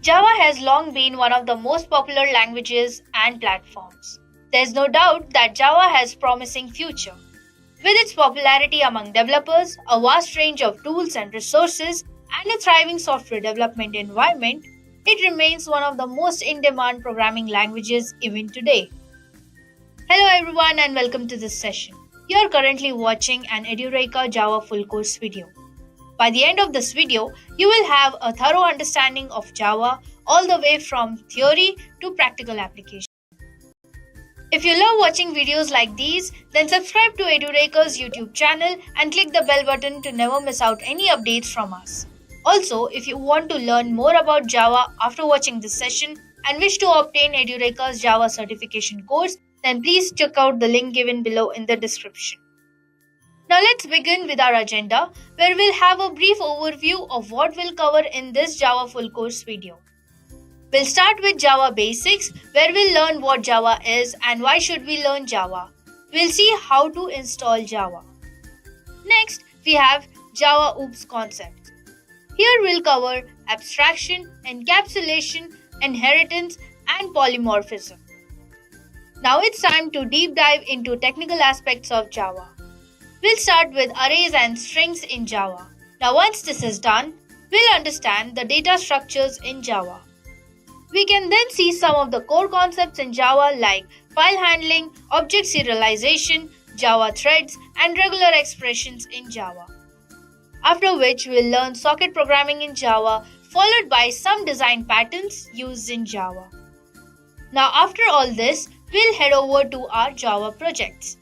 Java has long been one of the most popular languages and platforms. There's no doubt that Java has a promising future. With its popularity among developers, a vast range of tools and resources, and a thriving software development environment, it remains one of the most in demand programming languages even today. Hello everyone and welcome to this session. You are currently watching an Edureka Java Full Course video. By the end of this video, you will have a thorough understanding of Java all the way from theory to practical application. If you love watching videos like these, then subscribe to Edureka's YouTube channel and click the bell button to never miss out any updates from us. Also, if you want to learn more about Java after watching this session and wish to obtain Edureka's Java certification course, then please check out the link given below in the description. Now let's begin with our agenda, where we'll have a brief overview of what we'll cover in this Java Full Course video. We'll start with Java Basics, where we'll learn what Java is and why should we learn Java. We'll see how to install Java. Next, we have Java OOPS concepts. Here we'll cover abstraction, encapsulation, inheritance, and polymorphism. Now it's time to deep dive into technical aspects of Java. We'll start with arrays and strings in Java. Now once this is done, we'll understand the data structures in Java. We can then see some of the core concepts in Java like file handling, object serialization, Java threads, and regular expressions in Java. After which we'll learn socket programming in Java, followed by some design patterns used in Java. Now after all this, we'll head over to our Java projects.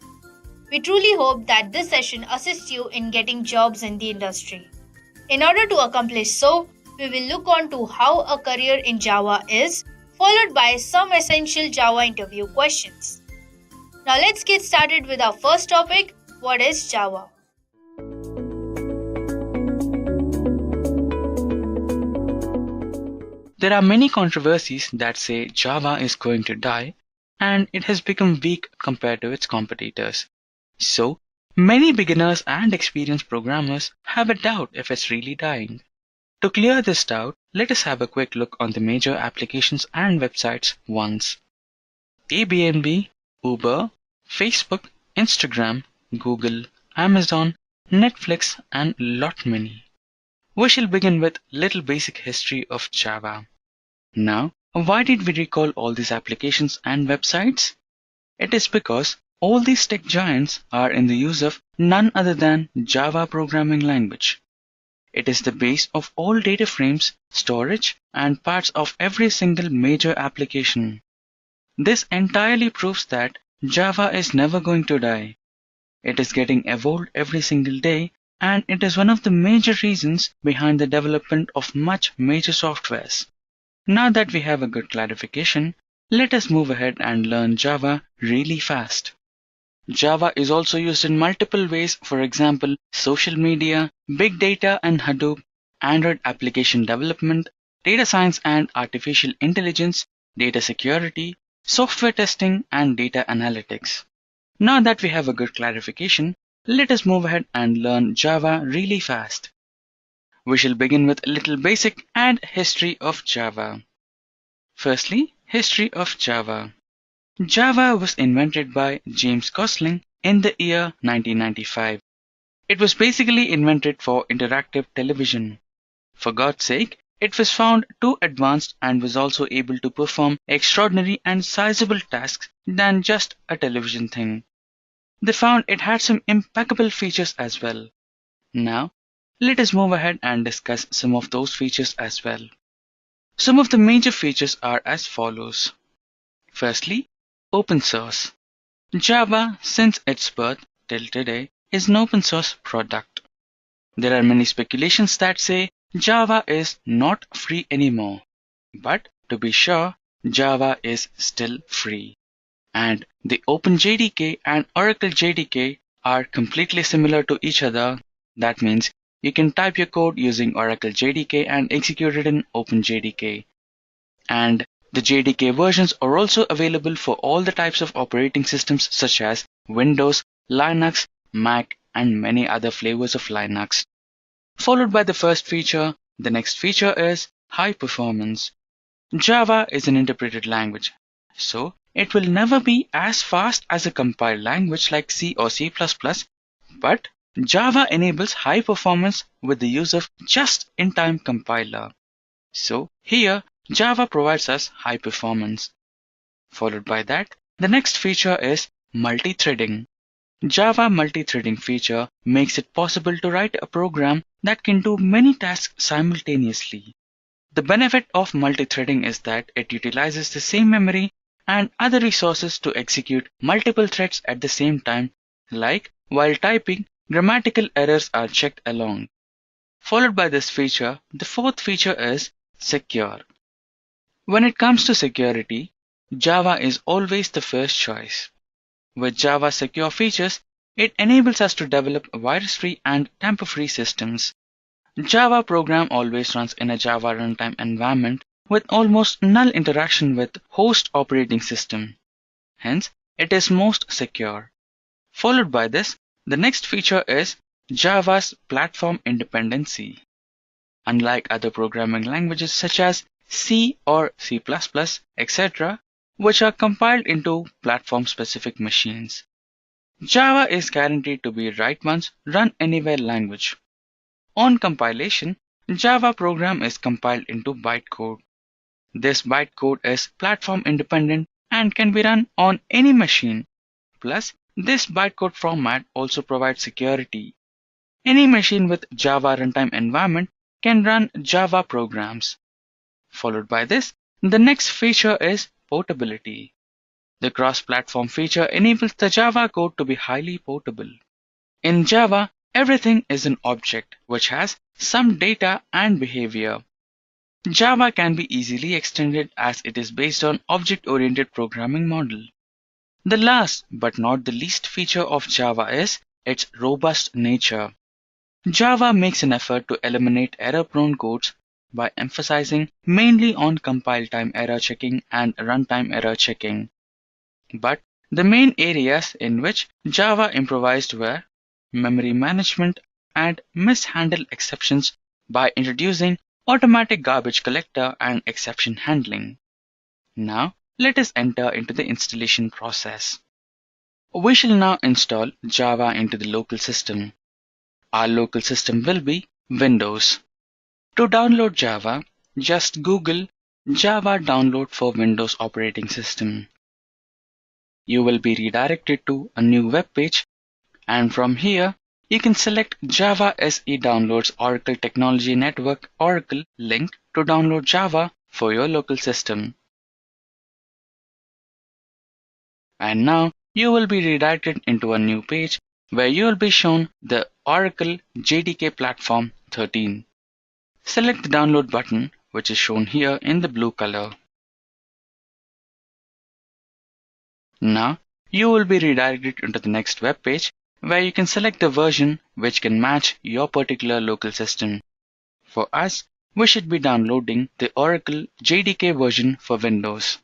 We truly hope that this session assists you in getting jobs in the industry. In order to accomplish so, we will look on to how a career in Java is, followed by some essential Java interview questions. Now let's get started with our first topic, what is Java? There are many controversies that say Java is going to die and it has become weak compared to its competitors. So, many beginners and experienced programmers have a doubt if it's really dying. To clear this doubt, let us have a quick look on the major applications and websites once. Airbnb, Uber, Facebook, Instagram, Google, Amazon, Netflix, and lot many. We shall begin with little basic history of Java. Now, why did we recall all these applications and websites? It is because all these tech giants are in the use of none other than Java programming language. It is the base of all data frames, storage, and parts of every single major application. This entirely proves that Java is never going to die. It is getting evolved every single day, and it is one of the major reasons behind the development of much major softwares. Now that we have a good clarification, let us move ahead and learn Java really fast. Java is also used in multiple ways, for example, social media, big data and Hadoop, Android application development, data science and artificial intelligence, data security, software testing, and data analytics. Now that we have a good clarification, let us move ahead and learn Java really fast. We shall begin with a little basic and history of Java. Firstly, history of Java. Java was invented by James Gosling in the year 1995. It was basically invented for interactive television. For God's sake, it was found too advanced and was also able to perform extraordinary and sizable tasks than just a television thing. They found it had some impeccable features as well. Now, let us move ahead and discuss some of those features as well. Some of the major features are as follows. Firstly, open source. Java, since its birth till today, is an open source product. There are many speculations that say Java is not free anymore. But to be sure, Java is still free. And the OpenJDK and Oracle JDK are completely similar to each other. That means you can type your code using Oracle JDK and execute it in OpenJDK. And the JDK versions are also available for all the types of operating systems such as Windows, Linux, Mac, and many other flavors of Linux. Followed by the first feature, the next feature is high performance. Java is an interpreted language, so it will never be as fast as a compiled language like C or C++, but Java enables high performance with the use of just-in-time compiler. So here, Java provides us high performance. Followed by that, the next feature is multithreading. Java multithreading feature makes it possible to write a program that can do many tasks simultaneously. The benefit of multithreading is that it utilizes the same memory and other resources to execute multiple threads at the same time, like while typing, grammatical errors are checked along. Followed by this feature, the fourth feature is secure. When it comes to security, Java is always the first choice. With Java secure features, it enables us to develop virus-free and tamper-free systems. Java program always runs in a Java runtime environment with almost null interaction with host operating system. Hence, it is most secure. Followed by this, the next feature is Java's platform independency. Unlike other programming languages such as C or C++, etc., which are compiled into platform-specific machines, Java is guaranteed to be a write once, run anywhere language. On compilation, Java program is compiled into bytecode. This bytecode is platform independent and can be run on any machine. Plus, this bytecode format also provides security. Any machine with Java runtime environment can run Java programs. Followed by this, the next feature is portability. The cross-platform feature enables the Java code to be highly portable. In Java, everything is an object which has some data and behavior. Java can be easily extended as it is based on object-oriented programming model. The last but not the least feature of Java is its robust nature. Java makes an effort to eliminate error-prone codes by emphasizing mainly on compile time error checking and runtime error checking. But the main areas in which Java improvised were memory management and mishandle exceptions by introducing automatic garbage collector and exception handling. Now, let us enter into the installation process. We shall now install Java into the local system. Our local system will be Windows. To download Java, just Google Java download for Windows operating system. You will be redirected to a new web page, and from here you can select Java SE Downloads Oracle Technology Network Oracle link to download Java for your local system. And now you will be redirected into a new page where you will be shown the Oracle JDK Platform 13. Select the download button, which is shown here in the blue color. Now you will be redirected into the next web page where you can select the version which can match your particular local system. For us, we should be downloading the Oracle JDK version for Windows.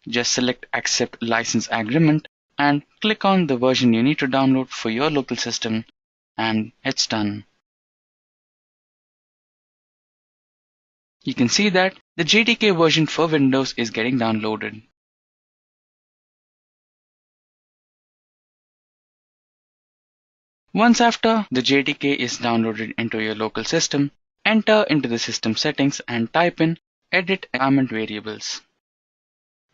Just select Accept License Agreement and click on the version you need to download for your local system, and it's done. You can see that the JDK version for Windows is getting downloaded. Once after the JDK is downloaded into your local system, enter into the system settings and type in Edit Environment Variables.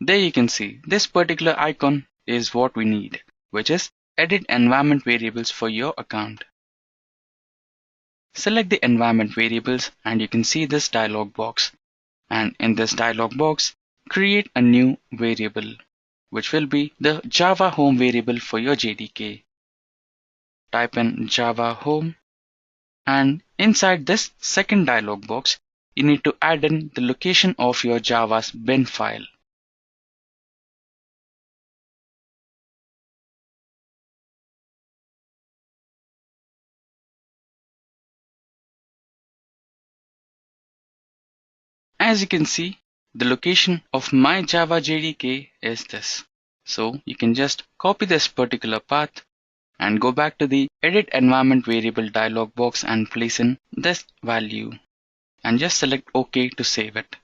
There you can see this particular icon is what we need, which is Edit Environment Variables for your account. Select the environment variables and you can see this dialog box. And in this dialog box, create a new variable, which will be the Java home variable for your JDK. Type in Java home, and inside this second dialog box, you need to add in the location of your Java's bin file. As you can see, the location of my Java JDK is this. So you can just copy this particular path and go back to the Edit Environment Variable dialog box and place in this value. And just select OK to save it.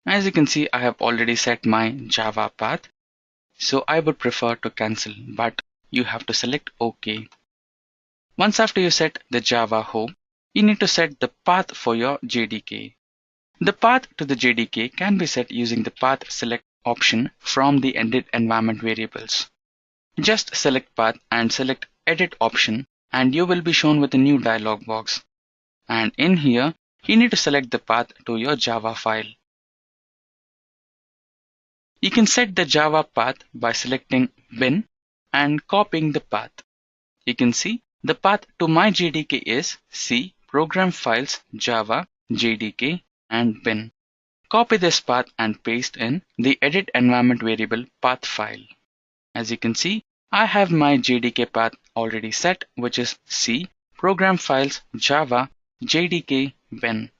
As you can see, I have already set my Java path, so I would prefer to cancel, but you have to select OK. Once after you set the Java home, you need to set the path for your JDK. The path to the JDK can be set using the path select option from the edit environment variables. Just select path and select edit option, and you will be shown with a new dialog box. And in here, you need to select the path to your Java file. You can set the Java path by selecting bin and copying the path. You can see the path to my JDK is C program files Java JDK and bin. Copy this path and paste in the edit environment variable path file. As you can see, I have my JDK path already set, which is C program files Java JDK bin.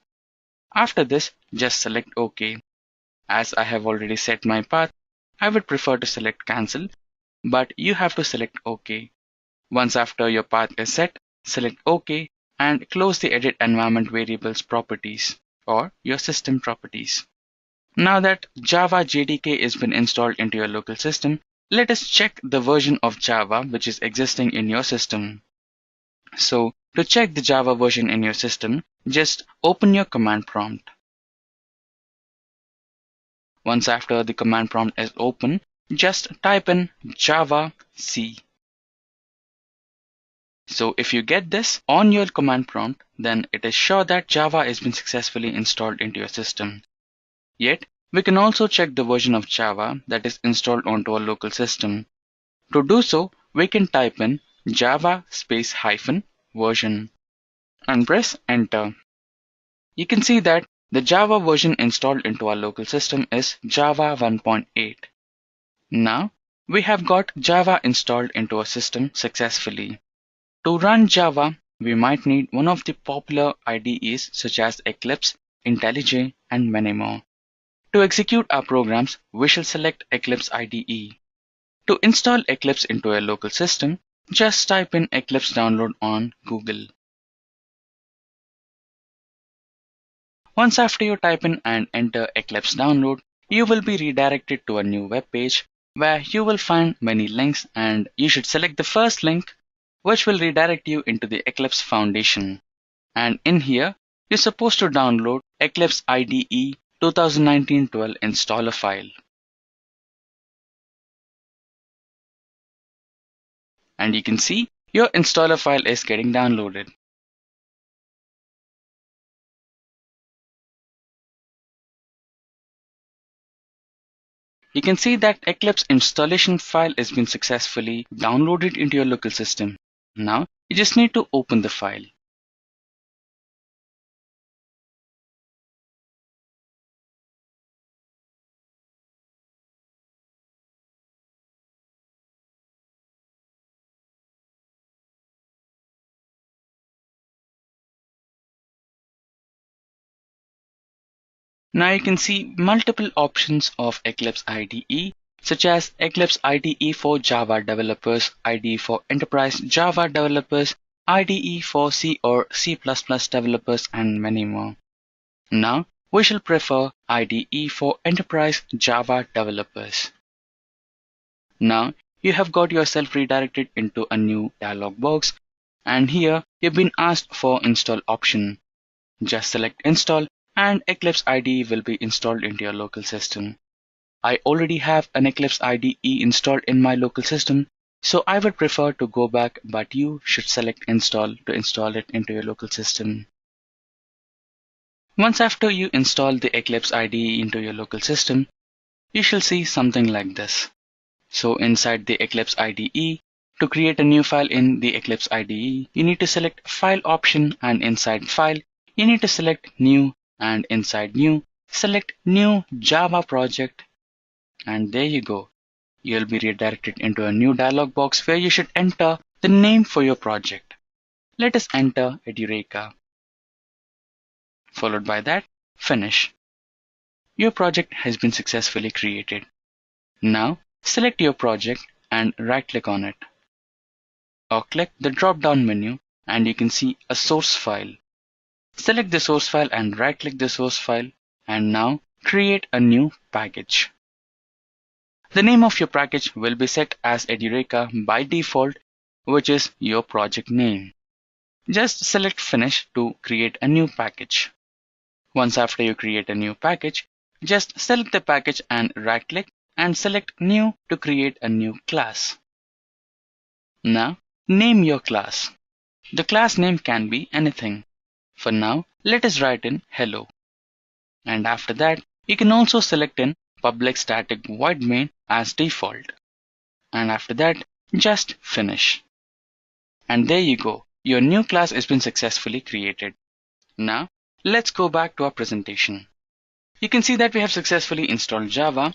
After this, just select OK. As I have already set my path, I would prefer to select cancel, but you have to select OK. Once after your path is set, select OK and close the edit environment variables properties or your system properties. Now that Java JDK has been installed into your local system, let us check the version of Java which is existing in your system. So to check the Java version in your system, just open your command prompt. Once after the command prompt is open, just type in Java C. So if you get this on your command prompt, then it is sure that Java has been successfully installed into your system. Yet, we can also check the version of Java that is installed onto our local system. To do so, we can type in Java space hyphen version and press enter. You can see that the Java version installed into our local system is Java 1.8. Now, we have got Java installed into our system successfully. To run Java, we might need one of the popular IDEs such as Eclipse, IntelliJ, and many more. To execute our programs, we shall select Eclipse IDE. To install Eclipse into a local system, just type in Eclipse download on Google. Once after you type in and enter Eclipse download, you will be redirected to a new web page where you will find many links, and you should select the first link, which will redirect you into the Eclipse Foundation. And in here, you're supposed to download Eclipse IDE 2019-12 installer file. And you can see your installer file is getting downloaded. You can see that Eclipse installation file has been successfully downloaded into your local system. Now, you just need to open the file. Now you can see multiple options of Eclipse IDE, such as Eclipse IDE for Java developers, IDE for enterprise Java developers, IDE for C or C++ developers, and many more. Now we shall prefer IDE for enterprise Java developers. Now you have got yourself redirected into a new dialog box, and here you've been asked for install option. Just select install and Eclipse IDE will be installed into your local system. I already have an Eclipse IDE installed in my local system, so I would prefer to go back, but you should select install to install it into your local system. Once after you install the Eclipse IDE into your local system, you shall see something like this. So inside the Eclipse IDE, to create a new file in the Eclipse IDE, you need to select File option, and inside File, you need to select New, and inside New, select New Java project, and there you go. You'll be redirected into a new dialog box where you should enter the name for your project. Let us enter Edureka. Followed by that, Finish. Your project has been successfully created. Now, select your project and right-click on it. Or click the drop-down menu and you can see a source file. Select the source file and right-click the source file, and now create a new package. The name of your package will be set as Edureka by default, which is your project name. Just select Finish to create a new package. Once after you create a new package, just select the package and right-click and select New to create a new class. Now, name your class. The class name can be anything. For now, let us write in Hello. And after that, you can also select in public static void main as default. And after that, just finish. And there you go. Your new class has been successfully created. Now, let's go back to our presentation. You can see that we have successfully installed Java.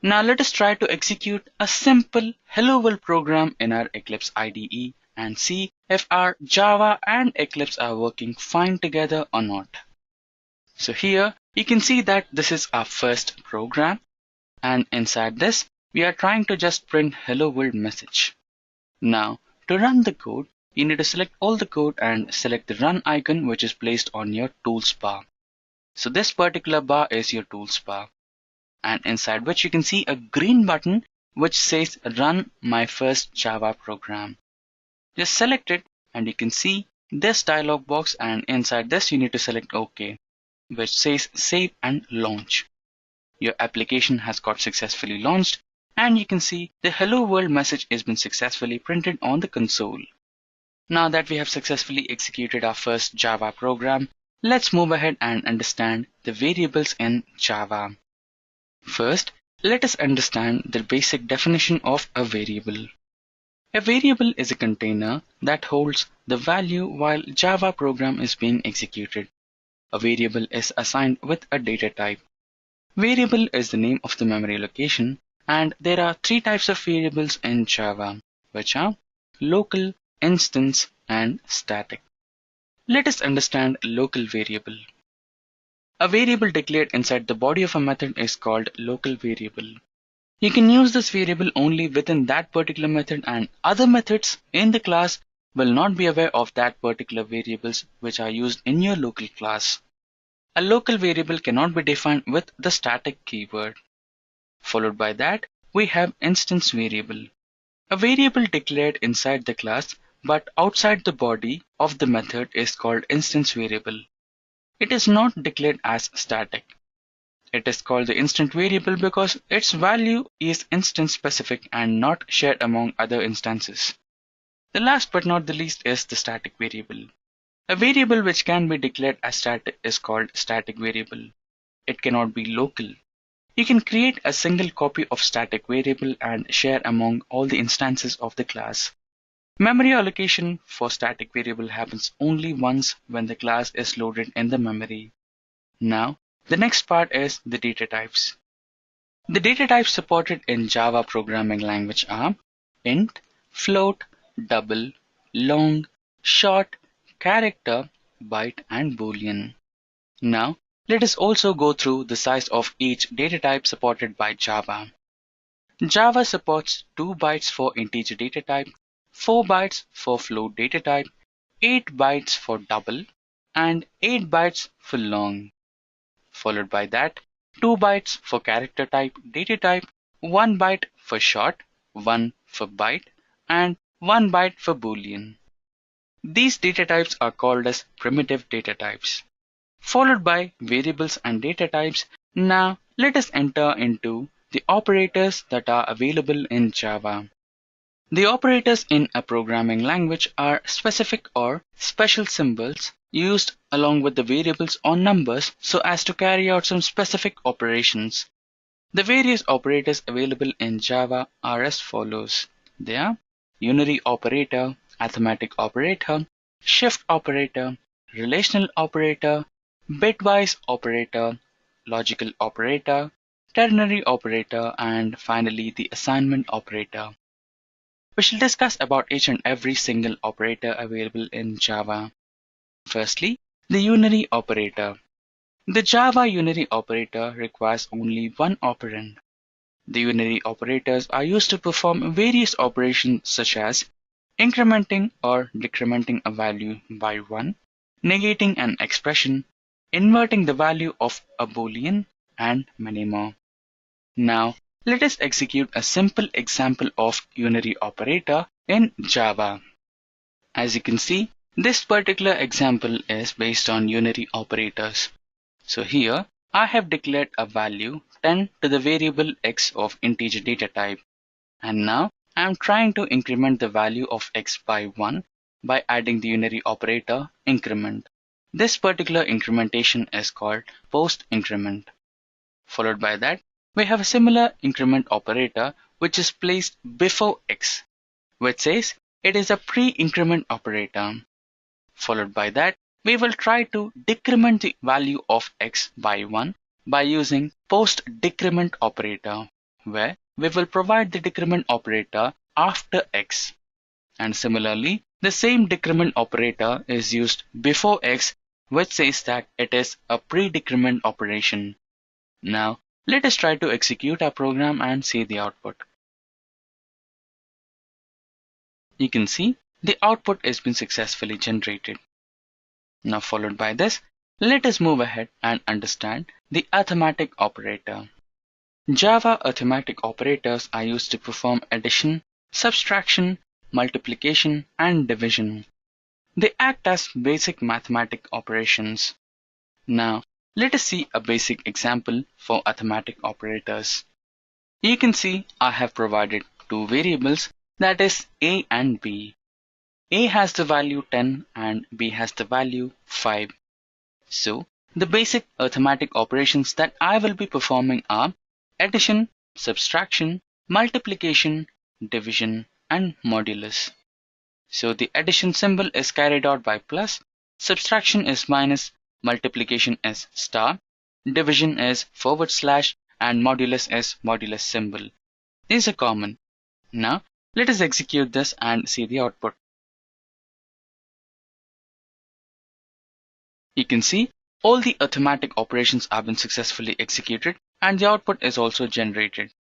Now let us try to execute a simple Hello World program in our Eclipse IDE and see if our Java and Eclipse are working fine together or not. So here you can see that this is our first program, and inside this we are trying to just print Hello World message. Now to run the code, you need to select all the code and select the run icon which is placed on your tools bar. So this particular bar is your tools bar, and inside which you can see a green button which says run my first Java program. Just select it and you can see this dialog box, and inside this you need to select OK, which says save and launch. Your application has got successfully launched, and you can see the Hello World message has been successfully printed on the console. Now that we have successfully executed our first Java program, let's move ahead and understand the variables in Java. First, let us understand the basic definition of a variable. A variable is a container that holds the value while Java program is being executed. A variable is assigned with a data type. Variable is the name of the memory location, and there are three types of variables in Java, which are local, instance, and static. Let us understand local variable. A variable declared inside the body of a method is called local variable. You can use this variable only within that particular method, and other methods in the class will not be aware of that particular variables which are used in your local class. A local variable cannot be defined with the static keyword. Followed by that, we have instance variable. A variable declared inside the class but outside the body of the method is called instance variable. It is not declared as static. It is called the instant variable because its value is instance specific and not shared among other instances. The last but not the least is the static variable. A variable which can be declared as static is called static variable. It cannot be local. You can create a single copy of static variable and share among all the instances of the class. Memory allocation for static variable happens only once when the class is loaded in the memory. Now, the next part is the data types. The data types supported in Java programming language are int, float, double, long, short, character, byte, and boolean. Now, let us also go through the size of each data type supported by Java. Java supports 2 bytes for integer data type, 4 bytes for float data type, 8 bytes for double, and 8 bytes for long. Followed by that, 2 bytes for character type data type, 1 byte for short, 1 for byte, and 1 byte for boolean. These data types are called as primitive data types. Followed by variables and data types, now let us enter into the operators that are available in Java. The operators in a programming language are specific or special symbols used along with the variables or numbers so as to carry out some specific operations. The various operators available in Java are as follows. They are unary operator, arithmetic operator, shift operator, relational operator, bitwise operator, logical operator, ternary operator, and finally the assignment operator. We shall discuss about each and every single operator available in Java. Firstly, the unary operator. The Java unary operator requires only one operand. The unary operators are used to perform various operations such as incrementing or decrementing a value by 1, negating an expression, inverting the value of a boolean, and many more. Now, let us execute a simple example of unary operator in Java. As you can see, this particular example is based on unary operators. So here, I have declared a value 10 to the variable x of integer data type. And now, I am trying to increment the value of x by 1 by adding the unary operator increment. This particular incrementation is called post increment. Followed by that, we have a similar increment operator which is placed before x, which says it is a pre-increment operator. Followed by that, we will try to decrement the value of x by 1 by using post-decrement operator, where we will provide the decrement operator after x. And similarly, the same decrement operator is used before x, which says that it is a pre-decrement operation. Now, let us try to execute our program and see the output. You can see the output has been successfully generated. Now, followed by this, let us move ahead and understand the arithmetic operator. Java arithmetic operators are used to perform addition, subtraction, multiplication, and division. They act as basic mathematic operations. Now, let us see a basic example for arithmetic operators. You can see I have provided two variables, that is a and b. A has the value 10 and b has the value 5. So, the basic arithmetic operations that I will be performing are addition, subtraction, multiplication, division, and modulus. So the addition symbol is carried out by plus, subtraction is minus, multiplication is star, division is /, and modulus is modulus symbol. These are common. Now, let us execute this and see the output. You can see all the arithmetic operations have been successfully executed and the output is also generated.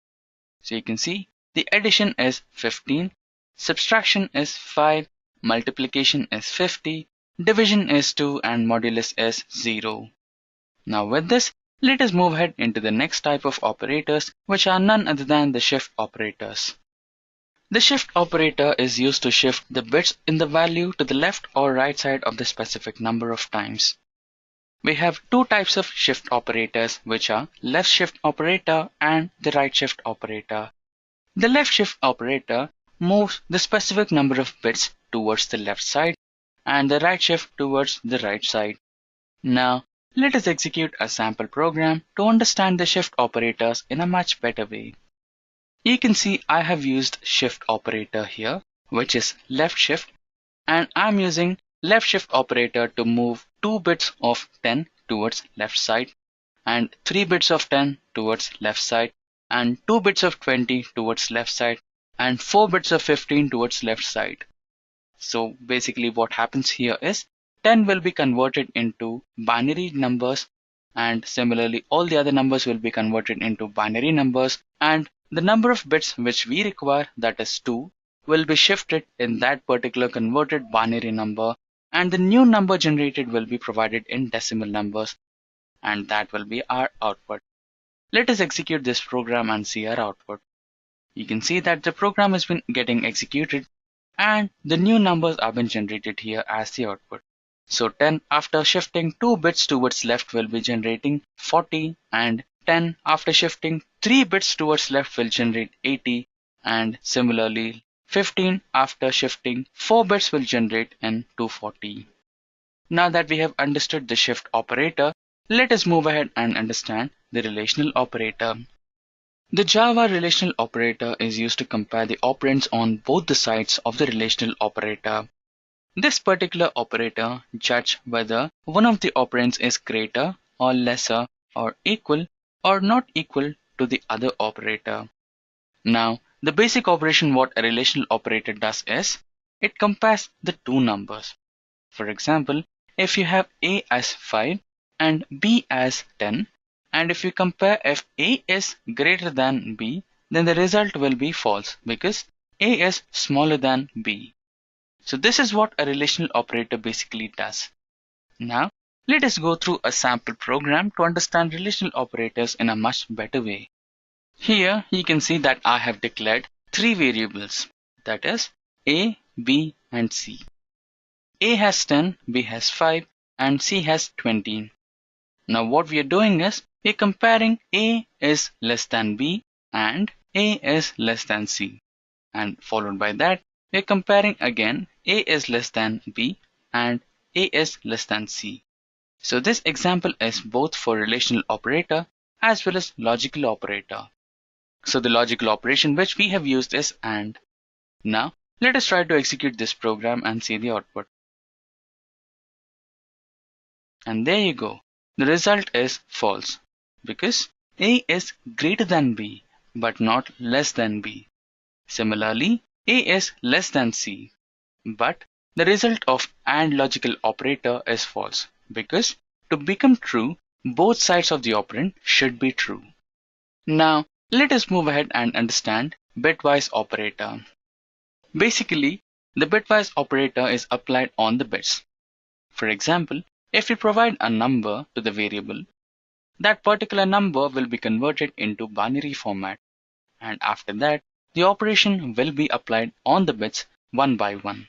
So you can see the addition is 15, subtraction is 5, multiplication is 50, division is 2, and modulus is 0. Now with this, let us move ahead into the next type of operators, which are none other than the shift operators. The shift operator is used to shift the bits in the value to the left or right side of the specific number of times. We have two types of shift operators, which are left shift operator and the right shift operator. The left shift operator moves the specific number of bits towards the left side and the right shift towards the right side. Now, let us execute a sample program to understand the shift operators in a much better way. You can see I have used shift operator here, which is left shift, and I'm using left shift operator to move 2 bits of 10 towards left side and 3 bits of 10 towards left side and 2 bits of 20 towards left side and 4 bits of 15 towards left side. So basically what happens here is 10 will be converted into binary numbers, and similarly all the other numbers will be converted into binary numbers, and the number of bits which we require, that is 2, will be shifted in that particular converted binary number, and the new number generated will be provided in decimal numbers, and that will be our output. Let us execute this program and see our output. You can see that the program has been getting executed and the new numbers have been generated here as the output. So 10 after shifting 2 bits towards left will be generating 40, and 10 after shifting 3 bits towards left will generate 80, and similarly 15 after shifting 4 bits will generate in 240. Now that we have understood the shift operator, let us move ahead and understand the relational operator. The Java relational operator is used to compare the operands on both the sides of the relational operator. This particular operator judges whether one of the operands is greater or lesser or equal or not equal to the other operator. Now, the basic operation what a relational operator does is, it compares the two numbers. For example, if you have a as 5 and b as 10, and if you compare if a is greater than b, then the result will be false because a is smaller than b. So this is what a relational operator basically does. Now, Let us go through a sample program to understand relational operators in a much better way. Here you can see that I have declared three variables, that is A, B and C. A has 10, B has 5 and C has 20. Now what we are doing is we are comparing A is less than B and A is less than C. And followed by that we are comparing again A is less than B and A is less than C. So this example is both for relational operator as well as logical operator. So the logical operation which we have used is AND. Now let us try to execute this program and see the output. And there you go. The result is false because A is greater than B but not less than B. Similarly, A is less than C, but the result of AND logical operator is false because to become true, both sides of the operand should be true. Now, let us move ahead and understand bitwise operator. Basically, the bitwise operator is applied on the bits. For example, if we provide a number to the variable, that particular number will be converted into binary format, and after that, the operation will be applied on the bits one by one.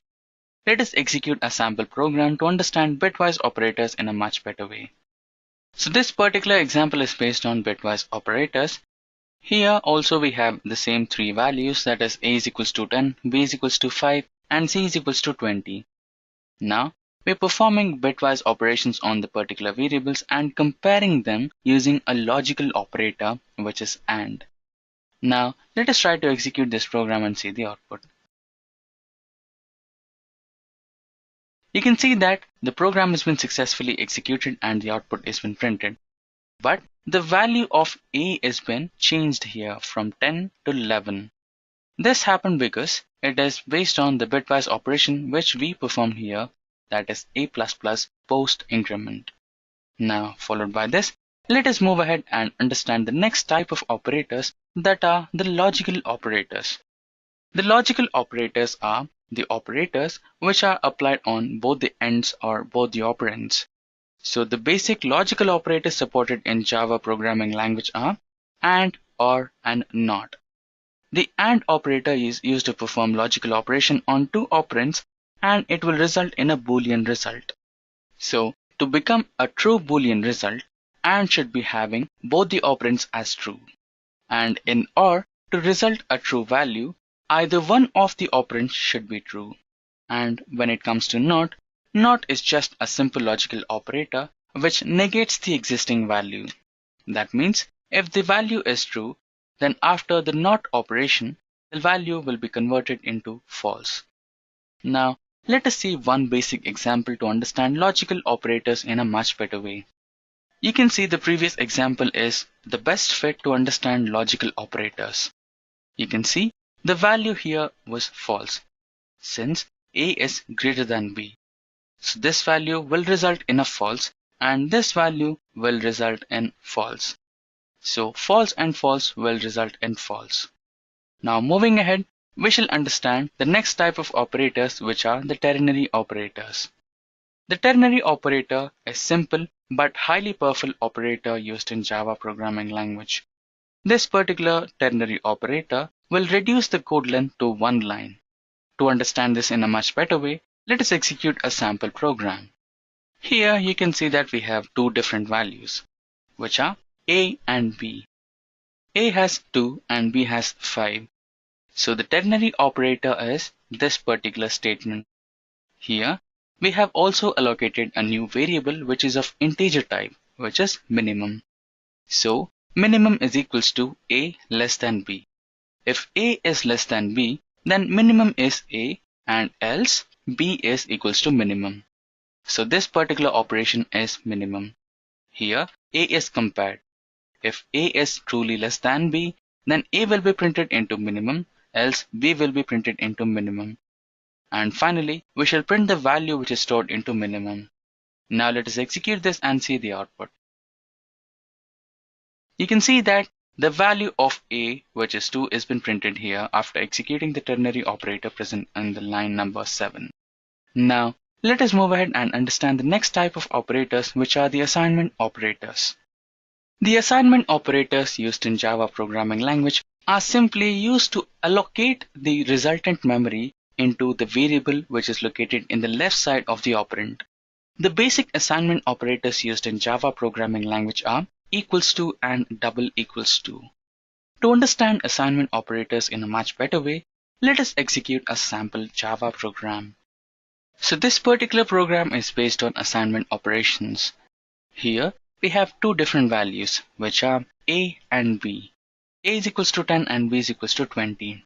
Let us execute a sample program to understand bitwise operators in a much better way. So this particular example is based on bitwise operators. Here also we have the same three values, that is A is equals to 10, B is equals to 5 and C is equals to 20. Now we are performing bitwise operations on the particular variables and comparing them using a logical operator which is AND. Now let us try to execute this program and see the output. You can see that the program has been successfully executed and the output has been printed. But the value of A has been changed here from 10 to 11. This happened because it is based on the bitwise operation which we performed here, that is A++ post increment. Now followed by this, let us move ahead and understand the next type of operators, that are the logical operators. The logical operators are the operators which are applied on both the ends or both the operands. So the basic logical operators supported in Java programming language are AND, OR and NOT. The AND operator is used to perform logical operation on two operands and it will result in a Boolean result. So to become a true Boolean result, AND should be having both the operands as true. And in OR, to result a true value, either one of the operands should be true. And when it comes to NOT, NOT is just a simple logical operator which negates the existing value. That means if the value is true, then after the NOT operation, the value will be converted into false. Now, let us see one basic example to understand logical operators in a much better way. You can see the previous example is the best fit to understand logical operators. You can see the value here was false, since A is greater than B. So this value will result in a false and this value will result in false. So false and false will result in false. Now moving ahead, we shall understand the next type of operators, which are the ternary operators. The ternary operator is simple but highly powerful operator used in Java programming language. This particular ternary operator will reduce the code length to one line. To understand this in a much better way, let us execute a sample program. Here you can see that we have two different values, which are A and B. A has 2 and B has 5. So the ternary operator is this particular statement. Here we have also allocated a new variable which is of integer type, which is minimum. So minimum is equals to A less than B. If A is less than B, then minimum is A and else B is equals to minimum. So this particular operation is minimum. Here A is compared. If A is truly less than B, then A will be printed into minimum, else B will be printed into minimum. And finally, we shall print the value which is stored into minimum. Now let us execute this and see the output. You can see that the value of A, which is 2, is been printed here after executing the ternary operator present in the line number 7. Now let us move ahead and understand the next type of operators, which are the assignment operators. The assignment operators used in Java programming language are simply used to allocate the resultant memory into the variable which is located in the left side of the operand. The basic assignment operators used in Java programming language are equals to and double equals to. To understand assignment operators in a much better way, let us execute a sample Java program. So this particular program is based on assignment operations. Here we have two different values, which are a and b. A is equals to 10 and b is equals to 20.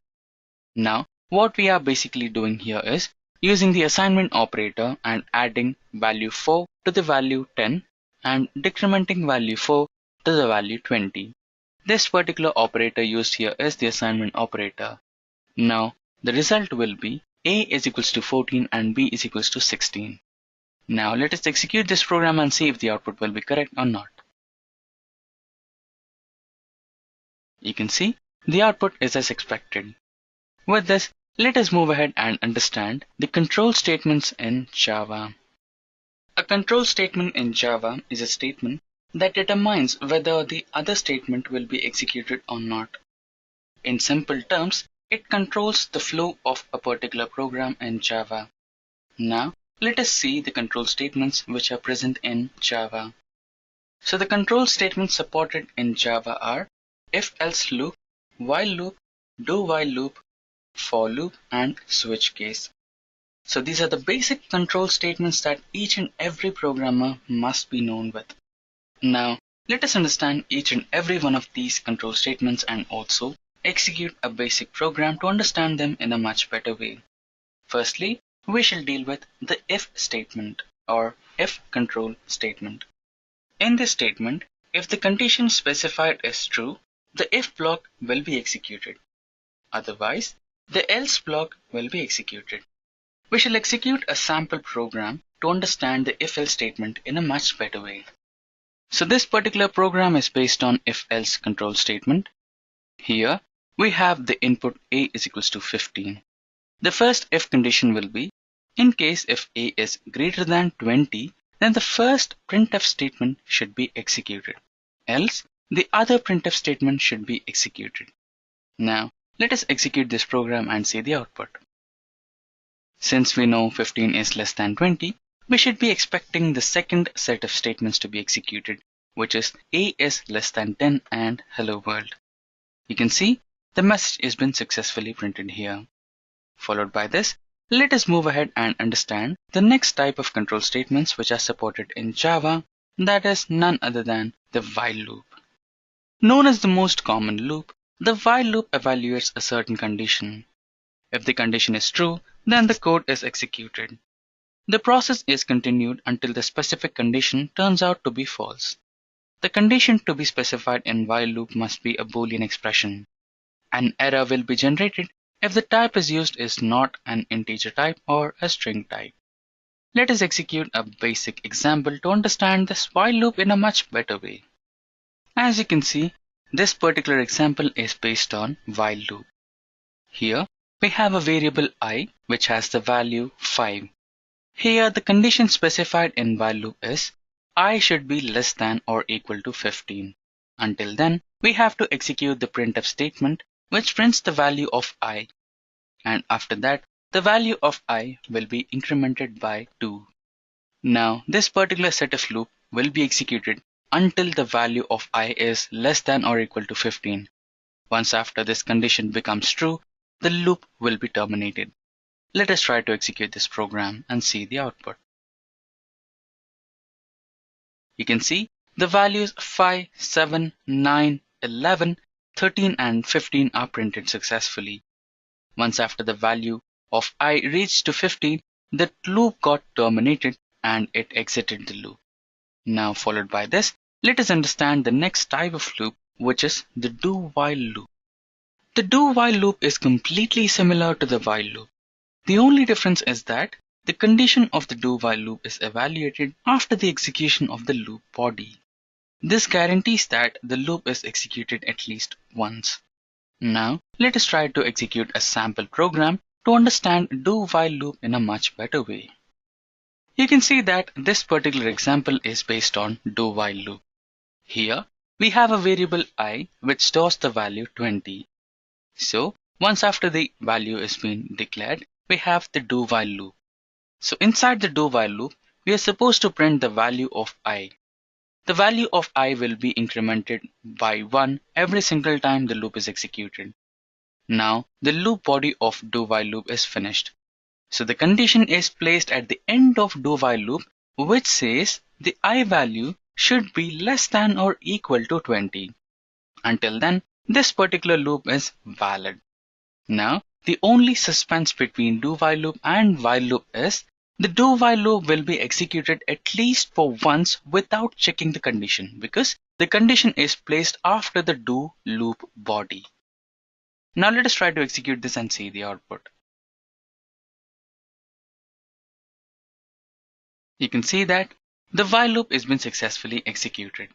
Now what we are basically doing here is using the assignment operator and adding value 4 to the value 10 and decrementing value 4 to the value 20. This particular operator used here is the assignment operator. Now the result will be a is equals to 14 and b is equals to 16. Now let us execute this program and see if the output will be correct or not. You can see the output is as expected. With this, let us move ahead and understand the control statements in Java. A control statement in Java is a statement that determines whether the other statement will be executed or not. In simple terms, it controls the flow of a particular program in Java. Now, let us see the control statements which are present in Java. So the control statements supported in Java are if-else loop, while loop, do-while loop, for loop, and switch case. So these are the basic control statements that each and every programmer must be known with. Now, let us understand each and every one of these control statements and also execute a basic program to understand them in a much better way. Firstly, we shall deal with the if statement or if control statement. In this statement, if the condition specified is true, the if block will be executed. Otherwise, the else block will be executed. We shall execute a sample program to understand the if-else statement in a much better way. So this particular program is based on if-else control statement. Here we have the input a is equals to 15. The first if condition will be, in case if a is greater than 20, then the first printf statement should be executed. Else, the other printf statement should be executed. Now, let us execute this program and see the output. Since we know 15 is less than 20, we should be expecting the second set of statements to be executed, which is a is less than 10 and hello world. You can see the message has been successfully printed here. Followed by this, let us move ahead and understand the next type of control statements which are supported in Java, that is none other than the while loop. Known as the most common loop, the while loop evaluates a certain condition. If the condition is true, then the code is executed. The process is continued until the specific condition turns out to be false. The condition to be specified in while loop must be a Boolean expression. An error will be generated if the type is used is not an integer type or a string type. Let us execute a basic example to understand this while loop in a much better way. As you can see, this particular example is based on while loop. Here we have a variable I which has the value 5. Here the condition specified in while loop is I should be less than or equal to 15. Until then, we have to execute the printf statement which prints the value of I. And after that, the value of I will be incremented by 2. Now, this particular set of loop will be executed until the value of I is less than or equal to 15. Once after this condition becomes true, the loop will be terminated. Let us try to execute this program and see the output. You can see the values 5, 7, 9, 11, 13 and 15 are printed successfully. Once after the value of I reached to 15, the loop got terminated and it exited the loop. Now followed by this, let us understand the next type of loop, which is the do-while loop. The do-while loop is completely similar to the while loop. The only difference is that the condition of the do-while loop is evaluated after the execution of the loop body. This guarantees that the loop is executed at least once. Now, let us try to execute a sample program to understand do-while loop in a much better way. You can see that this particular example is based on do-while loop. Here, we have a variable I which stores the value 20. So, once after the value is being declared, we have the do-while loop. So, inside the do-while loop, we are supposed to print the value of I. The value of I will be incremented by 1 every single time the loop is executed. Now, the loop body of do-while loop is finished. So the condition is placed at the end of do-while loop, which says the I value should be less than or equal to 20. Until then, this particular loop is valid. Now, the only suspense between do-while loop and while loop is the do-while loop will be executed at least for once without checking the condition, because the condition is placed after the do loop body. Now let us try to execute this and see the output. You can see that the while loop has been successfully executed.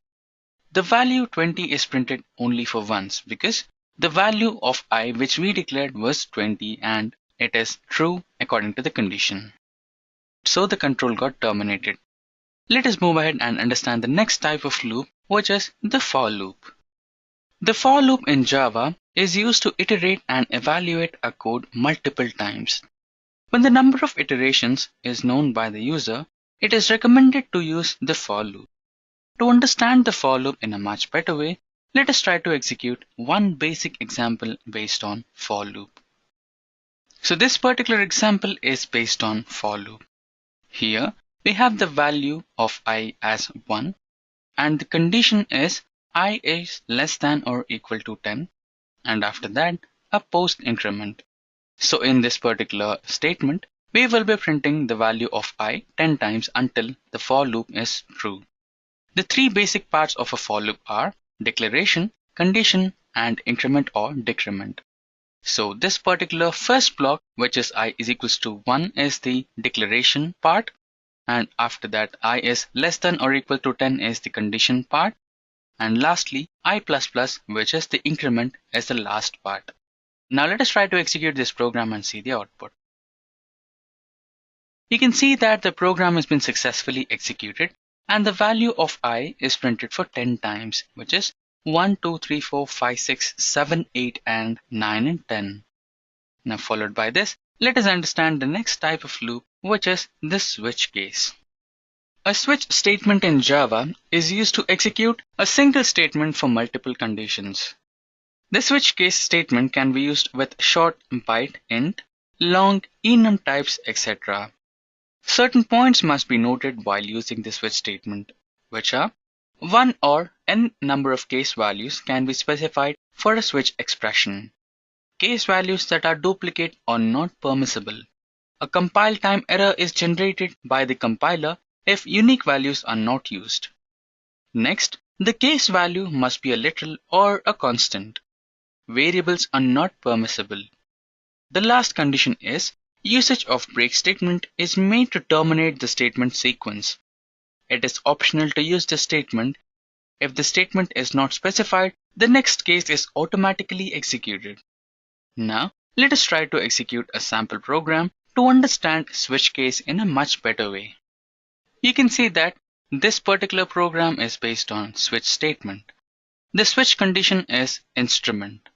The value 20 is printed only for once because the value of I which we declared was 20 and it is true according to the condition. So the control got terminated. Let us move ahead and understand the next type of loop, which is the for loop. The for loop in Java is used to iterate and evaluate a code multiple times. When the number of iterations is known by the user, it is recommended to use the for loop. To understand the for loop in a much better way, let us try to execute one basic example based on for loop. So this particular example is based on for loop. Here we have the value of I as 1 and the condition is I is less than or equal to 10 and after that a post increment. So in this particular statement, we will be printing the value of I 10 times until the for loop is true. The three basic parts of a for loop are declaration, condition, and increment or decrement. So this particular first block, which is I is equals to 1, is the declaration part. And after that, I is less than or equal to 10 is the condition part. And lastly, I++, which is the increment, is the last part. Now let us try to execute this program and see the output. You can see that the program has been successfully executed and the value of I is printed for 10 times, which is 1, 2, 3, 4, 5, 6, 7, 8, and 9 and 10. Now followed by this, let us understand the next type of loop, which is the switch case. A switch statement in Java is used to execute a single statement for multiple conditions. The switch case statement can be used with short byte int, long enum types, etc. Certain points must be noted while using the switch statement, which are 1 or n number of case values can be specified for a switch expression. Case values that are duplicate are not permissible. A compile time error is generated by the compiler if unique values are not used. Next, the case value must be a literal or a constant. Variables are not permissible. The last condition is usage of break statement is made to terminate the statement sequence. It is optional to use this statement. If the statement is not specified, the next case is automatically executed. Now, let us try to execute a sample program to understand switch case in a much better way. You can see that this particular program is based on switch statement. The switch condition is instrument.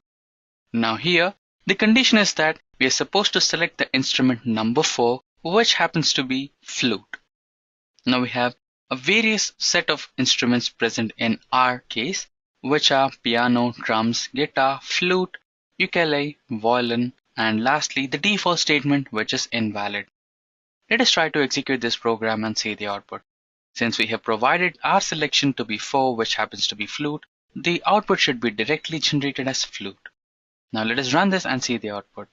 Now here, the condition is that we are supposed to select the instrument number 4, which happens to be flute. Now we have a various set of instruments present in our case, which are piano, drums, guitar, flute, ukulele, violin, and lastly the default statement, which is invalid. Let us try to execute this program and see the output. Since we have provided our selection to be 4, which happens to be flute, the output should be directly generated as flute. Now let us run this and see the output.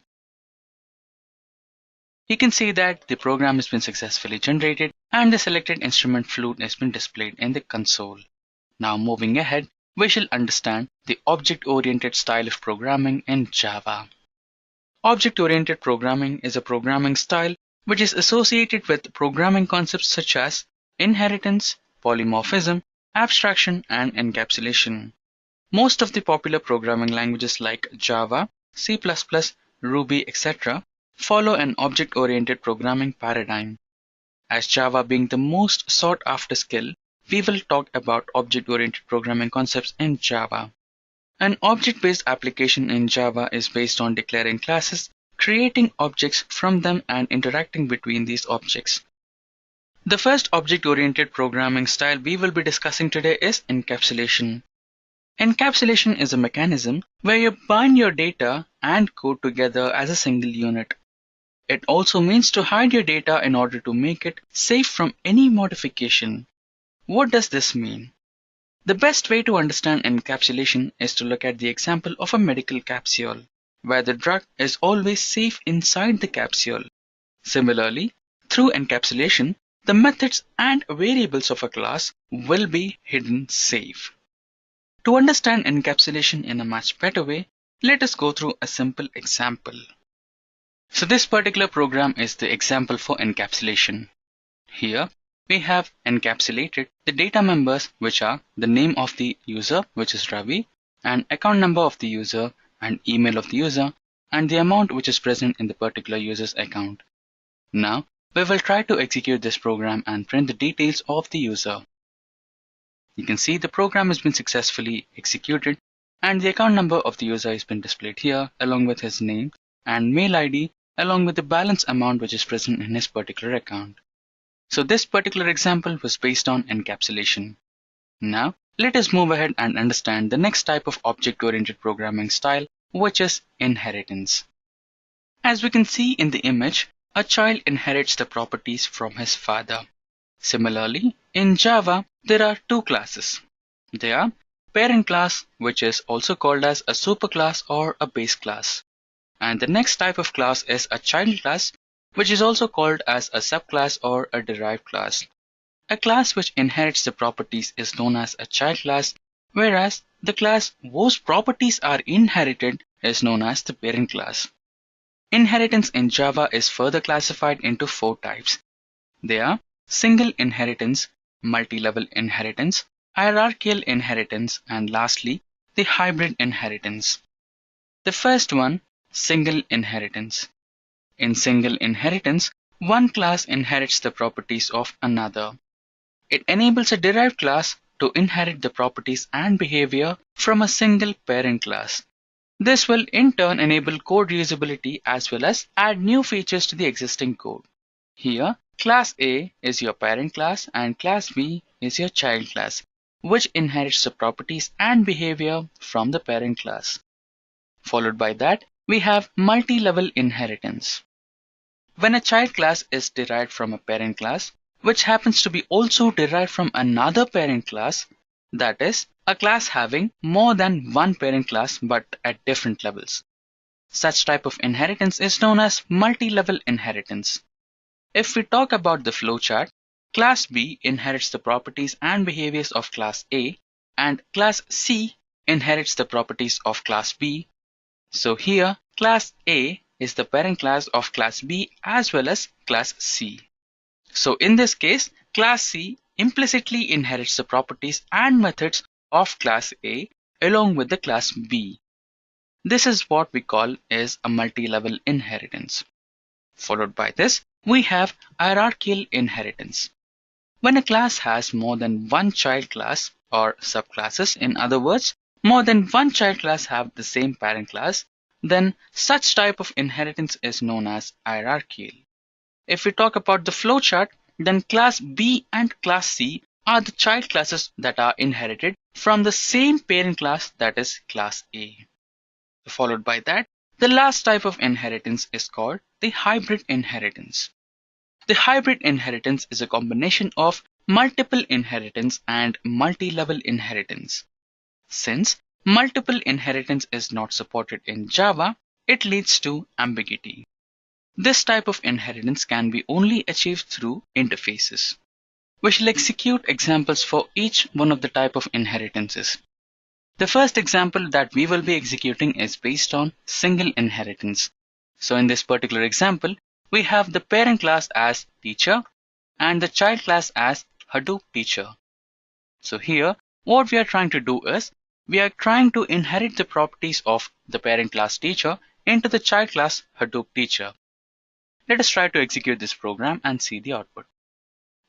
You can see that the program has been successfully generated and the selected instrument flute has been displayed in the console. Now moving ahead, we shall understand the object-oriented style of programming in Java. Object-oriented programming is a programming style which is associated with programming concepts such as inheritance, polymorphism, abstraction, and encapsulation. Most of the popular programming languages like Java, C++, Ruby, etc. follow an object-oriented programming paradigm. As Java being the most sought after skill, we will talk about object-oriented programming concepts in Java. An object-based application in Java is based on declaring classes, creating objects from them, and interacting between these objects. The first object-oriented programming style we will be discussing today is encapsulation. Encapsulation is a mechanism where you bind your data and code together as a single unit. It also means to hide your data in order to make it safe from any modification. What does this mean? The best way to understand encapsulation is to look at the example of a medical capsule, where the drug is always safe inside the capsule. Similarly, through encapsulation, the methods and variables of a class will be hidden safe. To understand encapsulation in a much better way, let us go through a simple example. So this particular program is the example for encapsulation. Here, we have encapsulated the data members, which are the name of the user, which is Ravi, and account number of the user, and email of the user, and the amount which is present in the particular user's account. Now, we will try to execute this program and print the details of the user. You can see the program has been successfully executed, and the account number of the user has been displayed here, along with his name and mail ID, along with the balance amount which is present in his particular account. So this particular example was based on encapsulation. Now, let us move ahead and understand the next type of object-oriented programming style, which is inheritance. As we can see in the image, a child inherits the properties from his father. Similarly, in Java, there are two classes. They are parent class, which is also called as a superclass or a base class. And the next type of class is a child class, which is also called as a subclass or a derived class. A class which inherits the properties is known as a child class, whereas the class whose properties are inherited is known as the parent class. Inheritance in Java is further classified into four types. They are single inheritance, multi-level inheritance, hierarchical inheritance, and lastly, the hybrid inheritance. The first one, single inheritance. In single inheritance, one class inherits the properties of another. It enables a derived class to inherit the properties and behavior from a single parent class. This will in turn enable code reusability as well as add new features to the existing code. Here, class A is your parent class and class B is your child class, which inherits the properties and behavior from the parent class. Followed by that, we have multi-level inheritance. When a child class is derived from a parent class, which happens to be also derived from another parent class, that is, a class having more than one parent class but at different levels. Such type of inheritance is known as multi-level inheritance. If we talk about the flowchart, class B inherits the properties and behaviors of class A, and class C inherits the properties of class B. So here, class A is the parent class of class B as well as class C. So in this case, class C implicitly inherits the properties and methods of class A along with the class B. This is what we call is a multi-level inheritance. Followed by this, we have hierarchical inheritance. When a class has more than one child class or subclasses, in other words, more than one child class have the same parent class, then such type of inheritance is known as hierarchical. If we talk about the flowchart, then class B and class C are the child classes that are inherited from the same parent class, that is class A. Followed by that, the last type of inheritance is called the hybrid inheritance. The hybrid inheritance is a combination of multiple inheritance and multi-level inheritance. Since multiple inheritance is not supported in Java, it leads to ambiguity. This type of inheritance can be only achieved through interfaces. We shall execute examples for each one of the type of inheritances. The first example that we will be executing is based on single inheritance. So in this particular example, we have the parent class as teacher and the child class as Hadoop teacher. So here, what we are trying to do is, we are trying to inherit the properties of the parent class teacher into the child class Hadoop teacher. Let us try to execute this program and see the output.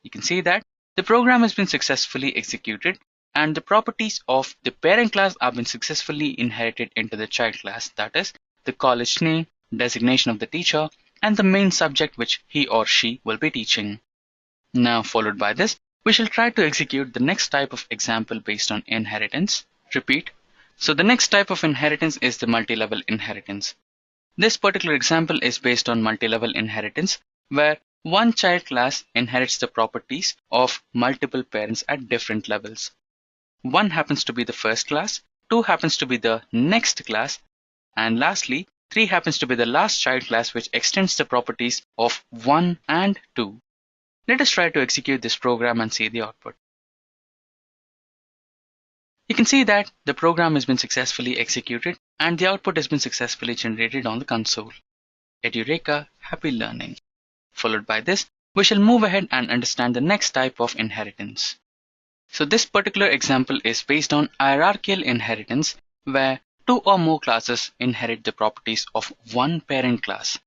You can see that the program has been successfully executed and the properties of the parent class have been successfully inherited into the child class, that is, the college name, designation of the teacher, and the main subject which he or she will be teaching. Now, followed by this, we shall try to execute the next type of example based on inheritance. Repeat. So the next type of inheritance is the multi-level inheritance. This particular example is based on multi-level inheritance, where one child class inherits the properties of multiple parents at different levels. One happens to be the first class, two happens to be the next class, and lastly, three happens to be the last child class which extends the properties of 1 and 2. Let us try to execute this program and see the output. You can see that the program has been successfully executed and the output has been successfully generated on the console. Edureka, happy learning. Followed by this, we shall move ahead and understand the next type of inheritance. So this particular example is based on hierarchical inheritance, where two or more classes inherit the properties of one parent class.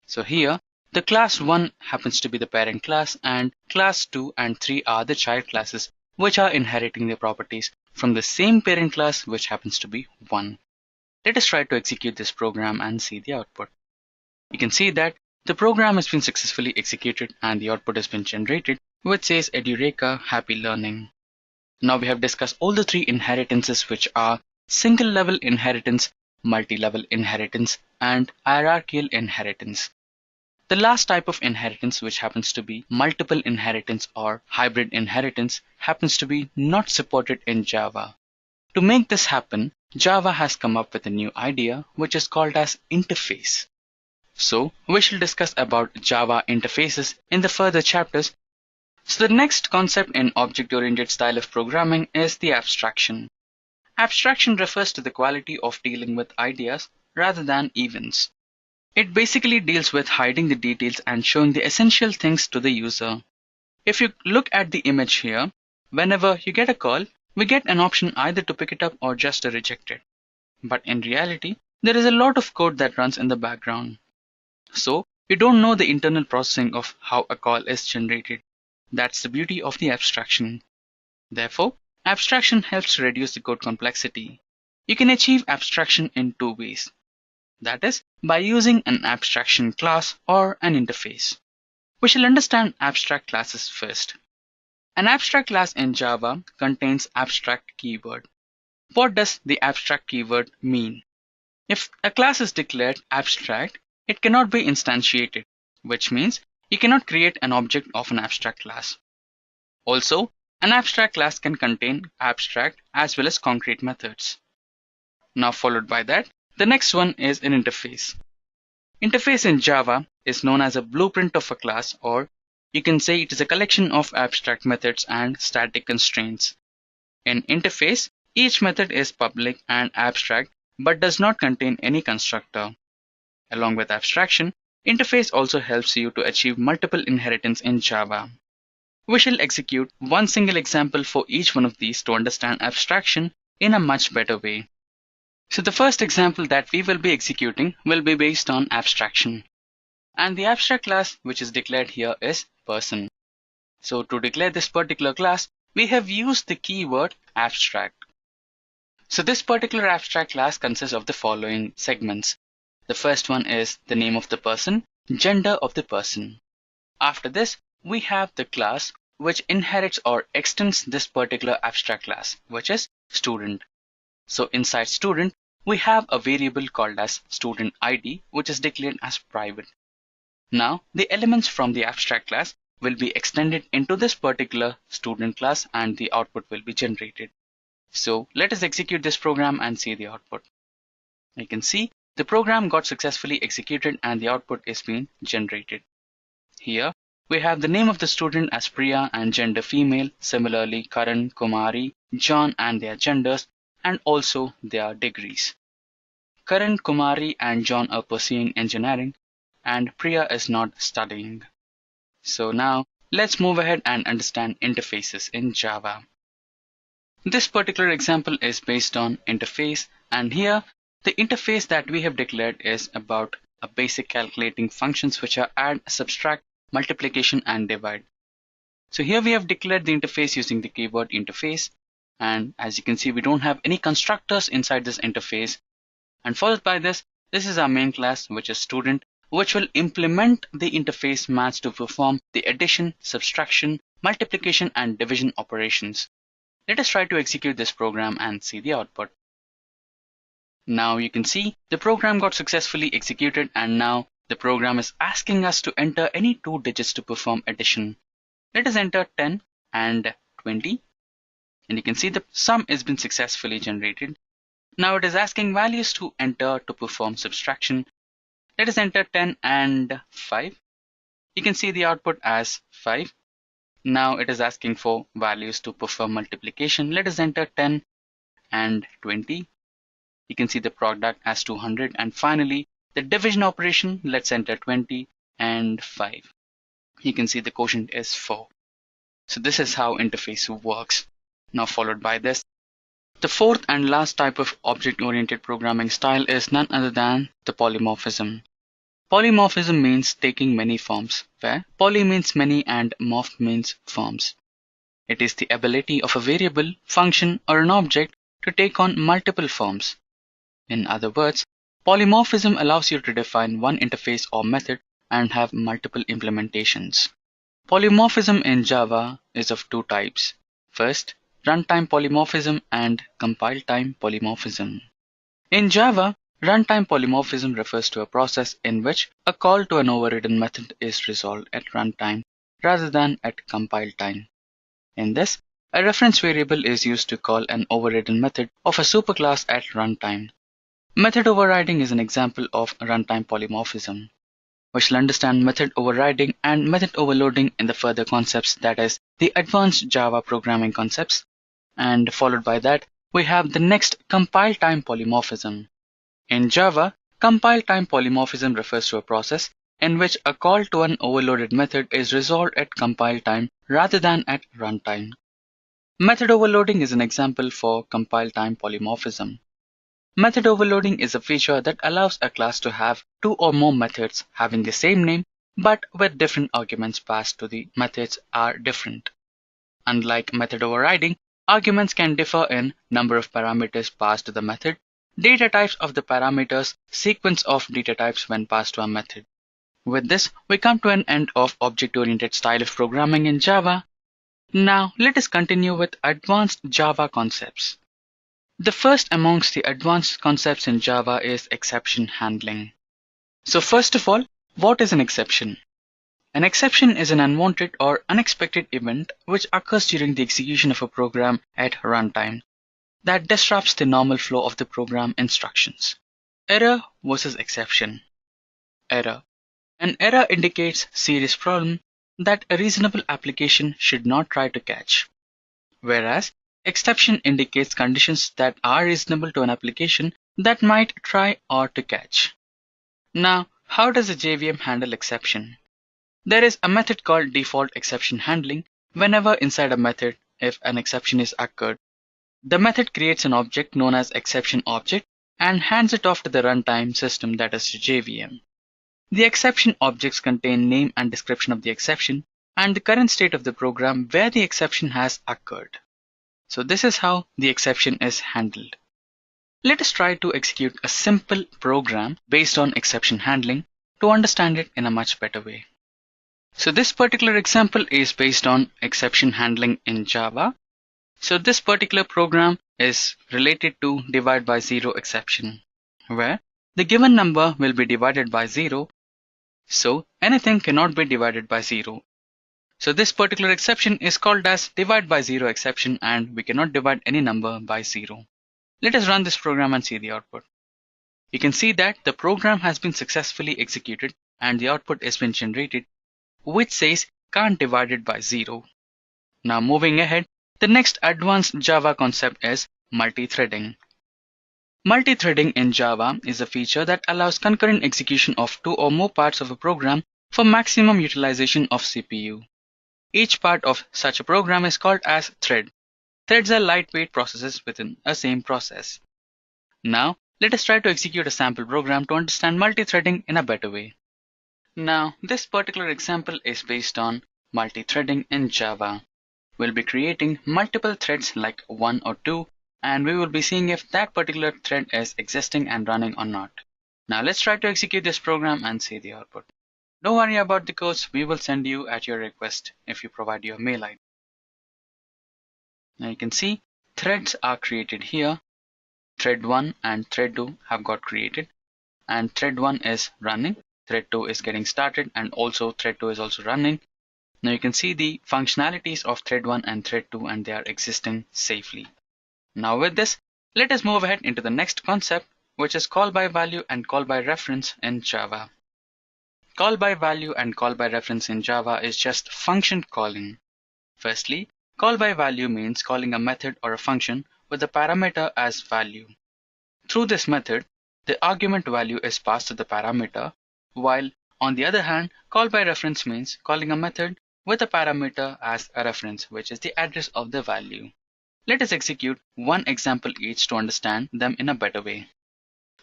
So here, the class 1 happens to be the parent class and class 2 and 3 are the child classes which are inheriting the properties from the same parent class which happens to be 1. Let us try to execute this program and see the output. You can see that the program has been successfully executed and the output has been generated which says Edureka, happy learning. Now we have discussed all the three inheritances which are single level inheritance, multi-level inheritance and hierarchical inheritance. The last type of inheritance, which happens to be multiple inheritance or hybrid inheritance, happens to be not supported in Java. To make this happen, Java has come up with a new idea which is called as interface. So we shall discuss about Java interfaces in the further chapters. So the next concept in object-oriented style of programming is the abstraction. Abstraction refers to the quality of dealing with ideas rather than events. It basically deals with hiding the details and showing the essential things to the user. If you look at the image here, whenever you get a call, we get an option either to pick it up or just to reject it. But in reality, there is a lot of code that runs in the background. So you don't know the internal processing of how a call is generated. That's the beauty of the abstraction. Therefore, abstraction helps to reduce the code complexity. You can achieve abstraction in two ways. That is, by using an abstraction class or an interface. We shall understand abstract classes first. An abstract class in Java contains abstract keyword. What does the abstract keyword mean? If a class is declared abstract, it cannot be instantiated, which means you cannot create an object of an abstract class. Also, an abstract class can contain abstract as well as concrete methods. Now followed by that, the next one is an interface. Interface in Java is known as a blueprint of a class, or you can say it is a collection of abstract methods and static constraints. In interface, each method is public and abstract but does not contain any constructor. Along with abstraction, interface also helps you to achieve multiple inheritance in Java. We shall execute one single example for each one of these to understand abstraction in a much better way. So the first example that we will be executing will be based on abstraction. And the abstract class which is declared here is person. So to declare this particular class, we have used the keyword abstract. So this particular abstract class consists of the following segments. The first one is the name of the person, gender of the person. After this, we have the class which inherits or extends this particular abstract class, which is student. So inside student, we have a variable called as student ID, which is declared as private. Now, the elements from the abstract class will be extended into this particular student class and the output will be generated. So let us execute this program and see the output. You can see the program got successfully executed and the output is being generated. Here, we have the name of the student as Priya and gender female, similarly Karan, Kumari, John and their genders, and also their degrees. Karan, Kumari and John are pursuing engineering and Priya is not studying. So now let's move ahead and understand interfaces in Java. This particular example is based on interface, and here the interface that we have declared is about a basic calculating functions which are add, subtract, multiplication and divide. So here we have declared the interface using the keyword interface. And as you can see, we don't have any constructors inside this interface. And followed by this is our main class, which is student, which will implement the interface match to perform the addition, subtraction, multiplication, and division operations. Let us try to execute this program and see the output. Now you can see the program got successfully executed, and now the program is asking us to enter any two digits to perform addition. Let us enter 10 and 20, and you can see the sum has been successfully generated. Now it is asking values to enter to perform subtraction. Let us enter 10 and 5. You can see the output as 5. Now it is asking for values to perform multiplication. Let us enter 10 and 20. You can see the product as 200. And finally, the division operation, let's enter 20 and 5. You can see the quotient is 4. So this is how interface works. Now followed by this, the fourth and last type of object-oriented programming style is none other than the polymorphism. Polymorphism means taking many forms, where poly means many and morph means forms. It is the ability of a variable, function, or an object to take on multiple forms. In other words, polymorphism allows you to define one interface or method and have multiple implementations. Polymorphism in Java is of two types. First, runtime polymorphism and compile time polymorphism. In Java, runtime polymorphism refers to a process in which a call to an overridden method is resolved at runtime rather than at compile time. In this, a reference variable is used to call an overridden method of a superclass at runtime. Method overriding is an example of runtime polymorphism. We shall understand method overriding and method overloading in the further concepts, that is, the advanced Java programming concepts. And followed by that, we have the next compile time polymorphism. In Java, compile time polymorphism refers to a process in which a call to an overloaded method is resolved at compile time rather than at runtime. Method overloading is an example for compile time polymorphism. Method overloading is a feature that allows a class to have two or more methods having the same name but with different arguments passed to the methods are different. Unlike method overriding, arguments can differ in number of parameters passed to the method, data types of the parameters, sequence of data types when passed to a method. With this, we come to an end of object-oriented style of programming in Java. Now, let us continue with advanced Java concepts. The first amongst the advanced concepts in Java is exception handling. So first of all, what is an exception? An exception is an unwanted or unexpected event which occurs during the execution of a program at runtime that disrupts the normal flow of the program instructions. Error versus exception. Error. An error indicates serious problem that a reasonable application should not try to catch, whereas exception indicates conditions that are reasonable to an application that might try or to catch. Now, how does a JVM handle exception? There is a method called default exception handling whenever inside a method if an exception is occurred. The method creates an object known as exception object and hands it off to the runtime system, that is JVM. The exception objects contain name and description of the exception and the current state of the program where the exception has occurred. So this is how the exception is handled. Let us try to execute a simple program based on exception handling to understand it in a much better way. So this particular example is based on exception handling in Java. So this particular program is related to divide by zero exception, where the given number will be divided by zero. So anything cannot be divided by zero. So this particular exception is called as divide by zero exception, and we cannot divide any number by zero. Let us run this program and see the output. You can see that the program has been successfully executed and the output has been generated, which says can't divide it by zero. Now moving ahead, the next advanced Java concept is multithreading. Multithreading in Java is a feature that allows concurrent execution of two or more parts of a program for maximum utilization of CPU. Each part of such a program is called as thread. Threads are lightweight processes within a same process. Now, let us try to execute a sample program to understand multithreading in a better way. Now, this particular example is based on multithreading in Java. We'll be creating multiple threads like one or two, and we will be seeing if that particular thread is existing and running or not. Now let's try to execute this program and see the output. Don't worry about the codes, we will send you at your request if you provide your mail ID. Now you can see threads are created here. Thread 1 and thread 2 have got created, and thread 1 is running, thread 2 is getting started, and also thread 2 is also running. Now you can see the functionalities of thread 1 and thread 2, and they are existing safely. Now with this, let us move ahead into the next concept, which is call by value and call by reference in Java. Call by value and call by reference in Java is just function calling. Firstly, call by value means calling a method or a function with a parameter as value. Through this method, the argument value is passed to the parameter, while on the other hand, call by reference means calling a method with a parameter as a reference, which is the address of the value. Let us execute one example each to understand them in a better way.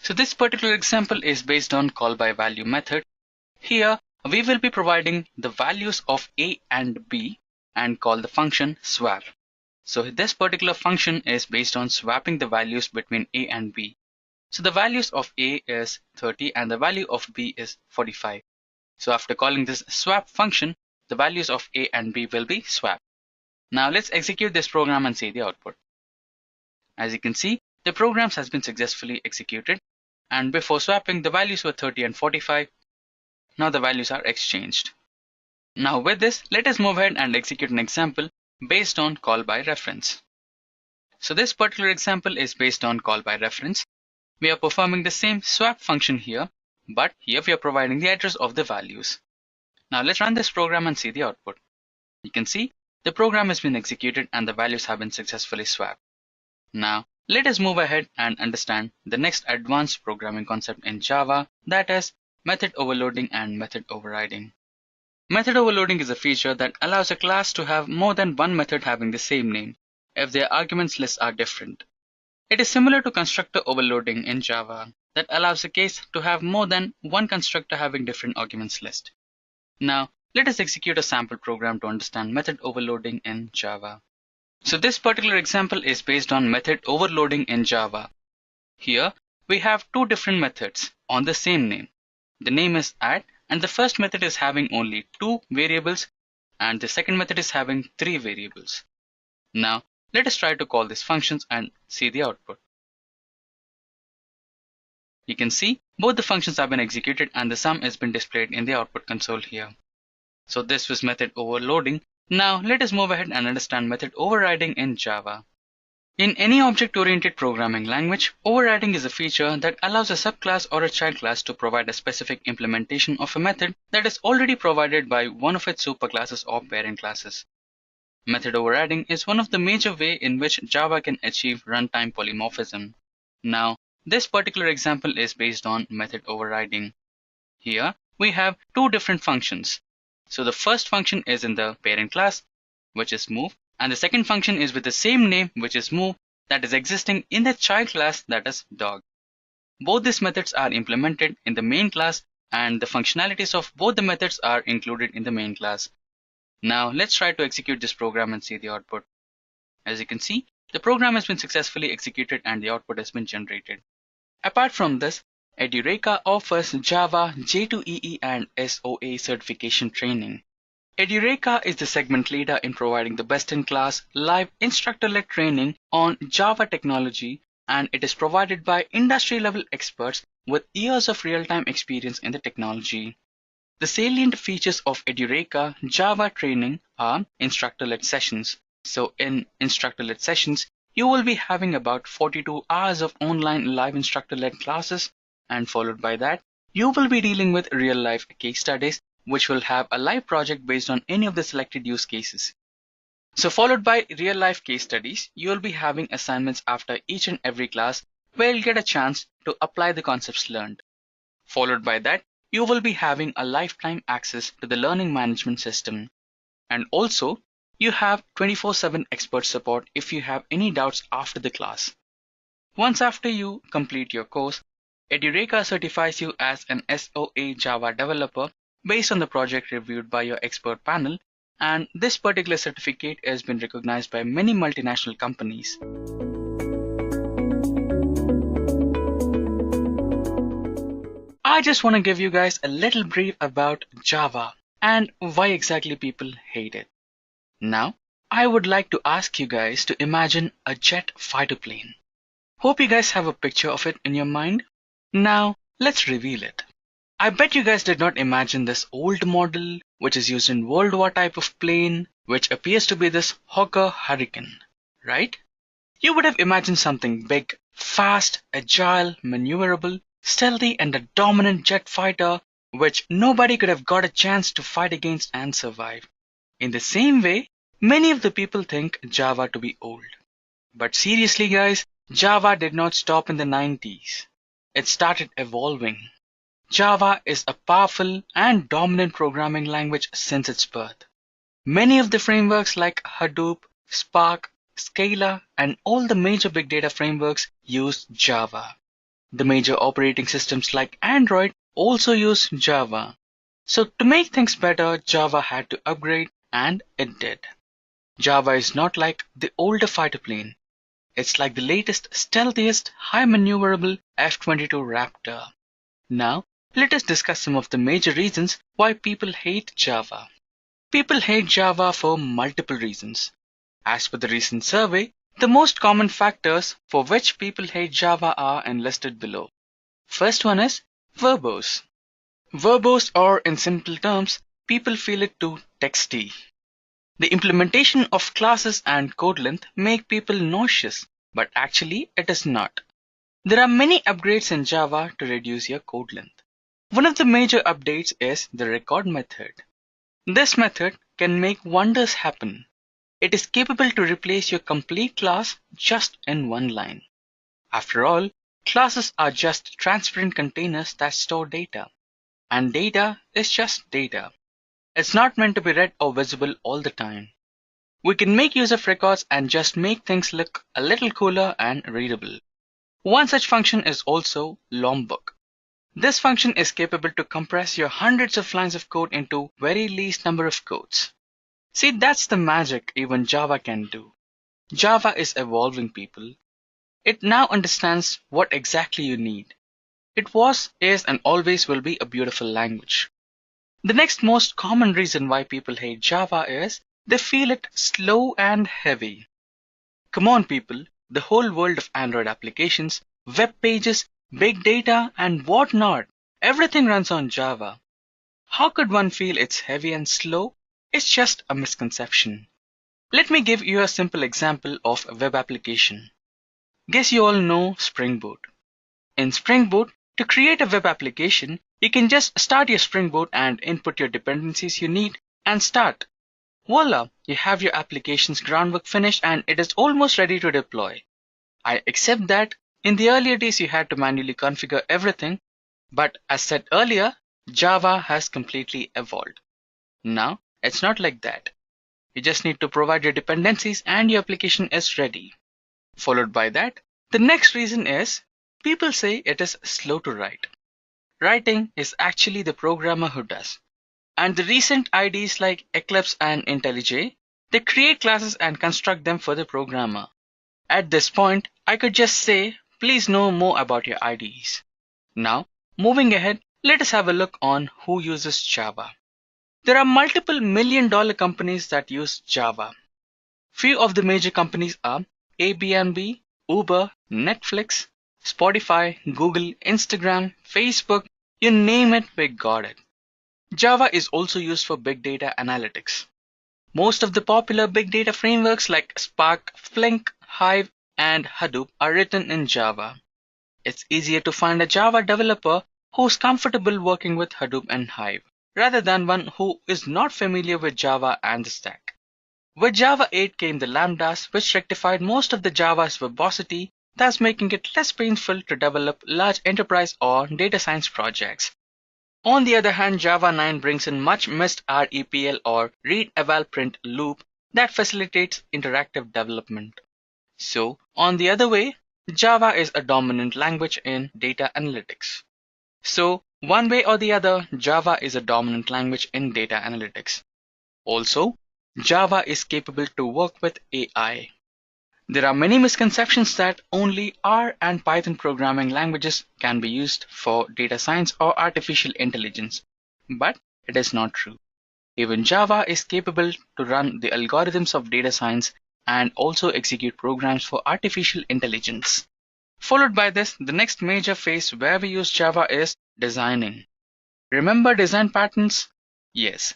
So this particular example is based on call by value method. Here, we will be providing the values of A and B and call the function swap. So this particular function is based on swapping the values between A and B. So the values of A is 30 and the value of B is 45. So after calling this swap function, the values of A and B will be swapped. Now let's execute this program and see the output. As you can see, the program has been successfully executed, and before swapping, the values were 30 and 45. Now the values are exchanged. Now with this, let us move ahead and execute an example based on call by reference. So this particular example is based on call by reference. We are performing the same swap function here, but here we are providing the address of the values. Now let's run this program and see the output. You can see the program has been executed and the values have been successfully swapped. Now let us move ahead and understand the next advanced programming concept in Java, that is method overloading and method overriding. Method overloading is a feature that allows a class to have more than one method having the same name if their arguments lists are different. It is similar to constructor overloading in Java that allows a case to have more than one constructor having different arguments list. Now let us execute a sample program to understand method overloading in Java. So this particular example is based on method overloading in Java. Here we have two different methods on the same name. The name is add, and the first method is having only two variables and the second method is having three variables. Now let us try to call these functions and see the output. You can see both the functions have been executed and the sum has been displayed in the output console here. So this was method overloading. Now let us move ahead and understand method overriding in Java. In any object-oriented programming language, overriding is a feature that allows a subclass or a child class to provide a specific implementation of a method that is already provided by one of its superclasses or parent classes. Method overriding is one of the major ways in which Java can achieve runtime polymorphism. Now, this particular example is based on method overriding. Here, we have two different functions. So the first function is in the parent class, which is move, and the second function is with the same name, which is move, that is existing in the child class, that is dog. Both these methods are implemented in the main class and the functionalities of both the methods are included in the main class. Now let's try to execute this program and see the output. As you can see, the program has been successfully executed and the output has been generated. Apart from this, Edureka offers Java J2EE and SOA certification training. Edureka is the segment leader in providing the best-in-class live instructor-led training on Java technology, and it is provided by industry-level experts with years of real-time experience in the technology. The salient features of Edureka Java training are instructor-led sessions. So in instructor-led sessions, you will be having about 42 hours of online live instructor-led classes, and followed by that, you will be dealing with real-life case studies which will have a live project based on any of the selected use cases. So followed by real-life case studies, you will be having assignments after each and every class where you'll get a chance to apply the concepts learned. Followed by that, you will be having a lifetime access to the learning management system. And also, you have 24/7 expert support if you have any doubts after the class. Once after you complete your course, Edureka certifies you as an SOA Java developer based on the project reviewed by your expert panel, and this particular certificate has been recognized by many multinational companies. I just want to give you guys a little brief about Java and why exactly people hate it. Now, I would like to ask you guys to imagine a jet fighter plane. Hope you guys have a picture of it in your mind. Now, let's reveal it. I bet you guys did not imagine this old model, which is used in World War type of plane, which appears to be this Hawker Hurricane, right? You would have imagined something big, fast, agile, maneuverable, stealthy, and a dominant jet fighter, which nobody could have got a chance to fight against and survive. In the same way, many of the people think Java to be old. But seriously guys, Java did not stop in the 90s. It started evolving. Java is a powerful and dominant programming language since its birth. Many of the frameworks like Hadoop, Spark, Scala, and all the major big data frameworks use Java. The major operating systems like Android also use Java. So to make things better, Java had to upgrade, and it did. Java is not like the older fighter plane. It's like the latest, stealthiest, high maneuverable F-22 Raptor. Now, let us discuss some of the major reasons why people hate Java. People hate Java for multiple reasons. As per the recent survey, the most common factors for which people hate Java are enlisted below. First one is verbose. Verbose, or in simple terms, people feel it too texty. The implementation of classes and code length make people nauseous, but actually it is not. There are many upgrades in Java to reduce your code length. One of the major updates is the record method. This method can make wonders happen. It is capable to replace your complete class just in one line. After all, classes are just transparent containers that store data. And data is just data. It's not meant to be read or visible all the time. We can make use of records and just make things look a little cooler and readable. One such function is also lombook. This function is capable to compress your hundreds of lines of code into very least number of codes. See, that's the magic even Java can do. Java is evolving, people. It now understands what exactly you need. It was, is, and always will be a beautiful language. The next most common reason why people hate Java is they feel it slow and heavy. Come on, people. The whole world of Android applications, web pages, big data, and whatnot, everything runs on Java. How could one feel it's heavy and slow? It's just a misconception. Let me give you a simple example of a web application. Guess you all know Spring Boot. In Spring Boot, to create a web application, you can just start your Spring Boot and input your dependencies you need and start. Voila, you have your application's groundwork finished and it is almost ready to deploy. I accept that in the earlier days you had to manually configure everything, but as said earlier, Java has completely evolved. Now, it's not like that. You just need to provide your dependencies and your application is ready. Followed by that, the next reason is people say it is slow to write. Writing is actually the programmer who does. And the recent IDEs like Eclipse and IntelliJ, they create classes and construct them for the programmer. At this point, I could just say, please know more about your IDEs. Now, moving ahead, let us have a look on who uses Java. There are multiple million-dollar companies that use Java. Few of the major companies are Airbnb, Uber, Netflix, Spotify, Google, Instagram, Facebook, you name it, we got it. Java is also used for big data analytics. Most of the popular big data frameworks like Spark, Flink, Hive, and Hadoop are written in Java. It's easier to find a Java developer who's comfortable working with Hadoop and Hive, rather than one who is not familiar with Java and the stack. With Java 8 came the lambdas, which rectified most of the Java's verbosity, thus making it less painful to develop large enterprise or data science projects. On the other hand, Java 9 brings in much missed REPL or read eval print loop that facilitates interactive development. So, on the other way, Java is a dominant language in data analytics. So, one way or the other, Java is a dominant language in data analytics. Also, Java is capable to work with AI. There are many misconceptions that only R and Python programming languages can be used for data science or artificial intelligence, but it is not true. Even Java is capable to run the algorithms of data science and also execute programs for artificial intelligence. Followed by this, the next major phase where we use Java is designing. Remember design patterns? Yes.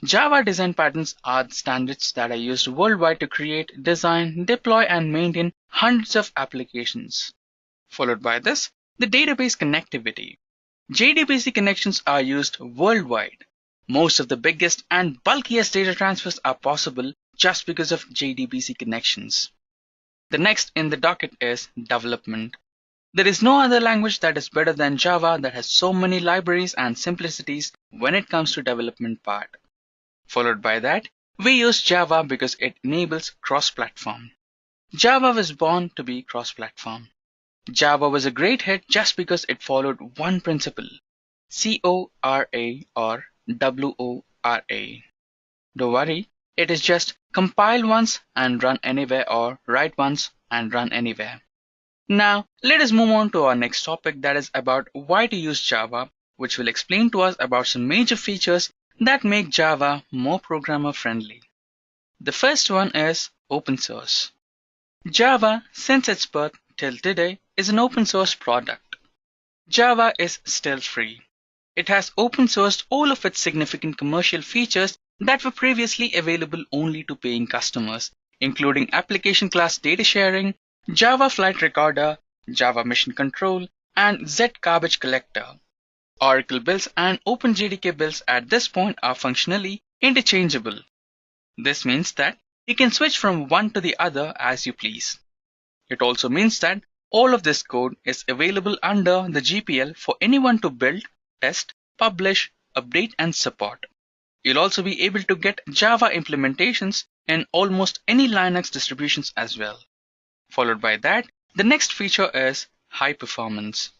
Java design patterns are standards that are used worldwide to create, design, deploy, and maintain hundreds of applications. Followed by this, the database connectivity. JDBC connections are used worldwide. Most of the biggest and bulkiest data transfers are possible just because of JDBC connections. The next in the docket is development. There is no other language that is better than Java that has so many libraries and simplicities when it comes to development part. Followed by that, we use Java because it enables cross-platform. Java was born to be cross-platform. Java was a great hit just because it followed one principle, CORA or WORA. Don't worry, it is just compile once and run anywhere or write once and run anywhere. Now, let us move on to our next topic, that is about why to use Java, which will explain to us about some major features that make Java more programmer friendly. The first one is open source. Java, since its birth till today, is an open source product. Java is still free. It has open sourced all of its significant commercial features that were previously available only to paying customers, including application class data sharing, Java Flight Recorder, Java Mission Control, and Z Garbage Collector. Oracle builds and OpenJDK builds at this point are functionally interchangeable. This means that you can switch from one to the other as you please. It also means that all of this code is available under the GPL for anyone to build, test, publish, update, and support. You'll also be able to get Java implementations in almost any Linux distributions as well. Followed by that, the next feature is high performance.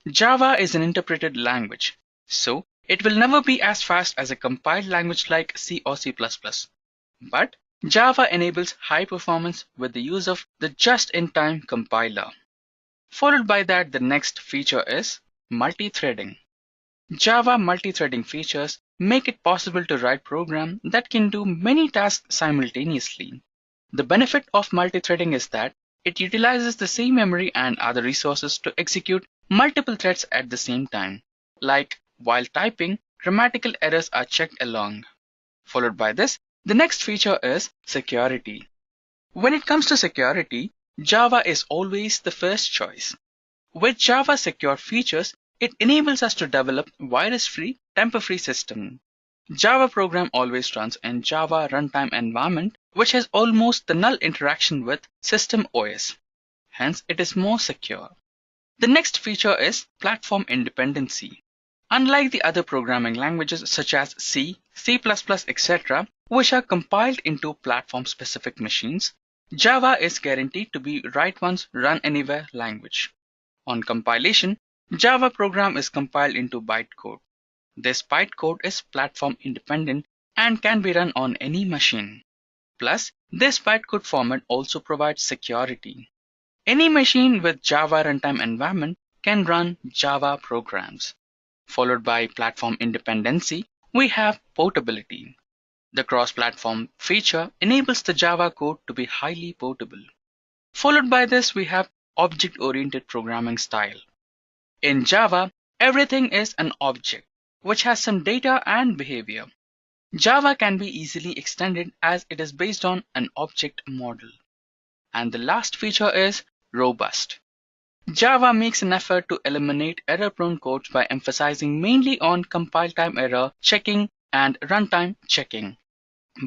Java is an interpreted language, so it will never be as fast as a compiled language like C or C++. But Java enables high performance with the use of the just-in-time compiler. Followed by that, the next feature is multithreading. Java multithreading features make it possible to write programs that can do many tasks simultaneously. The benefit of multithreading is that it utilizes the same memory and other resources to execute multiple threads at the same time. Like while typing, grammatical errors are checked along. Followed by this, the next feature is security. When it comes to security, Java is always the first choice. With Java secure features, it enables us to develop virus-free, tamper-free system. Java program always runs in Java runtime environment, which has almost the null interaction with system OS. Hence, it is more secure. The next feature is platform independency. Unlike the other programming languages such as C, C++, etc., which are compiled into platform-specific machines, Java is guaranteed to be write once, run anywhere language. On compilation, Java program is compiled into bytecode. This bytecode is platform independent and can be run on any machine. Plus, this bytecode format also provides security. Any machine with Java runtime environment can run Java programs. Followed by platform independency, we have portability. The cross-platform feature enables the Java code to be highly portable. Followed by this, we have object-oriented programming style. In Java, everything is an object, which has some data and behavior. Java can be easily extended as it is based on an object model. And the last feature is robust. Java makes an effort to eliminate error-prone codes by emphasizing mainly on compile time error checking and runtime checking.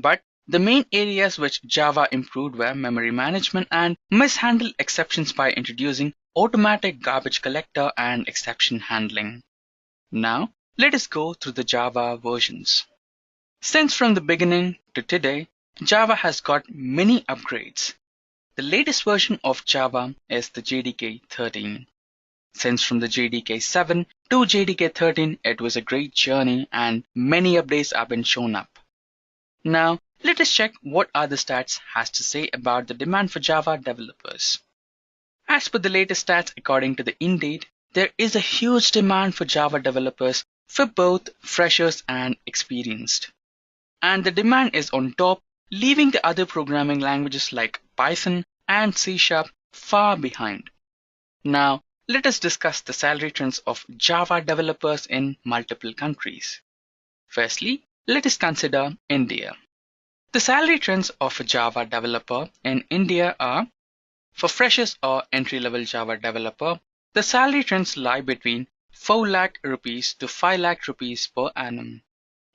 But the main areas which Java improved were memory management and mishandled exceptions by introducing automatic garbage collector and exception handling. Now, let us go through the Java versions. Since from the beginning to today, Java has got many upgrades. The latest version of Java is the JDK 13. Since from the JDK 7 to JDK 13, it was a great journey and many updates have been shown up. Now, Let us check what are the stats has to say about the demand for Java developers. As per the latest stats according to the Indate, there is a huge demand for Java developers for both freshers and experienced. And the demand is on top, leaving the other programming languages like Python and C# far behind. Now, let us discuss the salary trends of Java developers in multiple countries. Firstly, let us consider India. The salary trends of a Java developer in India are: for freshers or entry-level Java developer, the salary trends lie between 4 lakh rupees to 5 lakh rupees per annum.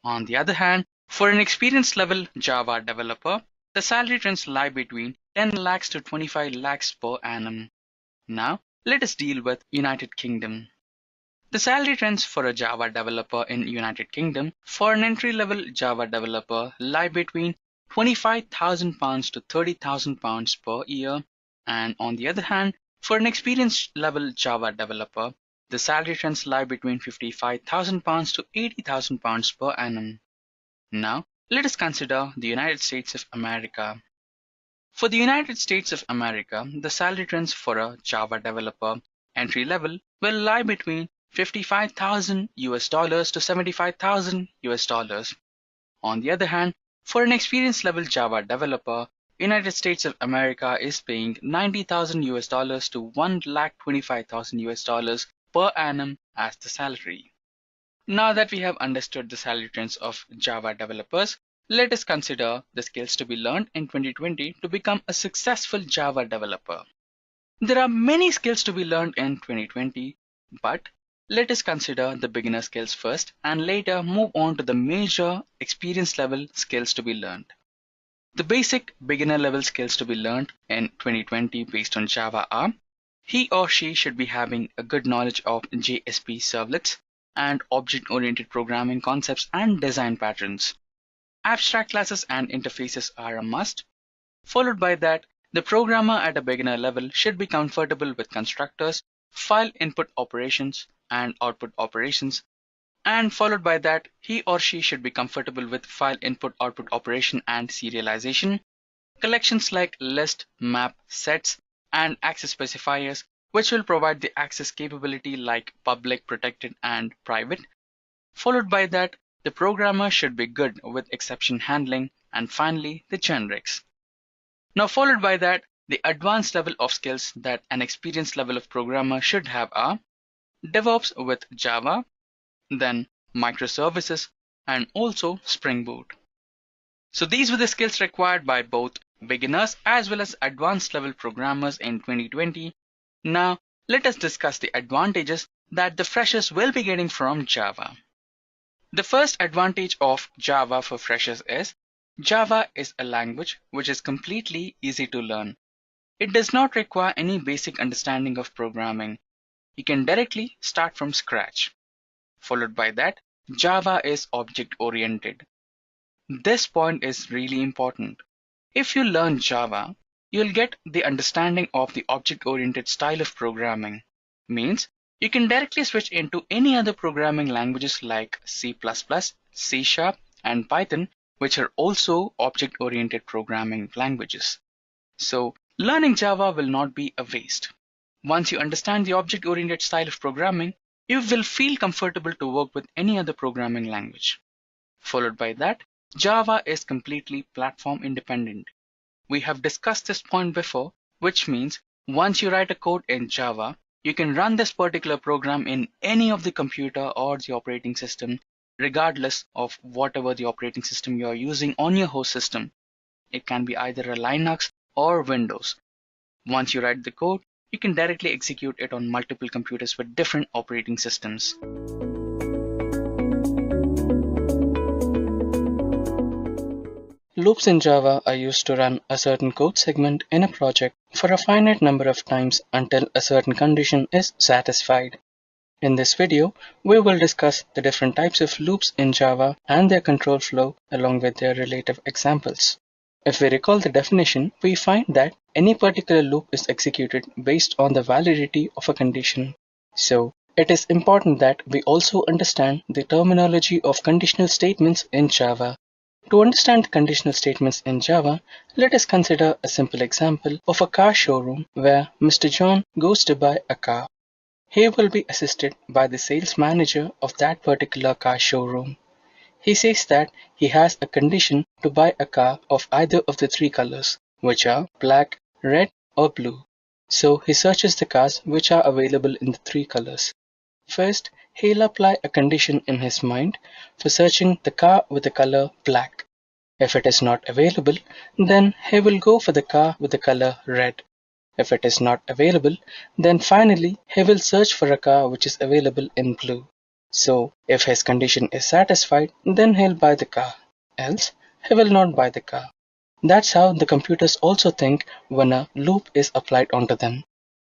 On the other hand, for an experienced level Java developer, the salary trends lie between 10 lakhs to 25 lakhs per annum. Now, let us deal with United Kingdom. The salary trends for a Java developer in United Kingdom for an entry-level Java developer lie between £25,000 to £30,000 per year, and on the other hand, for an experienced level Java developer, the salary trends lie between £55,000 to £80,000 per annum. Now, let us consider the United States of America. For the United States of America, the salary trends for a Java developer entry level will lie between $55,000 to $75,000. On the other hand, for an experienced level Java developer, United States of America is paying $90,000 to $1,25,000 per annum as the salary. Now that we have understood the salary trends of Java developers, let us consider the skills to be learned in 2020 to become a successful Java developer. There are many skills to be learned in 2020, but let us consider the beginner skills first and later move on to the major experience level skills to be learned. The basic beginner level skills to be learned in 2020 based on Java are: he or she should be having a good knowledge of JSP servlets and object-oriented programming concepts and design patterns. Abstract classes and interfaces are a must. Followed by that, the programmer at a beginner level should be comfortable with constructors, file input operations, and output operations. And followed by that, he or she should be comfortable with file input output operation and serialization, collections like list, map, sets, and access specifiers, which will provide the access capability like public, protected, and private. Followed by that, the programmer should be good with exception handling, and finally, the generics. Now, followed by that, the advanced level of skills that an experienced level of programmer should have are DevOps with Java, then microservices, and also Spring Boot. So these were the skills required by both beginners as well as advanced level programmers in 2020. Now, let us discuss the advantages that the freshers will be getting from Java. The first advantage of Java for freshers is Java is a language which is completely easy to learn. It does not require any basic understanding of programming. You can directly start from scratch. Followed by that, Java is object-oriented. This point is really important. If you learn Java, you'll get the understanding of the object-oriented style of programming. Means you can directly switch into any other programming languages like C++, C#, and Python, which are also object-oriented programming languages. So learning Java will not be a waste. Once you understand the object-oriented style of programming, you will feel comfortable to work with any other programming language. Followed by that, Java is completely platform independent. We have discussed this point before, which means once you write a code in Java, you can run this particular program in any of the computer or the operating system, regardless of whatever the operating system you are using on your host system. It can be either a Linux or Windows. Once you write the code, you can directly execute it on multiple computers with different operating systems. Loops in Java are used to run a certain code segment in a project for a finite number of times until a certain condition is satisfied. In this video, we will discuss the different types of loops in Java and their control flow along with their relative examples. If we recall the definition, we find that any particular loop is executed based on the validity of a condition. So, it is important that we also understand the terminology of conditional statements in Java. To understand the conditional statements in Java, let us consider a simple example of a car showroom where Mr. John goes to buy a car. He will be assisted by the sales manager of that particular car showroom. He says that he has a condition to buy a car of either of the three colors, which are black, red, or blue. So he searches the cars which are available in the three colors. First, he'll apply a condition in his mind for searching the car with the color black. If it is not available, then he will go for the car with the color red. If it is not available, then finally he will search for a car which is available in blue. So, if his condition is satisfied, then he'll buy the car. Else, he will not buy the car. That's how the computers also think when a loop is applied onto them.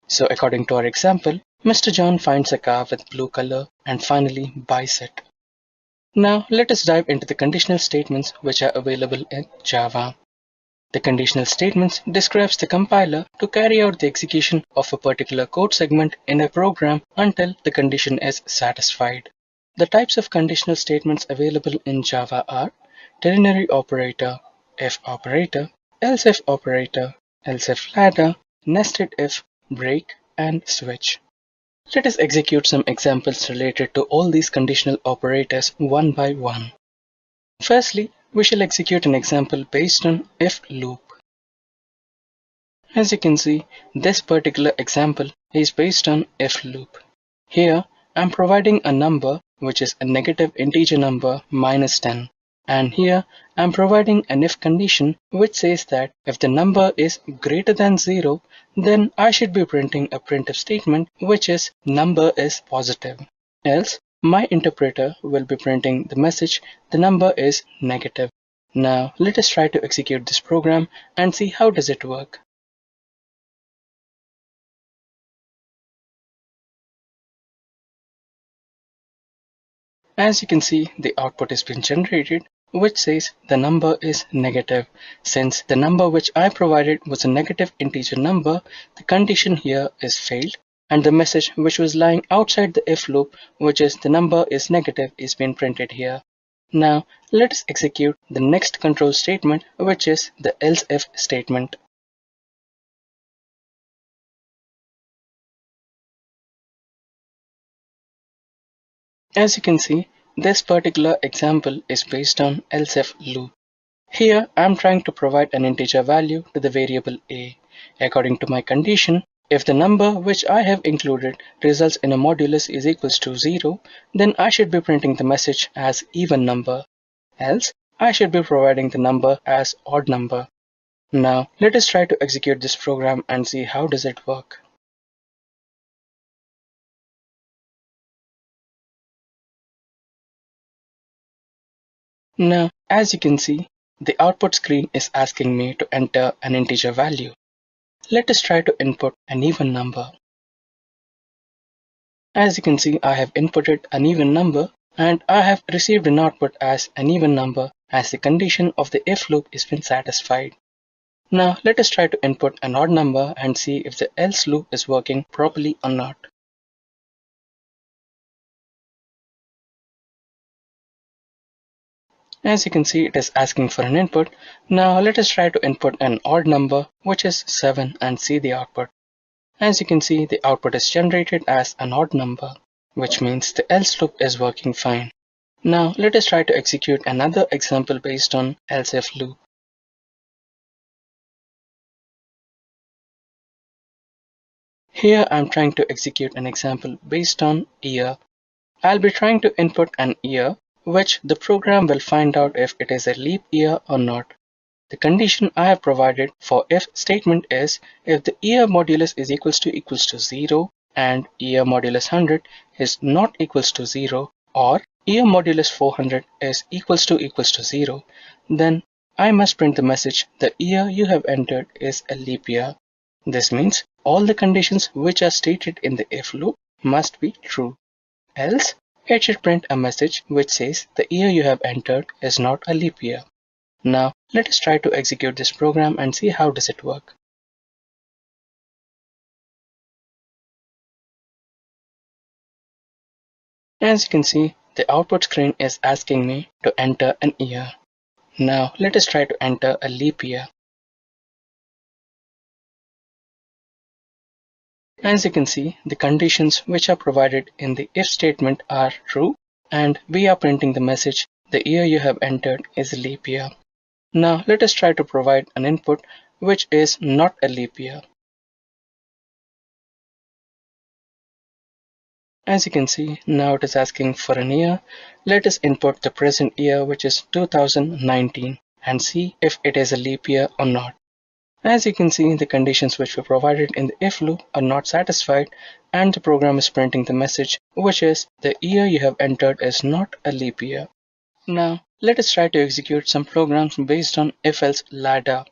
So, according to our example, Mr. John finds a car with blue color and finally buys it. Now, let us dive into the conditional statements which are available in Java. The conditional statements describes the compiler to carry out the execution of a particular code segment in a program until the condition is satisfied. The types of conditional statements available in Java are ternary operator, if operator, else if operator, else if ladder, nested if, break, and switch. Let us execute some examples related to all these conditional operators one by one. Firstly, we shall execute an example based on if loop. As you can see, this particular example is based on if loop. Here, I'm providing a number which is a negative integer number minus 10. And here, I'm providing an if condition which says that if the number is greater than 0, then I should be printing a printf statement which is number is positive. Else, my interpreter will be printing the message the number is negative. Now, let us try to execute this program and see how does it work. As you can see, the output has been generated, which says the number is negative. Since the number which I provided was a negative integer number, the condition here is failed, and the message which was lying outside the if loop, which is the number is negative, is being printed here. Now, let us execute the next control statement, which is the else if statement. As you can see, this particular example is based on else if loop. Here, I'm trying to provide an integer value to the variable a. According to my condition, if the number which I have included results in a modulus is equals to 0, then I should be printing the message as even number. Else, I should be providing the number as odd number. Now, let us try to execute this program and see how does it work. Now, as you can see, the output screen is asking me to enter an integer value. Let us try to input an even number. As you can see, I have inputted an even number and I have received an output as an even number as the condition of the if loop is been satisfied. Now let us try to input an odd number and see if the else loop is working properly or not. As you can see, it is asking for an input. Now let us try to input an odd number, which is 7, and see the output. As you can see, the output is generated as an odd number, which means the else loop is working fine. Now let us try to execute another example based on else if loop. Here I'm trying to execute an example based on year. I'll be trying to input an year, which the program will find out if it is a leap year or not. The condition I have provided for if statement is if the year modulus is equals to 0 and year modulus 100 is not equals to 0, or year modulus 400 is equals to 0, then I must print the message the year you have entered is a leap year. This means all the conditions which are stated in the if loop must be true. Else, it should print a message which says the year you have entered is not a leap year. Now, let us try to execute this program and see how does it work. As you can see, the output screen is asking me to enter an year. Now let us try to enter a leap year. As you can see, the conditions which are provided in the if statement are true, and we are printing the message, the year you have entered is a leap year. Now let us try to provide an input which is not a leap year. As you can see, now it is asking for an year. Let us input the present year, which is 2019, and see if it is a leap year or not. As you can see, the conditions which were provided in the if loop are not satisfied, and the program is printing the message, which is the year you have entered is not a leap year. Now, let us try to execute some programs based on if-else ladder.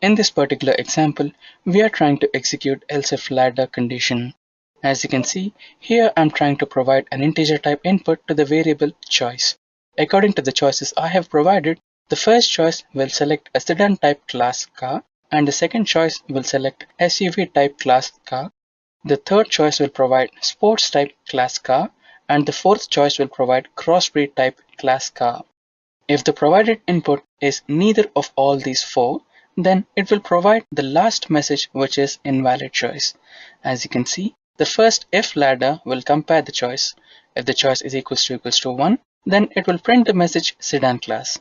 In this particular example, we are trying to execute else if ladder condition. As you can see, here I'm trying to provide an integer type input to the variable choice. According to the choices I have provided, the first choice will select a sedan type class car, and the second choice will select SUV type class car. The third choice will provide sports type class car, and the fourth choice will provide crossbreed type class car. If the provided input is neither of all these four, then it will provide the last message, which is invalid choice. As you can see, the first if ladder will compare the choice. If the choice is equals to 1, then it will print the message sedan class.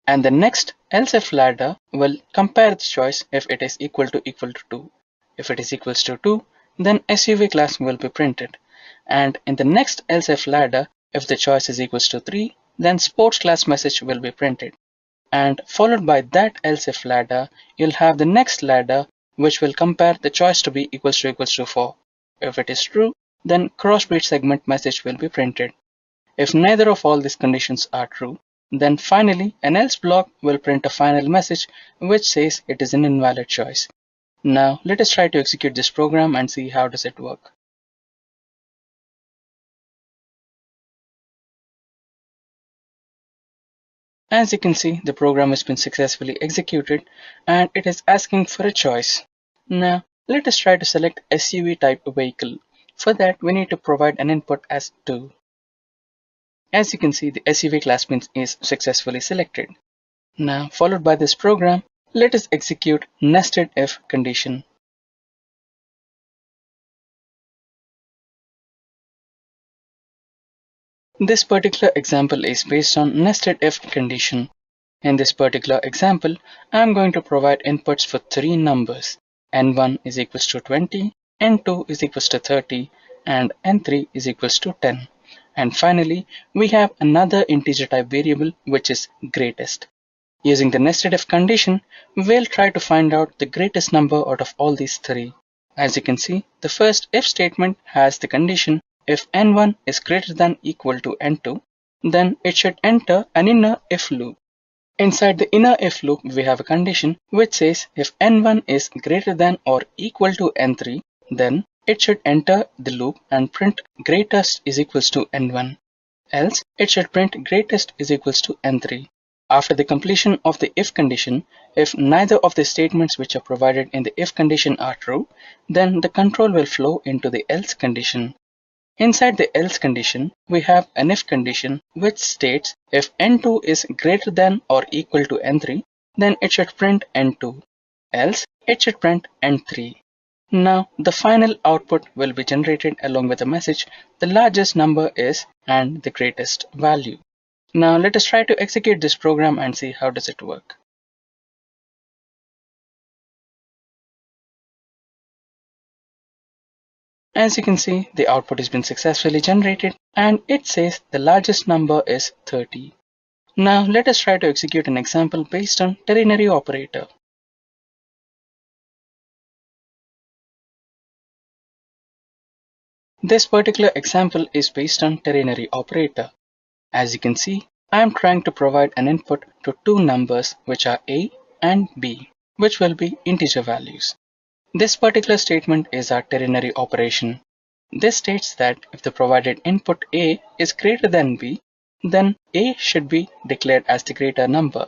And the next else if ladder will compare the choice if it is equal to 2. If it is equals to 2, then SUV class will be printed. And in the next else if ladder, if the choice is equals to 3, then sports class message will be printed. And followed by that else if ladder, you'll have the next ladder which will compare the choice to be equals to 4. If it is true, then crossbreed segment message will be printed. If neither of all these conditions are true, then finally an else block will print a final message which says it is an invalid choice. Now let us try to execute this program and see how does it work. As you can see, the program has been successfully executed and it is asking for a choice. Now let us try to select SUV type vehicle. For that we need to provide an input as 2. As you can see, the SUV class is successfully selected. Now, followed by this program, let us execute nested if condition. This particular example is based on nested if condition. In this particular example, I am going to provide inputs for 3 numbers. N1 is equals to 20, N2 is equals to 30, and N3 is equals to 10. And finally, we have another integer type variable which is greatest. Using the nested if condition, we'll try to find out the greatest number out of all these 3. As you can see, the first if statement has the condition if n1 is greater than equal to n2, then it should enter an inner if loop. Inside the inner if loop, we have a condition which says if n1 is greater than or equal to n3, then it should enter the loop and print greatest is equals to n1. Else, it should print greatest is equals to n3. After the completion of the if condition, if neither of the statements which are provided in the if condition are true, then the control will flow into the else condition. Inside the else condition, we have an if condition which states if n2 is greater than or equal to n3, then it should print n2. Else, it should print n3. Now, the final output will be generated along with a message, the largest number is and the greatest value. Now let us try to execute this program and see how does it work. As you can see, the output has been successfully generated and it says the largest number is 30. Now let us try to execute an example based on ternary operator. This particular example is based on ternary operator. As you can see, I am trying to provide an input to 2 numbers which are a and b, which will be integer values. This particular statement is our ternary operation. This states that if the provided input a is greater than b, then a should be declared as the greater number.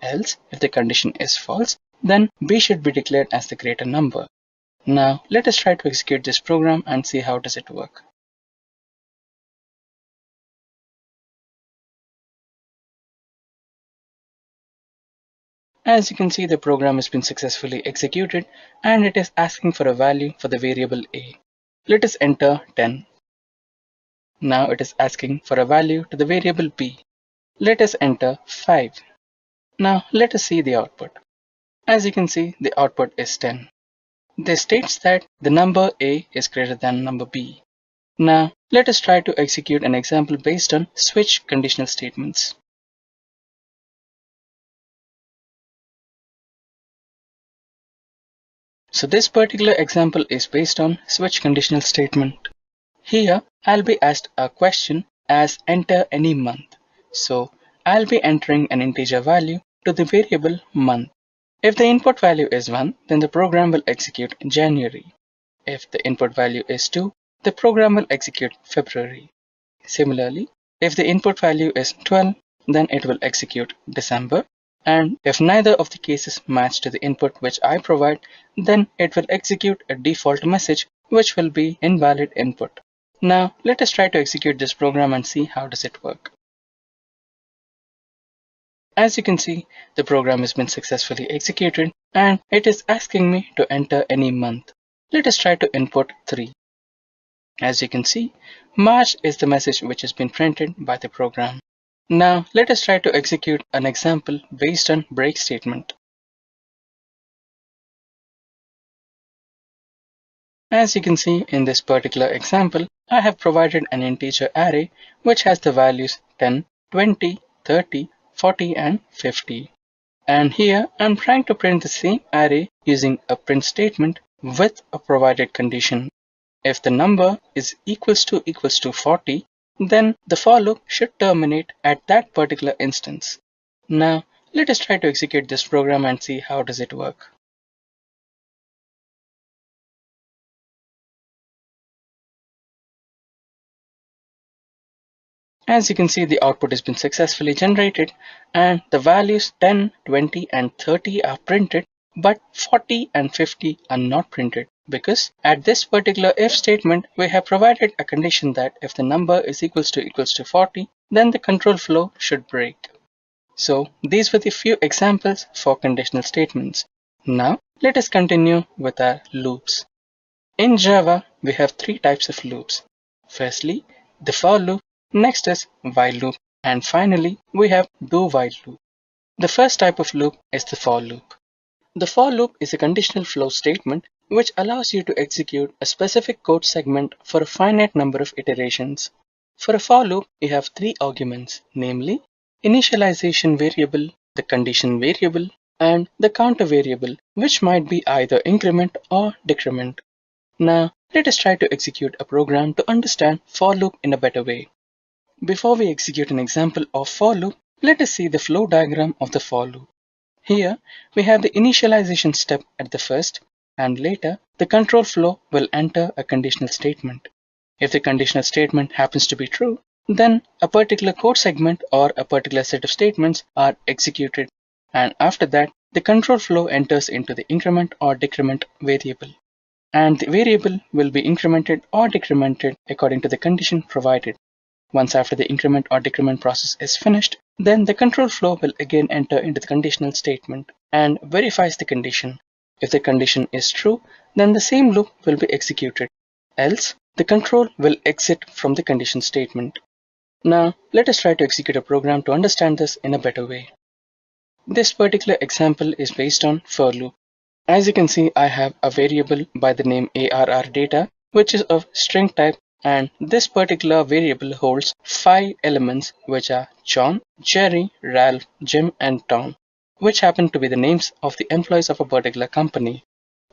Else, if the condition is false, then b should be declared as the greater number. Now let us try to execute this program and see how does it work. As you can see, the program has been successfully executed and it is asking for a value for the variable a. Let us enter 10. Now it is asking for a value to the variable b. Let us enter 5. Now let us see the output. As you can see, the output is 10. This states that the number a is greater than number b. Now let us try to execute an example based on switch conditional statements. So this particular example is based on switch conditional statement. Here I'll be asked a question as enter any month. So I'll be entering an integer value to the variable month. If the input value is 1, then the program will execute January. If the input value is 2, the program will execute February. Similarly, if the input value is 12, then it will execute December. And if neither of the cases match to the input which I provide, then it will execute a default message which will be invalid input. Now let us try to execute this program and see how does it work. As you can see, the program has been successfully executed and it is asking me to enter any month. Let us try to input 3. As you can see, March is the message which has been printed by the program. Now let us try to execute an example based on break statement. As you can see in this particular example, I have provided an integer array which has the values 10, 20, 30, 40 and 50. And here I'm trying to print the same array using a print statement with a provided condition. If the number is equals to 40, then the for loop should terminate at that particular instance. Now let us try to execute this program and see how does it work. As you can see, the output has been successfully generated and the values 10, 20 and 30 are printed, but 40 and 50 are not printed because at this particular if statement, we have provided a condition that if the number is equals to 40, then the control flow should break. So these were the few examples for conditional statements. Now let us continue with our loops. In Java, we have three types of loops. Firstly, the for loop, next is while loop, and finally, we have do while loop. The first type of loop is the for loop. The for loop is a conditional flow statement which allows you to execute a specific code segment for a finite number of iterations. For a for loop, you have three arguments, namely initialization variable, the condition variable, and the counter variable, which might be either increment or decrement. Now, let us try to execute a program to understand for loop in a better way. Before we execute an example of for loop, let us see the flow diagram of the for loop. Here, we have the initialization step at the first, and later, the control flow will enter a conditional statement. If the conditional statement happens to be true, then a particular code segment or a particular set of statements are executed, and after that, the control flow enters into the increment or decrement variable. And the variable will be incremented or decremented according to the condition provided. Once after the increment or decrement process is finished, then the control flow will again enter into the conditional statement and verifies the condition. If the condition is true, then the same loop will be executed. Else, the control will exit from the condition statement. Now, let us try to execute a program to understand this in a better way. This particular example is based on for loop. As you can see, I have a variable by the name ARRData, which is of string type, and this particular variable holds 5 elements, which are John, Jerry, Ralph, Jim, and Tom, which happen to be the names of the employees of a particular company.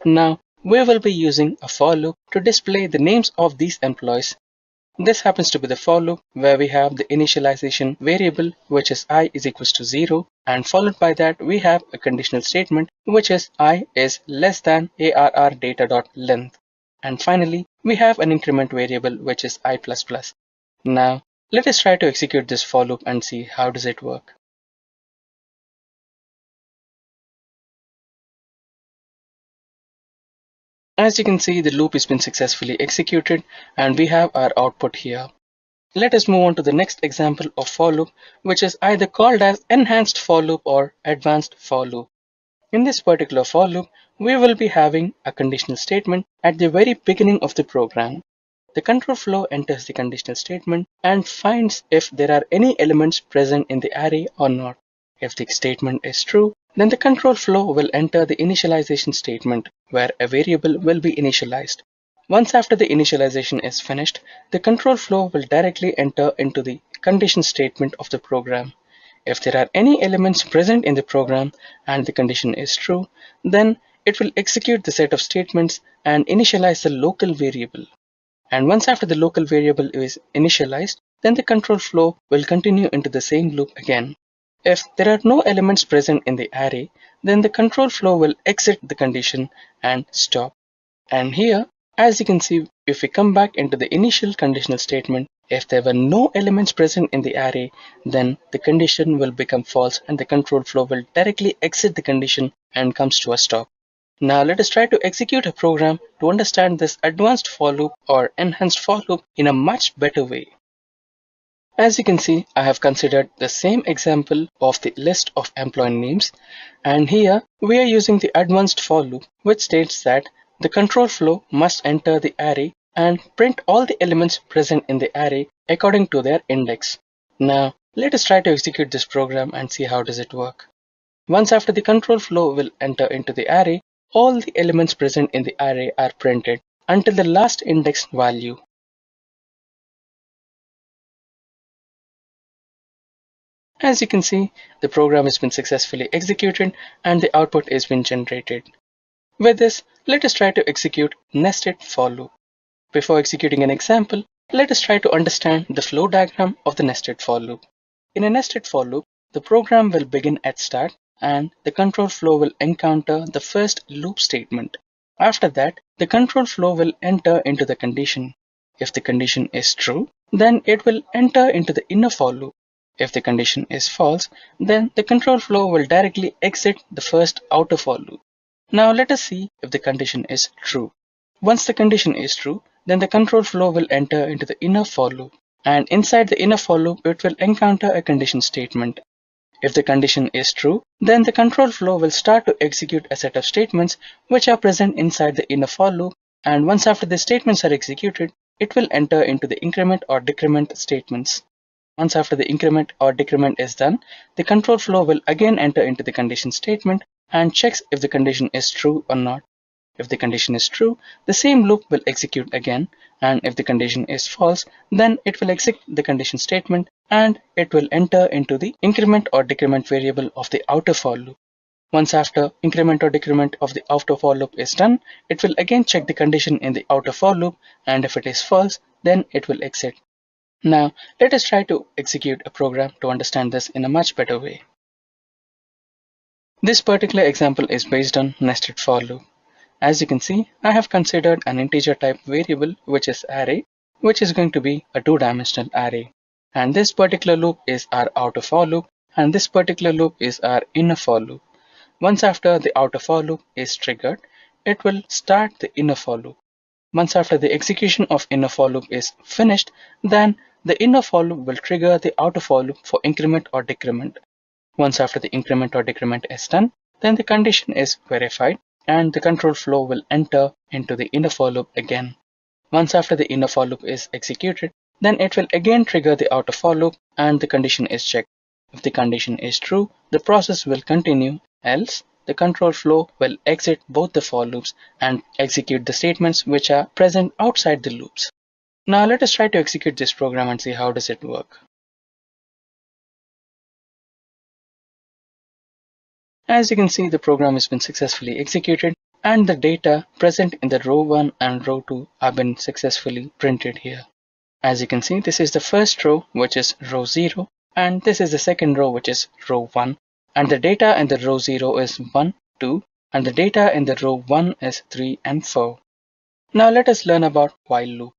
Now, we will be using a for loop to display the names of these employees. This happens to be the for loop where we have the initialization variable which is I is equals to 0, and followed by that we have a conditional statement which is I is less than arrdata.length, and finally we have an increment variable which is I++. Now let us try to execute this for loop and see how does it work. As you can see, the loop has been successfully executed and we have our output here. Let us move on to the next example of for loop, which is either called as enhanced for loop or advanced for loop. In this particular for loop, we will be having a conditional statement at the very beginning of the program. The control flow enters the conditional statement and finds if there are any elements present in the array or not. If the statement is true, then the control flow will enter the initialization statement where a variable will be initialized. Once after the initialization is finished, the control flow will directly enter into the condition statement of the program. If there are any elements present in the program and the condition is true, then it will execute the set of statements and initialize the local variable. And once after the local variable is initialized, then the control flow will continue into the same loop again. If there are no elements present in the array, then the control flow will exit the condition and stop. And here, as you can see, if we come back into the initial conditional statement, if there were no elements present in the array, then the condition will become false and the control flow will directly exit the condition and comes to a stop. Now let us try to execute a program to understand this advanced for loop or enhanced for loop in a much better way. As you can see, I have considered the same example of the list of employee names, and here we are using the advanced for loop, which states that the control flow must enter the array and print all the elements present in the array according to their index. Now let us try to execute this program and see how does it work. Once after the control flow will enter into the array, all the elements present in the array are printed until the last index value. As you can see, the program has been successfully executed and the output has been generated. With this, let us try to execute nested for loop. Before executing an example, let us try to understand the flow diagram of the nested for loop. In a nested for loop, the program will begin at start and the control flow will encounter the first loop statement. After that, the control flow will enter into the condition. If the condition is true, then it will enter into the inner for loop. If the condition is false, then the control flow will directly exit the first outer for loop. Now let us see if the condition is true. Once the condition is true, then the control flow will enter into the inner for loop. And inside the inner for loop, it will encounter a condition statement. If the condition is true, then the control flow will start to execute a set of statements which are present inside the inner for loop. And once after the statements are executed, it will enter into the increment or decrement statements. Once after the increment or decrement is done, the control flow will again enter into the condition statement and checks if the condition is true or not. If the condition is true, the same loop will execute again, and if the condition is false, then it will exit the condition statement and it will enter into the increment or decrement variable of the outer for loop. Once after increment or decrement of the outer for loop is done, it will again check the condition in the outer for loop, and if it is false, then it will exit. Now, let us try to execute a program to understand this in a much better way. This particular example is based on nested for loop. As you can see, I have considered an integer type variable which is array, which is going to be a two-dimensional array. And this particular loop is our outer for loop, and this particular loop is our inner for loop. Once after the outer for loop is triggered, it will start the inner for loop. Once after the execution of inner for loop is finished, then the inner for loop will trigger the outer for loop for increment or decrement. Once after the increment or decrement is done, then the condition is verified and the control flow will enter into the inner for loop again. Once after the inner for loop is executed, then it will again trigger the outer for loop and the condition is checked. If the condition is true, the process will continue, else the control flow will exit both the for loops and execute the statements which are present outside the loops. Now let us try to execute this program and see how does it work. As you can see, the program has been successfully executed and the data present in the row 1 and row 2 have been successfully printed here. As you can see, this is the first row, which is row 0, and this is the second row, which is row 1. And the data in the row 0 is 1, 2, and the data in the row 1 is 3 and 4. Now let us learn about while loop.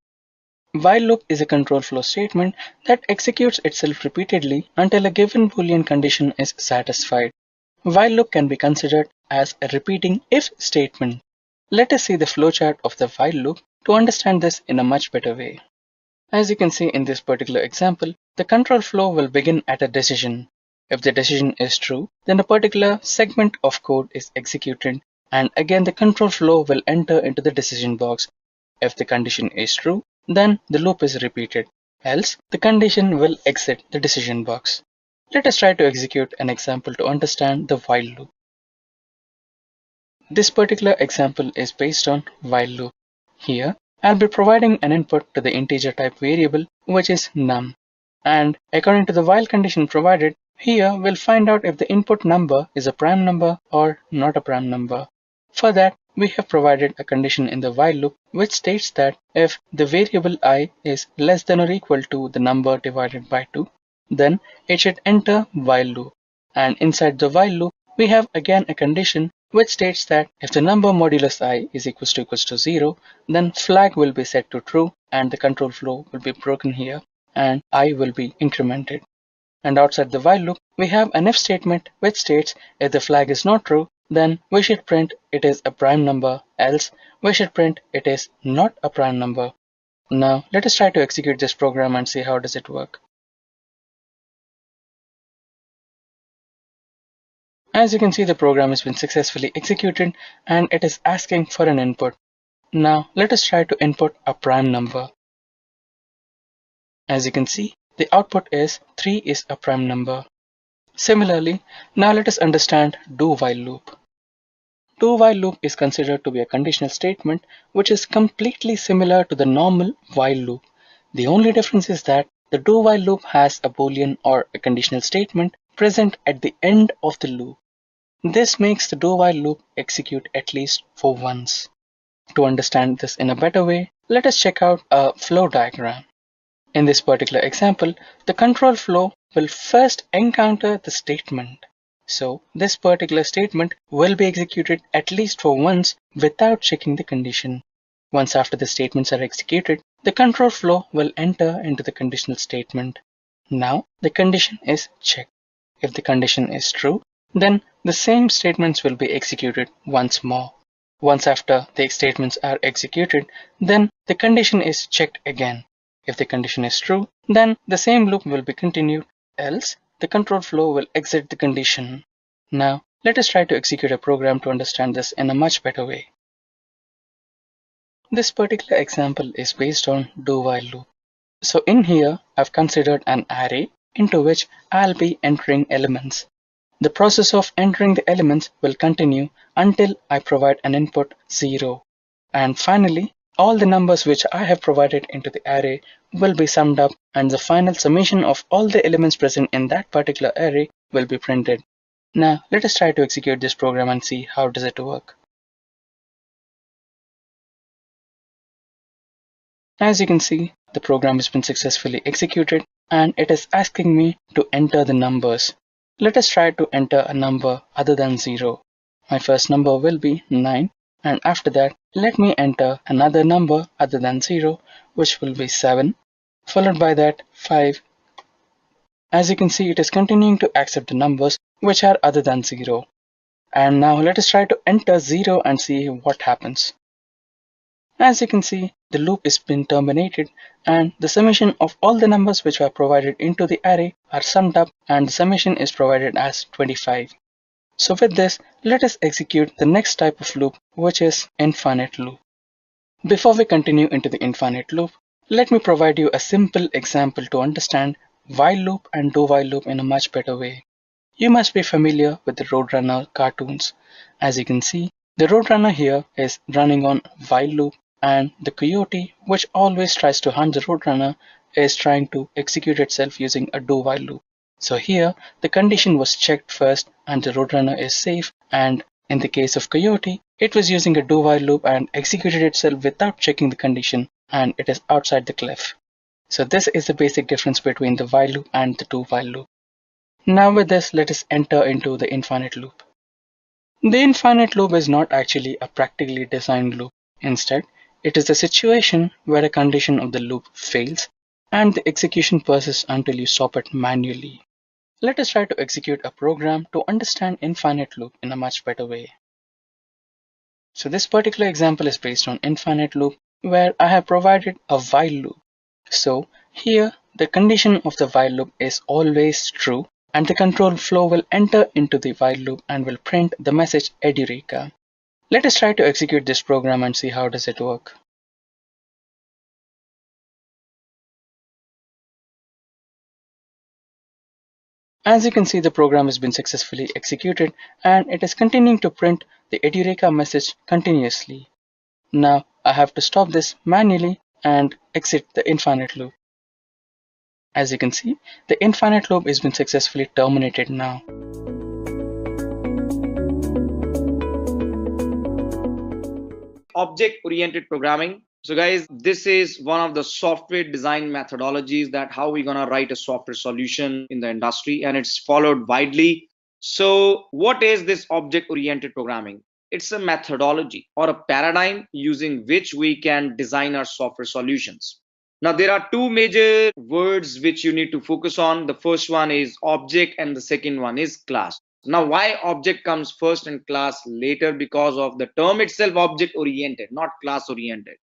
While loop is a control flow statement that executes itself repeatedly until a given Boolean condition is satisfied. While loop can be considered as a repeating if statement. Let us see the flowchart of the while loop to understand this in a much better way. As you can see in this particular example, the control flow will begin at a decision. If the decision is true, then a particular segment of code is executed, and again the control flow will enter into the decision box. If the condition is true, then the loop is repeated, else the condition will exit the decision box. Let us try to execute an example to understand the while loop. This particular example is based on while loop. Here, I'll be providing an input to the integer type variable, which is num. And according to the while condition provided, here we'll find out if the input number is a prime number or not a prime number. For that, we have provided a condition in the while loop which states that if the variable I is less than or equal to the number divided by 2, then it should enter while loop. And inside the while loop, we have again a condition which states that if the number modulus I is equals to 0, then flag will be set to true and the control flow will be broken here and I will be incremented. And outside the while loop, we have an if statement which states if the flag is not true, then we should print it is a prime number, else we should print it is not a prime number. Now let us try to execute this program and see how does it work. As you can see, the program has been successfully executed and it is asking for an input. Now let us try to input a prime number. As you can see, the output is 3 is a prime number. Similarly, now let us understand do while loop. Do while loop is considered to be a conditional statement which is completely similar to the normal while loop. The only difference is that the do while loop has a boolean or a conditional statement present at the end of the loop. This makes the do while loop execute at least for once. To understand this in a better way, let us check out a flow diagram. In this particular example, the control flow will first encounter the statement. So this particular statement will be executed at least for once without checking the condition. Once after the statements are executed, the control flow will enter into the conditional statement. Now the condition is checked. If the condition is true, then the same statements will be executed once more. Once after the statements are executed, then the condition is checked again. If the condition is true, then the same loop will be continued, else the control flow will exit the condition. Now, let us try to execute a program to understand this in a much better way. This particular example is based on do while loop. So in here, I've considered an array into which I'll be entering elements. The process of entering the elements will continue until I provide an input 0. And finally, all the numbers which I have provided into the array will be summed up and the final summation of all the elements present in that particular array will be printed. Now let us try to execute this program and see how does it work. As you can see, the program has been successfully executed and it is asking me to enter the numbers. Let us try to enter a number other than 0. My first number will be 9. And after that, let me enter another number other than 0, which will be 7, followed by that 5. As you can see, it is continuing to accept the numbers which are other than 0. And now let us try to enter 0 and see what happens. As you can see, the loop is been terminated and the summation of all the numbers which were provided into the array are summed up and the summation is provided as 25. So with this, let us execute the next type of loop, which is infinite loop. Before we continue into the infinite loop, let me provide you a simple example to understand while loop and do while loop in a much better way. You must be familiar with the Roadrunner cartoons. As you can see, the Roadrunner here is running on while loop and the coyote, which always tries to hunt the Roadrunner, is trying to execute itself using a do while loop. So here, the condition was checked first and the Roadrunner is safe, and in the case of Coyote, it was using a do while loop and executed itself without checking the condition and it is outside the cliff. So this is the basic difference between the while loop and the do while loop. Now with this, let us enter into the infinite loop. The infinite loop is not actually a practically designed loop. Instead, it is a situation where a condition of the loop fails and the execution persists until you stop it manually. Let us try to execute a program to understand infinite loop in a much better way. So this particular example is based on infinite loop where I have provided a while loop. So here the condition of the while loop is always true and the control flow will enter into the while loop and will print the message Edureka. Let us try to execute this program and see how does it work. As you can see, the program has been successfully executed and it is continuing to print the Edureka message continuously. Now I have to stop this manually and exit the infinite loop. As you can see, the infinite loop has been successfully terminated now. Object-oriented programming. So guys, this is one of the software design methodologies that how we're gonna write a software solution in the industry, and it's followed widely. So what is this object-oriented programming? It's a methodology or a paradigm using which we can design our software solutions. Now there are two major words which you need to focus on. The first one is object and the second one is class. Now why object comes first and class later? Because of the term itself, object oriented, not class oriented.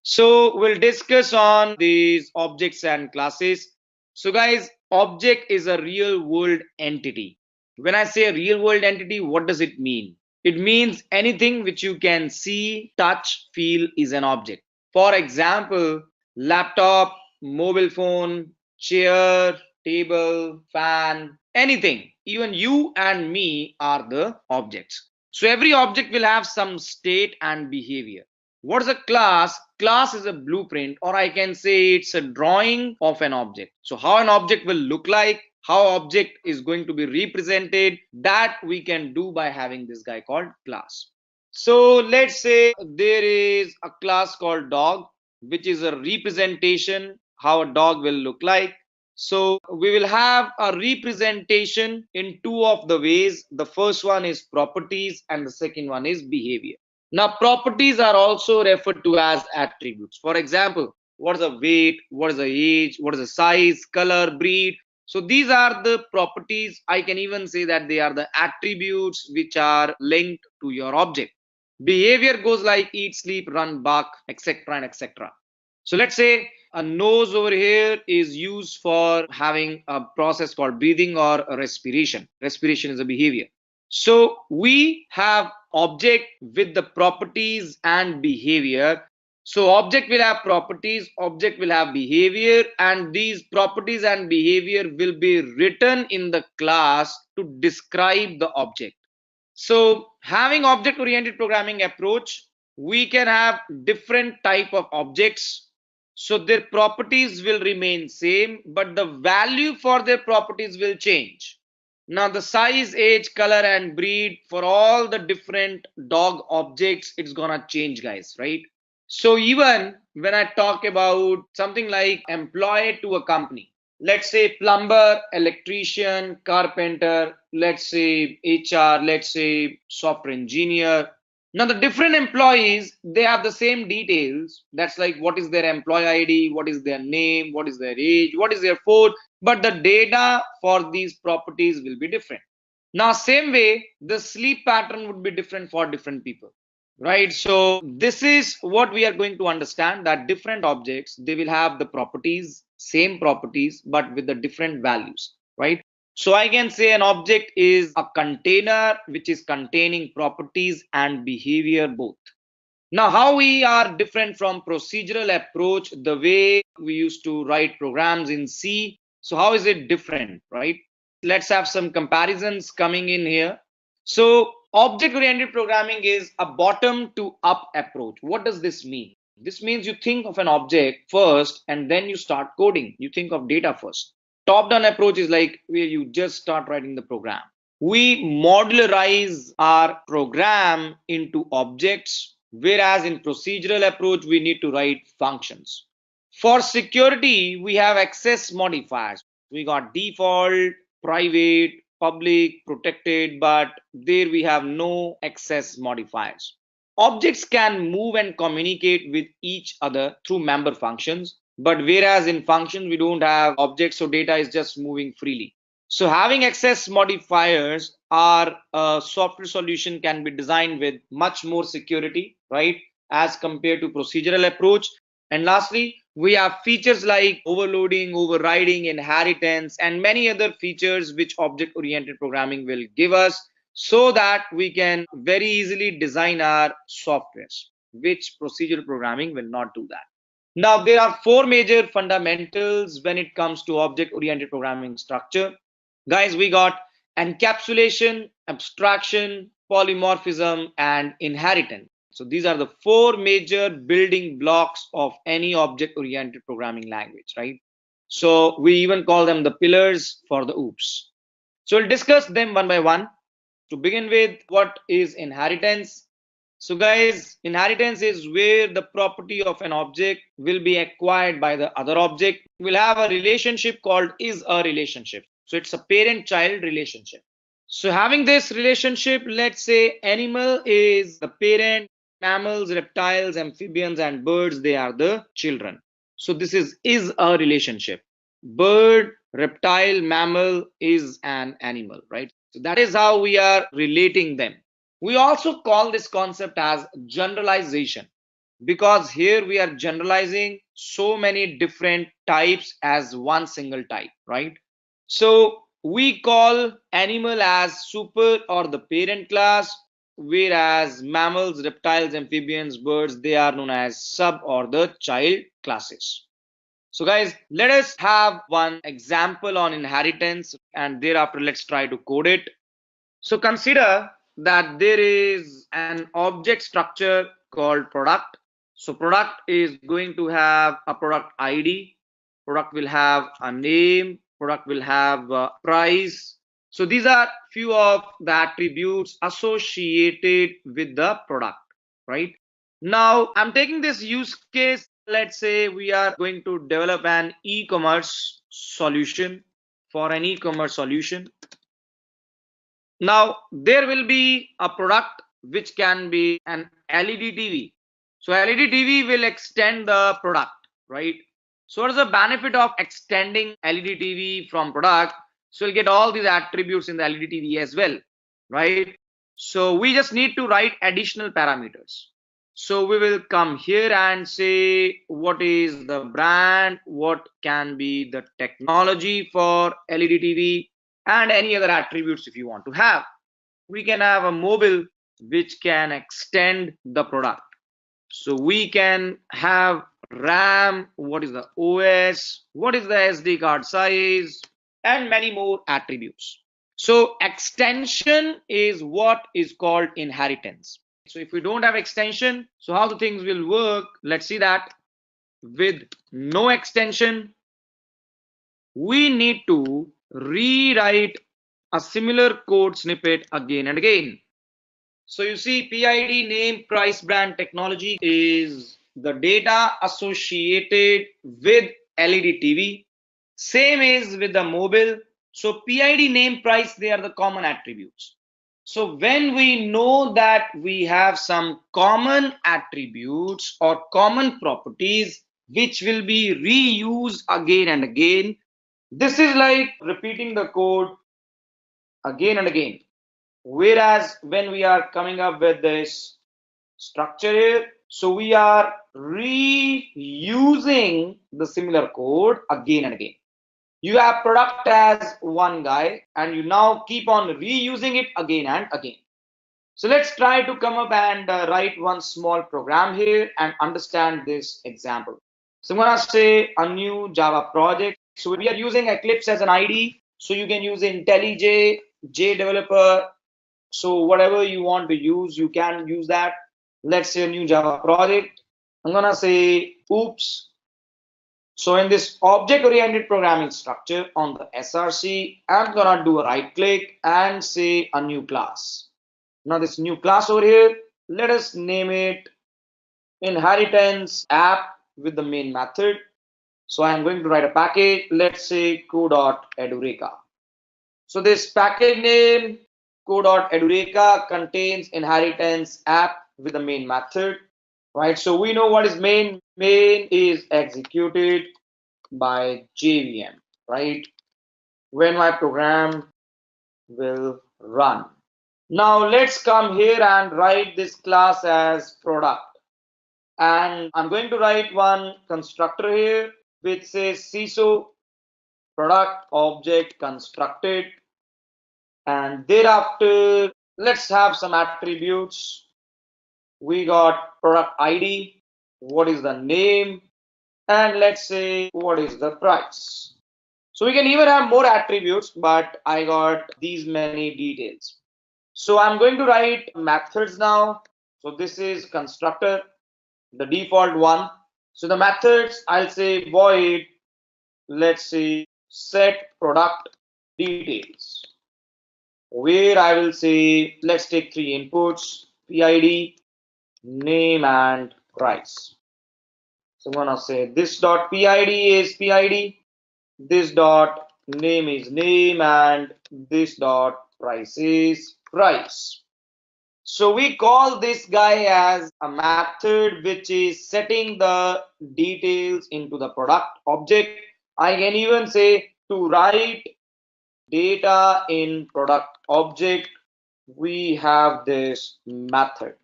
So we'll discuss on these objects and classes. So guys, object is a real world entity. When I say a real world entity, what does it mean? It means anything which you can see, touch, feel is an object. For example, laptop, mobile phone, chair, table, fan, anything. Even you and me are the objects. So every object will have some state and behavior. What is a class? Class is a blueprint, or I can say it's a drawing of an object. So how an object will look like, how object is going to be represented, that we can do by having this guy called class. So let's say there is a class called dog, which is a representation how a dog will look like. So we will have a representation in two of the ways. The first one is properties and the second one is behavior. Now properties are also referred to as attributes. For example, what is the weight, what is the age, what is the size, color, breed. So these are the properties. I can even say that they are the attributes which are linked to your object. Behavior goes like eat, sleep, run, bark, etc. and etc. So let's say a nose over here is used for having a process called breathing or respiration. Respiration is a behavior. So we have object with the properties and behavior. So object will have properties, object will have behavior, and these properties and behavior will be written in the class to describe the object. So having object oriented programming approach, we can have different type of objects. So their properties will remain same, but the value for their properties will change. Now the size, age, color and breed for all the different dog objects, it's gonna change guys, right? So even when I talk about something like employee to a company, let's say plumber, electrician, carpenter, let's say HR, let's say software engineer. Now the different employees, they have the same details. That's like what is their employee ID, what is their name, what is their age, what is their phone, but the data for these properties will be different. Now same way, the sleep pattern would be different for different people, right? So this is what we are going to understand, that different objects, they will have the properties, same properties, but with the different values, right? So I can say an object is a container which is containing properties and behavior both. Now how we are different from procedural approach, the way we used to write programs in C. So how is it different, right? Let's have some comparisons coming in here. So object oriented programming is a bottom to up approach. What does this mean? This means you think of an object first and then you start coding. You think of data first. Top down approach is like where you just start writing the program. We modularize our program into objects, whereas in procedural approach we need to write functions. For security, we have access modifiers. We got default, private, public, protected, but there we have no access modifiers. Objects can move and communicate with each other through member functions, but whereas in functions we don't have objects, so data is just moving freely. So having access modifiers, our software solution can be designed with much more security, right, as compared to procedural approach. And lastly, we have features like overloading, overriding, inheritance, and many other features which object-oriented programming will give us, so that we can very easily design our softwares, which procedural programming will not do that. Now, there are four major fundamentals when it comes to object-oriented programming structure. Guys, we got encapsulation, abstraction, polymorphism, and inheritance. So these are the four major building blocks of any object-oriented programming language, right? So we even call them the pillars for the OOPS. So we'll discuss them one by one. To begin with, what is inheritance? So guys, inheritance is where the property of an object will be acquired by the other object. We'll have a relationship called is a relationship. So it's a parent-child relationship. So having this relationship, let's say animal is the parent, mammals, reptiles, amphibians, and birds, they are the children. So this is a relationship. Bird, reptile, mammal is an animal, right? So that is how we are relating them. We also call this concept as generalization, because here we are generalizing so many different types as one single type, right? So we call animal as super or the parent class, whereas mammals, reptiles, amphibians, birds, they are known as sub or the child classes. So guys, let us have one example on inheritance, and thereafter let's try to code it. So consider that there is an object structure called product. So product is going to have a product ID, product will have a name, product will have a price. So these are few of the attributes associated with the product, right? Now I'm taking this use case. Let's say we are going to develop an e-commerce solution. For an e-commerce solution, now there will be a product which can be an LED TV. So LED TV will extend the product, right? So what is the benefit of extending LED TV from product? So we'll get all these attributes in the LED TV as well, right? So we just need to write additional parameters. So we will come here and say what is the brand, what can be the technology for LED TV, and any other attributes if you want to have. We can have a mobile which can extend the product. So we can have RAM, what is the OS, what is the SD card size, and many more attributes. So extension is what is called inheritance. So if we don't have extension, so how the things will work, let's see that. With no extension, we need to rewrite a similar code snippet again and again. So you see, PID, name, price, brand, technology is the data associated with LED TV. Same is with the mobile. So PID, name, price, they are the common attributes. So when we know that we have some common attributes or common properties which will be reused again and again, this is like repeating the code again and again. Whereas when we are coming up with this structure here, so we are reusing the similar code again and again. You have product as one guy and you now keep on reusing it again and again. So let's try to come up and write one small program here and understand this example. So I'm gonna say a new Java project. So we are using Eclipse as an ID. So you can use IntelliJ, JDeveloper. So whatever you want to use, you can use that. Let's say a new Java project. I'm gonna say oops. So in this object-oriented programming structure on the SRC, I'm gonna do a right click and say a new class. Now this new class over here, let us name it inheritance app with the main method. So I'm going to write a package. Let's say co.edureka. So this package name co.edureka contains inheritance app with the main method, right? So we know what is main. Main is executed by JVM, right? when my program will run. Now let's come here and write this class as product. And I'm going to write one constructor here which says CISO product object constructed, and thereafter let's have some attributes. We got product ID, what is the name, and let's say what is the price. So we can even have more attributes, but I got these many details. So I'm going to write methods now. So this is constructor, the default one. So the methods, I'll say void, let's say set product details, where I will say, let's take three inputs, PID, name, and price. So I'm gonna say this dot PID is PID, this dot name is name, and this dot price is price. So we call this guy as a method which is setting the details into the product object. I can even say to write data in product object, we have this method.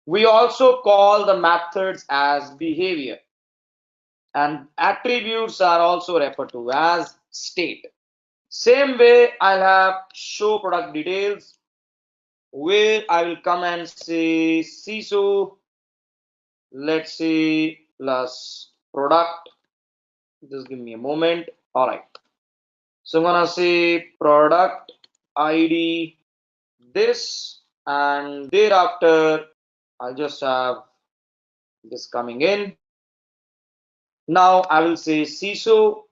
We also call the methods as behavior, and attributes are also referred to as state. Same way, I'll have show product details, where I will come and say CISO, let's say plus product. Just give me a moment. All right. So I'm gonna say product ID this, and thereafter I'll just have this coming in. Now I will say CISO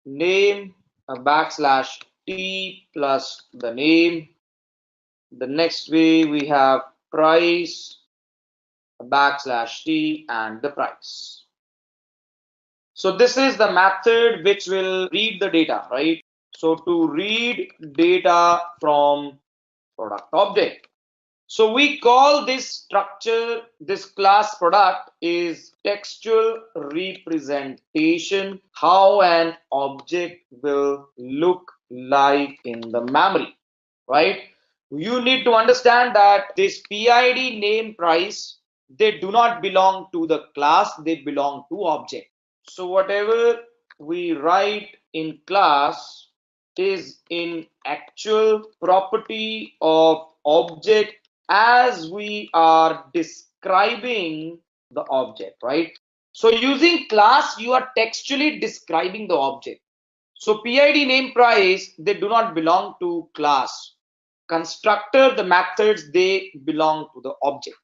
name backslash T plus the name. The next way we have price backslash T and the price. So this is the method which will read the data, right? So to read data from product object. So we call this structure, this class product is textual representation, how an object will look like in the memory, right? You need to understand that this PID name price, they do not belong to the class, they belong to object. So whatever we write in class is in actual property of object as we are describing the object, right? So using class, you are textually describing the object. So PID name price, they do not belong to class. Constructor, the methods, they belong to the object.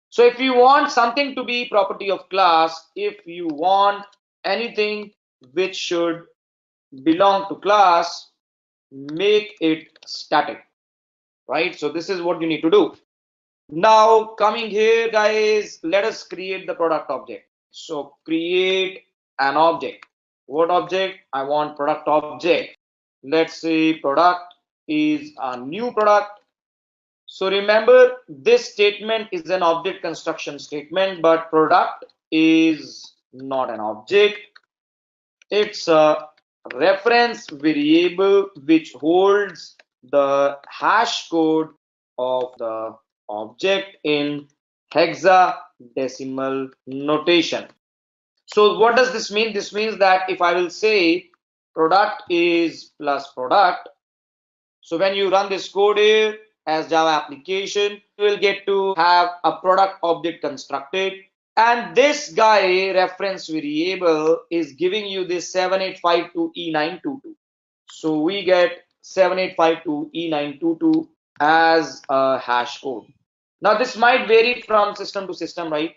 So if you want something to be property of class, if you want anything which should belong to class, make it static, right? So this is what you need to do. Now coming here, guys, let us create the product object. So create an object. What object? I want product object. Let's say product is a new product. So remember, this statement is an object construction statement, but product is not an object. It's a reference variable which holds the hash code of the object in hexadecimal notation. So what does this mean? This means that if I will say product is plus product, so when you run this code here as Java application, you will get to have a product object constructed, and this guy reference variable is giving you this 7852E922. So we get 7852E922 as a hash code. Now this might vary from system to system, right?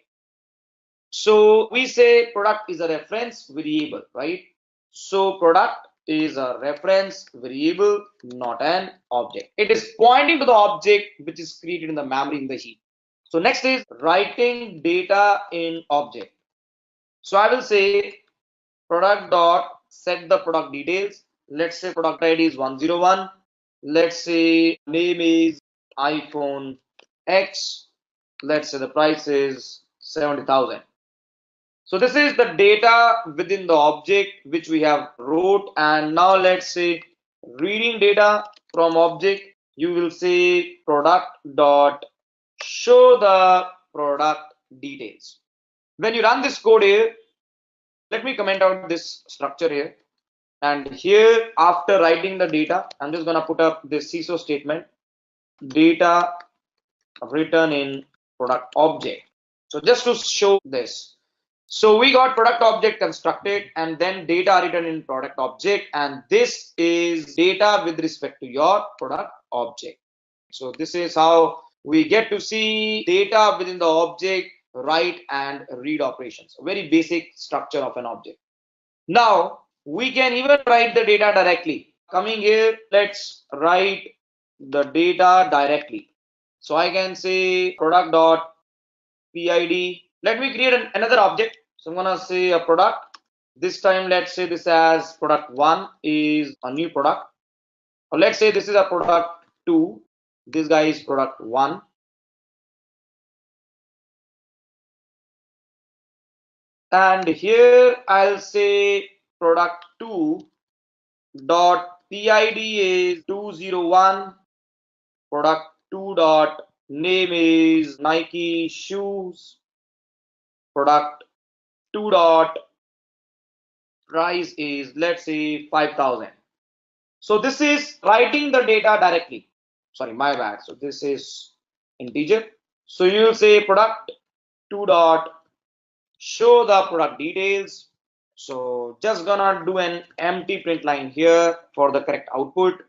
So we say product is a reference variable, right? So product is a reference variable, not an object. It is pointing to the object which is created in the memory in the heap. So next is writing data in object. So I will say product dot set the product details. Let's say product ID is 101. Let's say name is iPhone X. Let's say the price is 70,000. So this is the data within the object which we have wrote, and now let's say reading data from object, you will say product dot show the product details. When you run this code here, let me comment out this structure here. And here, after writing the data, I'm just gonna put up this CISO statement, data written in product object. So just to show this. So we got product object constructed and then data written in product object, and this is data with respect to your product object. So this is how we get to see data within the object, write and read operations. A very basic structure of an object. Now we can even write the data directly. Coming here, let's write the data directly. So I can say product dot PID. Let me create another object. So I'm gonna say a product. This time let's say this as product 1 is a new product. Or let's say this is a product 2. This guy is product 1. And here I'll say product 2 dot PID is 201. Product 2 dot name is Nike shoes. Product 2 dot price is, let's say, 5,000. So this is writing the data directly. Sorry, my bad. So this is integer. So you'll say product 2 dot show the product details. So just gonna do an empty print line here for the correct output.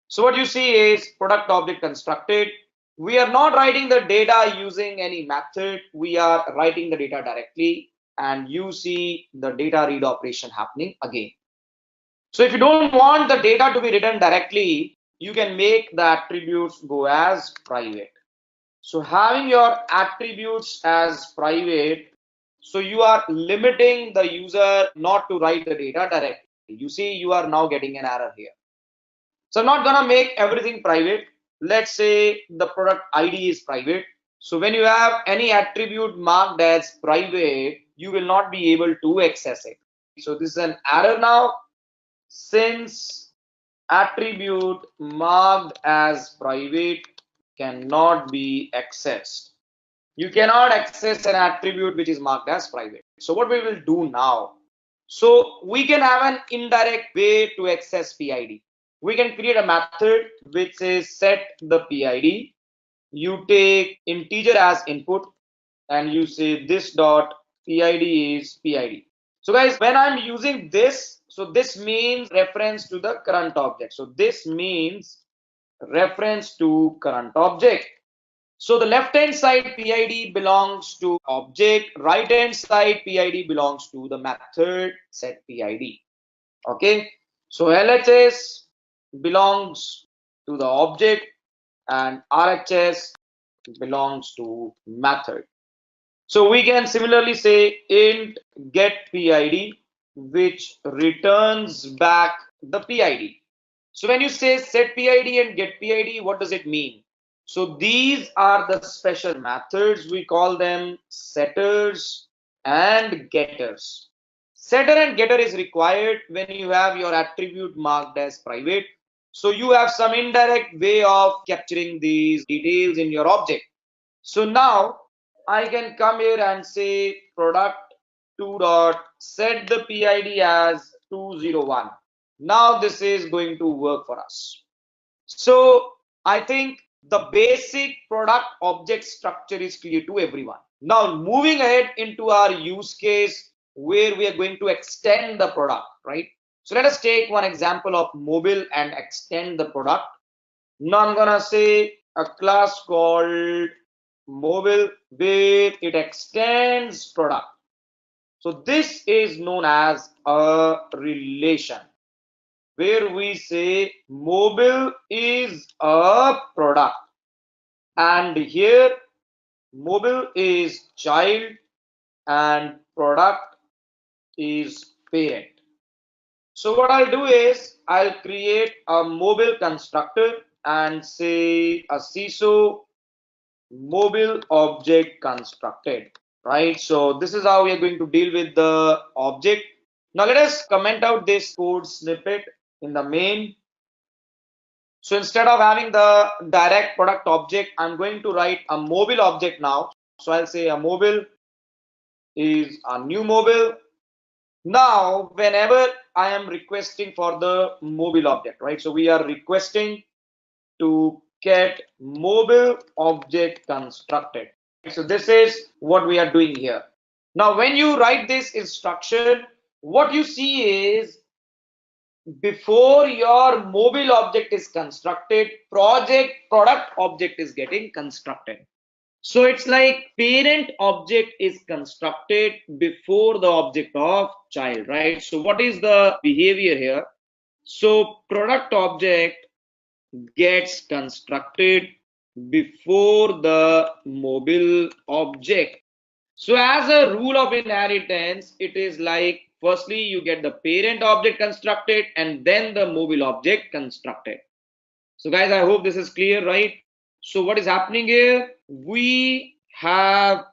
So what you see is product object constructed. We are not writing the data using any method. We are writing the data directly, and you see the data read operation happening again. So if you don't want the data to be written directly, you can make the attributes go as private. So having your attributes as private, so you are limiting the user not to write the data directly. You see, you are now getting an error here. So I'm not gonna make everything private. Let's say the product ID is private. So when you have any attribute marked as private, you will not be able to access it. So this is an error now. Since attribute marked as private cannot be accessed. You cannot access an attribute which is marked as private. So what we will do now? So we can have an indirect way to access PID. We can create a method which is set the PID. You take integer as input and you say this dot PID is PID. So guys, when I'm using this, so this means reference to the current object. So this means reference to current object. So the left hand side PID belongs to object, right hand side PID belongs to the method set PID. Okay, so LHS belongs to the object and RHS belongs to method. So we can similarly say int get PID, which returns back the PID. So when you say set PID and get PID, what does it mean? So these are the special methods. We call them setters and getters. Setter and getter is required when you have your attribute marked as private. So you have some indirect way of capturing these details in your object. So now I can come here and say product 2 dot set the PID as 201. Now this is going to work for us. So I think the basic product object structure is clear to everyone. Now moving ahead into our use case where we are going to extend the product, right? So let us take one example of mobile and extend the product. Now I'm gonna say a class called mobile where it extends product. So this is known as a relation where we say mobile is a product and here mobile is child and product is parent. So what I'll do is I'll create a mobile constructor and say a CISO mobile object constructed, right? So this is how we are going to deal with the object. Now let us comment out this code snippet in the main. So instead of having the direct product object, I'm going to write a mobile object now. So I'll say a mobile is a new mobile. Now, whenever I am requesting for the mobile object, right? So we are requesting to get mobile object constructed. So this is what we are doing here. Now, when you write this instruction, what you see is before your mobile object is constructed, project product object is getting constructed. So it's like parent object is constructed before the object of child, right? So what is the behavior here? So product object gets constructed before the mobile object. So as a rule of inheritance, it is like firstly you get the parent object constructed and then the mobile object constructed. So guys, I hope this is clear, right? So what is happening here? We have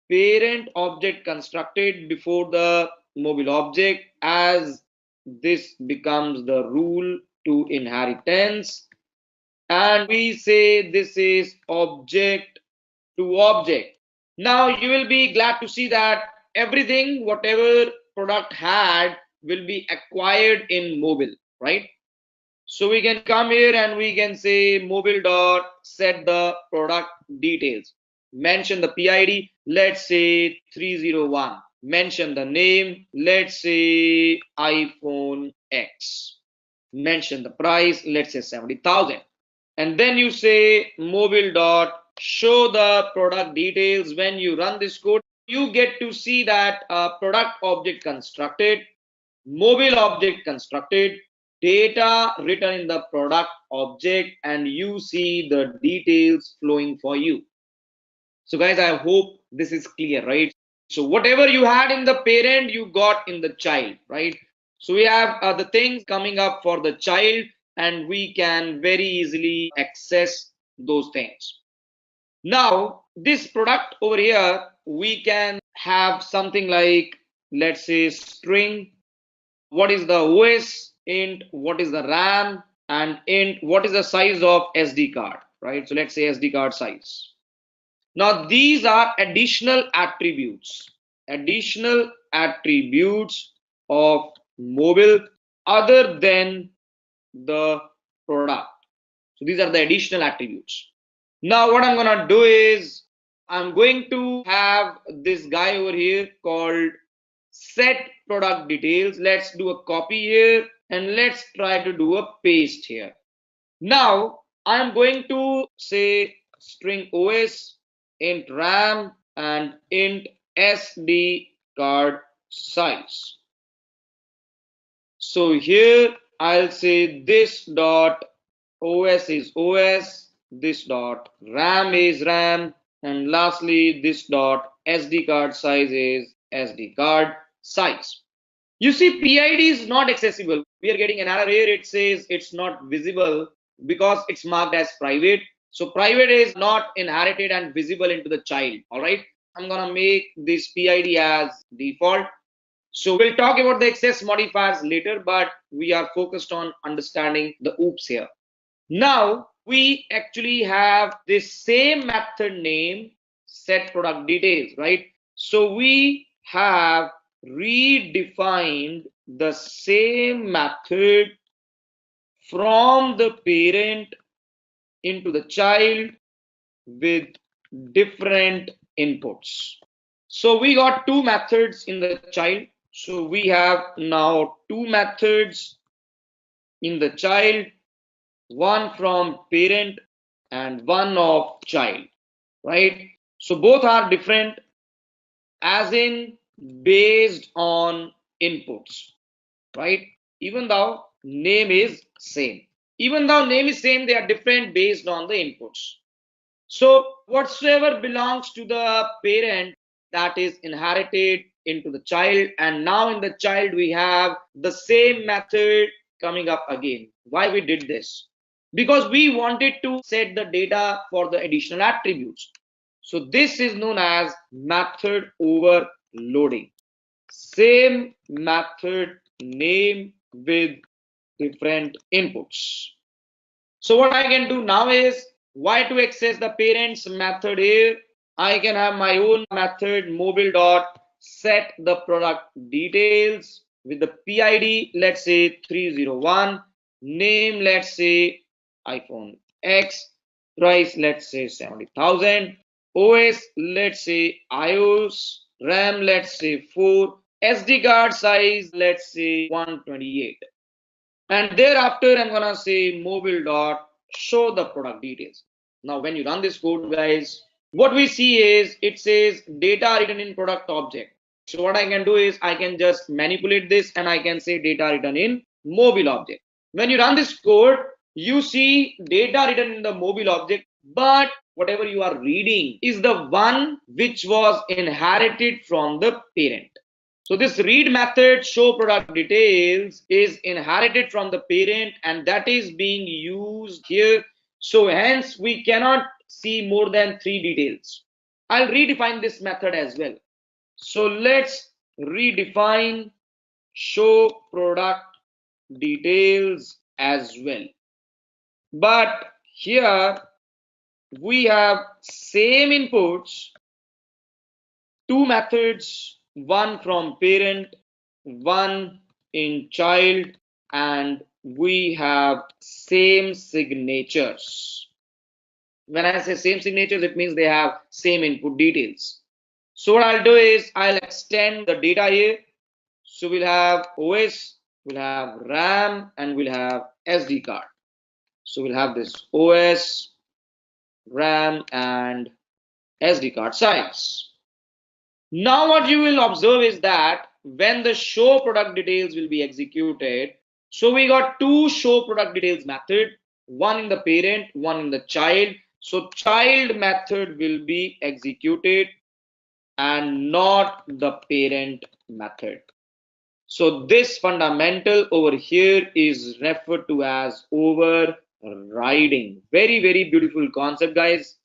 parent object constructed before the mobile object, as this becomes the rule to inheritance, and we say this is object to object. Now you will be glad to see that everything whatever product had will be acquired in mobile, right? So we can come here and we can say mobile dot set the product details. Mention the PID, let's say 301. Mention the name, let's say iPhone X. Mention the price, let's say 70,000. And then you say mobile dot show the product details. When you run this code, you get to see that product object constructed, mobile object constructed, data written in the product object, and you see the details flowing for you. So guys, I hope this is clear, right? So whatever you had in the parent, you got in the child, right? So we have the things coming up for the child, and we can very easily access those things. Now, this product over here, we can have something like, let's say, string. What is the OS? Int. What is the RAM? And int. What is the size of SD card, right? So let's say SD card size. Now, these are additional attributes of mobile other than the product. So these are the additional attributes. Now what I'm gonna do is I'm going to have this guy over here called set product details. Let's do a copy here and let's try to do a paste here. Now I'm going to say string OS, int RAM, and int SD card size. So here I'll say this dot OS is OS, this dot RAM is RAM, and lastly this dot SD card size is SD card size. You see, PID is not accessible. We are getting an error here. It says it's not visible because it's marked as private. So private is not inherited and visible into the child. All right. I'm gonna make this PID as default. So we'll talk about the access modifiers later, but we are focused on understanding the oops here. Now we actually have this same method name set product details, right? So we have redefined the same method from the parent into the child with different inputs. So we got two methods in the child. So we have now two methods in the child, one from parent and one of child, right? So both are different as in based on inputs, right? Even though name is same. Even though name is same, they are different based on the inputs. So whatsoever belongs to the parent, that is inherited into the child, and now in the child we have the same method coming up again. Why we did this? Because we wanted to set the data for the additional attributes. So this is known as method overloading. Same method name with different inputs. So what I can do now is, why to access the parents method here, I can have my own method mobile dot set the product details with the PID, let's say 301, name, let's say iPhone X, price, let's say 70,000, OS, let's say iOS, RAM, let's say 4, SD card size, let's say 128. And thereafter I'm gonna say mobile dot show the product details. Now when you run this code, guys, what we see is it says data written in product object. So what I can do is I can just manipulate this and I can say data written in mobile object. When you run this code, you see data written in the mobile object, but whatever you are reading is the one which was inherited from the parent. So this read method show product details is inherited from the parent and that is being used here. So hence we cannot see more than 3 details. I'll redefine this method as well. So let's redefine show product details as well. But here we have same inputs, two methods, one from parent, one in child, and we have same signatures. When I say same signatures, it means they have same input details. So what I'll do is I'll extend the data here. So we'll have OS, we'll have RAM, and we'll have SD card. So we'll have this OS, RAM, and SD card size. Now what you will observe is that when the show product details will be executed, so we got two show product details method, one in the parent, one in the child. So child method will be executed and not the parent method. So this fundamental over here is referred to as overriding. Very, very beautiful concept, guys.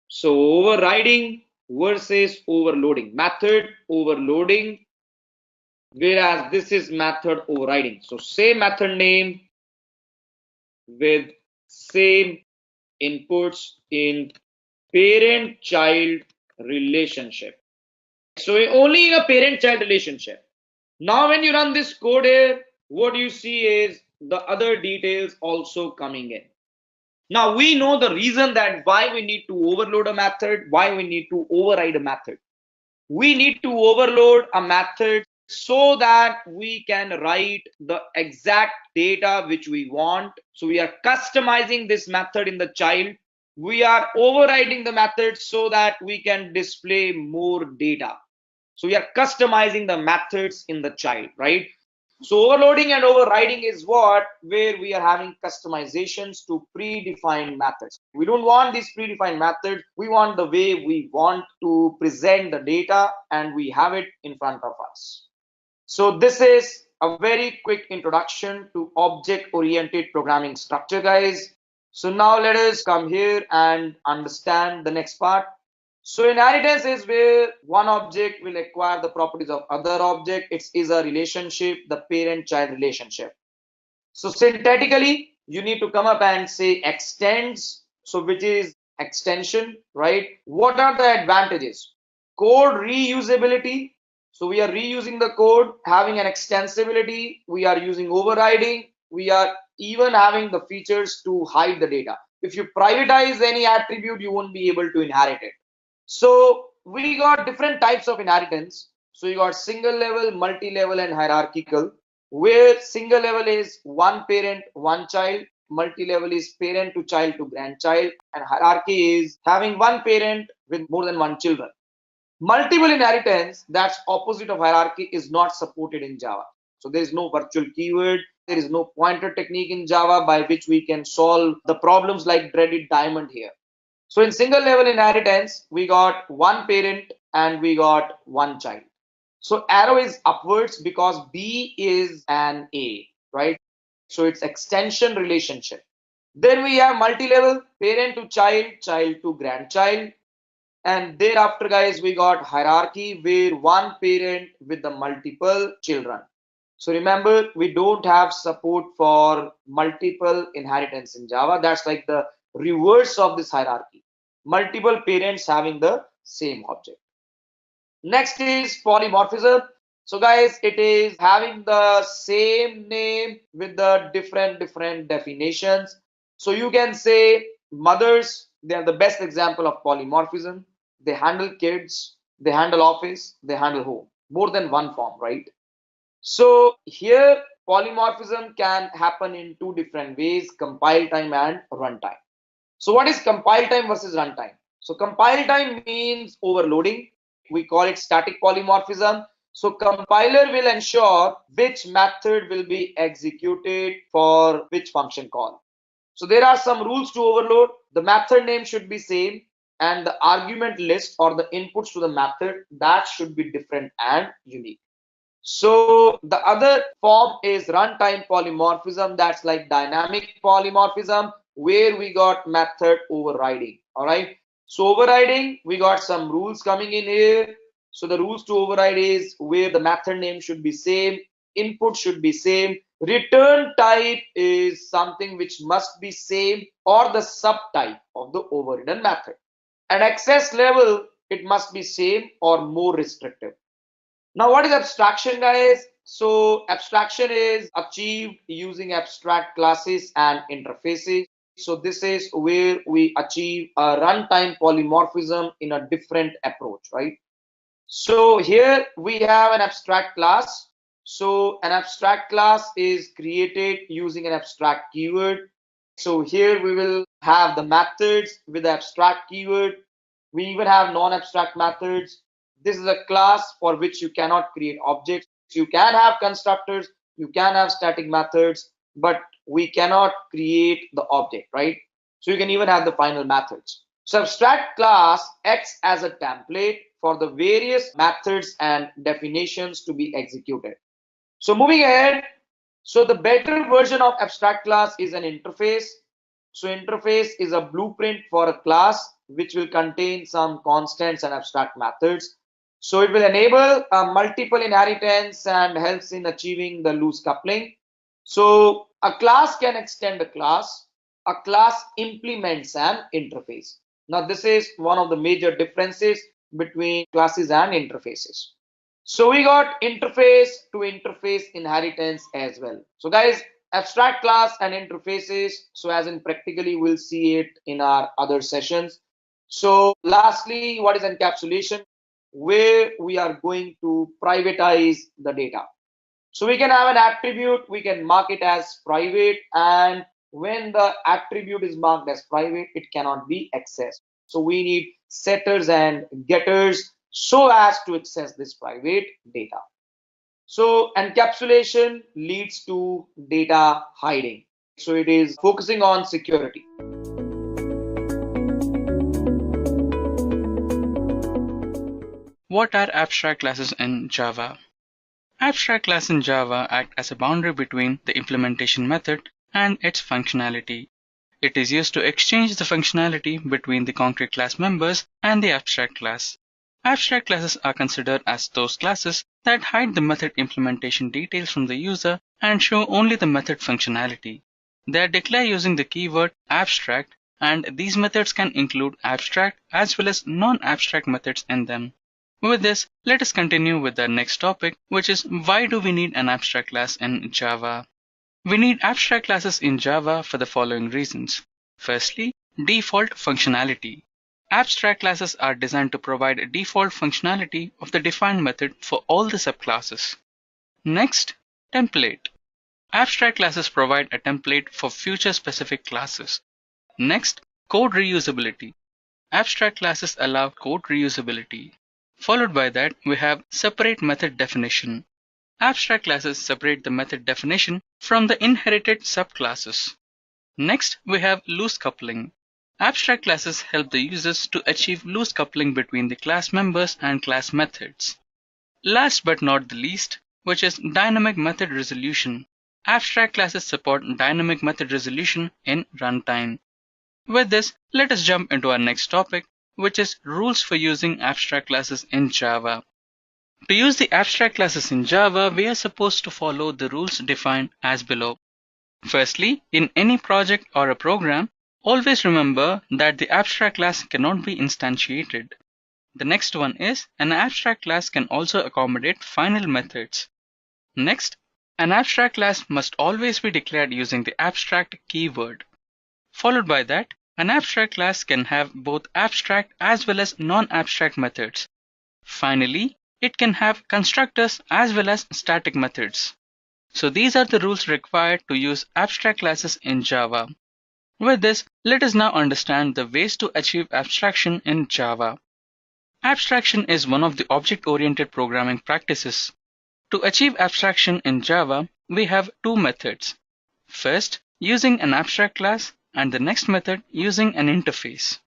So overriding versus overloading. Method overloading, whereas this is method overriding. So same method name with same inputs in parent-child relationship. So only in a parent-child relationship. Now when you run this code here, what you see is the other details also coming in. Now we know the reason that why we need to overload a method, why we need to override a method. We need to overload a method so that we can write the exact data which we want. So we are customizing this method in the child. We are overriding the method so that we can display more data. So we are customizing the methods in the child, right? So overloading and overriding is what where we are having customizations to predefined methods. We don't want these predefined methods. We want the way we want to present the data and we have it in front of us. So this is a very quick introduction to object-oriented programming structure, guys. So now let us come here and understand the next part. So inheritance is where one object will acquire the properties of other object. It is a relationship, the parent-child relationship. So syntactically, you need to come up and say extends. So which is extension, right? What are the advantages? Code reusability. So we are reusing the code, having an extensibility. We are using overriding. We are even having the features to hide the data. If you privatize any attribute, you won't be able to inherit it. So we got different types of inheritance. So you got single level, multi-level, and hierarchical, where single level is one parent, one child, multi-level is parent to child to grandchild, and hierarchy is having one parent with more than one children. Multiple inheritance, that's opposite of hierarchy, is not supported in Java. So there is no virtual keyword, there is no pointer technique in Java by which we can solve the problems like dreaded diamond here. So in single level inheritance, we got one parent and we got one child. So arrow is upwards because B is an A, right? So it's extension relationship. Then we have multi-level, parent to child, child to grandchild. And thereafter, guys, we got hierarchy where one parent with the multiple children. So remember, we don't have support for multiple inheritance in Java. That's like the reverse of this hierarchy. Multiple parents having the same object. Next is polymorphism. So guys, it is having the same name with the different definitions. So you can say mothers, they are the best example of polymorphism. They handle kids, they handle office, they handle home. More than one form, right? So here polymorphism can happen in two different ways, compile time and runtime. So what is compile time versus runtime? So compile time means overloading. We call it static polymorphism. So compiler will ensure which method will be executed for which function call. So there are some rules to overload. The method name should be same and the argument list or the inputs to the method that should be different and unique. So the other form is runtime polymorphism. That's like dynamic polymorphism where we got method overriding. All right. So overriding, we got some rules coming in here. So the rules to override is where the method name should be same, input should be same, return type is something which must be same or the subtype of the overridden method. And access level, it must be same or more restrictive. Now, what is abstraction, guys? So abstraction is achieved using abstract classes and interfaces. So this is where we achieve a runtime polymorphism in a different approach, right? So here we have an abstract class. So an abstract class is created using an abstract keyword. So here we will have the methods with the abstract keyword. We even have non-abstract methods. This is a class for which you cannot create objects. You can have constructors, you can have static methods, but we cannot create the object, right? So you can even have the final methods. So abstract class acts as a template for the various methods and definitions to be executed. So moving ahead, so the better version of abstract class is an interface. So interface is a blueprint for a class which will contain some constants and abstract methods. So it will enable multiple inheritance and helps in achieving the loose coupling. So a class can extend a class. A class implements an interface. Now this is one of the major differences between classes and interfaces. So we got interface to interface inheritance as well. So guys, abstract class and interfaces. So as in practically we'll see it in our other sessions. So lastly, what is encapsulation? Where we are going to privatize the data. So we can have an attribute, we can mark it as private, and when the attribute is marked as private, it cannot be accessed. So we need setters and getters so as to access this private data. So encapsulation leads to data hiding. So it is focusing on security. What are abstract classes in Java? Abstract classes in Java act as a boundary between the implementation method and its functionality. It is used to exchange the functionality between the concrete class members and the abstract class. Abstract classes are considered as those classes that hide the method implementation details from the user and show only the method functionality. They are declared using the keyword abstract, and these methods can include abstract as well as non-abstract methods in them. With this, let us continue with the next topic, which is why do we need an abstract class in Java? We need abstract classes in Java for the following reasons. Firstly, default functionality. Abstract classes are designed to provide a default functionality of the defined method for all the subclasses. Next, template. Abstract classes provide a template for future specific classes. Next, code reusability. Abstract classes allow code reusability. Followed by that, we have separate method definition. Abstract classes separate the method definition from the inherited subclasses. Next, we have loose coupling. Abstract classes help the users to achieve loose coupling between the class members and class methods. Last but not the least, which is dynamic method resolution. Abstract classes support dynamic method resolution in runtime. With this, let us jump into our next topic, which is rules for using abstract classes in Java. To use the abstract classes in Java, we are supposed to follow the rules defined as below. Firstly, in any project or a program, always remember that the abstract class cannot be instantiated. The next one is an abstract class can also accommodate final methods. Next, an abstract class must always be declared using the abstract keyword. Followed by that, an abstract class can have both abstract as well as non-abstract methods. Finally, it can have constructors as well as static methods. So these are the rules required to use abstract classes in Java. With this, let us now understand the ways to achieve abstraction in Java. Abstraction is one of the object-oriented programming practices. To achieve abstraction in Java, we have two methods. First, using an abstract class, and the next method using an interface.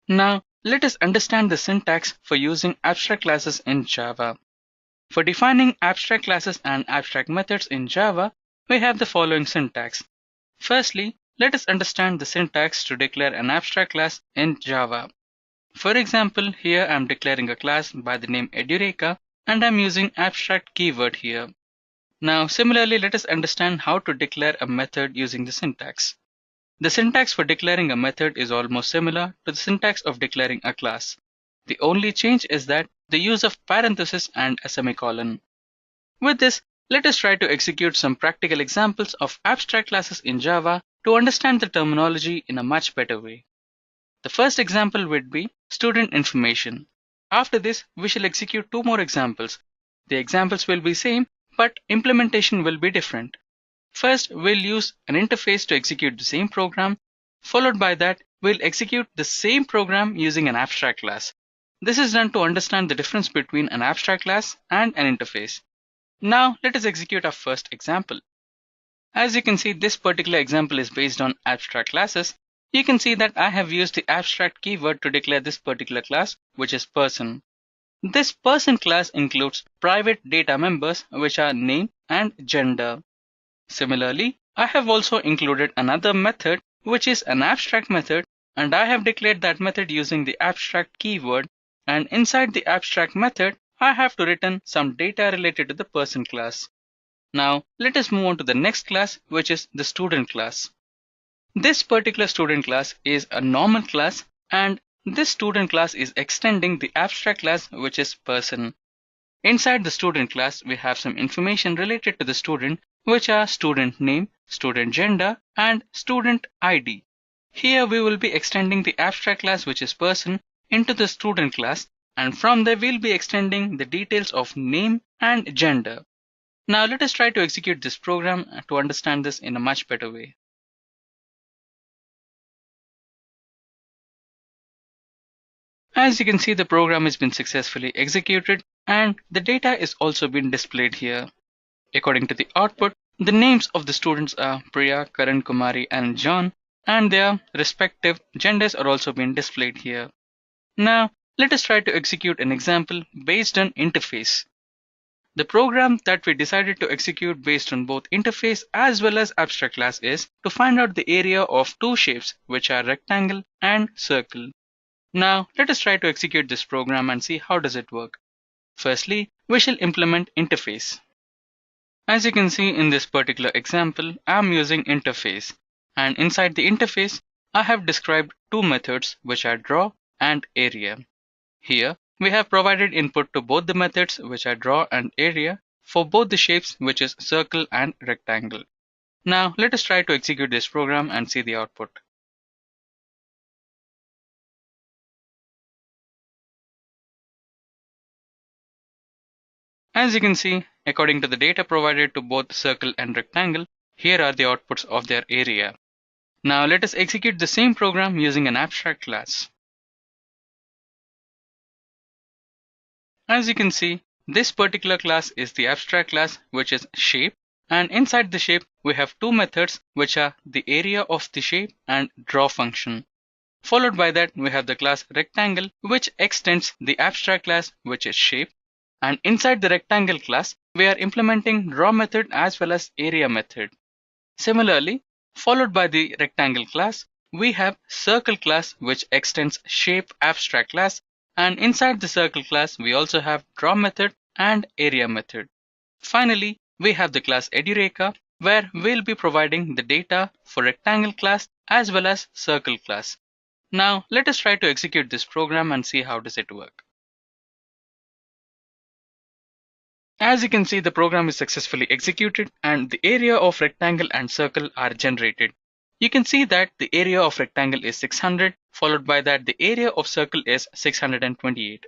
Now, let us understand the syntax for using abstract classes in Java. For defining abstract classes and abstract methods in Java, we have the following syntax. Firstly, let us understand the syntax to declare an abstract class in Java. For example, here I am declaring a class by the name Edureka and I am using abstract keyword here. Now, similarly, let us understand how to declare a method using the syntax. The syntax for declaring a method is almost similar to the syntax of declaring a class. The only change is that the use of parenthesis and a semicolon. With this, let us try to execute some practical examples of abstract classes in Java to understand the terminology in a much better way. The first example would be student information. After this, we shall execute two more examples. The examples will be same, but implementation will be different. First, we'll use an interface to execute the same program. Followed by that, we'll execute the same program using an abstract class. This is done to understand the difference between an abstract class and an interface. Now, let us execute our first example. As you can see, this particular example is based on abstract classes. You can see that I have used the abstract keyword to declare this particular class, which is person. This person class includes private data members, which are name and gender. Similarly, I have also included another method, which is an abstract method, and I have declared that method using the abstract keyword. And inside the abstract method, I have to return some data related to the person class. Now, let us move on to the next class, which is the student class. This particular student class is a normal class, and this student class is extending the abstract class, which is person. Inside the student class, we have some information related to the student, which are student name, student gender, and student ID. Here we will be extending the abstract class, which is person, into the student class, and from there we'll be extending the details of name and gender. Now let us try to execute this program to understand this in a much better way. As you can see, the program has been successfully executed and the data is also been displayed here. According to the output, the names of the students are Priya, Karan, Kumari and John, and their respective genders are also being displayed here. Now, let us try to execute an example based on interface. The program that we decided to execute based on both interface as well as abstract class is to find out the area of two shapes, which are rectangle and circle. Now, let us try to execute this program and see how does it work. Firstly, we shall implement interface. As you can see in this particular example, I am using interface, and inside the interface, I have described two methods, which are draw and area. Here, we have provided input to both the methods, which are draw and area, for both the shapes, which is circle and rectangle. Now, let us try to execute this program and see the output. As you can see, according to the data provided to both circle and rectangle, here are the outputs of their area. Now let us execute the same program using an abstract class. As you can see, this particular class is the abstract class, which is shape, and inside the shape we have two methods, which are the area of the shape and draw function. Followed by that, we have the class rectangle, which extends the abstract class, which is shape. And inside the rectangle class, we are implementing draw method as well as area method. Similarly, followed by the rectangle class, we have circle class, which extends shape abstract class. And inside the circle class, we also have draw method and area method. Finally, we have the class Edureka, where we'll be providing the data for rectangle class as well as circle class. Now, let us try to execute this program and see how does it work. As you can see, the program is successfully executed and the area of rectangle and circle are generated. You can see that the area of rectangle is 600, followed by that the area of circle is 628.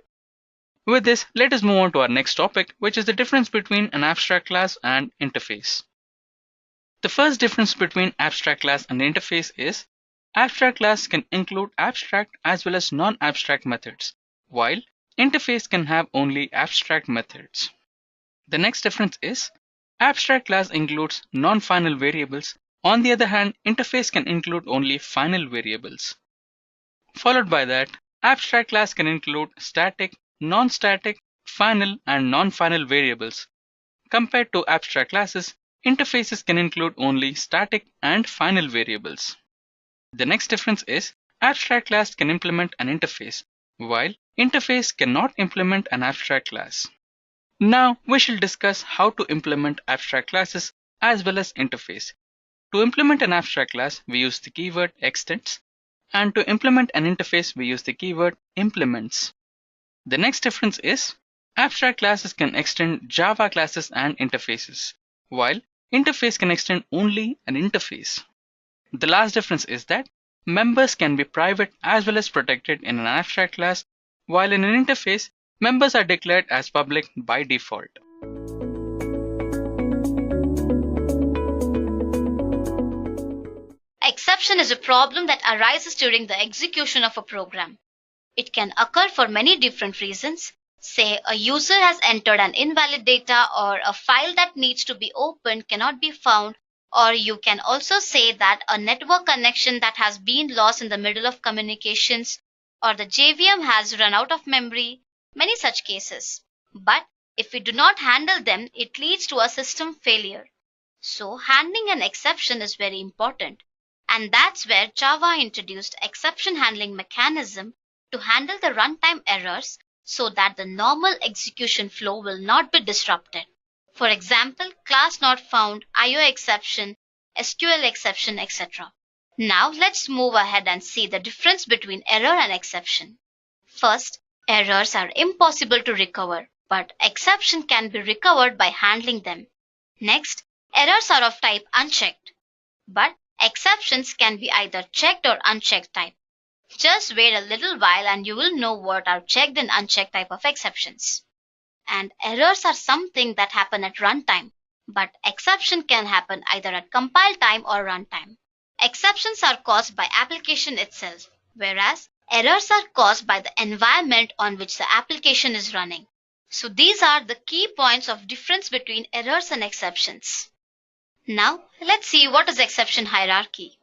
With this, let us move on to our next topic, which is the difference between an abstract class and interface. The first difference between abstract class and interface is abstract class can include abstract as well as non-abstract methods, while interface can have only abstract methods. The next difference is abstract class includes non-final variables. On the other hand, interface can include only final variables. Followed by that, abstract class can include static, non-static, final, and non-final variables. Compared to abstract classes, interfaces can include only static and final variables. The next difference is abstract class can implement an interface, while interface cannot implement an abstract class. Now we shall discuss how to implement abstract classes as well as interface. To implement an abstract class, we use the keyword extends, and to implement an interface, we use the keyword implements. The next difference is abstract classes can extend Java classes and interfaces, while interface can extend only an interface. The last difference is that members can be private as well as protected in an abstract class, while in an interface, members are declared as public by default. Exception is a problem that arises during the execution of a program. It can occur for many different reasons. Say a user has entered an invalid data, or a file that needs to be opened cannot be found, or you can also say that a network connection that has been lost in the middle of communications, or the JVM has run out of memory, many such cases. But if we do not handle them, it leads to a system failure. So handling an exception is very important. And that's where Java introduced exception handling mechanism to handle the runtime errors so that the normal execution flow will not be disrupted. For example, class not found, IO exception, SQL exception, etc. Now let's move ahead and see the difference between error and exception. First, errors are impossible to recover, but exception can be recovered by handling them. Next, errors are of type unchecked, but exceptions can be either checked or unchecked type. Just wait a little while and you will know what are checked and unchecked type of exceptions. And errors are something that happen at runtime, but exception can happen either at compile time or runtime. Exceptions are caused by application itself, whereas errors are caused by the environment on which the application is running. So these are the key points of difference between errors and exceptions. Now let's see what is exception hierarchy.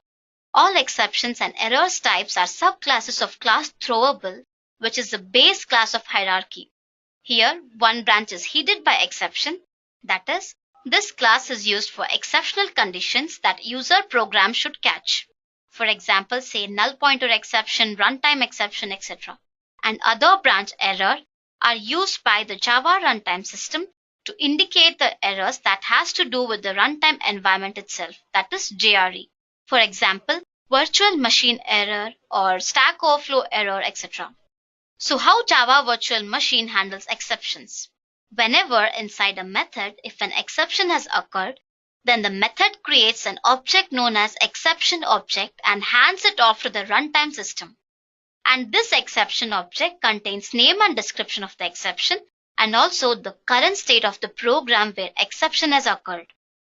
All exceptions and errors types are subclasses of class throwable, which is the base class of hierarchy. Here, one branch is headed by exception. That is, this class is used for exceptional conditions that user program should catch. For example, say null pointer exception, runtime exception, etc. And other branch error are used by the Java runtime system to indicate the errors that has to do with the runtime environment itself, that is JRE. For example, virtual machine error or stack overflow error, etc. So how Java virtual machine handles exceptions? Whenever inside a method, if an exception has occurred, then the method creates an object known as exception object and hands it off to the runtime system. And this exception object contains name and description of the exception and also the current state of the program where exception has occurred.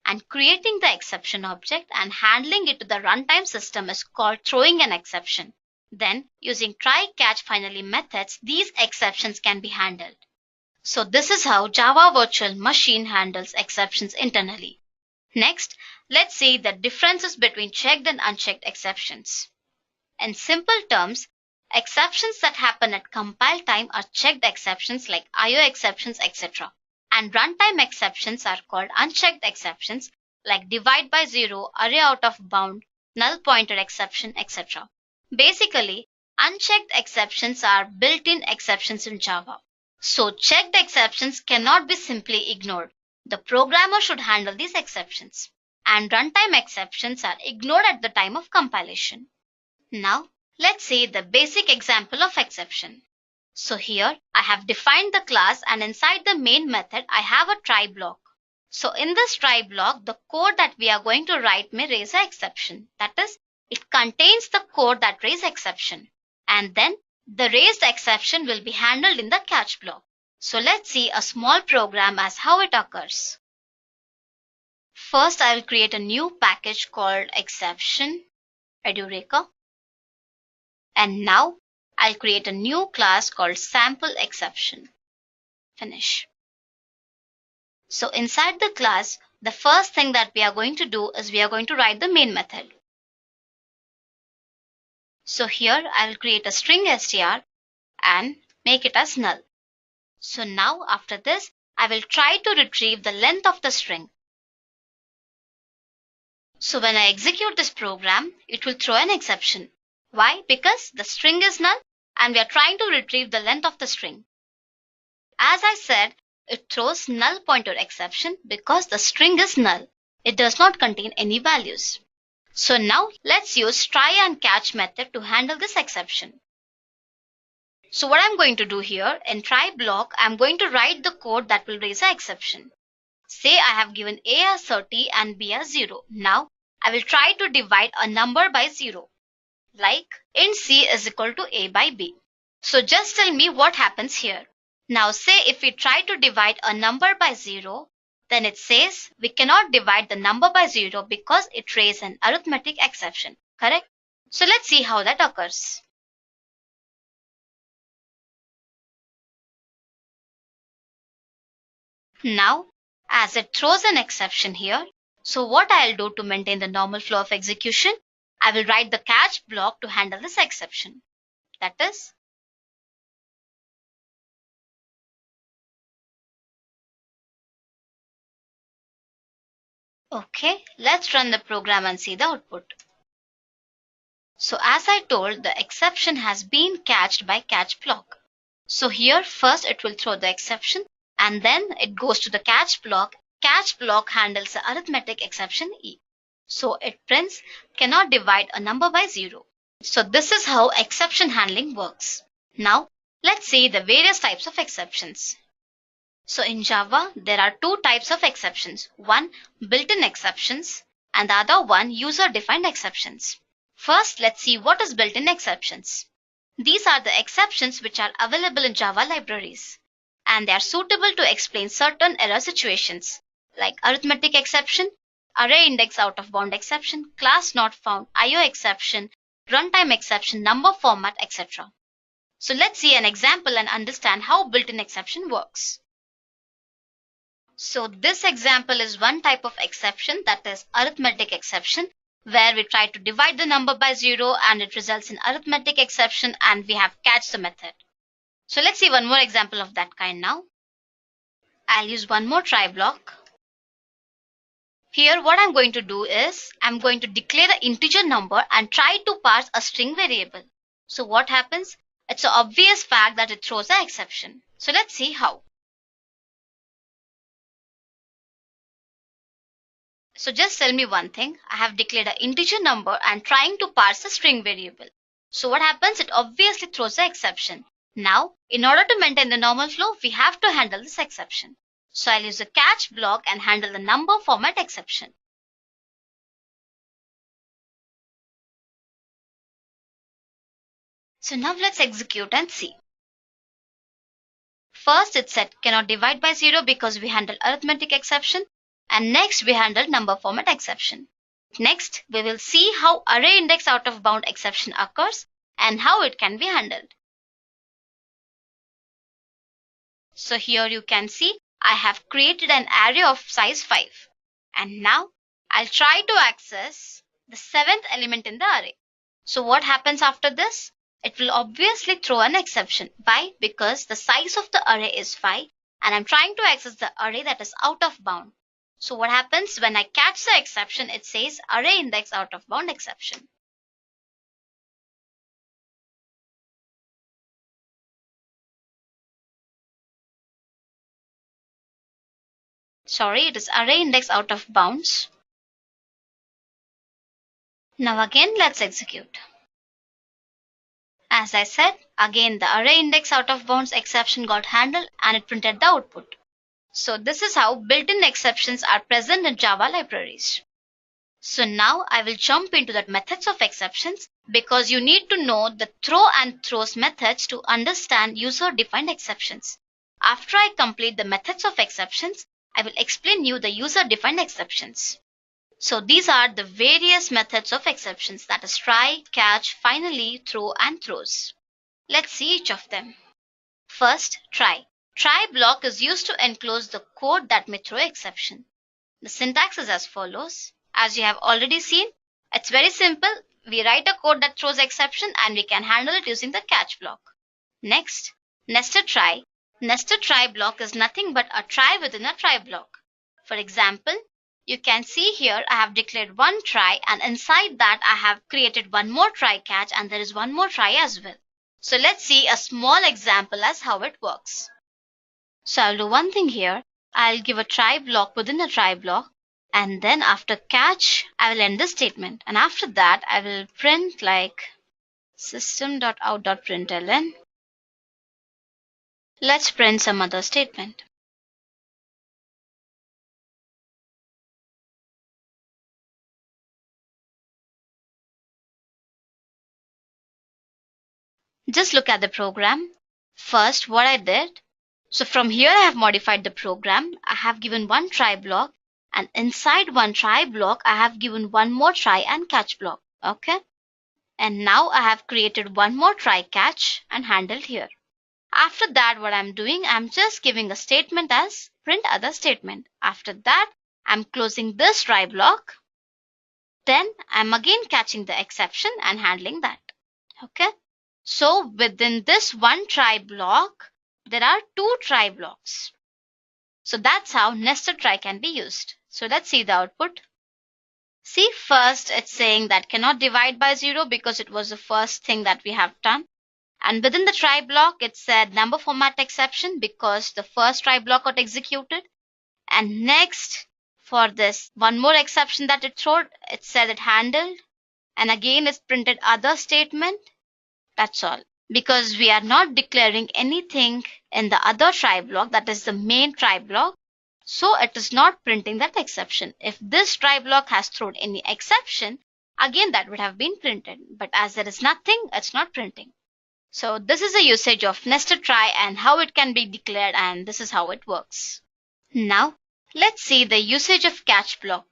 And creating the exception object and handling it to the runtime system is called throwing an exception. Then, using try, catch, finally methods, these exceptions can be handled. So this is how Java Virtual Machine handles exceptions internally. Next, let's see the differences between checked and unchecked exceptions. In simple terms, exceptions that happen at compile time are checked exceptions like IO exceptions, etc. And runtime exceptions are called unchecked exceptions like divide by zero, array out of bound, null pointer exception, etc. Basically, unchecked exceptions are built-in exceptions in Java. So checked exceptions cannot be simply ignored. The programmer should handle these exceptions. And runtime exceptions are ignored at the time of compilation. Now, let's see the basic example of exception. So here, I have defined the class and inside the main method, I have a try block. So in this try block, the code that we are going to write may raise an exception. That is, it contains the code that raises exception. And then the raised exception will be handled in the catch block. So let's see a small program as how it occurs. First, I will create a new package called exception, Edureka. And now I'll create a new class called sample exception. Finish. So inside the class, the first thing that we are going to do is we are going to write the main method. So here I will create a string str and make it as null. So now after this, I will try to retrieve the length of the string. So when I execute this program, it will throw an exception. Why? Because the string is null and we are trying to retrieve the length of the string. As I said, it throws null pointer exception because the string is null. It does not contain any values. So now let's use try and catch method to handle this exception. So what I'm going to do here, in try block, I'm going to write the code that will raise an exception. Say I have given a as 30 and b as 0. Now I will try to divide a number by 0. Like int c is equal to a by b. So just tell me what happens here. Now say if we try to divide a number by 0, then it says we cannot divide the number by 0 because it raises an arithmetic exception, correct? So let's see how that occurs. Now, as it throws an exception here, so what I'll do to maintain the normal flow of execution, I will write the catch block to handle this exception. That is, okay, let's run the program and see the output. So as I told, the exception has been catched by catch block. So here first it will throw the exception and then it goes to the catch block. Catch block handles the arithmetic exception E. So it prints cannot divide a number by 0. So this is how exception handling works. Now let's see the various types of exceptions. So in Java, there are two types of exceptions. One, built-in exceptions, and the other one, user-defined exceptions. First, let's see what is built-in exceptions. These are the exceptions which are available in Java libraries, and they are suitable to explain certain error situations, like arithmetic exception, array index out of bound exception, class not found, IO exception, runtime exception, number format, etc. So let's see an example and understand how built-in exception works. So this example is one type of exception, that is arithmetic exception, where we try to divide the number by 0 and it results in arithmetic exception and we have catch the method. So let's see one more example of that kind now. I'll use one more try block. Here what I'm going to do is I'm going to declare an integer number and try to parse a string variable. So what happens? It's an obvious fact that it throws an exception. So let's see how. So just tell me one thing. I have declared an integer number and trying to parse a string variable. So what happens? It obviously throws an exception. Now, in order to maintain the normal flow, we have to handle this exception. So I'll use a catch block and handle the number format exception. So now let's execute and see. First it said cannot divide by 0 because we handled arithmetic exception. And next we handle number format exception. Next we will see how array index out of bound exception occurs and how it can be handled. So here you can see I have created an array of size 5. And now I'll try to access the 7th element in the array. So what happens after this? It will obviously throw an exception. Why? Because the size of the array is 5 and I'm trying to access the array that is out of bound. So what happens when I catch the exception? It says array index out of bound exception. Sorry, it is array index out of bounds. Now again, let's execute. As I said, again the array index out of bounds exception got handled and it printed the output. So this is how built-in exceptions are present in Java libraries. So now I will jump into the methods of exceptions because you need to know the throw and throws methods to understand user-defined exceptions. After I complete the methods of exceptions, I will explain you the user-defined exceptions. So these are the various methods of exceptions, that is try, catch, finally, throw and throws. Let's see each of them. First, try. Try block is used to enclose the code that may throw exception. The syntax is as follows. As you have already seen, it's very simple. We write a code that throws exception and we can handle it using the catch block. Next, nested try. Nested try block is nothing but a try within a try block. For example, you can see here I have declared one try and inside that I have created one more try catch and there is one more try as well. So let's see a small example as how it works. So I'll do one thing here. I'll give a try block within a try block and then after catch I will end the statement and after that I will print like system.out.println. Let's print some other statement. Just look at the program. First, what I did. So from here I have modified the program. I have given one try block and inside one try block I have given one more try and catch block. Okay. And now I have created one more try catch and handled here. After that what I'm doing, I'm just giving a statement as print other statement. After that I'm closing this try block. Then I'm again catching the exception and handling that. Okay. So within this one try block, there are two try blocks. So that's how nested try can be used. So let's see the output. See, first it's saying that cannot divide by 0 because it was the first thing that we have done. And within the try block, it said number format exception because the first try block got executed. And next, for this one more exception that it threw, it said it handled. And again, it's printed other statement. That's all. Because we are not declaring anything in the other try block, that is the main try block. So it is not printing that exception. If this try block has thrown any exception, again that would have been printed. But as there is nothing, it's not printing. So this is a usage of nested try and how it can be declared, and this is how it works. Now let's see the usage of catch block.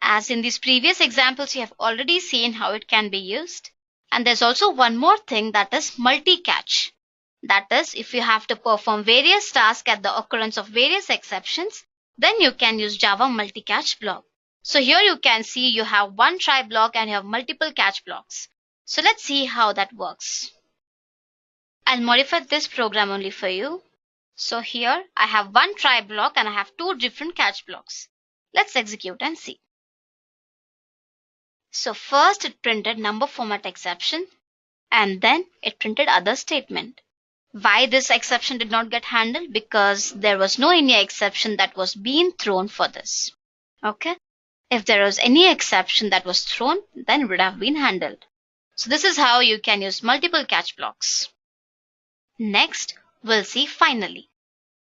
As in these previous examples, you have already seen how it can be used. And there's also one more thing, that is multi-catch. That is, if you have to perform various tasks at the occurrence of various exceptions, then you can use Java multi-catch block. So here you can see you have one try block and you have multiple catch blocks. So let's see how that works. I'll modify this program only for you. So here I have one try block and I have two different catch blocks. Let's execute and see. So first it printed number format exception and then it printed other statement. Why this exception did not get handled? Because there was no any exception that was being thrown for this. Okay. If there was any exception that was thrown, then it would have been handled. So this is how you can use multiple catch blocks. Next, we'll see finally.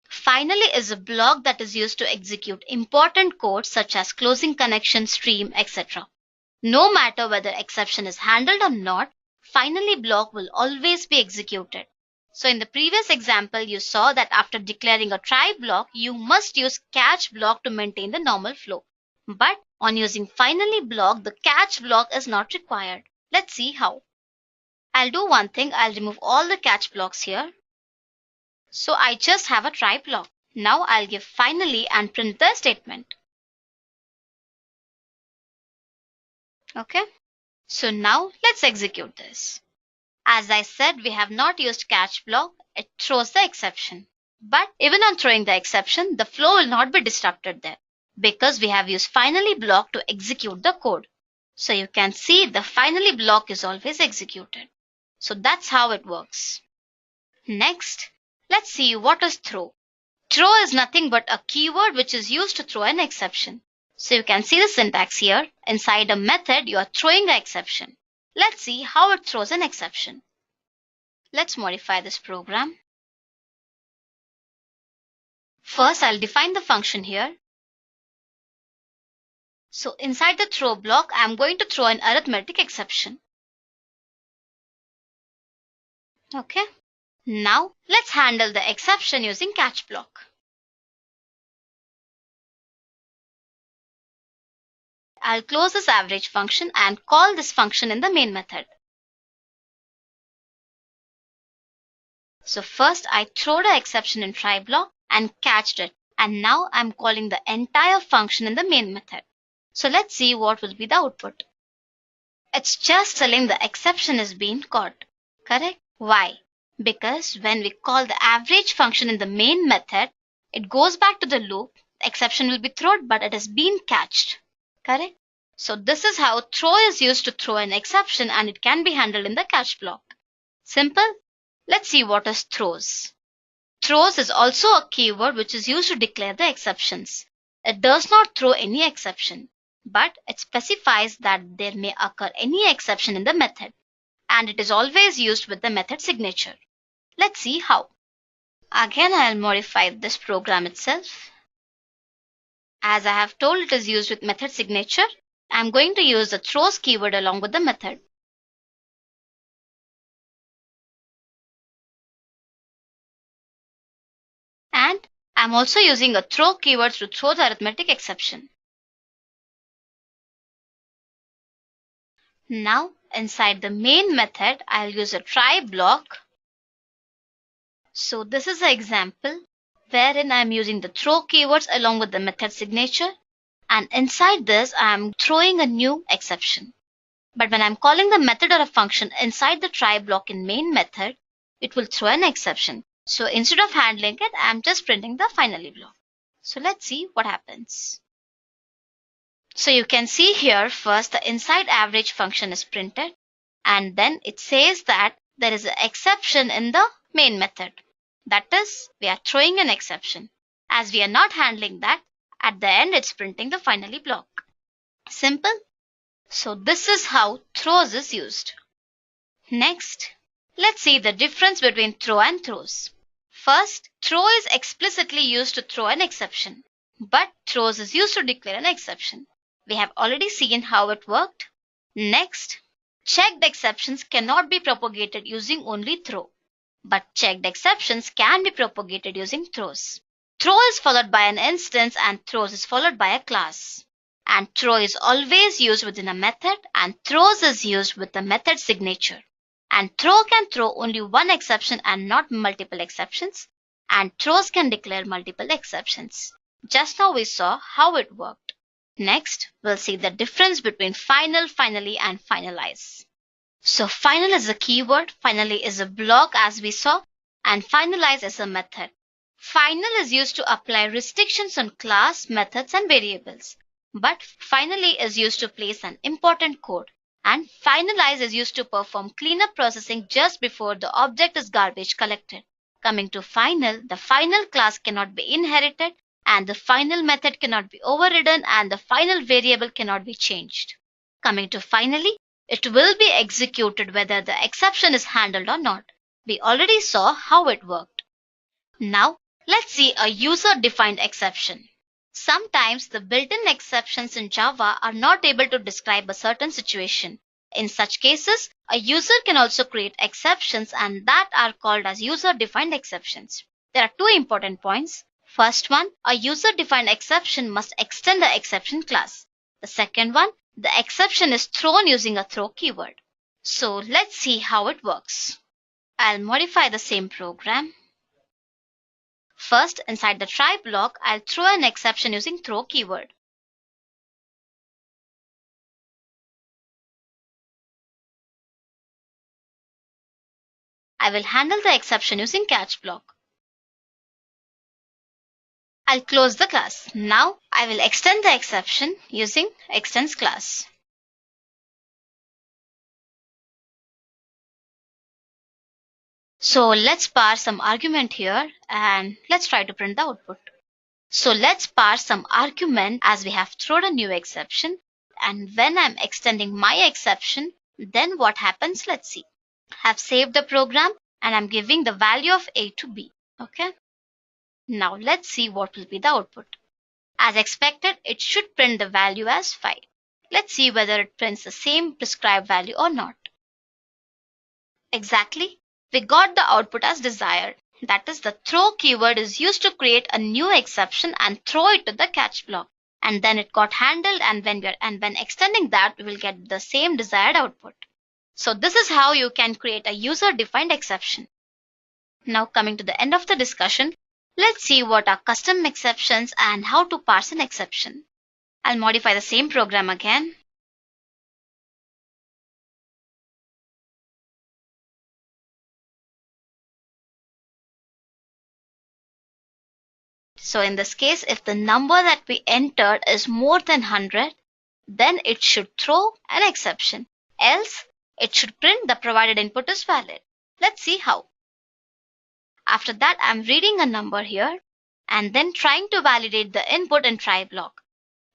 Finally is a block that is used to execute important code such as closing connection, stream, etc. No matter whether exception is handled or not, finally block will always be executed. So in the previous example, you saw that after declaring a try block, you must use catch block to maintain the normal flow. But on using finally block, the catch block is not required. Let's see how. I'll do one thing. I'll remove all the catch blocks here. So I just have a try block. Now I'll give finally and print the statement. Okay. So now let's execute this. As I said, we have not used catch block. It throws the exception. But even on throwing the exception, the flow will not be disrupted there because we have used finally block to execute the code. So you can see the finally block is always executed. So that's how it works. Next, let's see what is throw. Throw is nothing but a keyword which is used to throw an exception. So you can see the syntax here. Inside a method, you are throwing an exception. Let's see how it throws an exception. Let's modify this program. First, I'll define the function here. So inside the throw block, I'm going to throw an arithmetic exception. Okay. Now, let's handle the exception using catch block. I'll close this average function and call this function in the main method. So first, I throw the exception in try block and catched it. And now I'm calling the entire function in the main method. So let's see what will be the output. It's just telling the exception is being caught. Correct? Why? Because when we call the average function in the main method, it goes back to the loop. The exception will be thrown, but it has been catched. Correct? So this is how throw is used to throw an exception, and it can be handled in the catch block. Simple? Let's see what is throws. Throws is also a keyword which is used to declare the exceptions. It does not throw any exception, but it specifies that there may occur any exception in the method, and it is always used with the method signature. Let's see how. Again, I'll modify this program itself. As I have told, it is used with method signature. I'm going to use the throws keyword along with the method. And I'm also using a throw keyword to throw the arithmetic exception. Now, inside the main method, I'll use a try block. So this is an example wherein I'm using the throw keywords along with the method signature. And inside this, I'm throwing a new exception. But when I'm calling the method or a function inside the try block in main method, it will throw an exception. So instead of handling it, I'm just printing the finally block. So let's see what happens. So you can see here, first the inside average function is printed, and then it says that there is an exception in the main method. That is, we are throwing an exception. As we are not handling that, at the end it's printing the finally block. Simple? So this is how throws is used. Next, let's see the difference between throw and throws. First, throw is explicitly used to throw an exception, but throws is used to declare an exception. We have already seen how it worked. Next, checked exceptions cannot be propagated using only throw, but checked exceptions can be propagated using throws. Throw is followed by an instance and throws is followed by a class. And throw is always used within a method, and throws is used with the method signature. And throw can throw only one exception and not multiple exceptions, and throws can declare multiple exceptions. Just now we saw how it worked. Next, we'll see the difference between final, finally, and finalize. So final is a keyword, finally is a block as we saw, and finalize is a method. Final is used to apply restrictions on class, methods, and variables. But finally is used to place an important code, and finalize is used to perform cleanup processing just before the object is garbage collected. Coming to final, the final class cannot be inherited, and the final method cannot be overridden, and the final variable cannot be changed. Coming to finally, it will be executed whether the exception is handled or not. We already saw how it worked. Now, let's see a user-defined exception. Sometimes the built-in exceptions in Java are not able to describe a certain situation. In such cases, a user can also create exceptions, and that are called as user-defined exceptions. There are two important points. First one, a user-defined exception must extend the exception class. The second one, the exception is thrown using a throw keyword. So let's see how it works. I'll modify the same program. First, inside the try block, I'll throw an exception using throw keyword. I will handle the exception using catch block. I'll close the class. Now, I will extend the exception using extends class. So let's parse some argument here and let's try to print the output. So let's parse some argument as we have thrown a new exception, and when I'm extending my exception, then what happens? Let's see. I've saved the program and I'm giving the value of A to B. Okay. Now let's see what will be the output. As expected, it should print the value as 5. Let's see whether it prints the same prescribed value or not. Exactly. We got the output as desired. That is, the throw keyword is used to create a new exception and throw it to the catch block. And then it got handled, and when extending that, we will get the same desired output. So this is how you can create a user-defined exception. Now coming to the end of the discussion, let's see what are custom exceptions and how to parse an exception. I'll modify the same program again. So in this case, if the number that we entered is more than 100, then it should throw an exception. Else, it should print the provided input is valid. Let's see how. After that, I'm reading a number here and then trying to validate the input in try block.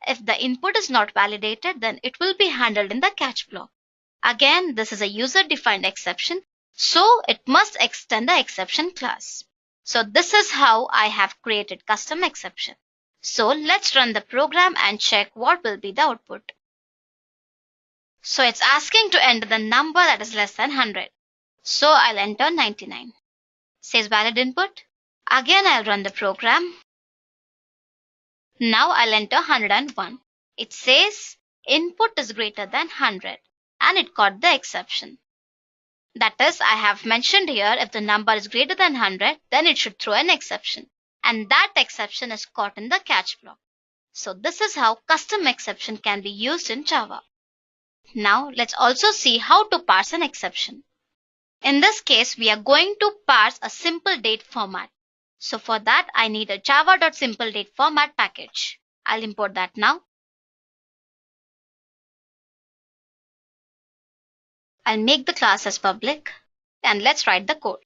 If the input is not validated, then it will be handled in the catch block. Again, this is a user-defined exception, so it must extend the exception class. So this is how I have created custom exception. So let's run the program and check what will be the output. So it's asking to enter the number that is less than 100. So I'll enter 99. Says valid input. Again, I'll run the program. Now I'll enter 101. It says input is greater than 100 and it got the exception. That is, I have mentioned here, if the number is greater than 100, then it should throw an exception. And that exception is caught in the catch block. So this is how custom exception can be used in Java. Now let's also see how to parse an exception. In this case, we are going to parse a simple date format. So for that, I need a java.simpleDate format package. I'll import that now. I'll make the class as public and let's write the code.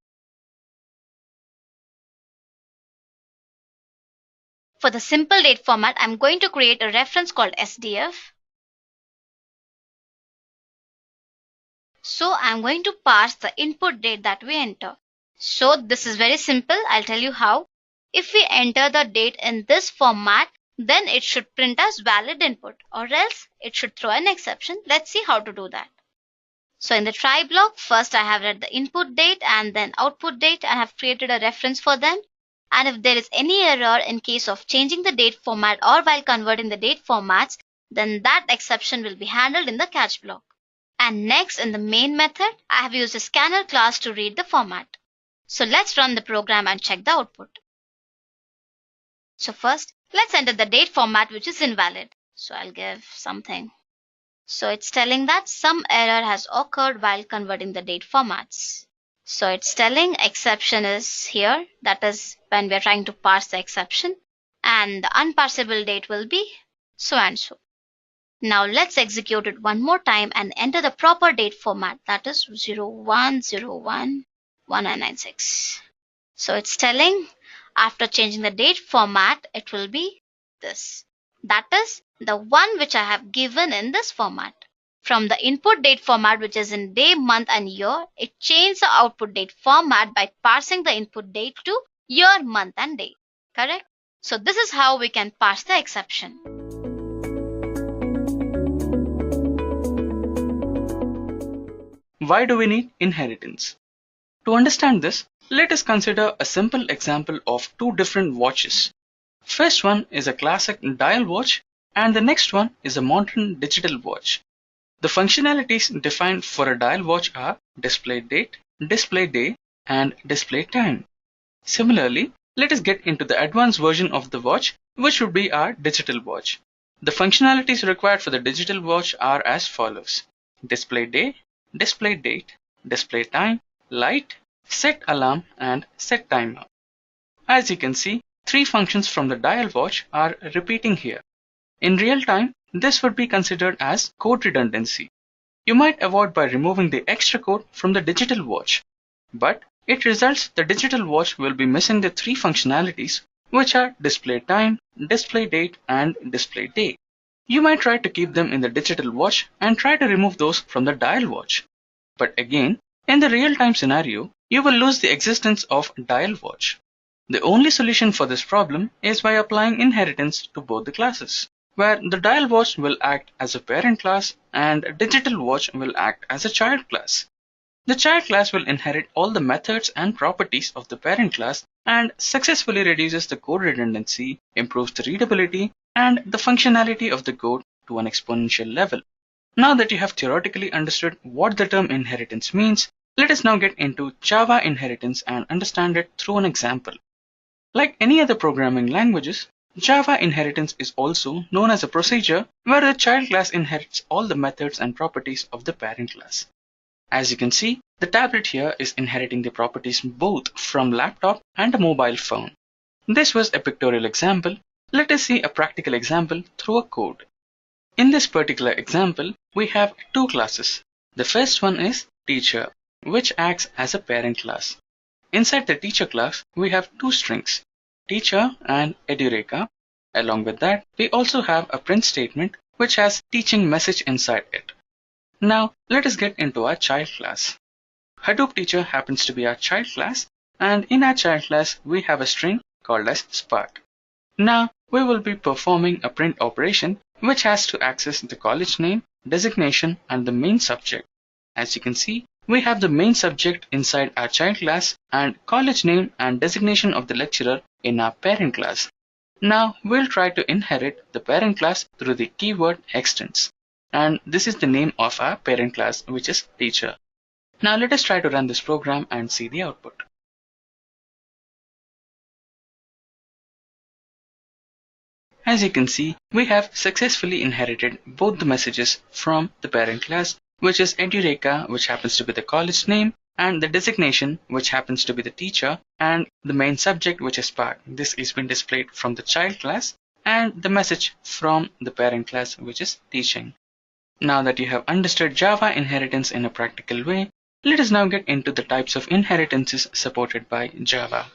For the simple date format, I'm going to create a reference called SDF. So I'm going to parse the input date that we enter. So this is very simple. I'll tell you how. If we enter the date in this format, then it should print as valid input, or else it should throw an exception. Let's see how to do that. So in the try block, first I have read the input date and then output date and have created a reference for them. And if there is any error in case of changing the date format or while converting the date formats, then that exception will be handled in the catch block. And next, in the main method, I have used a scanner class to read the format. So let's run the program and check the output. So first, let's enter the date format which is invalid. So I'll give something. So it's telling that some error has occurred while converting the date formats. So it's telling exception is here. That is when we are trying to parse the exception. And the unparsable date will be so and so. Now let's execute it one more time and enter the proper date format. That is 01011996. So it's telling after changing the date format, it will be this. That is the one which I have given in this format. From the input date format, which is in day, month and year, it changed the output date format by parsing the input date to year, month and day. Correct? So this is how we can parse the exception. Why do we need inheritance? To understand this, let us consider a simple example of two different watches. First one is a classic dial watch and the next one is a modern digital watch. The functionalities defined for a dial watch are display date, display day, and display time. Similarly, let us get into the advanced version of the watch, which would be our digital watch. The functionalities required for the digital watch are as follows: display day, display date, display time, light, set alarm, and set timer. As you can see, three functions from the dial watch are repeating here. In real time, this would be considered as code redundancy. You might avoid by removing the extra code from the digital watch, but it results the digital watch will be missing the three functionalities, which are display time, display date, and display day. You might try to keep them in the digital watch and try to remove those from the dial watch. But again, in the real-time scenario, you will lose the existence of dial watch. The only solution for this problem is by applying inheritance to both the classes, where the dial watch will act as a parent class and digital watch will act as a child class. The child class will inherit all the methods and properties of the parent class and successfully reduces the code redundancy, improves the readability, and the functionality of the code to an exponential level. Now that you have theoretically understood what the term inheritance means, let us now get into Java inheritance and understand it through an example. Like any other programming languages, Java inheritance is also known as a procedure where the child class inherits all the methods and properties of the parent class. As you can see, the tablet here is inheriting the properties both from laptop and a mobile phone. This was a pictorial example. Let us see a practical example through a code. In this particular example, we have two classes. The first one is teacher, which acts as a parent class. Inside the teacher class, we have two strings, teacher and Edureka. Along with that, we also have a print statement which has teaching message inside it. Now, let us get into our child class. Hadoop teacher happens to be our child class, and in our child class, we have a string called as Spark. Now, we will be performing a print operation which has to access the college name, designation, and the main subject. As you can see, we have the main subject inside our child class and college name and designation of the lecturer in our parent class. Now, we'll try to inherit the parent class through the keyword extends. And this is the name of our parent class, which is teacher. Now let us try to run this program and see the output. As you can see, we have successfully inherited both the messages from the parent class, which is Edureka, which happens to be the college name, and the designation, which happens to be the teacher, and the main subject, which is Spark. This is being displayed from the child class, and the message from the parent class, which is teaching. Now that you have understood Java inheritance in a practical way, let us now get into the types of inheritances supported by Java.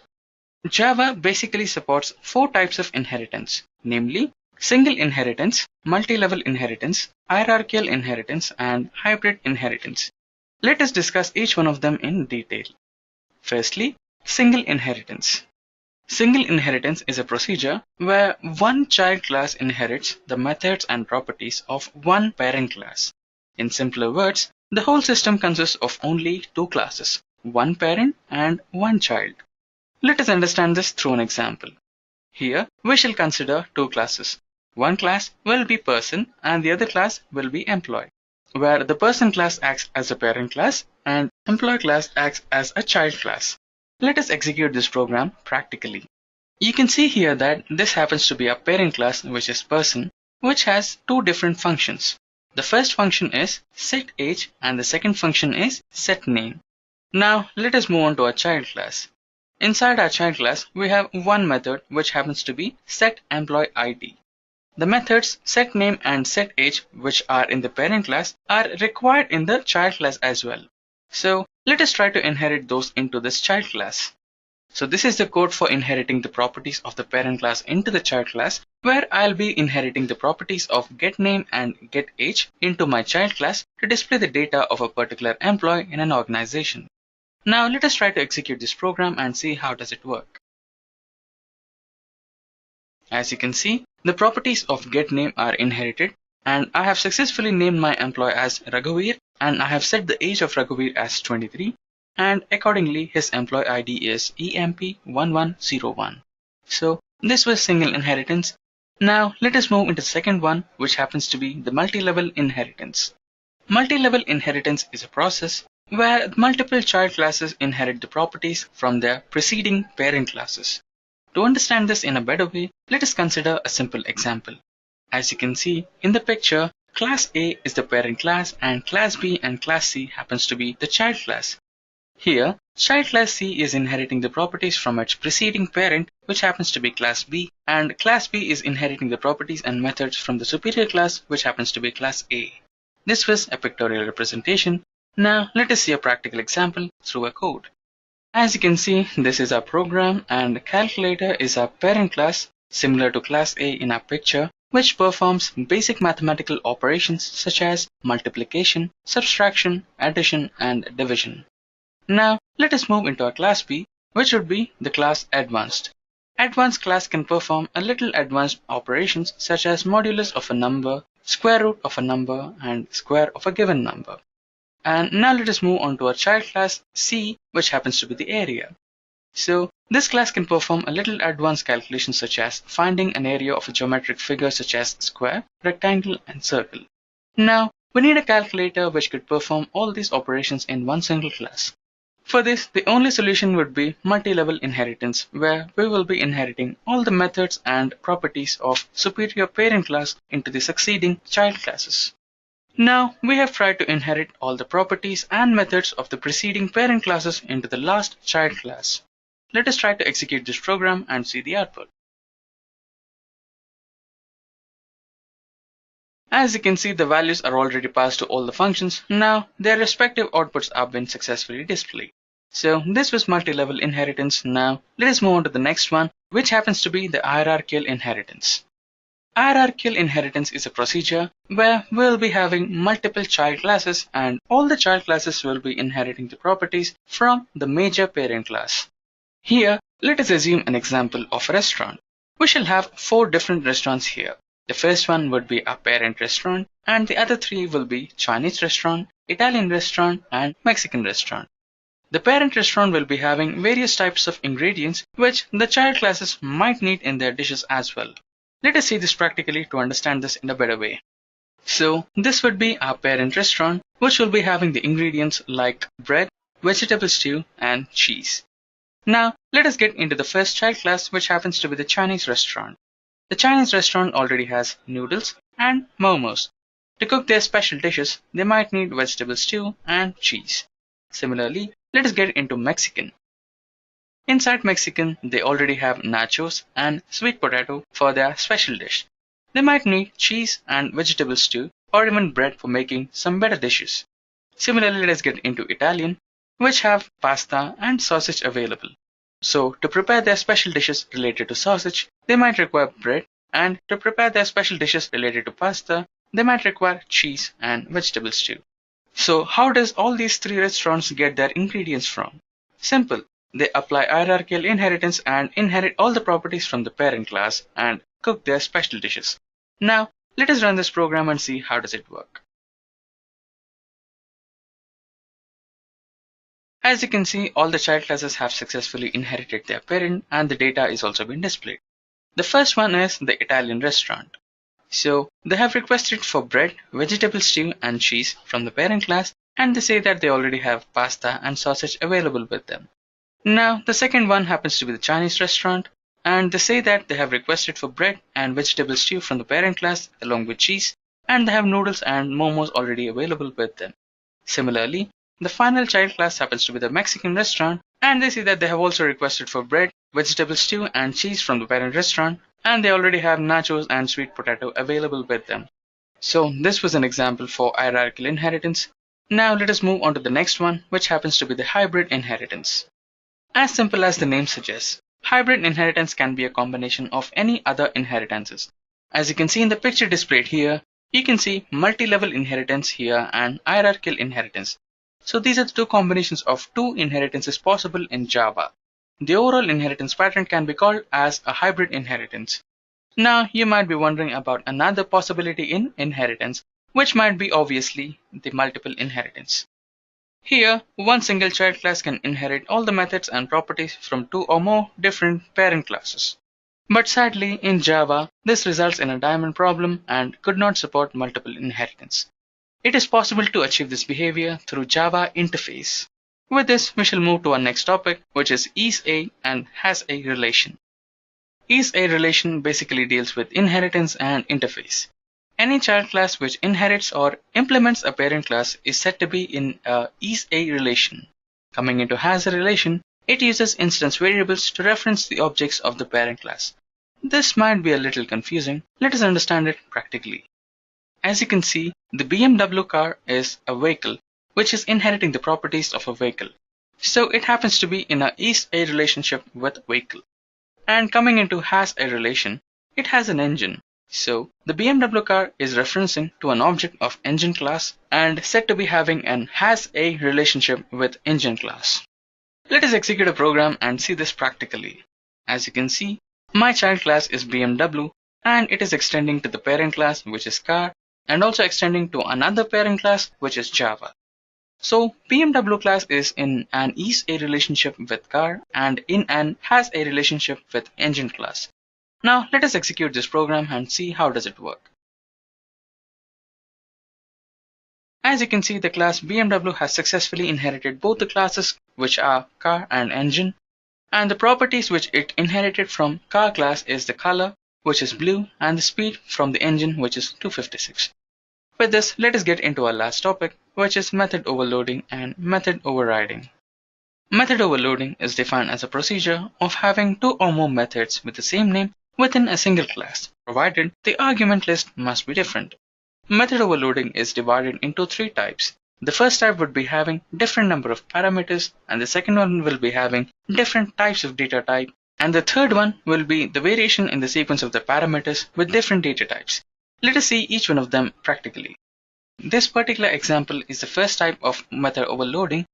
Java basically supports four types of inheritance, namely single inheritance, multi-level inheritance, hierarchical inheritance, and hybrid inheritance. Let us discuss each one of them in detail. Firstly, single inheritance. Single inheritance is a procedure where one child class inherits the methods and properties of one parent class. In simpler words, the whole system consists of only two classes, one parent and one child. Let us understand this through an example. Here, we shall consider two classes. One class will be person and the other class will be employee, where the person class acts as a parent class and employee class acts as a child class. Let us execute this program practically. You can see here that this happens to be a parent class, which is person, which has two different functions. The first function is set age and the second function is set name. Now let us move on to our child class. Inside our child class, we have one method which happens to be set employee ID. The methods set name and set age, which are in the parent class, are required in the child class as well. So let us try to inherit those into this child class. So this is the code for inheriting the properties of the parent class into the child class, where I'll be inheriting the properties of getName and getAge into my child class to display the data of a particular employee in an organization. Now let us try to execute this program and see how does it work. As you can see, the properties of getName are inherited, and I have successfully named my employee as Raghuveer, and I have set the age of Raghuveer as 23, and accordingly his employee ID is EMP1101. So this was single inheritance. Now let us move into the second one, which happens to be the multi-level inheritance. Multi-level inheritance is a process where multiple child classes inherit the properties from their preceding parent classes. To understand this in a better way, let us consider a simple example. As you can see in the picture, class A is the parent class and class B and class C happens to be the child class. Here, child class C is inheriting the properties from its preceding parent, which happens to be class B, and class B is inheriting the properties and methods from the superior class, which happens to be class A. This was a pictorial representation. Now let us see a practical example through a code. As you can see, this is our program and calculator is our parent class, similar to class A in our picture, which performs basic mathematical operations such as multiplication, subtraction, addition, and division. Now, let us move into our class B, which would be the class Advanced. Advanced class can perform a little advanced operations such as modulus of a number, square root of a number, and square of a given number. And now let us move on to our child class C, which happens to be the area. So this class can perform a little advanced calculations such as finding an area of a geometric figure such as square, rectangle, and circle. Now we need a calculator which could perform all these operations in one single class. For this, the only solution would be multi-level inheritance, where we will be inheriting all the methods and properties of superior parent class into the succeeding child classes. Now, we have tried to inherit all the properties and methods of the preceding parent classes into the last child class. Let us try to execute this program and see the output. As you can see, the values are already passed to all the functions. Now, their respective outputs have been successfully displayed. So, this was multi-level inheritance. Now, let us move on to the next one, which happens to be the hierarchical inheritance. Hierarchical inheritance is a procedure where we'll be having multiple child classes and all the child classes will be inheriting the properties from the major parent class. Here, let us assume an example of a restaurant. We shall have 4 different restaurants here. The first one would be our parent restaurant and the other 3 will be Chinese restaurant, Italian restaurant, and Mexican restaurant. The parent restaurant will be having various types of ingredients which the child classes might need in their dishes as well. Let us see this practically to understand this in a better way. So this would be our parent restaurant, which will be having the ingredients like bread, vegetable stew, and cheese. Now let us get into the first child class, which happens to be the Chinese restaurant. The Chinese restaurant already has noodles and momos. To cook their special dishes, they might need vegetable stew and cheese. Similarly, let us get into Mexican. Inside Mexican, they already have nachos and sweet potato for their special dish. They might need cheese and vegetable stew or even bread for making some better dishes. Similarly, let us get into Italian, which have pasta and sausage available. So, to prepare their special dishes related to sausage, they might require bread, and to prepare their special dishes related to pasta, they might require cheese and vegetable stew. So, how does all these 3 restaurants get their ingredients from? Simple. They apply hierarchical inheritance and inherit all the properties from the parent class and cook their special dishes. Now, let us run this program and see how does it work. As you can see, all the child classes have successfully inherited their parent and the data is also been displayed. The first one is the Italian restaurant. So, they have requested for bread, vegetable stew and cheese from the parent class and they say that they already have pasta and sausage available with them. Now, the second one happens to be the Chinese restaurant, and they say that they have requested for bread and vegetable stew from the parent class along with cheese, and they have noodles and momos already available with them. Similarly, the final child class happens to be the Mexican restaurant, and they say that they have also requested for bread, vegetable stew, and cheese from the parent restaurant, and they already have nachos and sweet potato available with them. So, this was an example for hierarchical inheritance. Now, let us move on to the next one, which happens to be the hybrid inheritance. As simple as the name suggests, hybrid inheritance can be a combination of any other inheritances. As you can see in the picture displayed here, you can see multi-level inheritance here and hierarchical inheritance. So these are the 2 combinations of 2 inheritances possible in Java. The overall inheritance pattern can be called as a hybrid inheritance. Now you might be wondering about another possibility in inheritance, which might be obviously the multiple inheritance. Here, one single child class can inherit all the methods and properties from 2 or more different parent classes. But sadly, in Java, this results in a diamond problem and could not support multiple inheritance. It is possible to achieve this behavior through Java interface. With this, we shall move to our next topic, which is is-a and has-a relation. Is-a relation basically deals with inheritance and interface. Any child class which inherits or implements a parent class is said to be in a is-a relation. Coming into has-a relation, it uses instance variables to reference the objects of the parent class. This might be a little confusing. Let us understand it practically. As you can see, the BMW car is a vehicle which is inheriting the properties of a vehicle. So it happens to be in a is a relationship with vehicle. And coming into has a relation, it has an engine. So the BMW car is referencing to an object of engine class and said to be having an has a relationship with engine class. Let us execute a program and see this practically. As you can see, my child class is BMW and it is extending to the parent class, which is car, and also extending to another parent class, which is Java. So BMW class is in an is a relationship with car and in an has a relationship with engine class. Now let us execute this program and see how does it work. As you can see, the class BMW has successfully inherited both the classes, which are car and engine, and the properties which it inherited from car class is the color, which is blue, and the speed from the engine, which is 256. With this, let us get into our last topic, which is method overloading and method overriding. Method overloading is defined as a procedure of having two or more methods with the same name within a single class, provided the argument list must be different. Method overloading is divided into three types. The first type would be having different number of parameters, and the second one will be having different types of data type, and the third one will be the variation in the sequence of the parameters with different data types. Let us see each one of them practically. This particular example is the first type of method overloading.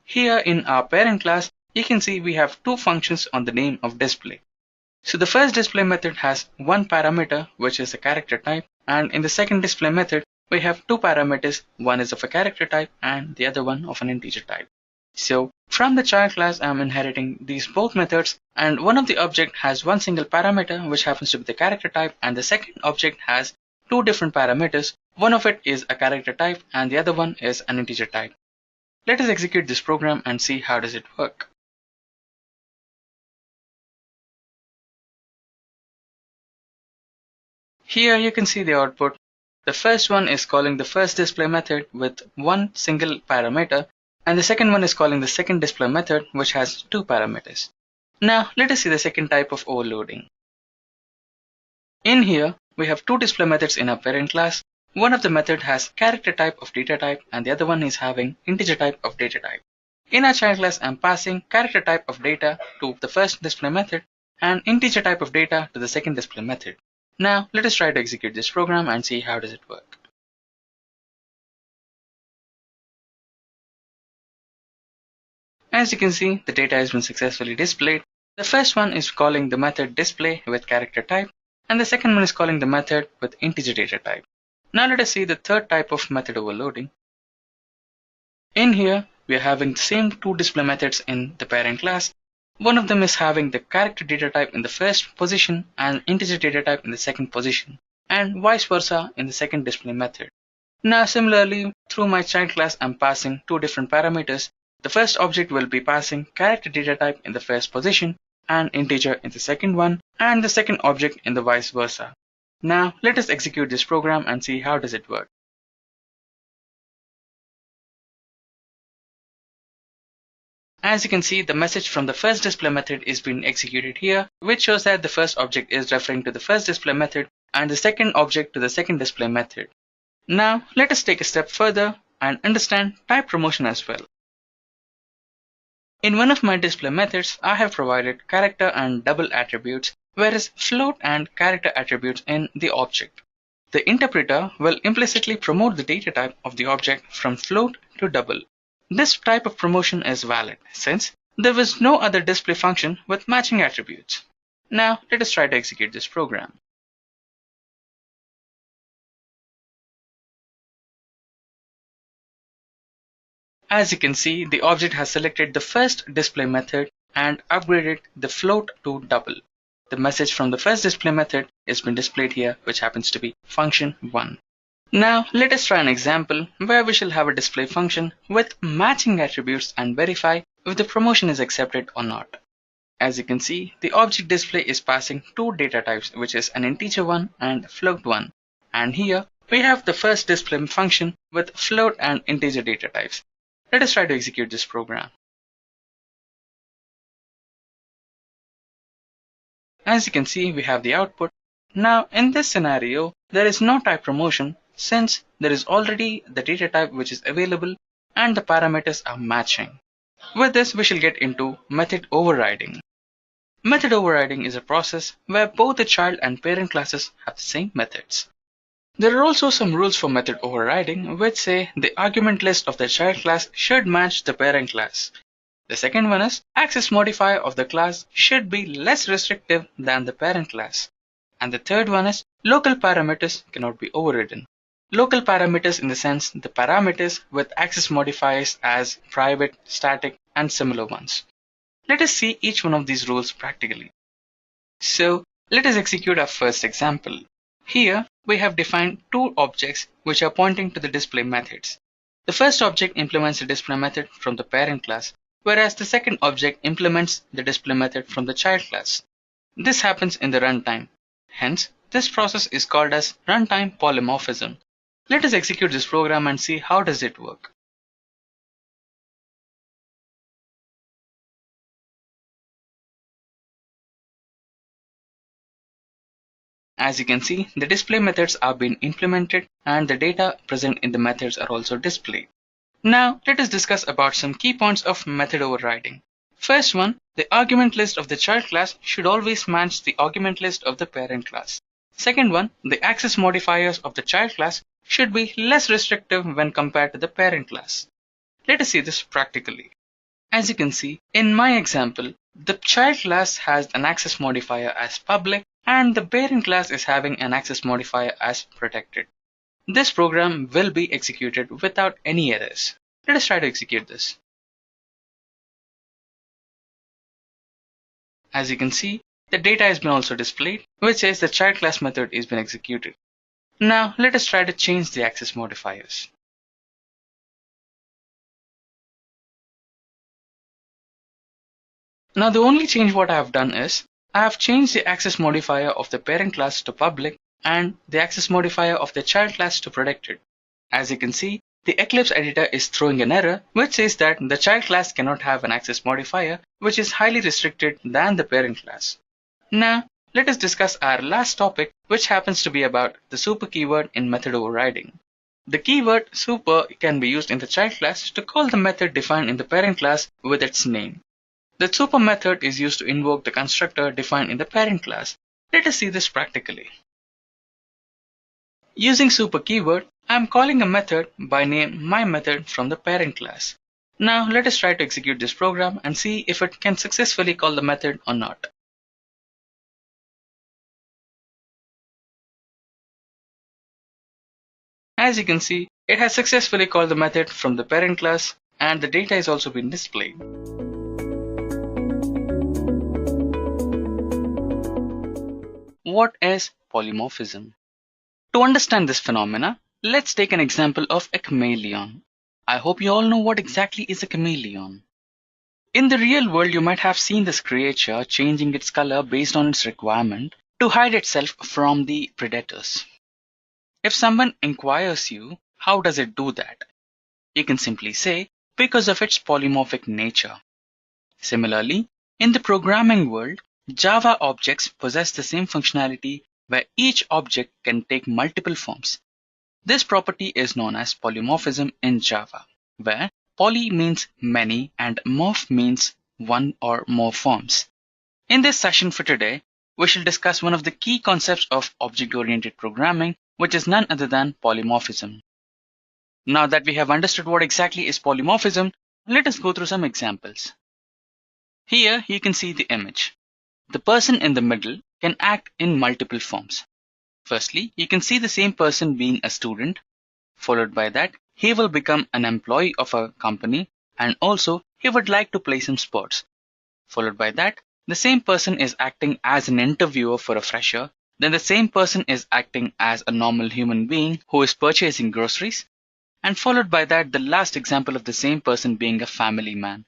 Here in our parent class, you can see we have two functions on the name of display. So the first display method has one parameter, which is a character type, and in the second display method, we have two parameters, one is of a character type and the other one of an integer type. So from the child class, I'm inheriting these both methods, and one of the object has one single parameter, which happens to be the character type, and the second object has two different parameters. One of it is a character type and the other one is an integer type. Let us execute this program and see how does it work. Here you can see the output. The first one is calling the first display method with one single parameter, and the second one is calling the second display method, which has two parameters. Now let us see the second type of overloading. In here, we have two display methods in our parent class. One of the method has character type of data type and the other one is having integer type of data type. In our child class, I'm passing character type of data to the first display method and integer type of data to the second display method. Now let us try to execute this program and see how does it work. As you can see, the data has been successfully displayed. The first one is calling the method display with character type, and the second one is calling the method with integer data type. Now let us see the third type of method overloading. In here, we are having the same two display methods in the parent class. One of them is having the character data type in the first position and integer data type in the second position, and vice versa in the second display method. Now similarly, through my child class, I'm passing two different parameters. The first object will be passing character data type in the first position and integer in the second one, and the second object in the vice versa. Now let us execute this program and see how does it work. As you can see, the message from the first display method is being executed here, which shows that the first object is referring to the first display method and the second object to the second display method. Now let us take a step further and understand type promotion as well. In one of my display methods, I have provided character and double attributes, whereas float and character attributes in the object. The interpreter will implicitly promote the data type of the object from float to double. This type of promotion is valid since there was no other display function with matching attributes. Now let us try to execute this program. As you can see, the object has selected the first display method and upgraded the float to double. The message from the first display method is being displayed here, which happens to be function1. Now let us try an example where we shall have a display function with matching attributes and verify if the promotion is accepted or not. As you can see, the object display is passing two data types, which is an integer one and float one. And here we have the first display function with float and integer data types. Let us try to execute this program. As you can see, we have the output. Now in this scenario, there is no type promotion since there is already the data type which is available and the parameters are matching. With this, we shall get into method overriding. Method overriding is a process where both the child and parent classes have the same methods. There are also some rules for method overriding which say the argument list of the child class should match the parent class. The second one is access modifier of the class should be less restrictive than the parent class. And the third one is local parameters cannot be overridden. Local parameters in the sense the parameters with access modifiers as private, static, and similar ones. Let us see each one of these rules practically. So let us execute our first example. Here we have defined two objects which are pointing to the display methods. The first object implements the display method from the parent class, whereas the second object implements the display method from the child class. This happens in the runtime. Hence, this process is called as runtime polymorphism. Let us execute this program and see how does it work. As you can see, the display methods are being implemented and the data present in the methods are also displayed. Now, let us discuss about some key points of method overriding. First one, the argument list of the child class should always match the argument list of the parent class. Second one, the access modifiers of the child class should be less restrictive when compared to the parent class. Let us see this practically. As you can see, in my example, the child class has an access modifier as public and the parent class is having an access modifier as protected. This program will be executed without any errors. Let us try to execute this. As you can see, the data has been also displayed, which says the child class method is been executed. Now let us try to change the access modifiers. Now the only change what I have done is, I have changed the access modifier of the parent class to public and the access modifier of the child class to protected. As you can see, the Eclipse editor is throwing an error which says that the child class cannot have an access modifier which is highly restricted than the parent class. Now let us discuss our last topic, which happens to be about the super keyword in method overriding. The keyword super can be used in the child class to call the method defined in the parent class with its name. The super method is used to invoke the constructor defined in the parent class. Let us see this practically. Using super keyword, I am calling a method by name myMethod from the parent class. Now let us try to execute this program and see if it can successfully call the method or not. As you can see, it has successfully called the method from the parent class and the data is also been displayed. What is polymorphism? To understand this phenomena, let's take an example of a chameleon. I hope you all know what exactly is a chameleon. In the real world, you might have seen this creature changing its color based on its requirement to hide itself from the predators. If someone inquires you, how does it do that? You can simply say, because of its polymorphic nature. Similarly, in the programming world, Java objects possess the same functionality where each object can take multiple forms. This property is known as polymorphism in Java, where poly means many and morph means one or more forms. In this session for today, we shall discuss one of the key concepts of object-oriented programming, which is none other than polymorphism. Now that we have understood what exactly is polymorphism, let us go through some examples. Here you can see the image. The person in the middle can act in multiple forms. Firstly, you can see the same person being a student. Followed by that, he will become an employee of a company and also he would like to play some sports. Followed by that, the same person is acting as an interviewer for a fresher. Then the same person is acting as a normal human being who is purchasing groceries. And followed by that, the last example of the same person being a family man.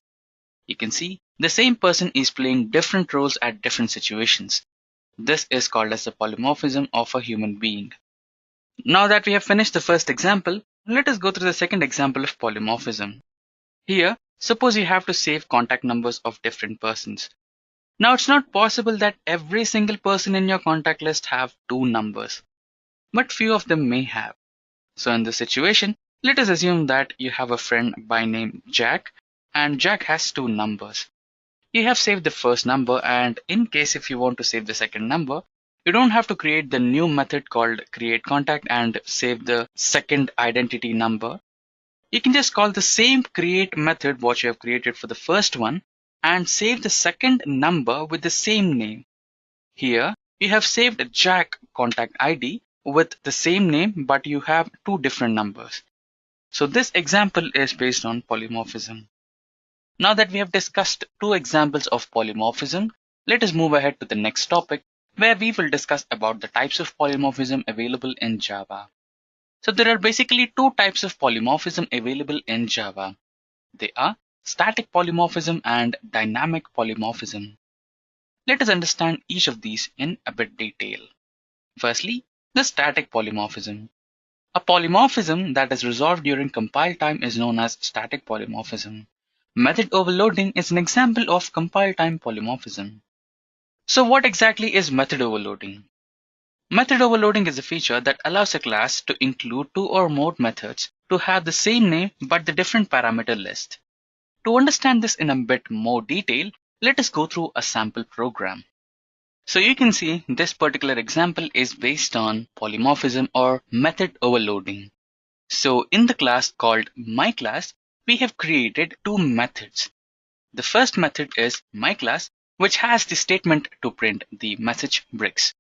You can see the same person is playing different roles at different situations. This is called as the polymorphism of a human being. Now that we have finished the first example, let us go through the second example of polymorphism. Here, suppose you have to save contact numbers of different persons. Now it's not possible that every single person in your contact list have two numbers, but few of them may have. So in this situation, let us assume that you have a friend by name Jack and Jack has two numbers. You have saved the first number, and in case if you want to save the second number, you don't have to create the new method called createContact and save the second identity number. You can just call the same create method what you have created for the first one and save the second number with the same name. Here, you have saved Jack contact ID with the same name, but you have two different numbers. So this example is based on polymorphism. Now that we have discussed two examples of polymorphism, let us move ahead to the next topic where we will discuss about the types of polymorphism available in Java. So there are basically two types of polymorphism available in Java. They are static polymorphism and dynamic polymorphism. Let us understand each of these in a bit detail. Firstly, the static polymorphism. A polymorphism that is resolved during compile time is known as static polymorphism. Method overloading is an example of compile time polymorphism. So what exactly is method overloading? Method overloading is a feature that allows a class to include two or more methods to have the same name but the different parameter list. To understand this in a bit more detail, let us go through a sample program. So you can see this particular example is based on polymorphism or method overloading. So in the class called myClass, we have created two methods. The first method is myClass, which has the statement to print the message bricks.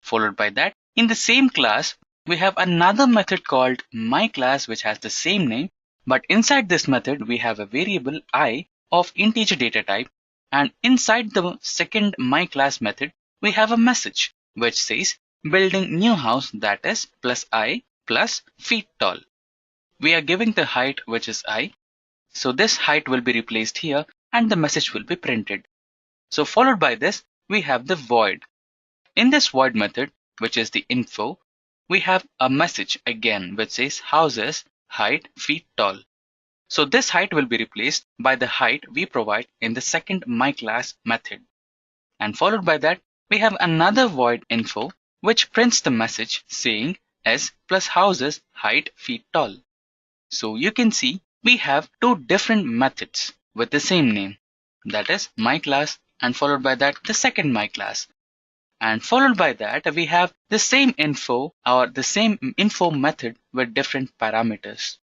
Followed by that, in the same class, we have another method called myClass, which has the same name, but inside this method, we have a variable I of integer data type, and inside the second myClass method, we have a message which says building new house, that is plus I plus feet tall. We are giving the height which is I. So this height will be replaced here and the message will be printed. So followed by this, we have the void. In this void method, which is the info, we have a message again which says houses, height, feet tall. So this height will be replaced by the height we provide in the second myClass method. And followed by that, we have another void info which prints the message saying s plus houses, height, feet tall. So you can see we have two different methods with the same name, that is myClass, and followed by that the second myClass. And followed by that we have the same info or the same info method with different parameters.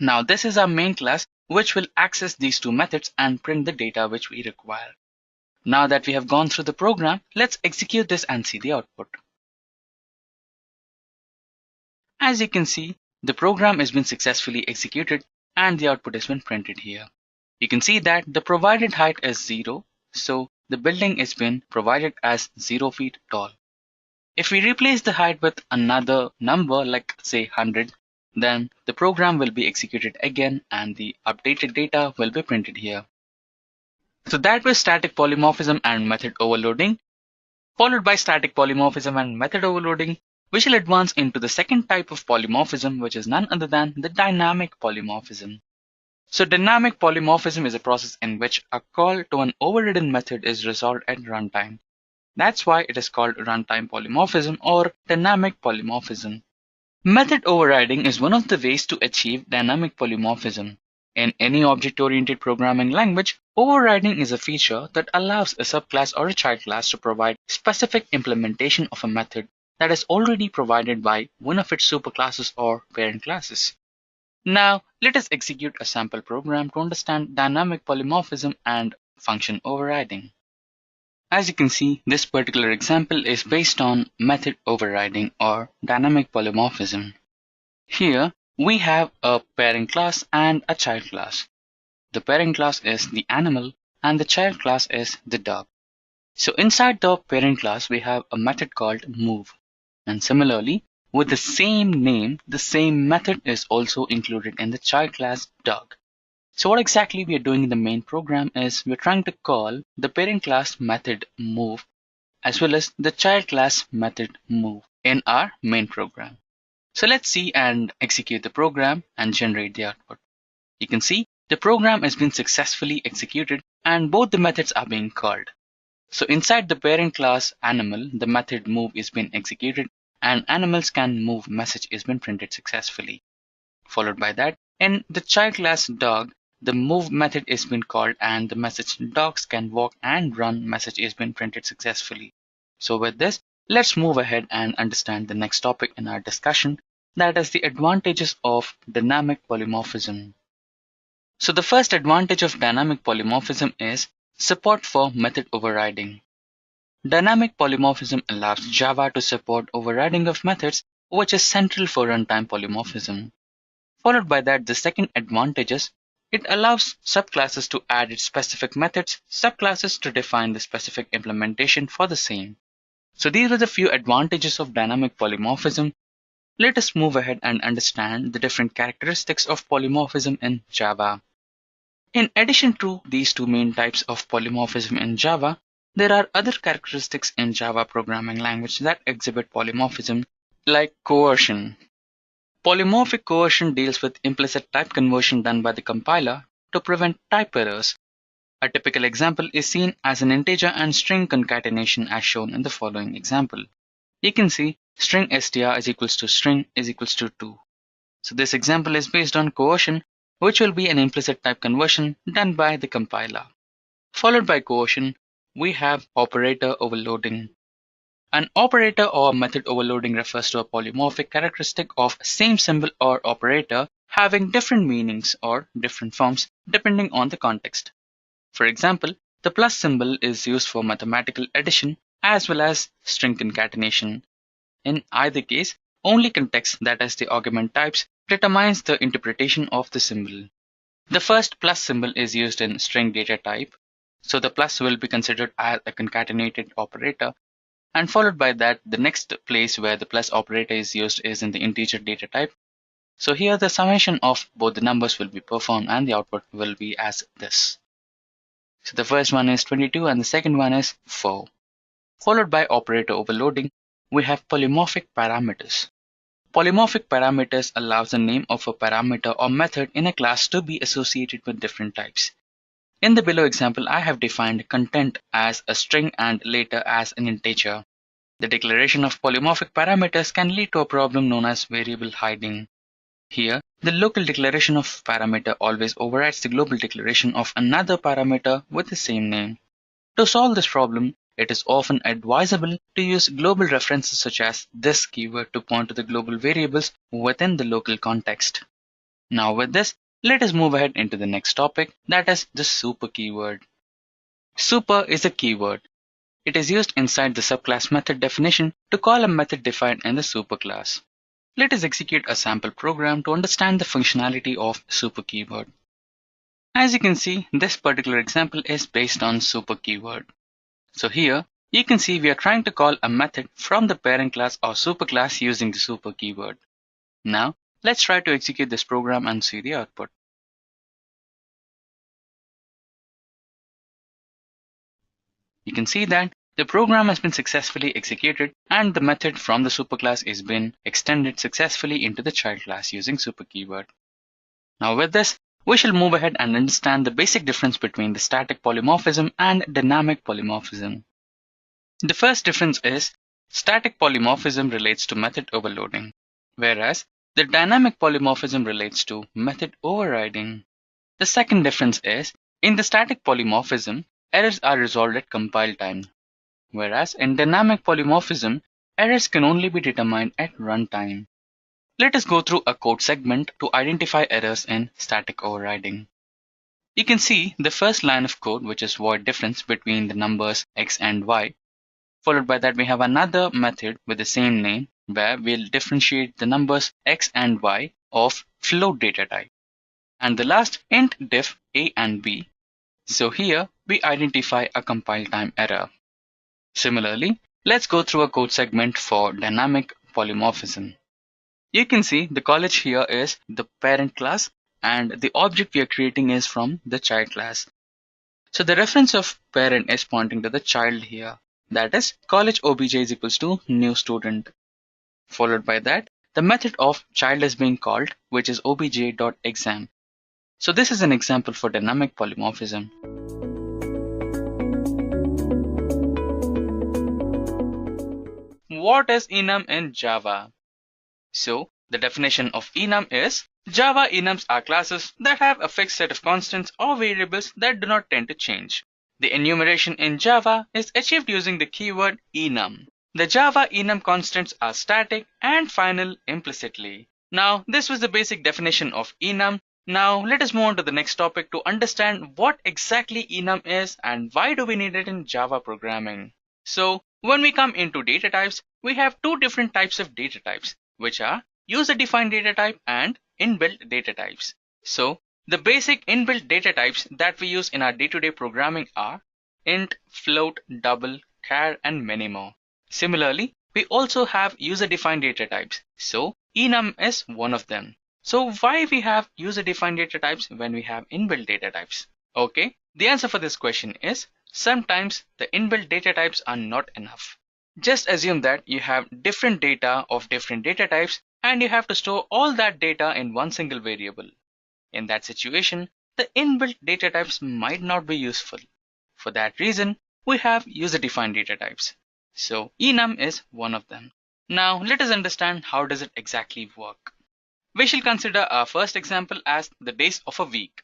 Now this is our main class which will access these two methods and print the data which we require. Now that we have gone through the program, let's execute this and see the output. As you can see, the program has been successfully executed and the output has been printed here. You can see that the provided height is 0, so the building has been provided as 0 feet tall. If we replace the height with another number like say 100, then the program will be executed again and the updated data will be printed here. So that was static polymorphism and method overloading. Followed by static polymorphism and method overloading, we shall advance into the second type of polymorphism, which is none other than the dynamic polymorphism. So dynamic polymorphism is a process in which a call to an overridden method is resolved at runtime. That's why it is called runtime polymorphism or dynamic polymorphism. Method overriding is one of the ways to achieve dynamic polymorphism. In any object-oriented programming language, overriding is a feature that allows a subclass or a child class to provide specific implementation of a method that is already provided by one of its superclasses or parent classes. Now, let us execute a sample program to understand dynamic polymorphism and function overriding. As you can see, this particular example is based on method overriding or dynamic polymorphism. Here, we have a parent class and a child class. The parent class is the animal and the child class is the dog. So inside the parent class, we have a method called move. And similarly, with the same name, the same method is also included in the child class dog. So what exactly we are doing in the main program is we're trying to call the parent class method move as well as the child class method move in our main program. So let's see and execute the program and generate the output. You can see the program has been successfully executed and both the methods are being called. So inside the parent class animal, the method move is being executed and animals can move message is been printed successfully. Followed by that, in the child class dog, the move method is being called and the message docs can walk and run message is being printed successfully. So with this, let's move ahead and understand the next topic in our discussion, that is the advantages of dynamic polymorphism. So the first advantage of dynamic polymorphism is support for method overriding. Dynamic polymorphism allows Java to support overriding of methods, which is central for runtime polymorphism. Followed by that, the second advantage is it allows subclasses to add its specific methods, subclasses to define the specific implementation for the same. So these are the few advantages of dynamic polymorphism. Let us move ahead and understand the different characteristics of polymorphism in Java. In addition to these two main types of polymorphism in Java, there are other characteristics in Java programming language that exhibit polymorphism, like coercion. Polymorphic coercion deals with implicit type conversion done by the compiler to prevent type errors. A typical example is seen as an integer and string concatenation as shown in the following example. You can see string str is equals to string is equals to 2. So this example is based on coercion, which will be an implicit type conversion done by the compiler. Followed by coercion, we have operator overloading. An operator or method overloading refers to a polymorphic characteristic of same symbol or operator having different meanings or different forms depending on the context. For example, the plus symbol is used for mathematical addition as well as string concatenation. In either case, only context, that is the argument types, determines the interpretation of the symbol. The first plus symbol is used in string data type, so the plus will be considered as a concatenated operator, and followed by that, the next place where the plus operator is used is in the integer data type. So here the summation of both the numbers will be performed and the output will be as this. So the first one is 22 and the second one is 4. Followed by operator overloading, we have polymorphic parameters. Polymorphic parameters allows the name of a parameter or method in a class to be associated with different types. In the below example, I have defined content as a string and later as an integer. The declaration of polymorphic parameters can lead to a problem known as variable hiding. Here, the local declaration of parameter always overrides the global declaration of another parameter with the same name. To solve this problem, it is often advisable to use global references such as this keyword to point to the global variables within the local context. Now with this, let us move ahead into the next topic, that is the super keyword. Super is a keyword. It is used inside the subclass method definition to call a method defined in the superclass. Let us execute a sample program to understand the functionality of super keyword. As you can see, this particular example is based on super keyword. So here, you can see we are trying to call a method from the parent class or superclass using the super keyword. Now, let's try to execute this program and see the output. You can see that the program has been successfully executed and the method from the superclass is been extended successfully into the child class using super keyword. Now with this, we shall move ahead and understand the basic difference between the static polymorphism and dynamic polymorphism. The first difference is static polymorphism relates to method overloading, whereas the dynamic polymorphism relates to method overriding. The second difference is in the static polymorphism, errors are resolved at compile time, whereas in dynamic polymorphism, errors can only be determined at runtime. Let us go through a code segment to identify errors in static overriding. You can see the first line of code, which is void difference between the numbers x and y. Followed by that, we have another method with the same name where we'll differentiate the numbers x and y of float data type. And the last int diff a and b. So here we identify a compile time error. Similarly, let's go through a code segment for dynamic polymorphism. You can see the college here is the parent class and the object we are creating is from the child class. So the reference of parent is pointing to the child here. That is college obj is equals to new student. Followed by that, the method of child is being called, which is obj.exam. So this is an example for dynamic polymorphism. What is enum in Java? So the definition of enum is Java enums are classes that have a fixed set of constants or variables that do not tend to change. The enumeration in Java is achieved using the keyword enum. The Java enum constants are static and final implicitly. Now, this was the basic definition of enum. Now, let us move on to the next topic to understand what exactly enum is and why do we need it in Java programming. So, when we come into data types, we have two different types of data types, which are user-defined data type and inbuilt data types. So, the basic inbuilt data types that we use in our day-to-day programming are int, float, double, char, and many more. Similarly, we also have user-defined data types. So, enum is one of them. So, why we have user-defined data types when we have inbuilt data types? Okay, the answer for this question is sometimes the inbuilt data types are not enough. Just assume that you have different data of different data types and you have to store all that data in one single variable. In that situation, the inbuilt data types might not be useful. For that reason, we have user-defined data types. So enum is one of them. Now let us understand how does it exactly work. We shall consider our first example as the days of a week.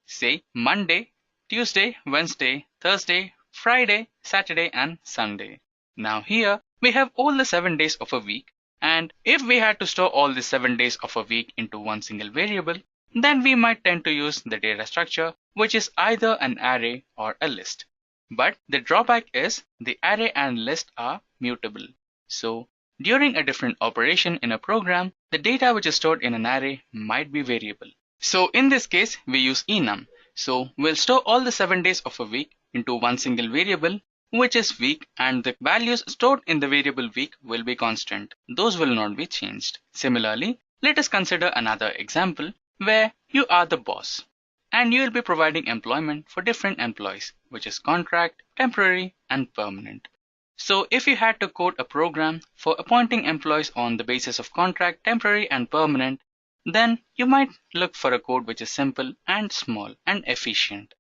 Say Monday, Tuesday, Wednesday, Thursday, Friday, Saturday, and Sunday. Now here we have all the 7 days of a week, and if we had to store all the 7 days of a week into one single variable, then we might tend to use the data structure, which is either an array or a list. But the drawback is the array and list are mutable. So during a different operation in a program, the data which is stored in an array might be variable. So in this case, we use enum. So we'll store all the 7 days of a week into one single variable, which is week, and the values stored in the variable week will be constant. Those will not be changed. Similarly, let us consider another example where you are the boss and you will be providing employment for different employees, which is contract, temporary, and permanent. So if you had to code a program for appointing employees on the basis of contract, temporary, and permanent, then you might look for a code which is simple and small and efficient.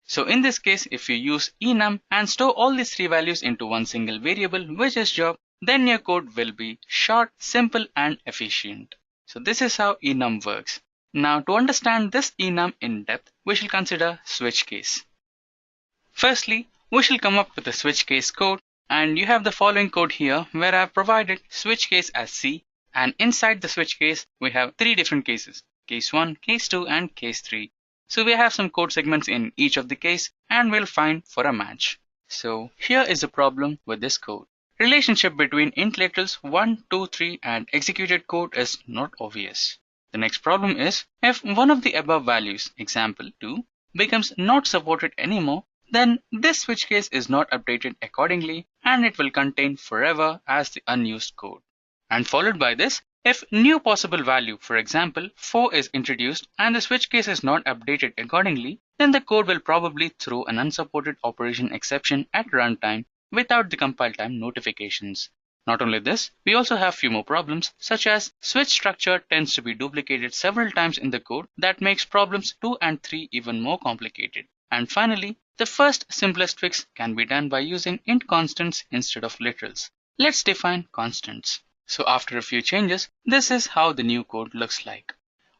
So in this case, if you use enum and store all these three values into one single variable, which is job, then your code will be short, simple, and efficient. So this is how enum works. Now to understand this enum in depth, we shall consider switch case. Firstly, we shall come up with a switch case code, and you have the following code here where I have provided switch case as C, and inside the switch case we have three different cases: case 1, case 2, and case 3. So we have some code segments in each of the case and we'll find for a match. So here is the problem with this code. Relationship between int literals 1, 2, 3 and executed code is not obvious. The next problem is if one of the above values, example 2, becomes not supported anymore, then this switch case is not updated accordingly and it will contain forever as the unused code. And followed by this, if new possible value, for example 4, is introduced and the switch case is not updated accordingly, then the code will probably throw an unsupported operation exception at runtime without the compile time notifications. Not only this, we also have few more problems, such as switch structure tends to be duplicated several times in the code that makes problems 2 and 3 even more complicated. And finally, the first simplest fix can be done by using int constants instead of literals. Let's define constants. So after a few changes, this is how the new code looks like.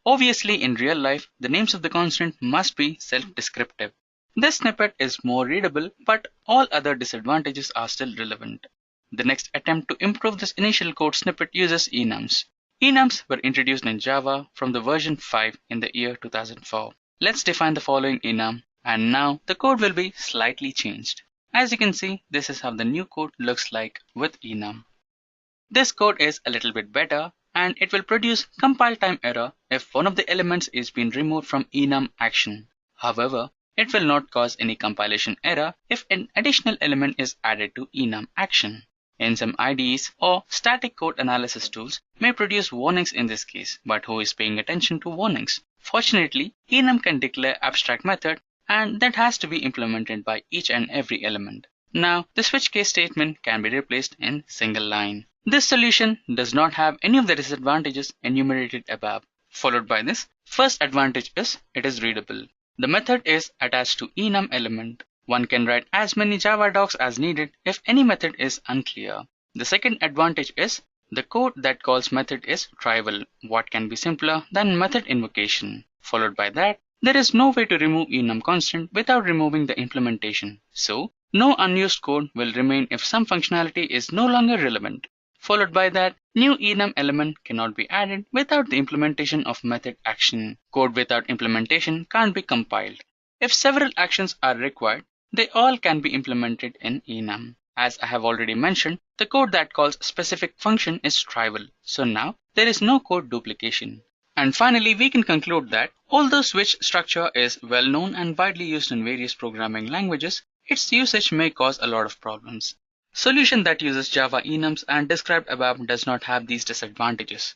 Obviously, in real life, the names of the constant must be self-descriptive. This snippet is more readable, but all other disadvantages are still relevant. The next attempt to improve this initial code snippet uses enums. Enums were introduced in Java from the version 5 in the year 2004. Let's define the following enum, and now the code will be slightly changed. As you can see, this is how the new code looks like with enum. This code is a little bit better and it will produce compile time error if one of the elements is being removed from enum action. However, it will not cause any compilation error if an additional element is added to enum action. In some IDEs or static code analysis tools may produce warnings in this case, but who is paying attention to warnings? Fortunately, enum can declare abstract method and that has to be implemented by each and every element. Now, the switch case statement can be replaced in single line. This solution does not have any of the disadvantages enumerated above. Followed by this, first advantage is it is readable. The method is attached to enum element. One can write as many Java docs as needed if any method is unclear. The second advantage is The code that calls method is trivial. What can be simpler than method invocation? Followed by that, there is no way to remove enum constant without removing the implementation. So, no unused code will remain if some functionality is no longer relevant. Followed by that, new enum element cannot be added without the implementation of method action. Code without implementation can't be compiled. If several actions are required, they all can be implemented in enum. As I have already mentioned, the code that calls specific function is trivial. So now there is no code duplication. And finally, we can conclude that although switch structure is well known and widely used in various programming languages, its usage may cause a lot of problems. Solution that uses Java enums and described above does not have these disadvantages.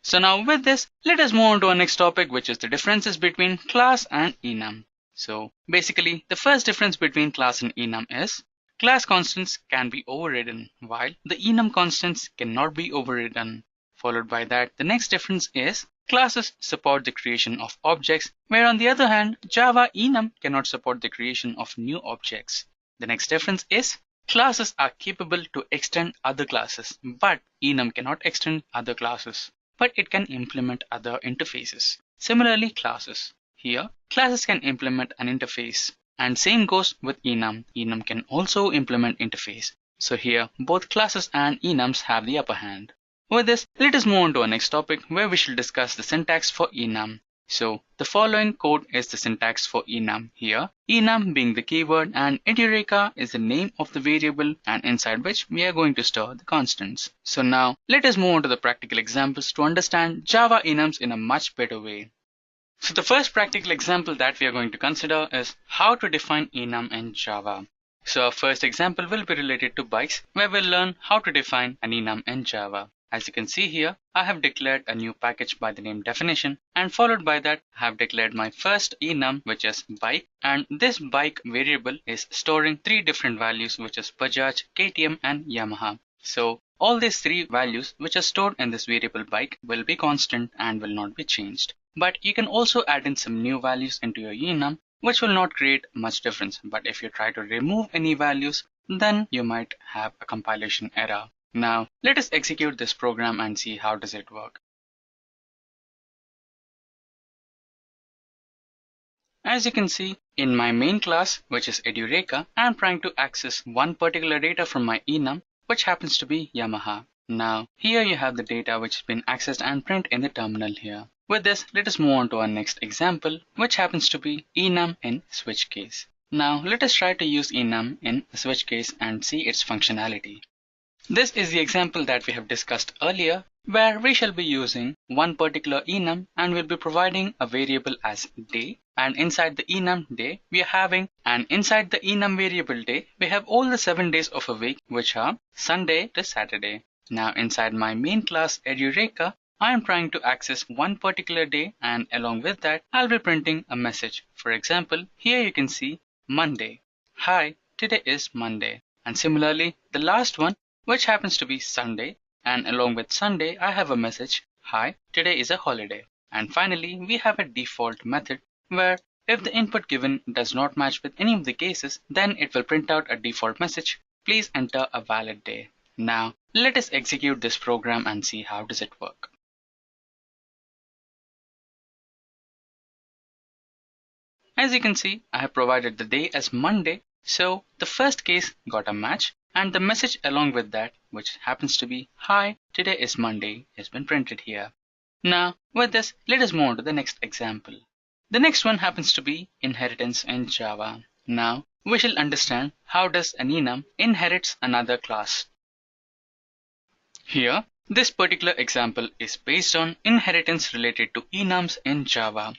So now with this, let us move on to our next topic, which is the differences between class and enum. So basically, the first difference between class and enum is class constants can be overridden, while the enum constants cannot be overridden. Followed by that, the next difference is classes support the creation of objects, where on the other hand, Java enum cannot support the creation of new objects. The next difference is classes are capable to extend other classes, but enum cannot extend other classes, but it can implement other interfaces. Similarly, classes. Here, classes can implement an interface. And same goes with enum. Enum can also implement interface. So here, both classes and enums have the upper hand. With this, let us move on to our next topic where we shall discuss the syntax for enum. So the following code is the syntax for enum. Here, enum being the keyword and Edureka is the name of the variable and inside which we are going to store the constants. So now, let us move on to the practical examples to understand Java enums in a much better way. So the first practical example that we are going to consider is how to define enum in Java. So our first example will be related to bikes, where we'll learn how to define an enum in Java. As you can see here, I have declared a new package by the name definition, and followed by that, I have declared my first enum, which is bike, and this bike variable is storing three different values, which is Bajaj, KTM, and Yamaha. So all these three values which are stored in this variable bike will be constant and will not be changed. But you can also add in some new values into your enum, which will not create much difference. But if you try to remove any values, then you might have a compilation error. Now, let us execute this program and see how does it work. As you can see, in my main class, which is Edureka, I am trying to access one particular data from my enum, which happens to be Yamaha. Now, here you have the data which has been accessed and print in the terminal here. With this, let us move on to our next example, which happens to be enum in switch case. Now, let us try to use enum in a switch case and see its functionality. This is the example that we have discussed earlier, where we shall be using one particular enum and will be providing a variable as day, and inside the enum day we are having, and inside the enum variable day we have all the 7 days of a week, which are Sunday to Saturday. Now inside my main class Edureka, I am trying to access one particular day, and along with that I'll be printing a message. For example, here you can see Monday. Hi, today is Monday. And similarly, the last one, which happens to be Sunday, and along with Sunday I have a message, hi, today is a holiday. And finally, we have a default method where if the input given does not match with any of the cases, then it will print out a default message, please enter a valid day. Now let us execute this program and see how does it work. As you can see, I have provided the day as Monday, so the first case got a match, and the message along with that, which happens to be hi, today is Monday, has been printed here. Now with this, let us move on to the next example. The next one happens to be inheritance in Java. Now we shall understand how does an enum inherits another class. Here, this particular example is based on inheritance related to enums in Java.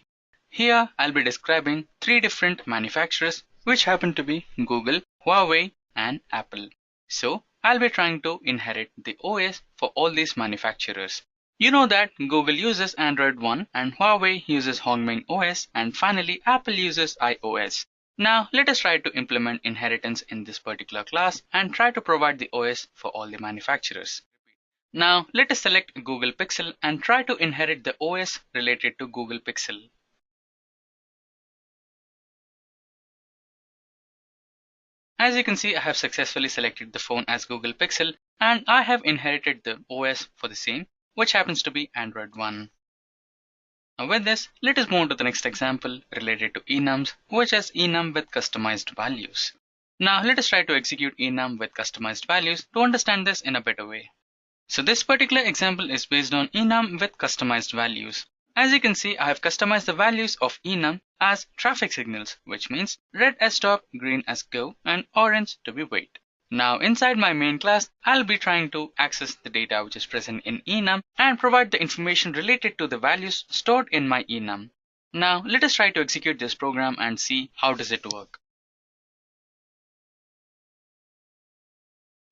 Here I'll be describing three different manufacturers, which happen to be Google, Huawei, and Apple. So I'll be trying to inherit the OS for all these manufacturers. You know that Google uses Android 1 and Huawei uses Hongmeng OS, and finally Apple uses iOS. Now let us try to implement inheritance in this particular class and try to provide the OS for all the manufacturers. Now let us select Google Pixel and try to inherit the OS related to Google Pixel. As you can see, I have successfully selected the phone as Google Pixel and I have inherited the OS for the same, which happens to be Android 1. Now with this, let us move on to the next example related to enums, which is enum with customized values. Now let us try to execute enum with customized values to understand this in a better way. So this particular example is based on enum with customized values. As you can see, I have customized the values of enum as traffic signals, which means red as stop, green as go, and orange to be wait. Now inside my main class, I'll be trying to access the data which is present in enum and provide the information related to the values stored in my enum. Now let us try to execute this program and see how does it work.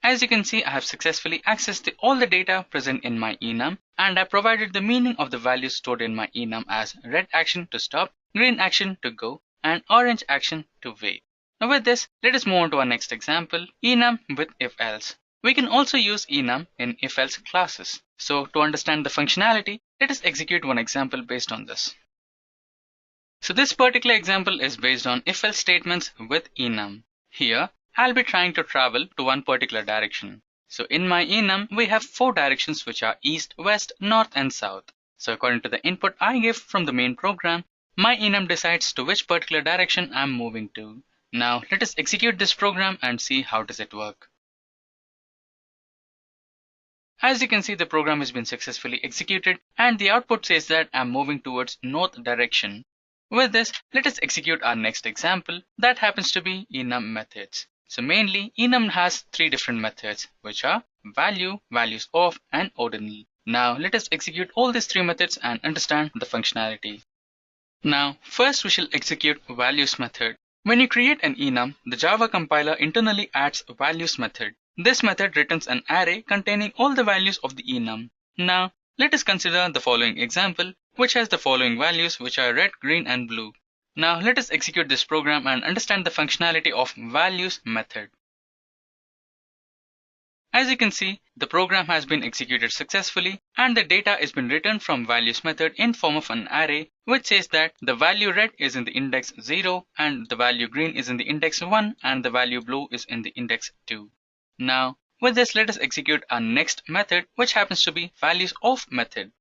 As you can see, I have successfully accessed all the data present in my enum and I provided the meaning of the values stored in my enum as red action to stop, green action to go, and orange action to wait. Now with this, let us move on to our next example, enum with if-else. We can also use enum in if-else classes. So to understand the functionality, let us execute one example based on this. So this particular example is based on if-else statements with enum. Here, I'll be trying to travel to one particular direction. So in my enum, we have 4 directions which are east, west, north, and south. So according to the input I give from the main program, my enum decides to which particular direction I'm moving to. Now let us execute this program and see how does it work. As you can see, the program has been successfully executed and the output says that I'm moving towards north direction. With this, let us execute our next example that happens to be enum methods. So mainly, enum has 3 different methods, which are value, values of, and ordinal. Now let us execute all these 3 methods and understand the functionality. Now first we shall execute values method. When you create an enum, the Java compiler internally adds a values method. This method returns an array containing all the values of the enum. Now let us consider the following example, which has the following values which are red, green, and blue. Now let us execute this program and understand the functionality of values method. As you can see, the program has been executed successfully and the data has been returned from values method in form of an array which says that the value red is in the index 0 and the value green is in the index 1 and the value blue is in the index 2. Now with this, let us execute our next method, which happens to be values of method.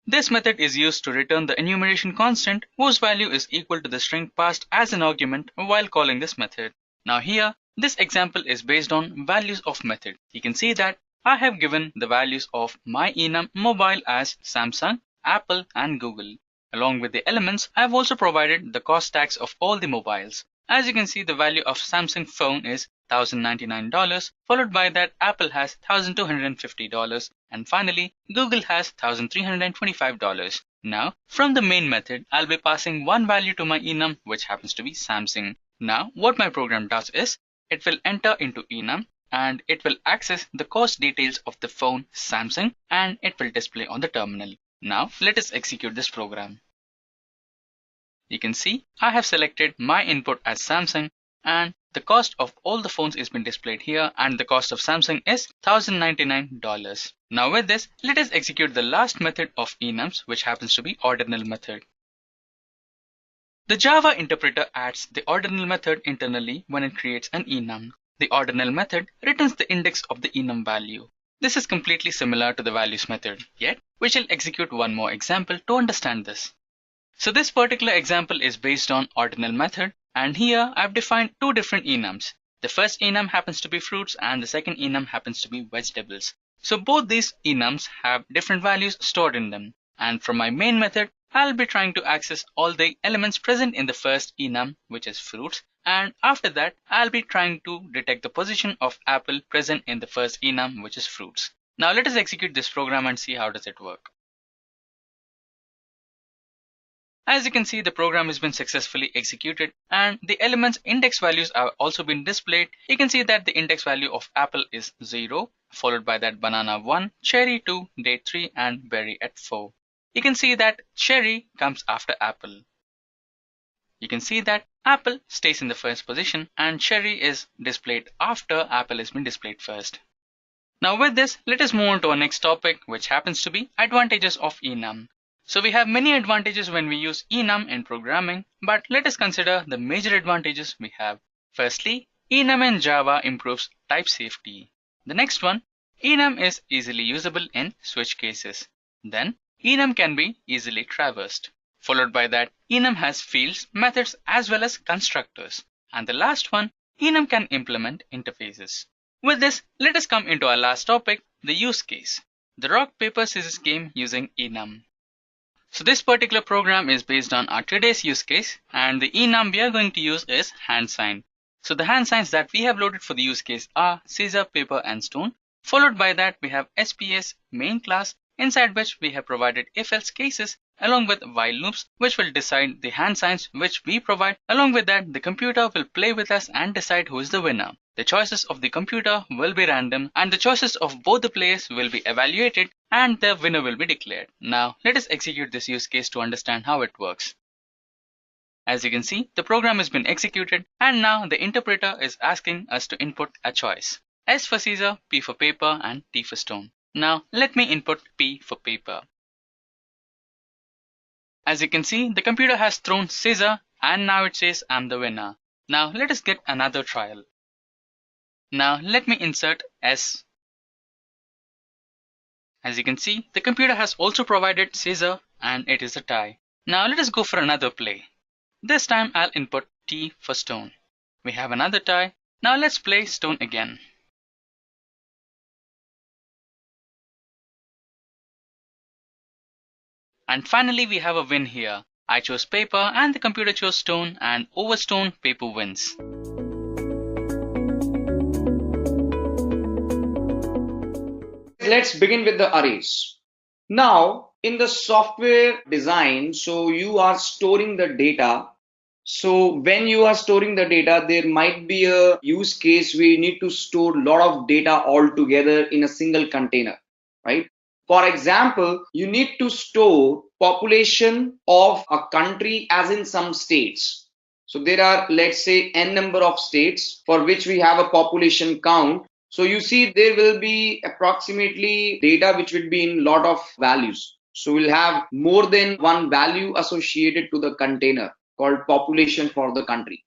This method is used to return the enumeration constant whose value is equal to the string passed as an argument while calling this method. Now here, this example is based on values of method. You can see that I have given the values of my enum mobile as Samsung, Apple, and Google. Along with the elements, I have also provided the cost tags of all the mobiles. As you can see, the value of Samsung phone is $1,099, followed by that Apple has $1,250, and finally Google has $1,325. Now from the main method, I'll be passing one value to my enum which happens to be Samsung. Now what my program does is, it will enter into enum and it will access the cost details of the phone Samsung and it will display on the terminal. Now let us execute this program. You can see I have selected my input as Samsung and the cost of all the phones is been displayed here and the cost of Samsung is $1,099. Now with this, let us execute the last method of enums which happens to be ordinal method. The Java interpreter adds the ordinal method internally when it creates an enum. The ordinal method returns the index of the enum value. This is completely similar to the values method, yet we shall execute one more example to understand this. So this particular example is based on ordinal method and here I have defined 2 different enums. The first enum happens to be fruits and the second enum happens to be vegetables. So both these enums have different values stored in them and from my main method, I'll be trying to access all the elements present in the first enum which is fruits and after that I'll be trying to detect the position of apple present in the first enum which is fruits. Now let us execute this program and see how does it work. As you can see, the program has been successfully executed and the elements index values have also been displayed. You can see that the index value of apple is 0, followed by that banana 1, cherry 2, date 3 and berry at 4. You can see that cherry comes after apple. You can see that apple stays in the first position and cherry is displayed after apple has been displayed first. Now with this, let us move on to our next topic which happens to be advantages of enum. So we have many advantages when we use enum in programming, but let us consider the major advantages we have. Firstly, enum in Java improves type safety. The next one, enum is easily usable in switch cases. Then enum can be easily traversed. Followed by that, enum has fields, methods as well as constructors. And the last one, enum can implement interfaces. With this, let us come into our last topic, the use case. The rock paper scissors game using enum. So this particular program is based on our today's use case, and the enum we are going to use is hand sign. So the hand signs that we have loaded for the use case are scissor, paper and stone. Followed by that we have SPS main class, inside which we have provided if-else cases along with while loops which will decide the hand signs which we provide. Along with that, the computer will play with us and decide who is the winner. The choices of the computer will be random and the choices of both the players will be evaluated and the winner will be declared. Now let us execute this use case to understand how it works. As you can see, the program has been executed and now the interpreter is asking us to input a choice. S for scissor, P for paper and T for stone. Now let me input P for paper. As you can see, the computer has thrown scissor and now it says I'm the winner. Now let us get another trial. Now let me insert S. As you can see, the computer has also provided scissor and it is a tie. Now let us go for another play. This time I'll input T for stone. We have another tie. Now let's play stone again. And finally we have a win here. I chose paper and the computer chose stone, and over stone paper wins. Let's begin with the arrays. Now in the software design, so you are storing the data. So when you are storing the data, there might be a use case where you need to store a lot of data all together in a single container, right? For example, you need to store population of a country as in some states. So there are, let's say, n number of states for which we have a population count. So you see there will be approximately data which will be in lot of values. So we'll have more than one value associated to the container called population for the country.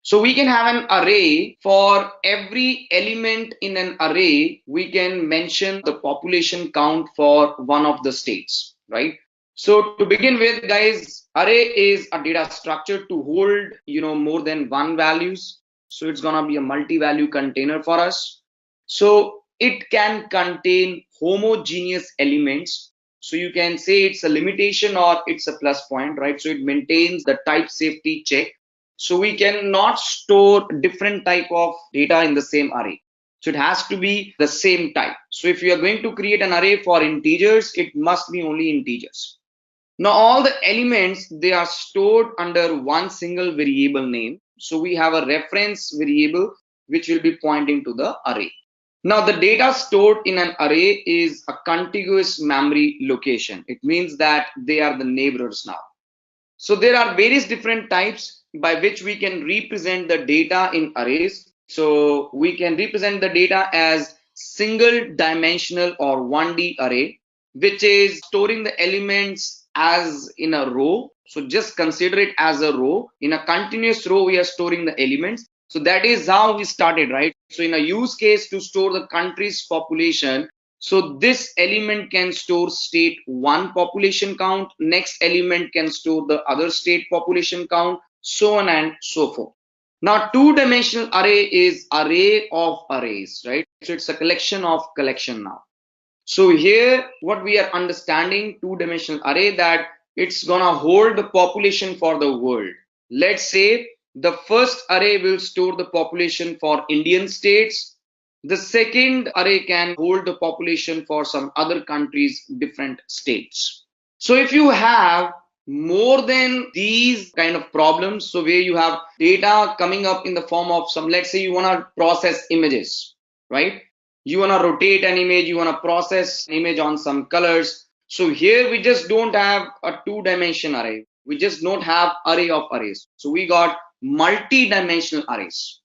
So we can have an array. For every element in an array, we can mention the population count for one of the states, right? So to begin with, guys, array is a data structure to hold, more than one values. So it's gonna be a multi-value container for us. So it can contain homogeneous elements. So you can say it's a limitation or it's a plus point, right? So it maintains the type safety check. So we cannot store different type of data in the same array. So it has to be the same type. So if you are going to create an array for integers, it must be only integers. Now all the elements, they are stored under one single variable name. So we have a reference variable which will be pointing to the array. Now the data stored in an array is a contiguous memory location. It means that they are the neighbors now. So there are various different types by which we can represent the data in arrays. So we can represent the data as single dimensional or 1D array, which is storing the elements as in a row. So just consider it as a row. In a continuous row, we are storing the elements. So that is how we started, right? So in a use case to store the country's population, so this element can store state 1 population count, next element can store the other state population count, so on and so forth. Now two-dimensional array is array of arrays, right? So it's a collection of collection now. So here what we are understanding, two-dimensional array, that it's gonna hold the population for the world. Let's say the first array will store the population for Indian states. The second array can hold the population for some other countries, different states. So if you have more than these kind of problems, so where you have data coming up in the form of some, let's say you want to process images, right? You want to rotate an image, you want to process an image on some colors. So here we just don't have a two-dimension array. We just don't have array of arrays. So we got multi-dimensional arrays.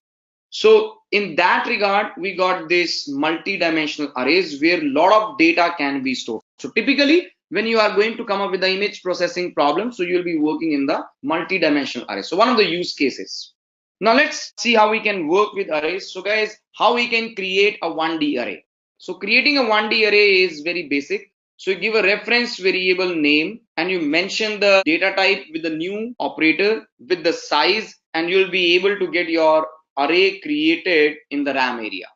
So in that regard, we got this multi-dimensional arrays where a lot of data can be stored. So typically, when you are going to come up with the image processing problem, so you will be working in the multi-dimensional array. So one of the use cases. Now let's see how we can work with arrays. So guys, how we can create a 1D array. So creating a 1D array is very basic. So you give a reference variable name and you mention the data type with the new operator with the size, and you'll be able to get your array created in the RAM area.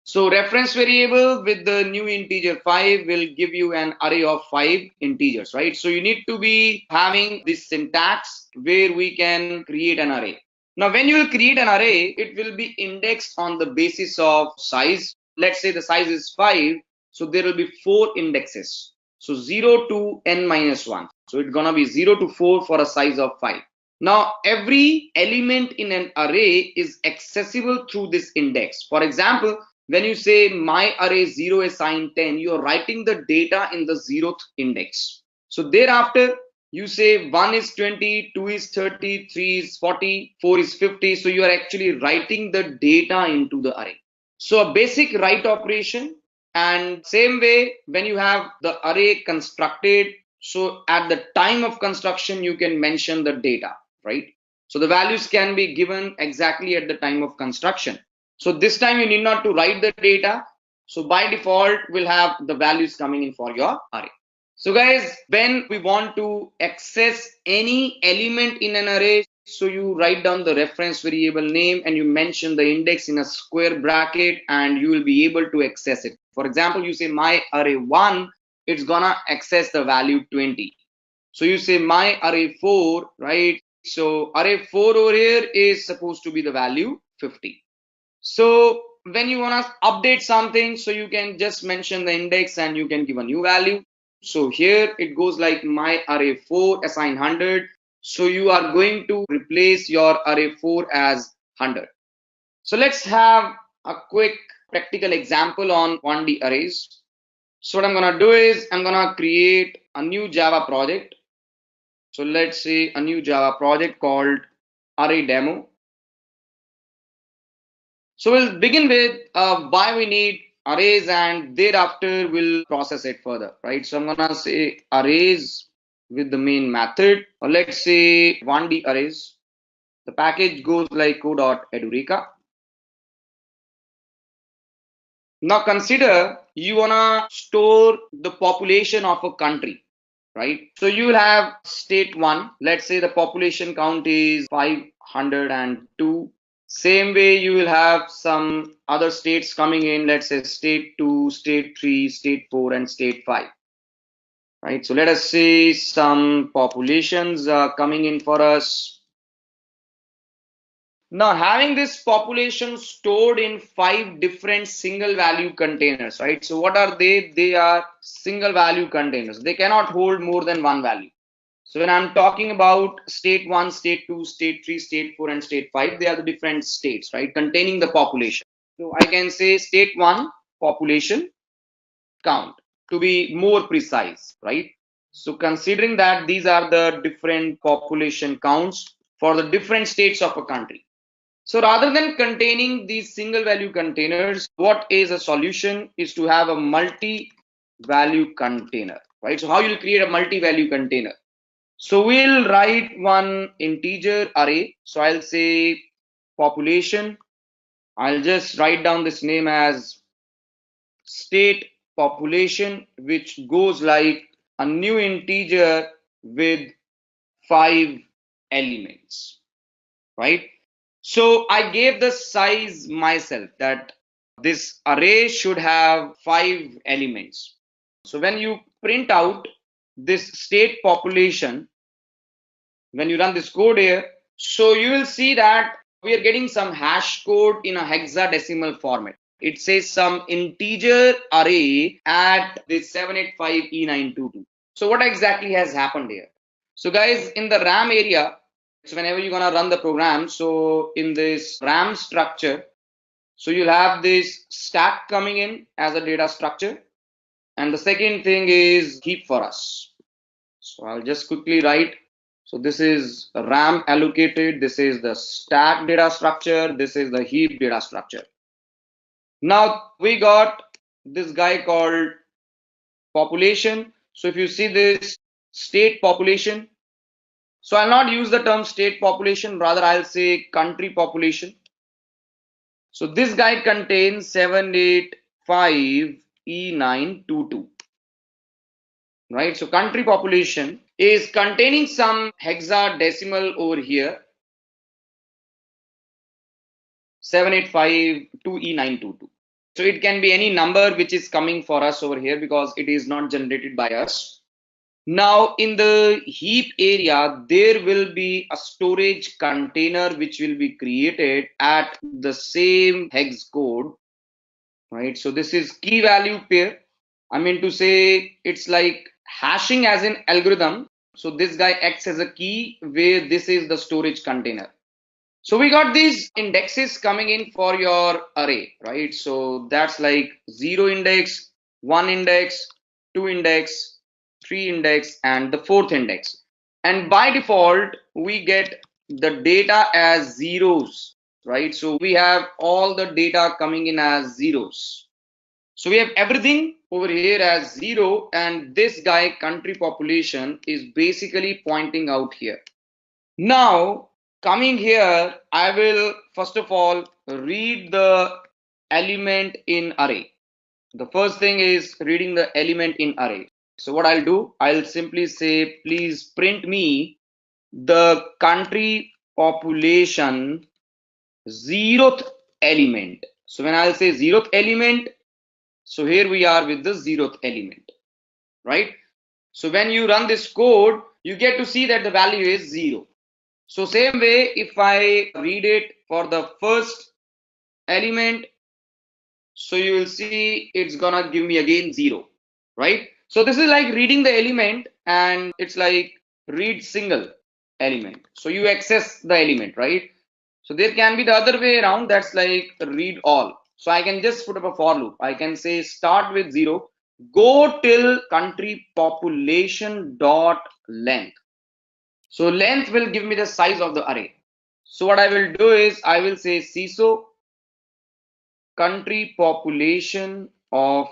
So reference variable with the new integer 5 will give you an array of 5 integers, right? So you need to be having this syntax where we can create an array. Now, when you will create an array, it will be indexed on the basis of size. Let's say the size is 5. So there will be 4 indexes. So 0 to n minus 1. So it's going to be 0 to 4 for a size of 5. Now, every element in an array is accessible through this index. For example, when you say my array 0 assign 10, you're writing the data in the 0th index. So thereafter, you say 1 is 20, 2 is 30, 3 is 40, 4 is 50. So you are actually writing the data into the array. So a basic write operation, and same way when you have the array constructed, so at the time of construction, you can mention the data, right? So the values can be given exactly at the time of construction. So this time you need not to write the data. So by default, we'll have the values coming in for your array. So guys, when we want to access any element in an array, so you write down the reference variable name and you mention the index in a square bracket and you will be able to access it. For example, you say my array 1, it's gonna access the value 20. So you say my array 4, right? So array 4 over here is supposed to be the value 50. So when you want to update something, so you can just mention the index and you can give a new value. So here it goes like my array 4 assign 100. So you are going to replace your array 4 as 100. So let's have a quick practical example on 1D arrays. So what I'm going to do is I'm going to create a new Java project. So let's say a new Java project called array demo. So we'll begin with why we need arrays, and thereafter we'll process it further, right? So I'm gonna say arrays with the main method, or let's say 1D arrays. The package goes like co.edureka. Now consider you wanna store the population of a country, right? So you will have state 1. Let's say the population count is 502. Same way you will have some other states coming in. Let's say state 2, state 3, state 4, and state 5. Right. So let us say some populations are coming in for us. Now, having this population stored in 5 different single value containers, right? So what are they? They are single value containers. They cannot hold more than one value. So when I'm talking about state 1, state 2, state 3, state 4, and state 5, they are the different states, right? Containing the population. So I can say state 1 population count to be more precise, right? So considering that these are the different population counts for the different states of a country. So rather than containing these single value containers, what is a solution is to have a multi-value container, right? So how you'll create a multi-value container? So we'll write one integer array. So I'll say population. I'll just write down this name as state population, which goes like a new integer with 5 elements, right? So I gave the size myself that this array should have 5 elements. So when you print out this state population, when you run this code here, so you will see that we are getting some hash code in a hexadecimal format. It says some integer array at this 785E922. So what exactly has happened here? So guys, in the RAM area, so whenever you're gonna run the program, so in this RAM structure, so you'll have this stack coming in as a data structure, and the second thing is heap for us. So I'll just quickly write. So this is RAM allocated, this is the stack data structure, this is the heap data structure. Now we got this guy called population. So if you see this state population, So I'll not use the term state population, rather I'll say country population. So this guy contains 785E922. Right, so country population is containing some hexadecimal over here, 7852E922. So it can be any number which is coming for us over here because it is not generated by us. Now in the heap area, there will be a storage container which will be created at the same hex code, right? So this is key value pair. I mean to say it's like hashing as an algorithm. So this guy acts as a key where this is the storage container. So we got these indexes coming in for your array, right? So that's like 0 index, 1 index, 2 index, 3 index, and the 4th index. And by default, we get the data as zeros, right? So we have all the data coming in as zeros. So we have everything over here as 0, and this guy country population is basically pointing out here. Now coming here, I will first of all read the element in array. The first thing is reading the element in array. So what I'll do, I'll simply say please print me the country population 0th element. So when I'll say 0th element, so here we are with the 0th element, right? So when you run this code, you get to see that the value is 0. So same way, if I read it for the first element, so you will see it's gonna give me again 0, right? So this is like reading the element, and it's like read single element. So you access the element, right? So there can be the other way around, that's like read all. So I can just put up a for loop. I can say start with 0, go till country population dot length. So length will give me the size of the array. So what I will do is I will say CISO country population of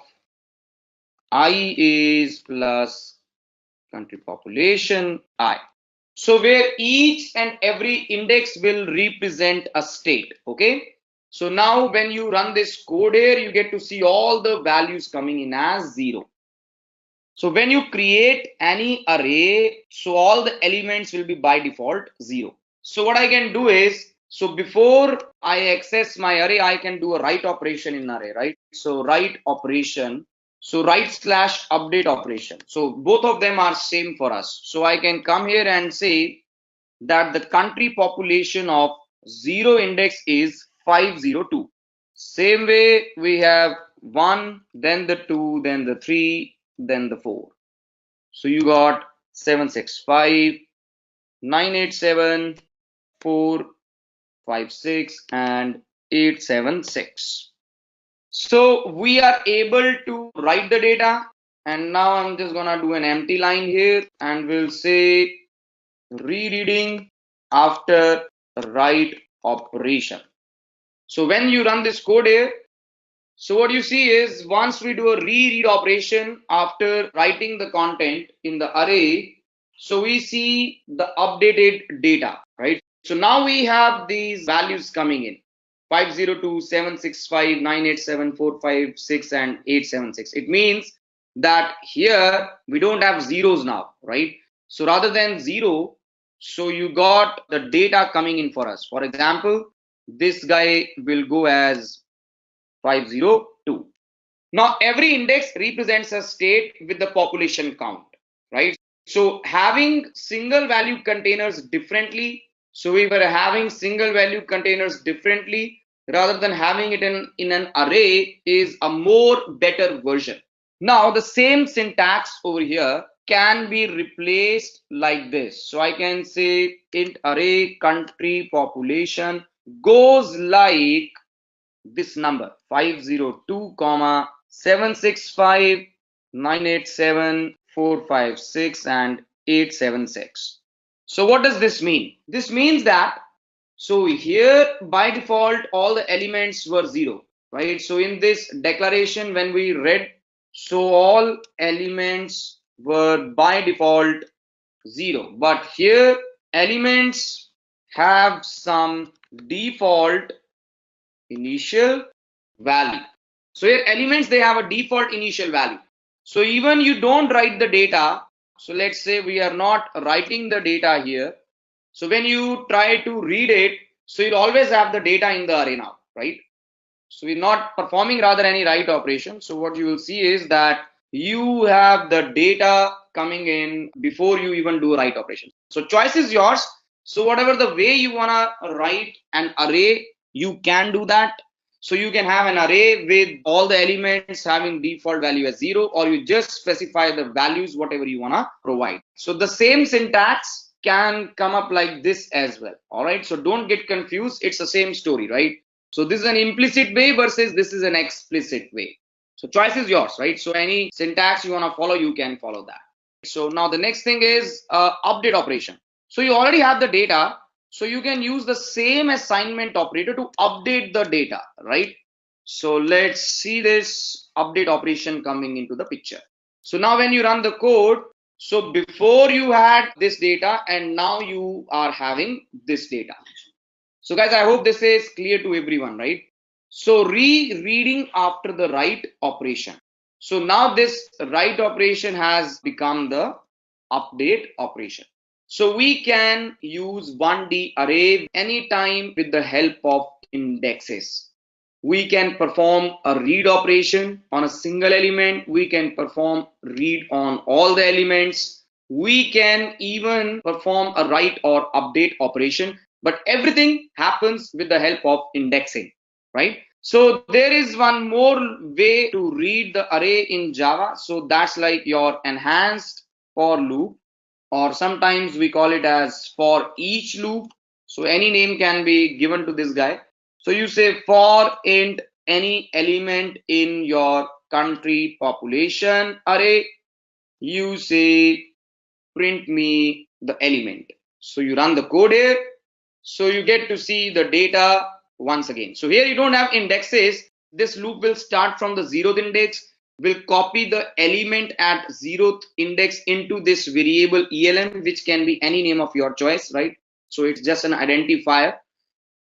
I is plus country population I. So where each and every index will represent a state. Okay. So now when you run this code here, you get to see all the values coming in as 0. So when you create any array, so all the elements will be by default 0. So what I can do is, so before I access my array, I can do a write operation in array, right? So write operation, so write slash update operation. So both of them are same for us. So I can come here and say that the country population of 0 index is 502. Same way we have 1, then the 2, then the 3, then the 4. So you got 765, 987, 456, and 876. So we are able to write the data, and now I'm just gonna do an empty line here and we'll say rereading after write operation. So when you run this code here, so what you see is once we do a reread operation after writing the content in the array, so we see the updated data, right? So now we have these values coming in 502, 765, 987, 456, and 876. It means that here we don't have zeros now, right? So rather than 0, so you got the data coming in for us. For example, this guy will go as 502. Now every index represents a state with the population count, right? So having single value containers differently, so we were having single value containers differently rather than having it in an array is a more better version. Now the same syntax over here can be replaced like this. So I can say int array country population goes like this number 502 comma 765 987 456 and 876. So what does this mean? This means that so here by default all the elements were 0, right? So in this declaration when we read, so all elements were by default 0, but here elements have some default initial value. So here elements, they have a default initial value. So even you don't write the data. So let's say we are not writing the data here. So when you try to read it, so you'll always have the data in the array now, right? So we're not performing rather any write operation. So what you will see is that you have the data coming in before you even do a write operation. So choice is yours. So whatever the way you want to write an array, you can do that. So you can have an array with all the elements having default value as 0, or you just specify the values whatever you want to provide. So the same syntax can come up like this as well. All right. So don't get confused. It's the same story, right? So this is an implicit way versus this is an explicit way. So choice is yours, right? So any syntax you want to follow, you can follow that. So now the next thing is update operation. So you already have the data. So you can use the same assignment operator to update the data, right? So let's see this update operation coming into the picture. So now when you run the code, so before you had this data and now you are having this data. So guys, I hope this is clear to everyone, right? So rereading after the write operation. So now this write operation has become the update operation. So we can use 1D array anytime with the help of indexes. We can perform a read operation on a single element. We can perform read on all the elements. We can even perform a write or update operation, but everything happens with the help of indexing, right? So there is one more way to read the array in Java. So that's like your enhanced for loop, or sometimes we call it as for each loop. So any name can be given to this guy. So you say for int any element in your country population array, you say print me the element. So you run the code here. So you get to see the data once again. So here you don't have indexes. This loop will start from the 0th index, will copy the element at 0th index into this variable elm, which can be any name of your choice, right? So it's just an identifier.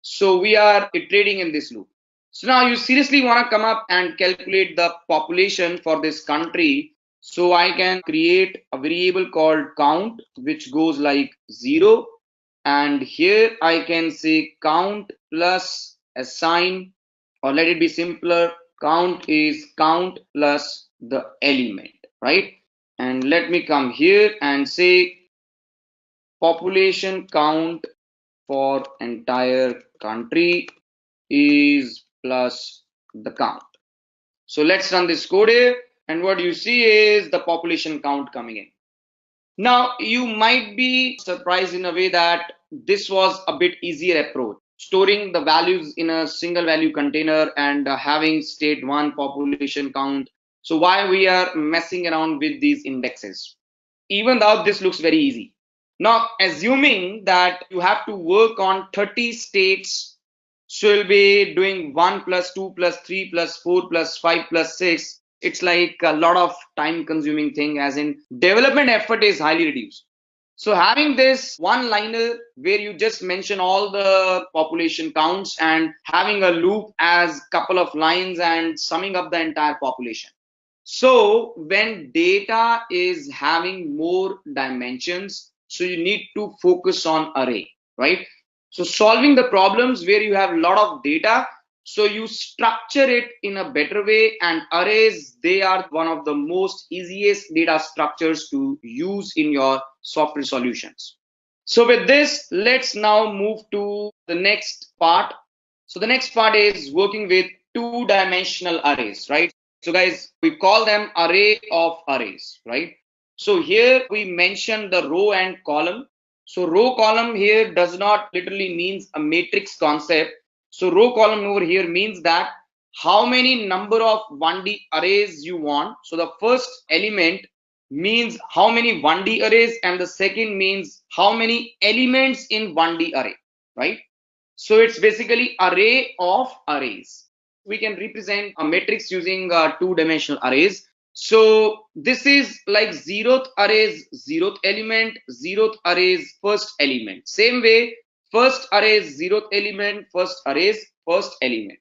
So we are iterating in this loop. So now you seriously want to come up and calculate the population for this country. So I can create a variable called count, which goes like 0. And here I can say count plus assign, or let it be simpler. Count is count plus the element, right? And let me come here and say population count for entire country is plus the count. So let's run this code here, and what you see is the population count coming in. Now you might be surprised in a way that this was a bit easier approach, storing the values in a single value container and having state 1 population count. So why we are messing around with these indexes, even though this looks very easy. Now, assuming that you have to work on 30 states, so you'll be doing 1 plus 2 plus 3 plus 4 plus 5 plus 6. It's like a lot of time consuming thing, as in development effort is highly reduced. So having this one liner where you just mention all the population counts and having a loop as couple of lines and summing up the entire population. So when data is having more dimensions, so you need to focus on array, right? So solving the problems where you have a lot of data, so you structure it in a better way, and arrays, they are one of the most easiest data structures to use in your software solutions. So with this, let's now move to the next part. So the next part is working with two-dimensional arrays, right? So guys, we call them array of arrays, right? So here we mention the row and column. So row column here does not literally means a matrix concept. So row column over here means that how many number of 1D arrays you want. So the first element means how many 1D arrays, and the second means how many elements in 1D array, right? So it's basically array of arrays. We can represent a matrix using two-dimensional arrays. So this is like zeroth array's zeroth element, zeroth array's first element. Same way, first array's zeroth element, first array's first element.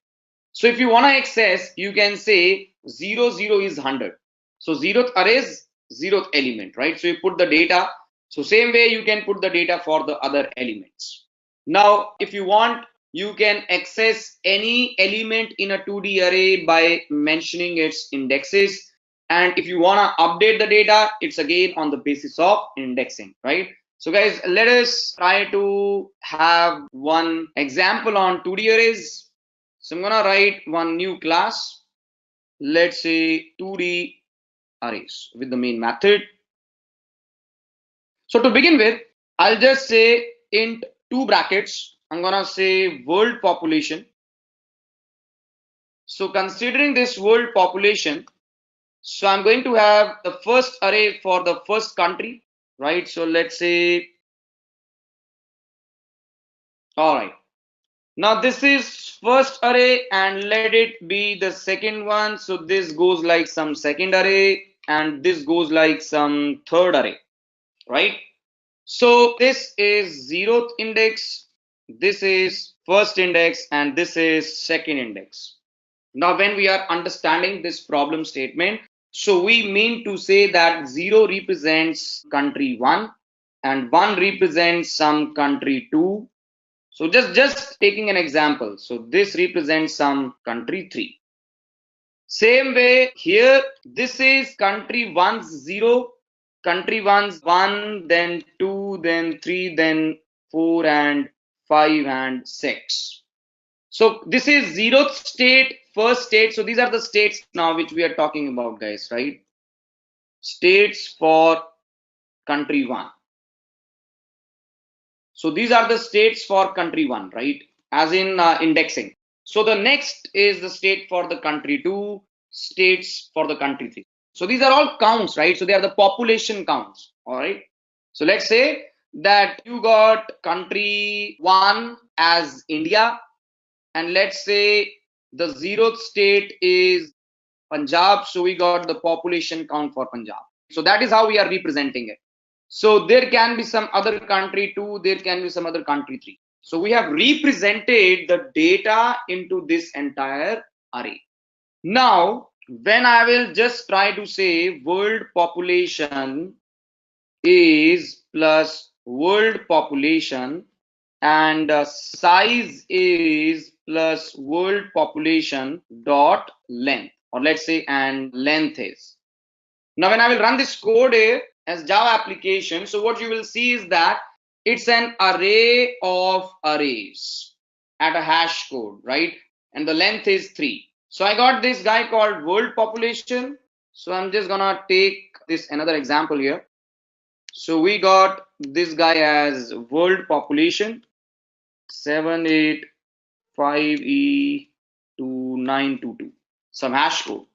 So if you want to access, you can say 0, 0 is 100. So zeroth array's zeroth element, right? So you put the data. So same way you can put the data for the other elements. Now, if you want, you can access any element in a 2D array by mentioning its indexes. And if you want to update the data, it's again on the basis of indexing, right? So guys, let us try to have one example on 2D arrays. So I'm gonna write one new class. Let's say 2D arrays with the main method. So to begin with, I'll just say int two brackets. I'm gonna say world population. So considering this world population, so I'm going to have the first array for the first country, right? So let's say, all right. Now this is first array and let it be the second one. So this goes like some second array and this goes like some third array, right? So this is zeroth index, this is first index, and this is second index. Now when we are understanding this problem statement, so we mean to say that 0 represents country 1 and 1 represents some country 2. So just taking an example. So this represents some country 3. Same way here, this is country 1's 0, country 1's 1, then 2, then 3, then 4 and 5 and 6. So this is 0th state, first state. So these are the states now which we are talking about, guys, right? States for country 1. So these are the states for country 1, right? As in indexing. So the next is the state for the country 2, states for the country 3. So these are all counts, right? So they are the population counts, all right? So let's say that you got country 1 as India, and let's say the 0th state is Punjab. So we got the population count for Punjab. So that is how we are representing it. So there can be some other country 2, there can be some other country 3. So we have represented the data into this entire array. Now, when I will just try to say world population is plus world population and size is plus world population dot length, or let's say and length is. Now when I will run this code here as Java application, so what you will see is that it's an array of arrays at a hash code, right? And the length is 3. So I got this guy called world population. So I'm just gonna take this another example here. So we got this guy as world population 785E2922, some hash code.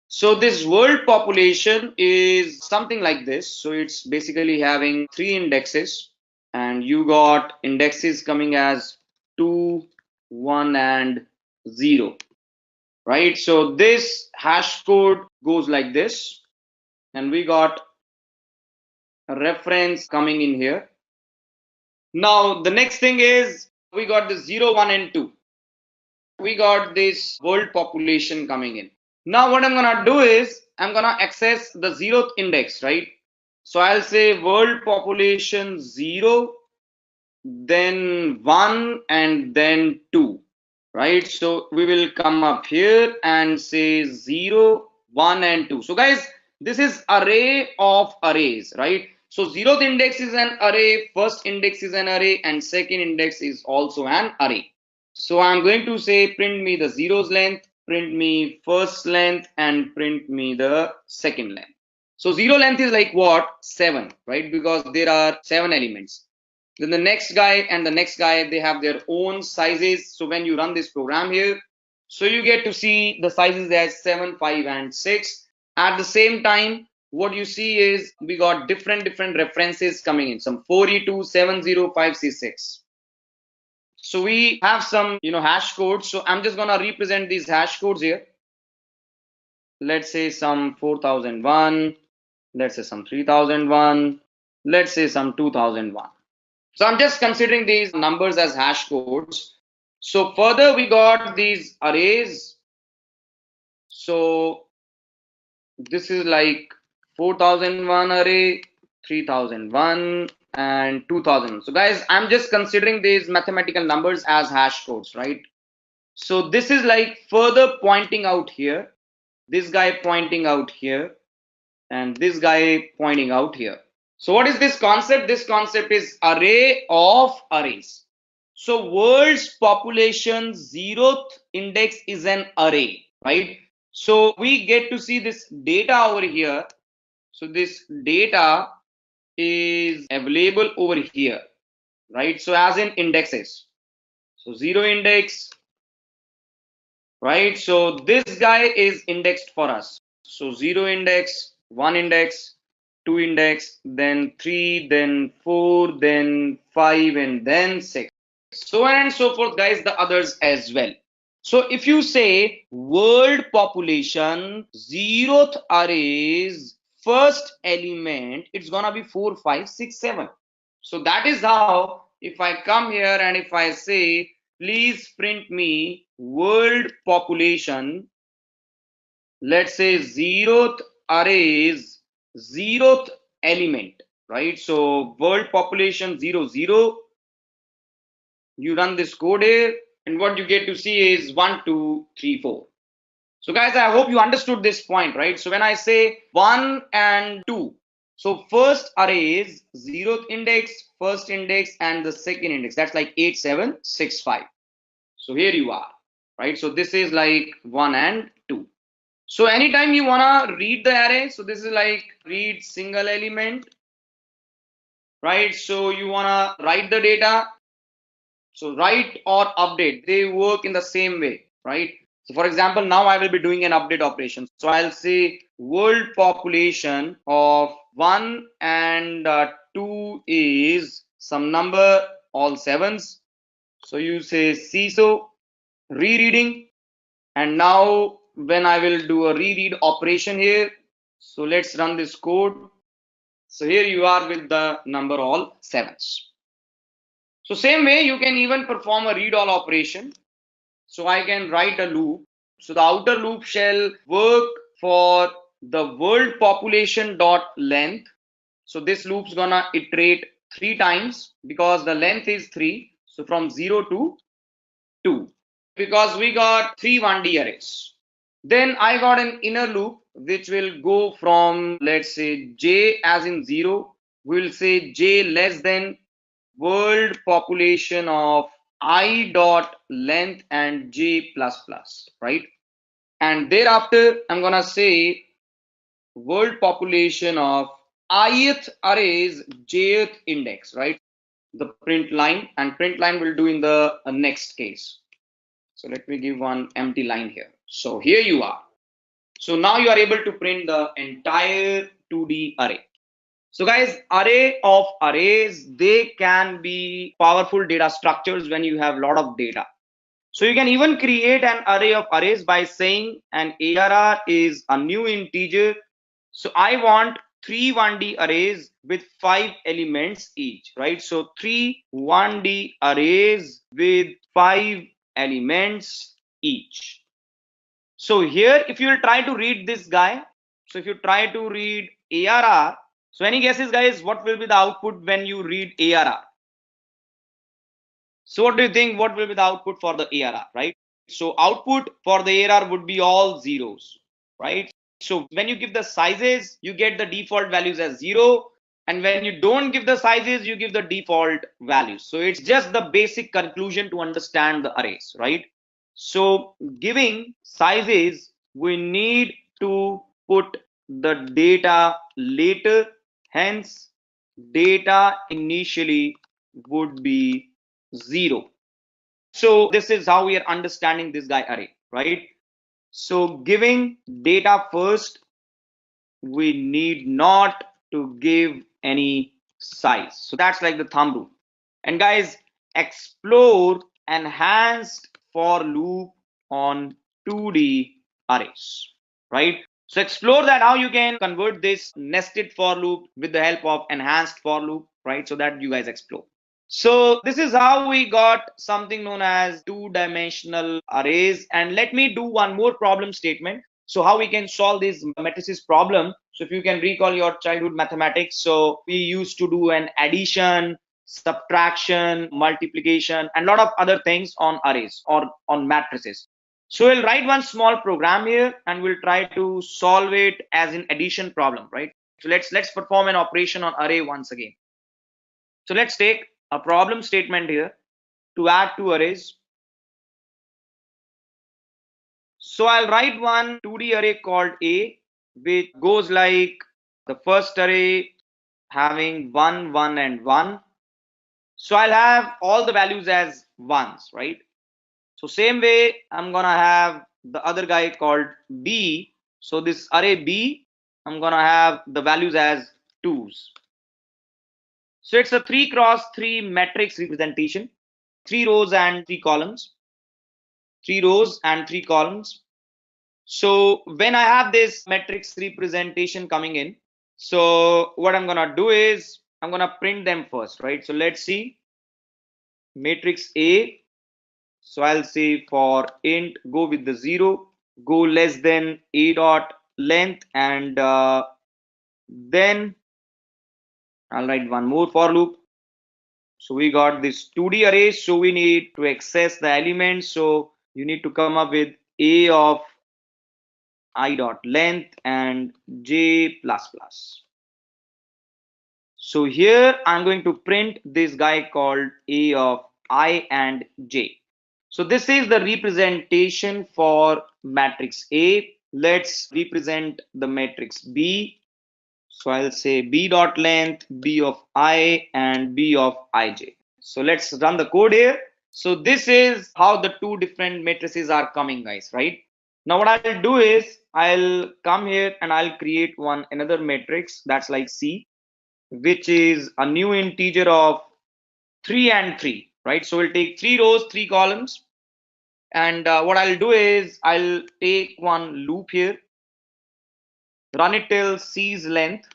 So this world population is something like this. So it's basically having 3 indexes and you got indexes coming as 2, 1 and 0, right? So this hash code goes like this and we got a reference coming in here. Now the next thing is we got the 0, 1 and 2. We got this world population coming in. Now what I'm gonna do is I'm gonna access the 0th index, right? So I'll say world population 0, then 1 and then 2, right? So we will come up here and say 0, 1 and 2. So guys, this is array of arrays, right? So 0th index is an array, first index is an array, and second index is also an array. So I'm going to say print me the zeros length, print me first length, and print me the second length. So 0 length is like what? 7, right? Because there are 7 elements. Then the next guy and the next guy, they have their own sizes. So when you run this program here, so you get to see the sizes as 7, 5, and 6. At the same time, what you see is we got different references coming in. Some 4E2, 705C6. So we have some hash codes. So I'm just gonna represent these hash codes here. let's say some 4001, let's say some 3001, let's say some 2001. So I'm just considering these numbers as hash codes. So further we got these arrays. So this is like 4001 array, 3001 and 2000. So guys, I'm just considering these mathematical numbers as hash codes, right? So this is like further pointing out here, this guy pointing out here, and this guy pointing out here. So what is this concept? This concept is array of arrays. So world's population zeroth index is an array, right? So we get to see this data over here. So this data is available over here, right? So as in indexes. So zero index, right? So this guy is indexed for us. So zero index, one index, two index, then three, then four, then five, and then six. So on and so forth, guys, the others as well. So if you say world population, zeroth array's first element, it's gonna be 4, 5, 6, 7. So that is how, if I come here and if I say, please print me world population, let's say zeroth array's zeroth element, right? So world population 0, 0. You run this code here, and what you get to see is 1, 2, 3, 4. So guys, I hope you understood this point, right? So when I say 1 and 2, so first array is zeroth index, first index, and the second index. That's like 8, 7, 6, 5. So here you are, right? So this is like 1 and 2. So anytime you wanna read the array, so this is like read single element, right? So you wanna write the data. So write or update, they work in the same way, right? So for example, now I will be doing an update operation. So I'll say world population of 1 and 2 is some number, all sevens. So you say CISO rereading, and now when I will do a reread operation here, so let's run this code. So here you are with the number all sevens. So same way you can even perform a read all operation. So I can write a loop. So the outer loop shall work for the world population dot length. So this loop's gonna iterate 3 times because the length is 3. So from 0 to 2, because we got 3 1D arrays. Then I got an inner loop which will go from, let's say, j as in 0. We'll say j less than world population of I dot length and j plus plus, right? And thereafter I'm gonna say world population of ith arrays jth index, right? The print line, and print line will do in the next case. So let me give one empty line here. So here you are. So now you are able to print the entire 2D array. So guys, array of arrays, they can be powerful data structures when you have a lot of data. So you can even create an array of arrays by saying an ARR is a new integer. So I want 3 1D arrays with 5 elements each, right? So 3 1D arrays with 5 elements each. So here, if you will try to read this guy, so if you try to read ARR, so any guesses, guys, what will be the output when you read ARR? So what do you think? What will be the output for the ARR, right? So output for the ARR would be all zeros, right? So when you give the sizes, you get the default values as 0. And when you don't give the sizes, you give the default values. So it's just the basic conclusion to understand the arrays, right? So giving sizes, we need to put the data later. Hence, data initially would be 0. So this is how we are understanding this guy array, right? So giving data first, we need not to give any size. So that's like the thumb rule. And guys, explore enhanced for loop on 2D arrays, right? So explore that how you can convert this nested for loop with the help of enhanced for loop, right? So that you guys explore. So this is how we got something known as two-dimensional arrays. And let me do one more problem statement. So how we can solve this matrices problem. So if you can recall your childhood mathematics, so we used to do an addition, subtraction, multiplication, and a lot of other things on arrays or on matrices. So we'll write one small program here and we'll try to solve it as an addition problem, right? So let's perform an operation on array once again. So let's take a problem statement here to add two arrays. So I'll write one 2D array called A, which goes like the first array having 1, 1, and 1. So I'll have all the values as ones, right? So same way, I'm gonna have the other guy called B. So this array B, I'm gonna have the values as twos. So it's a 3 cross 3 matrix representation, 3 rows and 3 columns, 3 rows and 3 columns. So when I have this matrix representation coming in, so what I'm gonna do is I'm gonna print them first, right? So let's see matrix A. So I'll say for int go with the 0, go less than a dot length, and then I'll write one more for loop. So we got this 2D array, so we need to access the elements. So you need to come up with a of I dot length and j plus plus. So here I'm going to print this guy called a of I and j. So this is the representation for matrix A. Let's represent the matrix B. So I'll say B dot length, B of I and B of ij. So let's run the code here. So this is how the two different matrices are coming, guys, right? Now what I'll do is I'll come here and I'll create another matrix that's like C, which is a new integer of 3 and 3, right? So we'll take 3 rows, 3 columns. And what I'll do is I'll take one loop here, run it till C's length,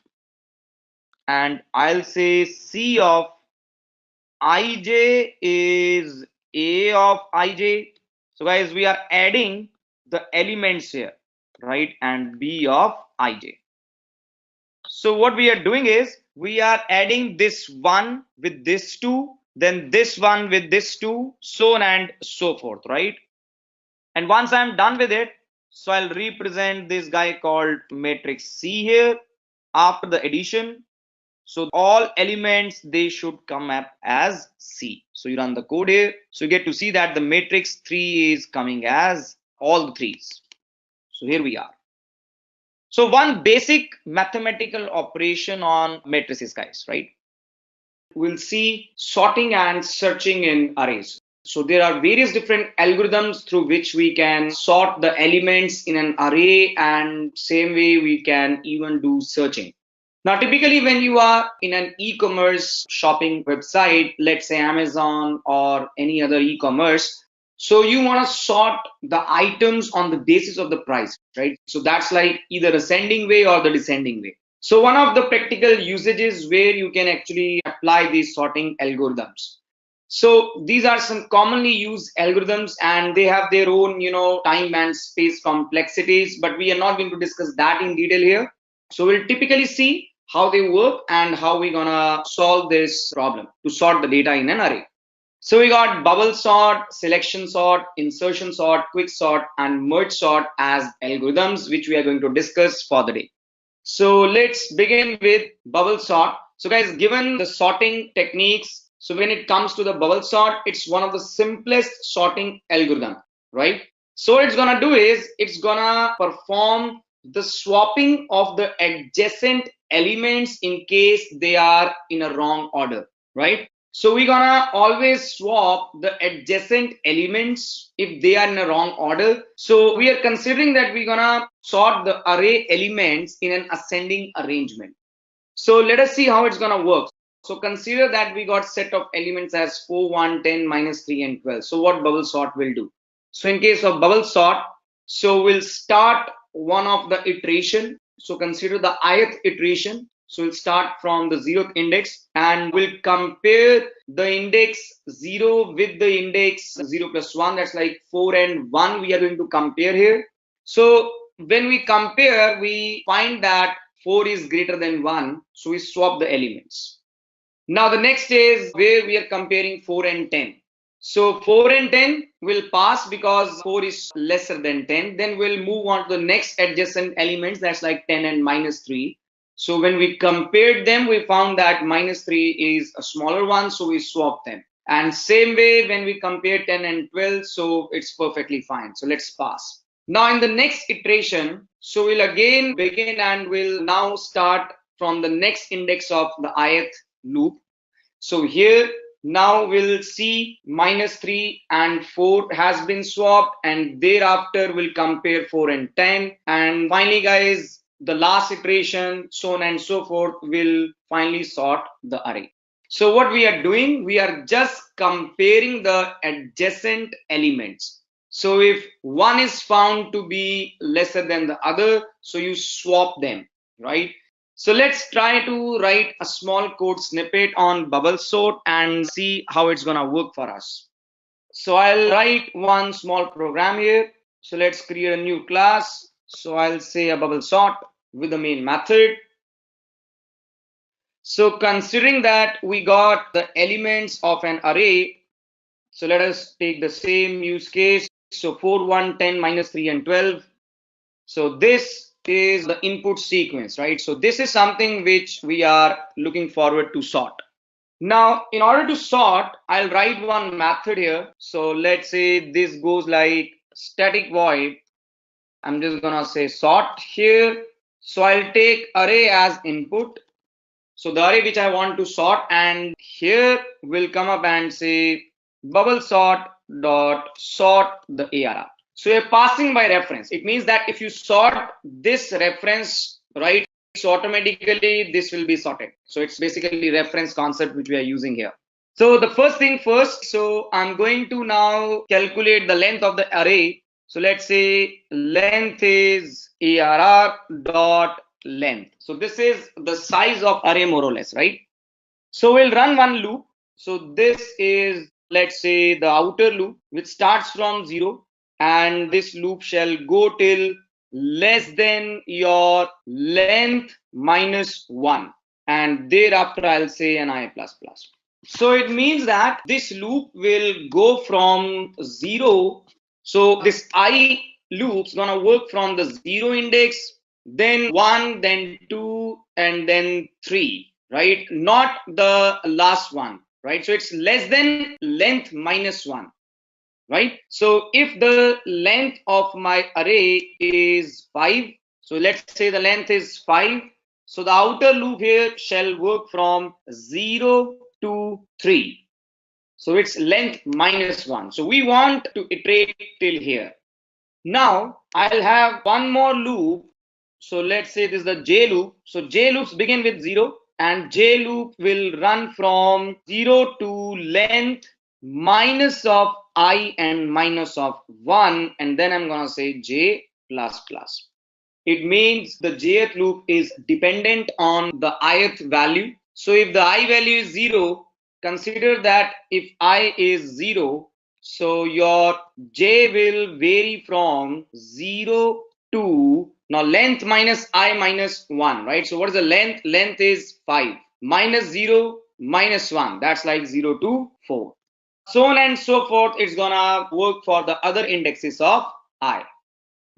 and I'll say C of ij is A of ij. So guys, we are adding the elements here, right? And B of ij. So what we are doing is we are adding this one with this two, then this one with this two, so on and so forth, right? And once I'm done with it, so I'll represent this guy called matrix C here after the addition. So all elements, they should come up as C. So you run the code here. So you get to see that the matrix 3 is coming as all the threes. So here we are. So one basic mathematical operation on matrices, guys, right? We'll see sorting and searching in arrays. So there are various different algorithms through which we can sort the elements in an array, and same way we can even do searching. Now, typically when you are in an e-commerce shopping website, let's say Amazon or any other e-commerce, so you want to sort the items on the basis of the price, right? So that's like either ascending way or the descending way. So one of the practical usages where you can actually apply these sorting algorithms. So these are some commonly used algorithms, and they have their own, time and space complexities, but we are not going to discuss that in detail here. So we'll typically see how they work and how we're gonna solve this problem to sort the data in an array. So we got bubble sort, selection sort, insertion sort, quick sort, and merge sort as algorithms, which we are going to discuss for the day. So let's begin with bubble sort. So guys, given the sorting techniques, so when it comes to the bubble sort, it's one of the simplest sorting algorithm, right? So what it's gonna do is it's gonna perform the swapping of the adjacent elements in case they are in a wrong order, right? So we're gonna always swap the adjacent elements if they are in a wrong order. So we are considering that we're gonna sort the array elements in an ascending arrangement. So let us see how it's gonna work. So consider that we got set of elements as 4, 1, 10, -3, and 12. So what bubble sort will do? So in case of bubble sort, so we'll start one of the iteration. So consider the ith iteration. So we'll start from the 0th index and we'll compare the index 0 with the index 0 plus 1. That's like 4 and 1 we are going to compare here. So when we compare, we find that 4 is greater than 1. So we swap the elements. Now the next is where we are comparing 4 and 10. So 4 and 10 will pass because 4 is lesser than 10. Then we'll move on to the next adjacent elements, that's like 10 and minus 3. So when we compared them, we found that minus 3 is a smaller one, so we swap them. And same way when we compare 10 and 12, so it's perfectly fine. So let's pass. Now in the next iteration, so we'll again begin and we'll now start from the next index of the ith loop. So here now we'll see minus 3 and 4 has been swapped, and thereafter we'll compare 4 and 10, and finally guys, the last iteration, so on and so forth, will finally sort the array. So what we are doing, we are just comparing the adjacent elements. So if one is found to be lesser than the other, so you swap them, right? So let's try to write a small code snippet on bubble sort and see how it's gonna work for us. So I'll write one small program here. So let's create a new class. So I'll say a bubble sort with the main method. So considering that we got the elements of an array, so let us take the same use case. So 4, 1, 10, minus 3 and 12. So this is the input sequence, right? So this is something which we are looking forward to sort. Now, in order to sort, I'll write one method here. So let's say this goes like static void. I'm just gonna say sort here. So I'll take array as input. So the array which I want to sort, and here will come up and say bubble sort dot sort the ARR. So you're passing by reference. It means that if you sort this reference, right, so automatically this will be sorted. So it's basically reference concept which we are using here. So the first thing first, so I'm going to now calculate the length of the array. So let's say length is ARR dot length. So this is the size of array more or less, right? So we'll run one loop. So this is, let's say, the outer loop which starts from 0, and this loop shall go till less than your length minus 1, and thereafter I'll say an I plus plus. So it means that this loop will go from 0. So this I loop's gonna work from the 0 index, then 1, then 2, and then 3, right? Not the last one, right? So it's less than length minus 1, right? So if the length of my array is 5, so let's say the length is 5, so the outer loop here shall work from 0 to 3. So it's length minus 1. So we want to iterate till here. Now I'll have one more loop. So let's say this is the J loop. So J loops begin with 0, and J loop will run from 0 to length minus of I and minus of 1, and then I'm gonna say J plus plus. It means the jth loop is dependent on the ith value. So if the I value is 0, consider that if I is 0, so your j will vary from 0 to, now length minus I minus 1, right? So what is the length? Length is 5 minus 0 minus 1, that's like 0 to 4. So on and so forth, it's gonna work for the other indexes of I.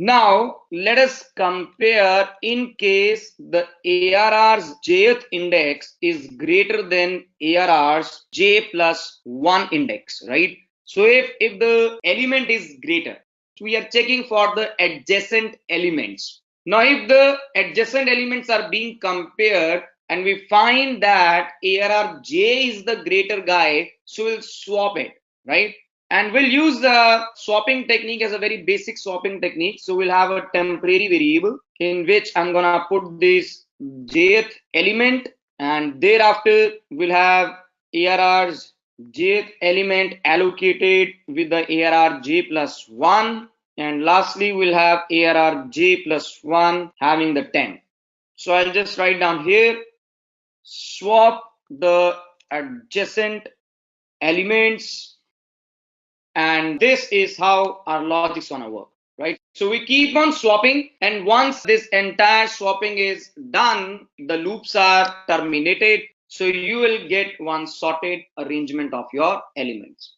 Now let us compare in case the ARR's jth index is greater than ARR's j plus 1 index, right? So if the element is greater, we are checking for the adjacent elements. Now if the adjacent elements are being compared and we find that ARR j is the greater guy, so we'll swap it, right? And we'll use the swapping technique as a very basic swapping technique. So we'll have a temporary variable in which I'm gonna put this jth element, and thereafter we'll have ARR's jth element allocated with the ARR j plus 1. And lastly, we'll have ARR j plus 1 having the 10. So I'll just write down here, swap the adjacent elements, and this is how our logic's gonna work, right? So we keep on swapping, and once this entire swapping is done, the loops are terminated. So you will get one sorted arrangement of your elements.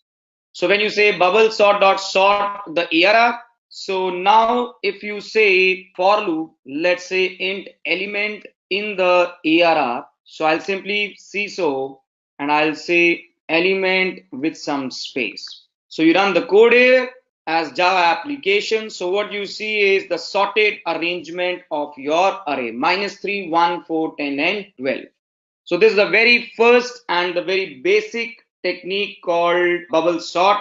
So when you say bubble sort dot sort the ARR, so now if you say for loop, let's say int element in the ARR, so I'll simply so and I'll say element with some space. So you run the code here as Java application. So what you see is the sorted arrangement of your array -3, 1, 4, 10, and 12. So this is the very first and the very basic technique called bubble sort.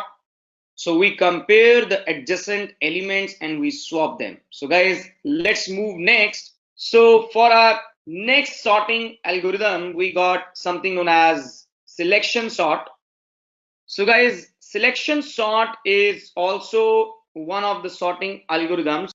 So we compare the adjacent elements and we swap them. So guys, let's move next. So for our next sorting algorithm, we got something known as selection sort. So guys, selection sort is also one of the sorting algorithms.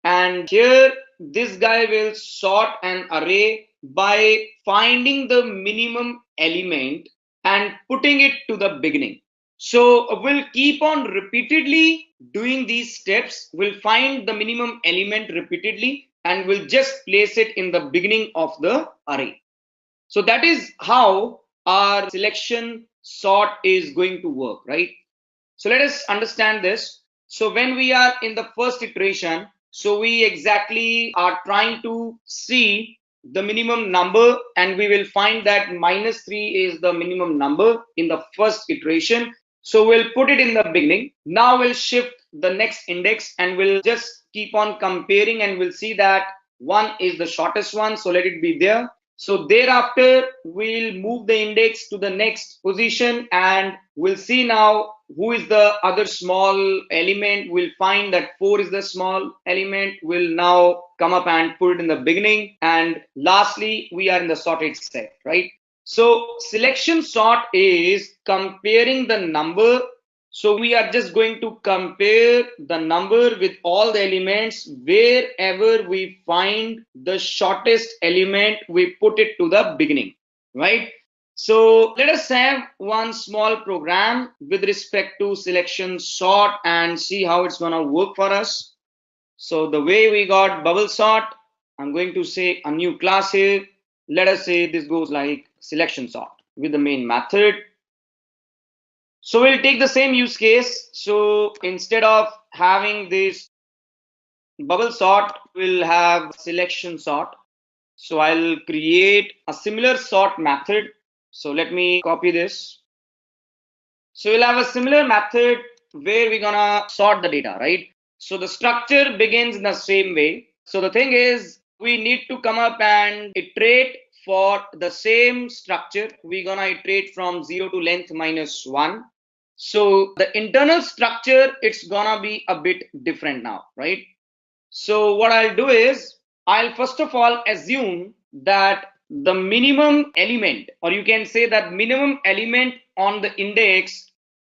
And here, this guy will sort an array by finding the minimum element and putting it to the beginning. So we'll keep on repeatedly doing these steps. We'll find the minimum element repeatedly and we'll just place it in the beginning of the array. So that is how our selection sort is going to work, right? So let us understand this. So when we are in the first iteration, so we exactly are trying to see the minimum number, and we will find that -3 is the minimum number in the first iteration. So we'll put it in the beginning. Now we'll shift the next index and we'll just keep on comparing and we'll see that 1 is the shortest one. So let it be there. So thereafter, we'll move the index to the next position and we'll see now who is the other small element. We'll find that 4 is the small element. We'll now come up and put it in the beginning. And lastly, we are in the sorted set, right? So selection sort is comparing the number. So we are just going to compare the number with all the elements. Wherever we find the shortest element, we put it to the beginning, right? So let us have one small program with respect to selection sort and see how it's going to work for us. So the way we got bubble sort, I'm going to say a new class here. Let us say this goes like selection sort with the main method. So we'll take the same use case. So instead of having this bubble sort, we'll have selection sort. So I'll create a similar sort method. So let me copy this. So we'll have a similar method where we're gonna sort the data, right? So the structure begins in the same way. So the thing is, we need to come up and iterate for the same structure. We're gonna iterate from 0 to length -1. So the internal structure, it's gonna be a bit different now, right? So what I'll do is, I'll first of all assume that the minimum element, or you can say that minimum element on the index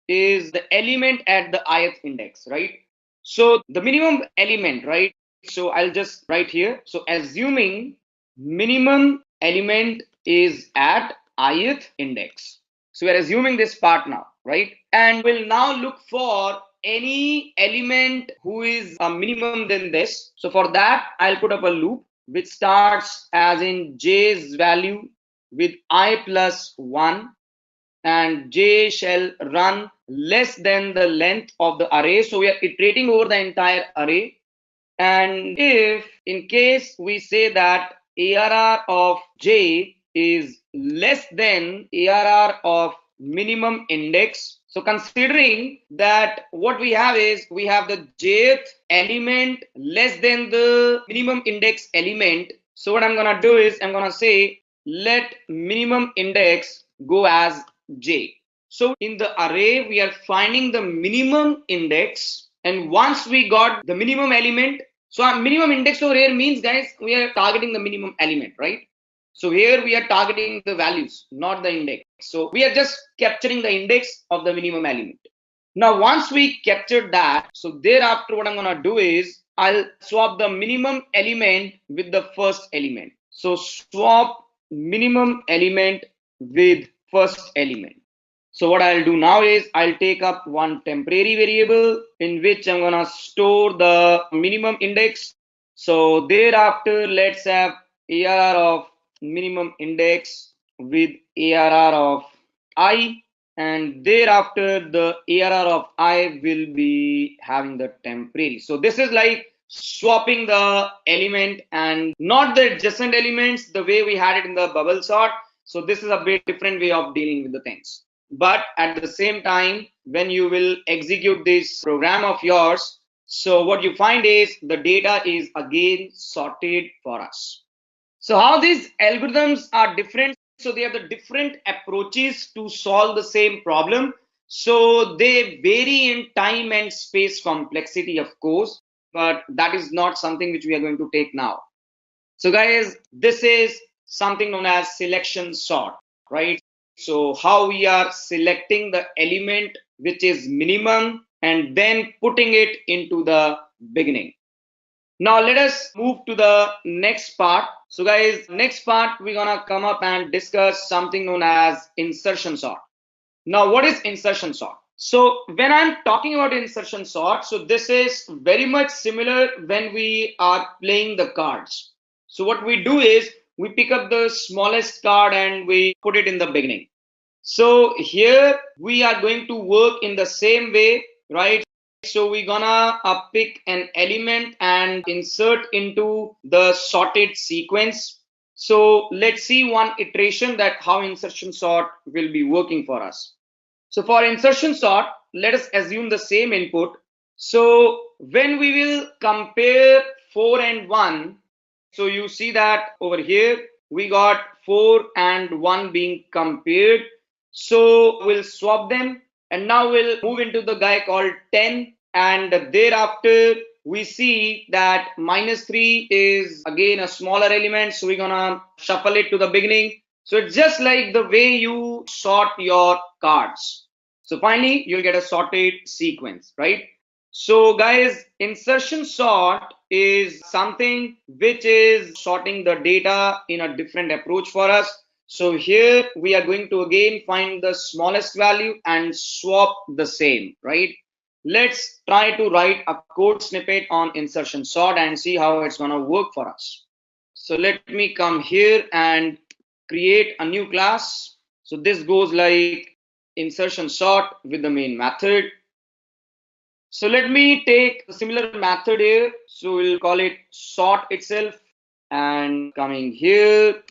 is the element at the ith index, right? So the minimum element, right? So I'll just write here. So assuming minimum element is at ith index. So we're assuming this part now, right? And we'll now look for any element who is a minimum than this. So for that, I'll put up a loop which starts as in j's value with I plus 1, and j shall run less than the length of the array. So we are iterating over the entire array. And if in case we say that ARR of j is less than ARR of minimum index, so considering that what we have is we have the jth element less than the minimum index element. So what I'm gonna do is I'm gonna say let minimum index go as j. So in the array, we are finding the minimum index. And once we got the minimum element, so our minimum index over here means, guys, we are targeting the minimum element, right? So here we are targeting the values, not the index. So we are just capturing the index of the minimum element. Now, once we captured that, so thereafter what I'm going to do is I'll swap the minimum element with the first element. So swap minimum element with first element. So what I'll do now is I'll take up one temporary variable in which I'm going to store the minimum index. So thereafter, let's have ARR of minimum index with ARR of I, and thereafter the ARR of I will be having the temporary. So this is like swapping the element and not the adjacent elements the way we had it in the bubble sort. So this is a bit different way of dealing with the things. But at the same time, when you will execute this program of yours, so what you find is the data is again sorted for us. So how these algorithms are different? So they have the different approaches to solve the same problem. So they vary in time and space complexity, of course, but that is not something which we are going to take now. So guys, this is something known as selection sort, right? So how we are selecting the element which is minimum and then putting it into the beginning. Now let us move to the next part. So guys, next part we're gonna come up and discuss something known as insertion sort. Now what is insertion sort? So when I'm talking about insertion sort, so this is very much similar when we are playing the cards. So what we do is we pick up the smallest card and we put it in the beginning. So here we are going to work in the same way, right? So we're gonna pick an element and insert into the sorted sequence. So let's see one iteration that how insertion sort will be working for us. So for insertion sort, let us assume the same input. So when we will compare 4 and 1, so you see that over here we got 4 and 1 being compared. So we'll swap them and now we'll move into the guy called 10, and thereafter we see that -3 is again a smaller element, so we're gonna shuffle it to the beginning. So it's just like the way you sort your cards. So finally you'll get a sorted sequence, right? So guys, insertion sort is something which is sorting the data in a different approach for us. So here we are going to again find the smallest value and swap the same, right? Let's try to write a code snippet on insertion sort and see how it's going to work for us. So let me come here and create a new class. So this goes like insertion sort with the main method. So let me take a similar method here. So we'll call it sort itself, and coming here.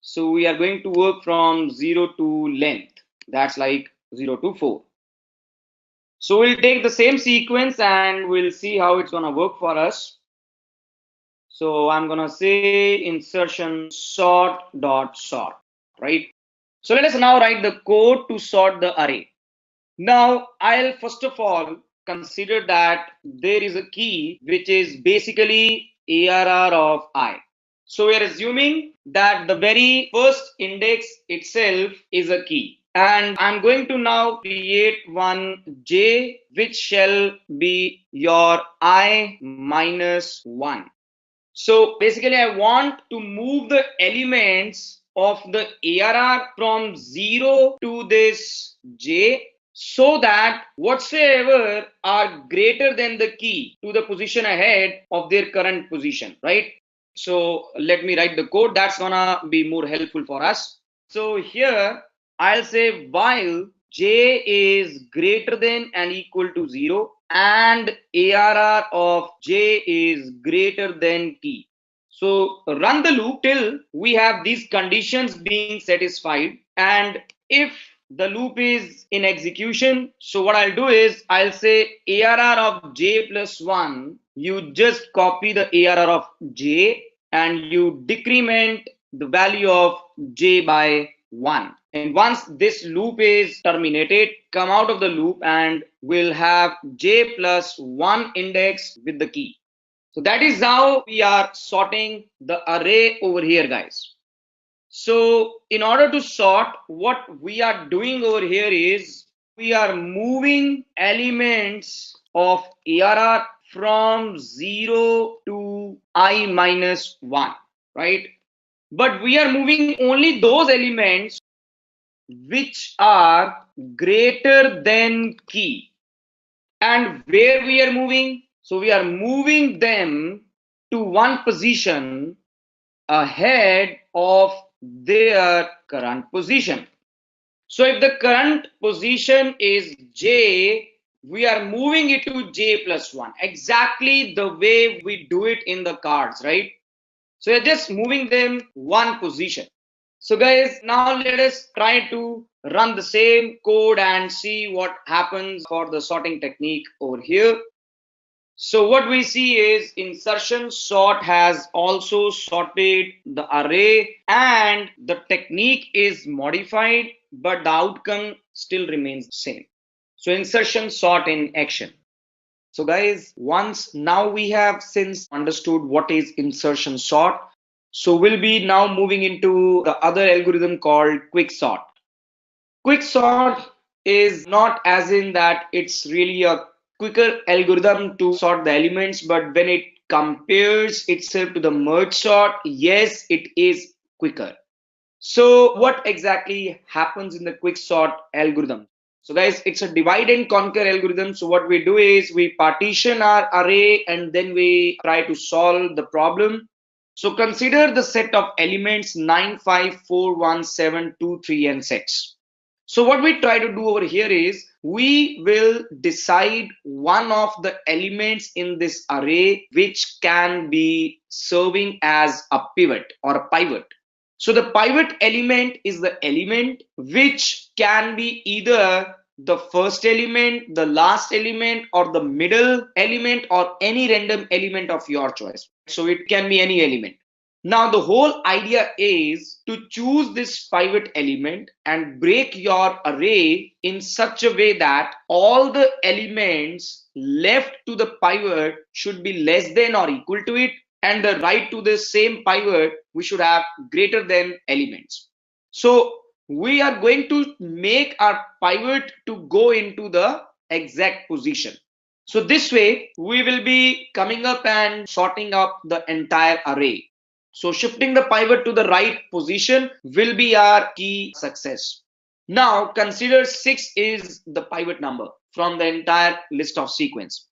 So we are going to work from 0 to length. That's like 0 to 4. So we'll take the same sequence and we'll see how it's going to work for us. So I'm going to say insertion sort dot sort, right? So let us now write the code to sort the array. Now I'll first of all consider that there is a key which is basically ARR of I. So we are assuming that the very first index itself is a key. And I'm going to now create one j which shall be your I minus 1. So basically I want to move the elements of the ARR from 0 to this j, so that whatsoever are greater than the key to the position ahead of their current position, right? So let me write the code that's gonna be more helpful for us. So here I'll say while j is greater than and equal to 0 and ARR of j is greater than key. So run the loop till we have these conditions being satisfied, and if the loop is in execution, so what I'll do is I'll say ARR of j plus 1, you just copy the ARR of j and you decrement the value of j by 1. And once this loop is terminated, come out of the loop and we'll have j plus 1 index with the key. So that is how we are sorting the array over here, guys. So in order to sort, what we are doing over here is we are moving elements of ARR from 0 to I minus 1, right? But we are moving only those elements which are greater than key. And where we are moving? So we are moving them to one position ahead of their current position. So if the current position is J, we are moving it to J plus 1, exactly the way we do it in the cards, right? So you're just moving them one position. So guys, now let us try to run the same code and see what happens for the sorting technique over here. So what we see is insertion sort has also sorted the array and the technique is modified, but the outcome still remains the same. So insertion sort in action. So guys, once now we have since understood what is insertion sort, so we'll be now moving into the other algorithm called quick sort. Quick sort is not as in that it's really a quicker algorithm to sort the elements, but when it compares itself to the merge sort, yes, it is quicker. So what exactly happens in the quick sort algorithm? So guys, it's a divide and conquer algorithm. So what we do is we partition our array and then we try to solve the problem. So consider the set of elements 9, 5, 4, 1, 7, 2, 3, and 6. So what we try to do over here is we will decide one of the elements in this array which can be serving as a pivot or a pivot. So the pivot element is the element which can be either the first element, the last element, or the middle element, or any random element of your choice. So it can be any element. Now the whole idea is to choose this pivot element and break your array in such a way that all the elements left to the pivot should be less than or equal to it, and the right to the same pivot we should have greater than elements. So we are going to make our pivot to go into the exact position. So this way we will be coming up and sorting up the entire array. So shifting the pivot to the right position will be our key success. Now consider 6 is the pivot number from the entire list of sequence.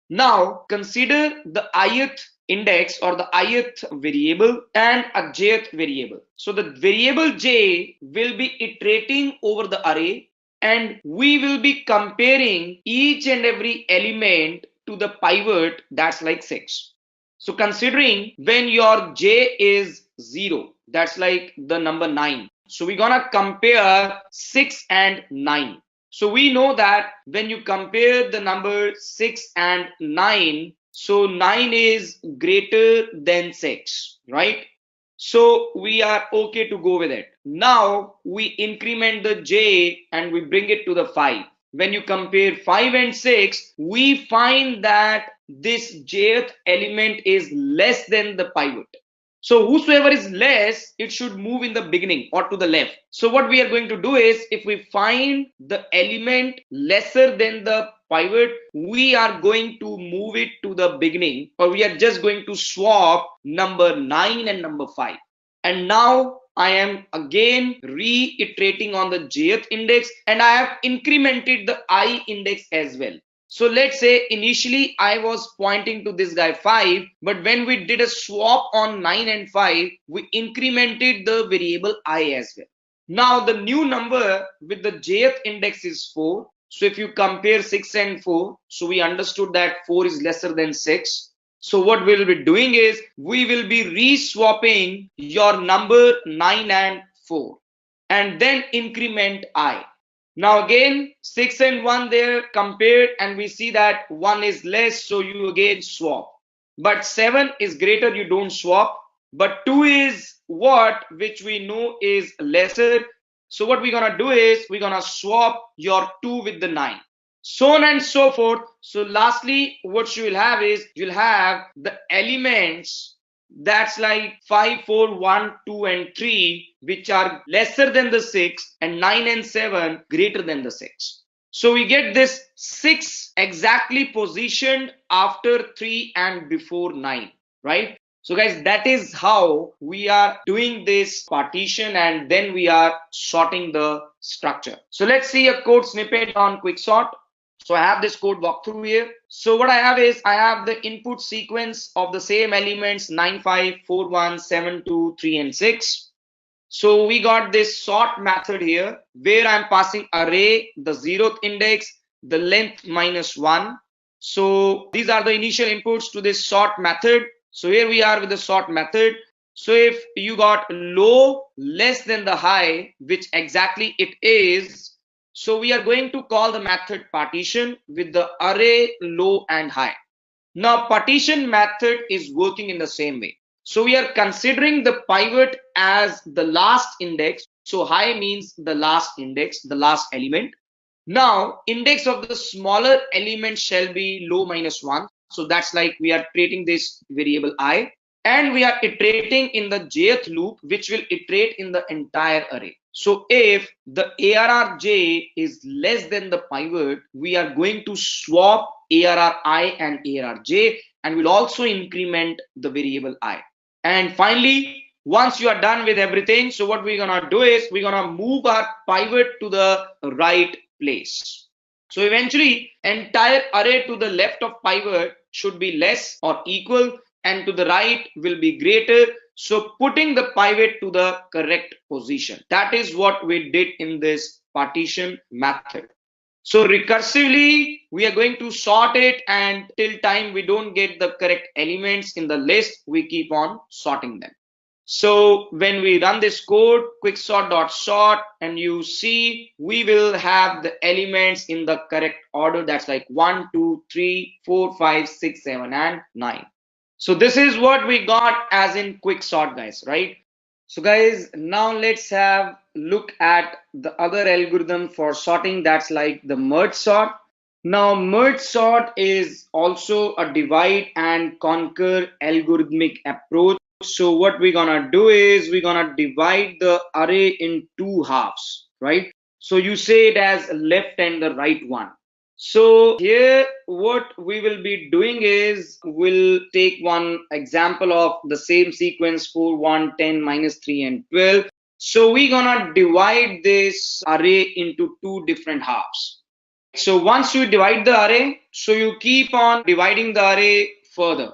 Now consider the ith index or the ith variable and a jth variable. So the variable j will be iterating over the array and we will be comparing each and every element to the pivot that's like 6. So considering when your j is 0, that's like the number 9. So we're gonna compare 6 and 9. So we know that when you compare the number 6 and 9, so 9 is greater than 6, right? So we are okay to go with it. Now we increment the j and we bring it to the 5. When you compare 5 and 6, we find that this jth element is less than the pivot. So whosoever is less, it should move in the beginning or to the left. So what we are going to do is, if we find the element lesser than the pivot, we are going to move it to the beginning, or we are just going to swap number 9 and number 5. And now I am again reiterating on the jth index and I have incremented the I index as well. So let's say initially I was pointing to this guy 5, but when we did a swap on 9 and 5, we incremented the variable I as well. Now the new number with the jth index is 4. So if you compare 6 and 4, so we understood that 4 is lesser than 6. So what we'll be doing is we will be re-swapping your number 9 and 4 and then increment I. Now again 6 and 1 there compared and we see that 1 is less, so you again swap. But 7 is greater, you don't swap. But 2 is what which we know is lesser. So what we're gonna do is we're gonna swap your 2 with the 9. So on and so forth. So lastly what you will have is you'll have the elements that's like 5, 4, 1, 2 and 3 which are lesser than the 6 and 9 and 7 greater than the 6. So we get this 6 exactly positioned after 3 and before 9, right? So guys, that is how we are doing this partition, and then we are sorting the structure. So let's see a code snippet on quicksort. So I have this code walkthrough here. So what I have is I have the input sequence of the same elements 9, 5, 4, 1, 7, 2, 3, and 6. So we got this sort method here where I'm passing array, the 0th index, the length -1. So these are the initial inputs to this sort method. So here we are with the sort method. So if you got low less than the high, which exactly it is, so we are going to call the method partition with the array low and high. Now partition method is working in the same way. So we are considering the pivot as the last index. So high means the last index, the last element. Now index of the smaller element shall be low -1. So that's like we are creating this variable I, and we are iterating in the jth loop, which will iterate in the entire array. So if the ARRJ is less than the pivot, we are going to swap ARRI and ARRJ, and we'll also increment the variable I. And finally, once you are done with everything, so what we're gonna do is we're gonna move our pivot to the right place. So eventually, entire array to the left of pivot should be less or equal, and to the right will be greater. So putting the pivot to the correct position. That is what we did in this partition method. So recursively, we are going to sort it, and till time we don't get the correct elements in the list, we keep on sorting them. So when we run this code, quicksort.sort, and you see we will have the elements in the correct order. That's like 1, 2, 3, 4, 5, 6, 7, and 9. So this is what we got as in quicksort, guys, right? So guys, now let's have look at the other algorithm for sorting, that's like the merge sort. Now merge sort is also a divide and conquer algorithmic approach. So what we're gonna do is we're gonna divide the array in two halves, right? So you say it as left and the right one. So here what we will be doing is we'll take one example of the same sequence 4, 1, 10, -3, and 12. So we're gonna divide this array into two different halves. So once you divide the array, so you keep on dividing the array further.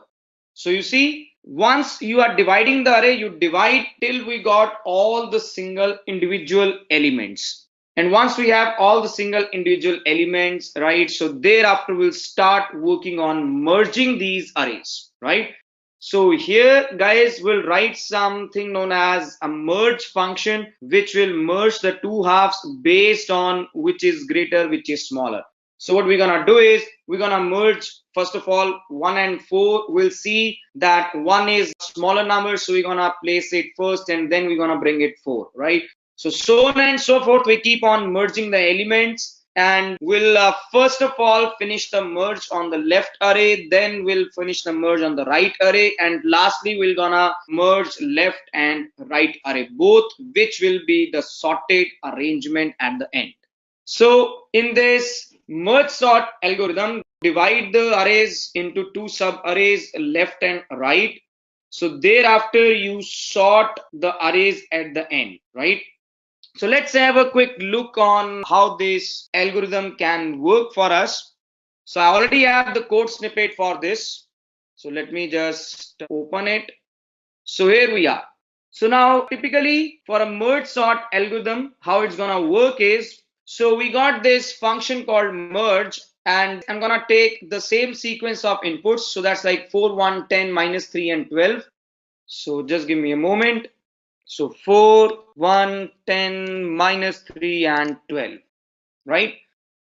So you see, once you are dividing the array, you divide till we got all the single individual elements. And once we have all the single individual elements, right, so thereafter we'll start working on merging these arrays, right? So here guys will write something known as a merge function, which will merge the two halves based on which is greater, which is smaller. So what we're gonna do is we're gonna merge first of all 1 and 4. We'll see that 1 is smaller number, so we're gonna place it first and then we're gonna bring it 4, right? So on and so forth, we keep on merging the elements, and we'll first of all finish the merge on the left array, then we'll finish the merge on the right array, and lastly we're gonna merge left and right array both, which will be the sorted arrangement at the end. So in this merge sort algorithm, divide the arrays into two sub arrays, left and right. So thereafter you sort the arrays at the end, right? So let's have a quick look on how this algorithm can work for us. So I already have the code snippet for this. So let me just open it. So here we are. So now typically for a merge sort algorithm, how it's gonna work is, so we got this function called merge, and I'm gonna take the same sequence of inputs. So that's like 4, 1, 10, -3, and 12. So just give me a moment. So 4, 1, 10, -3, and 12, right?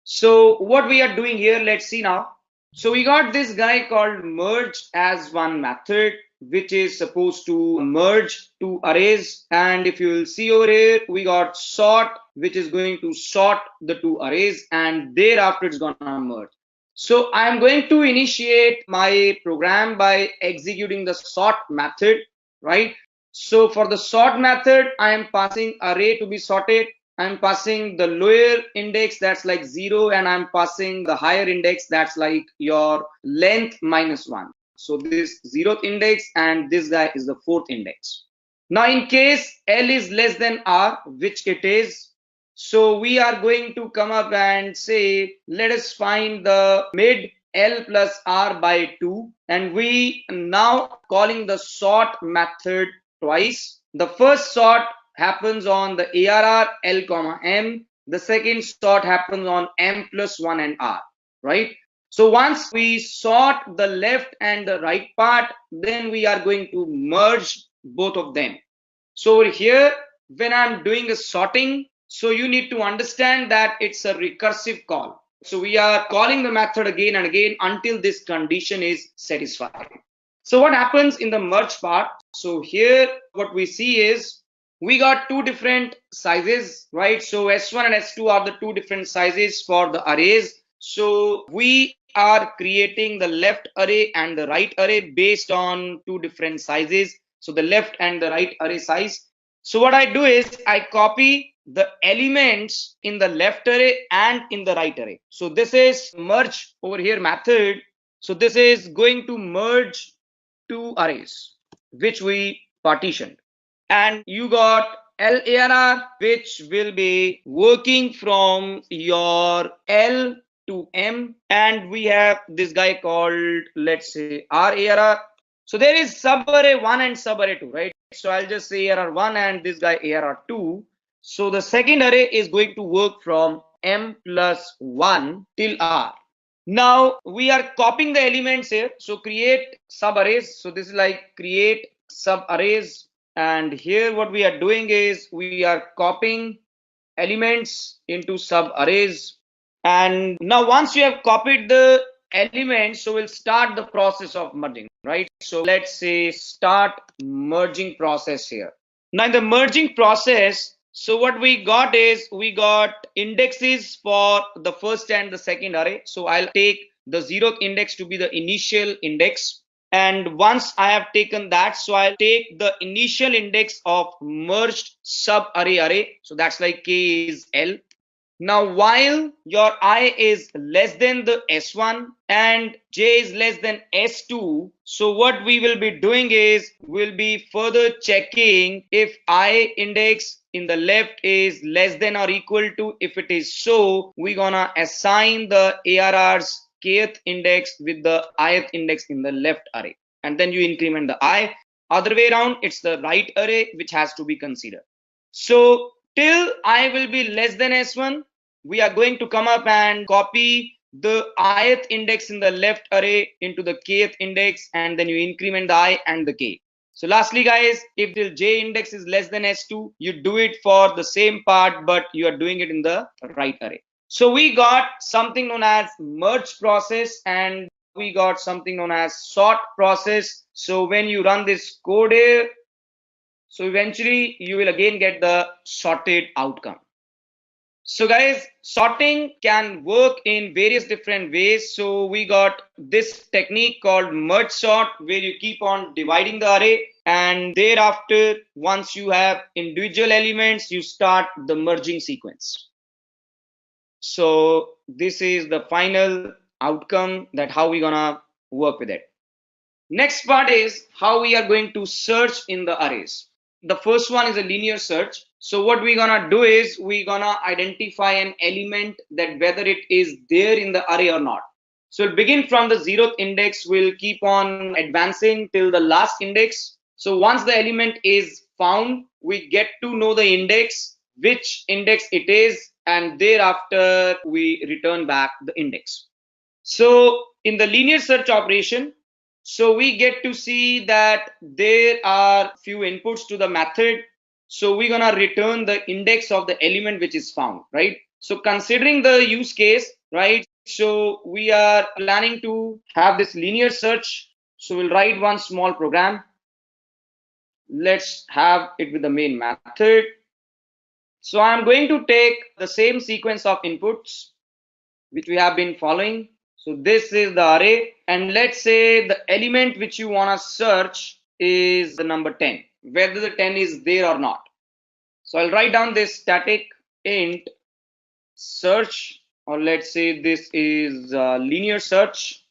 So what we are doing here, let's see now. So we got this guy called merge as one method, which is supposed to merge two arrays. And if you will see over here, we got sort, which is going to sort the two arrays, and thereafter it's gonna merge. So I'm going to initiate my program by executing the sort method, right? So for the sort method, I am passing array to be sorted. I'm passing the lower index, that's like 0, and I'm passing the higher index, that's like your length minus 1. So this 0th index and this guy is the 4th index. Now in case L is less than R, which it is, so we are going to come up and say, let us find the mid L plus R by 2, and we now calling the sort method twice. The first sort happens on the ARR L comma M. The second sort happens on M plus 1 and R, right? So once we sort the left and the right part, then we are going to merge both of them. So here, when I'm doing a sorting, so you need to understand that it's a recursive call. So we are calling the method again and again until this condition is satisfied. So what happens in the merge part? So here what we see is we got two different sizes, right? So S1 and S2 are the two different sizes for the arrays. So we are creating the left array and the right array based on two different sizes. So the left and the right array size. So what I do is I copy the elements in the left array and in the right array. So this is merge over here method. So this is going to merge two arrays which we partitioned, and you got LARR which will be working from your L to M, and we have this guy called, let's say, RARR. So there is subarray 1 and subarray 2, right? So I'll just say ARR 1 and this guy ARR 2. So the second array is going to work from M plus 1 till R. Now we are copying the elements here. So create subarrays. So this is like create subarrays, and here what we are doing is we are copying elements into subarrays. And now once you have copied the elements, so we'll start the process of merging, right? So let's say start merging process here. Now in the merging process, so what we got is we got indexes for the first and the second array. So I'll take the 0th index to be the initial index. And once I have taken that, so I'll take the initial index of merged subarray array. So that's like K is L. Now while your I is less than the S1 and J is less than S2, so what we will be doing is we'll be further checking if I index in the left is less than or equal to. If it is so, we're gonna assign the ARR's kth index with the ith index in the left array, and then you increment the I. Other way around, it's the right array which has to be considered. So till I will be less than S1, we are going to come up and copy the ith index in the left array into the kth index, and then you increment the I and the K. So lastly guys, if the J index is less than S2, you do it for the same part, but you are doing it in the right array. So we got something known as merge process, and we got something known as sort process. So when you run this code here, so eventually you will again get the sorted outcome. So guys, sorting can work in various different ways. So we got this technique called merge sort, where you keep on dividing the array, and thereafter once you have individual elements, you start the merging sequence. So this is the final outcome, that how we gonna work with it. Next part is how we are going to search in the arrays. The first one is a linear search. So what we're gonna do is we're gonna identify an element, that whether it is there in the array or not. So we'll begin from the 0th index, we'll keep on advancing till the last index. So once the element is found, we get to know the index, which index it is, and thereafter we return back the index. So in the linear search operation, so we get to see that there are few inputs to the method. So we're gonna return the index of the element which is found, right? So considering the use case, right? So we are planning to have this linear search. So we'll write one small program. Let's have it with the main method. So I'm going to take the same sequence of inputs which we have been following. So this is the array, and let's say the element which you want to search is the number 10, whether the 10 is there or not. So I'll write down this static int search, or let's say this is linear search.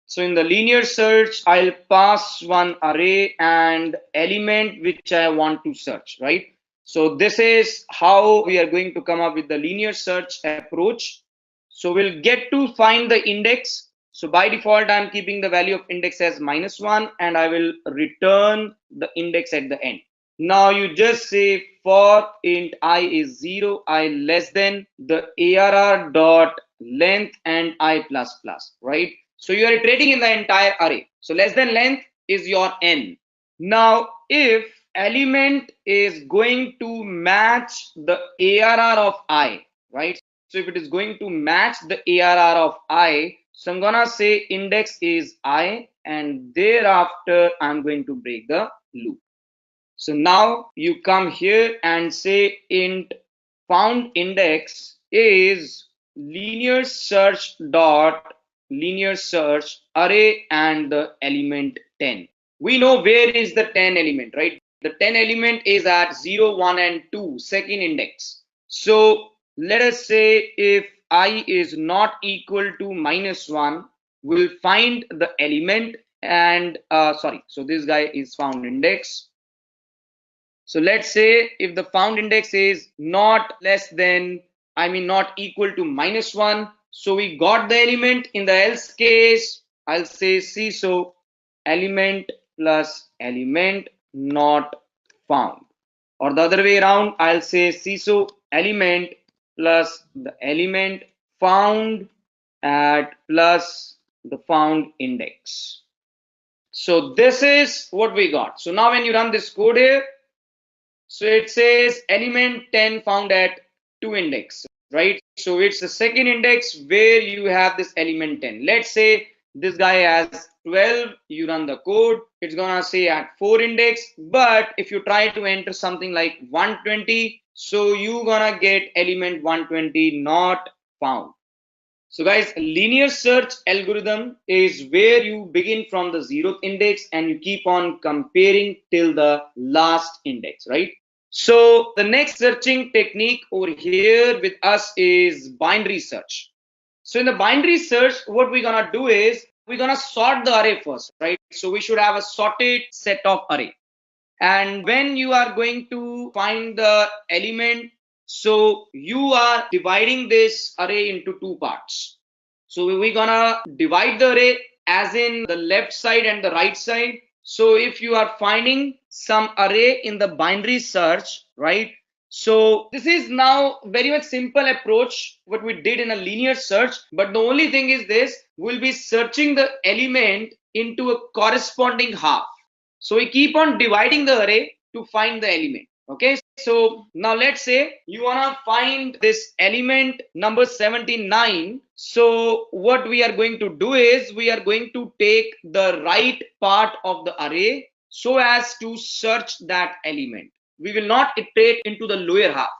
So in the linear search, I'll pass one array and element which I want to search, right? So this is how we are going to come up with the linear search approach. So we'll get to find the index. So by default, I'm keeping the value of index as -1 and I will return the index at the end. Now you just say for int I is 0, I less than the ARR dot length and I plus plus, right? So you are iterating in the entire array. So less than length is your n. Now if element is going to match the ARR of I, right? So if it is going to match the ARR of I, so I'm gonna say index is I, and thereafter I'm going to break the loop. So now you come here and say int found index is linear search dot linear search array and the element 10. We know where is the 10 element, right? The 10 element is at 0, 1 and 2, second index. So let us say if I is not equal to -1, we'll find the element and so this guy is found index. So let's say if the found index is not less than, not equal to -1. So we got the element. In the else case, I'll say so element plus element not found. Or the other way around, I'll say so element plus the element found at plus the found index. So this is what we got. So now when you run this code here, so it says element 10 found at 2 index, right? So it's the second index where you have this element 10. Let's say this guy has 12, you run the code, it's gonna say at 4 index, but if you try to enter something like 120, so you gonna get element 120 not found. So guys, linear search algorithm is where you begin from the 0th index and you keep on comparing till the last index, right? So the next searching technique over here with us is binary search. So in the binary search, what we're gonna do is we're gonna sort the array first, right? So we should have a sorted set of array. And when you are going to find the element, so you are dividing this array into two parts. So we're gonna divide the array as in the left side and the right side. So if you are finding some array in the binary search, right? So this is now very much simple approach what we did in a linear search, but the only thing is this, we'll be searching the element into a corresponding half. So we keep on dividing the array to find the element. Okay, so now let's say you wanna find this element number 79. So what we are going to do is we are going to take the right part of the array so as to search that element. We will not iterate into the lower half.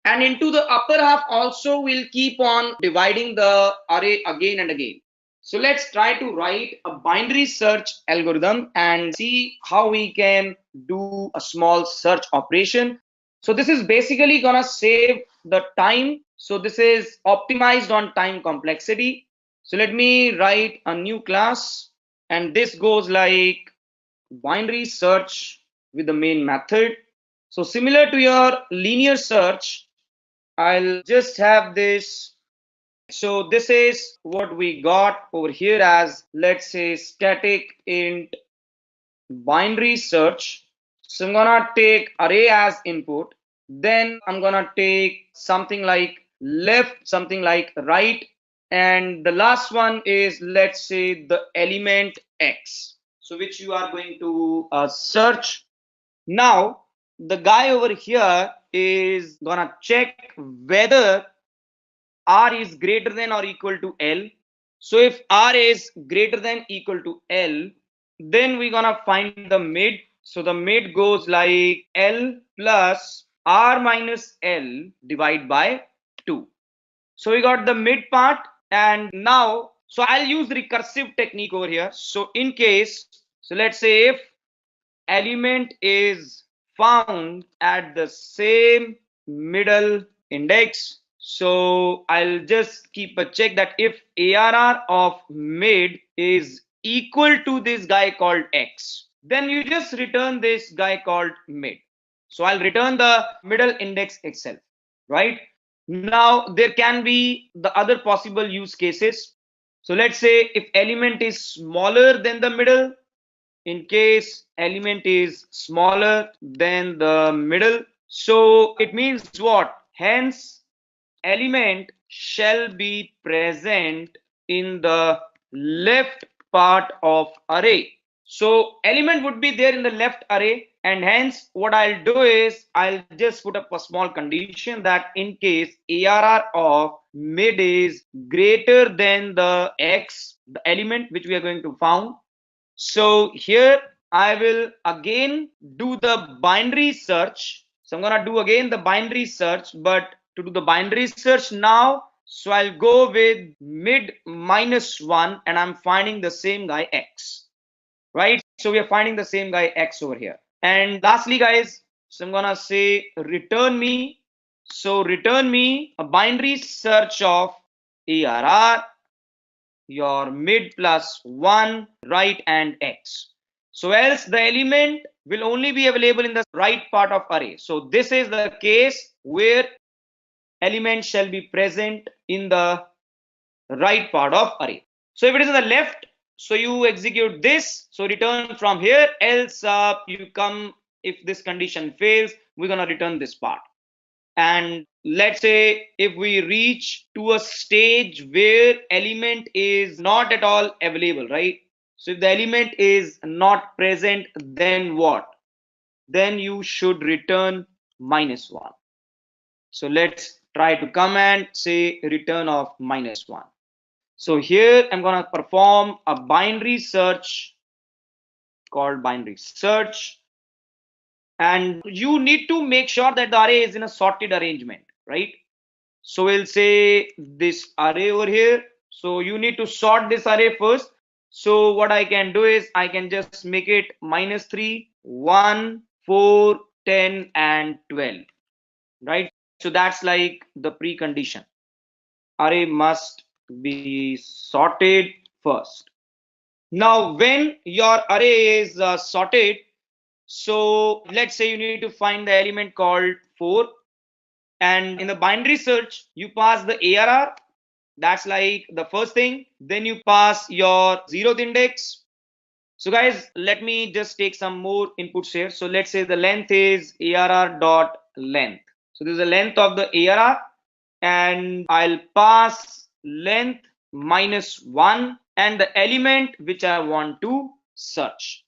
And into the upper half also we'll keep on dividing the array again and again. So let's try to write a binary search algorithm and see how we can do a small search operation. So this is basically gonna save the time. So this is optimized on time complexity. So let me write a new class and this goes like binary search with the main method. So similar to your linear search, I'll just have this. So this is what we got over here as, let's say, static int binary search. So I'm gonna take array as input. Then I'm gonna take something like left, something like right. And the last one is, let's say, the element X. So which you are going to search. Now, the guy over here is gonna check whether R is greater than or equal to L. So if R is greater than equal to L, then we're gonna find the mid. So the mid goes like L plus R minus L divided by 2. So we got the mid part, and now, so I'll use recursive technique over here. So in case, so let's say if element is found at the same middle index. So I'll just keep a check that if ARR of mid is equal to this guy called X, then you just return this guy called mid. So I'll return the middle index itself, right? Now there can be the other possible use cases. So let's say if element is smaller than the middle, in case element is smaller than the middle, so it means what? Hence, element shall be present in the left part of array. So element would be there in the left array, and hence what I'll do is I'll just put up a small condition that in case ARR of mid is greater than the X, the element which we are going to found. So here I will again do the binary search. So I'm gonna do again the binary search, but to do the binary search now, so I'll go with mid -1 and I'm finding the same guy X, right? So we are finding the same guy X over here. And lastly, guys, so I'm gonna say return me. So return me a binary search of ARR, your mid +1, right, and X. So else the element will only be available in the right part of array. So this is the case where element shall be present in the right part of array. So if it is in the left, so you execute this, so return from here, else you come, if this condition fails, we're gonna return this part. And let's say if we reach to a stage where element is not at all available, right? So if the element is not present, then what? Then you should return -1. So let's try to command say return of -1. So here I'm gonna perform a binary search called binary search, and you need to make sure that the array is in a sorted arrangement, right? So we'll say this array over here. So you need to sort this array first. So what I can do is I can just make it -3, 1, 4, 10, and 12, right? So that's like the precondition. Array must be sorted first. Now, when your array is sorted, so let's say you need to find the element called 4, and in the binary search, you pass the ARR. That's like the first thing. Then you pass your 0th index. So guys, let me just take some more inputs here. So let's say the length is ARR dot length. So this is the length of the ARR, and I'll pass length -1 and the element which I want to search.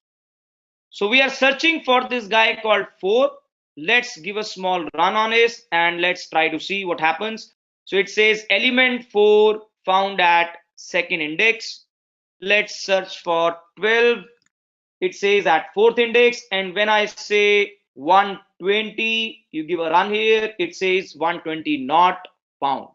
So we are searching for this guy called 4. Let's give a small run on this and let's try to see what happens. So it says element 4 found at second index. Let's search for 12. It says at fourth index, and when I say 120, you give a run here, it says 120 not found.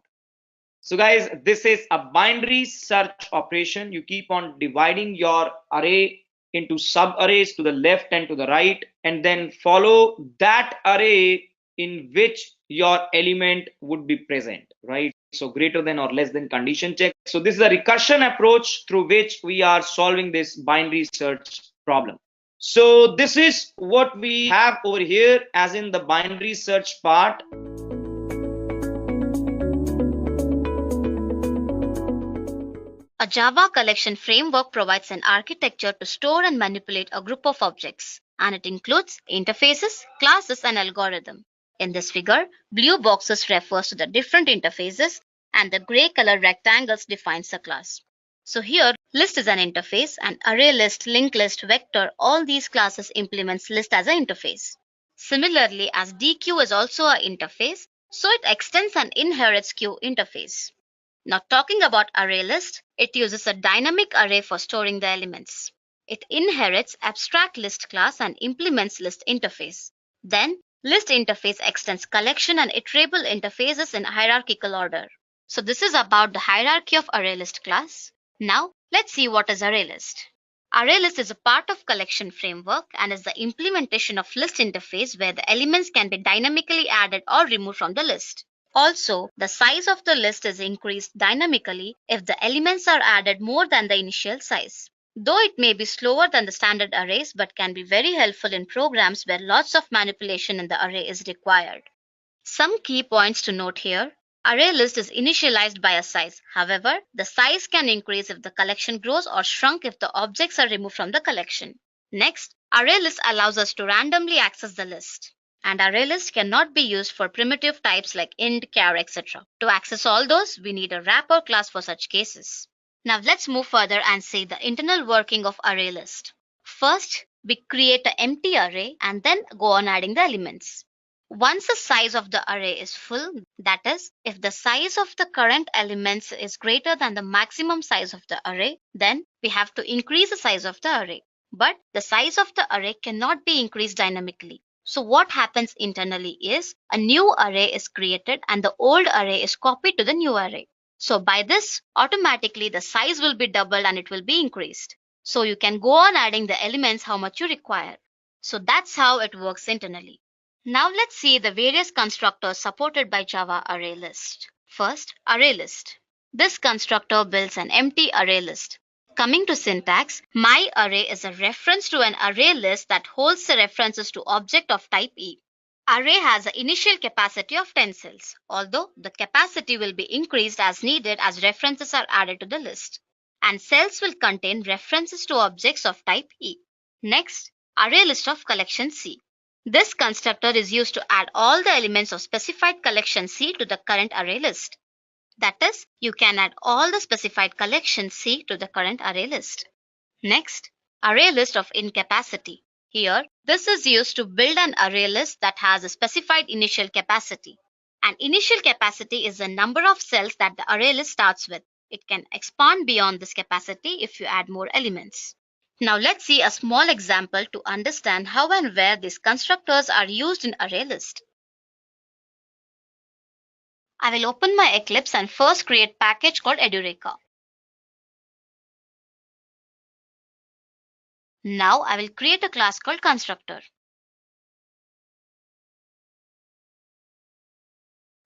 So guys, this is a binary search operation. You keep on dividing your array into sub arrays to the left and to the right, and then follow that array in which your element would be present, right? So greater than or less than condition check. So this is a recursion approach through which we are solving this binary search problem. So this is what we have over here as in the binary search part. A Java collection framework provides an architecture to store and manipulate a group of objects, and it includes interfaces, classes, and algorithm. In this figure, blue boxes refers to the different interfaces, and the gray color rectangles defines a class. So here, list is an interface, and ArrayList, LinkedList, vector, all these classes implements list as an interface. Similarly, as DQ is also an interface, so it extends and inherits queue interface. Now talking about ArrayList, it uses a dynamic array for storing the elements. It inherits abstract list class and implements list interface. Then list interface extends collection and iterable interfaces in hierarchical order. So this is about the hierarchy of ArrayList class. Now let's see what is ArrayList. ArrayList is a part of collection framework and is the implementation of list interface where the elements can be dynamically added or removed from the list. Also, the size of the list is increased dynamically if the elements are added more than the initial size. Though it may be slower than the standard arrays, but can be very helpful in programs where lots of manipulation in the array is required. Some key points to note here. ArrayList is initialized by a size. However, the size can increase if the collection grows or shrunk if the objects are removed from the collection. Next, ArrayList allows us to randomly access the list. And ArrayList cannot be used for primitive types like int, char, etc. To access all those, we need a wrapper class for such cases. Now let's move further and see the internal working of ArrayList. First, we create an empty array and then go on adding the elements. Once the size of the array is full, that is, if the size of the current elements is greater than the maximum size of the array, then we have to increase the size of the array. But the size of the array cannot be increased dynamically. So what happens internally is a new array is created and the old array is copied to the new array. So by this, automatically the size will be doubled and it will be increased. So you can go on adding the elements how much you require. So that's how it works internally. Now let's see the various constructors supported by Java ArrayList. First, ArrayList. This constructor builds an empty array list. Coming to syntax, my array is a reference to an array list that holds the references to object of type E. Array has an initial capacity of 10 cells, although the capacity will be increased as needed as references are added to the list. And cells will contain references to objects of type E. Next, array list of collection C. This constructor is used to add all the elements of specified collection C to the current array list. That is, you can add all the specified collection C to the current array list. Next, array list of incapacity. Here, this is used to build an array list that has a specified initial capacity. An initial capacity is the number of cells that the array list starts with. It can expand beyond this capacity if you add more elements. Now let's see a small example to understand how and where these constructors are used in ArrayList. I will open my Eclipse and first create a package called Edureka. Now I will create a class called constructor.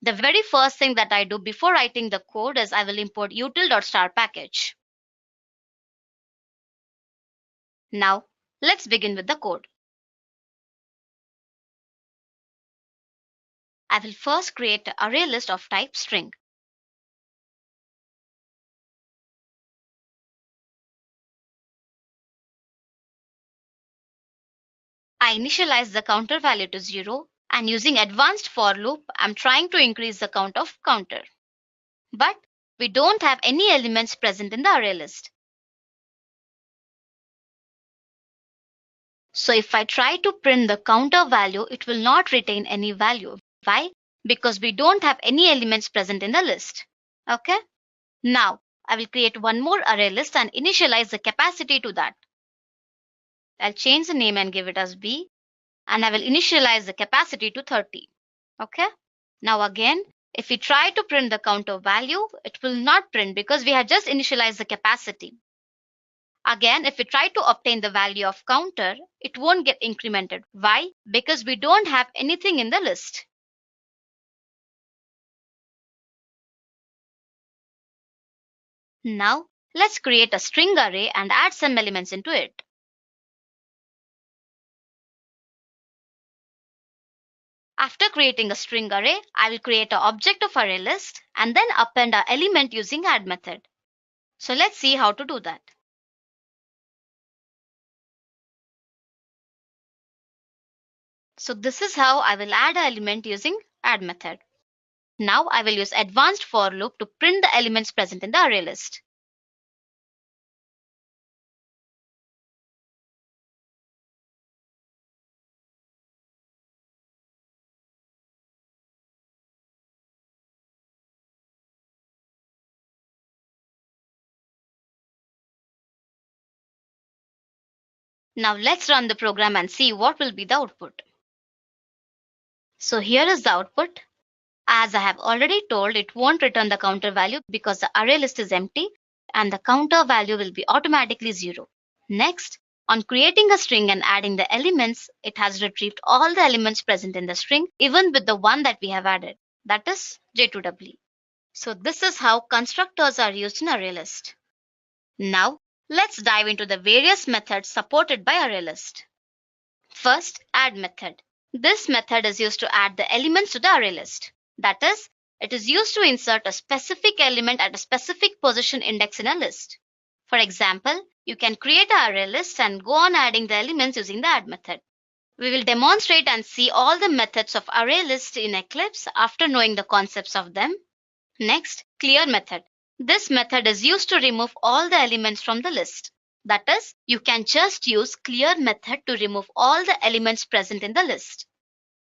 The very first thing that I do before writing the code is I will import util.star package. Now let's begin with the code. I will first create an array list of type string. I initialize the counter value to 0 and using advanced for loop, I'm trying to increase the count of counter. But we don't have any elements present in the array list. So if I try to print the counter value, it will not retain any value. Why? Because we don't have any elements present in the list. Okay? Now, I will create one more array list and initialize the capacity to that. I'll change the name and give it as B. And I will initialize the capacity to 30. Okay? Now again, if we try to print the counter value, it will not print because we have just initialized the capacity. Again, if we try to obtain the value of counter, it won't get incremented. Why? Because we don't have anything in the list. Now, let's create a string array and add some elements into it. After creating a string array, I will create an object of ArrayList and then append an element using add method. So let's see how to do that. So this is how I will add an element using add method. Now I will use advanced for loop to print the elements present in the array list. Now let's run the program and see what will be the output. So here is the output. As I have already told, it won't return the counter value because the array list is empty and the counter value will be automatically 0. Next, on creating a string and adding the elements, it has retrieved all the elements present in the string, even with the one that we have added. that is J2EE. So this is how constructors are used in ArrayList. Now, let's dive into the various methods supported by ArrayList. First, add method. This method is used to add the elements to the ArrayList. That is, it is used to insert a specific element at a specific position index in a list. For example, you can create an ArrayList and go on adding the elements using the add method. We will demonstrate and see all the methods of ArrayList in Eclipse after knowing the concepts of them. Next, clear method. This method is used to remove all the elements from the list. That is, you can just use clear method to remove all the elements present in the list.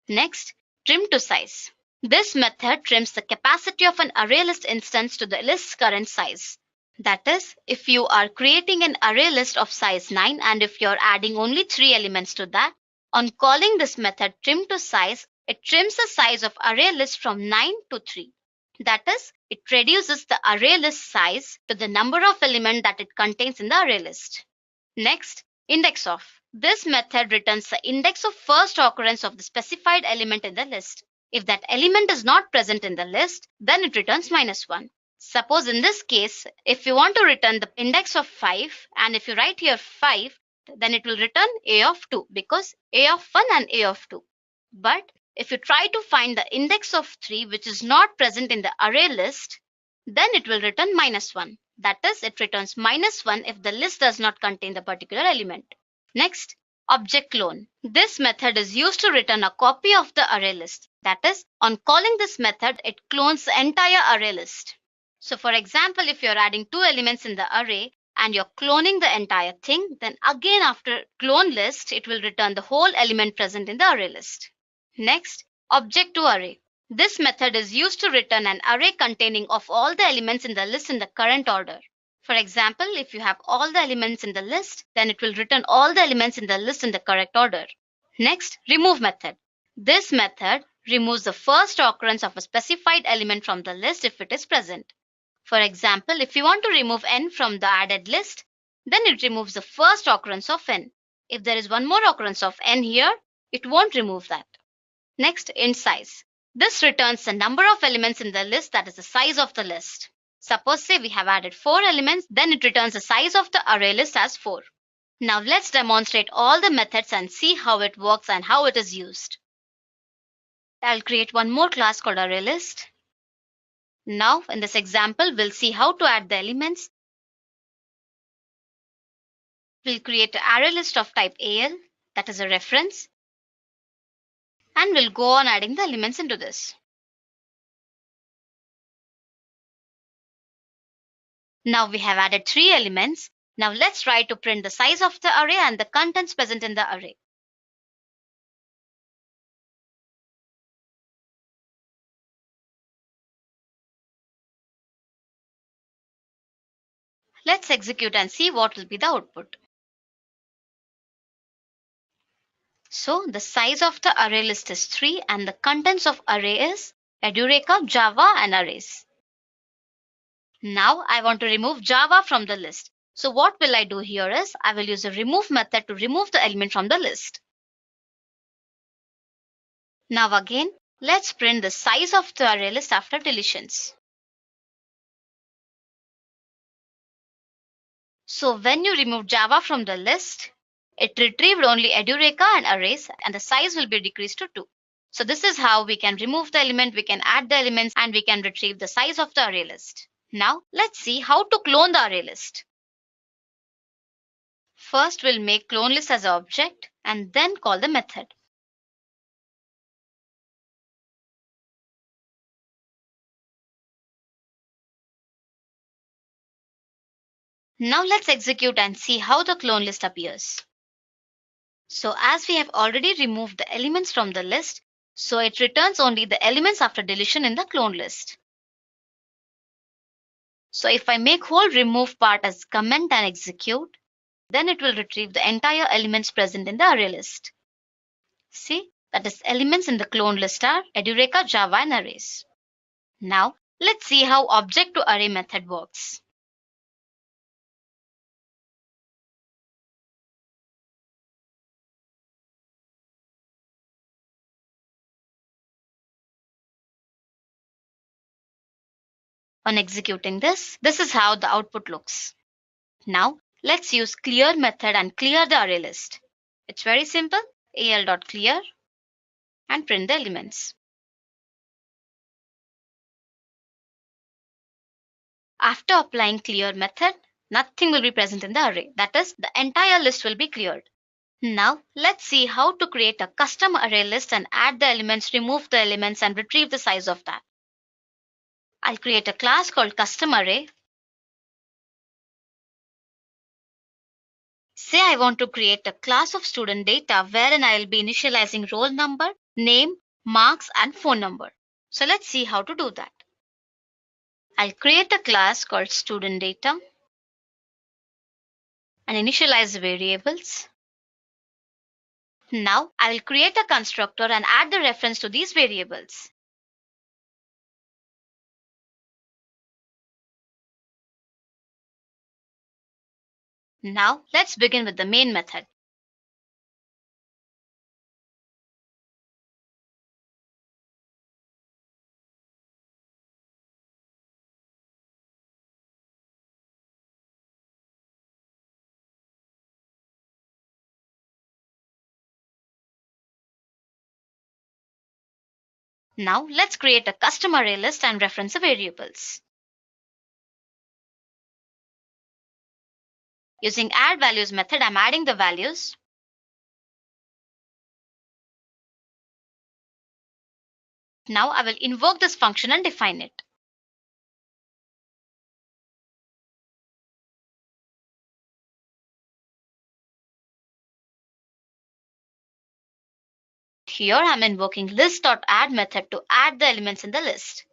Next, trim to size. This method trims the capacity of an ArrayList instance to the list's current size. That is, if you are creating an ArrayList of size 9 and if you're adding only 3 elements to that, on calling this method trim to size, it trims the size of ArrayList from 9 to 3. That is, it reduces the ArrayList size to the number of elements that it contains in the ArrayList. Next, index of. This method returns the index of first occurrence of the specified element in the list. If that element is not present in the list, then it returns -1. Suppose in this case, if you want to return the index of 5, and if you write here 5, then it will return A of 2 because A of 1 and A of 2. But if you try to find the index of 3 which is not present in the array list, then it will return -1. That is, it returns -1 if the list does not contain the particular element. Next, object clone. This method is used to return a copy of the array list. That is, on calling this method, it clones the entire array list. So for example, if you're adding 2 elements in the array and you're cloning the entire thing, then again after clone list, it will return the whole element present in the array list. Next, object to array. This method is used to return an array containing of all the elements in the list in the current order. For example, if you have all the elements in the list, then it will return all the elements in the list in the correct order. Next, remove method. This method removes the first occurrence of a specified element from the list if it is present. For example, if you want to remove n from the added list, then it removes the first occurrence of n. If there is one more occurrence of n here, it won't remove that. Next, int size. This returns the number of elements in the list, that is the size of the list. Suppose say we have added 4 elements, then it returns the size of the array list as 4. Now let's demonstrate all the methods and see how it works and how it is used. I'll create one more class called ArrayList. Now in this example, we'll see how to add the elements. We'll create an ArrayList of type AL, that is a reference. And we'll go on adding the elements into this. Now we have added 3 elements. Now let's try to print the size of the array and the contents present in the array. Let's execute and see what will be the output. So the size of the array list is 3 and the contents of array is Edureka, Java and arrays. Now I want to remove Java from the list. So what will I do here is I will use a remove method to remove the element from the list. Now again, let's print the size of the array list after deletions. So when you remove Java from the list, it retrieved only Edureka and arrays and the size will be decreased to 2. So this is how we can remove the element, we can add the elements and we can retrieve the size of the array list. Now let's see how to clone the array list. First we'll make clone list as an object and then call the method. Now let's execute and see how the clone list appears. So as we have already removed the elements from the list, so it returns only the elements after deletion in the clone list. So if I make whole remove part as comment and execute, then it will retrieve the entire elements present in the array list. See, that is elements in the clone list are Edureka, Java and arrays. Now let's see how object to array method works. On executing this is how the output looks. Now let's use clear method and clear the array list. It's very simple. al.clear and print the elements. After applying clear method, nothing will be present in the array. That is, the entire list will be cleared. Now let's see how to create a custom array list and add the elements, remove the elements, and retrieve the size of that. I'll create a class called custom array. Say I want to create a class of student data wherein I will be initializing roll number, name, marks, and phone number. So let's see how to do that. I'll create a class called student data and initialize the variables. Now I will create a constructor and add the reference to these variables. Now let's begin with the main method. Now let's create a custom array list and reference the variables. Using add values method, I'm adding the values. Now I will invoke this function and define it. Here I'm invoking list.add method to add the elements in the list.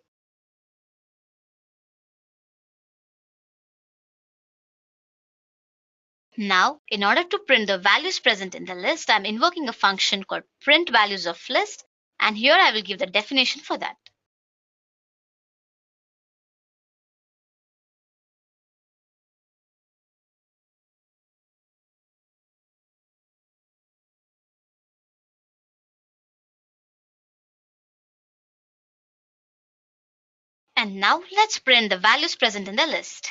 Now, in order to print the values present in the list, I'm invoking a function called print values of list, and here I will give the definition for that. And now let's print the values present in the list.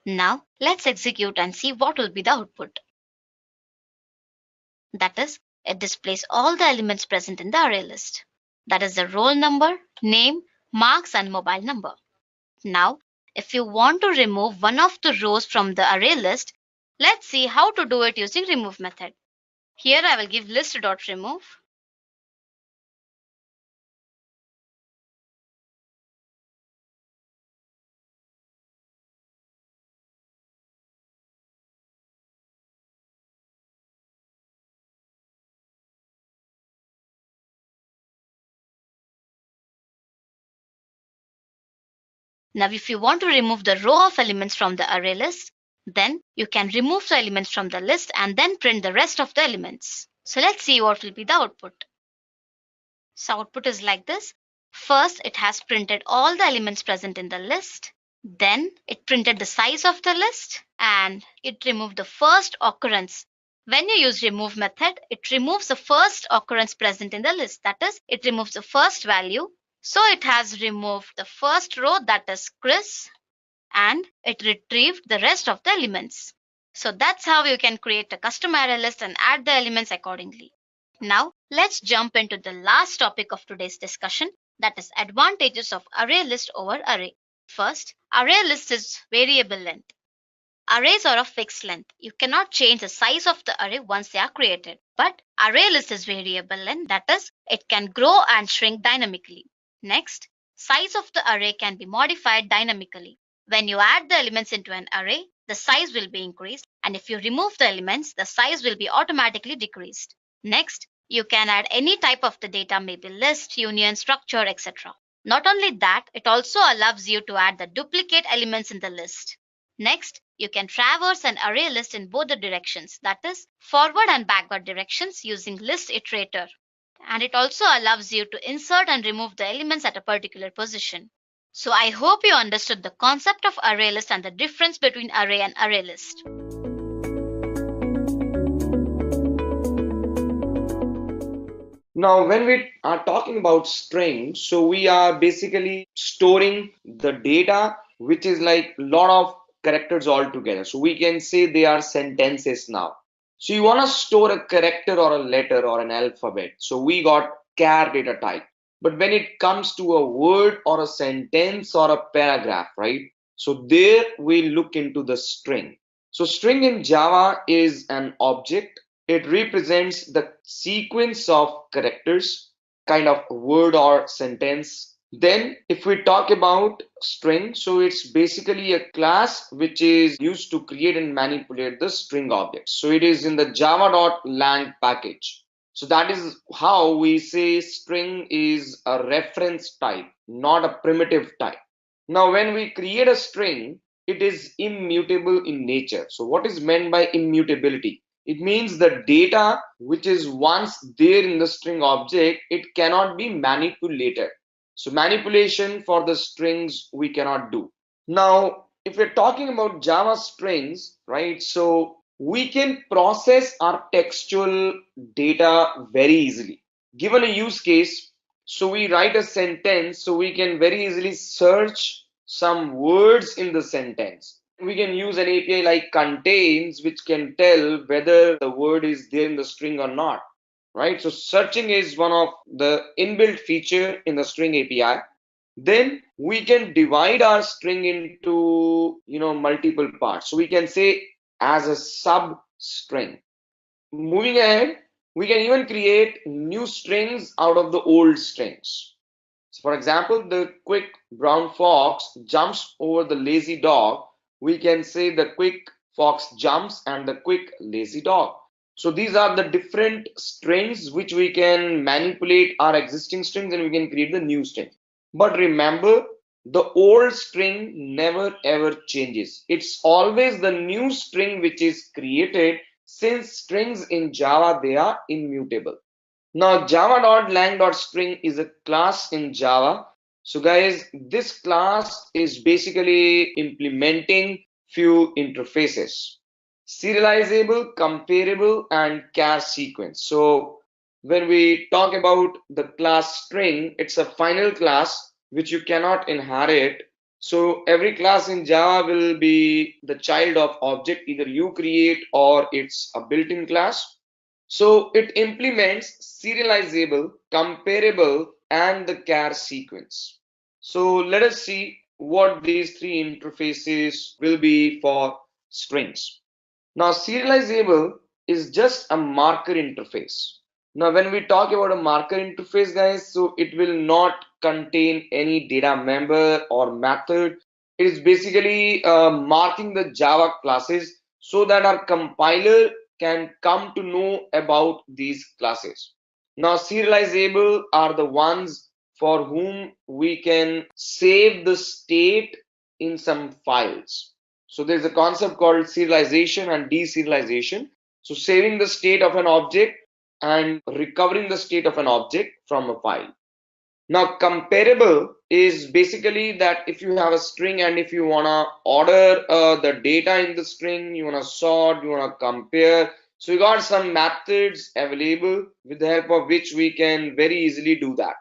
Now let's execute and see what will be the output. That is, it displays all the elements present in the array list. That is the roll number, name, marks, and mobile number. Now, if you want to remove one of the rows from the array list, let's see how to do it using remove method. Here I will give list.remove. Now, if you want to remove the row of elements from the array list, then you can remove the elements from the list and then print the rest of the elements. So let's see what will be the output. So output is like this. First, it has printed all the elements present in the list. Then it printed the size of the list and it removed the first occurrence. When you use remove method, it removes the first occurrence present in the list. That is, it removes the first value. So it has removed the first row, that is Chris, and it retrieved the rest of the elements. So that's how you can create a custom array list and add the elements accordingly. Now let's jump into the last topic of today's discussion, that is advantages of array list over array. First, array list is variable length. Arrays are of fixed length. You cannot change the size of the array once they are created. But array list is variable length, that is, it can grow and shrink dynamically. Next, size of the array can be modified dynamically. When you add the elements into an array, the size will be increased, and if you remove the elements, the size will be automatically decreased. Next, you can add any type of the data, maybe list, union, structure, etc. Not only that, it also allows you to add the duplicate elements in the list. Next, you can traverse an array list in both the directions, that is, forward and backward directions using list iterator. And it also allows you to insert and remove the elements at a particular position. So I hope you understood the concept of array list and the difference between array and array list. Now, when we are talking about string, so we are basically storing the data, which is like a lot of characters all together. So we can say they are sentences now. So you want to store a character or a letter or an alphabet. So we got char data type. But when it comes to a word or a sentence or a paragraph, right? So there we look into the string. So string in Java is an object. It represents the sequence of characters, kind of word or sentence. Then if we talk about string, so it's basically a class which is used to create and manipulate the string objects. So it is in the java.lang package. So that is how we say string is a reference type, not a primitive type. Now, when we create a string, it is immutable in nature. So what is meant by immutability? It means the data which is once there in the string object, it cannot be manipulated. So manipulation for the strings we cannot do. Now, if we're talking about Java strings, right? So we can process our textual data very easily. Given a use case, so we write a sentence, so we can very easily search some words in the sentence. We can use an API like contains, which can tell whether the word is there in the string or not, right? So searching is one of the inbuilt feature in the string API. Then we can divide our string into, multiple parts. So we can say as a substring. Moving ahead, we can even create new strings out of the old strings. So for example, the quick brown fox jumps over the lazy dog. We can say the quick fox jumps and the quick lazy dog. So these are the different strings which we can manipulate our existing strings and we can create the new string. But remember, the old string never ever changes. It's always the new string which is created, since strings in Java, they are immutable. Now, java.lang.string is a class in Java. So guys, this class is basically implementing few interfaces: serializable, comparable, and char sequence. So when we talk about the class string, it's a final class which you cannot inherit. So every class in Java will be the child of object either you create or it's a built-in class. So it implements serializable, comparable, and the char sequence. So let us see what these three interfaces will be for strings. Now, serializable is just a marker interface. Now, when we talk about a marker interface, guys, so it will not contain any data member or method. It is basically marking the Java classes so that our compiler can come to know about these classes. Now, serializable are the ones for whom we can save the state in some files. So there's a concept called serialization and deserialization. So saving the state of an object and recovering the state of an object from a file. Now, comparable is basically that if you have a string and if you want to order the data in the string, you want to sort, you want to compare. So we got some methods available with the help of which we can very easily do that.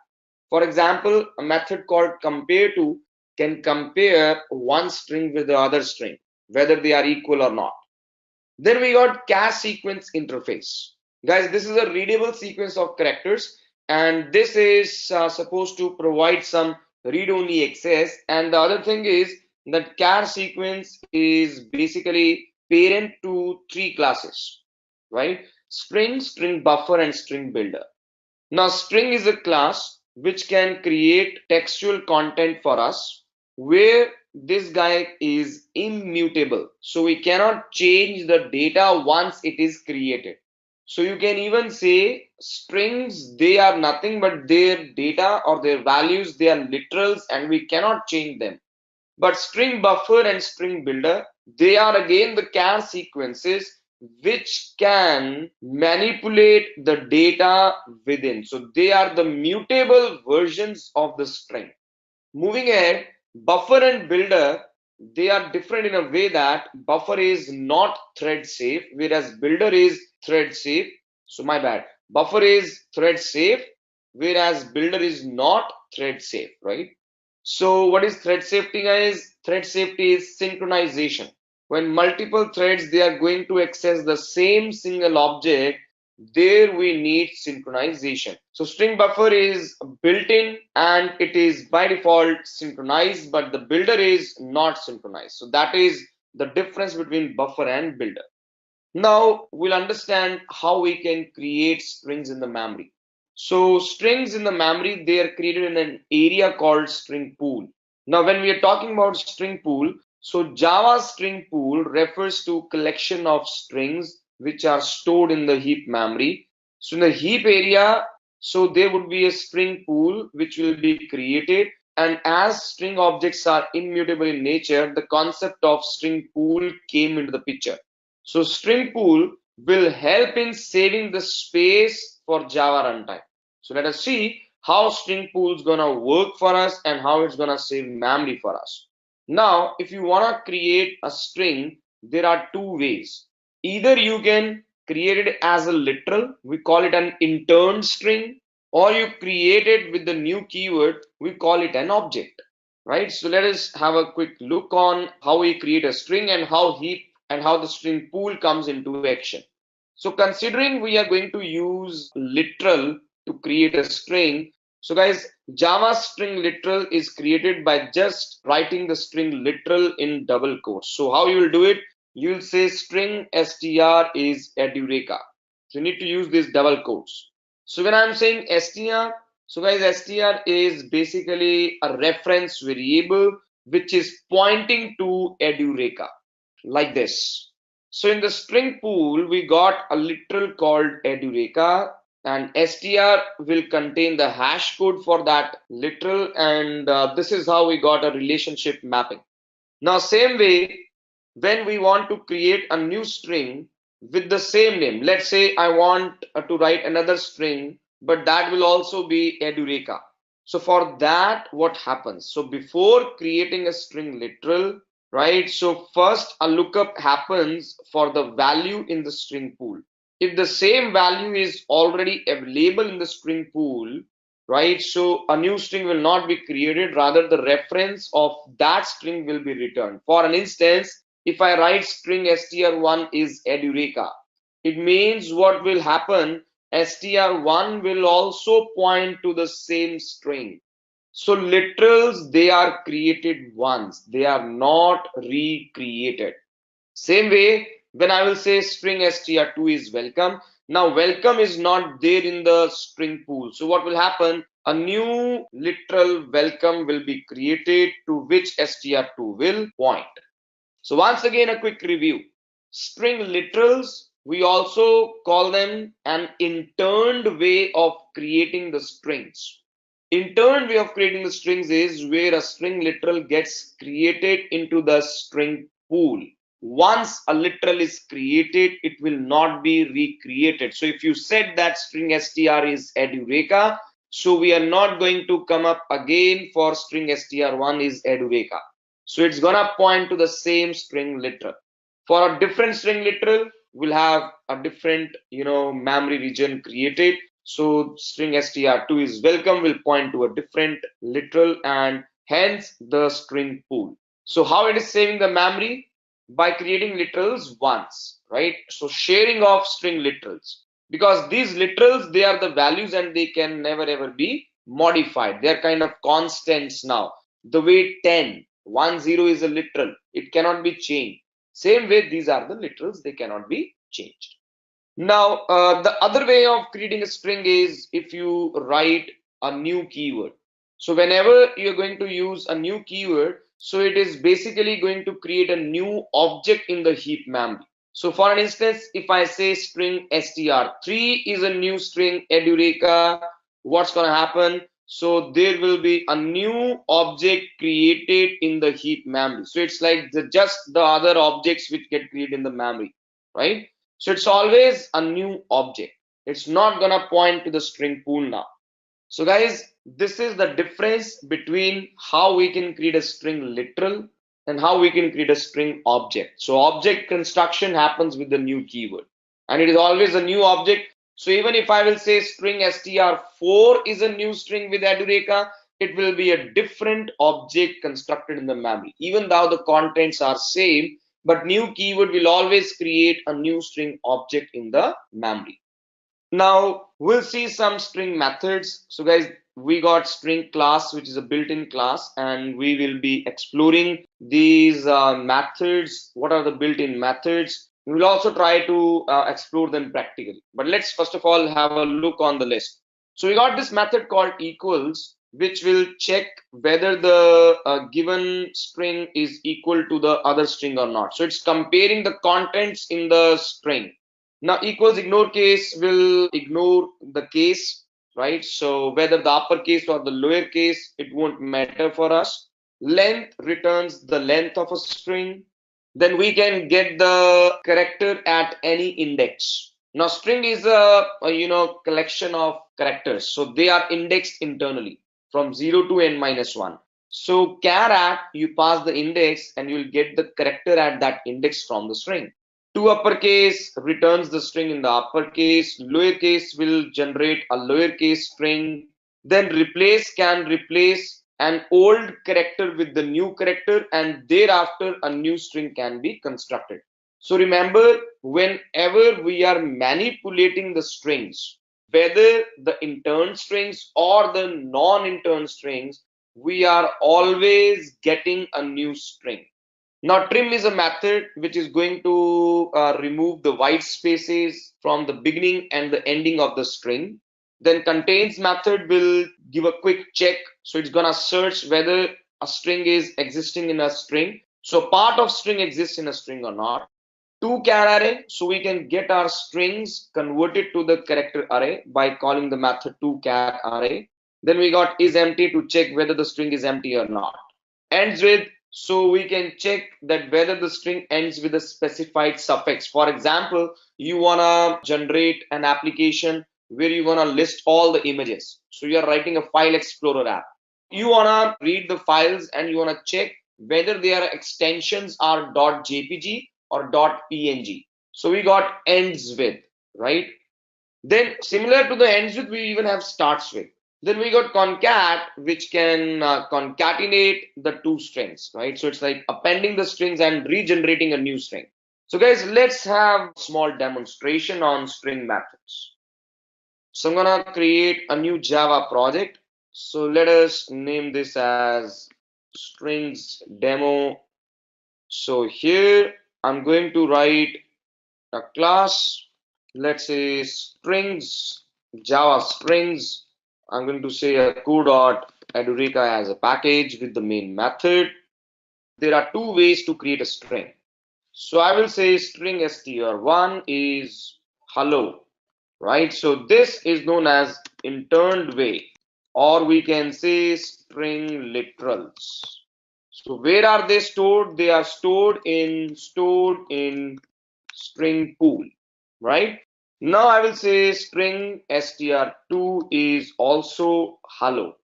For example, a method called compare to can compare one string with the other string, whether they are equal or not. Then we got char sequence interface. Guys, this is a readable sequence of characters, and this is supposed to provide some read-only access. And the other thing is that char sequence is basically parent to three classes, right? String, string buffer, and string builder. Now, string is a class which can create textual content for us, where this guy is immutable. So we cannot change the data once it is created. So you can even say strings, they are nothing but their data or their values, they are literals and we cannot change them. But string buffer and string builder, they are again the char sequences which can manipulate the data within. So they are the mutable versions of the string. Moving ahead, buffer and builder, they are different in a way that buffer is not thread safe, whereas builder is thread safe. So my bad. Buffer is thread safe, whereas builder is not thread safe, right? So what is thread safety, guys? Thread safety is synchronization. When multiple threads they are going to access the same single object, there we need synchronization. So string buffer is built in and it is by default synchronized, but the builder is not synchronized. So that is the difference between buffer and builder. Now we'll understand how we can create strings in the memory. So strings in the memory, they are created in an area called string pool. Now when we are talking about string pool, so Java string pool refers to collection of strings which are stored in the heap memory. So in the heap area, so there would be a string pool which will be created, and as string objects are immutable in nature, the concept of string pool came into the picture. So string pool will help in saving the space for Java runtime. So let us see how string pool is gonna work for us and how it's gonna save memory for us. Now, if you wanna create a string, there are two ways. Either you can create it as a literal, we call it an interned string, or you create it with the new keyword, we call it an object, right? So let us have a quick look on how we create a string and how the string pool comes into action. So considering we are going to use literal to create a string, so guys, Java string literal is created by just writing the string literal in double quotes. So how you will do it? You will say string str is Edureka. So you need to use these double quotes. So when I'm saying str, so guys, str is basically a reference variable which is pointing to Edureka, like this. So in the string pool, we got a literal called Edureka, and str will contain the hash code for that literal, and this is how we got a relationship mapping. Now, same way, when we want to create a new string with the same name, let's say I want to write another string, but that will also be Edureka. So for that, what happens? So before creating a string literal, right? So first a lookup happens for the value in the string pool. If the same value is already available in the string pool, right? So a new string will not be created, rather the reference of that string will be returned. For an instance, if I write string str1 is Edureka, it means what will happen, str1 will also point to the same string. So literals, they are created once, they are not recreated. Same way, when I will say string str2 is welcome, now welcome is not there in the string pool. So what will happen? A new literal welcome will be created to which str2 will point. So once again, a quick review. String literals, we also call them an interned way of creating the strings. Interned way of creating the strings is where a string literal gets created into the string pool. Once a literal is created, it will not be recreated. So if you said that string str is Edureka, so we are not going to come up again for string str1 is Edureka. So it's gonna point to the same string literal. For a different string literal, we'll have a different, memory region created. So string str2 is welcome will point to a different literal and hence the string pool. So how it is saving the memory? By creating literals once, right? So sharing of string literals, because these literals, they are the values and they can never ever be modified. They're kind of constants now. The way 10, 1, 0 is a literal, it cannot be changed. Same way, these are the literals, they cannot be changed. Now, the other way of creating a string is if you write a new keyword. So whenever you're going to use a new keyword, so it is basically going to create a new object in the heap memory. So for an instance, if I say string str3 is a new string Edureka, what's going to happen? So there will be a new object created in the heap memory. So it's like just the other objects which get created in the memory, right? So it's always a new object. It's not gonna point to the string pool now. So guys, this is the difference between how we can create a string literal and how we can create a string object. So object construction happens with the new keyword, and it is always a new object. So even if I will say string str4 is a new string with Edureka, it will be a different object constructed in the memory. Even though the contents are same, but new keyword will always create a new string object in the memory. Now we'll see some string methods. So guys, we got string class, which is a built-in class, and we will be exploring these methods. What are the built-in methods? We will also try to explore them practically. But let's first of all have a look on the list. So we got this method called equals, which will check whether the given string is equal to the other string or not. So it's comparing the contents in the string. Now equals ignore case will ignore the case, right? So whether the uppercase or the lowercase, it won't matter for us. Length returns the length of a string. Then we can get the character at any index. Now string is a collection of characters, so they are indexed internally from 0 to n minus 1. So char at, you pass the index and you will get the character at that index from the string. To uppercase returns the string in the uppercase. Lowercase will generate a lowercase string. Then replace can replace an old character with the new character, and thereafter a new string can be constructed. So remember, whenever we are manipulating the strings, whether the intern strings or the non-intern strings, we are always getting a new string. Now trim is a method which is going to remove the white spaces from the beginning and the ending of the string. Then contains method will give a quick check. So it's gonna search whether a string is existing in a string. So part of string exists in a string or not. To char array, so we can get our strings converted to the character array by calling the method to char array. Then we got is empty to check whether the string is empty or not. Ends with, so we can check that whether the string ends with a specified suffix. For example, you wanna generate an application where you wanna list all the images. So you're writing a file explorer app. You wanna read the files and you wanna check whether their extensions are .jpg or .png. So we got ends with, right? Then similar to the ends with, we even have starts with. Then we got concat, which can concatenate the two strings, right? So it's like appending the strings and regenerating a new string. So guys, let's have a small demonstration on string methods. So I'm gonna create a new Java project. So let us name this as strings demo. So here I'm going to write a class, let's say strings, Java strings. I'm going to say a co.edureka as a package with the main method. There are two ways to create a string. So I will say string str1 is hello, right? So this is known as interned way, or we can say string literals. So where are they stored? They are stored in string pool, right? Now I will say string str2 is also hello.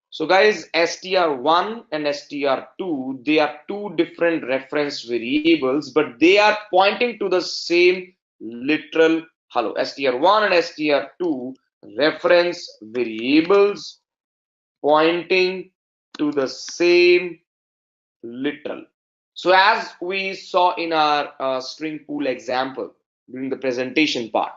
So guys, str1 and str2, they are two different reference variables, but they are pointing to the same literal hello. str1 and str2 reference variables pointing to the same literal. So as we saw in our string pool example during the presentation part.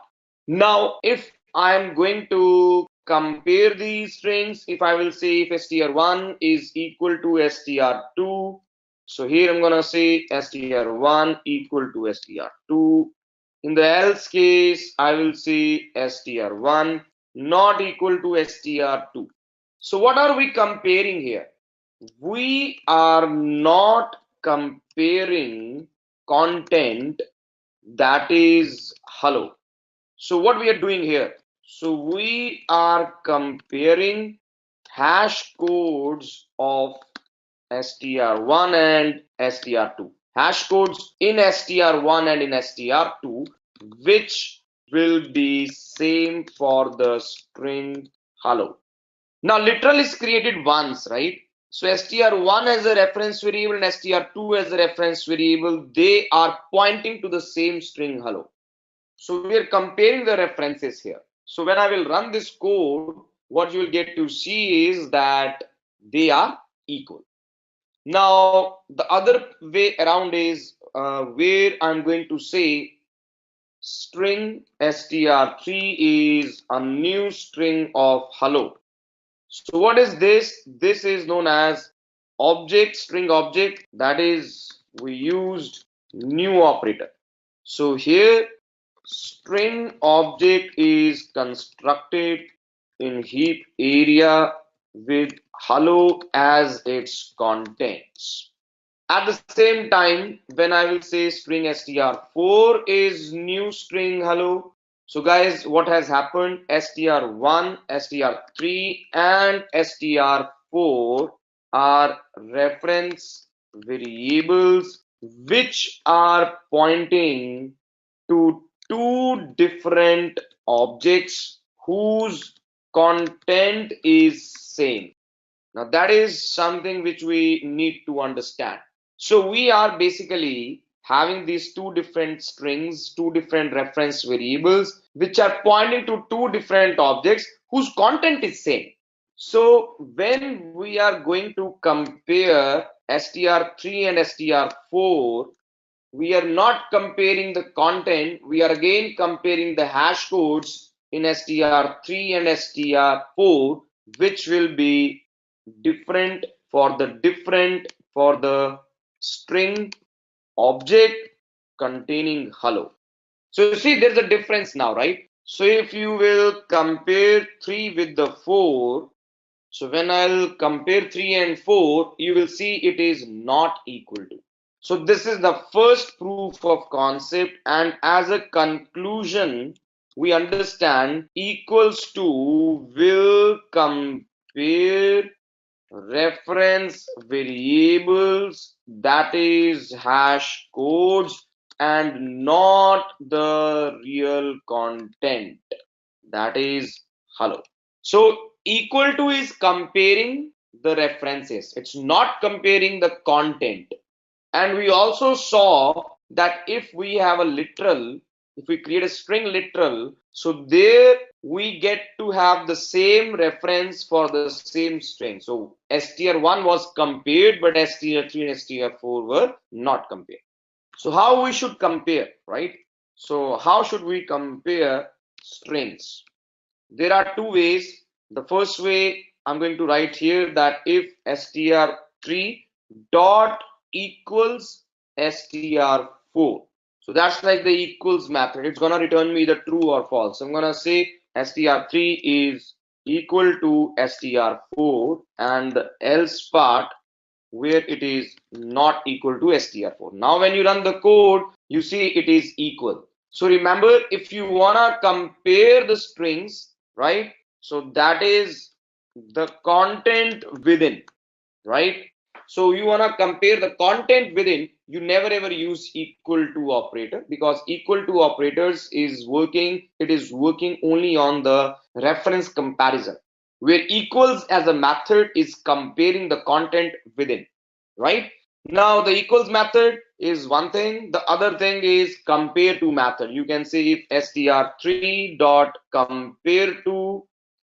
Now, if I'm going to compare these strings, if I will say if str1 is equal to str2, so here I'm gonna say str1 equal to str2. In the else case, I will say str1 not equal to str2. So what are we comparing here? We are not comparing content that is hello. So what we are doing here? So we are comparing hash codes of str1 and str2. Hash codes in str1 and in str2, which will be same for the string hello. Now literal is created once, right? So str1 as a reference variable and str2 as a reference variable, they are pointing to the same string hello. So we are comparing the references here. So when I will run this code, what you will get to see is that they are equal. Now, the other way around is where I'm going to say string str3 is a new string of hello. So what is this? This is known as object, string object. That is, we used new operator. So here string object is constructed in heap area with hello as its contents. At the same time, when I will say string str4 is new string hello. So guys, what has happened? str1, str3 and str4 are reference variables which are pointing to two different objects whose content is same. Now that is something which we need to understand. So we are basically having these two different strings, two different reference variables, which are pointing to two different objects whose content is same. So when we are going to compare str3 and str4, we are not comparing the content, we are again comparing the hash codes in str3 and str4, which will be different for the string object containing hello. So you see there's a difference now, right? So if you will compare 3 with the 4, so when I'll compare 3 and 4, you will see it is not equal to. So this is the first proof of concept, and as a conclusion, we understand equals to will compare reference variables, that is hash codes, and not the real content, that is hello. So equal to is comparing the references, it's not comparing the content. And we also saw that if we have a literal, if we create a string literal, so there we get to have the same reference for the same string. So str1 was compared, but str3 and str4 were not compared. So how we should compare, right? So how should we compare strings? There are two ways. The first way, I'm going to write here that if str3 dot equals str4. So that's like the equals method. It's gonna return me either true or false. So I'm gonna say str3 is equal to str4, and the else part where it is not equal to str4. Now when you run the code, you see it is equal. So remember, if you wanna compare the strings, right? So that is the content within, right? So you wanna compare the content within, you never ever use equal to operator, because equal to operators is working, it is working only on the reference comparison, where equals as a method is comparing the content within, right? Now the equals method is one thing, the other thing is compare to method. You can say if str3 dot compare to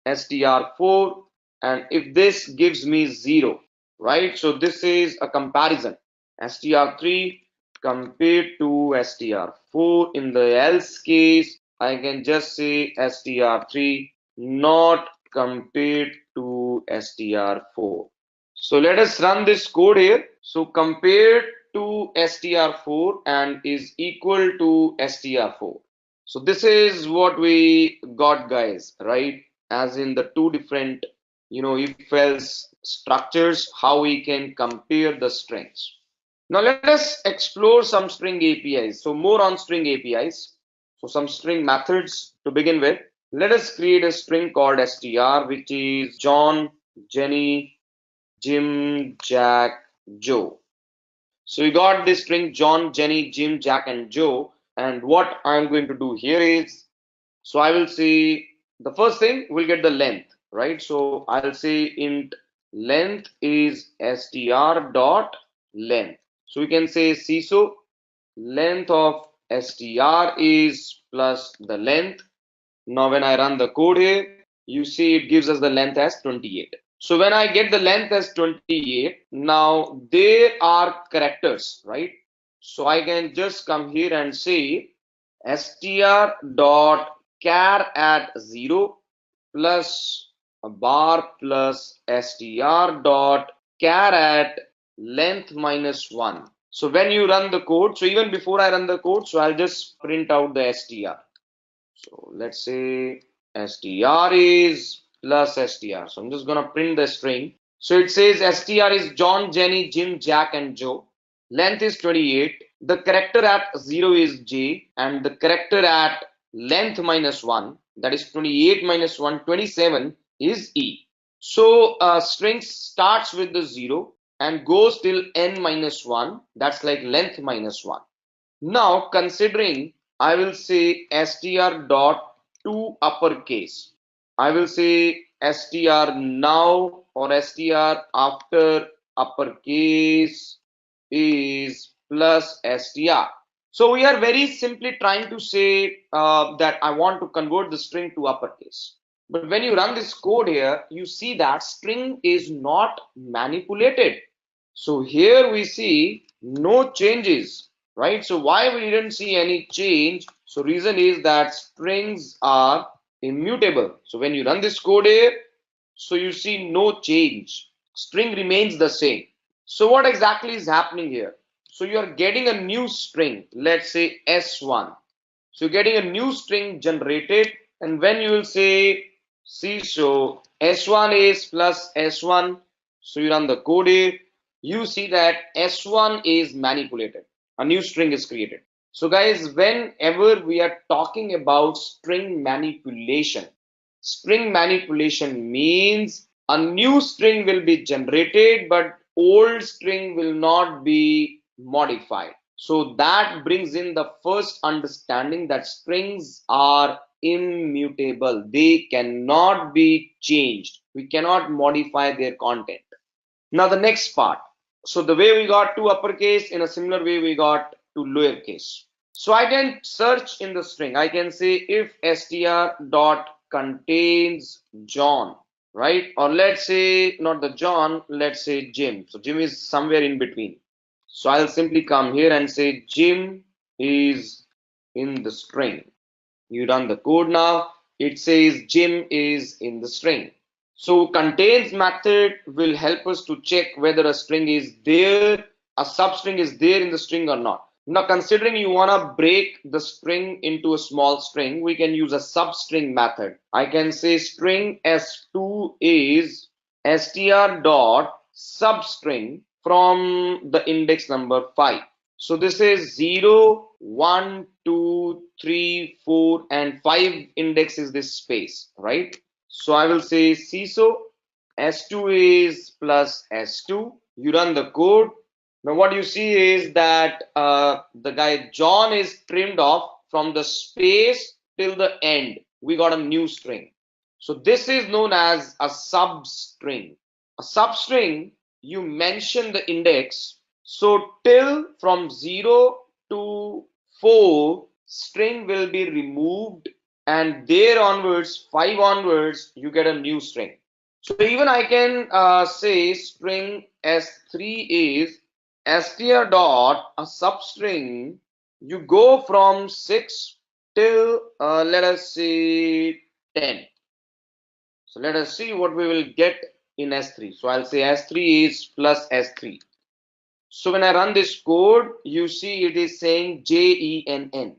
str4, and if this gives me 0, right? So this is a comparison, str3 compared to str4. In the else case, I can just say str3 not compared to str4. So let us run this code here. So compared to str4 and is equal to str4. So this is what we got, guys, right? As in the two different, if else structures, how we can compare the strings. Now let us explore some string APIs. So more on string APIs. So some string methods to begin with. Let us create a string called str, which is John, Jenny, Jim, Jack, Joe. So we got this string John, Jenny, Jim, Jack, and Joe. And what I'm going to do here is, so I will say the first thing we'll get the length, right? So I'll say int length is str dot length. So we can say CISO length of str is plus the length. Now when I run the code here, you see it gives us the length as 28. So when I get the length as 28, now there are characters, right? So I can just come here and say str dot char at 0 plus a bar plus str dot char at length minus 1. So when you run the code, so even before I run the code, so I'll just print out the str. So let's say str is plus str. So I'm just gonna print the string. So it says str is John, Jenny, Jim, Jack, and Joe. Length is 28. The character at 0 is J, and the character at length minus 1, that is 28 minus 1, 27, is E. So string starts with the 0 and goes till n minus 1, that's like length minus 1. Now considering, I will say str dot to uppercase. I will say str now or str after uppercase is plus str. So we are very simply trying to say that I want to convert the string to uppercase. But when you run this code here, you see that string is not manipulated. So here we see no changes, right? So why we didn't see any change? So reason is that strings are immutable. So when you run this code here, so you see no change. String remains the same. So what exactly is happening here? So you are getting a new string, let's say S1. So you're getting a new string generated, and when you will say, see, so S1 is plus S1, so you run the code here, you see that S1 is manipulated. A new string is created. So guys, whenever we are talking about string manipulation means a new string will be generated, but old string will not be modified. So that brings in the first understanding that strings are immutable. They cannot be changed. We cannot modify their content. Now the next part. So the way we got to uppercase, in a similar way we got to lowercase. So I can search in the string. I can say if str dot contains John, right? Or let's say not the John, let's say Jim. So Jim is somewhere in between. So I'll simply come here and say Jim is in the string. You run the code now. It says Jim is in the string. So contains method will help us to check whether a string is there, a substring is there in the string or not. Now considering you want to break the string into a small string, we can use a substring method. I can say string s2 is str dot substring from the index number 5. So this is 0, 1, 2, 3, 4, and 5 index is this space, right? So I will say CISO S2 is plus S2. You run the code. Now what you see is that the guy John is trimmed off from the space till the end. We got a new string. So this is known as a substring. A substring, you mention the index. So till from 0 to 4, string will be removed, and there onwards, 5 onwards, you get a new string. So even I can say string s3 is str dot a substring. You go from 6 till let us say 10. So let us see what we will get in S3. So I'll say S3 is plus S3. So when I run this code, you see it is saying JENN.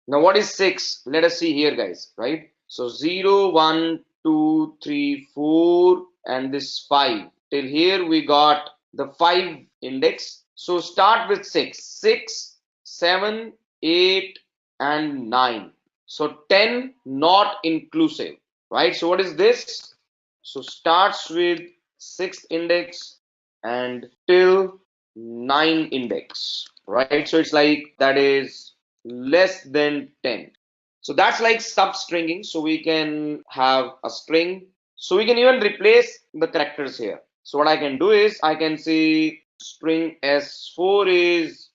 Now what is 6? Let us see here, guys, right? So 0, 1, 2, 3, 4, and this 5. Till here we got the 5 index. So start with 6. 6, 7, 8, and 9. So 10 not inclusive, right? So what is this? So starts with 6th index and till 9 index, right? So it's like that is less than 10. So that's like substringing. So we can have a string. So we can even replace the characters here. So what I can do is I can say string s4 is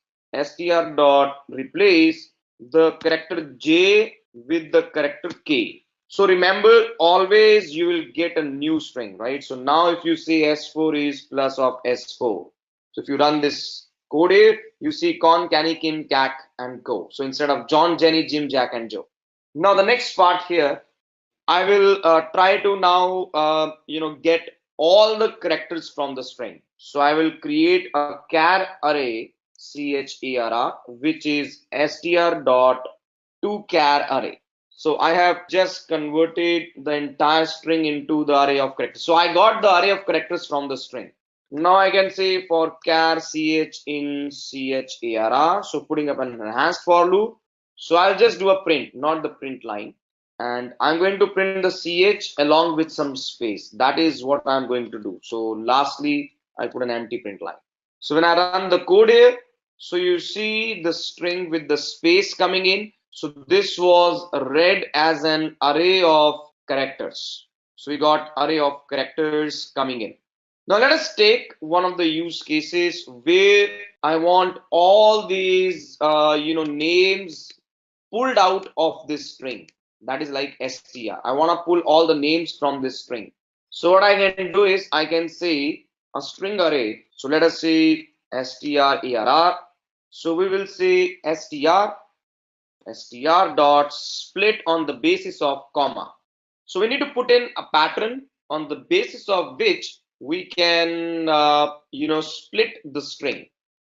str dot replace the character j with the character k. So remember, always you will get a new string, right? So now if you say S4 is plus of S4. So if you run this code here, you see Con, Canny, Kim, Kak, and Go. So instead of John, Jenny, Jim, Jack, and Joe. Now the next part here, I will try to now, get all the characters from the string. So I will create a char array, char, which is str dot to char array. So I have just converted the entire string into the array of characters. So I got the array of characters from the string. Now I can say for char ch in char, so putting up an enhanced for loop. So I'll just do a print, not the print line. And I'm going to print the ch along with some space. That is what I'm going to do. So lastly, I put an empty print line. So when I run the code here, so you see the string with the space coming in. So this was read as an array of characters. So we got array of characters coming in. Now let us take one of the use cases where I want all these names pulled out of this string. That is like str. I want to pull all the names from this string. So what I can do is I can say a string array. So let us say strarr. So we will say str dot split on the basis of comma. So we need to put in a pattern on the basis of which we can split the string.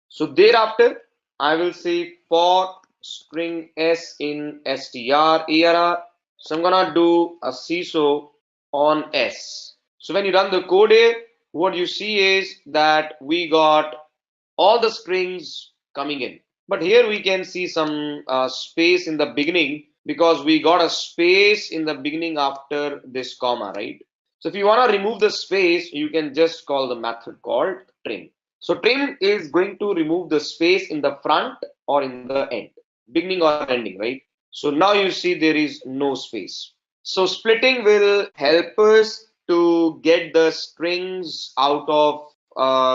So thereafter I will say for string s in strarr. So I'm gonna do a CISO on s. So when you run the code here, what you see is that we got all the strings coming in. But here we can see some space in the beginning because we got a space in the beginning after this comma, right? So if you want to remove the space, you can just call the method called trim. So trim is going to remove the space in the front or in the end, beginning or ending, right? So now you see there is no space. So splitting will help us to get the strings out of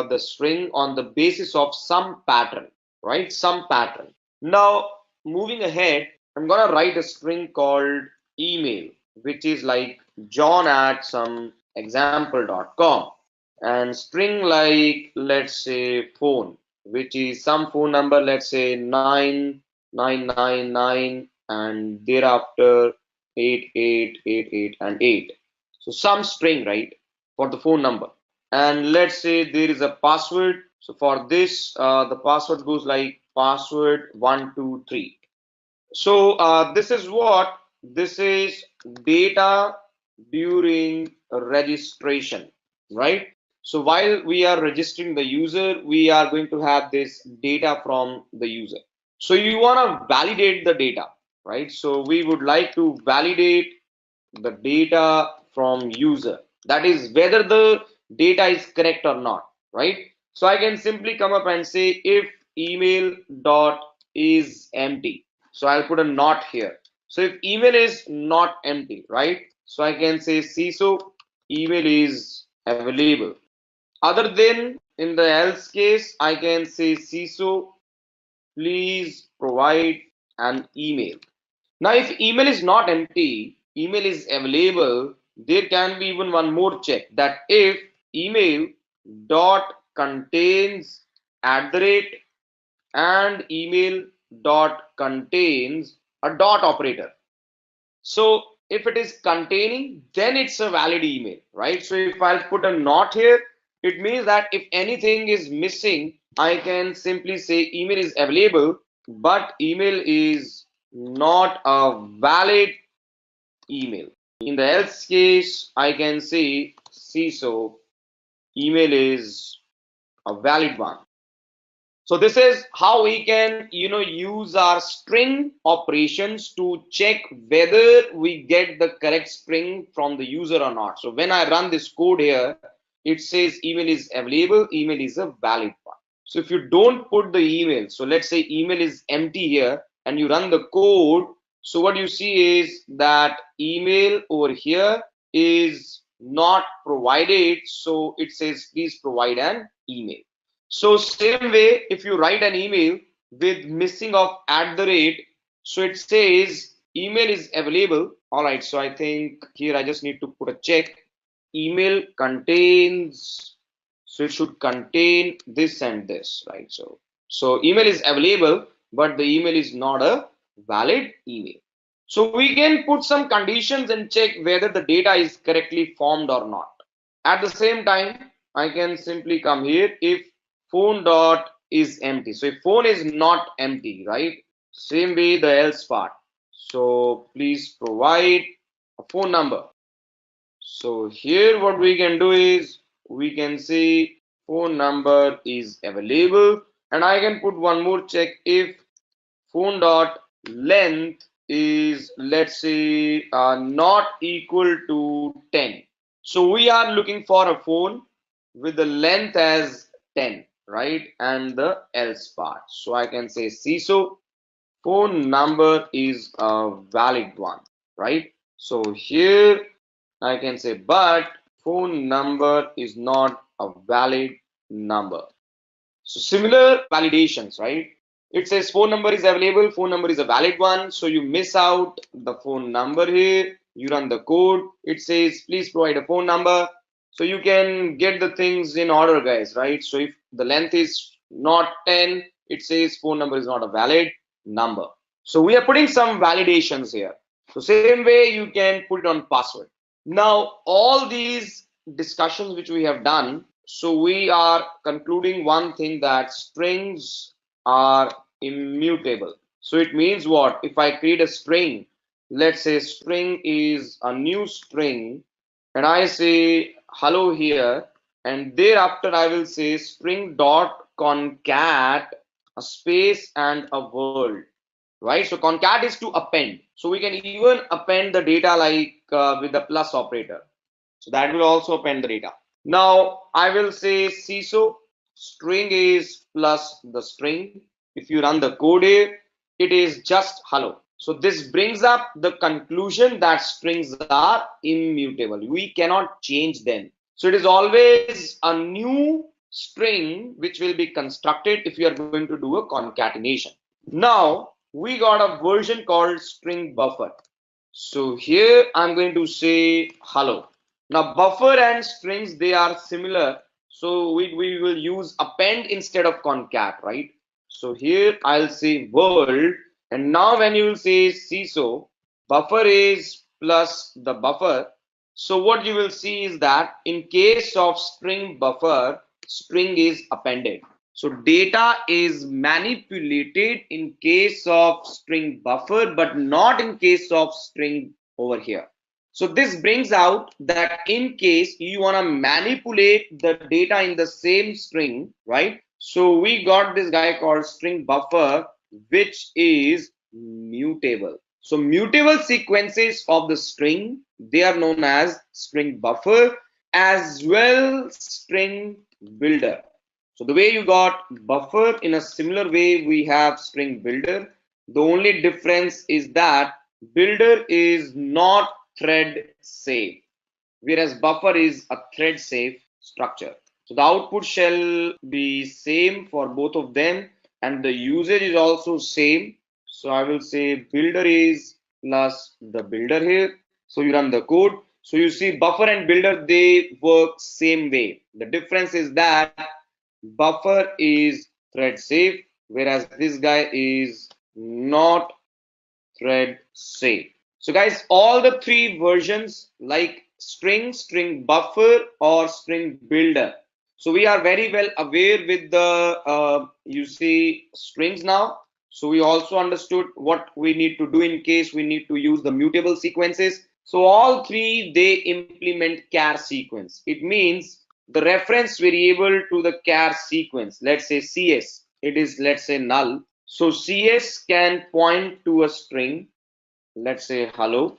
the string on the basis of some pattern, right? Some pattern. Now, moving ahead, I'm gonna write a string called email, which is like john at some example.com, and string like, let's say, phone, which is some phone number, let's say 9999 and thereafter 8888 and 8. So some string, right, for the phone number. And let's say there is a password. So for this, the password goes like password 123. So this is what this is data during registration, right? So while we are registering the user, we are going to have this data from the user. So you want to validate the data, right? So we would like to validate the data from user. That is whether the data is correct or not, right? So I can simply come up and say if email dot is empty. So I'll put a not here. So if email is not empty, right? So I can say CISO email is available. Other than in the else case, I can say CISO please provide an email. Now, if email is not empty, email is available, there can be even one more check that if email dot contains at the rate and email dot contains a dot operator. So if it is containing, then it's a valid email, right? So if I'll put a not here, it means that if anything is missing, I can simply say email is available, but email is not a valid email. In the else case, I can say CISO email is a valid one. So this is how we can, use our string operations to check whether we get the correct string from the user or not. So when I run this code here, it says email is available, email is a valid one. So if you don't put the email, so let's say email is empty here and you run the code. So what you see is that email over here is not provided. So it says please provide an email. So same way, if you write an email with missing of at the rate, so it says email is available All right, so I think here I just need to put a check. Email contains, so it should contain this and this, right? So email is available, but the email is not a valid email. So we can put some conditions and check whether the data is correctly formed or not. At the same time, I can simply come here if phone dot is empty. So if phone is not empty, right? Same way the else part. So please provide a phone number. So here what we can do is we can say phone number is available, and I can put one more check if phone dot length is, let's say, not equal to 10. So we are looking for a phone with the length as 10, right? And the else part. So I can say CISO phone number is a valid one, right? So here I can say, but phone number is not a valid number. So similar validations, right? It says phone number is available, phone number is a valid one. So you miss out the phone number here. You run the code. It says, please provide a phone number. So you can get the things in order, guys, right? So if the length is not 10, it says phone number is not a valid number. So we are putting some validations here. So same way you can put it on password. Now, all these discussions which we have done, so we are concluding one thing, that strings are immutable. So it means what? If I create a string, let's say string is a new string, and I say hello here, and thereafter I will say string dot concat a space and a world, right? So concat is to append. So we can even append the data like with the plus operator. So that will also append the data. Now I will say CISO string is plus the string. If you run the code here, it is just hello. So this brings up the conclusion that strings are immutable. We cannot change them. So it is always a new string which will be constructed if you are going to do a concatenation. Now we got a version called string buffer. So here I'm going to say hello. Now buffer and strings, they are similar. So we will use append instead of concat, right? So here I'll say world, and now when you will say CISO, buffer is plus the buffer. So what you will see is that in case of string buffer, string is appended. So data is manipulated in case of string buffer, but not in case of string over here. So this brings out that in case you want to manipulate the data in the same string, right? So we got this guy called string buffer, which is mutable. So mutable sequences of the string, they are known as string buffer, as well string builder. So the way you got buffer, in a similar way we have string builder. The only difference is that builder is not thread safe, whereas buffer is a thread safe structure. So the output shall be same for both of them, and the usage is also same. So I will say builder is plus the builder here. So you run the code. So you see buffer and builder, they work same way. The difference is that buffer is thread safe, whereas this guy is not thread safe. So guys, all the three versions like string, string buffer, or string builder. So we are very well aware with the you see strings now. So we also understood what we need to do in case we need to use the mutable sequences. So all three, they implement char sequence. It means the reference variable to the char sequence, let's say CS, it is, let's say, null. So CS can point to a string, let's say hello.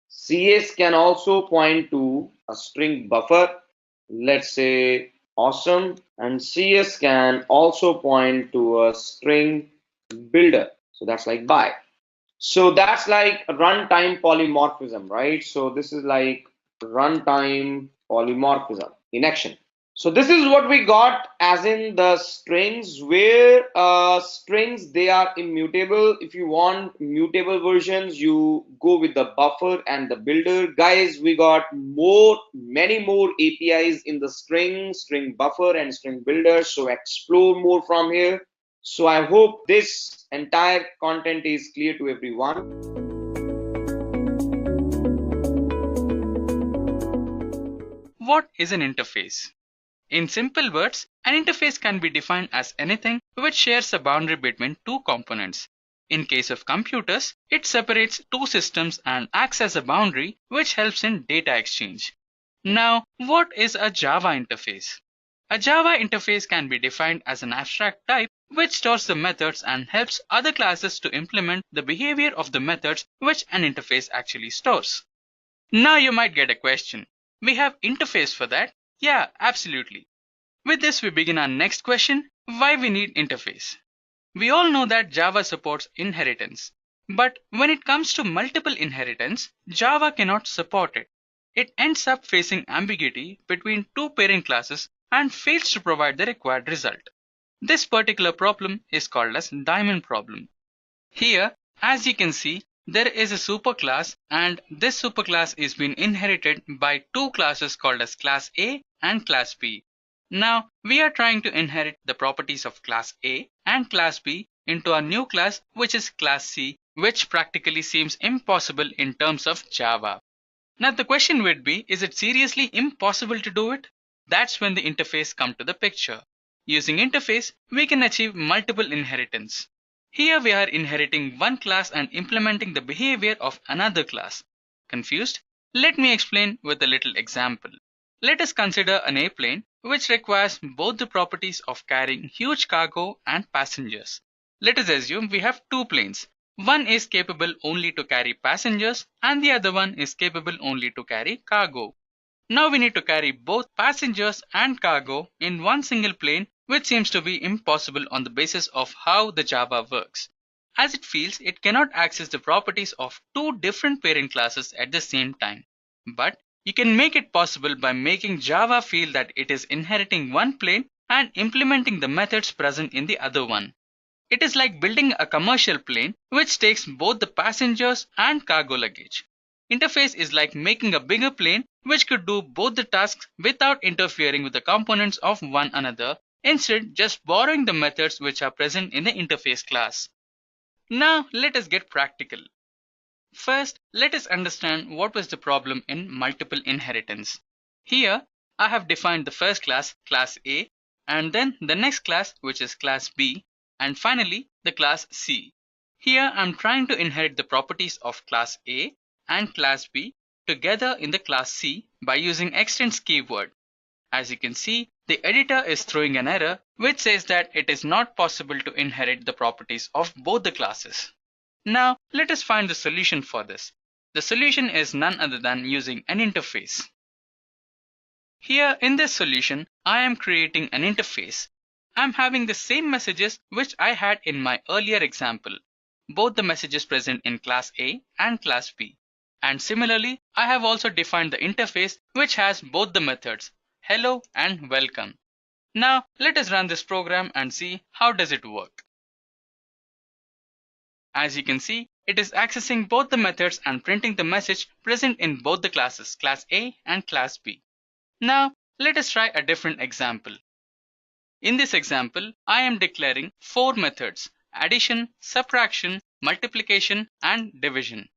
CS can also point to a string buffer, let's say awesome, and CS can also point to a string builder. So that's like bye. So that's like runtime polymorphism, right? So this is like runtime polymorphism in action. So this is what we got as in the strings, where strings, they are immutable. If you want mutable versions, you go with the buffer and the builder. Guys, we got many more APIs in the string buffer and string builder. So explore more from here. So I hope this entire content is clear to everyone. What is an interface? In simple words, an interface can be defined as anything which shares a boundary between two components. In case of computers, it separates two systems and acts as a boundary which helps in data exchange. Now, what is a Java interface? A Java interface can be defined as an abstract type which stores the methods and helps other classes to implement the behavior of the methods which an interface actually stores. Now you might get a question. We have interface for that? Yeah, absolutely. With this, we begin our next question, why we need interface. We all know that Java supports inheritance. But when it comes to multiple inheritance, Java cannot support it. It ends up facing ambiguity between two parent classes and fails to provide the required result. This particular problem is called as diamond problem. Here, as you can see, there is a superclass and this superclass is being inherited by two classes called as class A and class B. Now, we are trying to inherit the properties of class A and class B into a new class which is class C, which practically seems impossible in terms of Java. Now the question would be, is it seriously impossible to do it? That's when the interface comes to the picture. Using interface, we can achieve multiple inheritance. Here we are inheriting one class and implementing the behavior of another class. Confused? Let me explain with a little example. Let us consider an airplane which requires both the properties of carrying huge cargo and passengers. Let us assume we have two planes. One is capable only to carry passengers and the other one is capable only to carry cargo. Now we need to carry both passengers and cargo in one single plane, which seems to be impossible on the basis of how the Java works. As it feels, it cannot access the properties of two different parent classes at the same time. But you can make it possible by making Java feel that it is inheriting one plane and implementing the methods present in the other one. It is like building a commercial plane which takes both the passengers and cargo luggage. Interface is like making a bigger plane which could do both the tasks without interfering with the components of one another, instead just borrowing the methods which are present in the interface class. Now let us get practical. First, let us understand what was the problem in multiple inheritance. Here, I have defined the first class, class A, and then the next class, which is class B, and finally the class C. Here I am trying to inherit the properties of class A and class B together in the class C by using extends keyword. As you can see, the editor is throwing an error which says that it is not possible to inherit the properties of both the classes. Now let us find the solution for this. The solution is none other than using an interface. Here in this solution, I am creating an interface. I am having the same messages which I had in my earlier example, both the messages present in class A and class B. And similarly, I have also defined the interface which has both the methods, hello and welcome. Now let us run this program and see how does it work. As you can see, it is accessing both the methods and printing the message present in both the classes, class A and class B. Now, let us try a different example. In this example, I am declaring four methods: addition, subtraction, multiplication, and division.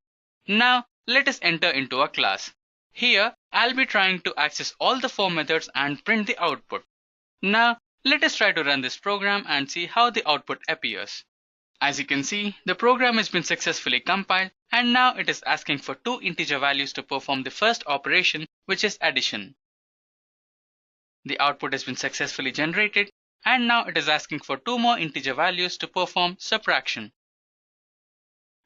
Now, let us enter into a class. Here, I'll be trying to access all the four methods and print the output. Now, let us try to run this program and see how the output appears. As you can see, the program has been successfully compiled and now it is asking for two integer values to perform the first operation, which is addition. The output has been successfully generated and now it is asking for two more integer values to perform subtraction.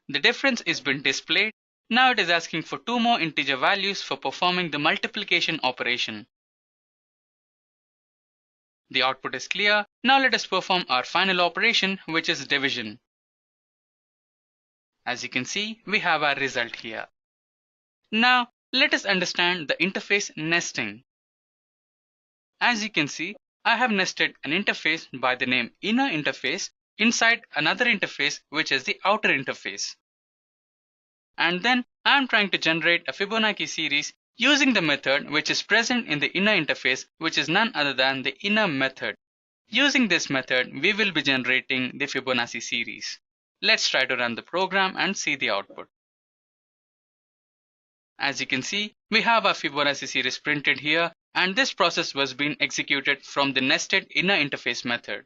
The difference is been displayed. Now it is asking for two more integer values for performing the multiplication operation. The output is clear. Now let us perform our final operation, which is division. As you can see, we have our result here. Now let us understand the interface nesting. As you can see, I have nested an interface by the name inner interface inside another interface, which is the outer interface. And then I am trying to generate a Fibonacci series using the method which is present in the inner interface, which is none other than the inner method. Using this method, we will be generating the Fibonacci series. Let's try to run the program and see the output. As you can see, we have our Fibonacci series printed here, and this process was being executed from the nested inner interface method.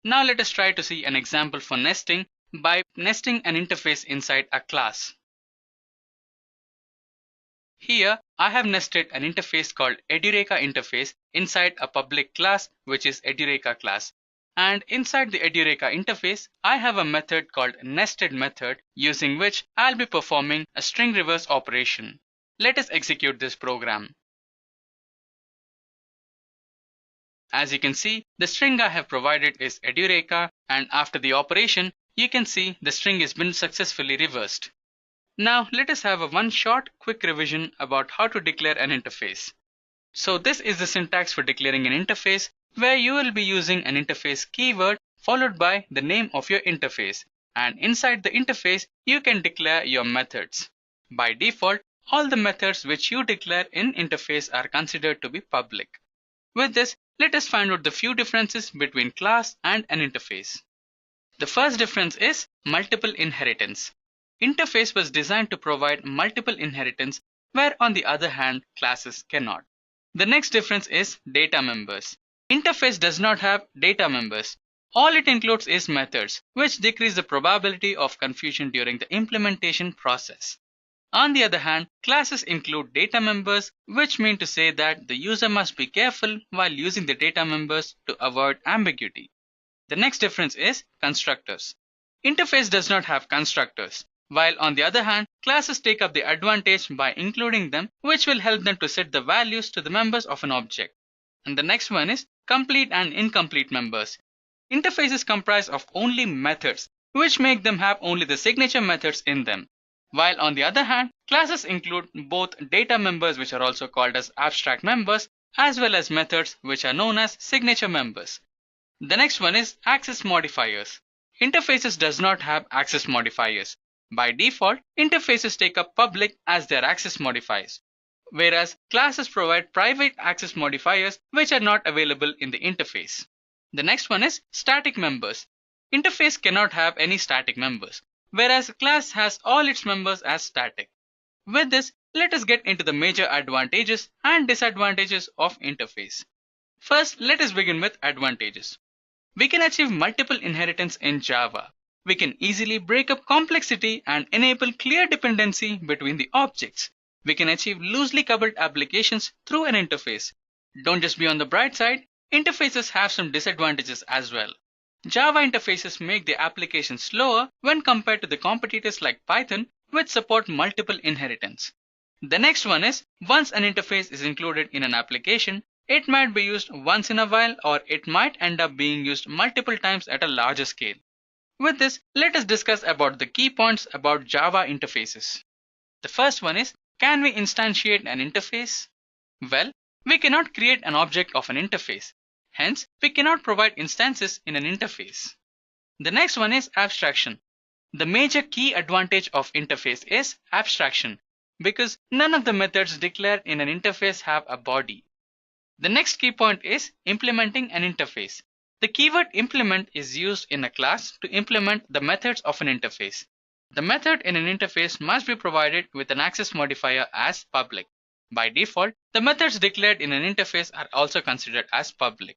Now let us try to see an example for nesting by nesting an interface inside a class. Here, I have nested an interface called Edureka interface inside a public class, which is Edureka class. And inside the Edureka interface, I have a method called nested method, using which I'll be performing a string reverse operation. Let us execute this program. As you can see, the string I have provided is Edureka, and after the operation, you can see the string has been successfully reversed. Now let us have one short quick revision about how to declare an interface. So this is the syntax for declaring an interface, where you will be using an interface keyword followed by the name of your interface, and inside the interface you can declare your methods. By default, all the methods which you declare in interface are considered to be public. With this, let us find out the few differences between class and an interface. The first difference is multiple inheritance. Interface was designed to provide multiple inheritance, where on the other hand, classes cannot. The next difference is data members. Interface does not have data members. All it includes is methods, which decrease the probability of confusion during the implementation process. On the other hand, classes include data members, which mean to say that the user must be careful while using the data members to avoid ambiguity. The next difference is constructors. Interface does not have constructors, while on the other hand, classes take up the advantage by including them, which will help them to set the values to the members of an object. And the next one is complete and incomplete members. Interfaces comprise of only methods, which make them have only the signature methods in them. While on the other hand, classes include both data members, which are also called as abstract members, as well as methods, which are known as signature members. The next one is access modifiers. Interfaces does not have access modifiers. By default, interfaces take up public as their access modifiers, whereas classes provide private access modifiers which are not available in the interface. The next one is static members. Interface cannot have any static members, whereas class has all its members as static. With this, let us get into the major advantages and disadvantages of interface. First, let us begin with advantages. We can achieve multiple inheritance in Java. We can easily break up complexity and enable clear dependency between the objects. We can achieve loosely coupled applications through an interface. Don't just be on the bright side, interfaces have some disadvantages as well. Java interfaces make the application slower when compared to the competitors like Python, which support multiple inheritance. The next one is, once an interface is included in an application, it might be used once in a while, or it might end up being used multiple times at a larger scale. With this, let us discuss about the key points about Java interfaces. The first one is, can we instantiate an interface? Well, we cannot create an object of an interface. Hence, we cannot provide instances in an interface. The next one is abstraction. The major key advantage of interface is abstraction, because none of the methods declared in an interface have a body. The next key point is implementing an interface. The keyword implement is used in a class to implement the methods of an interface. The method in an interface must be provided with an access modifier as public. By default, the methods declared in an interface are also considered as public.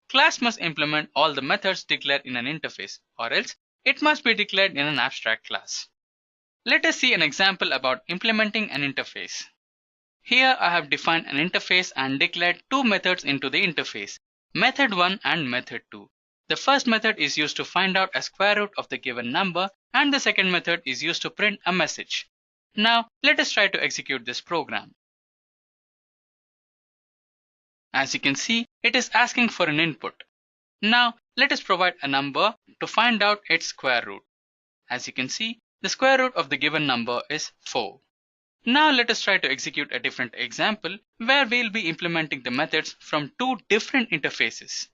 Class must implement all the methods declared in an interface, or else it must be declared in an abstract class. Let us see an example about implementing an interface. Here I have defined an interface and declared two methods into the interface, method 1 and method 2. The first method is used to find out a square root of the given number, and the second method is used to print a message. Now let us try to execute this program. As you can see, it is asking for an input. Now let us provide a number to find out its square root. As you can see, the square root of the given number is 4. Now let us try to execute a different example where we'll be implementing the methods from two different interfaces.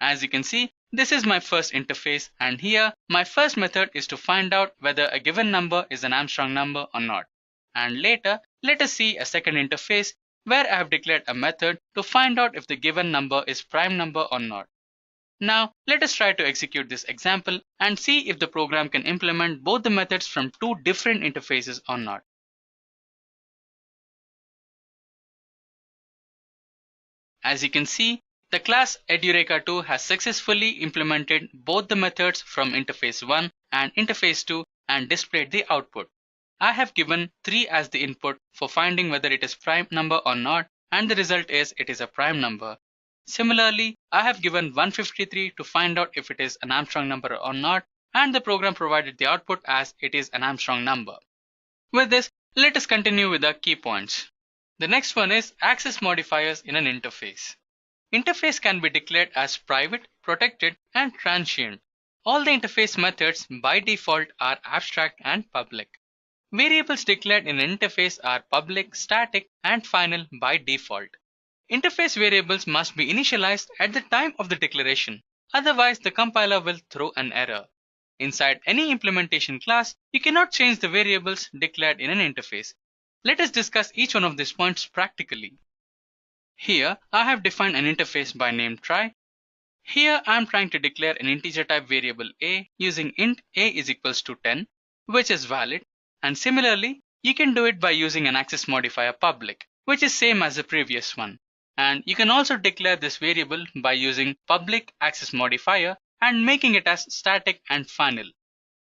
As you can see, this is my first interface, and here my first method is to find out whether a given number is an Armstrong number or not. And later, let us see a second interface where I have declared a method to find out if the given number is prime number or not. Now, let us try to execute this example and see if the program can implement both the methods from two different interfaces or not. As you can see, the class Edureka 2 has successfully implemented both the methods from interface 1 and interface 2 and displayed the output. I have given 3 as the input for finding whether it is prime number or not, and the result is it is a prime number. Similarly, I have given 153 to find out if it is an Armstrong number or not, and the program provided the output as it is an Armstrong number. With this, let us continue with the key points. The next one is access modifiers in an interface. Interface can be declared as private, protected, and transient. All the interface methods by default are abstract and public. Variables declared in an interface are public, static, and final by default. Interface variables must be initialized at the time of the declaration, otherwise the compiler will throw an error. Inside any implementation class, you cannot change the variables declared in an interface. Let us discuss each one of these points practically. Here, I have defined an interface by name try. Here, I am trying to declare an integer type variable a using int a is equals to 10, which is valid. And similarly, you can do it by using an access modifier public, which is same as the previous one. And you can also declare this variable by using public access modifier and making it as static and final.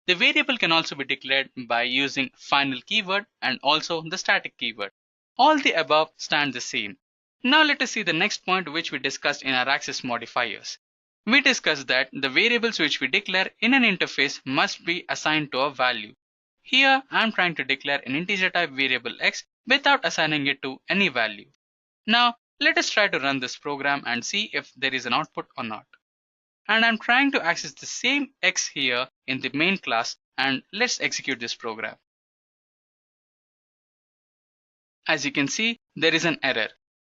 The variable can also be declared by using final keyword and also the static keyword. All the above stand the same. Now let us see the next point which we discussed in our access modifiers. We discussed that the variables which we declare in an interface must be assigned to a value. Here I am trying to declare an integer type variable x without assigning it to any value. Now let us try to run this program and see if there is an output or not. And I'm trying to access the same x here in the main class, and let's execute this program. As you can see, there is an error,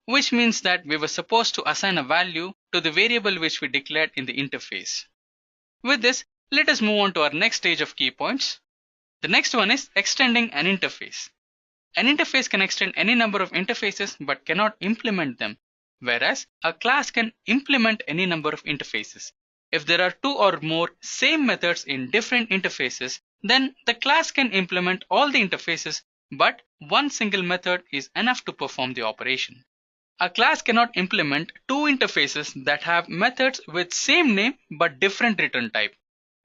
which means that we were supposed to assign a value to the variable which we declared in the interface. With this, let us move on to our next stage of key points. The next one is extending an interface. An interface can extend any number of interfaces but cannot implement them, whereas a class can implement any number of interfaces. If there are two or more same methods in different interfaces, then the class can implement all the interfaces, but one single method is enough to perform the operation. A class cannot implement two interfaces that have methods with same name but different return type.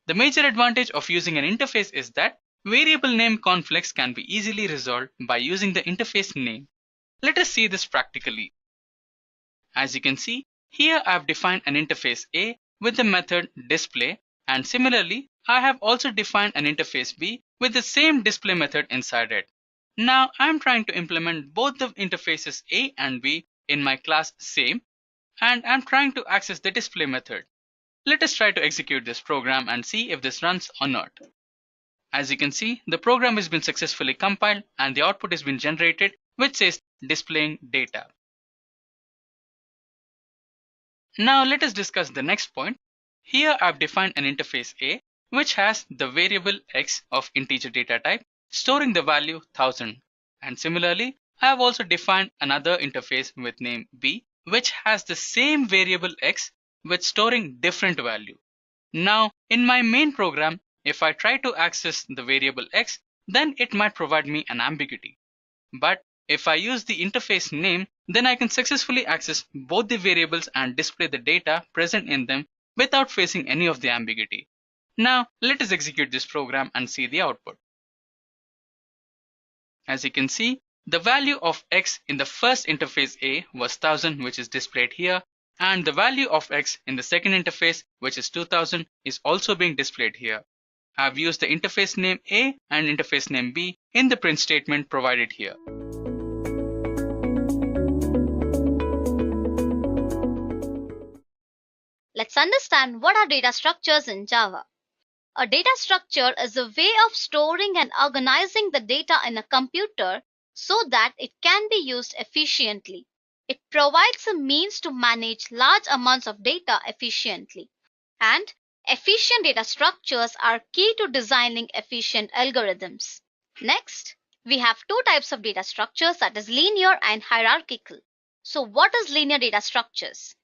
The major advantage of using an interface is that variable name conflicts can be easily resolved by using the interface name. Let us see this practically. As you can see, here I have defined an interface A with the method display, and similarly, I have also defined an interface B with the same display method inside it. Now I am trying to implement both the interfaces A and B in my class same, and I am trying to access the display method. Let us try to execute this program and see if this runs or not. As you can see, the program has been successfully compiled and the output has been generated, which says displaying data. Now let us discuss the next point. Here I have defined an interface A which has the variable x of integer data type storing the value 1000. And similarly, I have also defined another interface with name B which has the same variable x with storing different value. Now in my main program, if I try to access the variable x, then it might provide me an ambiguity. But if I use the interface name, then I can successfully access both the variables and display the data present in them without facing any of the ambiguity. Now let us execute this program and see the output. As you can see, the value of x in the first interface A was 1000, which is displayed here, and the value of x in the second interface, which is 2000, is also being displayed here. I have used the interface name A and interface name B in the print statement provided here. Let's understand what are data structures in Java. A data structure is a way of storing and organizing the data in a computer so that it can be used efficiently. It provides a means to manage large amounts of data efficiently. And efficient data structures are key to designing efficient algorithms. Next, we have two types of data structures, that is linear and hierarchical. So what is linear data structures?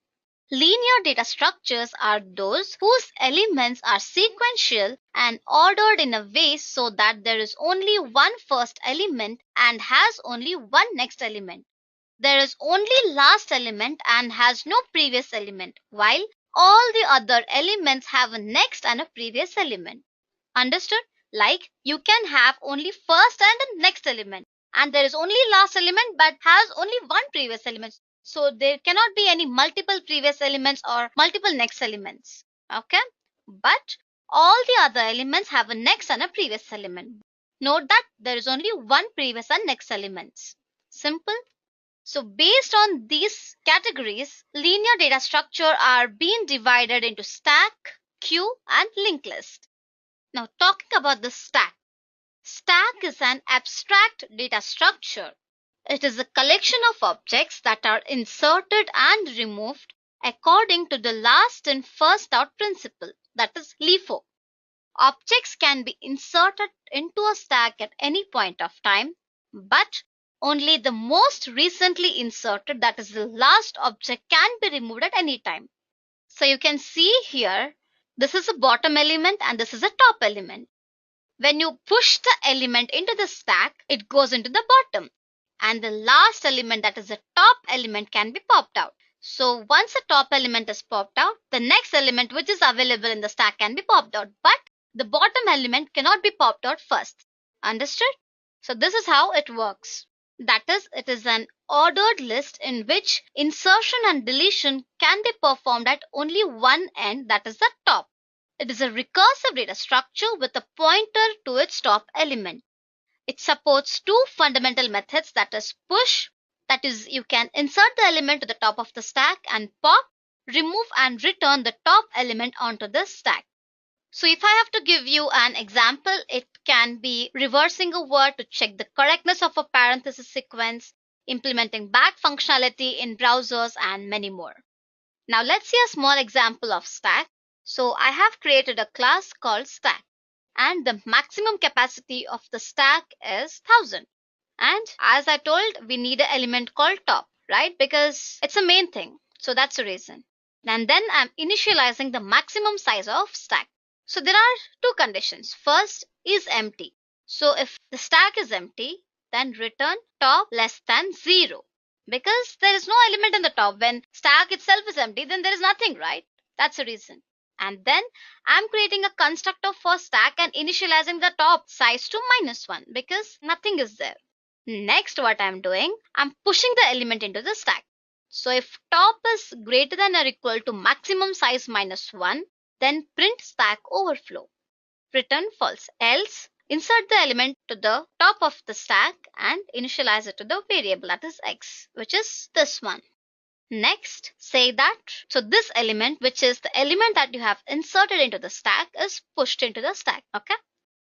Linear data structures are those whose elements are sequential and ordered in a way so that there is only one first element and has only one next element. There is only last element and has no previous element, while all the other elements have a next and a previous element. Understood? Like you can have only first and a next element, and there is only last element but has only one previous element. So there cannot be any multiple previous elements or multiple next elements. Okay? But all the other elements have a next and a previous element. Note that there is only one previous and next elements. Simple. So based on these categories, linear data structure are being divided into stack, queue, and linked list. Now talking about the stack. Stack is an abstract data structure. It is a collection of objects that are inserted and removed according to the last in first out principle, that is LIFO. Objects can be inserted into a stack at any point of time, but only the most recently inserted, that is the last object, can be removed at any time. So you can see here, this is a bottom element and this is a top element. When you push the element into the stack, it goes into the bottom, and the last element, that is the top element, can be popped out. So once the top element is popped out, the next element which is available in the stack can be popped out, but the bottom element cannot be popped out first. Understood? So this is how it works. That is, it is an ordered list in which insertion and deletion can be performed at only one end, that is the top. It is a recursive data structure with a pointer to its top element. It supports two fundamental methods, that is push, that is you can insert the element to the top of the stack, and pop, remove and return the top element onto the stack. So if I have to give you an example, it can be reversing a word to check the correctness of a parenthesis sequence, implementing back functionality in browsers, and many more. Now let's see a small example of stack. So I have created a class called stack, and the maximum capacity of the stack is 1000. And as I told, we need an element called top, right? Because it's a main thing. So that's the reason. And then I'm initializing the maximum size of stack. So there are two conditions. First is empty. So if the stack is empty, then return top less than 0. Because there is no element in the top. When stack itself is empty, then there is nothing, right? That's the reason. And then I'm creating a constructor for stack and initializing the top size to -1 because nothing is there. Next, what I'm doing, I'm pushing the element into the stack. So if top is greater than or equal to maximum size -1, then print stack overflow. Return false. Else, insert the element to the top of the stack and initialize it to the variable, that is x, which is this one. Next, say that, so this element, which is the element that you have inserted into the stack, is pushed into the stack. Okay.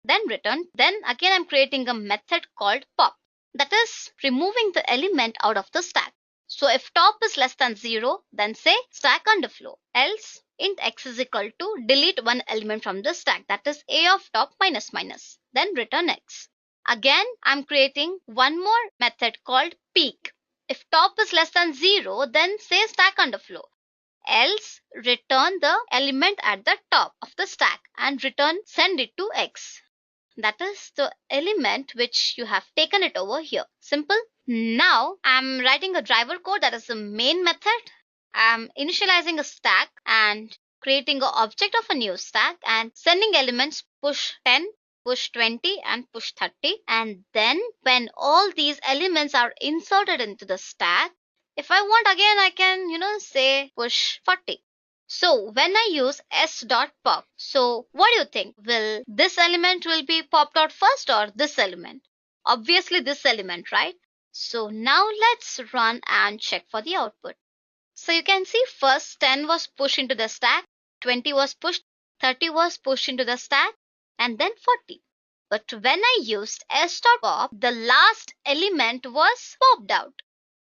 Then return. Then again, I'm creating a method called pop. That is removing the element out of the stack. So if top is less than 0, then say stack underflow. Else, int x is equal to delete one element from the stack, that is a of top minus minus. Then return x. Again, I'm creating one more method called peek. If top is less than 0, then say stack underflow. Else, return the element at the top of the stack and return send it to x. That is the element which you have taken it over here. Simple. Now I'm writing a driver code, that is the main method. I'm initializing a stack and creating an object of a new stack and sending elements push 10, push 20 and push 30. And then when all these elements are inserted into the stack, if I want again, I can, say push 40. So when I use s.pop, so what do you think? Will this element will be popped out first or this element? Obviously this element, right? So now let's run and check for the output. So you can see first 10 was pushed into the stack, 20 was pushed, 30 was pushed into the stack and then 40. But when I used s.pop, the last element was popped out.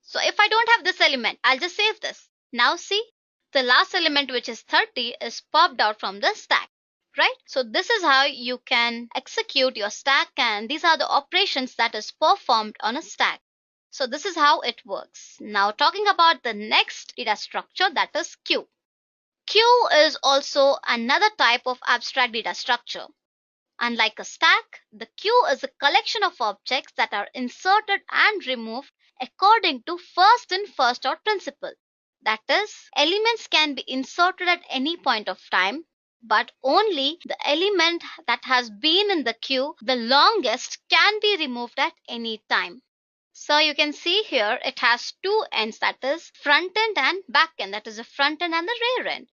So if I don't have this element, I'll just save this. Now see, the last element, which is 30, is popped out from the stack, right? So this is how you can execute your stack, and these are the operations that is performed on a stack. So this is how it works. Now talking about the next data structure, that is queue. Queue is also another type of abstract data structure. Unlike a stack, the queue is a collection of objects that are inserted and removed according to first in first out principle. That is, elements can be inserted at any point of time, but only the element that has been in the queue the longest can be removed at any time. So you can see here it has two ends, that is front end and back end, that is the front end and the rear end.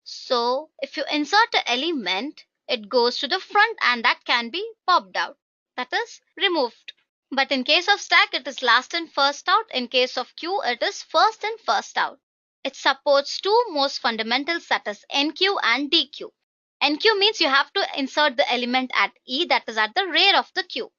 So if you insert an element, it goes to the front and that can be popped out, that is removed. But in case of stack, it is last in first out. In case of queue, it is first in first out. It supports two most fundamentals, that is enqueue and dequeue. Enqueue means you have to insert the element at E, that is at the rear of the queue.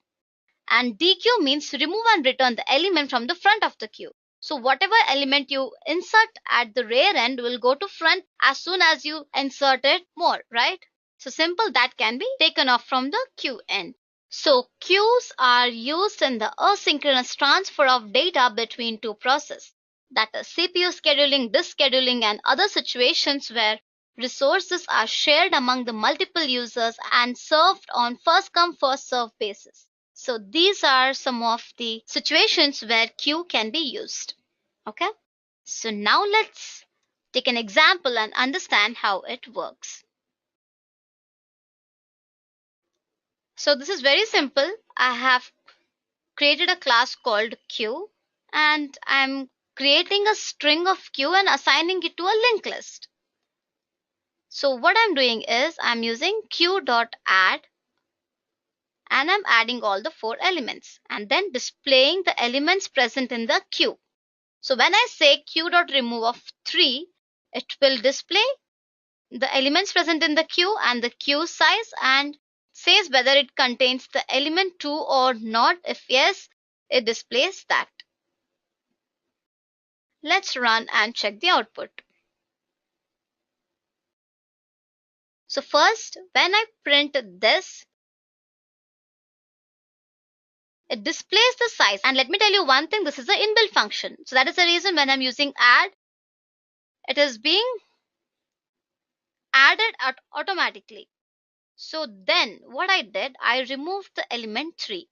And dequeue means remove and return the element from the front of the queue. So whatever element you insert at the rear end will go to front as soon as you insert it more, right? So simple, that can be taken off from the queue end. So queues are used in the asynchronous transfer of data between two processes. That is CPU scheduling, disk scheduling, and other situations where resources are shared among the multiple users and served on first come first served basis. So these are some of the situations where queue can be used. Okay. So now let's take an example and understand how it works. So this is very simple. I have created a class called queue and I'm creating a string of queue and assigning it to a linked list. So what I'm doing is I'm using queue.add and I'm adding all the 4 elements and then displaying the elements present in the queue. So when I say queue.remove of 3, it will display the elements present in the queue and the queue size and says whether it contains the element 2 or not. If yes, it displays that. Let's run and check the output. So first, when I print this, it displays the size. And let me tell you one thing, this is an inbuilt function. So that is the reason when I'm using add, it is being added automatically. So then what I did, I removed the element 3.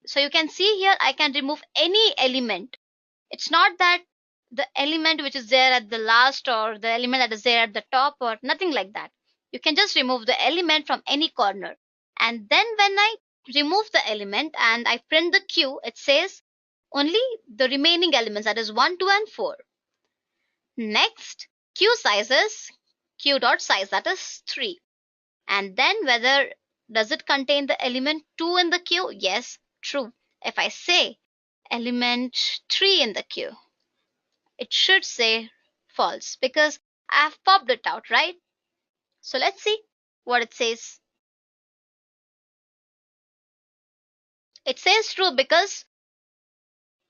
So you can see here I can remove any element. It's not that the element which is there at the last or the element that is there at the top or nothing like that. You can just remove the element from any corner. And then when I remove the element and I print the queue, it says only the remaining elements, that is 1, 2, and 4. Next, queue size is queue.size, that is 3. And then whether does it contain the element 2 in the queue? Yes, true. If I say element 3 in the queue, it should say false because I have popped it out, right? So let's see what it says. It says true because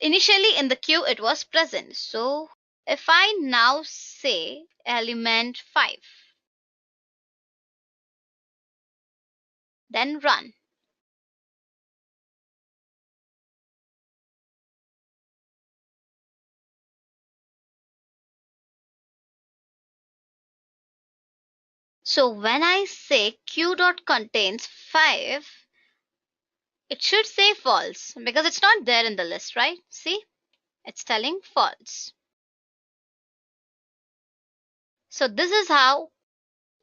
initially in the queue it was present. So if I now say element 5, then run. So when I say queue.contains 5, it should say false because it's not there in the list, right? See, it's telling false. So this is how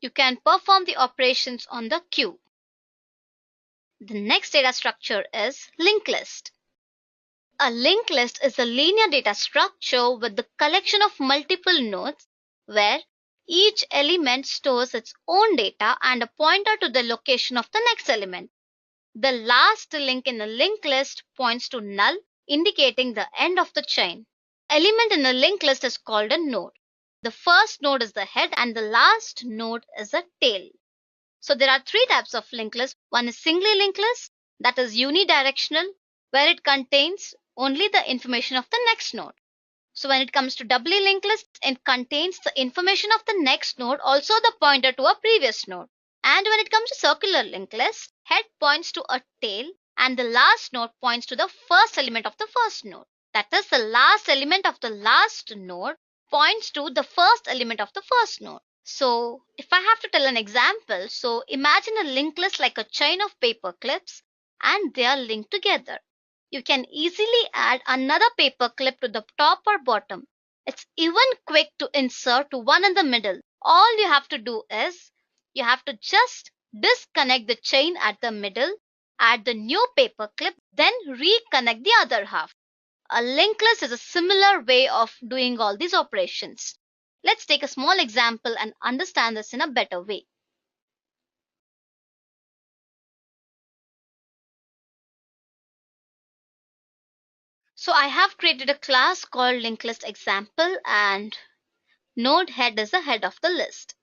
you can perform the operations on the queue. The next data structure is linked list. A linked list is a linear data structure with the collection of multiple nodes where each element stores its own data and a pointer to the location of the next element. The last link in a linked list points to null, indicating the end of the chain. Element in a linked list is called a node. The first node is the head and the last node is a tail. So there are three types of linked list. One is singly linked list, that is unidirectional, where it contains only the information of the next node. So when it comes to doubly linked list, it contains the information of the next node, also the pointer to a previous node. And when it comes to circular linked list, head points to a tail and the last node points to the first element of the first node. That is, the last element of the last node points to the first element of the first node. So if I have to tell an example, so imagine a linked list like a chain of paper clips and they are linked together. You can easily add another paper clip to the top or bottom. It's even quick to insert one in the middle. All you have to do is you have to just disconnect the chain at the middle, add the new paper clip, then reconnect the other half. A linked list is a similar way of doing all these operations. Let's take a small example and understand this in a better way. So I have created a class called LinkedList example and node head is the head of the list.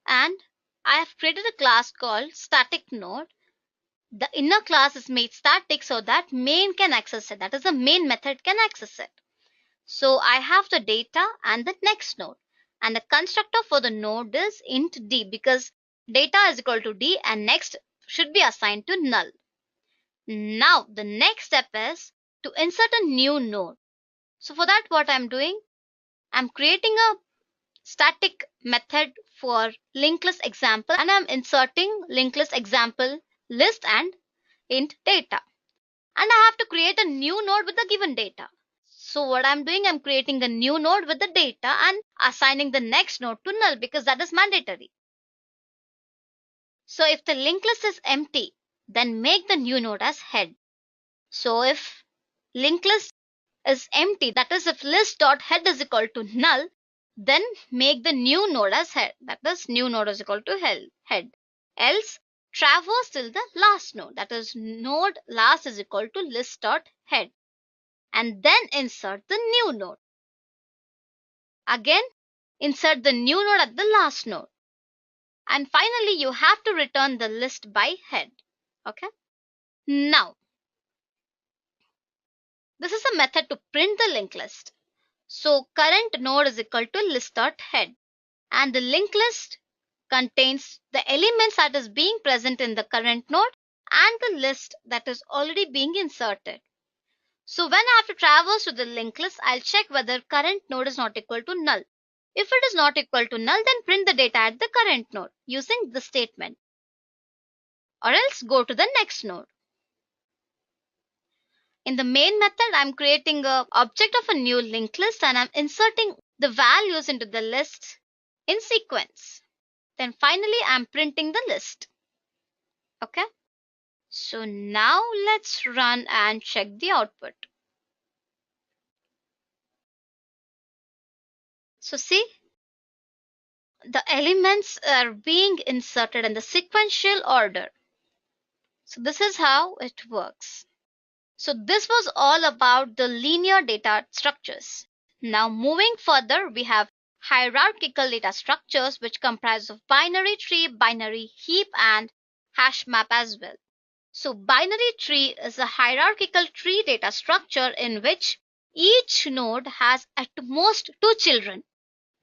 And I have created a class called static node. The inner class is made static so that main can access it. That is, the main method can access it. So I have the data and the next node. And the constructor for the node is int d because data is equal to d and next should be assigned to null. Now the next step is to insert a new node. So for that what I'm doing, I'm creating a static method for linked list example and I'm inserting linked list example list and int data. And I have to create a new node with the given data. So what I'm doing, I'm creating a new node with the data and assigning the next node to null because that is mandatory. So if the linked list is empty, then make the new node as head. So if linked list is empty, that is if list.head is equal to null, then make the new node as head. That is new node is equal to head. Else traverse till the last node. That is node last is equal to list.head. And then insert the new node. Again, insert the new node at the last node. And finally, you have to return the list by head. Okay. Now, this is a method to print the linked list. So current node is equal to list.head. And the linked list contains the elements that is being present in the current node and the list that is already being inserted. So when I have to traverse to the linked list, I'll check whether current node is not equal to null. If it is not equal to null, then print the data at the current node using the statement. Or else go to the next node. In the main method, I'm creating an object of a new linked list and I'm inserting the values into the list in sequence. Then finally, I'm printing the list. Okay. So now let's run and check the output. So see, the elements are being inserted in the sequential order. So this is how it works. So this was all about the linear data structures. Now moving further, we have hierarchical data structures which comprise of binary tree, binary heap and hash map as well. So binary tree is a hierarchical tree data structure in which each node has at most two children,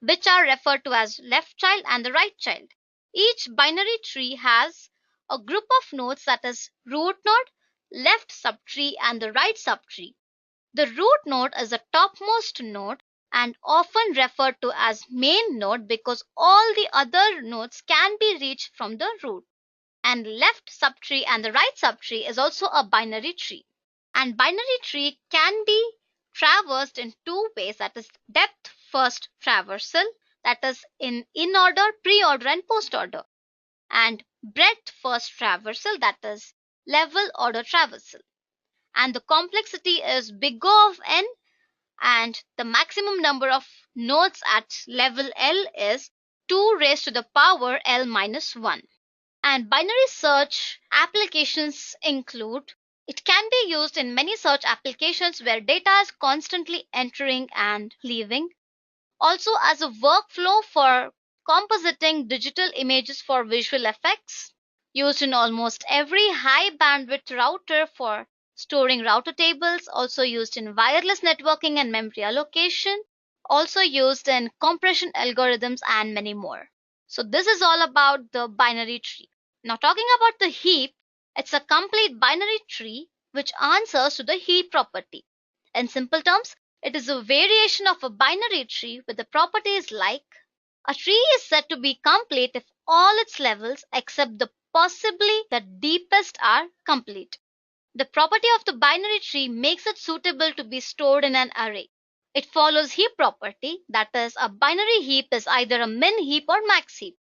which are referred to as left child and the right child. Each binary tree has a group of nodes that is root node, left subtree and the right subtree. The root node is the topmost node and often referred to as main node because all the other nodes can be reached from the root. And left subtree and the right subtree is also a binary tree. And binary tree can be traversed in two ways, that is depth first traversal, that is in order, pre-order and post-order, and breadth first traversal, that is level order traversal. And the complexity is big O of n and the maximum number of nodes at level L is 2 raised to the power L minus 1. And binary search applications include, it can be used in many search applications where data is constantly entering and leaving. Also as a workflow for compositing digital images for visual effects, used in almost every high bandwidth router for storing router tables, also used in wireless networking and memory allocation, also used in compression algorithms, and many more. So, this is all about the binary tree. Now, talking about the heap, it's a complete binary tree which answers to the heap property. In simple terms, it is a variation of a binary tree with the properties like a tree is said to be complete if all its levels except the possibly the deepest are complete. The property of the binary tree makes it suitable to be stored in an array. It follows heap property, that is, a binary heap is either a min heap or max heap.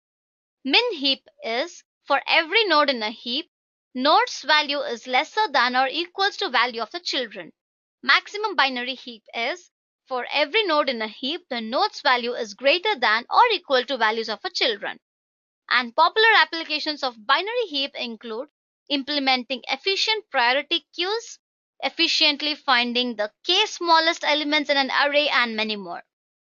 Min heap is for every node in a heap, node's value is lesser than or equals to value of the children. Maximum binary heap is for every node in a heap, the node's value is greater than or equal to values of the children. And popular applications of binary heap include implementing efficient priority queues, efficiently finding the k smallest elements in an array, and many more.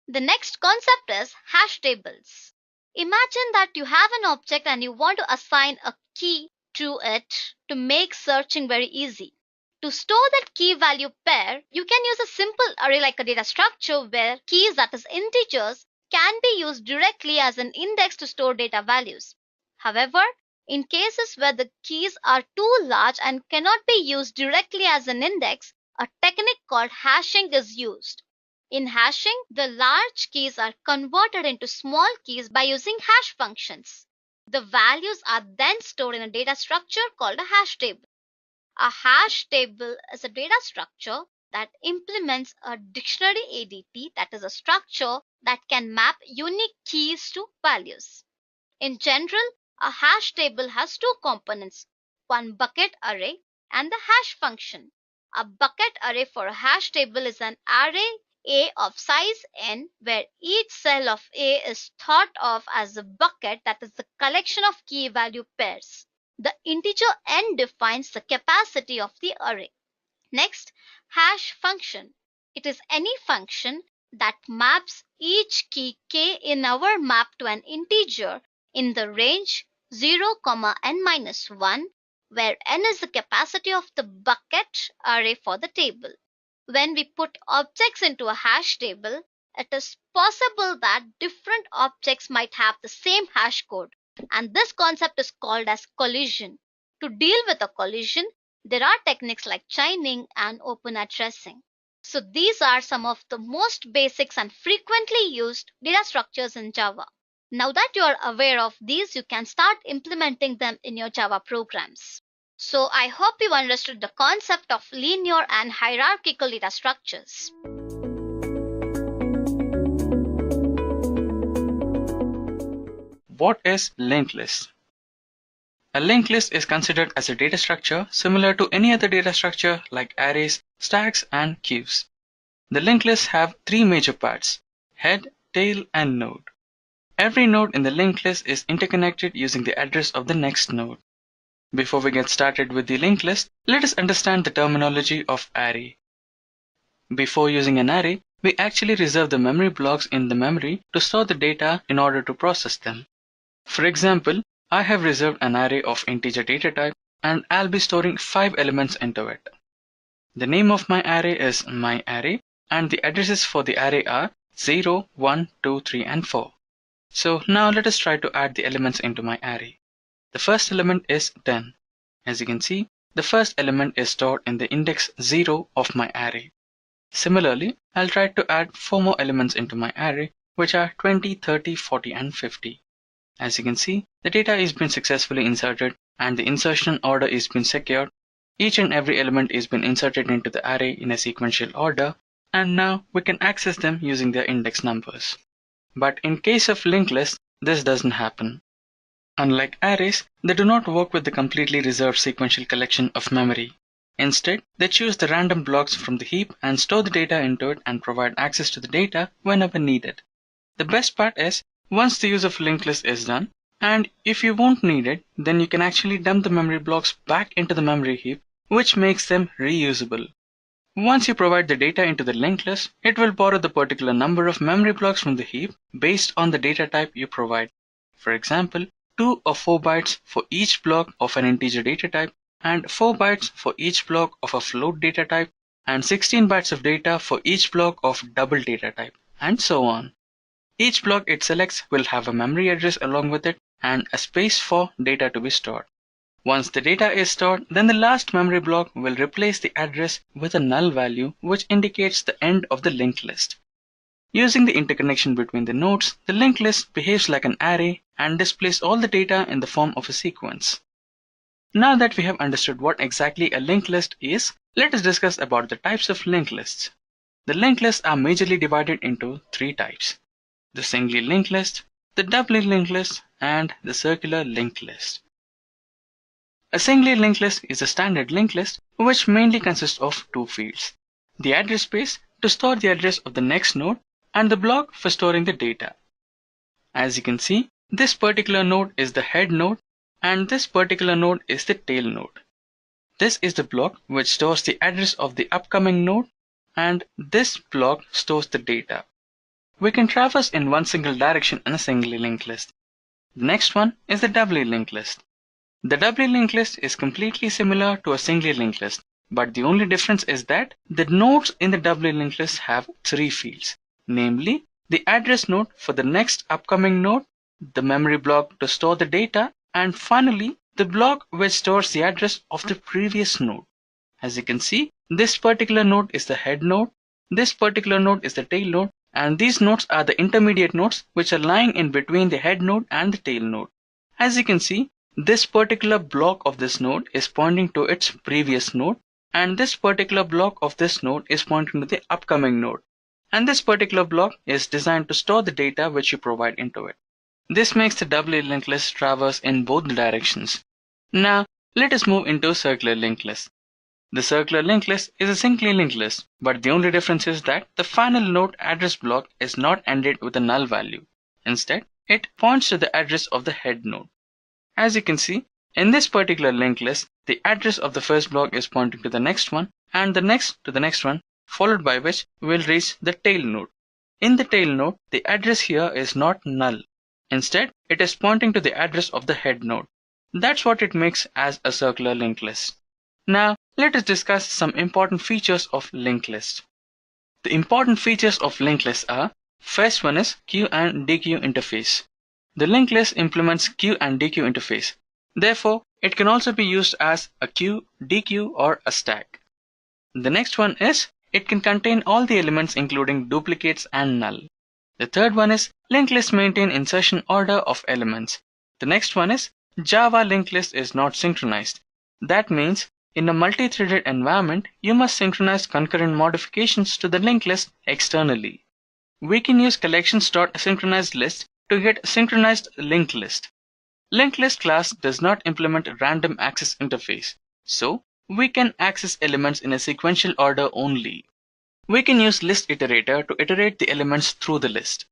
The next concept is hash tables. Imagine that you have an object and you want to assign a key to it to make searching very easy. To store that key value pair, you can use a simple array like a data structure where keys, that is integers, can be used directly as an index to store data values. However, in cases where the keys are too large and cannot be used directly as an index, a technique called hashing is used. In hashing, the large keys are converted into small keys by using hash functions. The values are then stored in a data structure called a hash table. A hash table is a data structure that implements a dictionary ADT, that is a structure that can map unique keys to values. In general, a hash table has two components, one bucket array and the hash function. A bucket array for a hash table is an array A of size n, where each cell of A is thought of as a bucket, that is the collection of key value pairs. The integer n defines the capacity of the array. Next, hash function. It is any function that maps each key k in our map to an integer in the range 0, n minus 1, where n is the capacity of the bucket array for the table. When we put objects into a hash table, it is possible that different objects might have the same hash code, and this concept is called as collision. To deal with a collision, there are techniques like chaining and open addressing. So these are some of the most basics and frequently used data structures in Java. Now that you are aware of these, you can start implementing them in your Java programs. So I hope you understood the concept of linear and hierarchical data structures. What is linked list? A linked list is considered as a data structure similar to any other data structure like arrays, stacks, and queues. The linked lists have three major parts: head, tail, and node. Every node in the linked list is interconnected using the address of the next node. Before we get started with the linked list, let us understand the terminology of array. Before using an array, we actually reserve the memory blocks in the memory to store the data in order to process them. For example, I have reserved an array of integer data type and I'll be storing 5 elements into it. The name of my array is myArray and the addresses for the array are 0, 1, 2, 3, and 4. So now let us try to add the elements into my array. The first element is 10. As you can see, the first element is stored in the index 0 of my array. Similarly, I'll try to add 4 more elements into my array, which are 20, 30, 40, and 50. As you can see, the data is being successfully inserted and the insertion order is being secured. Each and every element is being inserted into the array in a sequential order, and now we can access them using their index numbers. But in case of linked lists, this doesn't happen. Unlike arrays, they do not work with the completely reserved sequential collection of memory. Instead, they choose the random blocks from the heap and store the data into it and provide access to the data whenever needed. The best part is, once the use of linked list is done, and if you won't need it, then you can actually dump the memory blocks back into the memory heap, which makes them reusable. Once you provide the data into the linked list, it will borrow the particular number of memory blocks from the heap based on the data type you provide. For example, 2 or 4 bytes for each block of an integer data type, and 4 bytes for each block of a float data type, and 16 bytes of data for each block of double data type, and so on. Each block it selects will have a memory address along with it and a space for data to be stored. Once the data is stored, then the last memory block will replace the address with a null value which indicates the end of the linked list. Using the interconnection between the nodes, the linked list behaves like an array and displays all the data in the form of a sequence. Now that we have understood what exactly a linked list is, let us discuss about the types of linked lists. The linked lists are majorly divided into 3 types: the singly linked list, the doubly linked list, and the circular linked list. A singly linked list is a standard linked list which mainly consists of 2 fields: the address space to store the address of the next node and the block for storing the data. As you can see, this particular node is the head node and this particular node is the tail node. This is the block which stores the address of the upcoming node, and this block stores the data. We can traverse in one single direction in a singly linked list. The next one is the doubly linked list. The doubly linked list is completely similar to a singly linked list, but the only difference is that the nodes in the doubly linked list have 3 fields, namely the address node for the next upcoming node, the memory block to store the data, and finally the block which stores the address of the previous node. As you can see, this particular node is the head node, this particular node is the tail node, and these nodes are the intermediate nodes which are lying in between the head node and the tail node. As you can see, this particular block of this node is pointing to its previous node, and this particular block of this node is pointing to the upcoming node. And this particular block is designed to store the data which you provide into it. This makes the doubly linked list traverse in both directions. Now, let us move into circular linked list. The circular linked list is a singly linked list, but the only difference is that the final node address block is not ended with a null value. Instead, it points to the address of the head node. As you can see, in this particular linked list, the address of the first block is pointing to the next one, and the next to the next one, followed by which we will reach the tail node. In the tail node, the address here is not null. Instead, it is pointing to the address of the head node. That's what it makes as a circular linked list. Now, let us discuss some important features of linked list. The important features of linked list are: first one is queue and dequeue interface. The linked list implements queue and dequeue interface. Therefore, it can also be used as a queue, dequeue, or a stack. The next one is it can contain all the elements including duplicates and null. The third one is linked list maintain insertion order of elements. The next one is Java linked list is not synchronized. That means in a multi-threaded environment, you must synchronize concurrent modifications to the linked list externally. We can use collections.synchronizedList to get synchronized linked list. Linked list class does not implement a random access interface, so we can access elements in a sequential order only. We can use list iterator to iterate the elements through the list.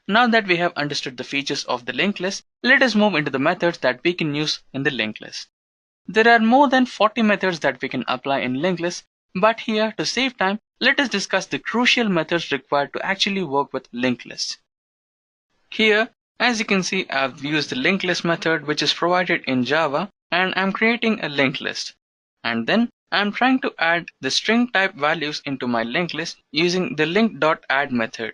Now that we have understood the features of the linked list, let us move into the methods that we can use in the linked list. There are more than 40 methods that we can apply in linked list, but here, to save time, let us discuss the crucial methods required to actually work with linked lists. Here, as you can see, I've used the linked list method which is provided in Java, and I'm creating a linked list. And then I'm trying to add the string type values into my linked list using the link.add method.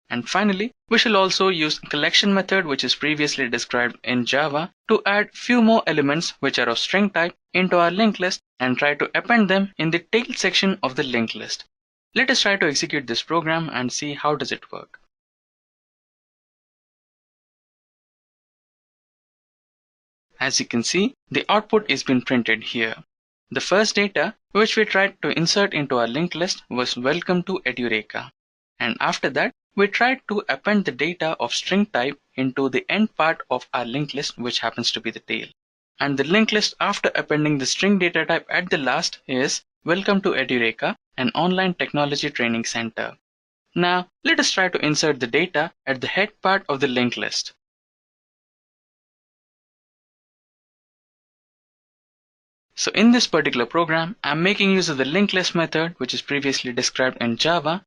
And finally, we shall also use collection method which is previously described in Java to add few more elements which are of string type into our linked list and try to append them in the tail section of the linked list. Let us try to execute this program and see how does it work. As you can see, the output is being printed here. The first data which we tried to insert into our linked list was welcome to Edureka. And after that, we tried to append the data of string type into the end part of our linked list, which happens to be the tail. And the linked list after appending the string data type at the last is welcome to Edureka, an online technology training center. Now, let us try to insert the data at the head part of the linked list. So in this particular program, I'm making use of the linked list method, which is previously described in Java,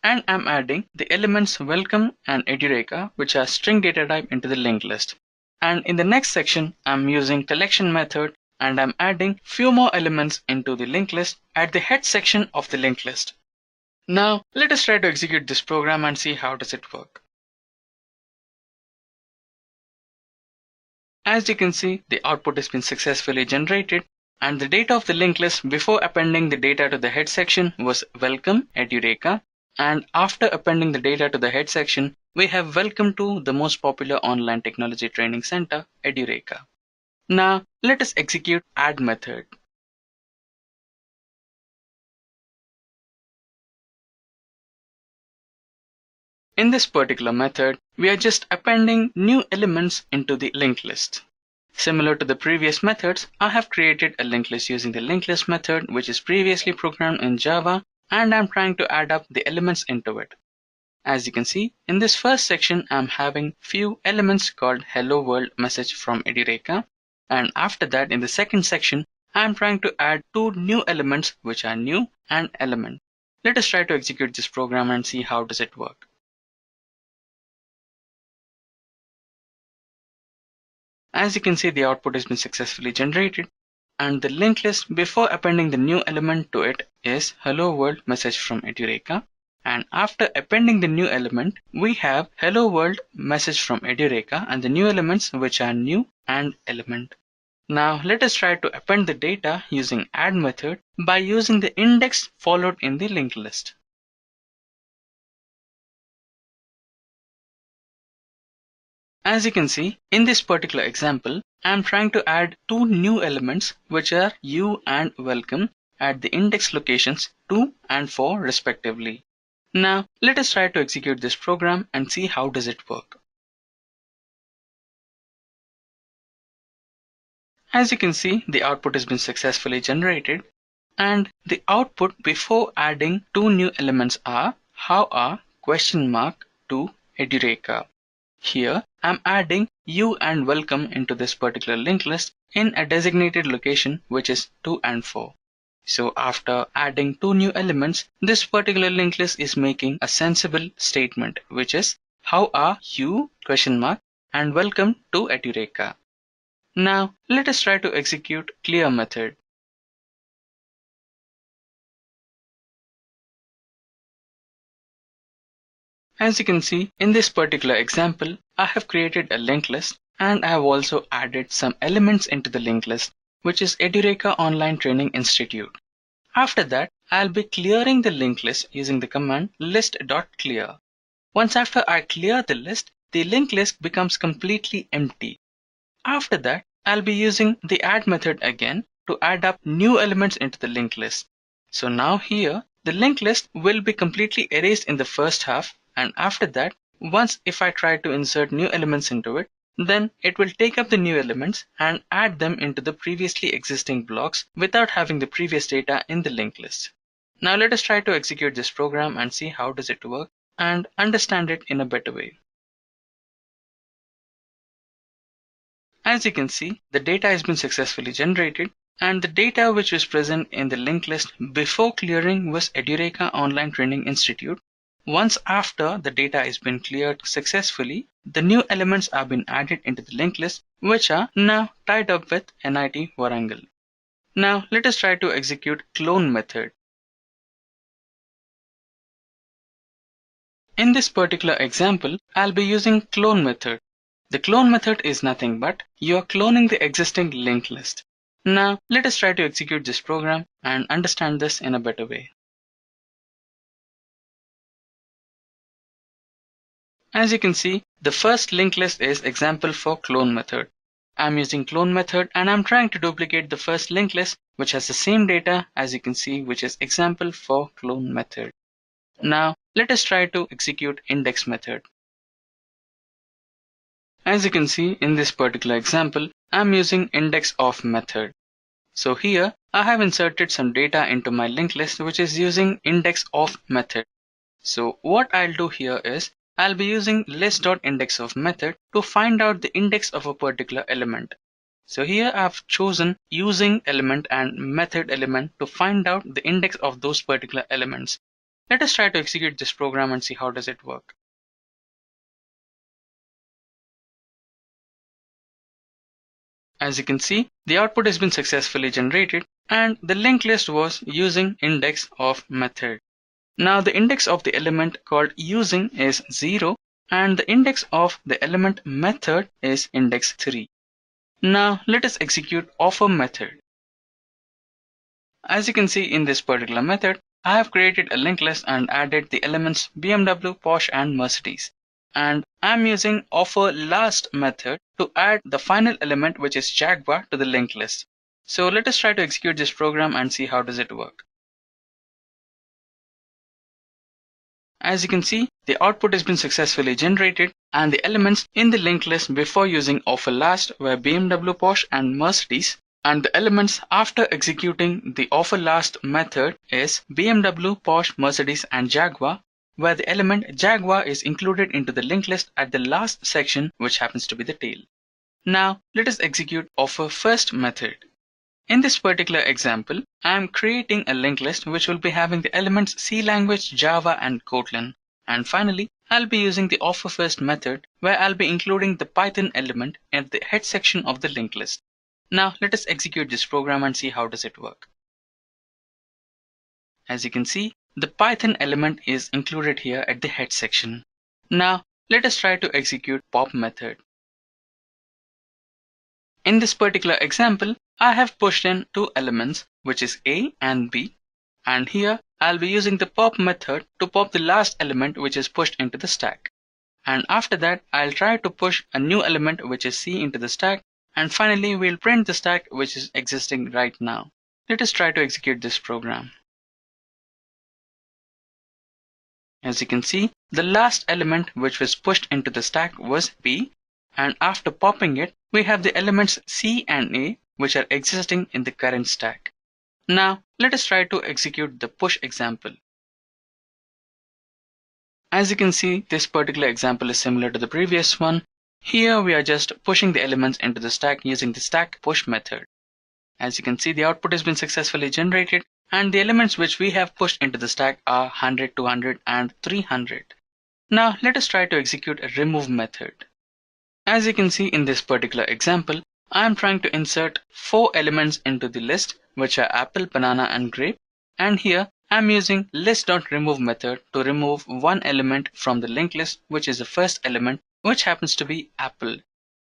and I'm adding the elements welcome and Edureka, which are string data type, into the linked list. And in the next section, I'm using collection method, and I'm adding few more elements into the linked list at the head section of the linked list. Now let us try to execute this program and see how does it work. As you can see, the output has been successfully generated, and the data of the linked list before appending the data to the head section was welcome Edureka, and after appending the data to the head section, we have welcome to the most popular online technology training center, Edureka. Now let us execute add method. In this particular method, we are just appending new elements into the linked list. Similar to the previous methods, I have created a linked list using the linked list method, which is previously programmed in Java, and I'm trying to add up the elements into it. As you can see, in this first section, I'm having few elements called hello world message from Edureka, and after that, in the second section, I'm trying to add two new elements, which are new and element. Let us try to execute this program and see how does it work. As you can see, the output has been successfully generated, and the linked list before appending the new element to it is hello world message from Edureka, and after appending the new element, we have hello world message from Edureka and the new elements, which are new and element. Now let us try to append the data using add method by using the index followed in the linked list. As you can see, in this particular example, I am trying to add two new elements, which are you and welcome, at the index locations 2 and 4 respectively. Now let us try to execute this program and see how does it work. As you can see, the output has been successfully generated, and the output before adding two new elements are how are question mark to Edureka. Here, I'm adding you and welcome into this particular linked list in a designated location, which is 2 and 4. So after adding two new elements, this particular linked list is making a sensible statement, which is how are you question mark and welcome to Edureka. Now let us try to execute clear method. As you can see, in this particular example, I have created a linked list, and I have also added some elements into the linked list, which is Edureka Online Training Institute. After that, I'll be clearing the linked list using the command list.clear. Once after I clear the linked list becomes completely empty. After that, I'll be using the add method again to add up new elements into the linked list. So now here, the linked list will be completely erased in the first half, and after that, once if I try to insert new elements into it, then it will take up the new elements and add them into the previously existing blocks without having the previous data in the linked list. Now let us try to execute this program and see how does it work and understand it in a better way. As you can see, the data has been successfully generated, and the data which was present in the linked list before clearing was Edureka Online Training Institute. Once after the data has been cleared successfully, the new elements have been added into the linked list, which are now tied up with NIT Warangal. Now let us try to execute clone method. In this particular example, I'll be using clone method. The clone method is nothing but you are cloning the existing linked list. Now let us try to execute this program and understand this in a better way. As you can see, the first linked list is example for clone method. I'm using clone method and I'm trying to duplicate the first linked list, which has the same data as you can see, which is example for clone method. Now let us try to execute index method. As you can see in this particular example, I'm using index of method. So here I have inserted some data into my linked list, which is using index of method. So what I'll do here is I'll be using list.indexOf method to find out the index of a particular element. So here I've chosen using element and method element to find out the index of those particular elements. Let us try to execute this program and see how does it work. As you can see, the output has been successfully generated and the linked list was using index of method. Now the index of the element called using is 0 and the index of the element method is index 3. Now let us execute offer method. As you can see in this particular method, I have created a linked list and added the elements BMW, Porsche and Mercedes. And I'm using offer last method to add the final element which is Jaguar to the linked list. So let us try to execute this program and see how does it work. As you can see, the output has been successfully generated and the elements in the linked list before using offer last were BMW, Porsche and Mercedes. And the elements after executing the offer last method is BMW, Porsche, Mercedes and Jaguar, where the element Jaguar is included into the linked list at the last section, which happens to be the tail. Now let us execute offer first method. In this particular example, I am creating a linked list which will be having the elements C language, Java and Kotlin. And finally, I'll be using the offer first method where I'll be including the Python element at the head section of the linked list. Now let us execute this program and see how does it work. As you can see, the Python element is included here at the head section. Now let us try to execute pop method. In this particular example, I have pushed in two elements which is A and B, and here I'll be using the pop method to pop the last element which is pushed into the stack. And after that I'll try to push a new element which is C into the stack. And finally, we'll print the stack which is existing right now. Let us try to execute this program. As you can see, the last element which was pushed into the stack was B, and after popping it, we have the elements C and A which are existing in the current stack. Now, let us try to execute the push example. As you can see, this particular example is similar to the previous one. Here we are just pushing the elements into the stack using the stack push method. As you can see, the output has been successfully generated and the elements which we have pushed into the stack are 100, 200 and 300. Now let us try to execute a remove method. As you can see in this particular example, I am trying to insert 4 elements into the list which are apple, banana and grape, and here I am using list.remove method to remove one element from the linked list which is the first element which happens to be apple.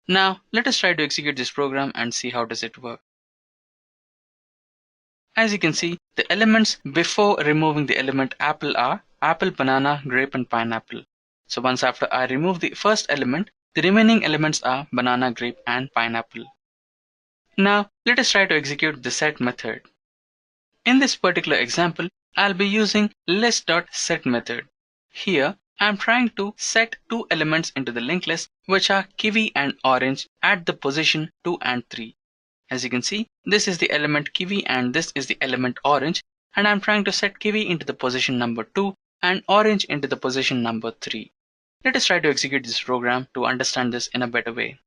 Now let us try to execute this program and see how does it work. As you can see, the elements before removing the element apple are apple, banana, grape and pineapple. So once after I remove the first element, the remaining elements are banana, grape and pineapple. Now let us try to execute the set method. In this particular example, I'll be using list.set method. Here, I'm trying to set 2 elements into the linked list which are kiwi and orange at the position 2 and 3. As you can see, this is the element kiwi and this is the element orange, and I'm trying to set kiwi into the position number 2 and orange into the position number 3. Let us try to execute this program to understand this in a better way.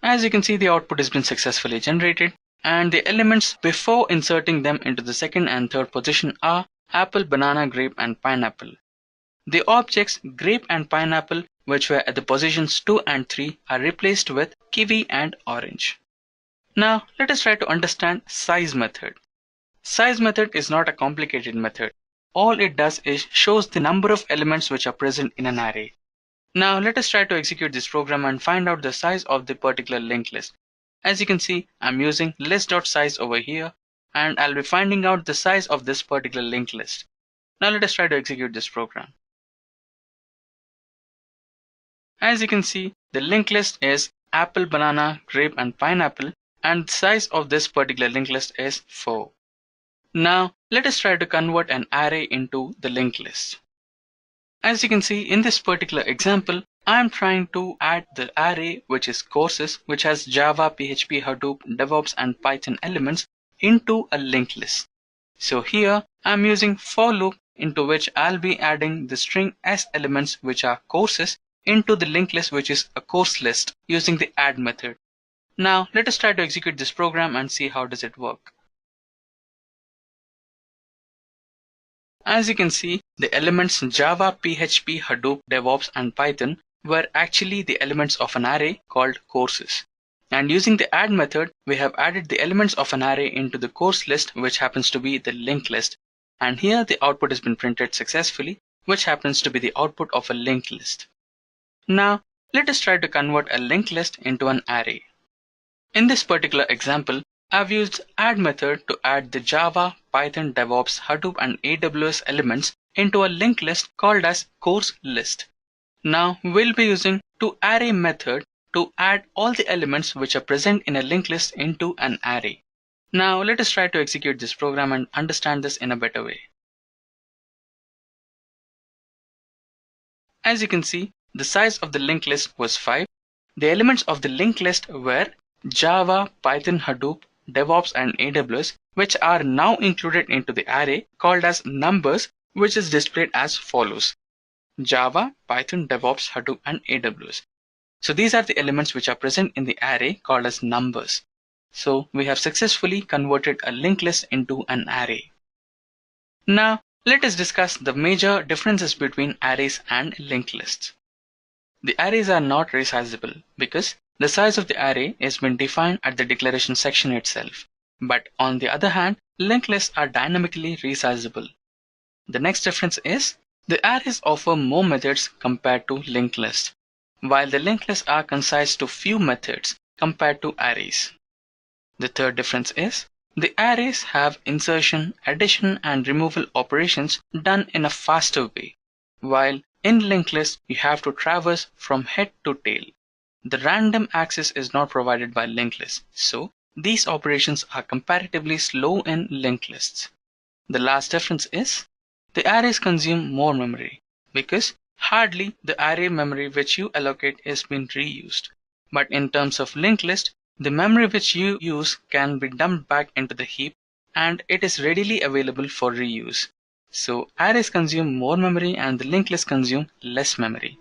As you can see, the output has been successfully generated and the elements before inserting them into the second and third position are apple, banana, grape and pineapple. The objects grape and pineapple which were at the positions 2 and 3 are replaced with kiwi and orange. Now let us try to understand size method. Size method is not a complicated method. All it does is shows the number of elements which are present in an array. Now let us try to execute this program and find out the size of the particular linked list. As you can see, I'm using list.size over here and I'll be finding out the size of this particular linked list. Now let us try to execute this program. As you can see, the linked list is apple, banana, grape and pineapple and the size of this particular linked list is 4. Now let us try to convert an array into the linked list. As you can see in this particular example, I am trying to add the array which is courses which has Java, PHP, Hadoop, DevOps and Python elements into a linked list. So here I am using for loop into which I'll be adding the string s elements which are courses into the linked list, which is a course list, using the add method. Now let us try to execute this program and see how does it work. As you can see, the elements Java, PHP, Hadoop, DevOps, and Python were actually the elements of an array called courses. And using the add method, we have added the elements of an array into the course list, which happens to be the linked list. And here the output has been printed successfully, which happens to be the output of a linked list. Now, let us try to convert a linked list into an array. In this particular example, I've used add method to add the Java, Python, DevOps, Hadoop, and AWS elements into a linked list called as course list. Now we'll be using toArray method to add all the elements which are present in a linked list into an array. Now let us try to execute this program and understand this in a better way. As you can see, the size of the linked list was 5. The elements of the linked list were Java, Python, Hadoop, DevOps, and AWS, which are now included into the array called as numbers, which is displayed as follows: Java, Python, DevOps, Hadoop, and AWS. So these are the elements which are present in the array called as numbers. So we have successfully converted a linked list into an array. Now let us discuss the major differences between arrays and linked lists. The arrays are not resizable because the size of the array is been defined at the declaration section itself. But on the other hand, linked lists are dynamically resizable. The next difference is the arrays offer more methods compared to linked lists, while the linked lists are concise to few methods compared to arrays. The third difference is the arrays have insertion, addition, and removal operations done in a faster way, while in linked list you have to traverse from head to tail. The random access is not provided by linked lists, so these operations are comparatively slow in linked lists. The last difference is the arrays consume more memory because hardly the array memory which you allocate is being reused. But in terms of linked list, the memory which you use can be dumped back into the heap and it is readily available for reuse. So arrays consume more memory and the linked list consume less memory.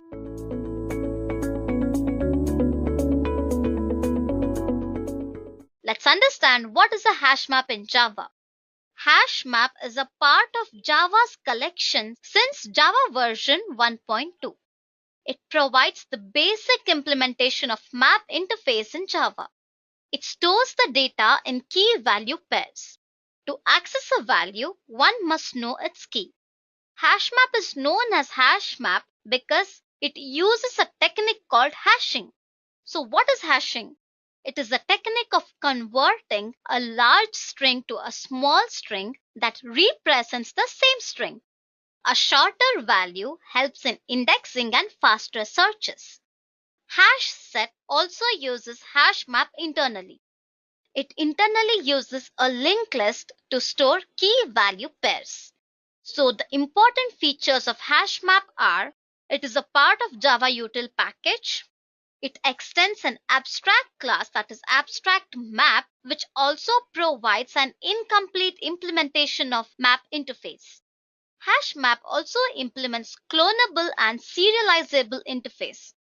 Let's understand what is a hash map in Java. HashMap is a part of Java's collection since Java version 1.2. It provides the basic implementation of map interface in Java. It stores the data in key value pairs. To access a value, one must know its key. HashMap is known as HashMap because it uses a technique called hashing. So what is hashing? It is a technique of converting a large string to a small string that represents the same string. A shorter value helps in indexing and faster searches. HashSet also uses HashMap internally. It internally uses a linked list to store key value pairs. So the important features of HashMap are: it is a part of Java util package. It extends an abstract class, that is abstract map, which also provides an incomplete implementation of map interface. HashMap also implements clonable and serializable interface.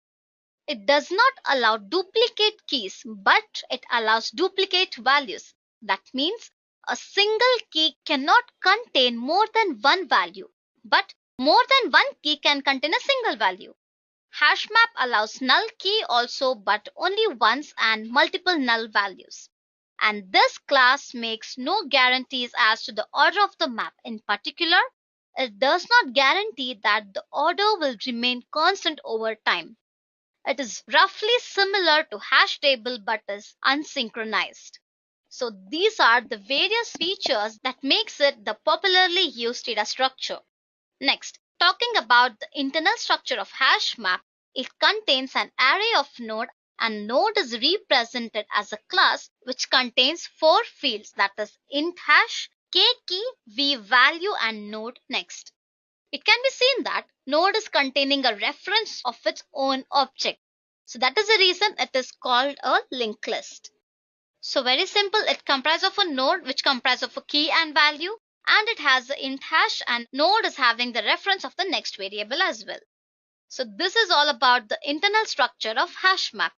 It does not allow duplicate keys, but it allows duplicate values. That means a single key cannot contain more than one value, but more than one key can contain a single value. HashMap allows null key also, but only once, and multiple null values. And this class makes no guarantees as to the order of the map. In particular, it does not guarantee that the order will remain constant over time. It is roughly similar to hash table but is unsynchronized. So these are the various features that makes it the popularly used data structure. Next, talking about the internal structure of HashMap, it contains an array of node, and node is represented as a class which contains 4 fields, that is int hash, key, vvalue, and node next. It can be seen that node is containing a reference of its own object. So that is the reason it is called a linked list. So very simple, it comprises of a node which comprises of a key and value, and it has the int hash, and node is having the reference of the next variable as well. So this is all about the internal structure of HashMap.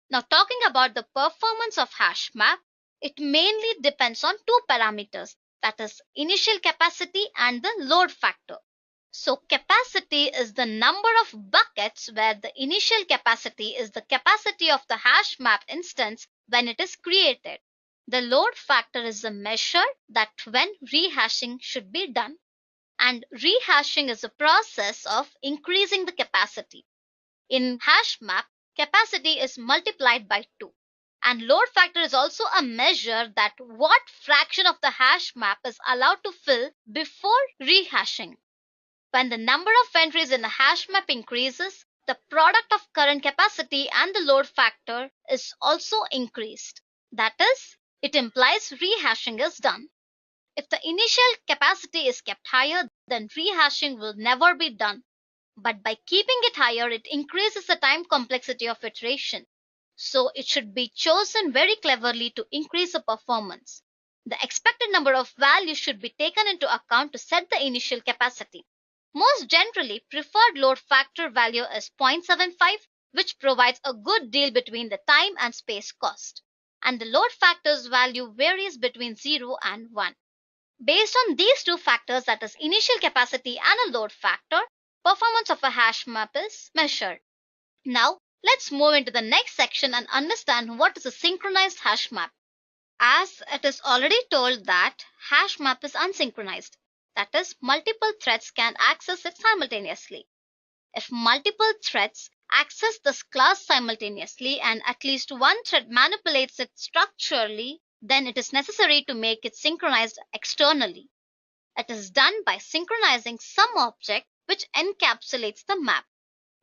Now talking about the performance of HashMap, it mainly depends on two parameters, that is initial capacity and the load factor. So capacity is the number of buckets where the initial capacity is the capacity of the HashMap instance when it is created. The load factor is the measure that when rehashing should be done. And rehashing is a process of increasing the capacity. In HashMap, capacity is multiplied by 2. And load factor is also a measure that what fraction of the hash map is allowed to fill before rehashing. When the number of entries in a hash map increases, the product of current capacity and the load factor is also increased. That is, it implies rehashing is done. If the initial capacity is kept higher, then rehashing will never be done. But by keeping it higher, it increases the time complexity of iteration. So it should be chosen very cleverly to increase the performance. The expected number of values should be taken into account to set the initial capacity. Most generally, preferred load factor value is 0.75, which provides a good deal between the time and space cost. And the load factor's value varies between 0 and 1. Based on these two factors, that is initial capacity and a load factor, performance of a hash map is measured. Now, let's move into the next section and understand what is a synchronized hash map. As it is already told that hash map is unsynchronized, that is, multiple threads can access it simultaneously. If multiple threads access this class simultaneously and at least one thread manipulates it structurally, then it is necessary to make it synchronized externally. It is done by synchronizing some object which encapsulates the map.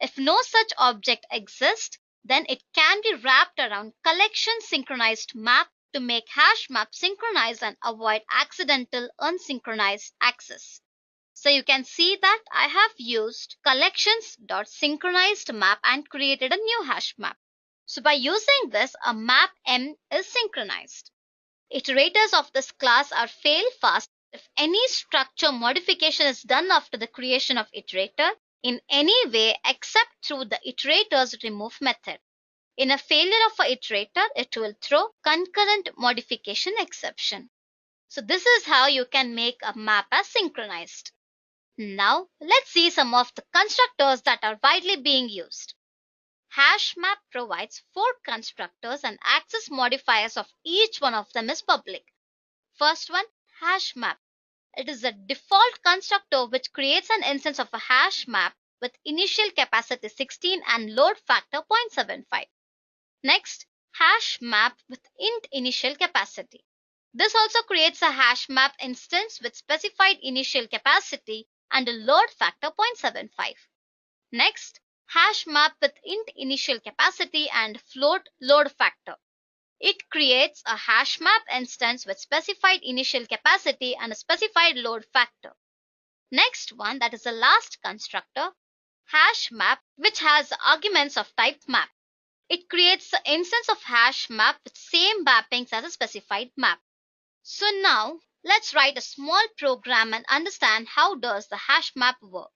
If no such object exists, then it can be wrapped around collection synchronized map to make hash map synchronized and avoid accidental unsynchronized access. So you can see that I have used collections.synchronized map and created a new hash map. So by using this, a map M is synchronized. Iterators of this class are fail fast if any structure modification is done after the creation of iterator in any way except through the iterator's remove method. In a failure of an iterator, it will throw concurrent modification exception. So this is how you can make a map as synchronized. Now let's see some of the constructors that are widely being used. HashMap provides 4 constructors and access modifiers of each one of them is public. First one, HashMap. It is a default constructor which creates an instance of a hash map with initial capacity 16 and load factor 0.75. Next, HashMap with int initial capacity. This also creates a hash map instance with specified initial capacity and a load factor 0.75. Next, hash map with int initial capacity and float load factor. It creates a hash map instance with specified initial capacity and a specified load factor. Next one, that is the last constructor, hash map, which has arguments of type map. It creates the instance of hash map with same mappings as a specified map. So now let's write a small program and understand how does the hash map work.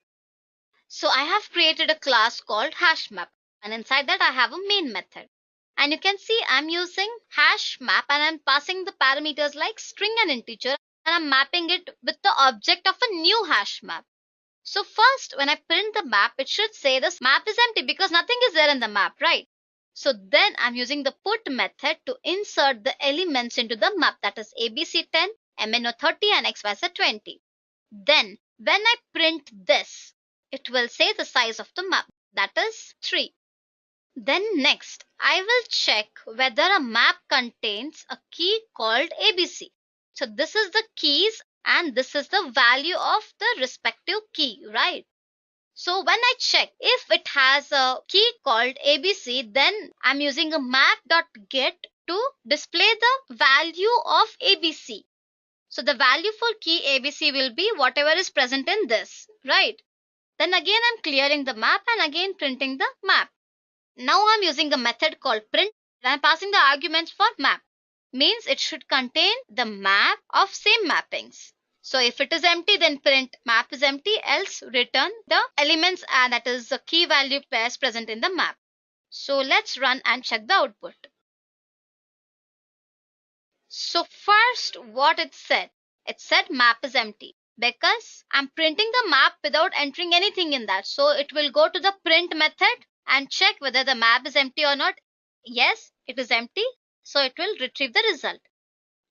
So I have created a class called HashMap, and inside that I have a main method. And you can see I'm using HashMap and I'm passing the parameters like string and integer, and I'm mapping it with the object of a new HashMap. So first, when I print the map, it should say this map is empty because nothing is there in the map, right? So then I'm using the put method to insert the elements into the map, that is ABC10, MNO30 and XYZ20. Then when I print this, it will say the size of the map, that is 3. Then next, I will check whether a map contains a key called ABC. So this is the keys and this is the value of the respective key, right? So when I check if it has a key called ABC, then I'm using a map.get to display the value of ABC. So the value for key ABC will be whatever is present in this, right? Then again I'm clearing the map and again printing the map. Now I'm using a method called print and I'm passing the arguments for map. Means it should contain the map of same mappings. So if it is empty, then print map is empty, else return the elements and that is the key value pairs present in the map. So let's run and check the output. So first what it said map is empty because I'm printing the map without entering anything in that. So it will go to the print method and check whether the map is empty or not. Yes, it is empty. So it will retrieve the result.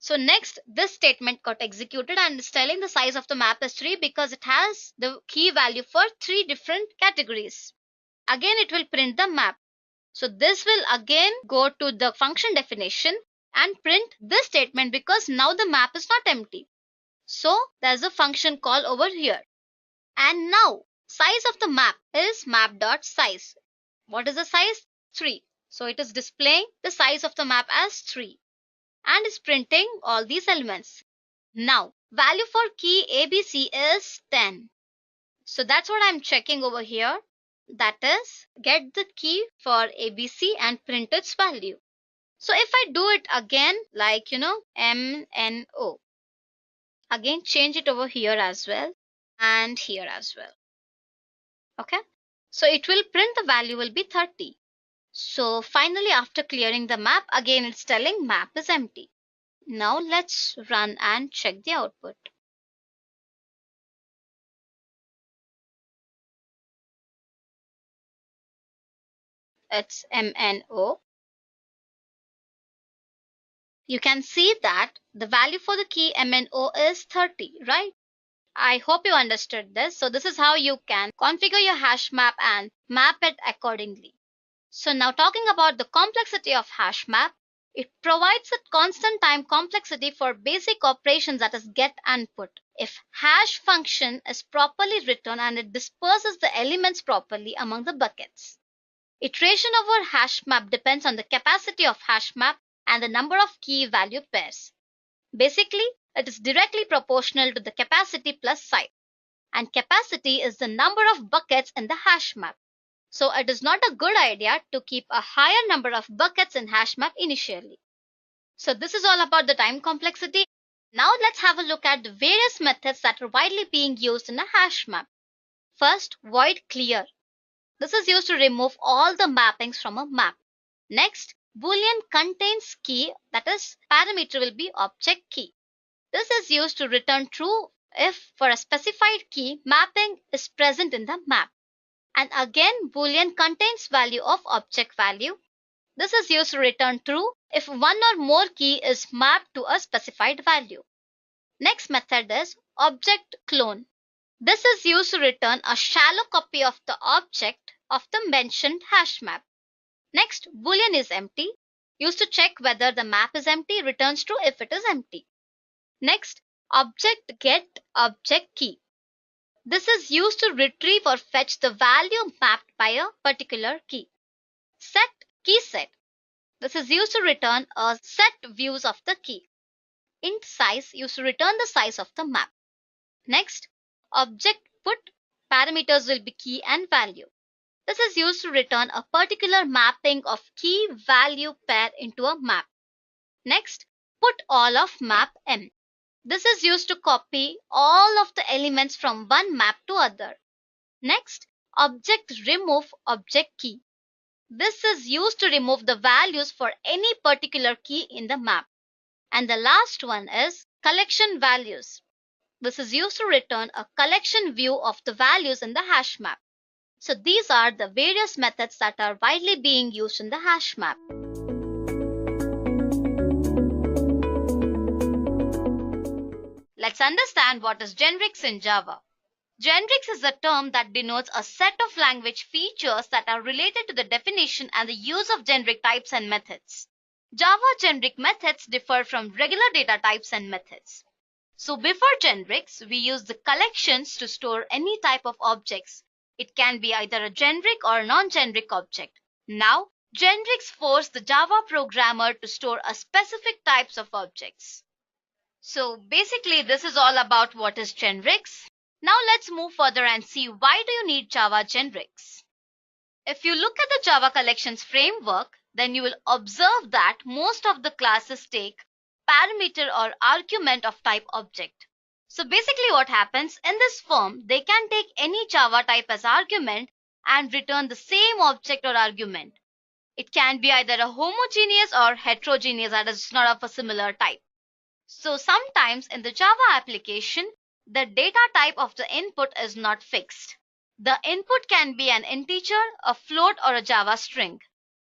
So next, this statement got executed and it's telling the size of the map is 3 because it has the key value for 3 different categories. Again, it will print the map. So this will again go to the function definition and print this statement because now the map is not empty. So there's a function call over here. And now size of the map is map.size. What is the size? 3. So it is displaying the size of the map as 3. And is printing all these elements. Now, value for key ABC is 10. So that's what I'm checking over here. That is, get the key for ABC and print its value. So if I do it again, like, MNO, again change it over here as well and here as well. Okay. So it will print the value will be 30. So finally, after clearing the map, again it's telling map is empty. Now let's run and check the output. It's MNO. You can see that the value for the key MNO is 30, right? I hope you understood this. So this is how you can configure your hash map and map it accordingly. So now talking about the complexity of hash map, it provides a constant time complexity for basic operations that is get and put. If hash function is properly written and it disperses the elements properly among the buckets. Iteration over hash map depends on the capacity of hash map and the number of key value pairs. Basically, it is directly proportional to the capacity plus size. And capacity is the number of buckets in the hash map. So it is not a good idea to keep a higher number of buckets in hash map initially. So this is all about the time complexity. Now let's have a look at the various methods that are widely being used in a hash map. First, void clear. This is used to remove all the mappings from a map. Next, Boolean contains key, that is, parameter will be object key. This is used to return true if for a specified key mapping is present in the map. And again, Boolean contains value of object value. This is used to return true if one or more key is mapped to a specified value. Next method is object clone. This is used to return a shallow copy of the object of the mentioned hash map. Next, Boolean is empty, used to check whether the map is empty, returns true if it is empty. Next, object get object key. This is used to retrieve or fetch the value mapped by a particular key. Set key set. This is used to return a set views of the key. Int size used to return the size of the map. Next, object put. Parameters will be key and value. This is used to return a particular mapping of key value pair into a map. Next, put all of map M. This is used to copy all of the elements from one map to other. Next, object remove object key. This is used to remove the values for any particular key in the map. And the last one is collection values. This is used to return a collection view of the values in the hash map. So these are the various methods that are widely being used in the hash map. Let's understand what is generics in Java. Generics is a term that denotes a set of language features that are related to the definition and the use of generic types and methods. Java generic methods differ from regular data types and methods. So before generics, we use the collections to store any type of objects. It can be either a generic or non-generic object. Now, generics force the Java programmer to store a specific types of objects. So basically, this is all about what is generics. Now let's move further and see why do you need Java generics. If you look at the Java collections framework, then you will observe that most of the classes take parameter or argument of type object. So basically what happens in this form, they can take any Java type as argument and return the same object or argument. It can be either a homogeneous or heterogeneous, that is not of a similar type. So sometimes in the Java application, the data type of the input is not fixed. The input can be an integer, a float, or a Java string.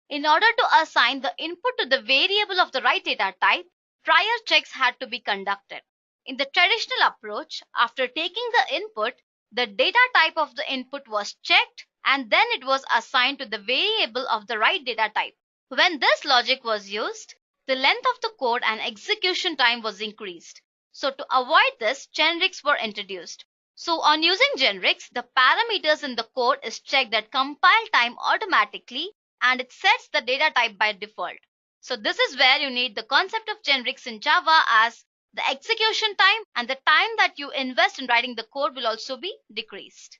In order to assign the input to the variable of the right data type, prior checks had to be conducted. In the traditional approach, after taking the input, the data type of the input was checked and then it was assigned to the variable of the right data type. When this logic was used, the length of the code and execution time was increased. So to avoid this, generics were introduced. So on using generics, the parameters in the code is checked at compile time automatically and it sets the data type by default. So this is where you need the concept of generics in Java, as the execution time and the time that you invest in writing the code will also be decreased.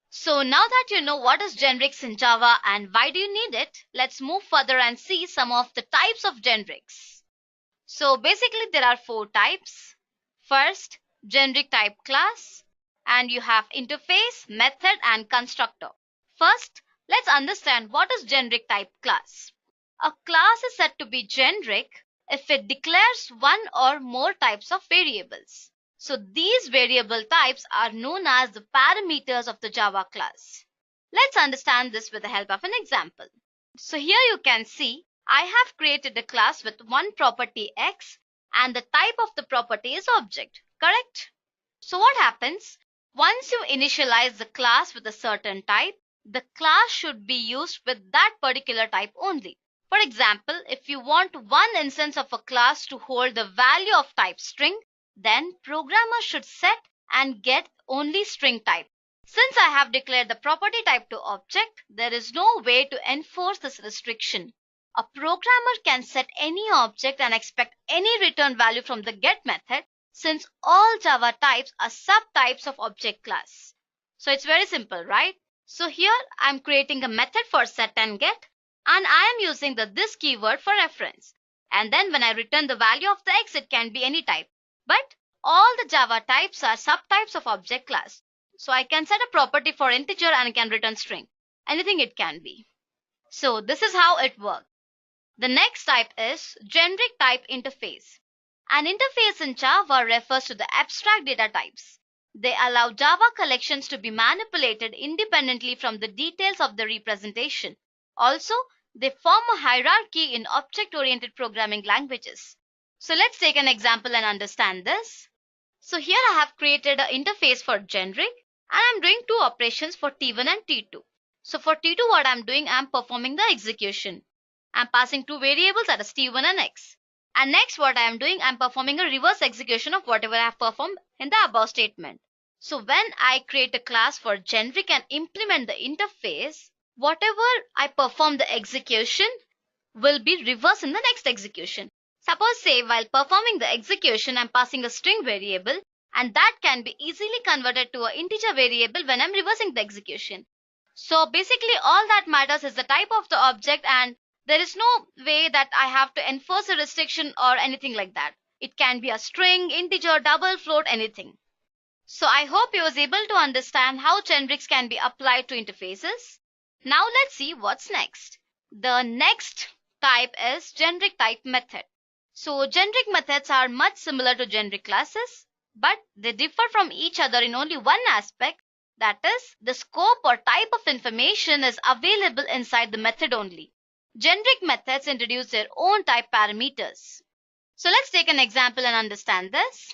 So now that you know what is generics in Java and why do you need it, let's move further and see some of the types of generics. So basically there are 4 types. First, generic type class, and you have interface, method, and constructor. First, let's understand what is generic type class. A class is said to be generic if it declares one or more types of variables. So these variable types are known as the parameters of the Java class. Let's understand this with the help of an example. So here you can see I have created a class with one property X and the type of the property is object, correct? So what happens? Once you initialize the class with a certain type, the class should be used with that particular type only. For example, if you want one instance of a class to hold the value of type string, then programmer should set and get only string type. Since I have declared the property type to object, there is no way to enforce this restriction. A programmer can set any object and expect any return value from the get method, since all Java types are subtypes of object class. So it's very simple, right? So here I'm creating a method for set and get, and I am using the this keyword for reference. And then when I return the value of the X, it can be any type. But all the Java types are subtypes of object class. So I can set a property for integer and it can return string. Anything it can be. So this is how it works. The next type is generic type interface. An interface in Java refers to the abstract data types. They allow Java collections to be manipulated independently from the details of the representation. Also, they form a hierarchy in object-oriented programming languages. So let's take an example and understand this. So here I have created an interface for generic and I'm doing 2 operations for T1 and T2. So for T2 what I'm doing, I'm performing the execution. I'm passing 2 variables, that is T1 and X. And next what I am doing, I'm performing a reverse execution of whatever I have performed in the above statement. So when I create a class for generic and implement the interface, whatever I perform the execution will be reversed in the next execution. Suppose say while performing the execution, I'm passing a string variable and that can be easily converted to an integer variable when I'm reversing the execution. So basically all that matters is the type of the object, and there is no way that I have to enforce a restriction or anything like that. It can be a string, integer, double, float, anything. So I hope you was able to understand how generics can be applied to interfaces. Now let's see what's next. The next type is generic type method. So generic methods are much similar to generic classes, but they differ from each other in only one aspect, that is, the scope or type of information is available inside the method only. Generic methods introduce their own type parameters. So let's take an example and understand this.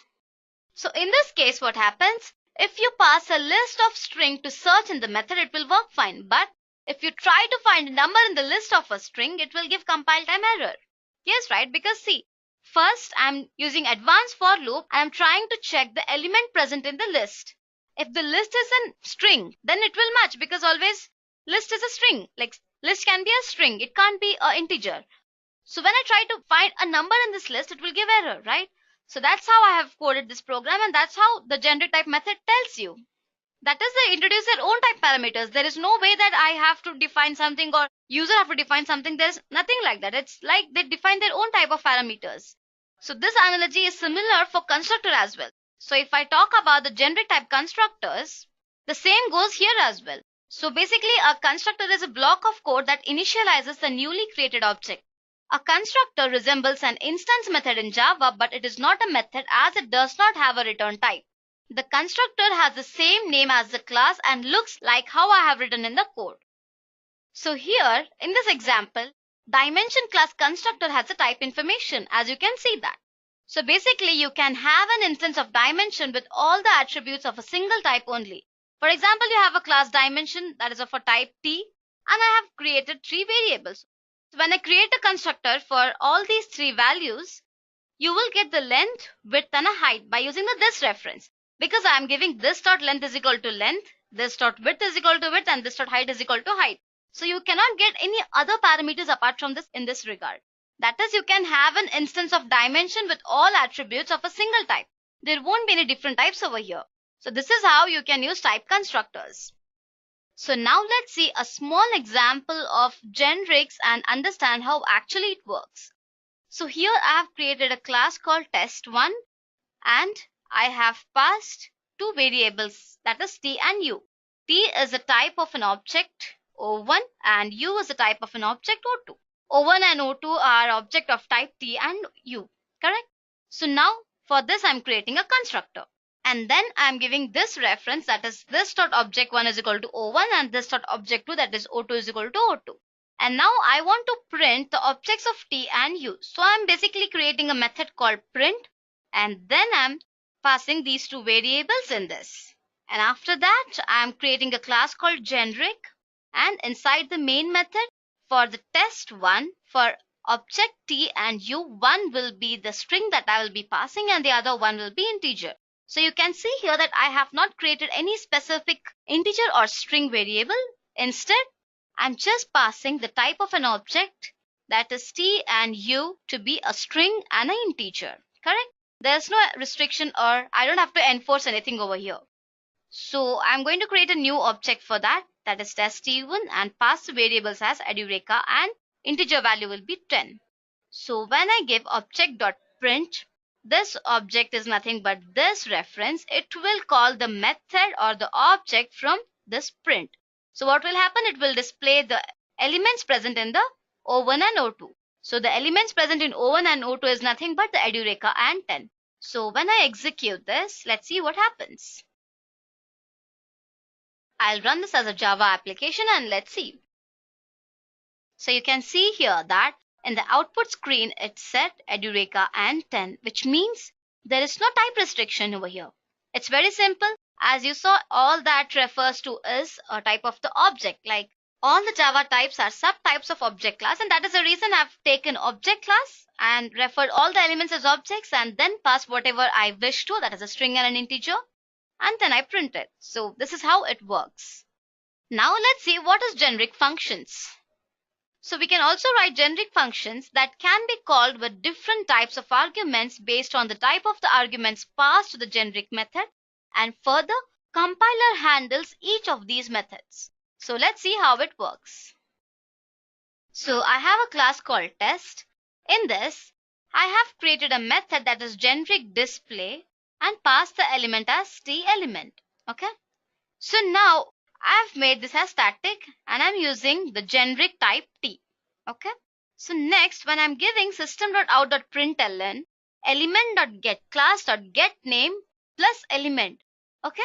So in this case, what happens? If you pass a list of string to search in the method, it will work fine. But if you try to find a number in the list of a string, it will give compile time error. Yes, right? Because see, first I'm using advanced for loop and I'm trying to check the element present in the list. If the list is a string, then it will match, because always list is a string. Like list can be a string, it can't be an integer. So when I try to find a number in this list, it will give error, right? So that's how I have coded this program, and that's how the generic type method tells you. That is, they introduce their own type parameters. There is no way that I have to define something or user have to define something. There's nothing like that. It's like they define their own type of parameters. So this analogy is similar for constructor as well. So if I talk about the generic type constructors, the same goes here as well. So basically a constructor is a block of code that initializes the newly created object. A constructor resembles an instance method in Java, but it is not a method as it does not have a return type. The constructor has the same name as the class and looks like how I have written in the code. So here in this example, dimension class constructor has a type information, as you can see that. So basically you can have an instance of dimension with all the attributes of a single type only. For example, you have a class dimension that is of a type T, and I have created 3 variables. So when I create a constructor for all these 3 values, you will get the length, width and a height by using the this reference, because I am giving this dot length is equal to length, this dot width is equal to width, and this dot height is equal to height. So you cannot get any other parameters apart from this in this regard. That is, you can have an instance of dimension with all attributes of a single type. There won't be any different types over here. So this is how you can use type constructors. So now let's see a small example of generics and understand how actually it works. So here I have created a class called test1 and I have passed 2 variables, that is T and U. T is a type of an object O1 and U is a type of an object O2. O1 and O2 are object of type T and U, correct? So now for this I'm creating a constructor. And then I'm giving this reference, that is this dot object 1 is equal to O1 and this dot object 2, that is O2 is equal to O2. And now I want to print the objects of T and U. So I'm basically creating a method called print and then I'm passing these 2 variables in this. And after that I'm creating a class called generic, and inside the main method for the test1 for object T and U, one will be the string that I will be passing and the other one will be integer. So you can see here that I have not created any specific integer or string variable. Instead, I'm just passing the type of an object, that is T and U, to be a string and an integer, correct? There's no restriction or I don't have to enforce anything over here. So I'm going to create a new object for that, that is test1, and pass the variables as Edureka and integer value will be 10. So when I give object.print, this object is nothing but this reference, it will call the method or the object from this print. So what will happen? It will display the elements present in the O1 and O2. So the elements present in O1 and O2 is nothing but the Edureka and 10. So when I execute this, let's see what happens. I'll run this as a Java application and let's see. So you can see here that in the output screen it said Edureka and 10, which means there is no type restriction over here. It's very simple. As you saw, all that refers to is a type of the object. Like all the Java types are subtypes of object class, and that is the reason I've taken object class and referred all the elements as objects and then passed whatever I wish to, that is a string and an integer, and then I print it. So this is how it works. Now let's see what is generic functions. So we can also write generic functions that can be called with different types of arguments based on the type of the arguments passed to the generic method, and further compiler handles each of these methods. So let's see how it works. So I have a class called test. In this, I have created a method that is generic display and passed the element as T element. Okay. So now I've made this as static and I'm using the generic type T. Okay. So next, when I'm giving system.out.println element.getClass.getName plus element. Okay.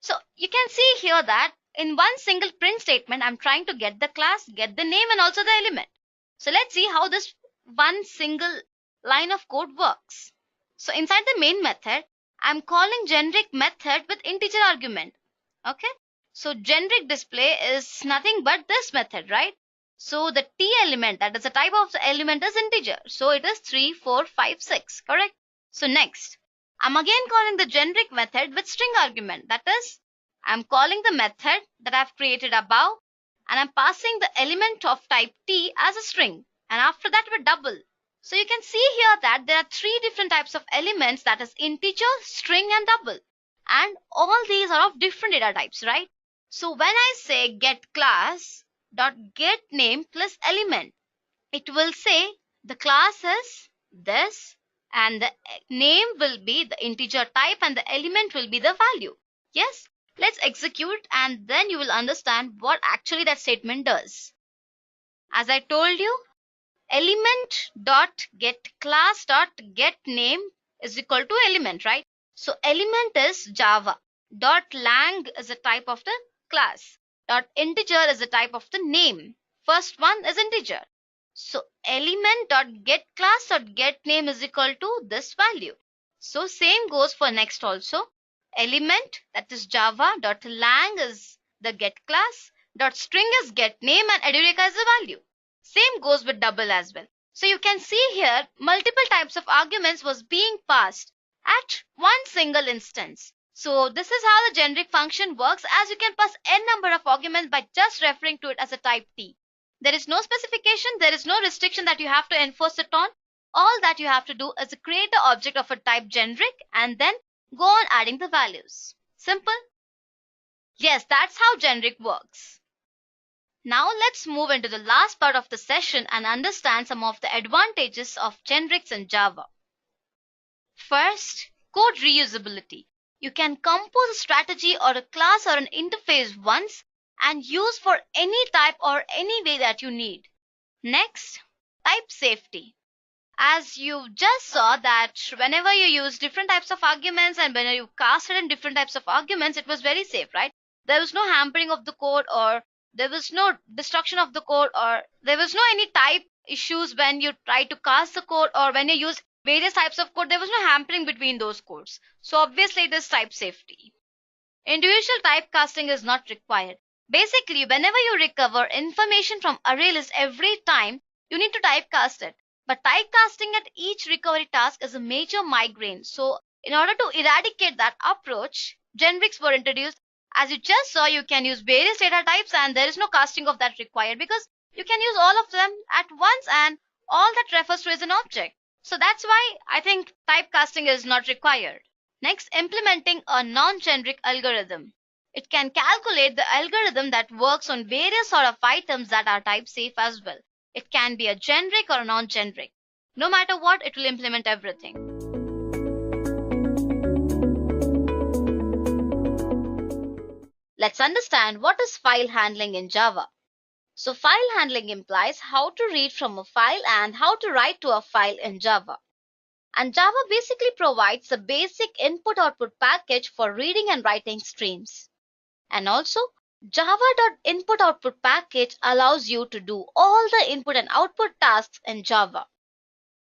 So you can see here that in one single print statement, I'm trying to get the class, get the name and also the element. So let's see how this one single line of code works. So inside the main method, I'm calling generic method with integer argument. Okay. So generic display is nothing but this method, right? So the T element, that is the type of the element, is integer. So it is 3, 4, 5, 6, correct? So next, I'm again calling the generic method with string argument. That is, I'm calling the method that I've created above and I'm passing the element of type T as a string. And after that, with double. So you can see here that there are 3 different types of elements, that is integer, string and double. And all these are of different data types, right? So when I say getClass.getName plus element, it will say the class is this and the name will be the integer type and the element will be the value. Yes, let's execute and then you will understand what actually that statement does. As I told you, element dot get class dot get name is equal to element, right? So element is Java. Dot lang is a type of the class. Dot integer is a type of the name. First one is integer. So element dot get class dot get name is equal to this value. So same goes for next also. Element, that is Java, dot lang is the get class, dot string is get name, and Edureka is the value. Same goes with double as well. So you can see here multiple types of arguments was being passed at one single instance. So this is how the generic function works, as you can pass n number of arguments by just referring to it as a type T. There is no specification, there is no restriction that you have to enforce it on. All that you have to do is create the object of a type generic and then go on adding the values. Simple? Yes, that's how generic works. Now let's move into the last part of the session and understand some of the advantages of generics in Java. First, code reusability. You can compose a strategy or a class or an interface once and use for any type or any way that you need. Next, type safety. As you just saw that whenever you use different types of arguments and when you casted in different types of arguments, it was very safe, right? There was no hampering of the code, or there was no destruction of the code, or there was no any type issues when you try to cast the code, or when you use various types of code, there was no hampering between those codes. So obviously it is type safety. Individual typecasting is not required. Basically, whenever you recover information from ArrayList every time, you need to typecast it. But typecasting at each recovery task is a major migraine. So in order to eradicate that approach, generics were introduced. As you just saw, you can use various data types and there is no casting of that required because you can use all of them at once and all that refers to is an object. So that's why I think typecasting is not required. Next, implementing a non-generic algorithm. It can calculate the algorithm that works on various sort of items that are type safe as well. It can be a generic or a non-generic. No matter what, it will implement everything. Let's understand what is file handling in Java. So file handling implies how to read from a file and how to write to a file in Java. And Java basically provides the basic input-output package for reading and writing streams. And also, Java.input-output package allows you to do all the input and output tasks in Java.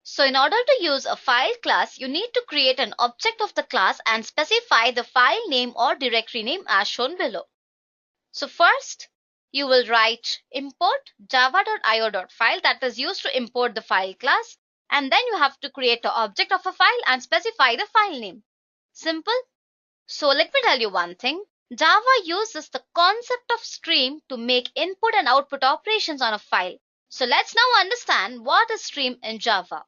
So in order to use a file class, you need to create an object of the class and specify the file name or directory name as shown below. So first, you will write import java.io.file, that is used to import the file class, and then you have to create an object of a file and specify the file name. Simple? So let me tell you one thing. Java uses the concept of stream to make input and output operations on a file. So let's now understand what is stream in Java.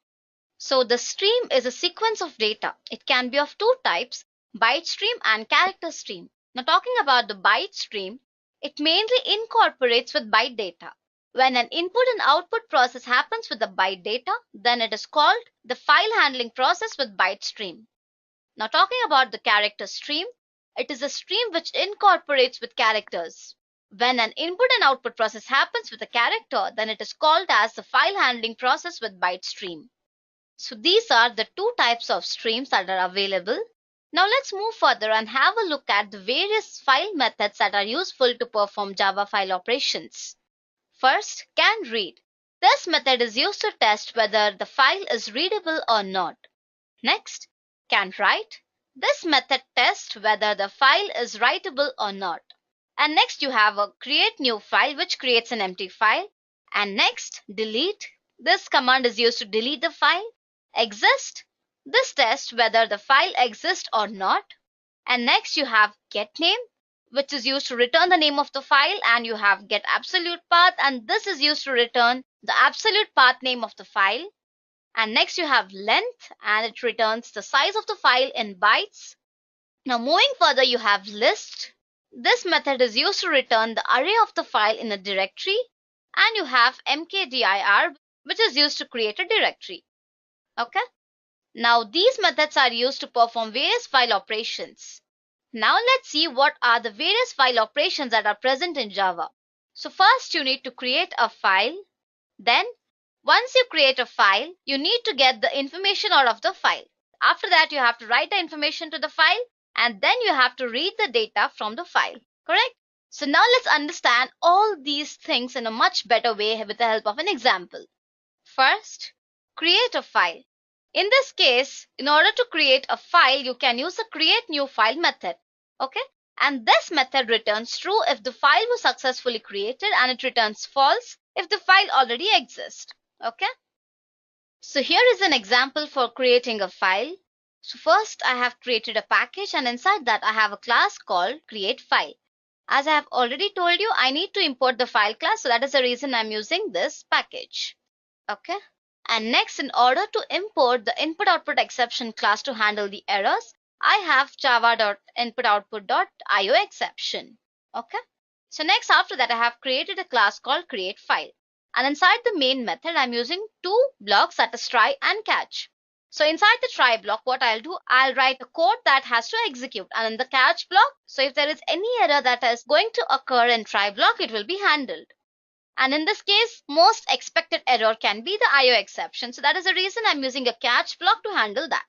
So the stream is a sequence of data. It can be of two types, byte stream and character stream. Now talking about the byte stream, it mainly incorporates with byte data. When an input and output process happens with the byte data, then it is called the file handling process with byte stream. Now talking about the character stream, it is a stream which incorporates with characters. When an input and output process happens with a character, then it is called as the file handling process with byte stream. So these are the two types of streams that are available. Now let's move further and have a look at the various file methods that are useful to perform Java file operations. First, can read. This method is used to test whether the file is readable or not. Next, can write. This method tests whether the file is writable or not. And next you have a create new file, which creates an empty file. And next, delete. This command is used to delete the file. Exist. This tests whether the file exists or not. And next you have get name, which is used to return the name of the file, and you have get absolute path, and this is used to return the absolute path name of the file. And next you have length, and it returns the size of the file in bytes. Now moving further, you have list. This method is used to return the array of the file in a directory. And you have mkdir, which is used to create a directory. Okay. Now these methods are used to perform various file operations. Now let's see what are the various file operations that are present in Java. So first you need to create a file. Then once you create a file, you need to get the information out of the file. After that, you have to write the information to the file, and then you have to read the data from the file. Correct? So now let's understand all these things in a much better way with the help of an example. First, create a file. In this case, in order to create a file, you can use the create new file method. Okay? And this method returns true if the file was successfully created, and it returns false if the file already exists. Okay? So here is an example for creating a file. So first I have created a package, and inside that I have a class called createFile. As I have already told you, I need to import the file class, so that is the reason I'm using this package. Okay? And next, in order to import the input output exception class to handle the errors, I have java.inputoutput.io exception. Okay? So next, after that, I have created a class called createFile. And inside the main method, I'm using two blocks, that is try and catch. So inside the try block, what I'll do, I'll write a code that has to execute. And in the catch block, so if there is any error that is going to occur in try block, it will be handled. And in this case, most expected error can be the IO exception. So that is the reason I'm using a catch block to handle that.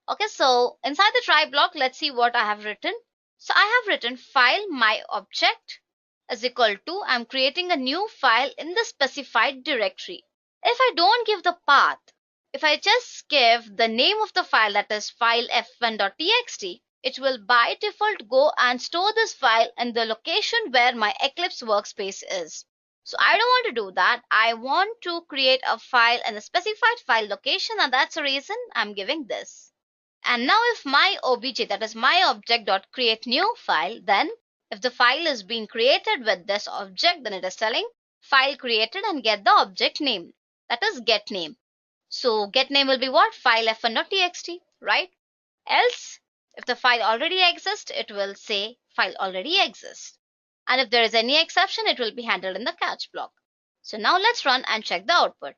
Okay, so inside the try block, let's see what I have written. So I have written file my object is equal to, I'm creating a new file in the specified directory. If I don't give the path, if I just give the name of the file, that is file f1.txt, it will by default go and store this file in the location where my Eclipse workspace is. So I don't want to do that. I want to create a file in a specified file location, and that's the reason I'm giving this. And now if my obj, that is my object.create new file, then if the file is being created with this object, then it is telling file created and get the object name, that is get name. So get name will be what? File f1.txt, right? Else, if the file already exists, it will say file already exists. And if there is any exception, it will be handled in the catch block. So now let's run and check the output.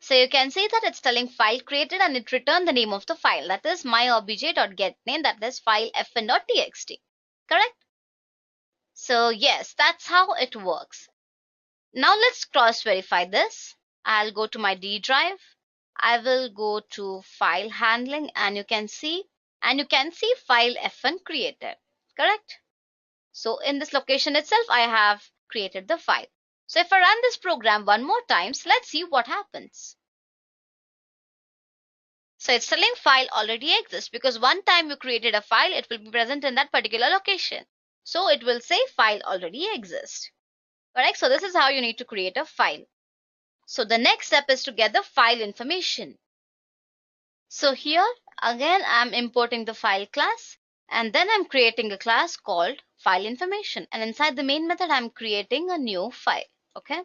So you can see that it's telling file created, and it returned the name of the file, that is my obj.getName, that is file fn.txt. Correct? So yes, that's how it works. Now let's cross verify this. I'll go to my D drive. I will go to file handling, and you can see file f1 created. Correct? So in this location itself, I have created the file. So if I run this program one more time, let's see what happens. So it's telling file already exists, because one time you created a file, it will be present in that particular location. So it will say file already exists. Correct? So this is how you need to create a file. So the next step is to get the file information. So here again, I'm importing the file class, and then I'm creating a class called file information, and inside the main method I'm creating a new file. Okay,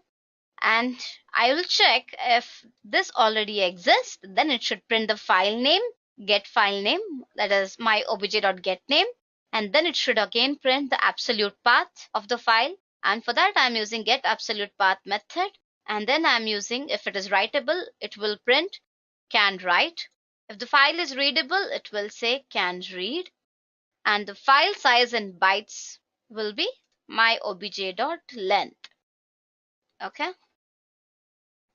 and I will check if this already exists, then it should print the file name, get file name, that is my obj.getName, and then it should again print the absolute path of the file, and for that I'm using get absolute path method, and then I'm using, if it is writable, it will print can write. If the file is readable, it will say can read, and the file size in bytes will be my obj.length. Okay.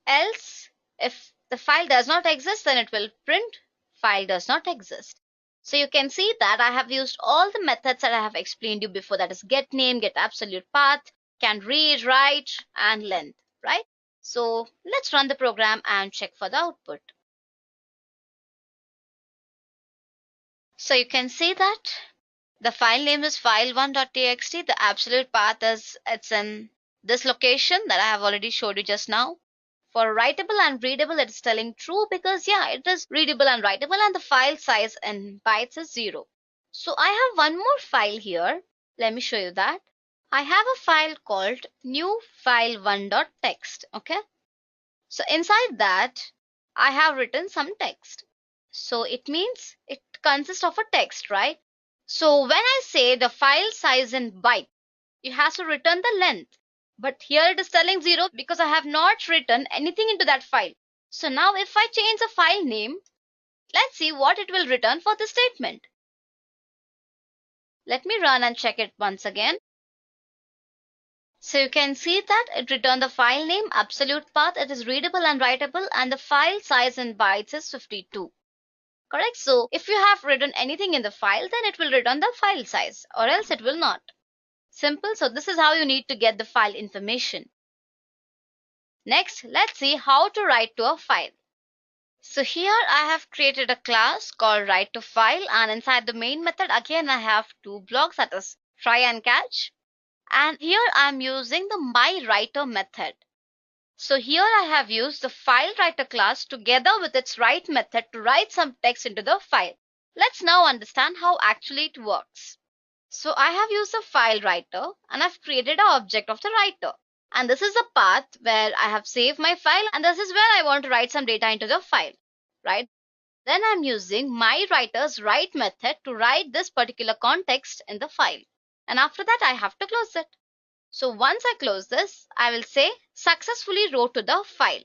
Else, if the file does not exist, then it will print file does not exist. So you can see that I have used all the methods that I have explained you before, that is get name, get absolute path, can read, write, and length, right? So let's run the program and check for the output. So you can see that the file name is file1.txt. The absolute path is, it's in this location that I have already showed you just now. For writable and readable, it is telling true, because yeah, it is readable and writable, and the file size in bytes is 0. So I have one more file here. Let me show you that. I have a file called new file1.text. Okay. So inside that, I have written some text. So it means it consists of a text, right? So when I say the file size in byte, it has to return the length. But here it is telling 0, because I have not written anything into that file. So now if I change the file name, let's see what it will return for this statement. Let me run and check it once again. So you can see that it returned the file name, absolute path, it is readable and writable, and the file size in bytes is 52. Correct? So if you have written anything in the file, then it will return the file size, or else it will not. Simple. So this is how you need to get the file information. Next, let's see how to write to a file. So here I have created a class called write to file, and inside the main method again I have two blocks, that is try and catch. And here I'm using the myWriter method. So here I have used the FileWriter class together with its write method to write some text into the file. Let's now understand how actually it works. So I have used the FileWriter and I've created an object of the writer. And this is the path where I have saved my file, and this is where I want to write some data into the file, right? Then I'm using myWriter's write method to write this particular context in the file. And after that, I have to close it. So once I close this, I will say successfully wrote to the file.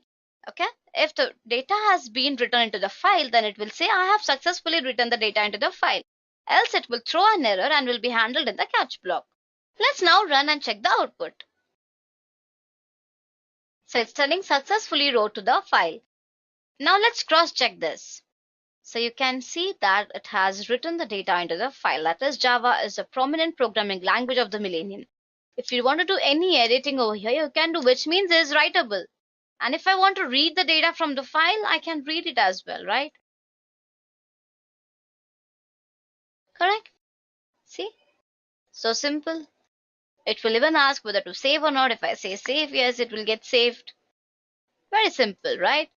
Okay. If the data has been written into the file, then it will say I have successfully written the data into the file. Else it will throw an error and will be handled in the catch block. Let's now run and check the output. So it's telling successfully wrote to the file. Now let's cross check this. So you can see that it has written the data into the file. That is, Java is a prominent programming language of the millennium. If you want to do any editing over here, you can do, which means it is writable. And if I want to read the data from the file, I can read it as well, right? Correct? See? So simple. It will even ask whether to save or not. If I say save, yes, it will get saved. Very simple, right?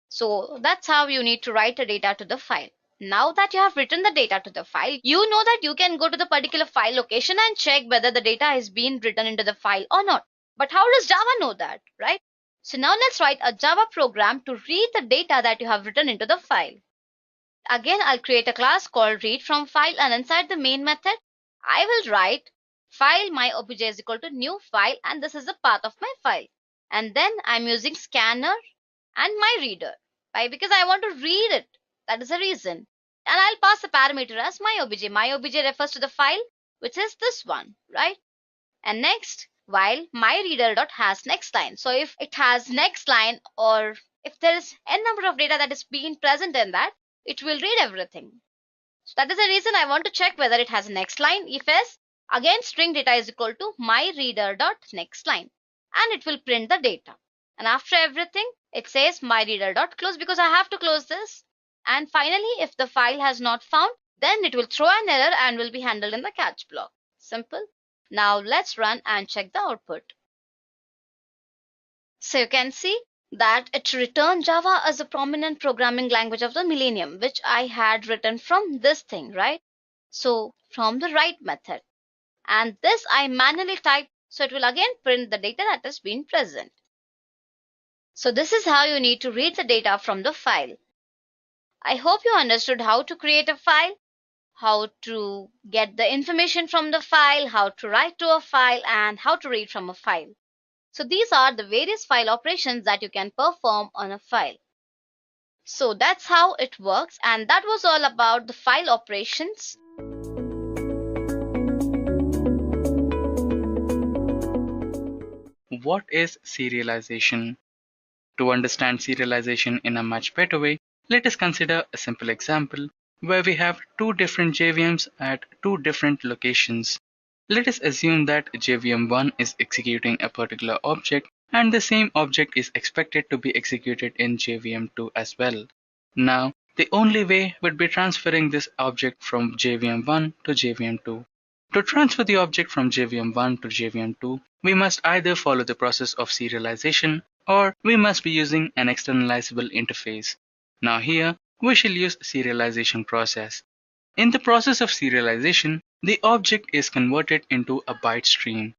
So that's how you need to write the data to the file. Now that you have written the data to the file, you know that you can go to the particular file location and check whether the data is being written into the file or not. But how does Java know that, right? So now let's write a Java program to read the data that you have written into the file. Again, I'll create a class called read from file, and inside the main method, I will write file myobj is equal to new file, and this is the path of my file. And then I'm using scanner and my reader. Why? Because I want to read it. That is the reason. And I'll pass a parameter as myobj. MyObj refers to the file, which is this one, right? And next, while myReader.has next line. So if it has next line, or if there is n number of data that is being present in that, it will read everything. So that is the reason I want to check whether it has a next line. If yes, again string data is equal to myReader.nextLine, and it will print the data. And after everything, it says myReader.close because I have to close this. And finally, if the file has not found, then it will throw an error and will be handled in the catch block. Simple. Now let's run and check the output. So you can see that it returned Java as a prominent programming language of the millennium, which I had written from this thing, right? So from the write method. And this I manually typed, so it will again print the data that has been present. So this is how you need to read the data from the file. I hope you understood how to create a file, how to get the information from the file, how to write to a file, and how to read from a file. So these are the various file operations that you can perform on a file. So that's how it works, and that was all about the file operations. What is serialization? To understand serialization in a much better way, let us consider a simple example where we have two different JVMs at two different locations. Let us assume that JVM1 is executing a particular object and the same object is expected to be executed in JVM2 as well. Now, the only way would be transferring this object from JVM1 to JVM2. To transfer the object from JVM1 to JVM2, we must either follow the process of serialization or we must be using an externalizable interface. Now here, we shall use serialization process. In the process of serialization, the object is converted into a byte stream.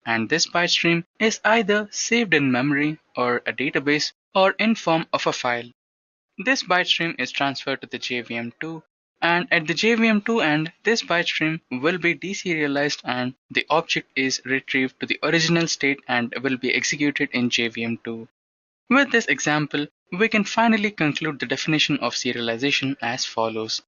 And this byte stream is either saved in memory or a database or in form of a file. This byte stream is transferred to the JVM2, and at the JVM2 end, this byte stream will be deserialized and the object is retrieved to the original state and will be executed in JVM2. With this example, we can finally conclude the definition of serialization as follows.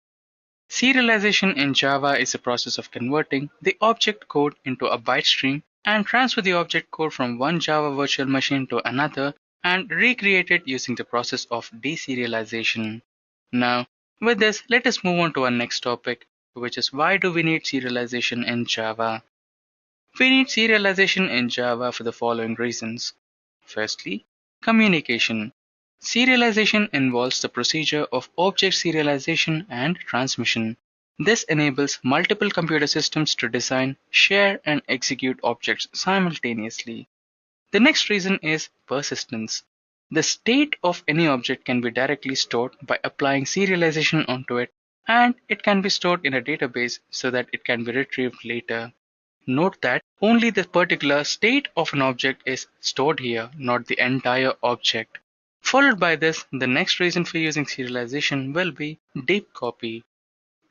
Serialization in Java is the process of converting the object code into a byte stream and transfer the object code from one Java virtual machine to another and recreate it using the process of deserialization. Now, with this, let us move on to our next topic, which is why do we need serialization in Java? We need serialization in Java for the following reasons. Firstly, communication. Serialization involves the procedure of object serialization and transmission. This enables multiple computer systems to design, share, and execute objects simultaneously. The next reason is persistence. The state of any object can be directly stored by applying serialization onto it, and it can be stored in a database so that it can be retrieved later. Note that only the particular state of an object is stored here, not the entire object. Followed by this, the next reason for using serialization will be deep copy.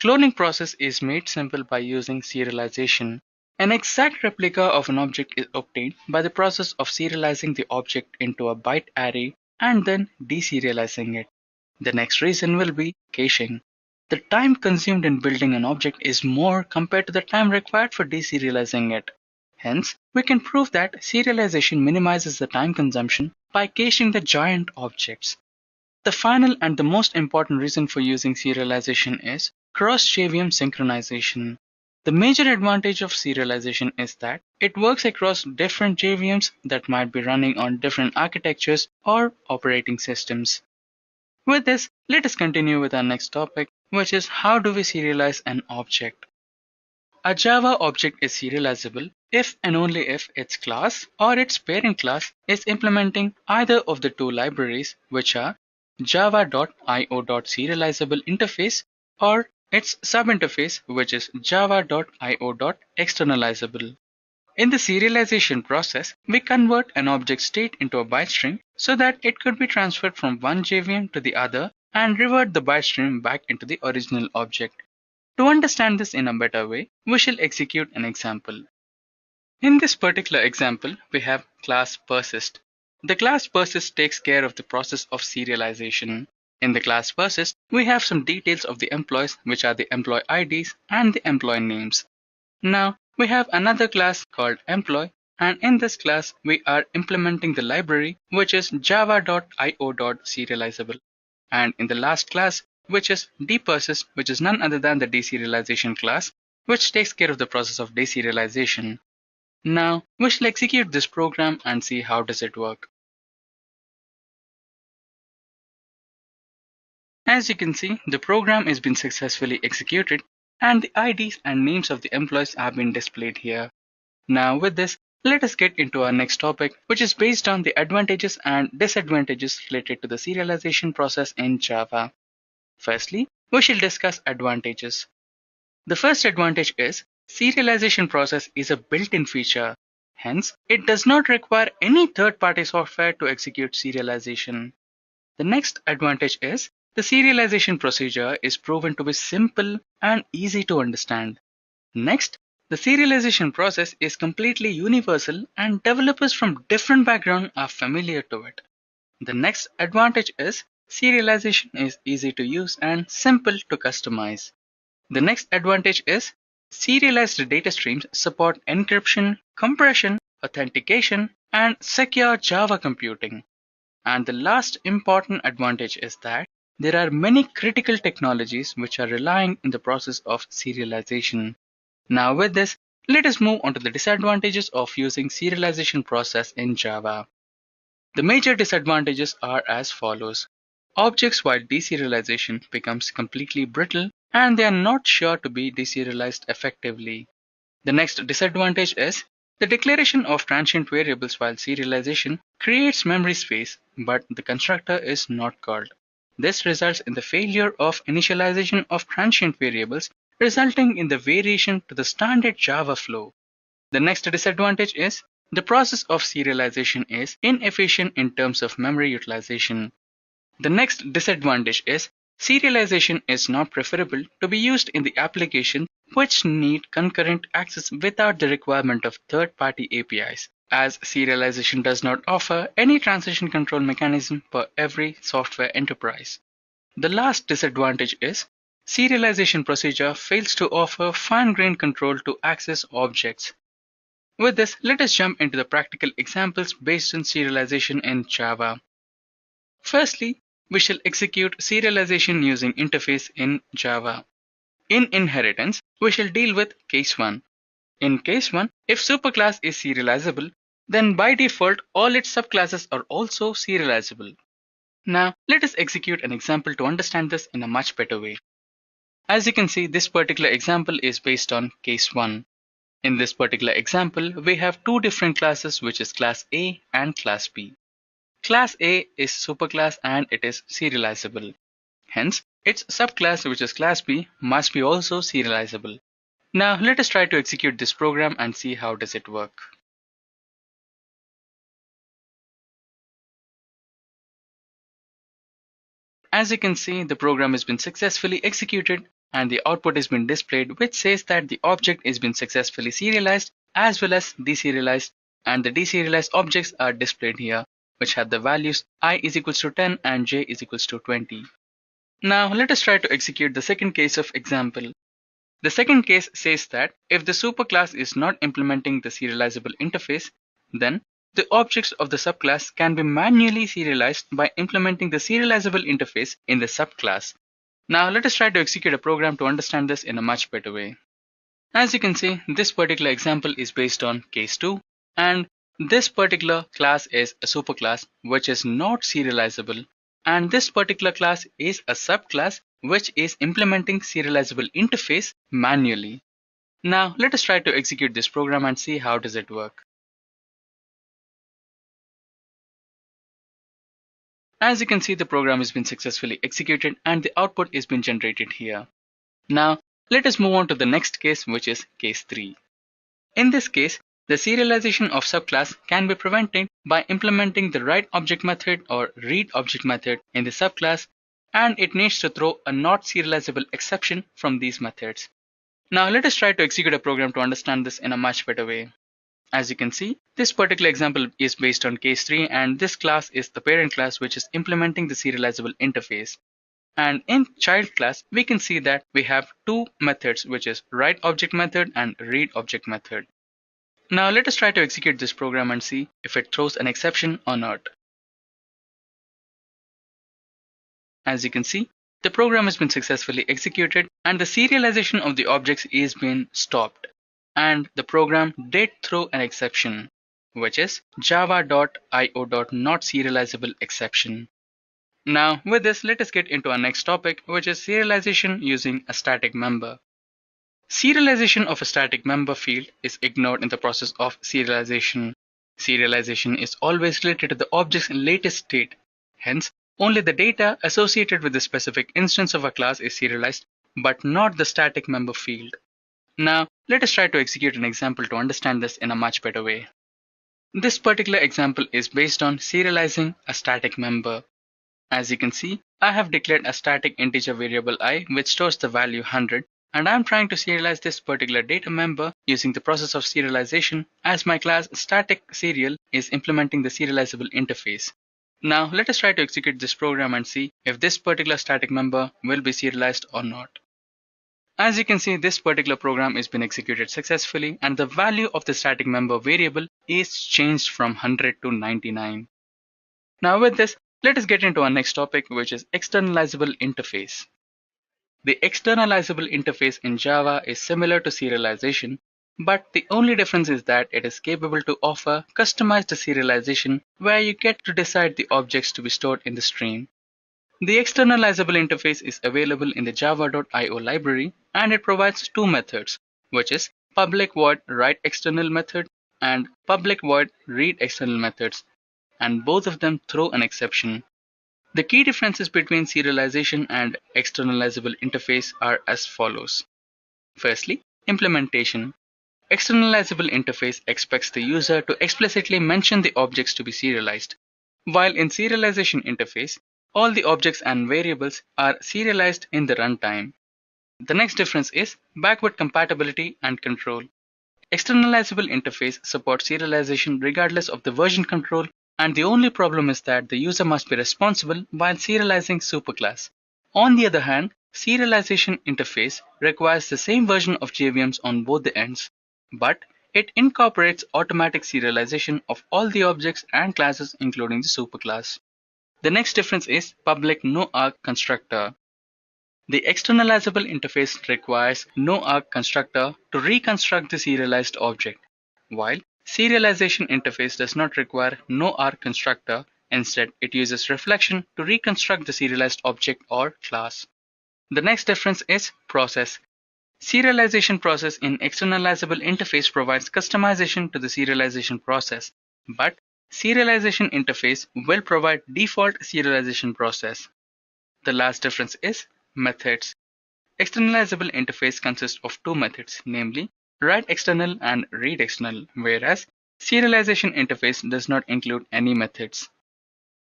Cloning process is made simple by using serialization. An exact replica of an object is obtained by the process of serializing the object into a byte array and then deserializing it. The next reason will be caching. The time consumed in building an object is more compared to the time required for deserializing it. Hence, we can prove that serialization minimizes the time consumption by caching the giant objects. The final and the most important reason for using serialization is cross-JVM synchronization. The major advantage of serialization is that it works across different JVMs that might be running on different architectures or operating systems. With this, let us continue with our next topic, which is how do we serialize an object? A Java object is serializable if and only if its class or its parent class is implementing either of the two libraries, which are java.io.serializable interface or its subinterface, which is java.io.externalizable. In the serialization process, we convert an object state into a byte string so that it could be transferred from one JVM to the other and revert the byte stream back into the original object. To understand this in a better way, we shall execute an example. In this particular example, we have class persist. The class persist takes care of the process of serialization. In the class persist, we have some details of the employees, which are the employee IDs and the employee names. Now, we have another class called employee, and in this class, we are implementing the library, which is java.io.serializable. And in the last class, which is dpersist, which is none other than the deserialization class, which takes care of the process of deserialization. Now, we shall execute this program and see how does it work. As you can see, the program has been successfully executed and the IDs and names of the employees have been displayed here. Now with this, let us get into our next topic, which is based on the advantages and disadvantages related to the serialization process in Java. Firstly, we shall discuss advantages. The first advantage is serialization process is a built-in feature. Hence, it does not require any third-party software to execute serialization. The next advantage is the serialization procedure is proven to be simple and easy to understand. Next, the serialization process is completely universal and developers from different backgrounds are familiar to it. The next advantage is serialization is easy to use and simple to customize. The next advantage is serialized data streams support encryption, compression, authentication, and secure Java computing. And the last important advantage is that there are many critical technologies which are relying in the process of serialization. Now with this, let us move on to the disadvantages of using serialization process in Java. The major disadvantages are as follows. Objects while deserialization becomes completely brittle and they are not sure to be deserialized effectively. The next disadvantage is the declaration of transient variables while serialization creates memory space, but the constructor is not called. This results in the failure of initialization of transient variables, resulting in the variation to the standard Java flow. The next disadvantage is the process of serialization is inefficient in terms of memory utilization. The next disadvantage is serialization is not preferable to be used in the application which need concurrent access without the requirement of third-party APIs. as serialization does not offer any transition control mechanism for every software enterprise. The last disadvantage is serialization procedure fails to offer fine-grained control to access objects. With this, let us jump into the practical examples based on serialization in Java. Firstly, we shall execute serialization using interface in Java. In Inheritance, we shall deal with case 1. In case 1, if superclass is serializable, then by default all its subclasses are also serializable. Now, let us execute an example to understand this in a much better way. As you can see, this particular example is based on case 1. In this particular example, we have two different classes, which is class A and class B. Class A is superclass and it is serializable. Hence, its subclass, which is class B, must be also serializable. Now, let us try to execute this program and see how does it work. As you can see, the program has been successfully executed and the output has been displayed, which says that the object has been successfully serialized as well as deserialized, and the deserialized objects are displayed here, which have the values I is equals to 10 and j is equals to 20. Now let us try to execute the second case of example. The second case says that if the superclass is not implementing the serializable interface, then the objects of the subclass can be manually serialized by implementing the serializable interface in the subclass. Now let us try to execute a program to understand this in a much better way. As you can see, this particular example is based on case 2, and this particular class is a superclass which is not serializable, and this particular class is a subclass which is implementing serializable interface manually. Now let us try to execute this program and see how does it work. As you can see, the program has been successfully executed and the output is been generated here. Now let us move on to the next case, which is case 3. In this case, the serialization of subclass can be prevented by implementing the write object method or read object method in the subclass, and it needs to throw a not serializable exception from these methods. Now let us try to execute a program to understand this in a much better way. As you can see, this particular example is based on case 3, and this class is the parent class which is implementing the serializable interface. And in child class, we can see that we have two methods, which is write object method and read object method. Now let us try to execute this program and see if it throws an exception or not. As you can see, the program has been successfully executed and the serialization of the objects is been stopped. And the program did throw an exception, which is java.io.notSerializable exception. Now with this, let us get into our next topic, which is serialization using a static member. Serialization of a static member field is ignored in the process of serialization. Serialization is always related to the object's latest state. Hence, only the data associated with the specific instance of a class is serialized, but not the static member field. Now, let us try to execute an example to understand this in a much better way. This particular example is based on serializing a static member. As you can see, I have declared a static integer variable I which stores the value 100, and I am trying to serialize this particular data member using the process of serialization, as my class static serial is implementing the serializable interface. Now let us try to execute this program and see if this particular static member will be serialized or not. As you can see, this particular program has been executed successfully and the value of the static member variable is changed from 100 to 99. Now with this, let us get into our next topic, which is externalizable interface. The externalizable interface in Java is similar to serialization, but the only difference is that it is capable to offer customized serialization where you get to decide the objects to be stored in the stream. The externalizable interface is available in the java.io library, and it provides two methods, which is public void write external method and public void read external methods, and both of them throw an exception. The key differences between serialization and externalizable interface are as follows. Firstly, implementation. Externalizable interface expects the user to explicitly mention the objects to be serialized, while in serialization interface, all the objects and variables are serialized in the runtime. The next difference is backward compatibility and control. Externalizable interface supports serialization regardless of the version control, and the only problem is that the user must be responsible while serializing superclass. On the other hand, serialization interface requires the same version of JVMs on both the ends, but it incorporates automatic serialization of all the objects and classes including the superclass. The next difference is public no-arg constructor. The externalizable interface requires no-arg constructor to reconstruct the serialized object, while serialization interface does not require no-arg constructor. Instead, it uses reflection to reconstruct the serialized object or class. The next difference is process. Serialization process in externalizable interface provides customization to the serialization process, but serialization interface will provide default serialization process. The last difference is methods. Externalizable interface consists of two methods, namely write external and read external, whereas serialization interface does not include any methods.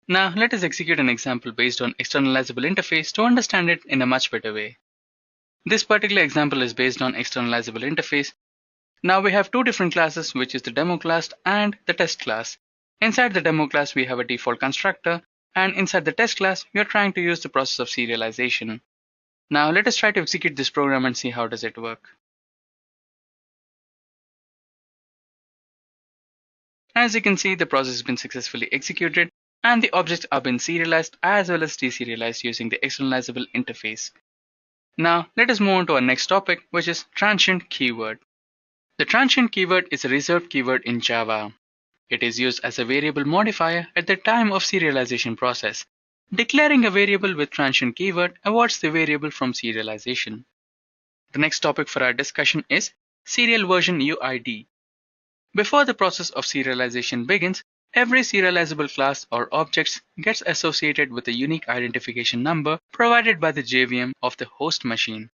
Now let us execute an example based on externalizable interface to understand it in a much better way. This particular example is based on externalizable interface. Now we have two different classes, which is the demo class and the test class. Inside the demo class we have a default constructor, and inside the test class we are trying to use the process of serialization. Now let us try to execute this program and see how does it work. As you can see, the process has been successfully executed and the objects have been serialized as well as deserialized using the externalizable interface. Now let us move on to our next topic, which is transient keyword. The transient keyword is a reserved keyword in Java. It is used as a variable modifier at the time of serialization process. Declaring a variable with transient keyword avoids the variable from serialization. The next topic for our discussion is serial version UID. Before the process of serialization begins, every serializable class or objects gets associated with a unique identification number provided by the JVM of the host machine.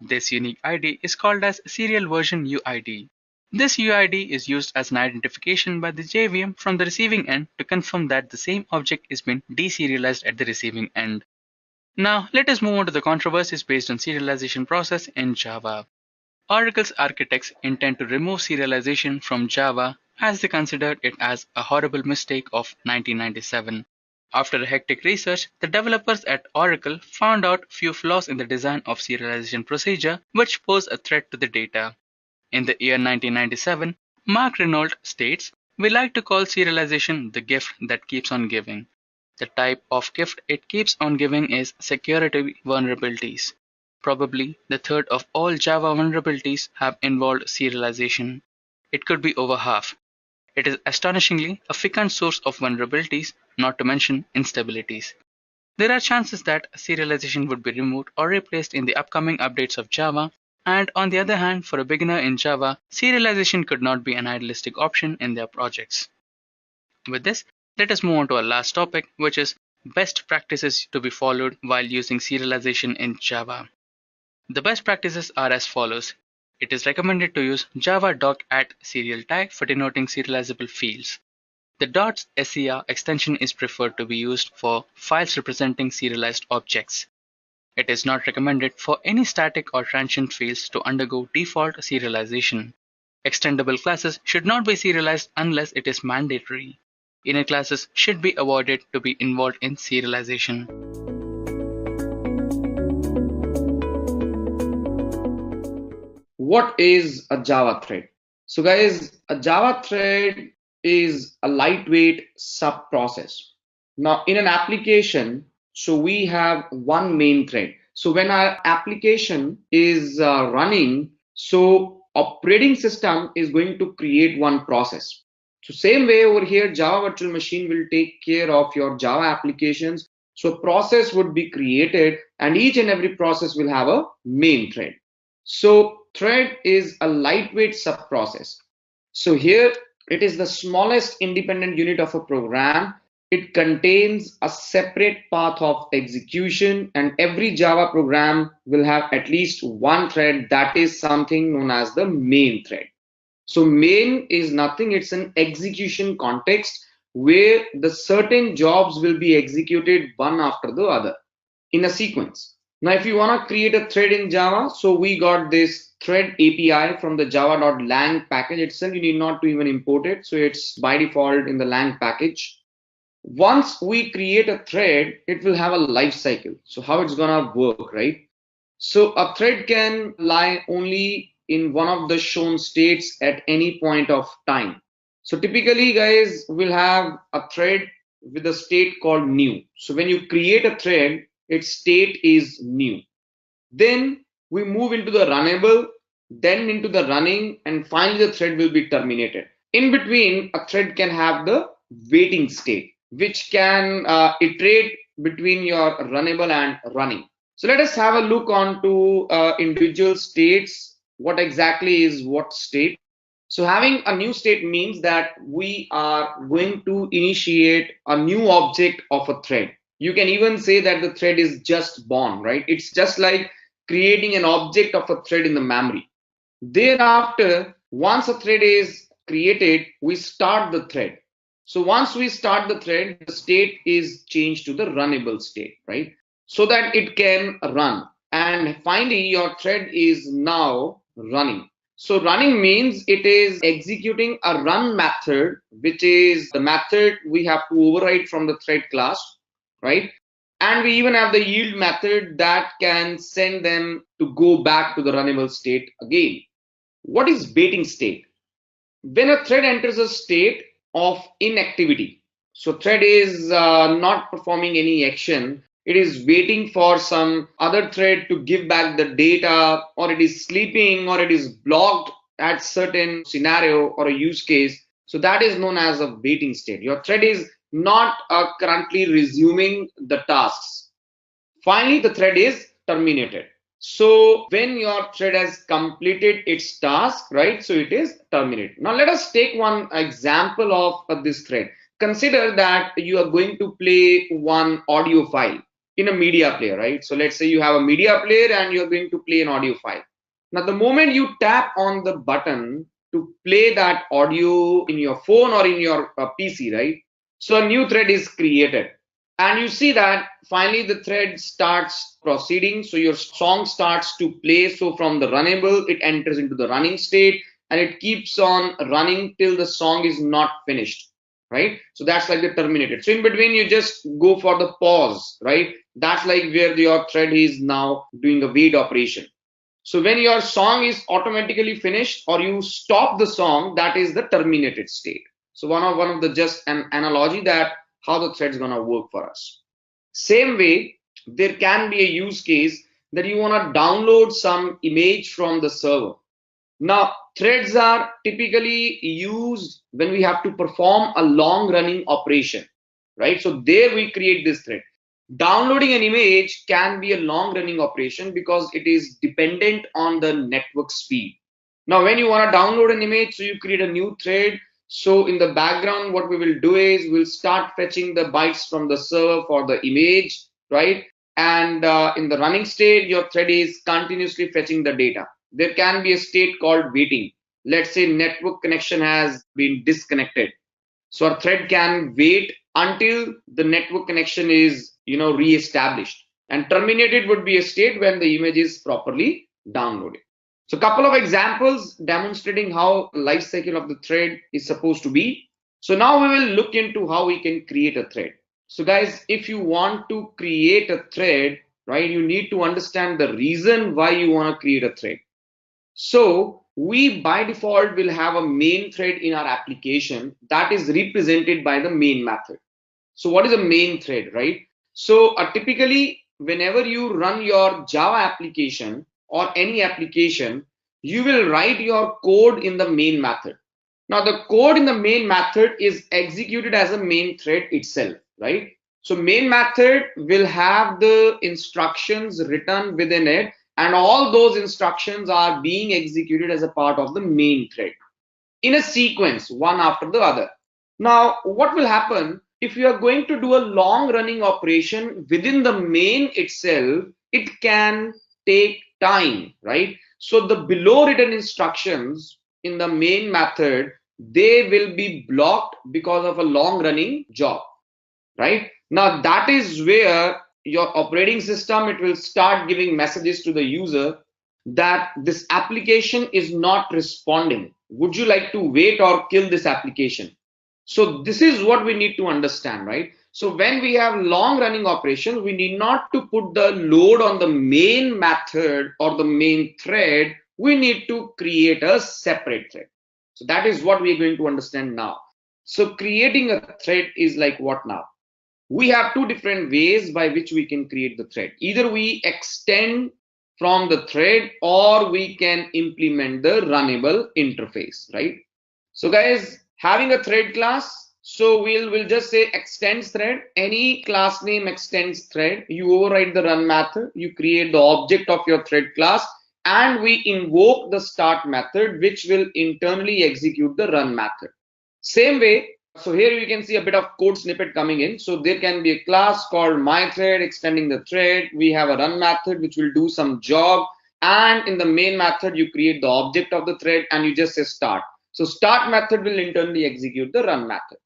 This unique ID is called as serial version UID. This UID is used as an identification by the JVM from the receiving end to confirm that the same object is being deserialized at the receiving end. Now let us move on to the controversies based on serialization process in Java. Oracle's architects intend to remove serialization from Java as they considered it as a horrible mistake of 1997. After a hectic research, the developers at Oracle found out few flaws in the design of serialization procedure which pose a threat to the data. In the year 1997, Mark Renault states, "We like to call serialization the gift that keeps on giving. The type of gift it keeps on giving is security vulnerabilities. Probably the third of all Java vulnerabilities have involved serialization. It could be over half. It is astonishingly a fecund source of vulnerabilities, not to mention instabilities. There are chances that serialization would be removed or replaced in the upcoming updates of Java, and on the other hand, for a beginner in Java, serialization could not be an idealistic option in their projects." With this, let us move on to our last topic, which is best practices to be followed while using serialization in Java. The best practices are as follows. It is recommended to use Java doc at serial tag for denoting serializable fields. The .ser extension is preferred to be used for files representing serialized objects. It is not recommended for any static or transient fields to undergo default serialization. Extendable classes should not be serialized unless it is mandatory. Inner classes should be avoided to be involved in serialization. What is a Java thread? So guys, a Java thread is a lightweight sub process. Now in an application, so we have one main thread. So when our application is running, so operating system is going to create one process. So same way over here, Java virtual machine will take care of your Java applications. So process would be created and each and every process will have a main thread. So thread is a lightweight sub-process. So here it is the smallest independent unit of a program. It contains a separate path of execution, and every Java program will have at least one thread that is something known as the main thread. So main is nothing, it's an execution context where the certain jobs will be executed one after the other in a sequence. Now, if you want to create a thread in Java, so we got this thread API from the java.lang package itself. You need not to even import it. So it's by default in the lang package. Once we create a thread, it will have a life cycle. So how it's gonna work, right? So a thread can lie only in one of the shown states at any point of time. So typically, guys, we'll have a thread with a state called new. So when you create a thread, its state is new. Then we move into the runnable, then into the running, and finally the thread will be terminated. In between, a thread can have the waiting state, which can iterate between your runnable and running. So let us have a look onto individual states. What exactly is what state? So having a new state means that we are going to initiate a new object of a thread. You can even say that the thread is just born, right? It's just like creating an object of a thread in the memory. Thereafter, once a thread is created, we start the thread. So once we start the thread, the state is changed to the runnable state, right? So that it can run. And finally, your thread is now running. So running means it is executing a run method, which is the method we have to override from the thread class, right? And we even have the yield method that can send them to go back to the runnable state again. What is waiting state? When a thread enters a state of inactivity, so thread is not performing any action, it is waiting for some other thread to give back the data, or it is sleeping, or it is blocked at certain scenario or a use case. So that is known as a waiting state. Your thread is not currently resuming the tasks. Finally, the thread is terminated. So when your thread has completed its task, right? So it is terminated. Now let us take one example of this thread. Consider that you are going to play one audio file in a media player, right? So let's say you have a media player and you're going to play an audio file. Now the moment you tap on the button to play that audio in your phone or in your PC, right? So a new thread is created. And you see that finally the thread starts proceeding. So your song starts to play. So from the runnable, it enters into the running state and it keeps on running till the song is not finished, right? So that's like the terminated. So in between, you just go for the pause, right? That's like where your thread is now doing a wait operation. So when your song is automatically finished or you stop the song, that is the terminated state. So one of the just an analogy that how the thread is going to work for us. Same way, there can be a use case that you want to download some image from the server. Now, threads are typically used when we have to perform a long running operation, right? So there we create this thread. Downloading an image can be a long running operation because it is dependent on the network speed. Now, when you want to download an image, so you create a new thread. So in the background, what we will do is we'll start fetching the bytes from the server for the image, right? And in the running state, your thread is continuously fetching the data. There can be a state called waiting. Let's say network connection has been disconnected. So our thread can wait until the network connection is, re-established. And terminated would be a state when the image is properly downloaded. So a couple of examples demonstrating how life cycle of the thread is supposed to be. So now we will look into how we can create a thread. So guys, if you want to create a thread, right, you need to understand the reason why you want to create a thread. So we by default will have a main thread in our application that is represented by the main method. So what is a main thread, right? So typically whenever you run your Java application or any application, you will write your code in the main method. Now the code in the main method is executed as a main thread itself, right? So main method will have the instructions written within it, and all those instructions are being executed as a part of the main thread in a sequence, one after the other. Now, what will happen if you are going to do a long running operation within the main itself? It can take time, right? So the below written instructions in the main method, they will be blocked because of a long running job, right? Now that is where your operating system, it will start giving messages to the user that this application is not responding. Would you like to wait or kill this application? So this is what we need to understand, right? So when we have long running operations, we need not to put the load on the main method or the main thread. We need to create a separate thread. So that is what we are going to understand now. So creating a thread is like what now? We have two different ways by which we can create the thread. Either we extend from the thread or we can implement the runnable interface, right? So guys, having a thread class, so we'll just say extends thread. Any class name extends thread. You override the run method, you create the object of your thread class, and we invoke the start method, which will internally execute the run method. Same way, so here you can see a bit of code snippet coming in. So there can be a class called myThread extending the thread. We have a run method which will do some job, and in the main method you create the object of the thread and you just say start. So start method will internally execute the run method.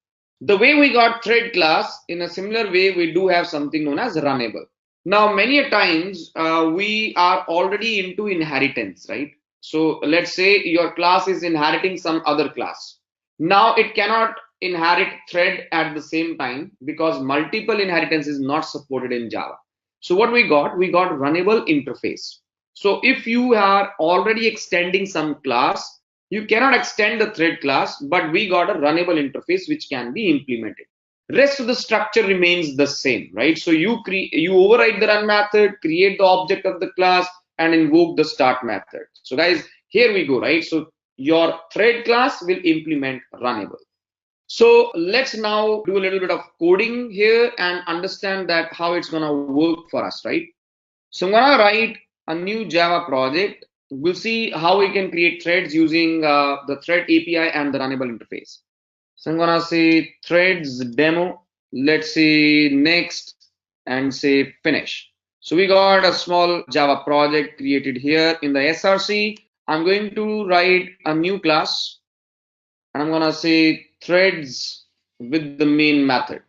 The way we got thread class, in a similar way we do have something known as runnable. Now many a times we are already into inheritance, right? So let's say your class is inheriting some other class. Now it cannot inherit thread at the same time because multiple inheritance is not supported in Java. So what we got runnable interface. So if you are already extending some class, you cannot extend the thread class, but we got a runnable interface which can be implemented. Rest of the structure remains the same, right? So you override the run method, create the object of the class, and invoke the start method. So guys, here we go, right? So your thread class will implement runnable. So let's now do a little bit of coding here and understand that how it's going to work for us, right? So I'm going to write a new Java project. We'll see how we can create threads using the thread API and the runnable interface. So I'm going to say threads demo. Let's say next and say finish. So we got a small Java project created here in the SRC. I'm going to write a new class and I'm going to say threads with the main method,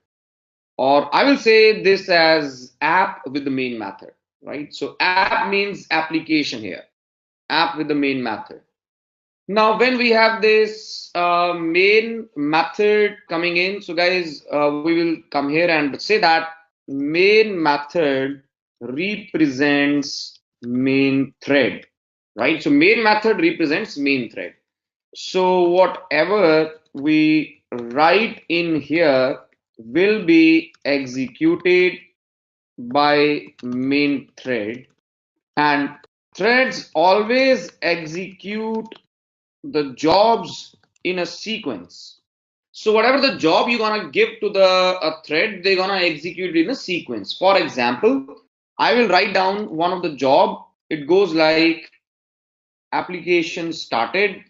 or I will say this as app with the main method, right? So app means application here, app with the main method. Now when we have this main method coming in, so guys, we will come here and say that main method represents main thread, right? So main method represents main thread. So whatever we write in here will be executed by main thread, and threads always execute the jobs in a sequence. So whatever the job you're gonna give to the thread, they're gonna execute in a sequence. For example, I will write down one of the job. It goes like application started,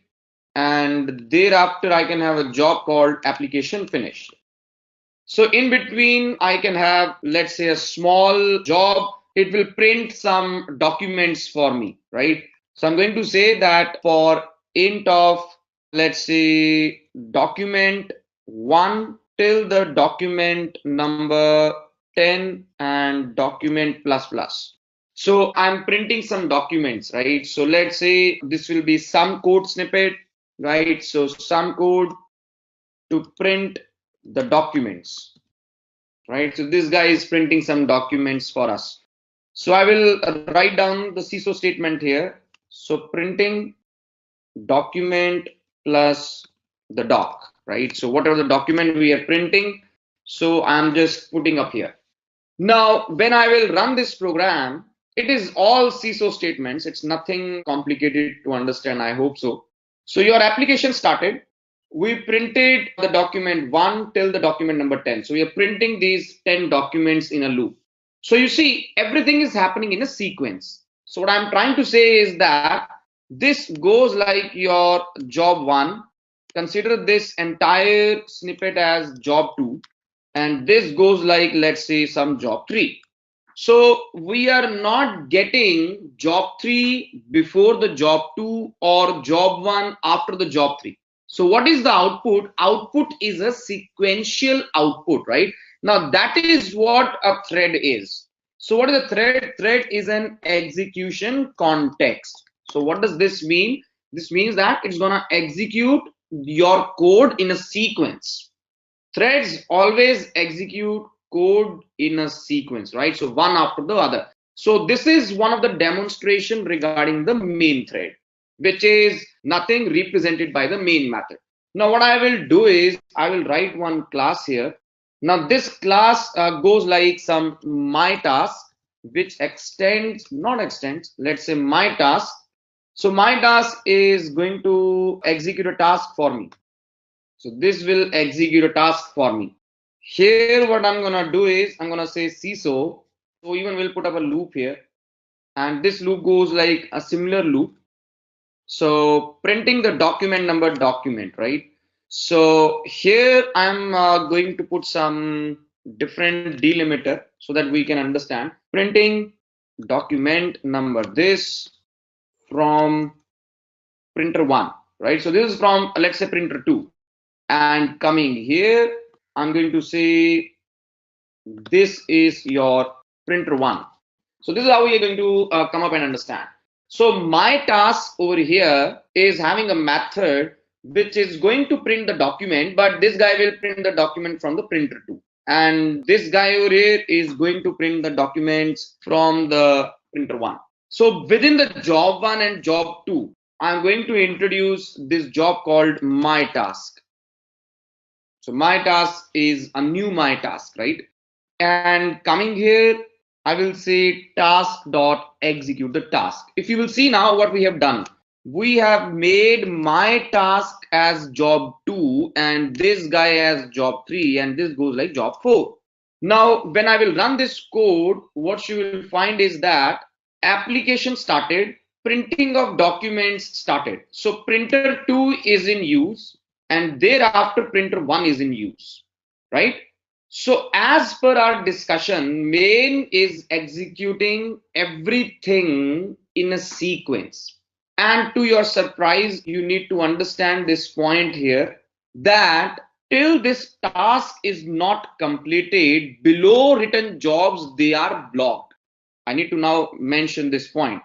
and thereafter I can have a job called application finished. So in between I can have, let's say, a small job. It will print some documents for me, right? So I'm going to say that for int of, let's say, document 1 till the document number 10 and document plus plus. So I'm printing some documents, right? So let's say this will be some code snippet, right? So some code to print the documents, right? So this guy is printing some documents for us. So I will write down the CISO statement here. So printing document plus the doc, right? So whatever the document we are printing, so I'm just putting up here. Now, when I will run this program, it is all CISO statements. It's nothing complicated to understand, I hope so. So your application started. We printed the document 1 till the document number 10. So we are printing these 10 documents in a loop. So you see, everything is happening in a sequence. So what I'm trying to say is that this goes like your job 1. Consider this entire snippet as job 2. And this goes like, let's say, some job 3. So we are not getting job 3 before the job 2 or job 1 after the job 3. So what is the output? Output is a sequential output, right? Now that is what a thread is. So what is a thread? Thread is an execution context. So what does this mean? This means that it's gonna execute your code in a sequence. Threads always execute code in a sequence, right? So one after the other. So this is one of the demonstration regarding the main thread, which is nothing represented by the main method. Now what I will do is I will write one class here. Now this class goes like some my task, which extends, not extends, let's say my task. So my task is going to execute a task for me. So this will execute a task for me. Here what I'm gonna do is I'm gonna say CISO. So even we'll put up a loop here, and this loop goes like a similar loop. So printing the document number document, right? So here I'm going to put some different delimiter so that we can understand. Printing document number this from printer 1, right? So this is from, let's say, printer 2. And coming here, I'm going to say this is your printer 1. So this is how we are going to come up and understand. So my task over here is having a method which is going to print the document, but this guy will print the document from the printer 2. And this guy over here is going to print the documents from the printer 1. So within the job 1 and job 2, I'm going to introduce this job called my task. So my task is a new my task, right? And coming here, I will say task dot execute the task. If you will see now what we have done, we have made my task as job 2 and this guy as job 3, and this goes like job 4. Now, when I will run this code, what you will find is that application started, printing of documents started. So printer 2 is in use, and thereafter printer 1 is in use, right? So as per our discussion, main is executing everything in a sequence. And to your surprise, you need to understand this point here, that till this task is not completed, below written jobs, they are blocked. I need to now mention this point.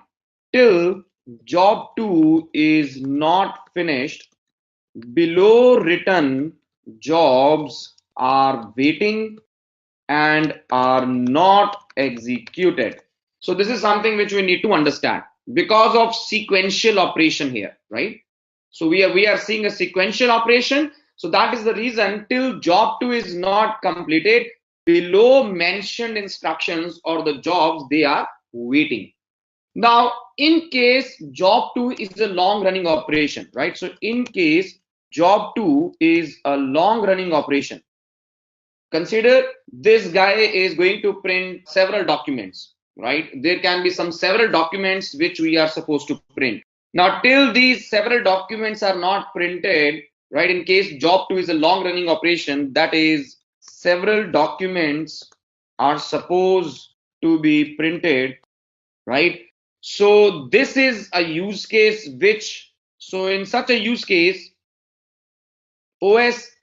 Till job 2 is not finished, below written jobs are waiting and are not executed. So this is something which we need to understand because of sequential operation here, right? So we are seeing a sequential operation. So that is the reason till job 2 is not completed, below mentioned instructions or the jobs, they are waiting. Now, in case job 2 is a long running operation, right? So in case job 2 is a long running operation, consider this guy is going to print several documents, right? There can be some several documents which we are supposed to print. Now, till these several documents are not printed, right? In case job 2 is a long running operation, that is several documents are supposed to be printed, right? So this is a use case which, so in such a use case, os/jvm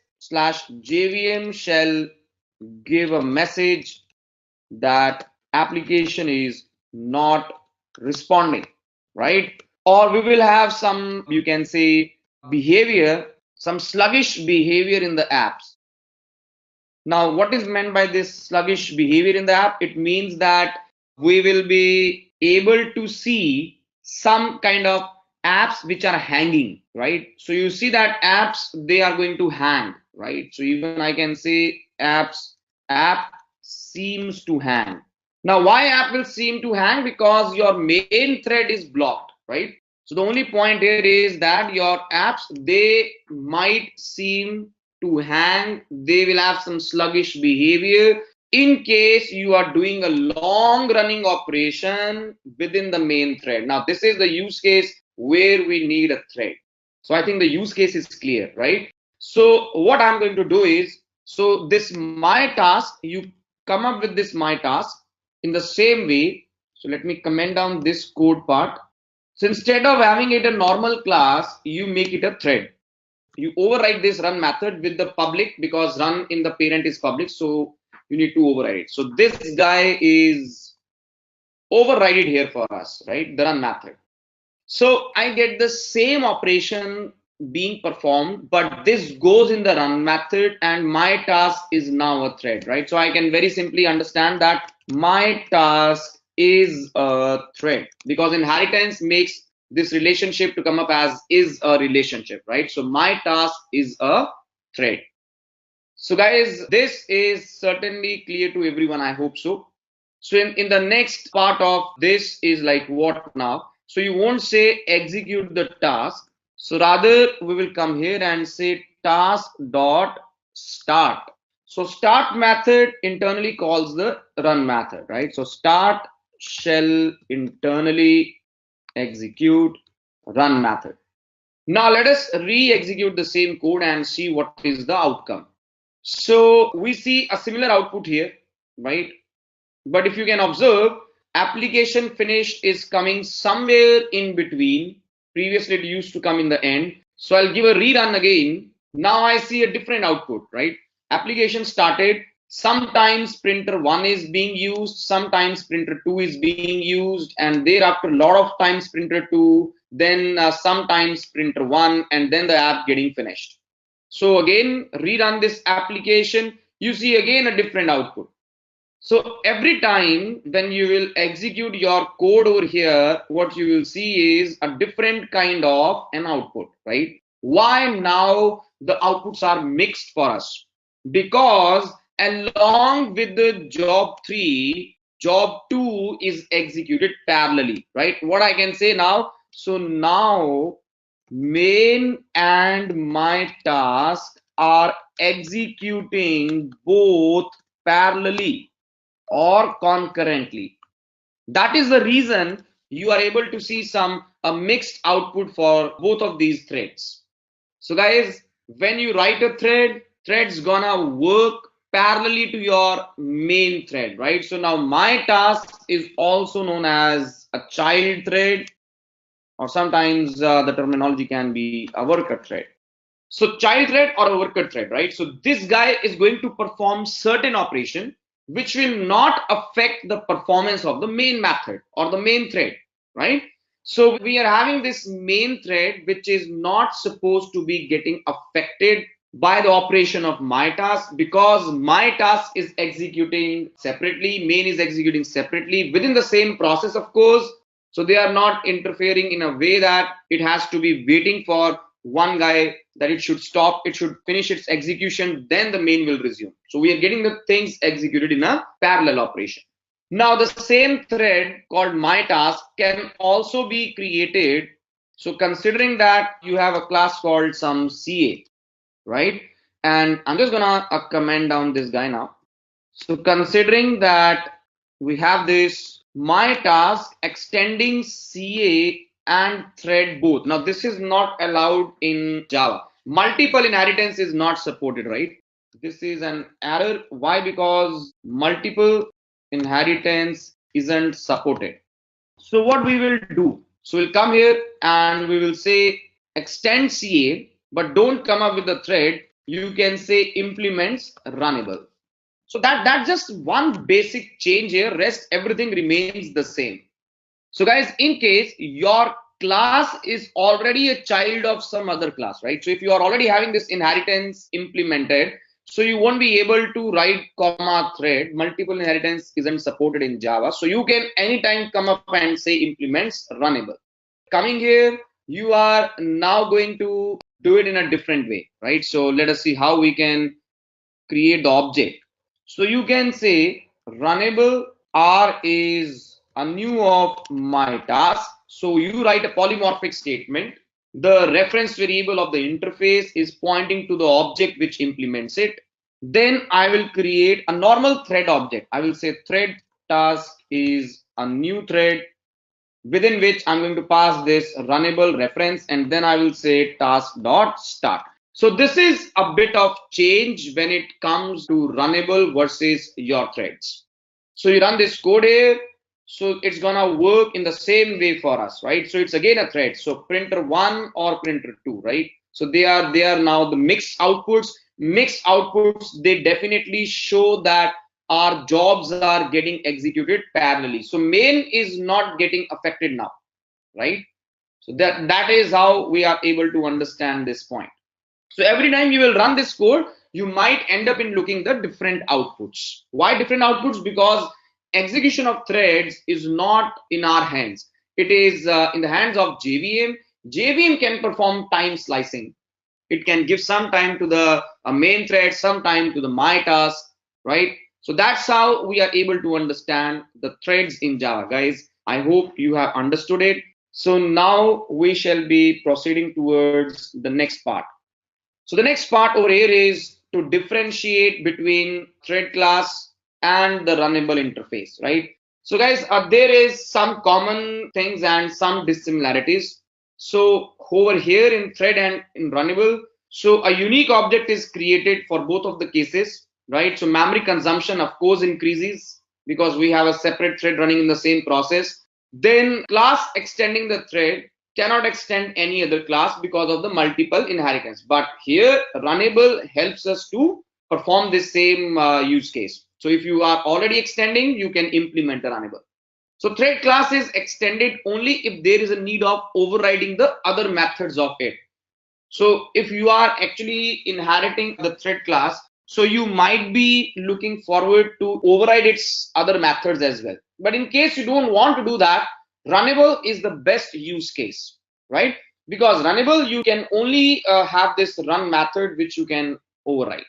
shall give a message that application is not responding, right? Or we will have some, you can say, behavior, some sluggish behavior in the apps. Now, what is meant by this sluggish behavior in the app? It means that we will be able to see some kind of apps which are hanging, right? So you see that apps, they are going to hang, right? So even I can say apps, app seems to hang. Now, why app will seem to hang? Because your main thread is blocked, right? So the only point here is that your apps, they might seem to hang, they will have some sluggish behavior in case you are doing a long running operation within the main thread. Now, this is the use case where we need a thread. So I think the use case is clear, right? So what I'm going to do is, so this my task, you come up with this my task in the same way. So let me comment down this code part. So instead of having it a normal class, you make it a thread. You override this run method with the public, because run in the parent is public, so you need to override it. So this guy is override it here for us, right? The run method. So I get the same operation being performed, but this goes in the run method and my task is now a thread, right? So I can very simply understand that my task is a thread because inheritance makes this relationship to come up as is a relationship, right? So my task is a thread. So guys, this is certainly clear to everyone, I hope so. So in the next part of this is like what now? So you won't say execute the task. So rather we will come here and say task dot start. So start method internally calls the run method, right? So start shall internally execute run method. Now let us re-execute the same code and see what is the outcome. So we see a similar output here, right? But if you can observe, application finished is coming somewhere in between. Previously it used to come in the end. So I'll give a rerun again. Now I see a different output, right? Application started. Sometimes printer 1 is being used, sometimes printer 2 is being used, and thereafter a lot of times printer 2, then sometimes printer 1, and then the app getting finished. So again, rerun this application, you see again a different output. So every time when you will execute your code over here, what you will see is a different kind of an output, right? Why now the outputs are mixed for us? Because along with the job 3, job 2 is executed parallelly, right? What I can say now, so now main and my task are executing both parallelly or concurrently. That is the reason you are able to see some a mixed output for both of these threads. So guys, when you write a thread, thread's gonna work parallelly to your main thread, right? So now my task is also known as a child thread, or sometimes the terminology can be a worker thread. So child thread or a worker thread, right? So this guy is going to perform certain operation which will not affect the performance of the main method or the main thread, right? So we are having this main thread which is not supposed to be getting affected by the operation of my task because my task is executing separately, main is executing separately within the same process, of course. So they are not interfering in a way that it has to be waiting for one guy, that it should stop, it should finish its execution, then the main will resume. So we are getting the things executed in a parallel operation. Now the same thread called my task can also be created. So considering that you have a class called some CA, right? And I'm just gonna comment down this guy now. So considering that we have this my task extending CA and thread both. Now this is not allowed in Java. Multiple inheritance is not supported, right? This is an error. Why? Because multiple inheritance isn't supported. So what we will do? So we'll come here and we will say extend CA, but don't come up with the thread. You can say implements runnable. So that's just one basic change here. Rest everything remains the same. So guys, in case your class is already a child of some other class, right? So if you are already having this inheritance implemented, so you won't be able to write comma thread. Multiple inheritance isn't supported in Java. So you can anytime come up and say implements runnable. Coming here, you are now going to do it in a different way, right? So let us see how we can create the object. So you can say runnable R is a new of my task. So you write a polymorphic statement. The reference variable of the interface is pointing to the object which implements it. Then I will create a normal thread object. I will say thread task is a new thread within which I'm going to pass this runnable reference, and then I will say task dot start. So this is a bit of change when it comes to runnable versus your threads. So you run this code here. So it's gonna work in the same way for us, right? So it's again a thread. So printer 1 or printer 2, right? So they are now the mixed outputs. Mixed outputs, they definitely show that our jobs are getting executed parallelly. So main is not getting affected now, right? So that is how we are able to understand this point. So every time you will run this code, you might end up in looking the different outputs. Why different outputs? Because execution of threads is not in our hands. It is in the hands of JVM. JVM can perform time slicing. It can give some time to the main thread, some time to the my task, right? So that's how we are able to understand the threads in Java. Guys, I hope you have understood it. So now we shall be proceeding towards the next part. So the next part over here is to differentiate between thread class and the runnable interface, right? So guys, there is some common things and some dissimilarities. So over here in thread and in runnable, so a unique object is created for both of the cases, right? So memory consumption of course increases because we have a separate thread running in the same process. Then class extending the thread cannot extend any other class because of the multiple inheritance. But here runnable helps us to perform this same use case. So if you are already extending, you can implement the runnable. So thread class is extended only if there is a need of overriding the other methods of it. So if you are actually inheriting the thread class, so you might be looking forward to override its other methods as well. But in case you don't want to do that, runnable is the best use case, right? Because runnable, you can only have this run method which you can override.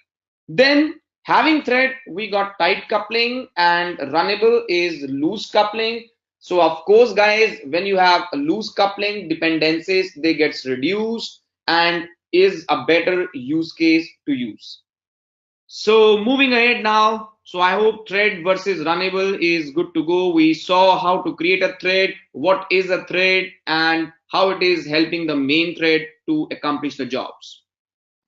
Then having thread, we got tight coupling, and runnable is loose coupling. So of course, guys, when you have a loose coupling, dependencies, they gets reduced and is a better use case to use. So moving ahead now, so I hope thread versus runnable is good to go. We saw how to create a thread, what is a thread, and how it is helping the main thread to accomplish the jobs.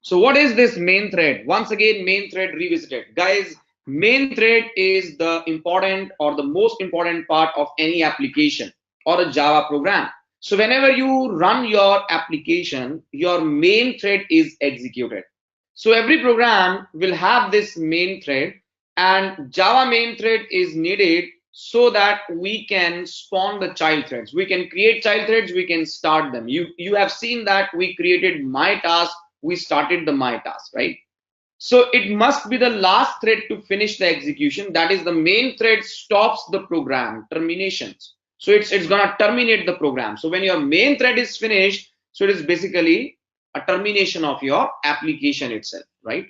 So what is this main thread? Once again, main thread revisited. Guys, main thread is the important or the most important part of any application or a Java program. So whenever you run your application, your main thread is executed. So every program will have this main thread, and Java main thread is needed so that we can spawn the child threads. We can create child threads, we can start them. You have seen that we created my task, we started the my task, right? So it must be the last thread to finish the execution. That is, the main thread stops the program, terminations. So it's gonna terminate the program. So when your main thread is finished, so it is basically a termination of your application itself, right?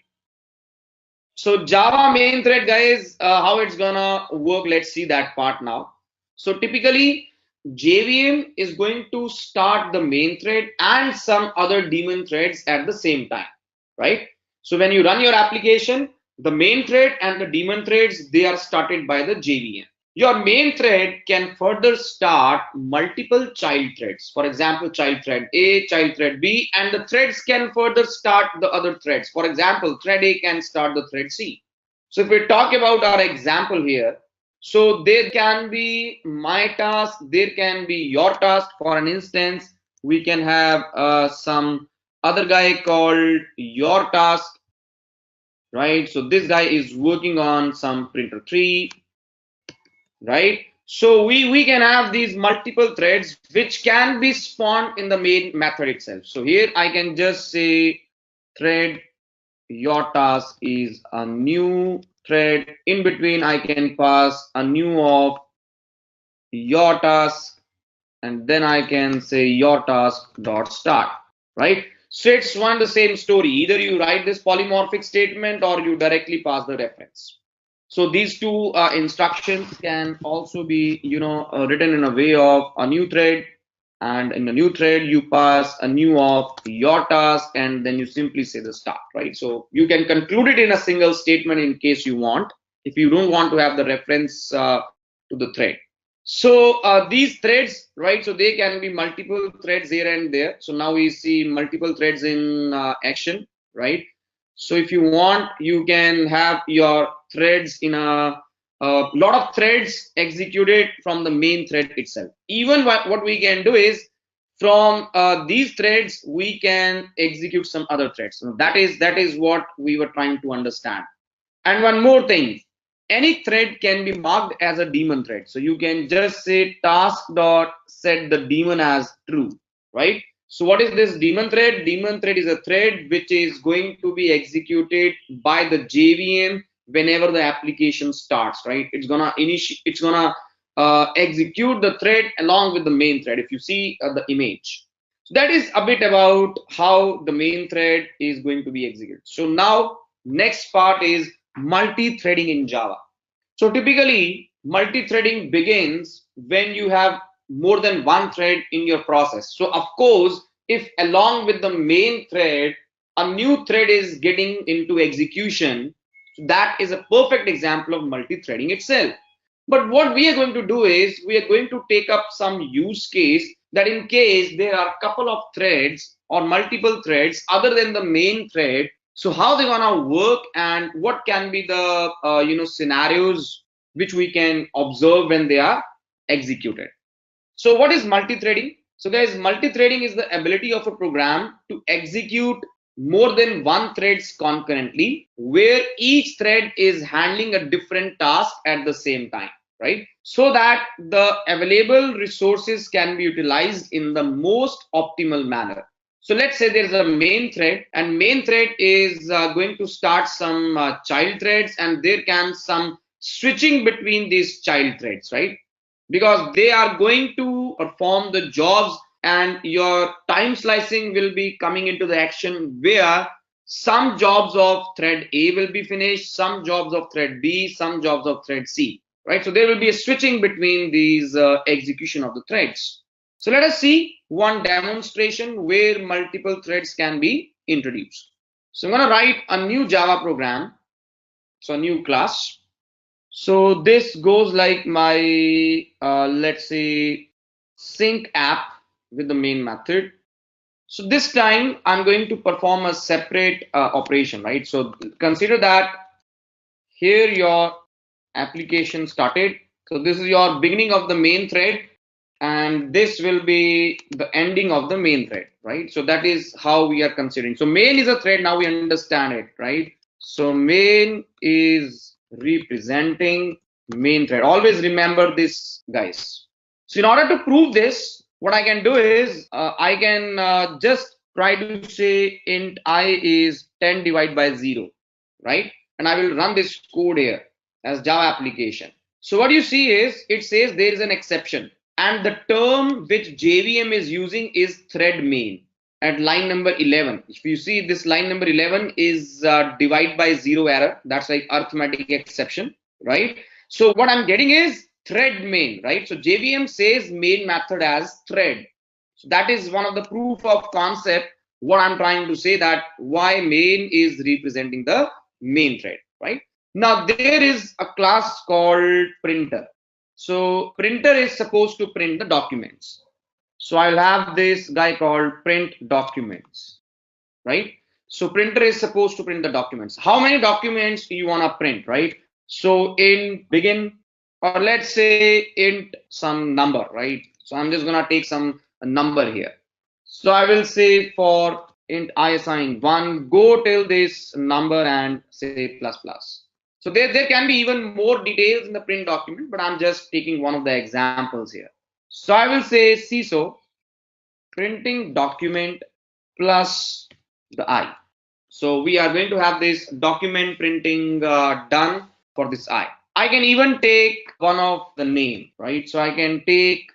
So Java main thread, guys, how it's gonna work, let's see that part now. So typically JVM is going to start the main thread and some other daemon threads at the same time, right? So when you run your application, the main thread and the daemon threads, they are started by the JVM. Your main thread can further start multiple child threads. For example, child thread A, child thread B, and the threads can further start the other threads. For example, thread A can start the thread C. So if we talk about our example here, so there can be my task, there can be your task. For an instance, we can have some other guy called your task, right? So this guy is working on some printer 3, right? So we can have these multiple threads which can be spawned in the main method itself. So here I can just say thread your task is a new thread. In between I can pass a new of your task, and then I can say your task dot start, right? So it's one the same story. Either you write this polymorphic statement or you directly pass the reference. So these two instructions can also be, written in a way of a new thread, and in a new thread you pass a new of your task, and then you simply say the start, right? So you can conclude it in a single statement in case you want, if you don't want to have the reference to the thread. So these threads, right? So they can be multiple threads here and there. So now we see multiple threads in action, right? So if you want, you can have your threads in a lot of threads executed from the main thread itself. Even what we can do is from these threads we can execute some other threads. So that is what we were trying to understand. And one more thing, any thread can be marked as a daemon thread. So you can just say task dot set the daemon as true, right? So what is this daemon thread? Daemon thread is a thread which is going to be executed by the JVM whenever the application starts, right? It's gonna execute the thread along with the main thread. If you see the image, so that is a bit about how the main thread is going to be executed. So now next part is multi-threading in Java. So typically multi-threading begins when you have more than one thread in your process. So of course, if along with the main thread, a new thread is getting into execution, that is a perfect example of multi-threading itself. But what we are going to do is we are going to take up some use case that in case there are a couple of threads or multiple threads other than the main thread, so how they're gonna work and what can be the scenarios which we can observe when they are executed. So what is multi-threading? So guys, multi-threading is the ability of a program to execute more than one threads concurrently, where each thread is handling a different task at the same time, right? So that the available resources can be utilized in the most optimal manner. So let's say there's a main thread, and main thread is going to start some child threads, and there can some switching between these child threads, right? Because they are going to perform the jobs, and your time slicing will be coming into the action where some jobs of thread A will be finished, some jobs of thread B, some jobs of thread C, right? So there will be a switching between these execution of the threads. So let us see one demonstration where multiple threads can be introduced. So I'm going to write a new Java program, so a new class. So this goes like my, let's say, sync app with the main method. So this time I'm going to perform a separate operation, right? So consider that here your application started. So this is your beginning of the main thread, and this will be the ending of the main thread, right? So that is how we are considering. So main is a thread, now we understand it, right? So main is representing main thread. Always remember this, guys. So in order to prove this, what I can do is I can just try to say int I is 10 divided by 0, right? And I will run this code here as Java application. So what you see is it says there is an exception, and the term which JVM is using is thread main at line number 11. If you see this line number 11 is divide by 0 error, that's like arithmetic exception, right? So what I'm getting is thread main, right? So JVM says main method as thread. So that is one of the proof of concept what I'm trying to say, that why main is representing the main thread, right? Now there is a class called printer. So printer is supposed to print the documents. So I'll have this guy called print documents, right? So printer is supposed to print the documents. How many documents do you want to print, right? So in begin, or let's say int some number, right? So I'm just gonna take some number here. So I will say for int I assign 1, go till this number and say plus plus. So there can be even more details in the print document, but I'm just taking one of the examples here. So I will say CISO printing document plus the I. So we are going to have this document printing done for this I. I can even take one of the name, right? So I can take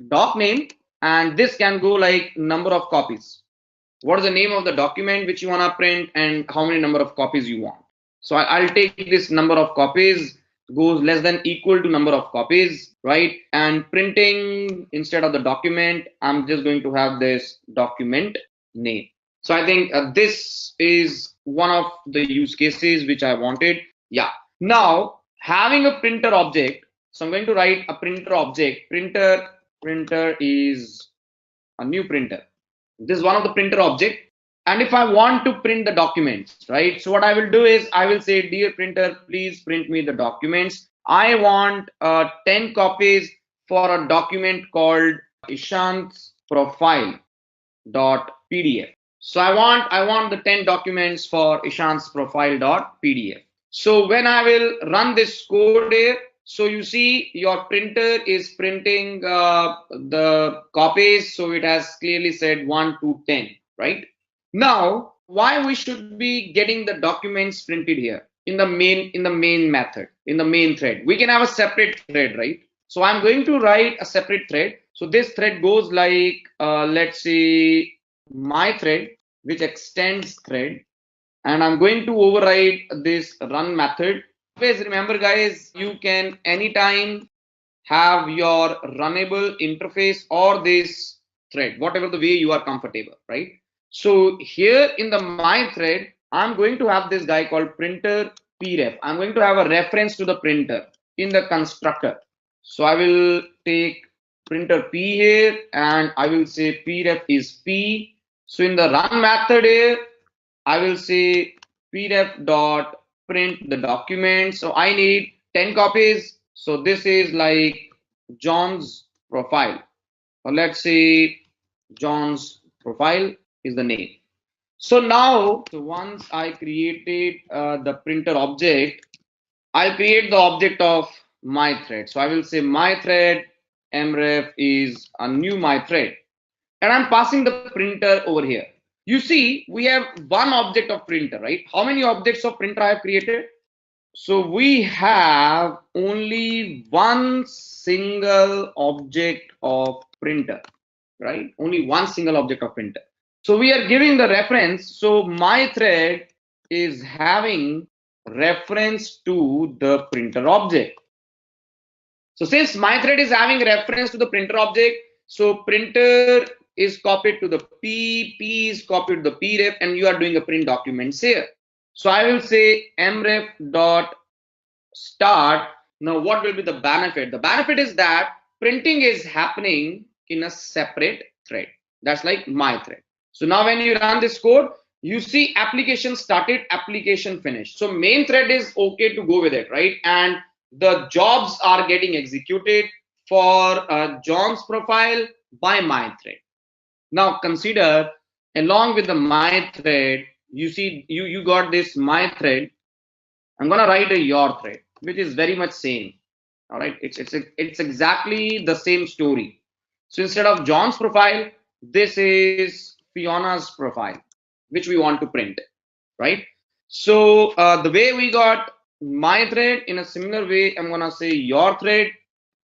doc name, and this can go like number of copies. What is the name of the document which you want to print and how many number of copies you want. So I'll take this number of copies goes less than equal to number of copies, right? And printing instead of the document, I'm just going to have this document name. So I think this is one of the use cases which I wanted. Yeah. Now having a printer object, so I'm going to write a printer object. Printer is a new printer. This is one of the printer object. And if I want to print the documents, right? So what I will do is I will say, dear printer, please print me the documents. I want 10 copies for a document called Ishant's profile dot PDF. So I want the 10 documents for Ishant's profile dot PDF. So when I will run this code here, so you see your printer is printing the copies. So it has clearly said 1 to 10, right? Now, why we should be getting the documents printed here in the main method, in the main thread? We can have a separate thread, right? So I'm going to write a separate thread. So this thread goes like, let's say my thread, which extends thread, and I'm going to override this run method. Always remember, guys, you can anytime have your runnable interface or this thread, whatever the way you are comfortable, right? So here in the my thread, I'm going to have this guy called printer pref. I'm going to have a reference to the printer in the constructor. So I will take printer p here and I will say pref is p. So in the run method here, I will say pref dot print the document. So I need 10 copies. So this is like John's profile. Or let's say John's profile is the name. So now, so once I created the printer object, I'll create the object of my thread. So I will say my thread mref is a new my thread, and I'm passing the printer over here. You see, we have one object of printer, right? How many objects of printer I have created? So we have only one single object of printer, right? Only one single object of printer. So we are giving the reference. So my thread is having reference to the printer object. So since my thread is having reference to the printer object, so printer is copied to the P is copied to the pref, and you are doing a print documents here. So I will say mref dot start. Now what will be the benefit? The benefit is that printing is happening in a separate thread. That's like my thread. So now when you run this code, you see application started, application finished. So main thread is okay to go with it, right? And the jobs are getting executed for John's profile by my thread. Now consider along with the my thread, you see you got this my thread. I'm gonna write a your thread, which is very much same. All right, it's exactly the same story. So instead of John's profile, this is Fiona's profile, which we want to print, right? So the way we got my thread, in a similar way, I'm gonna say your thread.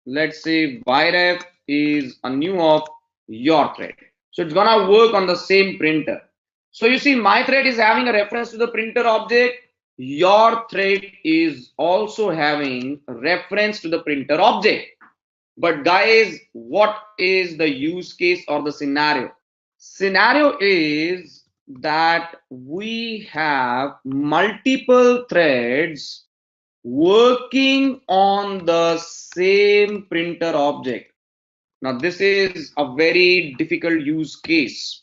Let's say yref is a new of your thread. So it's gonna work on the same printer. So you see, my thread is having a reference to the printer object. Your thread is also having reference to the printer object. But guys, what is the use case or the scenario? Scenario is that we have multiple threads working on the same printer object. Now this is a very difficult use case.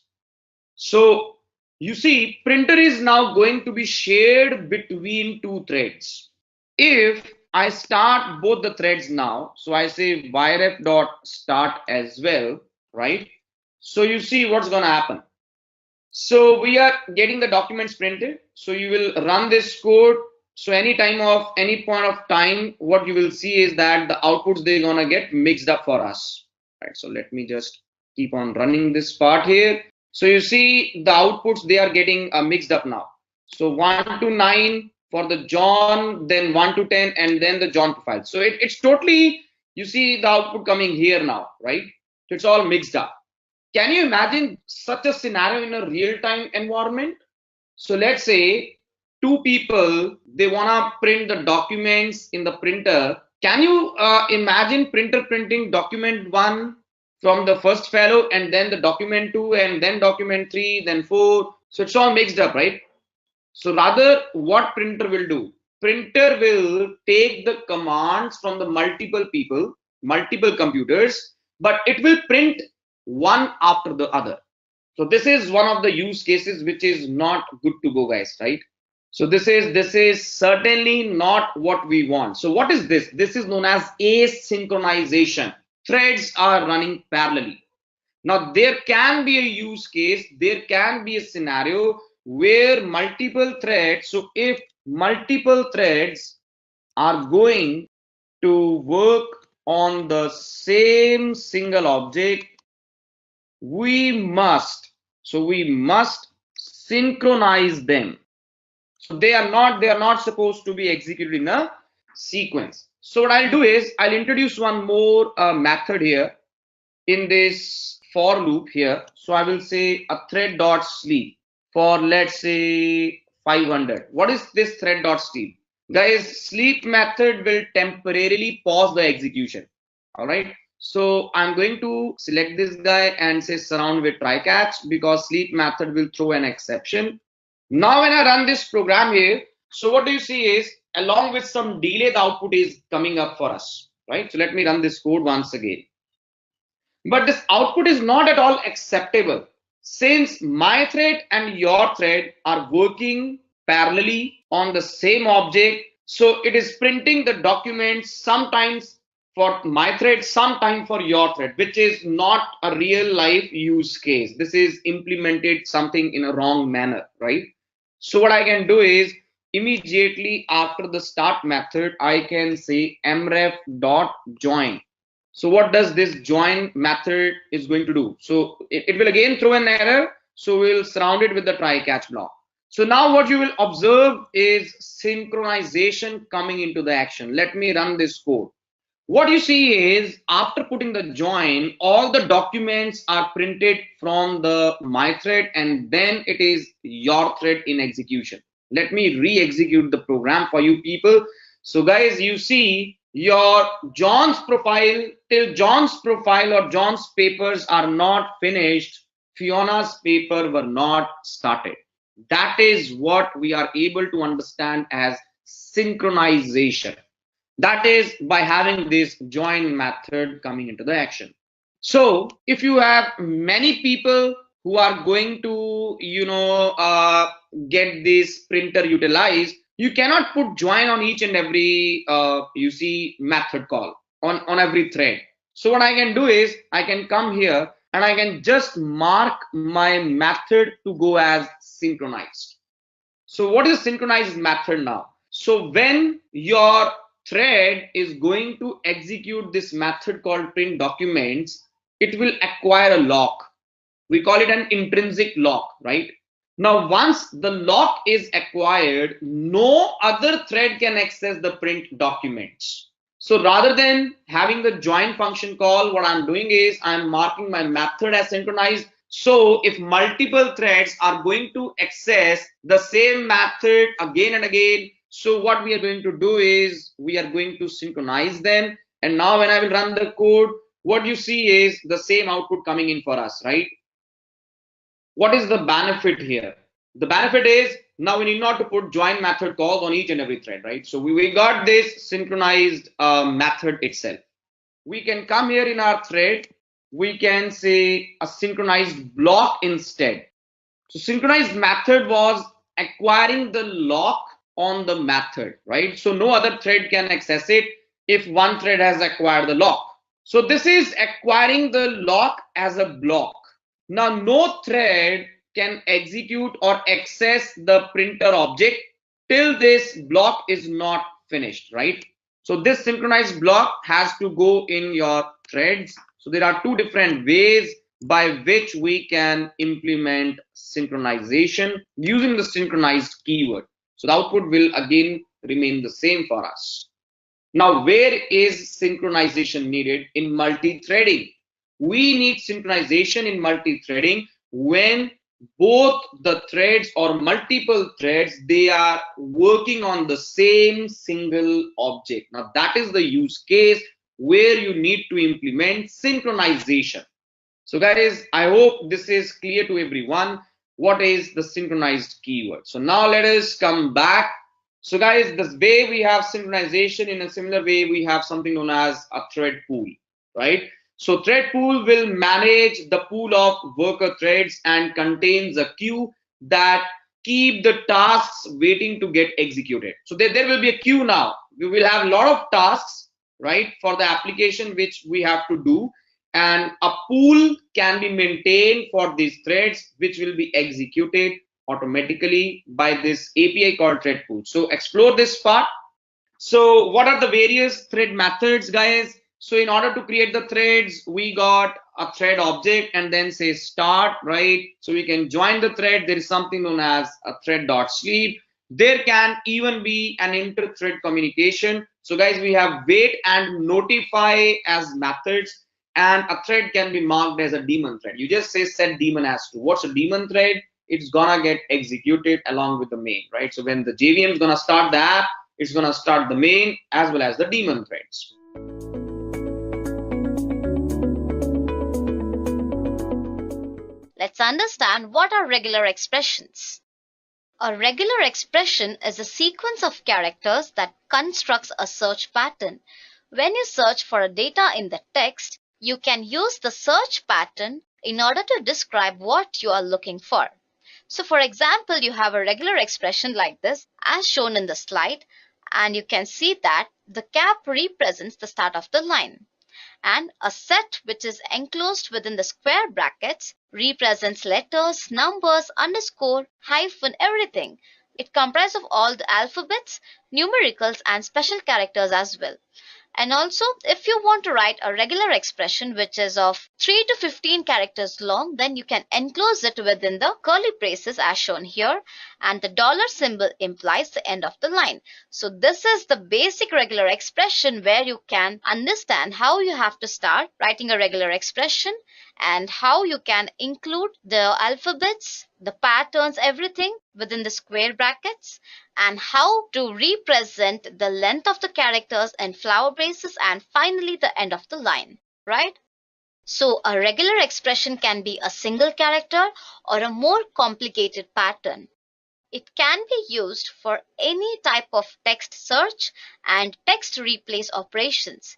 So you see, printer is now going to be shared between two threads. If I start both the threads now, so I say yref dot start as well, right? So you see what's going to happen. So we are getting the documents printed. So you will run this code. So any point of time, what you will see is that the outputs they're gonna get mixed up for us. Right. So let me just keep on running this part here. So you see the outputs they are getting mixed up now. So 1 to 9 for the John, then 1 to 10, and then the John profile. So it's totally, you see the output coming here now, right? So it's all mixed up. Can you imagine such a scenario in a real-time environment? So let's say two people, they want to print the documents in the printer. Can you imagine printer printing document 1 from the first fellow, and then the document 2, and then document 3, then 4? So it's all mixed up, right? So rather, what printer will do? Printer will take the commands from the multiple people, multiple computers, but it will print one after the other. So this is one of the use cases which is not good to go, guys, right? So this is certainly not what we want. So what is this? This is known as asynchronization. Threads are running parallelly. Now there can be a use case, there can be a scenario where multiple threads, so if multiple threads are going to work on the same single object, we must synchronize them. So they are not supposed to be executed in a sequence. So what I'll do is I'll introduce one more method here in this for loop here. So I will say a thread dot sleep for, let's say, 500. What is this thread dot sleep? Guys, sleep method will temporarily pause the execution. All right. So I'm going to select this guy and say surround with try catch, because sleep method will throw an exception. Now when I run this program here, so what do you see is, along with some delay, the output is coming up for us, right? So let me run this code once again. But this output is not at all acceptable, since my thread and your thread are working parallelly on the same object. So it is printing the documents sometimes for my thread, sometime for your thread, which is not a real life use case. This is implemented something in a wrong manner, right? So what I can do is, immediately after the start method, I can say mref.join. So what does this join method is going to do? So it will again throw an error. So we'll surround it with the try catch block. So now what you will observe is synchronization coming into the action. Let me run this code. What you see is, after putting the join, all the documents are printed from the my thread, and then it is your thread in execution. Let me re-execute the program for you people. So guys, you see your John's profile, till John's profile or John's papers are not finished, Fiona's paper were not started. That is what we are able to understand as synchronization. That is by having this join method coming into the action. So if you have many people who are going to, get this printer utilized, you cannot put join on each and every, method call on every thread. So what I can do is, I can come here and I can just mark my method to go as synchronized. So what is synchronized method now? So when your thread is going to execute this method called print documents, it will acquire a lock. We call it an intrinsic lock, right? Now, once the lock is acquired, no other thread can access the print documents. So rather than having the join function call, what I'm doing is I'm marking my method as synchronized. So if multiple threads are going to access the same method again and again, so what we are going to do is we are going to synchronize them. And now when I will run the code, what you see is the same output coming in for us, right? What is the benefit here? The benefit is, now we need not to put join method calls on each and every thread, right? So we got this synchronized method itself. We can come here in our thread, we can say a synchronized block instead. So synchronized method was acquiring the lock on the method, right? So no other thread can access it if one thread has acquired the lock. So this is acquiring the lock as a block. Now no thread can execute or access the printer object till this block is not finished, right? So this synchronized block has to go in your threads. So there are two different ways by which we can implement synchronization using the synchronized keyword. So the output will again remain the same for us. Now, where is synchronization needed? In multi-threading. We need synchronization in multi-threading when both the threads or multiple threads, they are working on the same single object. Now that is the use case where you need to implement synchronization. So guys, I hope this is clear to everyone. What is the synchronized keyword? So now let us come back. So guys, this way we have synchronization. In a similar way, we have something known as a thread pool, right? So thread pool will manage the pool of worker threads and contains a queue that keep the tasks waiting to get executed. So there will be a queue now. We will have a lot of tasks, right, for the application which we have to do. And a pool can be maintained for these threads which will be executed automatically by this API called thread pool. So explore this part. So what are the various thread methods, guys? So in order to create the threads, we got a thread object and then say start, right? So we can join the thread. There is something known as a thread.sleep. There can even be an inter-thread communication. So guys, we have wait and notify as methods, and a thread can be marked as a daemon thread. You just say set daemon as to what's a daemon thread. It's gonna get executed along with the main, right? So when the JVM is gonna start the app, it's going to start the main as well as the daemon threads. Let's understand what are regular expressions. A regular expression is a sequence of characters that constructs a search pattern. When you search for a data in the text, you can use the search pattern in order to describe what you are looking for. So for example, you have a regular expression like this as shown in the slide, and you can see that the cap represents the start of the line, and a set which is enclosed within the square brackets represents letters, numbers, underscore, hyphen, everything. It comprises of all the alphabets, numericals, and special characters as well. And also, if you want to write a regular expression which is of 3 to 15 characters long, then you can enclose it within the curly braces as shown here, and the dollar symbol implies the end of the line. So this is the basic regular expression where you can understand how you have to start writing a regular expression and how you can include the alphabets, the patterns, everything within the square brackets, and how to represent the length of the characters in flower braces, and finally the end of the line, right? So a regular expression can be a single character or a more complicated pattern. It can be used for any type of text search and text replace operations.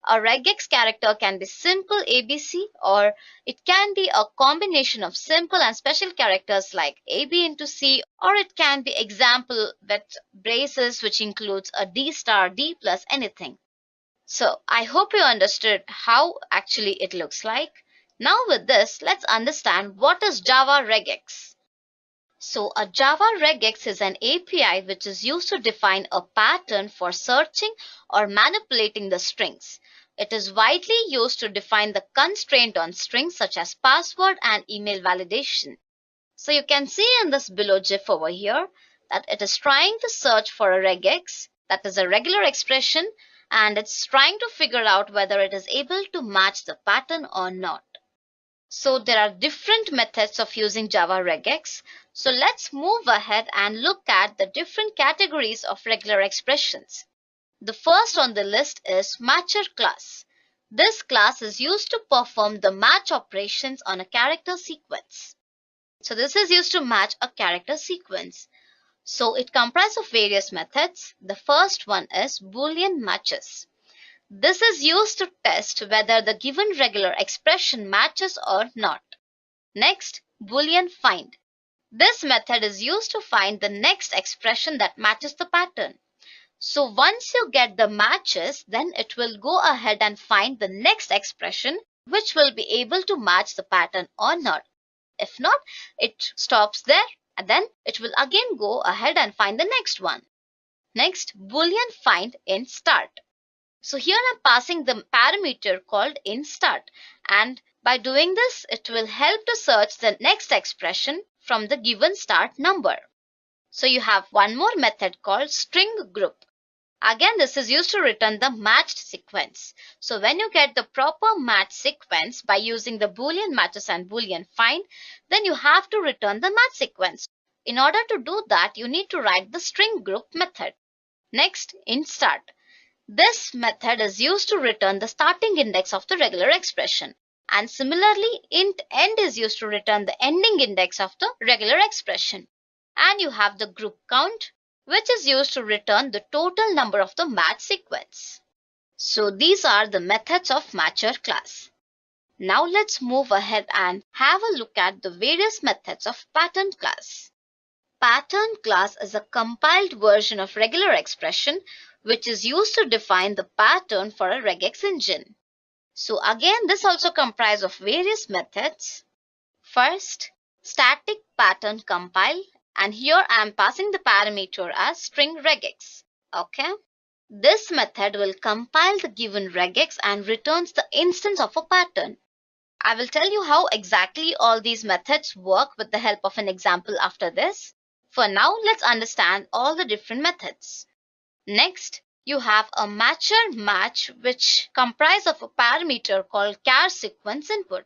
A regex character can be simple ABC, or it can be a combination of simple and special characters like AB into C, or it can be example with braces which includes a D star, D plus, anything. So I hope you understood how actually it looks like. Now with this, let's understand what is Java regex. So a Java regex is an API which is used to define a pattern for searching or manipulating the strings. It is widely used to define the constraint on strings such as password and email validation. So you can see in this below GIF over here that it is trying to search for a regex, that is a regular expression, and it's trying to figure out whether it is able to match the pattern or not. So there are different methods of using Java regex. So let's move ahead and look at the different categories of regular expressions. The first on the list is matcher class. This class is used to perform the match operations on a character sequence. So this is used to match a character sequence. So it comprises of various methods. The first one is Boolean matches. This is used to test whether the given regular expression matches or not. Next, Boolean find. This method is used to find the next expression that matches the pattern. So once you get the matches, then it will go ahead and find the next expression which will be able to match the pattern or not. If not, it stops there, and then it will again go ahead and find the next one. Next, Boolean find in start. So here I'm passing the parameter called in start, and by doing this, it will help to search the next expression from the given start number. So you have one more method called string group. Again, this is used to return the matched sequence. So when you get the proper match sequence by using the Boolean matches and Boolean find, then you have to return the match sequence. In order to do that, you need to write the string group method. Next, in start. This method is used to return the starting index of the regular expression. And similarly, int end is used to return the ending index of the regular expression. And you have the group count, which is used to return the total number of the match sequence. So these are the methods of matcher class. Now let's move ahead and have a look at the various methods of pattern class. Pattern class is a compiled version of regular expression which is used to define the pattern for a regex engine. So again, this also comprises of various methods. First, static pattern compile, and here I am passing the parameter as string regex. Okay. This method will compile the given regex and returns the instance of a pattern. I will tell you how exactly all these methods work with the help of an example after this. For now, let's understand all the different methods. Next, you have a matcher match, which comprise of a parameter called char sequence input.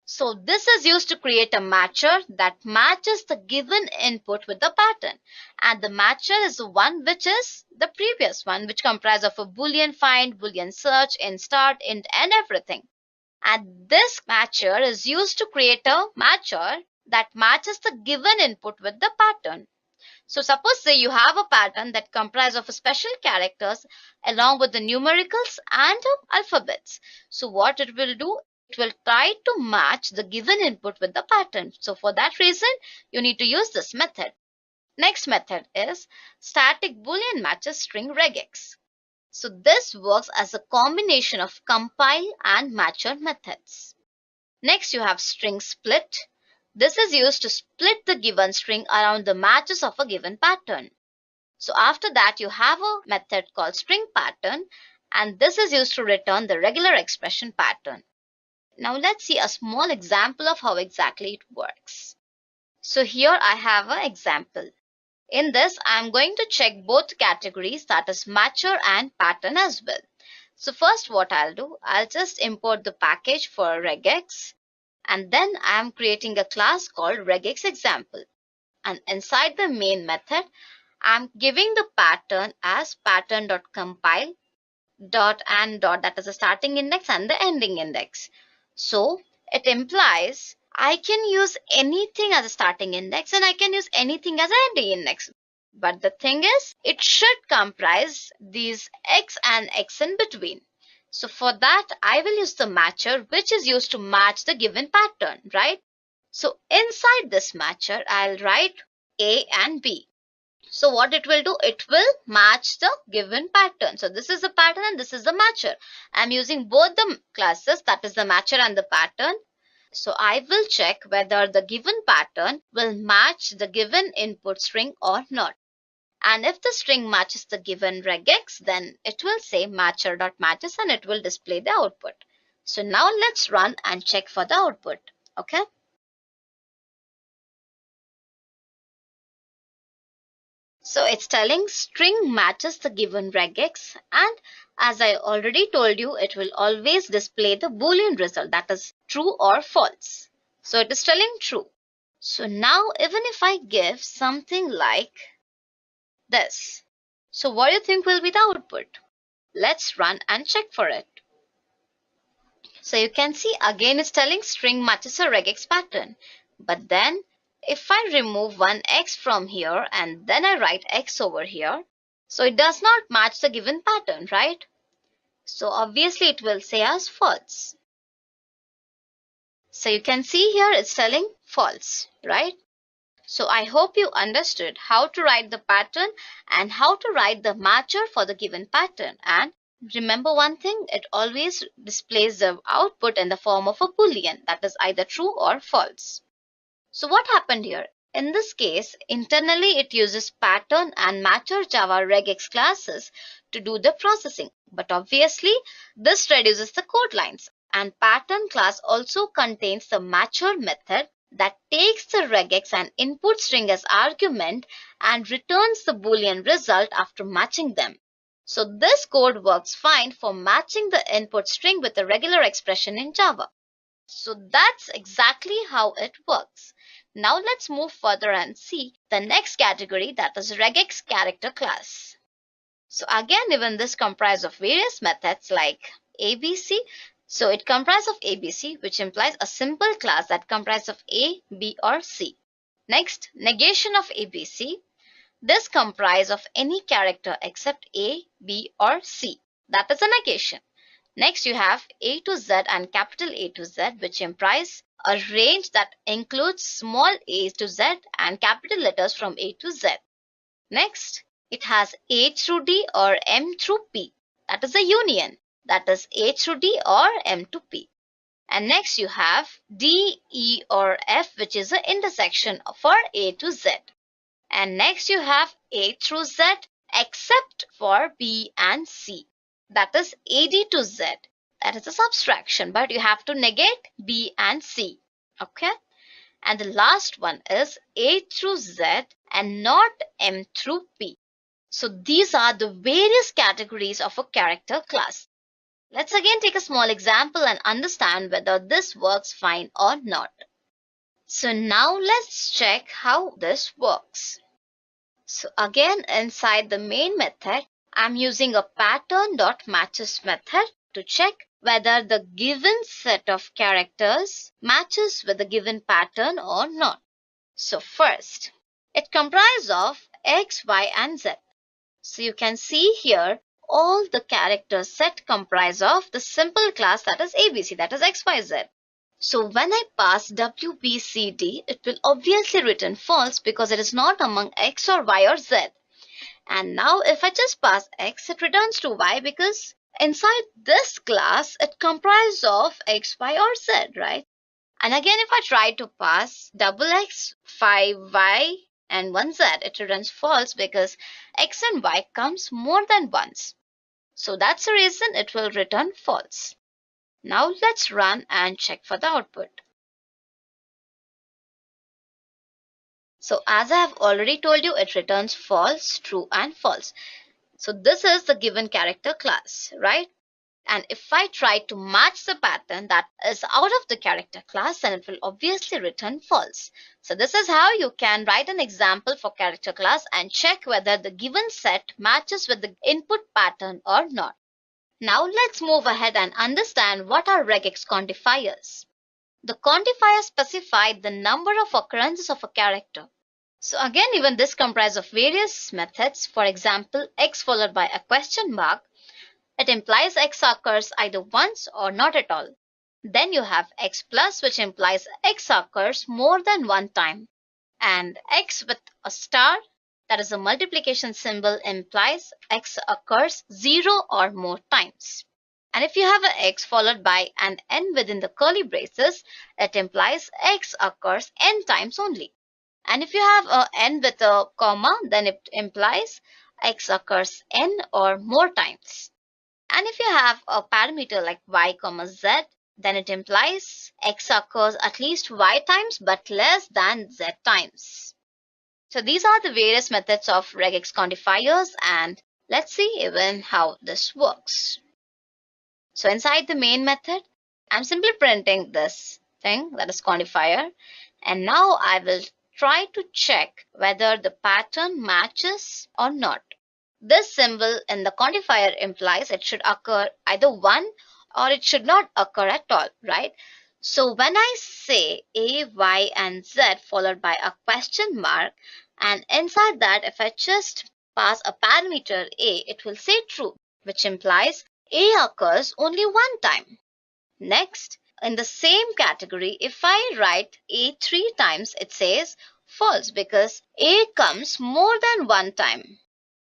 So this is used to create a matcher that matches the given input with the pattern. And the matcher is the one which is the previous one, which comprises of a boolean find, boolean search, int start, int end, everything. And this matcher is used to create a matcher that matches the given input with the pattern. So suppose say you have a pattern that comprises of special characters along with the numericals and alphabets. So what it will do, it will try to match the given input with the pattern. So for that reason, you need to use this method. Next method is static boolean matches string regex. So this works as a combination of compile and matcher methods. Next you have string split. This is used to split the given string around the matches of a given pattern. So after that you have a method called string pattern, and this is used to return the regular expression pattern. Now let's see a small example of how exactly it works. So here I have an example. In this, I am going to check both categories, that is matcher and pattern as well. So first what I'll do, I'll just import the package for regex, and then I am creating a class called regex example. And inside the main method, I'm giving the pattern as pattern.compile dot and dot, that is the starting index and the ending index. So it implies I can use anything as a starting index and I can use anything as an ending index. But the thing is, it should comprise these x and x in between. So for that, I will use the matcher, which is used to match the given pattern, right? So inside this matcher, I'll write A and B. So what it will do, it will match the given pattern. So this is the pattern and this is the matcher. I'm using both the classes, that is the matcher and the pattern. So I will check whether the given pattern will match the given input string or not. And if the string matches the given regex, then it will say matcher.matches and it will display the output. So now let's run and check for the output. Okay. So it's telling string matches the given regex, and as I already told you, it will always display the boolean result, that is true or false. So it is telling true. So now even if I give something like this, so what do you think will be the output? Let's run and check for it. So you can see again it's telling string matches a regex pattern. But then if I remove one x from here and then I write x over here, so it does not match the given pattern, right? So obviously it will say as false. So you can see here it's telling false, right? So I hope you understood how to write the pattern and how to write the matcher for the given pattern. And remember one thing, it always displays the output in the form of a boolean, that is either true or false. So what happened here? In this case, internally it uses pattern and matcher Java regex classes to do the processing. But obviously, this reduces the code lines. And pattern class also contains the matcher method that takes the regex and input string as argument and returns the boolean result after matching them. So this code works fine for matching the input string with a regular expression in Java. So that's exactly how it works. Now let's move further and see the next category, that is regex character class. So again, even this comprises of various methods like ABC. So it comprises of ABC, which implies a simple class that comprises of A, B or C. Next, negation of ABC. This comprises of any character except A, B or C. That is a negation. Next, you have A to Z and capital A to Z, which implies a range that includes small a to Z and capital letters from A to Z. Next, it has A through D or M through P. That is a union. That is A through D or M to P. And next you have D, E or F, which is the intersection for A to Z. And next you have A through Z except for B and C. That is AD to Z. That is a subtraction, but you have to negate B and C. Okay? And the last one is A through Z and not M through P. So these are the various categories of a character class. Let's again take a small example and understand whether this works fine or not. So now let's check how this works. So again, inside the main method, I'm using a pattern.matches method to check whether the given set of characters matches with the given pattern or not. So first, it comprises of X, Y, and Z. So you can see here all the character set comprise of the simple class that is ABC, that is XYZ. So when I pass WBCD, it will obviously return false because it is not among X or Y or Z. And now if I just pass X, it returns to Y because inside this class, it comprises of X, Y or Z, right? And again, if I try to pass double X, 5Y and 1Z, it returns false because X and Y comes more than once. So that's the reason it will return false. Now let's run and check for the output. So as I have already told you, it returns false, true and false. So this is the given character class, right? And if I try to match the pattern that is out of the character class, then it will obviously return false. So this is how you can write an example for character class and check whether the given set matches with the input pattern or not. Now let's move ahead and understand what are regex quantifiers. The quantifiers specify the number of occurrences of a character. So again, even this comprises of various methods. For example, X followed by a question mark. It implies X occurs either once or not at all. Then you have X plus, which implies X occurs more than one time. And X with a star, that is a multiplication symbol, implies X occurs 0 or more times. And if you have an X followed by an N within the curly braces, it implies X occurs N times only. And if you have an N with a comma, then it implies X occurs N or more times. And if you have a parameter like Y, Z, then it implies X occurs at least Y times but less than Z times. So these are the various methods of regex quantifiers, and let's see even how this works. So inside the main method, I'm simply printing this thing, that is quantifier, and now I will try to check whether the pattern matches or not. This symbol in the quantifier implies it should occur either one or it should not occur at all, right? So when I say A, Y, and Z followed by a question mark, and inside that, if I just pass a parameter A, it will say true, which implies A occurs only one time. Next, in the same category, if I write A 3 times, it says false because A comes more than one time.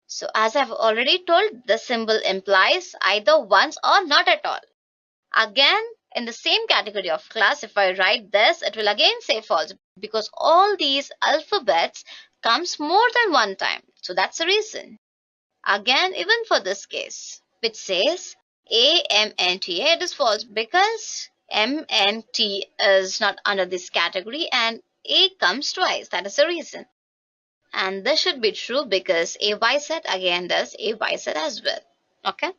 So as I've already told, the symbol implies either once or not at all. Again, in the same category of class, if I write this, it will again say false because all these alphabets comes more than one time. So that's the reason. Again, even for this case, which says A, M, N, T, A, it is false because M, N, T is not under this category and A comes twice. That is the reason. And this should be true because AYZ again does AYZ as well. Okay.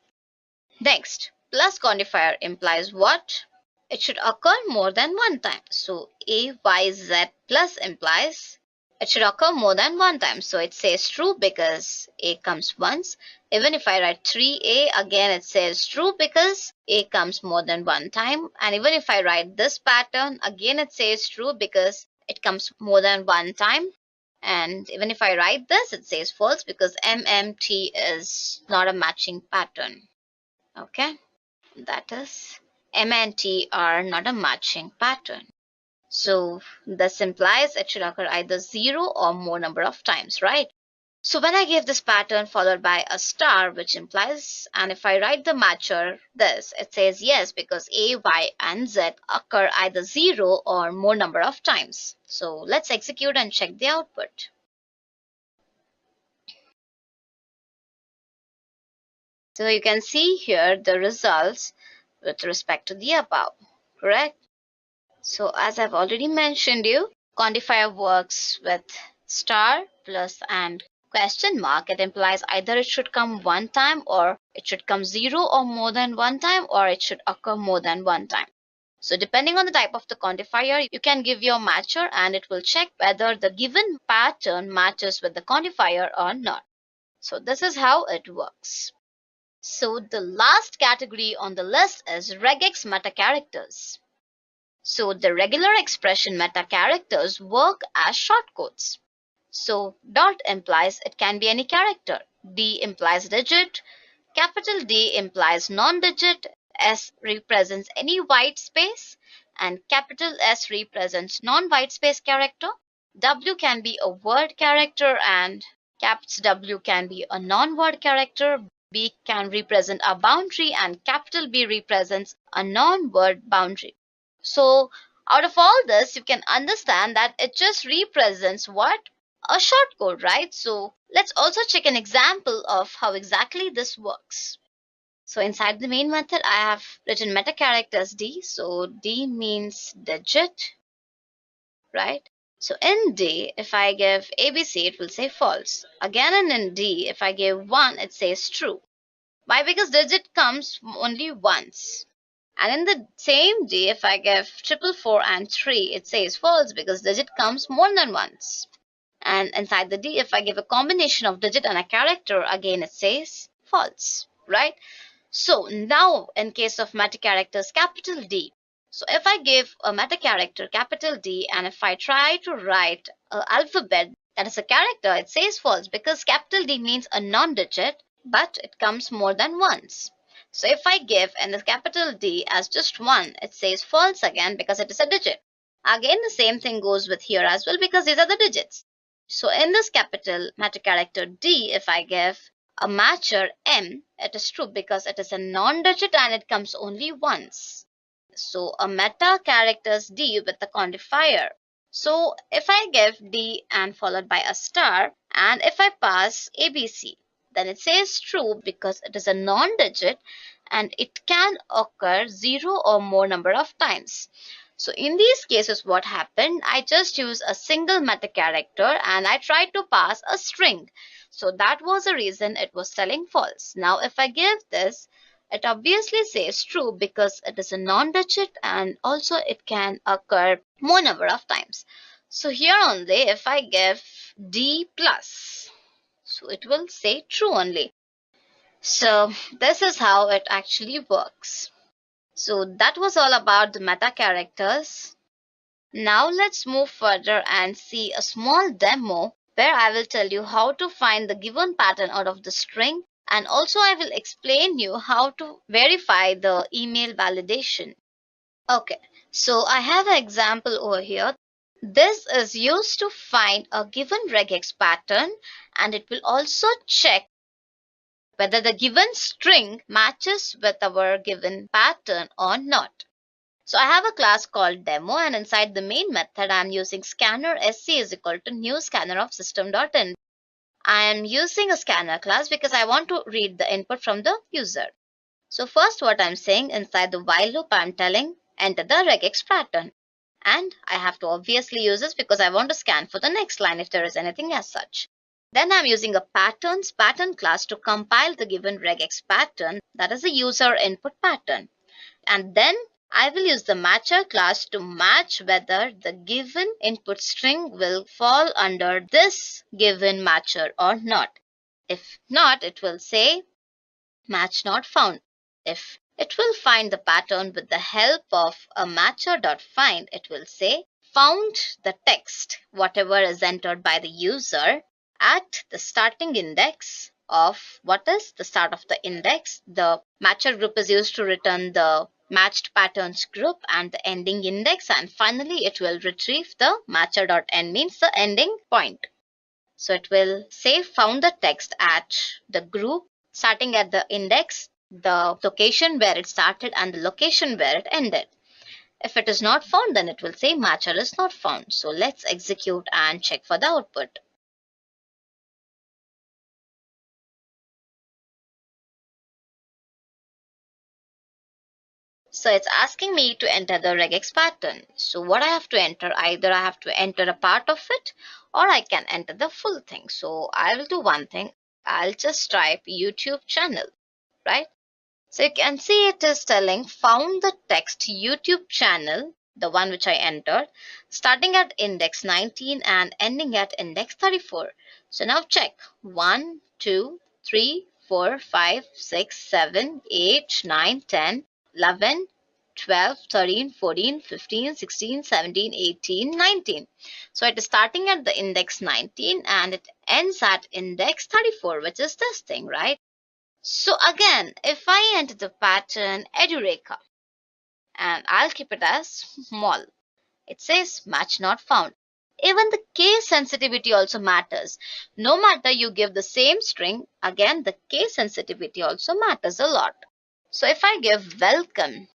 Next, plus quantifier implies what? It should occur more than one time. So AYZ plus implies it should occur more than one time. So it says true because A comes once. Even if I write 3A, again it says true because A comes more than one time. And even if I write this pattern, again it says true because it comes more than one time. And even if I write this, it says false because MMT is not a matching pattern. Okay, that is M and T are not a matching pattern. So this implies it should occur either 0 or more number of times, right? So when I give this pattern followed by a star, which implies, and if I write the matcher this, it says yes, because A, Y, and Z occur either 0 or more number of times. So let's execute and check the output. So you can see here the results with respect to the above, correct? So as I've already mentioned you, quantifier works with star plus and question mark. It implies either it should come one time, or it should come 0 or more than one time, or it should occur more than one time. So depending on the type of the quantifier, you can give your matcher and it will check whether the given pattern matches with the quantifier or not. So this is how it works. So the last category on the list is regex meta characters. So the regular expression meta characters work as shortcodes. So dot implies it can be any character, D implies digit, capital D implies non-digit, S represents any white space, and capital S represents non-white space character. W can be a word character and caps W can be a non-word character. B can represent a boundary and capital B represents a non-word boundary. So out of all this, you can understand that it just represents what? A shortcode, right? So let's also check an example of how exactly this works. So inside the main method, I have written meta characters D. So D means digit, right? So in D, if I give ABC, it will say false. Again, and in D, if I give 1, it says true. Why? Because digit comes only once. And in the same D, if I give 444 and 3, it says false because digit comes more than once. And inside the D, if I give a combination of digit and a character, again it says false, right? So now in case of meta characters capital D, so if I give a meta character capital D and if I try to write an alphabet that is a character, it says false because capital D means a non-digit, but it comes more than once. So if I give in the capital D as just 1, it says false again because it is a digit. Again, the same thing goes with here as well because these are the digits. So in this capital meta character D, if I give a matcher M, it is true because it is a non-digit and it comes only once. So a meta characters D with the quantifier. So if I give D and followed by a star and if I pass ABC, then it says true because it is a non-digit and it can occur 0 or more number of times. So in these cases, what happened? I just used a single meta character and I tried to pass a string. So that was the reason it was telling false. Now if I give this, it obviously says true because it is a non-digit and also it can occur more number of times. So here only, if I give D plus, so it will say true only. So this is how it actually works. So that was all about the meta characters. Now let's move further and see a small demo where I will tell you how to find the given pattern out of the string, and also I will explain you how to verify the email validation. Okay, so I have an example over here. This is used to find a given regex pattern and it will also check whether the given string matches with our given pattern or not. So I have a class called demo and inside the main method I'm using scanner sc is equal to new scanner of system.in. I am using a scanner class because I want to read the input from the user. So first what I'm saying inside the while loop I'm telling enter the regex pattern. And I have to obviously use this because I want to scan for the next line if there is anything as such. Then I'm using a pattern class to compile the given regex pattern, that is a user input pattern. And then I will use the matcher class to match whether the given input string will fall under this given matcher or not. If not, it will say match not found. If it will find the pattern with the help of a matcher.find, it will say found the text, whatever is entered by the user at the starting index of what is the start of the index. The matcher group is used to return the matched patterns group and the ending index, and finally it will retrieve the matcher.end means the ending point. So it will say found the text at the group starting at the index, the location where it started and the location where it ended. If it is not found, then it will say matcher is not found. So let's execute and check for the output. So it's asking me to enter the regex pattern. So what I have to enter, either I have to enter a part of it or I can enter the full thing. So I will do one thing. I'll just type YouTube channel, right? So you can see it is telling found the text YouTube channel, the one which I entered, starting at index 19 and ending at index 34. So now check 1, 2, 3, 4, 5, 6, 7, 8, 9, 10, 11, 12, 13, 14, 15, 16, 17, 18, 19. So it is starting at the index 19 and it ends at index 34, which is this thing, right? So again, if I enter the pattern Edureka and I'll keep it as small, it says match not found. Even the case sensitivity also matters. No matter you give the same string, again the case sensitivity also matters a lot. So if I give welcome,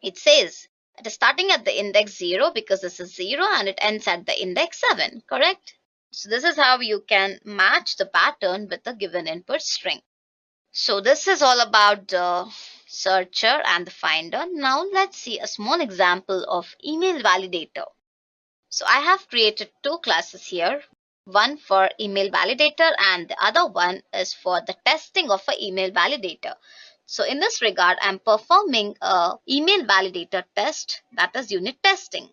it says it is starting at the index 0 because this is 0 and it ends at the index 7, correct? So this is how you can match the pattern with the given input string. So this is all about the searcher and the finder. Now let's see a small example of email validator. So I have created two classes here, one for email validator and the other one is for the testing of an email validator. So in this regard, I'm performing a email validator test, that is unit testing.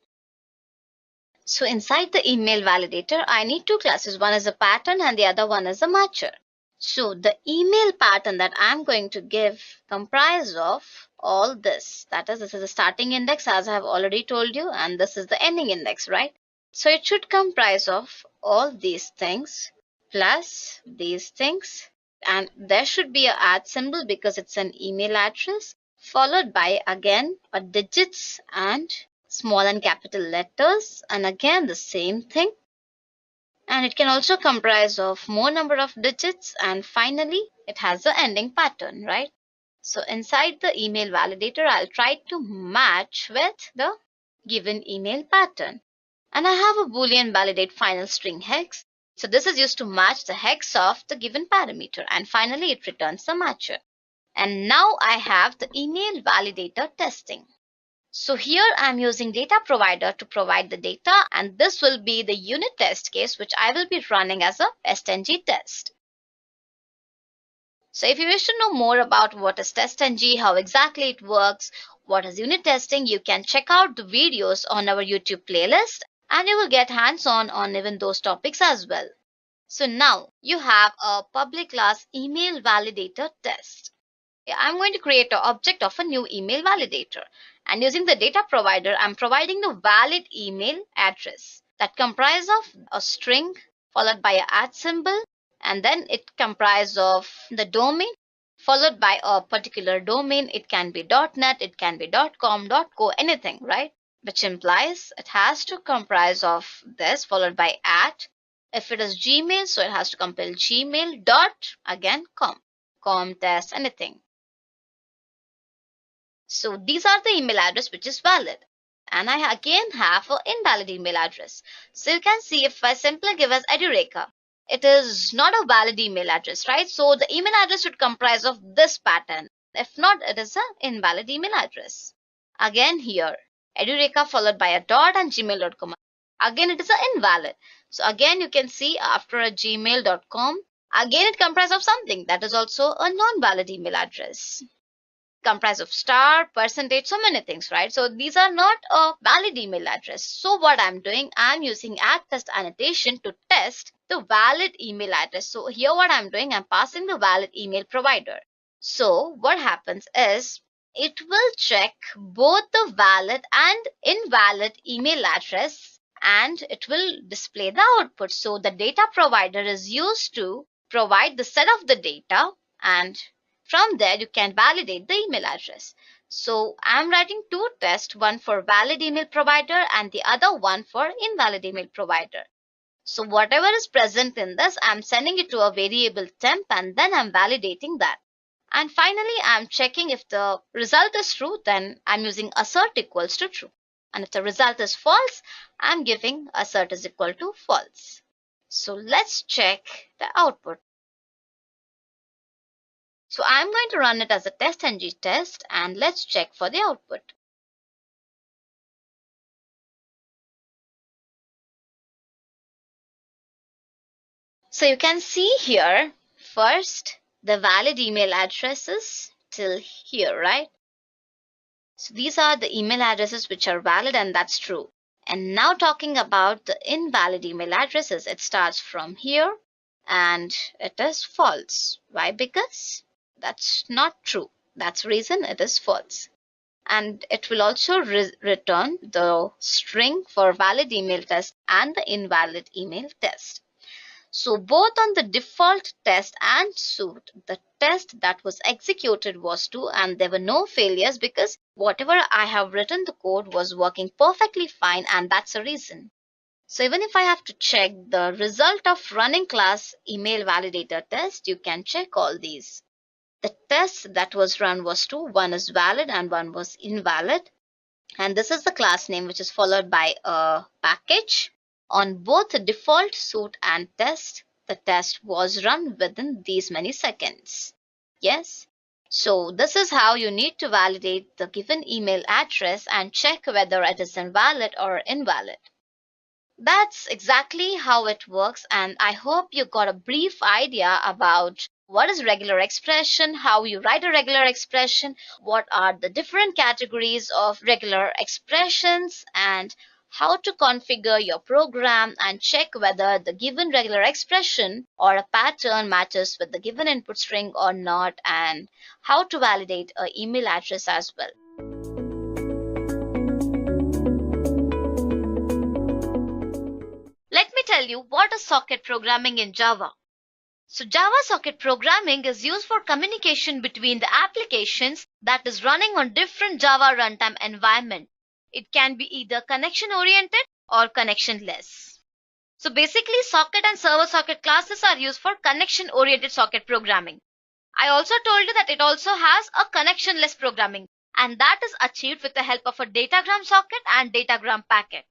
So inside the email validator, I need two classes. One is a pattern and the other one is a matcher. So the email pattern that I'm going to give comprise of all this. That is, this is the starting index as I have already told you, and this is the ending index, right? So it should comprise of all these things plus these things, and there should be a @ symbol because it's an email address, followed by again a digits and small and capital letters, and again the same thing. And it can also comprise of more number of digits, and finally it has the ending pattern, right? So inside the email validator, I'll try to match with the given email pattern. And I have a boolean validate final string hex. So this is used to match the hex of the given parameter, and finally it returns the matcher. And now I have the email validator testing. So here I'm using data provider to provide the data, and this will be the unit test case which I will be running as a testng test. So if you wish to know more about what is testng, how exactly it works, what is unit testing, you can check out the videos on our YouTube playlist and you will get hands-on on even those topics as well. So now you have a public class email validator test. I'm going to create an object of a new email validator, and using the data provider, I'm providing the valid email address that comprises of a string followed by a @ symbol, and then it comprises of the domain followed by a particular domain. It can be .net, it can be .com, .co, anything, right? Which implies it has to comprise of this followed by @. If it is Gmail, so it has to compile Gmail dot again com test, anything. So these are the email address which is valid. And I again have an invalid email address. So you can see if I simply give as Edureka, it is not a valid email address, right? So the email address should comprise of this pattern. If not, it is an invalid email address. Again here, Edureka followed by a dot and gmail.com. Again, it is an invalid. So again, you can see after a gmail.com, again it comprises of something that is also a non-valid email address. Comprise of star, percentage, so many things, right? So these are not a valid email address. So what I'm doing, I'm using @test annotation to test the valid email address. So here what I'm doing, I'm passing the valid email provider. So what happens is it will check both the valid and invalid email address and it will display the output. So the data provider is used to provide the set of the data, and from there, you can validate the email address. So I'm writing two tests, one for valid email provider and the other one for invalid email provider. So whatever is present in this, I'm sending it to a variable temp and then I'm validating that. And finally, I'm checking if the result is true, then I'm using assert equals to true. And if the result is false, I'm giving assert is equal to false. So let's check the output. So I'm going to run it as a test-ng test and let's check for the output. So you can see here, first, the valid email addresses till here, right? So these are the email addresses which are valid and that's true. And now talking about the invalid email addresses, it starts from here and it is false. Why? Because that's not true. That's the reason it is false. And it will also return the string for valid email test and the invalid email test. So both on the default test and suit, the test that was executed was true and there were no failures because whatever I have written the code was working perfectly fine, and that's the reason. So even if I have to check the result of running class email validator test, you can check all these. The test that was run was true, one is valid and one was invalid. And this is the class name which is followed by a package. On both the default suit and test, the test was run within these many seconds. Yes. So this is how you need to validate the given email address and check whether it is invalid or invalid. That's exactly how it works, and I hope you got a brief idea about what is regular expression, how you write a regular expression, what are the different categories of regular expressions, and how to configure your program and check whether the given regular expression or a pattern matches with the given input string or not, and how to validate an email address as well. Let me tell you what is socket programming in Java. So Java socket programming is used for communication between the applications that is running on different Java runtime environment. It can be either connection oriented or connectionless. So basically, socket and server socket classes are used for connection oriented socket programming. I also told you that it also has a connectionless programming, and that is achieved with the help of a datagram socket and datagram packet.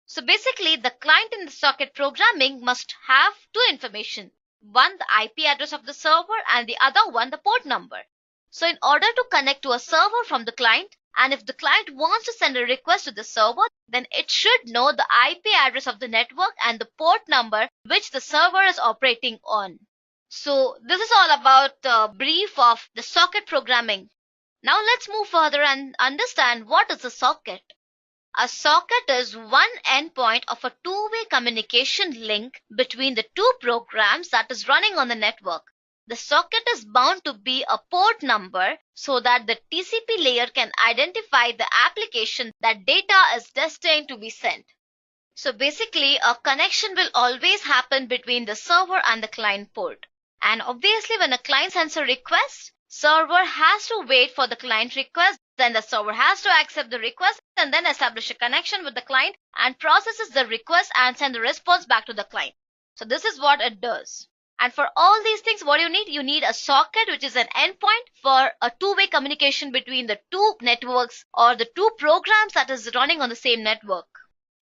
So basically, the client in the socket programming must have two information. One, the IP address of the server, and the other one, the port number. So in order to connect to a server from the client, and if the client wants to send a request to the server, then it should know the IP address of the network and the port number which the server is operating on. So this is all about the brief of the socket programming. Now let's move further and understand what is a socket. A socket is one endpoint of a two-way communication link between the two programs that is running on the network. The socket is bound to be a port number so that the TCP layer can identify the application that data is destined to be sent. So basically, a connection will always happen between the server and the client port. And obviously, when a client sends a request, server has to wait for the client request. Then the server has to accept the request and then establish a connection with the client and processes the request and send the response back to the client. So this is what it does. And for all these things, what do you need? You need a socket, which is an endpoint for a two-way communication between the two networks or the two programs that is running on the same network.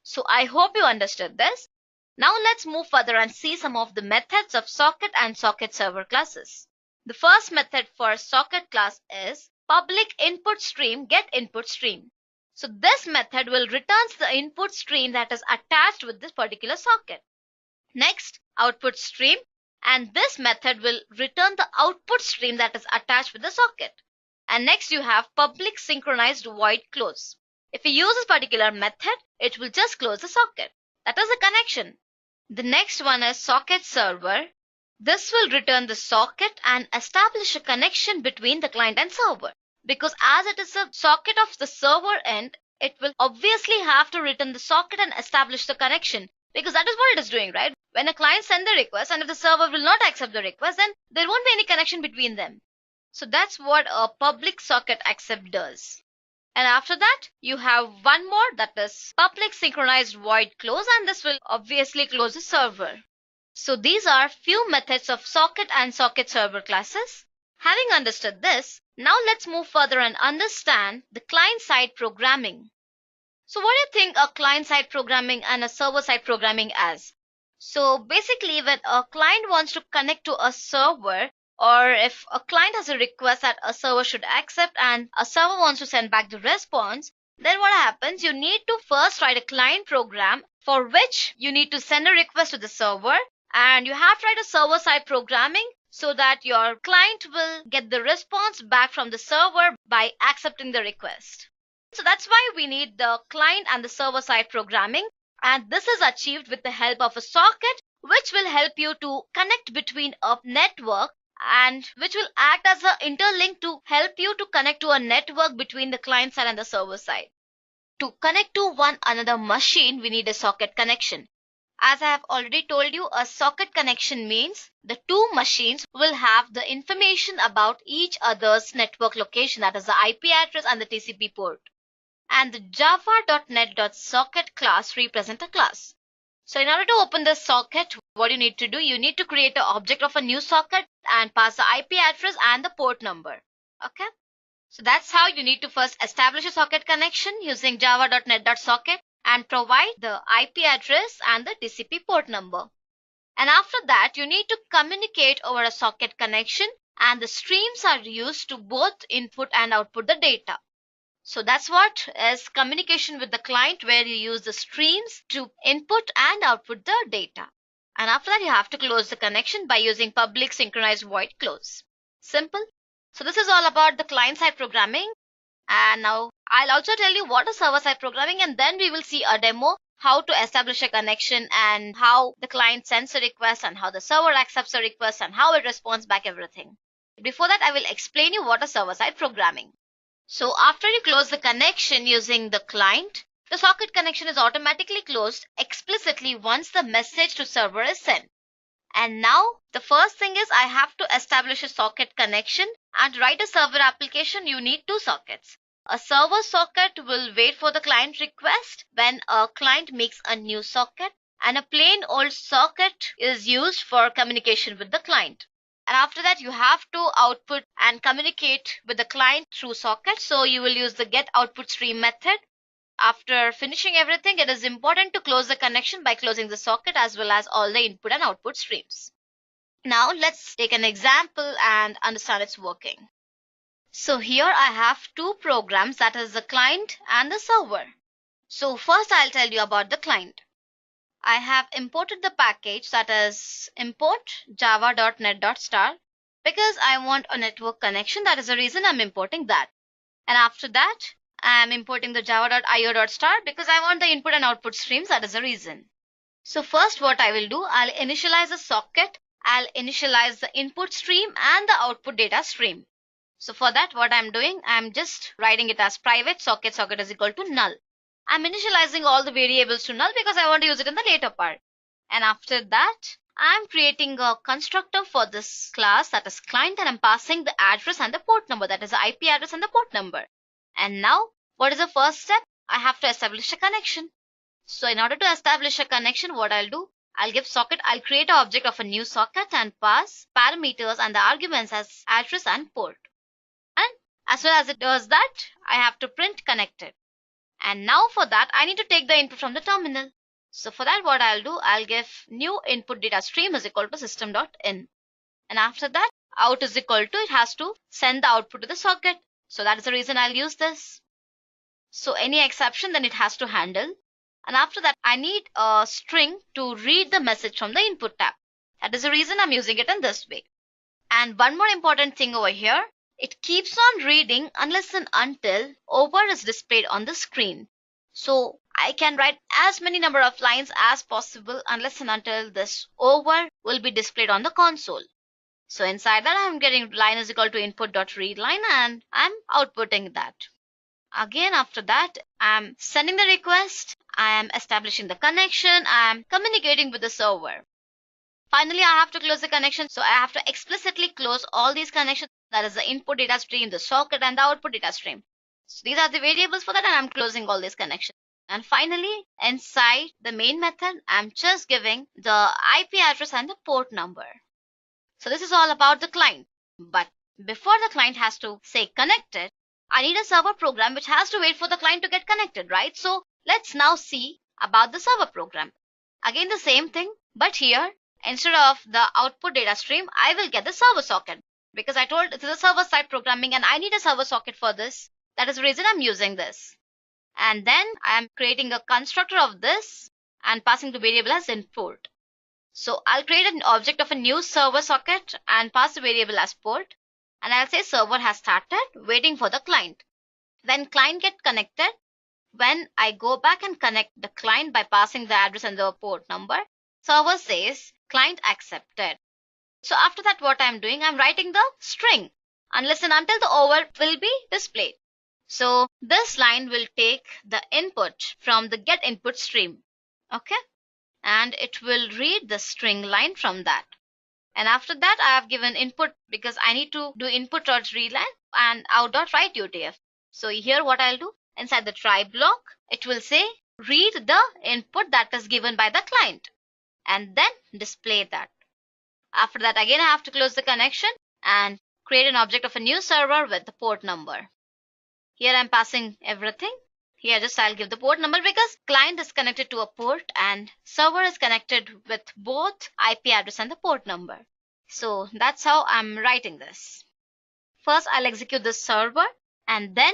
So I hope you understood this. Now let's move further and see some of the methods of socket and socket server classes. The first method for socket class is public input stream get input stream. So this method will return the input stream that is attached with this particular socket. Next, output stream, and this method will return the output stream that is attached with the socket. And next you have public synchronized void close. If you use this particular method, it will just close the socket. That is a connection. The next one is socket server. This will return the socket and establish a connection between the client and server. Because as it is a socket of the server end, it will obviously have to return the socket and establish the connection. Because that is what it is doing, right? When a client sends the request and if the server will not accept the request, then there won't be any connection between them. So that's what a public socket accept does. And after that, you have one more, that is public synchronized void close, and this will obviously close the server. So these are few methods of socket and socket server classes. Having understood this, now let's move further and understand the client-side programming. So what do you think a client-side programming and a server-side programming as? So basically, when a client wants to connect to a server, or if a client has a request that a server should accept and a server wants to send back the response, then what happens? You need to first write a client program for which you need to send a request to the server, and you have to write a server-side programming so that your client will get the response back from the server by accepting the request. So that's why we need the client and the server-side programming, and this is achieved with the help of a socket, which will help you to connect between a network and which will act as an interlink to help you to connect to a network between the client side and the server side. To connect to one another machine, we need a socket connection. As I have already told you, a socket connection means the two machines will have the information about each other's network location, that is the IP address and the TCP port. And the java.net.socket class represent a class. So in order to open this socket, what you need to do, you need to create an object of a new socket and pass the IP address and the port number. Okay. So that's how you need to first establish a socket connection using java.net.socket and provide the IP address and the TCP port number. And after that, you need to communicate over a socket connection, and the streams are used to both input and output the data. So that's what is communication with the client, where you use the streams to input and output the data. And after that, you have to close the connection by using public synchronized void close. Simple. So this is all about the client-side programming. And now I'll also tell you what is server-side programming, and then we will see a demo how to establish a connection and how the client sends a request and how the server accepts a request and how it responds back everything. Before that, I will explain you what is server-side programming. So after you close the connection using the client, the socket connection is automatically closed explicitly once the message to server is sent. And now the first thing is I have to establish a socket connection, and to write a server application you need two sockets. A server socket will wait for the client request when a client makes a new socket, and a plain old socket is used for communication with the client. And after that, you have to output and communicate with the client through socket. So you will use the get output stream method. After finishing everything, it is important to close the connection by closing the socket as well as all the input and output streams. Now let's take an example and understand its working. So here I have two programs, that is the client and the server. So first I'll tell you about the client. I have imported the package, that is import java.net.star, because I want a network connection. That is the reason I'm importing that. And after that, I'm importing the java.io.star because I want the input and output streams. That is the reason. So first what I will do, I'll initialize a socket. I'll initialize the input stream and the output data stream. So for that, what I'm doing, I'm just writing it as private socket is equal to null. I'm initializing all the variables to null because I want to use it in the later part. And after that, I'm creating a constructor for this class, that is client, and I'm passing the address and the port number, that is the IP address and the port number. And now, what is the first step? I have to establish a connection. So in order to establish a connection, what I'll do, I'll give socket, I'll create an object of a new socket and pass parameters and the arguments as address and port. And as soon as it does that, I have to print connected. And now for that, I need to take the input from the terminal. So for that, what I'll do, I'll give new input data stream is equal to system.in. And after that, out is equal to, it has to send the output to the socket. So that is the reason I'll use this. So any exception, then it has to handle. And after that, I need a string to read the message from the input tab. That is the reason I'm using it in this way. And one more important thing over here, it keeps on reading unless and until over is displayed on the screen. So I can write as many number of lines as possible unless and until this over will be displayed on the console. So inside that, I'm getting line is equal to input.readLine, and I'm outputting that. Again, after that, I'm sending the request, I am establishing the connection, I am communicating with the server. Finally, I have to close the connection, so I have to explicitly close all these connections, that is the input data stream, the socket, and the output data stream. So these are the variables for that, and I'm closing all these connections. And finally, inside the main method, I'm just giving the IP address and the port number. So this is all about the client. But before the client has to say connected, I need a server program which has to wait for the client to get connected, right? So let's now see about the server program. Again, the same thing, but here, instead of the output data stream, I will get the server socket, because I told it is a server side programming and I need a server socket for this. That is the reason I'm using this. And then I am creating a constructor of this and passing the variable as input. So I'll create an object of a new server socket and pass the variable as port. And I'll say server has started waiting for the client. When client get connected, when I go back and connect the client by passing the address and the port number, server says client accepted. So after that, what I'm doing, I'm writing the string unless and until the over will be displayed. So this line will take the input from the get input stream. Okay. And it will read the string line from that. And after that, I have given input because I need to do input.readline and out.write UTF. So here what I'll do, inside the try block, it will say read the input that is given by the client and then display that. After that, again, I have to close the connection and create an object of a new server with the port number. Here I'm passing everything. Here just I'll give the port number because client is connected to a port and server is connected with both IP address and the port number. So that's how I'm writing this. First I'll execute the server and then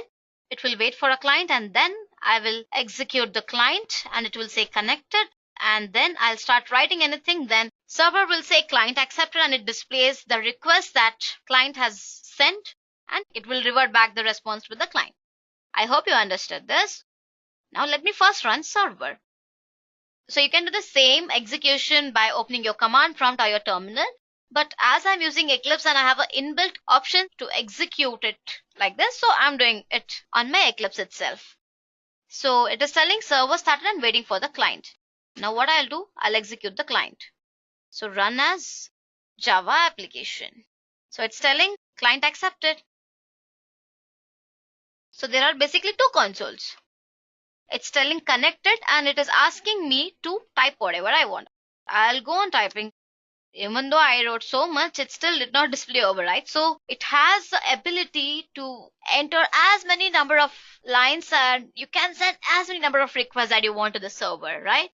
it will wait for a client, and then I will execute the client and it will say connected, and then I'll start writing anything. Then server will say client accepted and it displays the request that client has sent and it will revert back the response with the client. I hope you understood this. Now let me first run server. So you can do the same execution by opening your command prompt or your terminal. But as I'm using Eclipse and I have an inbuilt option to execute it like this, so I'm doing it on my Eclipse itself. So it is telling server started and waiting for the client. Now what I'll do, I'll execute the client. So run as Java application. So it's telling client accepted. So there are basically two consoles. It's telling connected and it is asking me to type whatever I want. I'll go on typing. Even though I wrote so much, it still did not display override. So it has the ability to enter as many number of lines and you can send as many number of requests that you want to the server, right?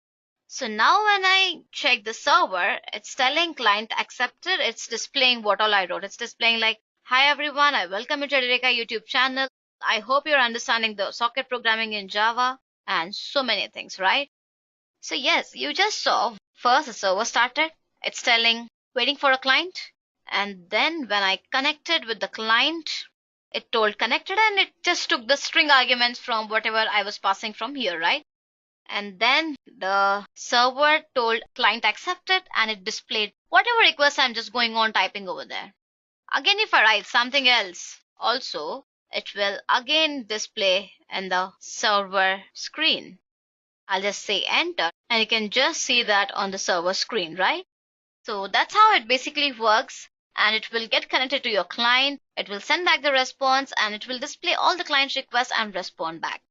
So now when I check the server, it's telling client accepted. It's displaying what all I wrote. It's displaying like, hi everyone, I welcome you to Edureka YouTube channel. I hope you're understanding the socket programming in Java and so many things, right? So yes, you just saw first the server started. It's telling waiting for a client. And then when I connected with the client, it told connected and it just took the string arguments from whatever I was passing from here, right? And then the server told client accepted and it displayed whatever request I'm just going on typing over there. Again, if I write something else also, it will again display in the server screen. I'll just say enter and you can just see that on the server screen, right? So that's how it basically works, and it will get connected to your client. It will send back the response and it will display all the client requests and respond back.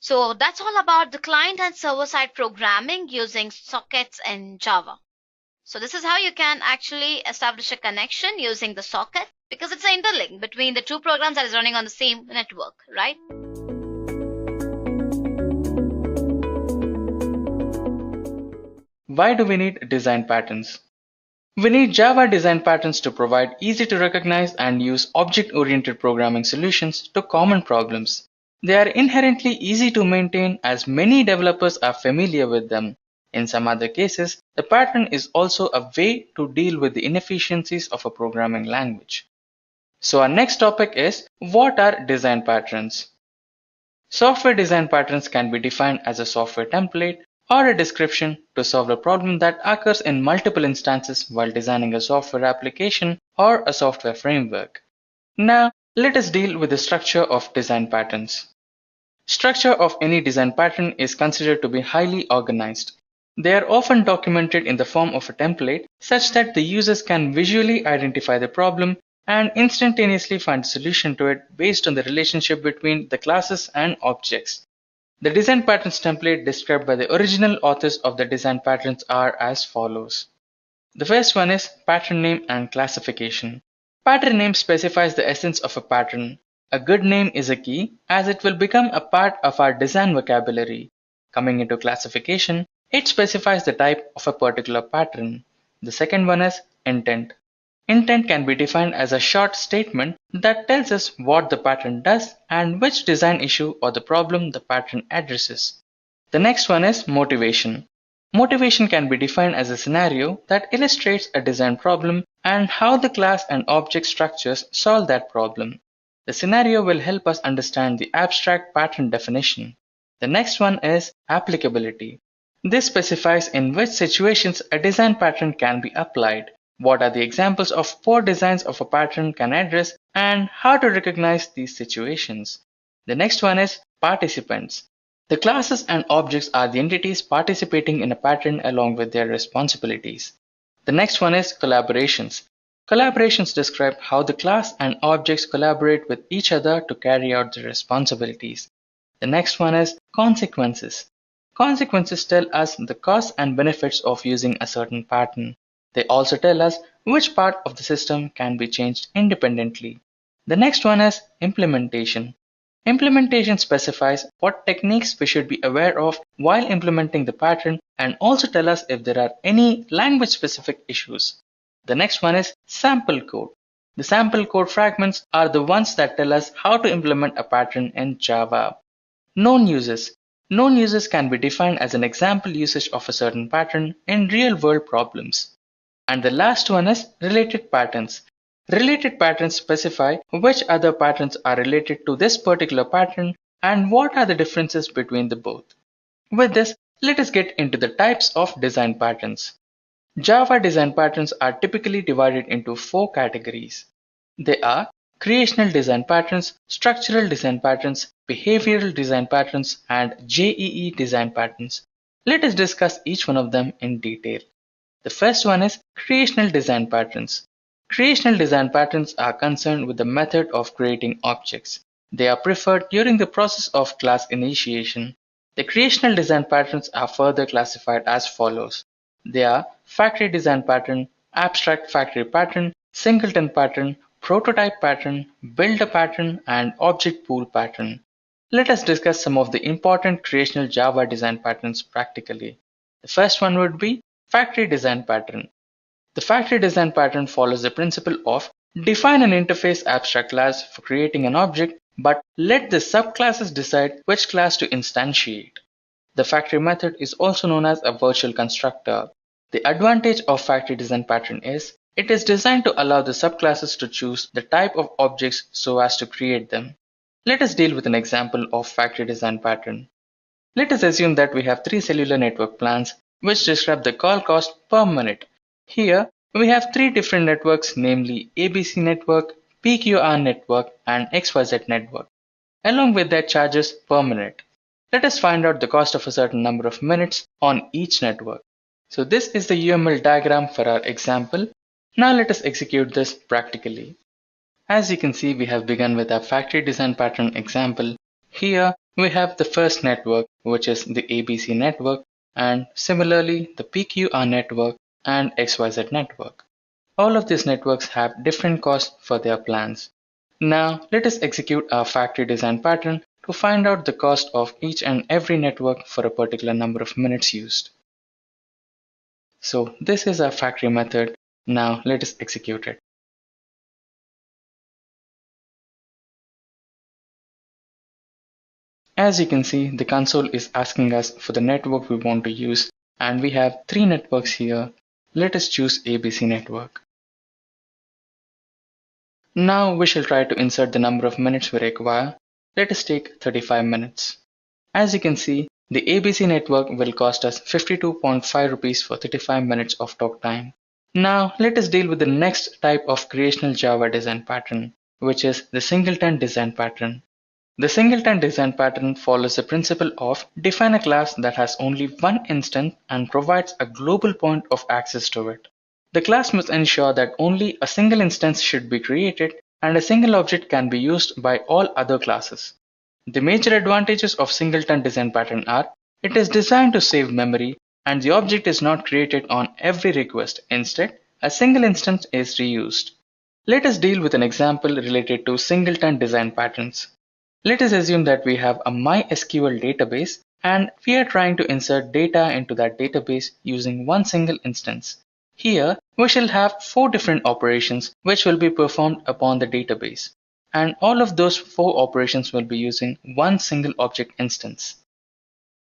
So that's all about the client and server side programming using sockets in Java. So this is how you can actually establish a connection using the socket, because it's an interlink between the two programs that is running on the same network, right? Why do we need design patterns? We need Java design patterns to provide easy to recognize and use object-oriented programming solutions to common problems. They are inherently easy to maintain as many developers are familiar with them. In some other cases, the pattern is also a way to deal with the inefficiencies of a programming language. So our next topic is, what are design patterns? Software design patterns can be defined as a software template or a description to solve a problem that occurs in multiple instances while designing a software application or a software framework. Now, let us deal with the structure of design patterns. Structure of any design pattern is considered to be highly organized. They are often documented in the form of a template such that the users can visually identify the problem and instantaneously find a solution to it based on the relationship between the classes and objects. The design patterns template described by the original authors of the design patterns are as follows. The first one is pattern name and classification. Pattern name specifies the essence of a pattern. A good name is a key as it will become a part of our design vocabulary. Coming into classification, it specifies the type of a particular pattern. The second one is intent. Intent can be defined as a short statement that tells us what the pattern does and which design issue or the problem the pattern addresses. The next one is motivation. Motivation can be defined as a scenario that illustrates a design problem and how the class and object structures solve that problem. The scenario will help us understand the abstract pattern definition. The next one is applicability. This specifies in which situations a design pattern can be applied, what are the examples of poor designs of a pattern can address, and how to recognize these situations. The next one is participants. The classes and objects are the entities participating in a pattern along with their responsibilities. The next one is collaborations. Collaborations describe how the class and objects collaborate with each other to carry out their responsibilities. The next one is consequences. Consequences tell us the costs and benefits of using a certain pattern. They also tell us which part of the system can be changed independently. The next one is implementation. Implementation specifies what techniques we should be aware of while implementing the pattern and also tell us if there are any language specific issues. The next one is sample code. The sample code fragments are the ones that tell us how to implement a pattern in Java. Known uses. Known uses can be defined as an example usage of a certain pattern in real world problems. And the last one is related patterns. Related patterns specify which other patterns are related to this particular pattern and what are the differences between the both. With this, let us get into the types of design patterns. Java design patterns are typically divided into four categories. They are creational design patterns, structural design patterns, behavioral design patterns, and JEE design patterns. Let us discuss each one of them in detail. The first one is creational design patterns. Creational design patterns are concerned with the method of creating objects. They are preferred during the process of class initiation. The creational design patterns are further classified as follows. They are factory design pattern, abstract factory pattern, singleton pattern, prototype pattern, builder pattern, and object pool pattern. Let us discuss some of the important creational Java design patterns practically. The first one would be factory design pattern. The factory design pattern follows the principle of define an interface abstract class for creating an object, but let the subclasses decide which class to instantiate. The factory method is also known as a virtual constructor. The advantage of factory design pattern is it is designed to allow the subclasses to choose the type of objects so as to create them. Let us deal with an example of factory design pattern. Let us assume that we have three cellular network plans which describe the call cost per minute. Here we have three different networks, namely ABC network, PQR network, and XYZ network, along with their charges per minute. Let us find out the cost of a certain number of minutes on each network. So this is the UML diagram for our example. Now let us execute this practically. As you can see, we have begun with our factory design pattern example. Here we have the first network, which is the ABC network, and similarly the PQR network and XYZ network. All of these networks have different costs for their plans. Now let us execute our factory design pattern to find out the cost of each and every network for a particular number of minutes used. So this is our factory method. Now let us execute it. As you can see, the console is asking us for the network we want to use, and we have three networks here. Let us choose ABC network. Now we shall try to insert the number of minutes we require. Let us take 35 minutes. As you can see, the ABC network will cost us 52.5 rupees for 35 minutes of talk time. Now let us deal with the next type of creational Java design pattern, which is the singleton design pattern. The singleton design pattern follows the principle of define a class that has only one instance and provides a global point of access to it. The class must ensure that only a single instance should be created and a single object can be used by all other classes. The major advantages of singleton design pattern are it is designed to save memory and the object is not created on every request. Instead, a single instance is reused. Let us deal with an example related to singleton design patterns. Let us assume that we have a MySQL database and we are trying to insert data into that database using one single instance. Here, we shall have 4 different operations which will be performed upon the database. And all of those 4 operations will be using one single object instance.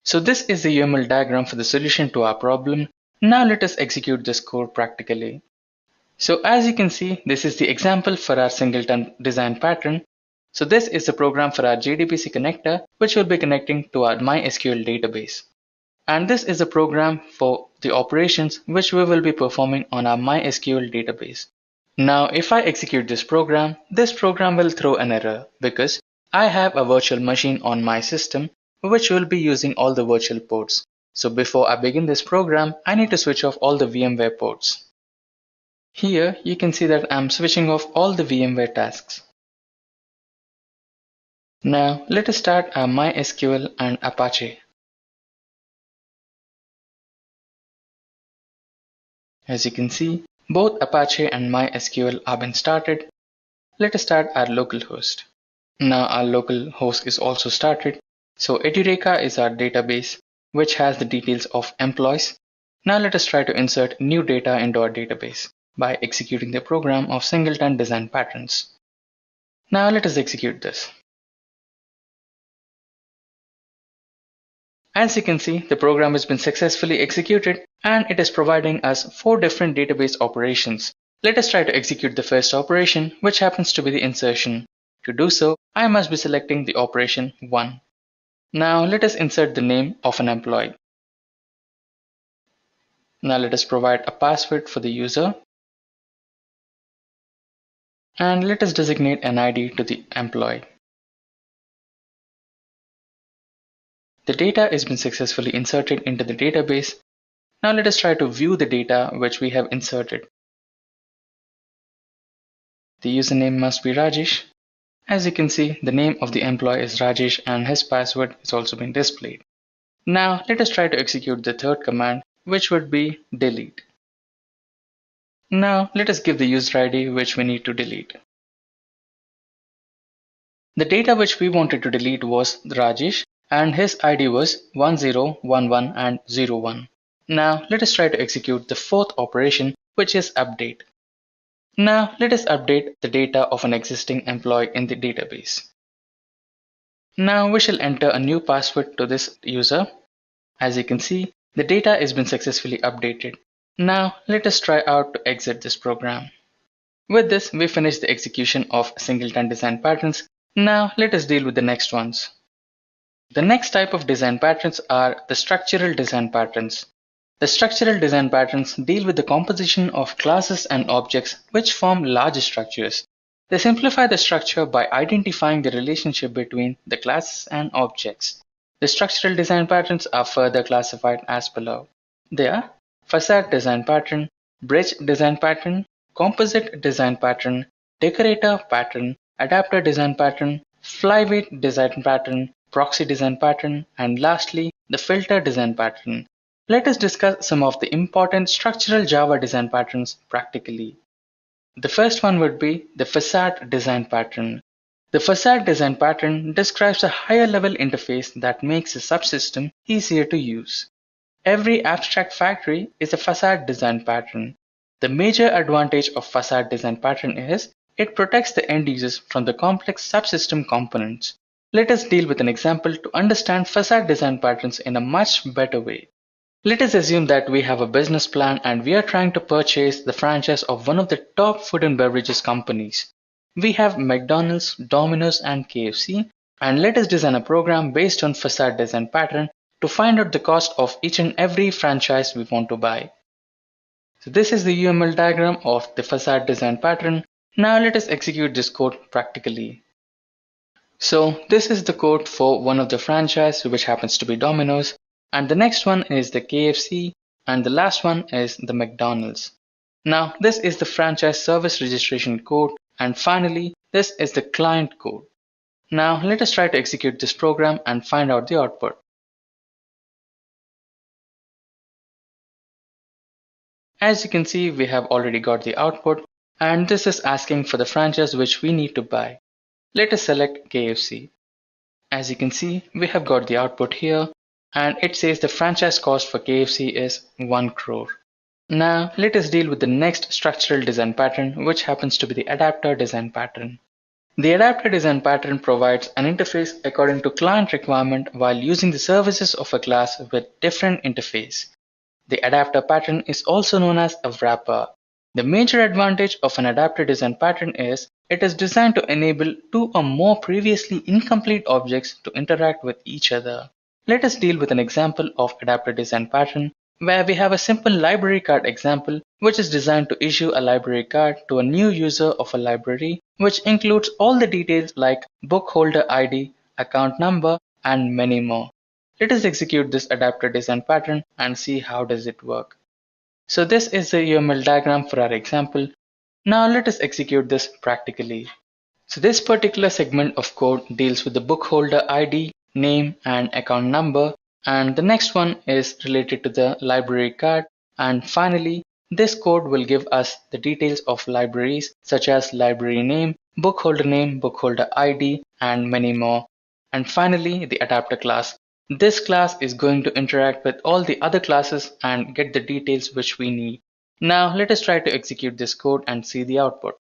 So this is the UML diagram for the solution to our problem. Now let us execute this code practically. So as you can see, this is the example for our singleton design pattern. So this is the program for our JDBC connector, which will be connecting to our MySQL database. And this is a program for the operations which we will be performing on our MySQL database. Now, if I execute this program will throw an error because I have a virtual machine on my system which will be using all the virtual ports. So before I begin this program, I need to switch off all the VMware ports. Here you can see that I'm switching off all the VMware tasks. Now let us start our MySQL and Apache. As you can see, both Apache and MySQL have been started. Let us start our local host. Now our local host is also started. So Edureka is our database which has the details of employees. Now let us try to insert new data into our database by executing the program of singleton design patterns. Now let us execute this. As you can see, the program has been successfully executed and it is providing us 4 different database operations. Let us try to execute the first operation, which happens to be the insertion. To do so, I must be selecting the operation 1. Now let us insert the name of an employee. Now let us provide a password for the user. And let us designate an ID to the employee. The data has been successfully inserted into the database. Now let us try to view the data which we have inserted. The username must be Rajesh. As you can see, the name of the employee is Rajesh and his password is also been displayed. Now let us try to execute the third command, which would be delete. Now let us give the user ID which we need to delete. The data which we wanted to delete was Rajesh and his ID was 1011 and 01. Now let us try to execute the fourth operation, which is update. Now let us update the data of an existing employee in the database. Now we shall enter a new password to this user. As you can see, the data has been successfully updated. Now let us try out to exit this program. With this, we finish the execution of singleton design patterns. Now let us deal with the next ones. The next type of design patterns are the structural design patterns. The structural design patterns deal with the composition of classes and objects which form large structures. They simplify the structure by identifying the relationship between the classes and objects. The structural design patterns are further classified as below. They are facade design pattern, bridge design pattern, composite design pattern, decorator pattern, adapter design pattern, flyweight design pattern, proxy design pattern, and lastly, the filter design pattern. Let us discuss some of the important structural Java design patterns practically. The first one would be the facade design pattern. The facade design pattern describes a higher level interface that makes a subsystem easier to use. Every abstract factory is a facade design pattern. The major advantage of facade design pattern is it protects the end users from the complex subsystem components. Let us deal with an example to understand facade design patterns in a much better way. Let us assume that we have a business plan and we are trying to purchase the franchise of one of the top food and beverages companies. We have McDonald's, Domino's, and KFC, and let us design a program based on facade design pattern to find out the cost of each and every franchise we want to buy. So this is the UML diagram of the facade design pattern. Now let us execute this code practically. So this is the code for one of the franchise which happens to be Domino's. And the next one is the KFC and the last one is the McDonald's. Now this is the franchise service registration code, and finally this is the client code. Now let us try to execute this program and find out the output. As you can see, we have already got the output, and this is asking for the franchise which we need to buy. Let us select KFC. As you can see, we have got the output here, and it says the franchise cost for KFC is 1 crore. Now let us deal with the next structural design pattern, which happens to be the adapter design pattern. The adapter design pattern provides an interface according to client requirement while using the services of a class with different interface. The adapter pattern is also known as a wrapper. The major advantage of an adapter design pattern is it is designed to enable two or more previously incomplete objects to interact with each other. Let us deal with an example of adapter design pattern where we have a simple library card example which is designed to issue a library card to a new user of a library which includes all the details like book holder ID, account number, and many more. Let us execute this adapter design pattern and see how does it work. So this is the UML diagram for our example. Now let us execute this practically. So this particular segment of code deals with the book holder ID, name, and account number, and the next one is related to the library card, and finally this code will give us the details of libraries such as library name, book holder ID, and many more. And finally the adapter class. This class is going to interact with all the other classes and get the details which we need. Now let us try to execute this code and see the output.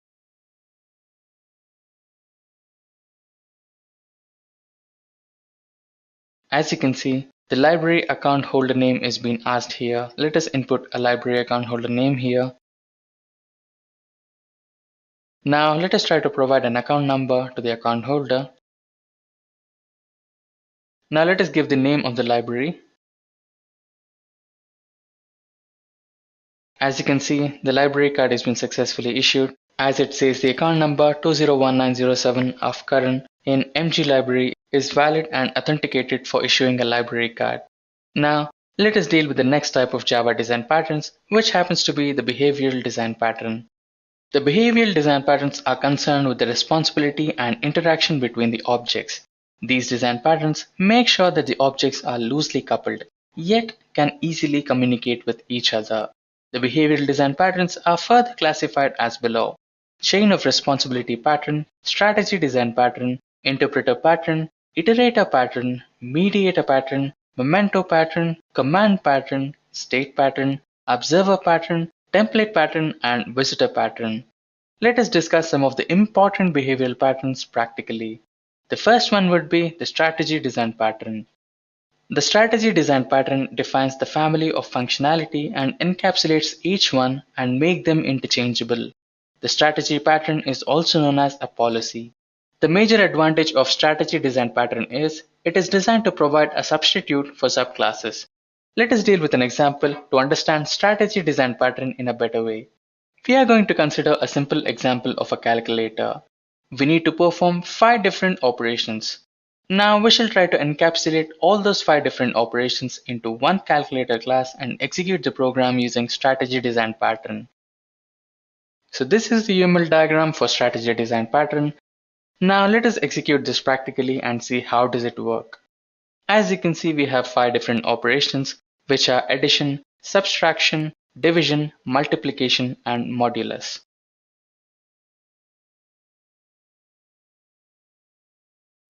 As you can see, the library account holder name is being asked here. Let us input a library account holder name here. Now let us try to provide an account number to the account holder. Now let us give the name of the library. As you can see, the library card has been successfully issued, as it says the account number 201907 of Karan in MG library is valid and authenticated for issuing a library card. Now let us deal with the next type of Java design patterns, which happens to be the behavioral design pattern. The behavioral design patterns are concerned with the responsibility and interaction between the objects. These design patterns make sure that the objects are loosely coupled, yet can easily communicate with each other. The behavioral design patterns are further classified as below: chain of responsibility pattern, strategy design pattern, interpreter pattern, iterator pattern, mediator pattern, memento pattern, command pattern, state pattern, observer pattern, template pattern, and visitor pattern. Let us discuss some of the important behavioral patterns practically. The first one would be the strategy design pattern. The strategy design pattern defines the family of functionality and encapsulates each one and make them interchangeable. The strategy pattern is also known as a policy. The major advantage of strategy design pattern is it is designed to provide a substitute for subclasses. Let us deal with an example to understand strategy design pattern in a better way. We are going to consider a simple example of a calculator. We need to perform 5 different operations. Now we shall try to encapsulate all those 5 different operations into one calculator class and execute the program using strategy design pattern. So this is the UML diagram for strategy design pattern. Now let us execute this practically and see how does it work. As you can see, we have 5 different operations, which are addition, subtraction, division, multiplication, and modulus.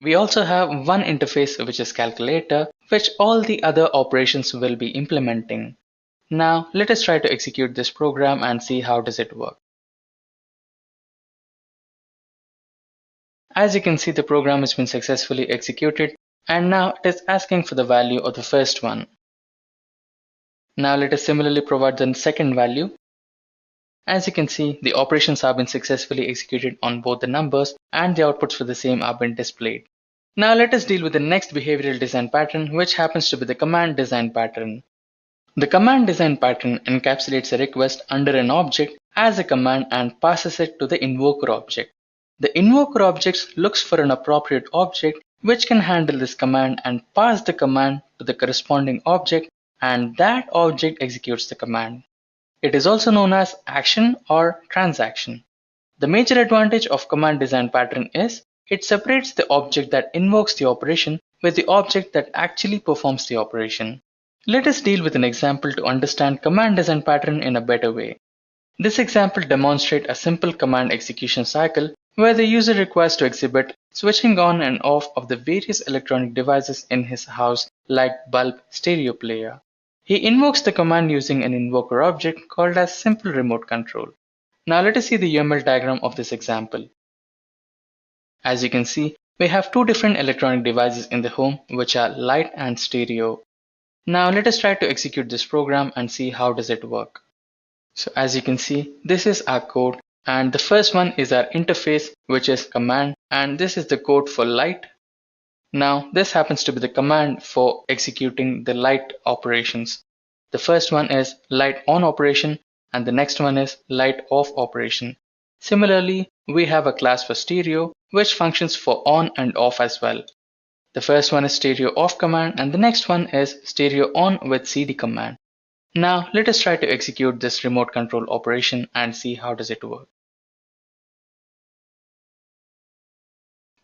We also have one interface, which is calculator, which all the other operations will be implementing. Now let us try to execute this program and see how does it work. As you can see, the program has been successfully executed, and now it is asking for the value of the first one. Now let us similarly provide the second value. As you can see, the operations have been successfully executed on both the numbers, and the outputs for the same have been displayed. Now let us deal with the next behavioral design pattern, which happens to be the command design pattern. The command design pattern encapsulates a request under an object as a command and passes it to the invoker object. The invoker object looks for an appropriate object which can handle this command and pass the command to the corresponding object, and that object executes the command. It is also known as action or transaction. The major advantage of command design pattern is it separates the object that invokes the operation with the object that actually performs the operation. Let us deal with an example to understand command design pattern in a better way. This example demonstrates a simple command execution cycle where the user requires to exhibit switching on and off of the various electronic devices in his house like bulb, stereo player. He invokes the command using an invoker object called as simple remote control. Now let us see the UML diagram of this example. As you can see, we have two different electronic devices in the home which are light and stereo. Now let us try to execute this program and see how does it work. So as you can see, this is our code, and the first one is our interface, which is command, and this is the code for light. Now this happens to be the command for executing the light operations. The first one is light on operation and the next one is light off operation. Similarly, we have a class for stereo which functions for on and off as well. The first one is stereo off command and the next one is stereo on with cd command. Now let us try to execute this remote control operation and see how does it work.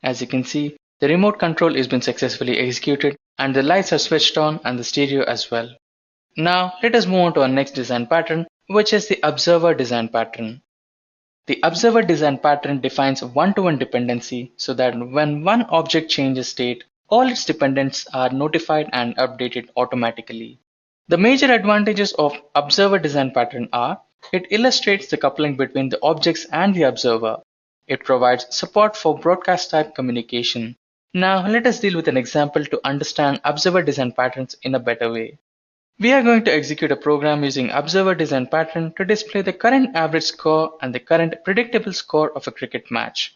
As you can see, the remote control has been successfully executed and the lights are switched on and the stereo as well. Now let us move on to our next design pattern, which is the observer design pattern. The observer design pattern defines one-to-one dependency so that when one object changes state, all its dependents are notified and updated automatically. The major advantages of observer design pattern are it illustrates the coupling between the objects and the observer. It provides support for broadcast type communication. Now let us deal with an example to understand observer design patterns in a better way. We are going to execute a program using observer design pattern to display the current average score and the current predictable score of a cricket match.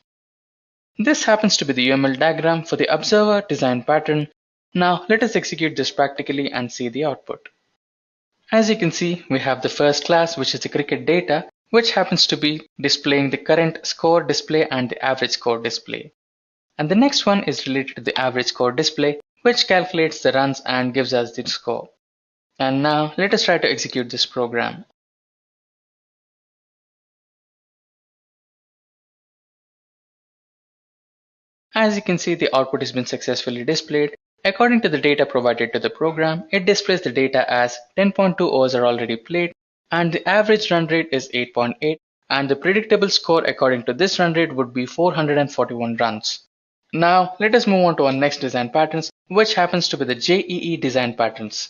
This happens to be the UML diagram for the observer design pattern. Now let us execute this practically and see the output. As you can see, we have the first class, which is the cricket data, which happens to be displaying the current score display and the average score display. And the next one is related to the average score display, which calculates the runs and gives us the score. And now let us try to execute this program. As you can see, the output has been successfully displayed. According to the data provided to the program, it displays the data as 10.2 overs are already played, and the average run rate is 8.8, and the predictable score according to this run rate would be 441 runs. Now let us move on to our next design patterns, which happens to be the JEE design patterns.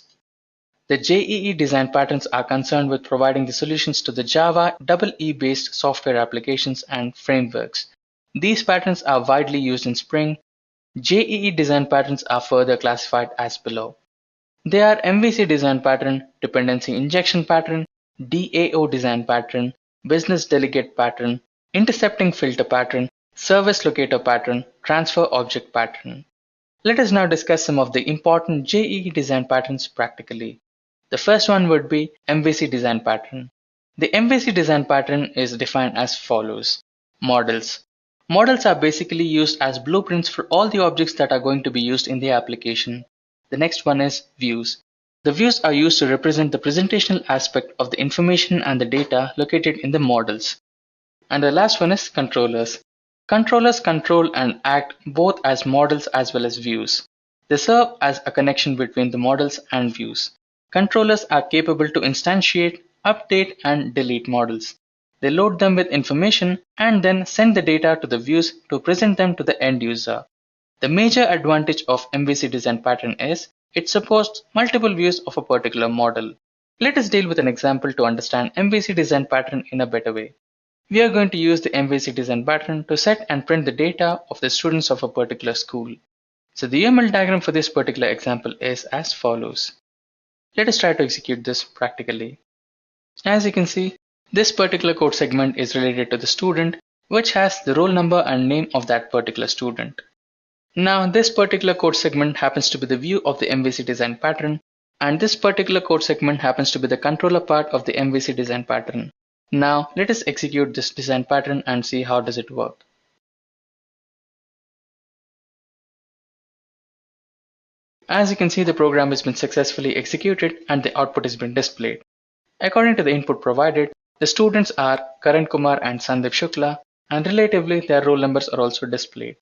The JEE design patterns are concerned with providing the solutions to the Java EE based software applications and frameworks. These patterns are widely used in Spring. JEE design patterns are further classified as below. They are MVC design pattern, dependency injection pattern, DAO design pattern, business delegate pattern, intercepting filter pattern, service locator pattern, transfer object pattern. Let us now discuss some of the important JEE design patterns practically. The first one would be MVC design pattern. The MVC design pattern is defined as follows. Models. Models are basically used as blueprints for all the objects that are going to be used in the application. The next one is views. The views are used to represent the presentational aspect of the information and the data located in the models. And the last one is controllers. Controllers control and act both as models as well as views. They serve as a connection between the models and views. Controllers are capable to instantiate, update, and delete models. They load them with information and then send the data to the views to present them to the end user. The major advantage of MVC design pattern is it supports multiple views of a particular model. Let us deal with an example to understand MVC design pattern in a better way. We are going to use the MVC design pattern to set and print the data of the students of a particular school. So the UML diagram for this particular example is as follows. Let us try to execute this practically. As you can see, this particular code segment is related to the student, which has the roll number and name of that particular student. Now this particular code segment happens to be the view of the MVC design pattern, and this particular code segment happens to be the controller part of the MVC design pattern. Now let us execute this design pattern and see how does it work. As you can see, the program has been successfully executed and the output has been displayed. According to the input provided, the students are Karan Kumar and Sandeep Shukla, and relatively their roll numbers are also displayed.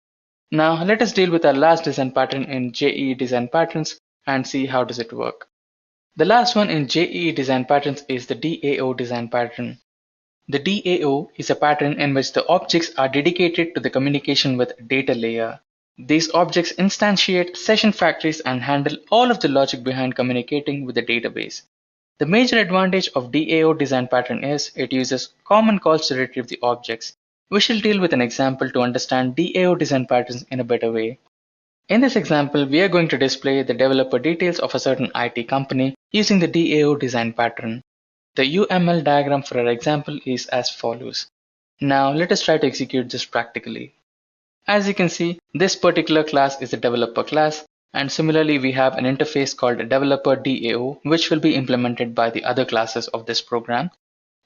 Now let us deal with our last design pattern in JEE design patterns and see how does it work. The last one in JEE design patterns is the DAO design pattern. The DAO is a pattern in which the objects are dedicated to the communication with data layer. These objects instantiate session factories and handle all of the logic behind communicating with the database. The major advantage of DAO design pattern is it uses common calls to retrieve the objects. We shall deal with an example to understand DAO design patterns in a better way. In this example, we are going to display the developer details of a certain IT company using the DAO design pattern. The UML diagram for our example is as follows. Now let us try to execute this practically. As you can see, this particular class is a developer class, and similarly we have an interface called developer DAO which will be implemented by the other classes of this program.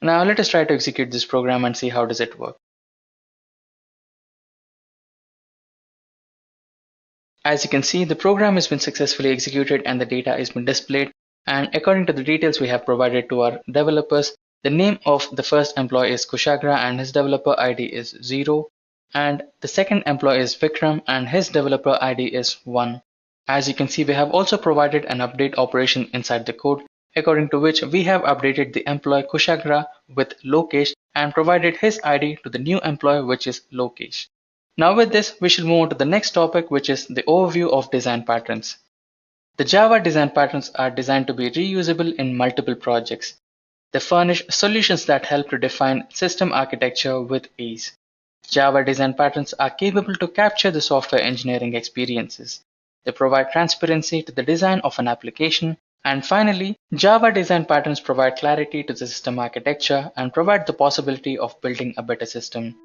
Now let us try to execute this program and see how does it work. As you can see, the program has been successfully executed and the data has been displayed, and according to the details we have provided to our developers, the name of the first employee is Kushagra and his developer ID is 0, and the second employee is Vikram and his developer ID is 1. As you can see, we have also provided an update operation inside the code, according to which we have updated the employee Kushagra with Lokesh and provided his ID to the new employee which is Lokesh. Now with this, we shall move on to the next topic, which is the overview of design patterns. The Java design patterns are designed to be reusable in multiple projects. They furnish solutions that help to define system architecture with ease. Java design patterns are capable to capture the software engineering experiences. They provide transparency to the design of an application. And finally, Java design patterns provide clarity to the system architecture and provide the possibility of building a better system.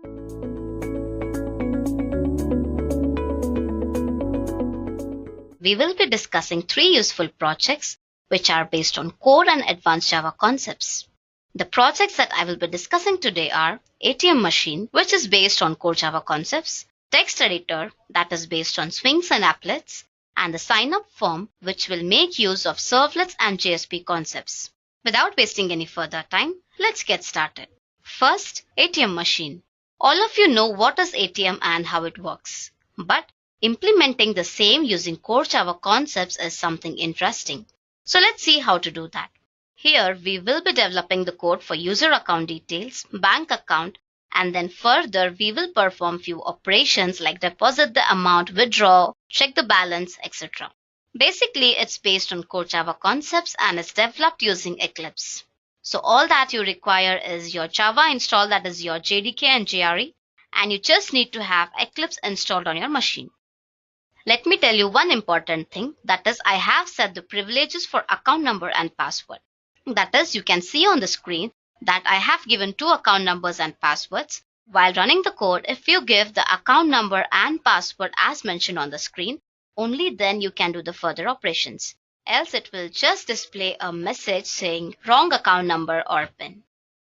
We will be discussing 3 useful projects which are based on core and advanced Java concepts. The projects that I will be discussing today are ATM machine, which is based on core Java concepts, text editor that is based on swings and applets, and the sign up form which will make use of servlets and JSP concepts. Without wasting any further time, let's get started. First, ATM machine. All of you know what is ATM and how it works, but implementing the same using core Java concepts is something interesting. So let's see how to do that. Here we will be developing the code for user account details, bank account, and then further we will perform few operations like deposit the amount, withdraw, check the balance, etc. Basically, it's based on core Java concepts and is developed using Eclipse. So all that you require is your Java install, that is your JDK and JRE, and you just need to have Eclipse installed on your machine. Let me tell you one important thing, that is I have set the privileges for account number and password. That is, you can see on the screen that I have given 2 account numbers and passwords. While running the code, if you give the account number and password as mentioned on the screen, only then you can do the further operations. Else it will just display a message saying wrong account number or PIN.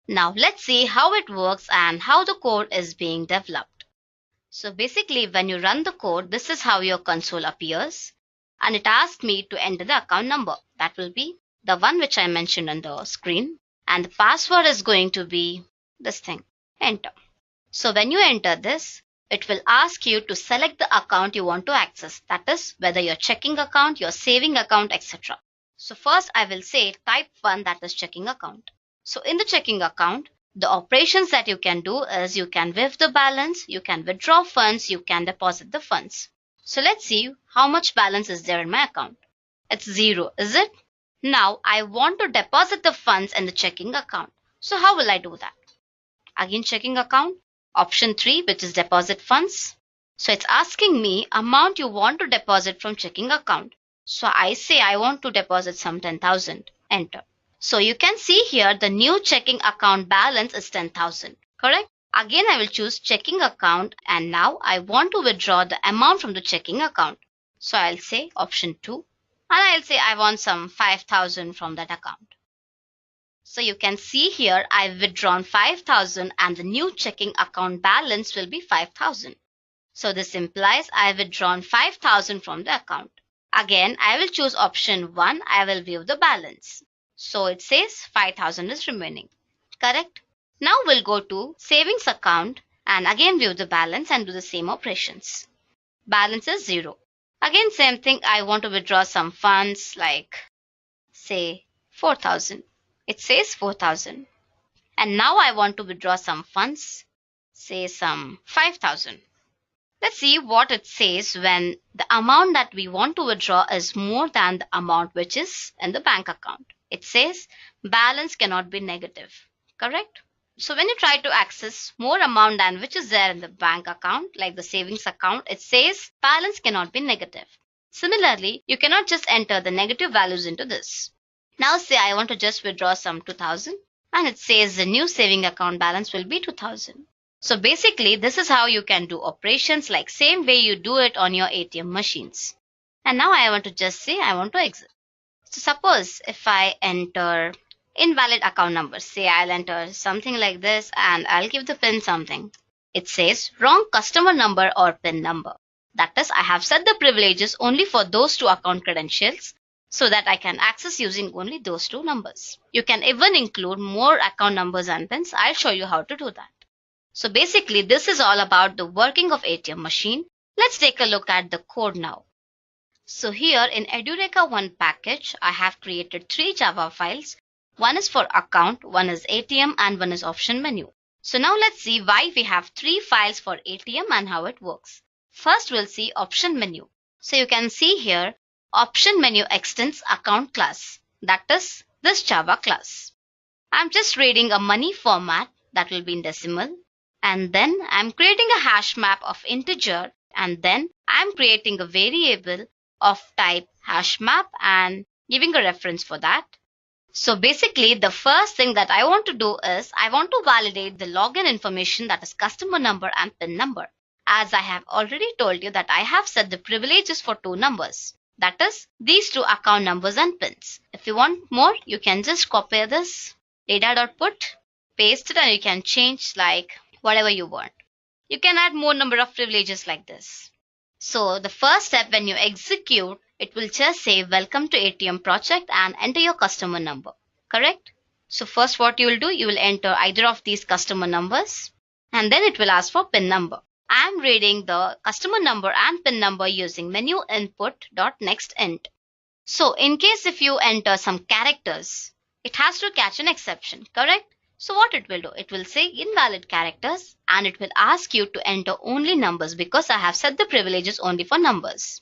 Now let's see how it works and how the code is being developed. So basically when you run the code, this is how your console appears, and it asks me to enter the account number. That will be the one which I mentioned on the screen, and the password is going to be this thing, enter. So when you enter this, it will ask you to select the account you want to access, that is whether your checking account, your saving account, etc. So first I will say type 1, that is checking account. So in the checking account, the operations that you can do is you can withdraw the balance, you can withdraw funds, you can deposit the funds. So let's see how much balance is there in my account. It's 0, is it? Now I want to deposit the funds in the checking account. So how will I do that? Again checking account, option 3, which is deposit funds. So it's asking me amount you want to deposit from checking account. So I say I want to deposit some 10,000, enter. So you can see here the new checking account balance is 10,000, correct? Again I will choose checking account, and now I want to withdraw the amount from the checking account. So I'll say option 2, and I'll say I want some 5,000 from that account. So you can see here I've withdrawn 5,000 and the new checking account balance will be 5,000. So this implies I've withdrawn 5,000 from the account. Again I will choose option 1, I will view the balance. So it says 5,000 is remaining. Correct? Now we'll go to savings account and again view the balance and do the same operations. Balance is 0. Again, same thing. I want to withdraw some funds like say 4,000. It says 4,000. And now I want to withdraw some funds, say some 5,000. Let's see what it says when the amount that we want to withdraw is more than the amount which is in the bank account. It says balance cannot be negative. Correct? So when you try to access more amount than which is there in the bank account, like the savings account, it says balance cannot be negative. Similarly, you cannot just enter the negative values into this. Now say I want to just withdraw some 2,000 and it says the new saving account balance will be 2,000. So basically, this is how you can do operations like same way you do it on your ATM machines. And now I want to just say I want to exit. So suppose if I enter invalid account number, say I'll enter something like this and I'll give the PIN something. It says wrong customer number or PIN number. That is, I have set the privileges only for those two account credentials so that I can access using only those two numbers. You can even include more account numbers and PINs. I'll show you how to do that. So basically, this is all about the working of ATM machine. Let's take a look at the code now. So here in Edureka 1 package, I have created 3 Java files. One is for account, one is ATM, and one is option menu. So now let's see why we have 3 files for ATM and how it works. First, we'll see option menu. So you can see here, option menu extends account class. That is this Java class. I'm just reading a money format that will be in decimal. And then I'm creating a hash map of integer, and then I'm creating a variable of type hash map and giving a reference for that. So basically, the first thing that I want to do is I want to validate the login information, that is customer number and PIN number. As I have already told you that I have set the privileges for 2 numbers. That is these 2 account numbers and PINs. If you want more, you can just copy this data.put, paste it, and you can change like whatever you want. You can add more number of privileges like this. So the first step, when you execute, it will just say welcome to ATM project and enter your customer number. Correct? So first what you will do, you will enter either of these customer numbers and then it will ask for PIN number. I am reading the customer number and PIN number using menu input.nextInt. So in case if you enter some characters, it has to catch an exception. Correct? So what it will do, it will say invalid characters and it will ask you to enter only numbers because I have set the privileges only for numbers.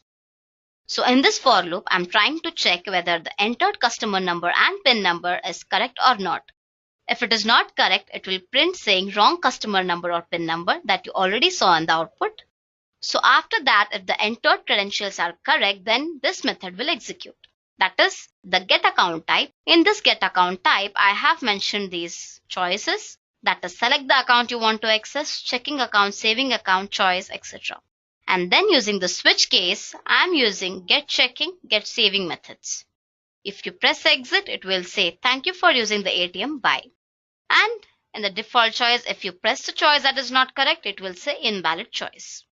So in this for loop, I'm trying to check whether the entered customer number and PIN number is correct or not. If it is not correct, it will print saying wrong customer number or PIN number that you already saw in the output. So after that, if the entered credentials are correct, then this method will execute. That is the get account type. In this get account type, I have mentioned these choices. That is select the account you want to access, checking account, saving account, choice, etc. And then using the switch case, I am using get checking, get saving methods. If you press exit, it will say thank you for using the ATM, bye. And in the default choice, if you press the choice that is not correct, it will say invalid choice.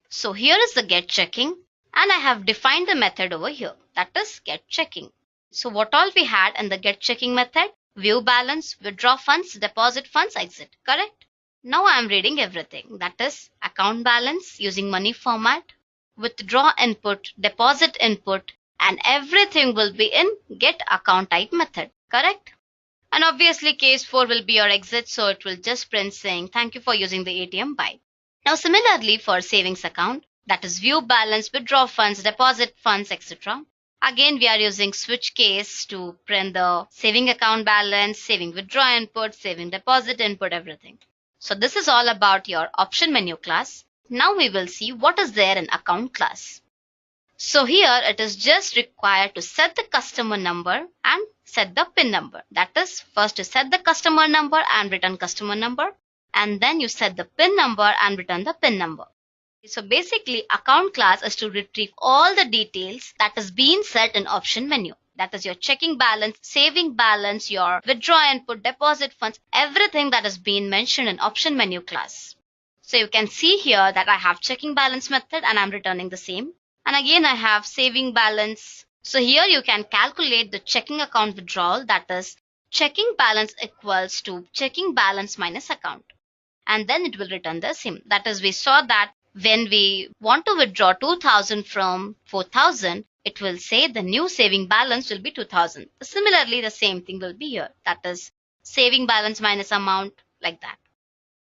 So here is the get checking. And I have defined the method over here, that is get checking. So what all we had in the get checking method, view balance, withdraw funds, deposit funds, exit, correct? Now I am reading everything, that is account balance using money format, withdraw input, deposit input, and everything will be in get account type method, correct? And obviously case 4 will be your exit, so it will just print saying thank you for using the ATM, bye. Now similarly for savings account, that is view balance, withdraw funds, deposit funds, etc. Again, we are using switch case to print the saving account balance, saving withdraw input, saving deposit input, everything. So this is all about your option menu class. Now we will see what is there in account class. So here it is just required to set the customer number and set the PIN number. That is, first you set the customer number and return customer number, and then you set the PIN number and return the PIN number. So basically, account class is to retrieve all the details that is being set in option menu. That is your checking balance, saving balance, your withdraw input, deposit funds, everything that is being mentioned in option menu class. So you can see here that I have checking balance method and I'm returning the same. And again, I have saving balance So here you can calculate the checking account withdrawal, that is checking balance equals to checking balance minus account. And then it will return the same. That is, we saw that when we want to withdraw 2000 from 4000, it will say the new saving balance will be 2000. Similarly, the same thing will be here. That is saving balance minus amount, like that.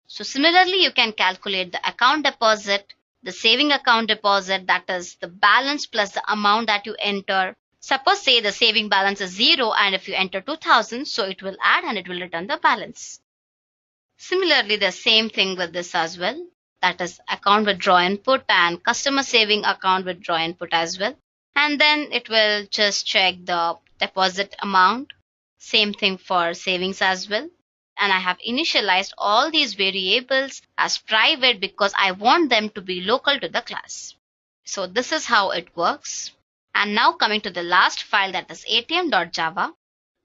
So similarly, you can calculate the account deposit, the saving account deposit, that is the balance plus the amount that you enter. Suppose say the saving balance is 0 and if you enter 2000, so it will add and it will return the balance. Similarly, the same thing with this as well. That is account withdraw input and customer saving account withdraw input as well. And then it will just check the deposit amount. Same thing for savings as well. And I have initialized all these variables as private because I want them to be local to the class. So this is how it works. And now coming to the last file, that is atm.java.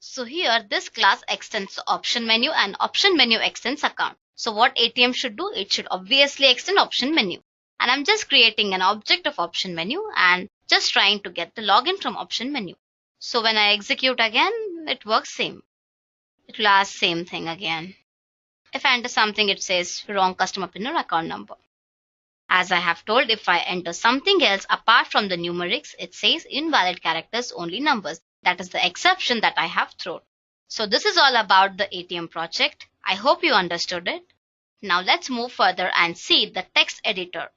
So here this class extends the option menu and option menu extends account. So what ATM should do? It should obviously extend option menu. And I'm just creating an object of option menu and just trying to get the login from option menu. So when I execute again, it works same. It will ask same thing again. If I enter something, it says wrong customer PIN or account number. As I have told, if I enter something else apart from the numerics, it says invalid characters, only numbers. That is the exception that I have thrown. So this is all about the ATM project. I hope you understood it. Now let's move further and see the text editor.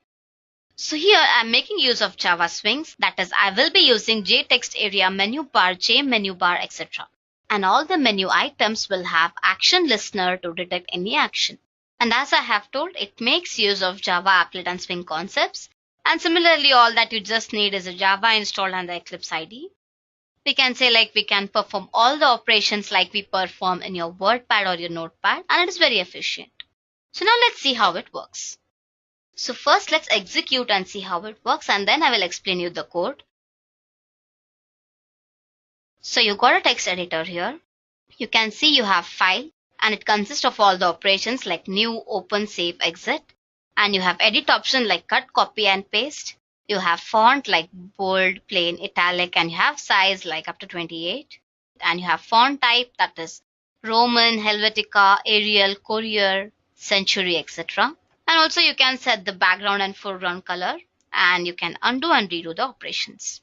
So here I'm making use of Java swings. That is, I will be using JText area, menu bar, J menu bar, etc. And all the menu items will have action listener to detect any action. And as I have told, it makes use of Java applet and swing concepts. And similarly, all that you just need is a Java installed and the Eclipse IDE. We can say like we can perform all the operations like we perform in your WordPad or your Notepad, and it is very efficient. So now let's see how it works. So first let's execute and see how it works, and then I will explain you the code. So you got a text editor here. You can see you have file and it consists of all the operations like new, open, save, exit. And you have edit option like cut, copy and paste. You have font like bold, plain, italic, and you have size like up to 28. And you have font type, that is Roman, Helvetica, Arial, Courier, Century, etc. And also you can set the background and foreground color, and you can undo and redo the operations.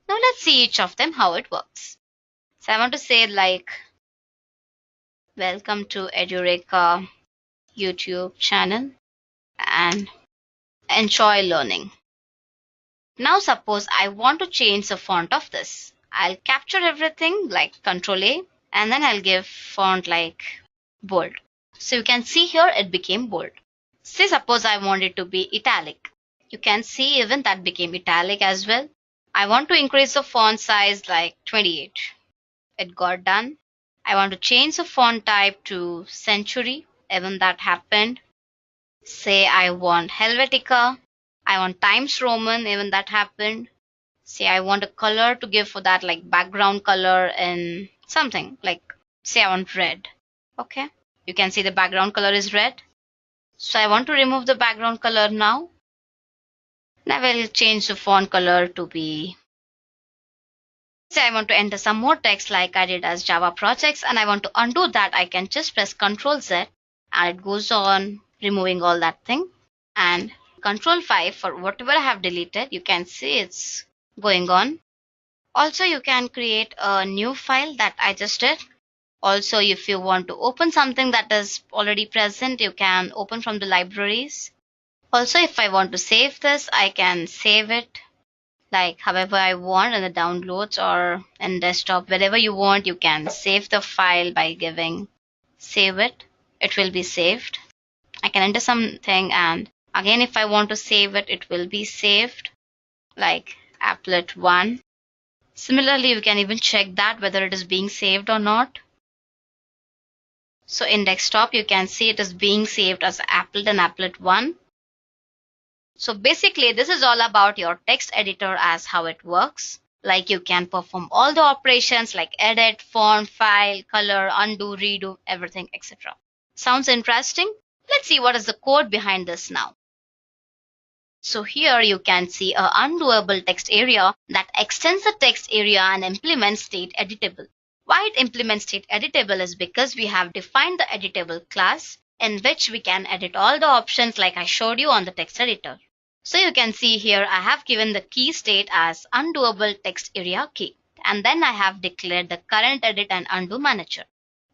Now let's see each of them how it works. So I want to say like welcome to Edureka YouTube channel and enjoy learning. Now suppose I want to change the font of this. I'll capture everything like Control A and then I'll give font like bold. So you can see here it became bold. Say suppose I want it to be italic. You can see even that became italic as well. I want to increase the font size like 28. It got done. I want to change the font type to Century. Even that happened. Say I want Helvetica. I want Times Roman. Even that happened. Say I want a color to give for that like background color in something like say I want red. Okay. You can see the background color is red. So I want to remove the background color now. Now I will change the font color to be. Say I want to enter some more text like I did as Java projects, and I want to undo that. I can just press Ctrl Z and it goes on removing all that thing, and Ctrl 5 for whatever I have deleted. You can see it's going on. Also you can create a new file that I just did. Also if you want to open something that is already present, you can open from the libraries. Also if I want to save this, I can save it like however I want in the downloads or in desktop, wherever you want. You can save the file by giving save it. It will be saved. I can enter something and again if I want to save it, it will be saved like applet 1. Similarly, you can even check that whether it is being saved or not. So in desktop, you can see it is being saved as applet and applet 1. So basically, this is all about your text editor as how it works. Like you can perform all the operations like edit, font, file, color, undo, redo, everything, etc. Sounds interesting? Let's see what is the code behind this now. So here you can see a undoable text area that extends the text area and implements state editable. Why it implements state editable is because we have defined the editable class in which we can edit all the options like I showed you on the text editor. So you can see here I have given the key state as undoable text area key, and then I have declared the current edit and undo manager.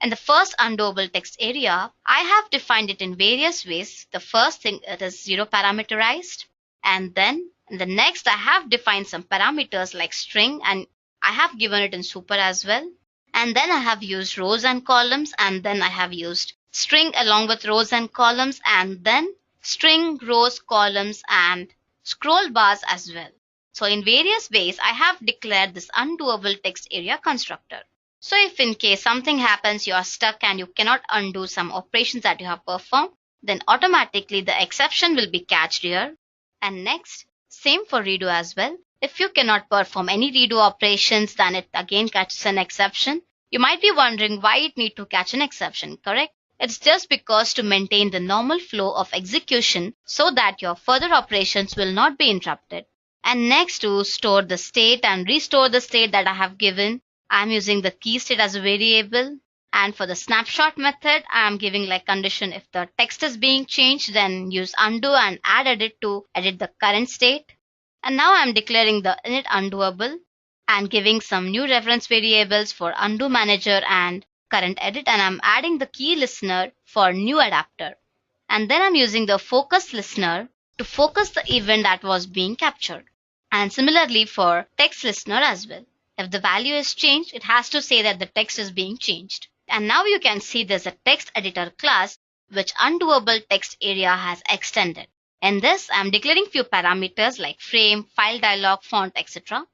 In the first undoable text area, I have defined it in various ways. The first thing, it is 0 parameterized, and then in the next I have defined some parameters like string, and I have given it in super as well. And then I have used rows and columns, and then I have used string along with rows and columns, and then string, rows, columns, and scroll bars as well. So in various ways, I have declared this undoable text area constructor. So if in case something happens, you are stuck and you cannot undo some operations that you have performed, then automatically the exception will be catched here. And next, same for redo as well. If you cannot perform any redo operations, then it again catches an exception. You might be wondering why it need to catch an exception, correct? It's just because to maintain the normal flow of execution so that your further operations will not be interrupted. And next, to store the state and restore the state that I have given, I'm using the key state as a variable. And for the snapshot method, I'm giving like condition if the text is being changed, then use undo and add edit to edit the current state. And now I'm declaring the init undoable and giving some new reference variables for undo manager and current edit, and I'm adding the key listener for new adapter. And then I'm using the focus listener to focus the event that was being captured. And similarly for text listener as well. If the value is changed, it has to say that the text is being changed. And now you can see there's a text editor class which undoable text area has extended. In this, I'm declaring few parameters like frame, file dialog, font, etc.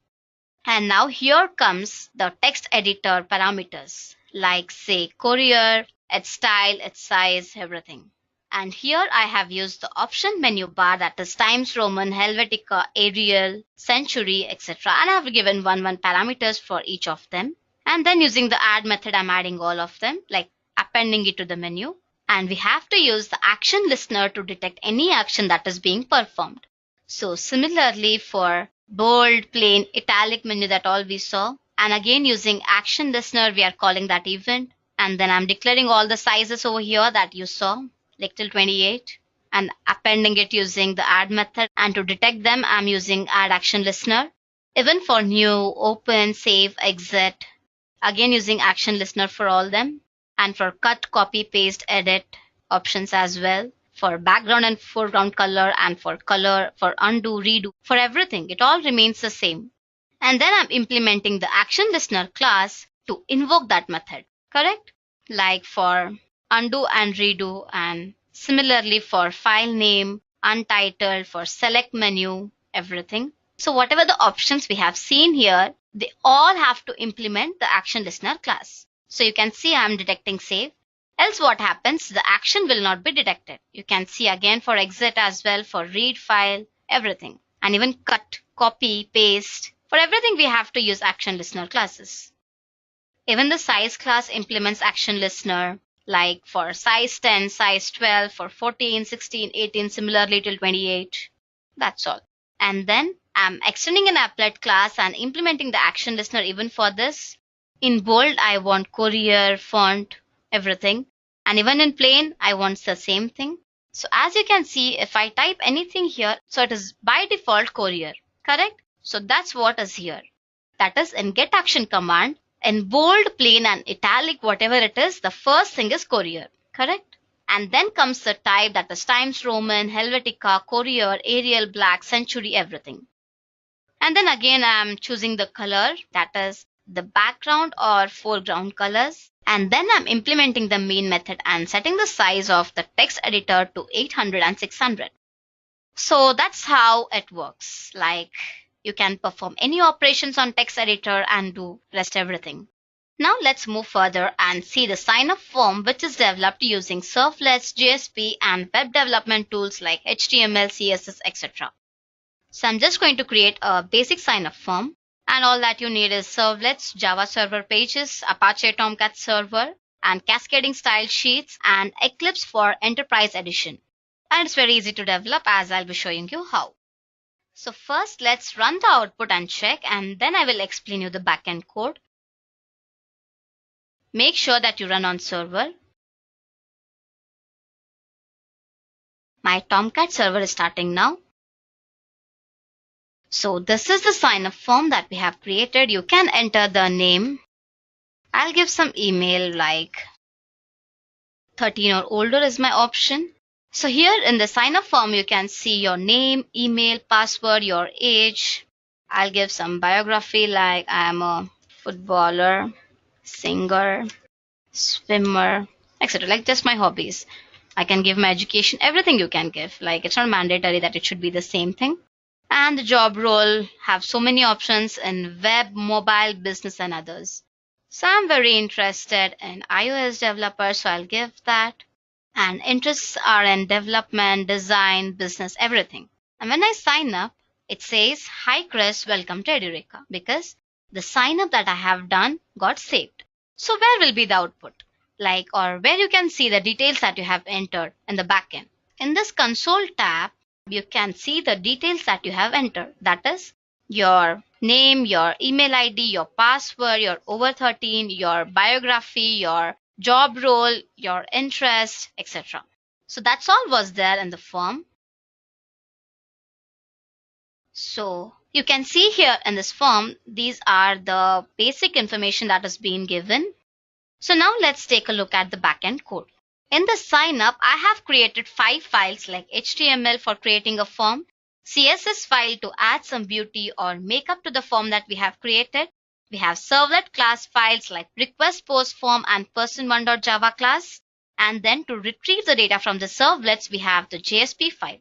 And now here comes the text editor parameters like say courier, its style, its size, everything. And here I have used the option menu bar, that is Times Roman, Helvetica, Arial, Century, etc. And I have given one parameters for each of them. And then using the add method, I'm adding all of them, like appending it to the menu. And we have to use the action listener to detect any action that is being performed. So similarly for bold, plain, italic menu that all we saw. And again using action listener, we are calling that event. And then I'm declaring all the sizes over here that you saw, like till 28. And appending it using the add method. And to detect them, I'm using add action listener. Even for new, open, save, exit. Again using action listener for all them. And for cut, copy, paste, edit options as well. For background and foreground color, and for color, for undo, redo, for everything, it all remains the same. And then I'm implementing the action listener class to invoke that method, correct? Like for undo and redo, and similarly for file name, untitled, for select menu, everything. So whatever the options we have seen here, they all have to implement the action listener class. So you can see I'm detecting save. Else what happens, the action will not be detected. You can see again for exit as well, for read file, everything. And even cut, copy, paste. For everything we have to use action listener classes. Even the size class implements action listener, like for size 10, size 12, for 14, 16, 18, similarly till 28. That's all. And then I'm extending an applet class and implementing the action listener even for this. In bold, I want courier, font, everything. And even in plain, I want the same thing. So as you can see, if I type anything here, so it is by default courier, correct? So that's what is here. That is in get action command, in bold, plain and italic, whatever it is, the first thing is courier, correct? And then comes the type, that is Times Roman, Helvetica, Courier, Arial, Black, Century, everything. And then again, I'm choosing the color, that is the background or foreground colors. And then I'm implementing the main method and setting the size of the text editor to 800 and 600. So that's how it works. Like you can perform any operations on text editor and do rest everything. Now let's move further and see the sign-up form, which is developed using servlets, JSP, and web development tools like HTML, CSS, etc. So I'm just going to create a basic sign-up form. And all that you need is servlets, Java server pages, Apache Tomcat server, and cascading style sheets, and Eclipse for enterprise edition. And it's very easy to develop, as I'll be showing you how. So first let's run the output and check, and then I will explain you the backend code. Make sure that you run on server. My Tomcat server is starting now. So this is the sign up form that we have created. You can enter the name. I'll give some email like 13 or older is my option. So here in the sign up form, you can see your name, email, password, your age. I'll give some biography like I am a footballer, singer, swimmer, etc. Like just my hobbies. I can give my education, everything you can give. Like it's not mandatory that it should be the same thing. And the job role have so many options in web, mobile, business and others. So I'm very interested in iOS developer, so I'll give that. And interests are in development, design, business, everything. And when I sign up, it says, "Hi Chris, welcome to Edureka," because the sign up that I have done got saved. So where will be the output? Like, or where you can see the details that you have entered in the backend. In this console tab, you can see the details that you have entered. That is your name, your email ID, your password, your over 13, your biography, your job role, your interest, etc. So that's all was there in the form. So you can see here in this form, these are the basic information that is being given. So now let's take a look at the backend code. In the sign up, I have created 5 files like HTML for creating a form, CSS file to add some beauty or make up to the form that we have created. We have servlet class files like request post form and person1.java class. And then to retrieve the data from the servlets, we have the JSP file.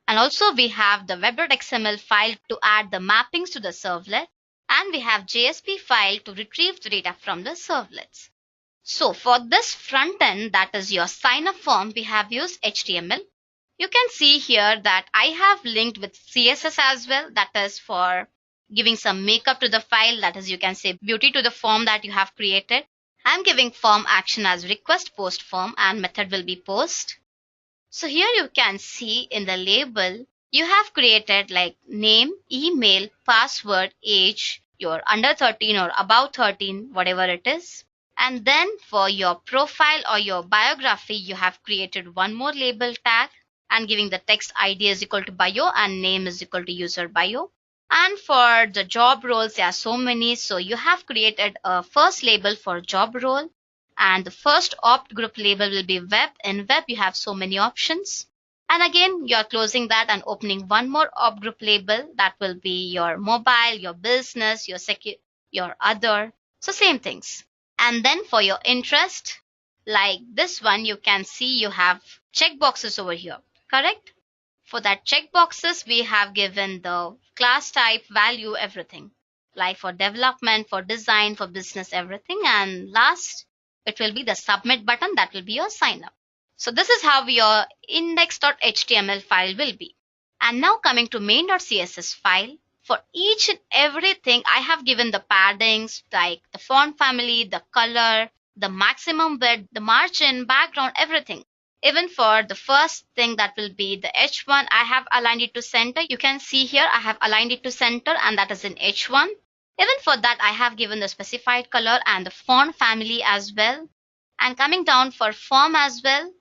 And also we have the web.xml file to add the mappings to the servlet. And we have JSP file to retrieve the data from the servlets. So for this front end, that is your sign up form, we have used HTML. You can see here that I have linked with CSS as well. That is for giving some makeup to the file. That is, you can say beauty to the form that you have created. I'm giving form action as request post form and method will be post. So here you can see in the label, you have created like name, email, password, age, you're under 13 or above 13, whatever it is. And then for your profile or your biography, you have created one more label tag and giving the text ID is equal to bio and name is equal to user bio. And for the job roles, there are so many. So you have created a first label for job role. And the first opt group label will be web. In web, you have so many options. And again, you're closing that and opening one more opt group label. That will be your mobile, your business, your other. So same things. And then for your interest, like this one, you can see you have checkboxes over here, correct? For that checkboxes, we have given the class type, value, everything. Like for development, for design, for business, everything. And last, it will be the submit button. That will be your sign up. So this is how your index.html file will be. And now coming to main.css file. For each and everything, I have given the paddings like the font family, the color, the maximum width, the margin, background, everything. Even for the first thing that will be the H1, I have aligned it to center. You can see here I have aligned it to center and that is in H1. Even for that, I have given the specified color and the font family as well. And coming down for form as well.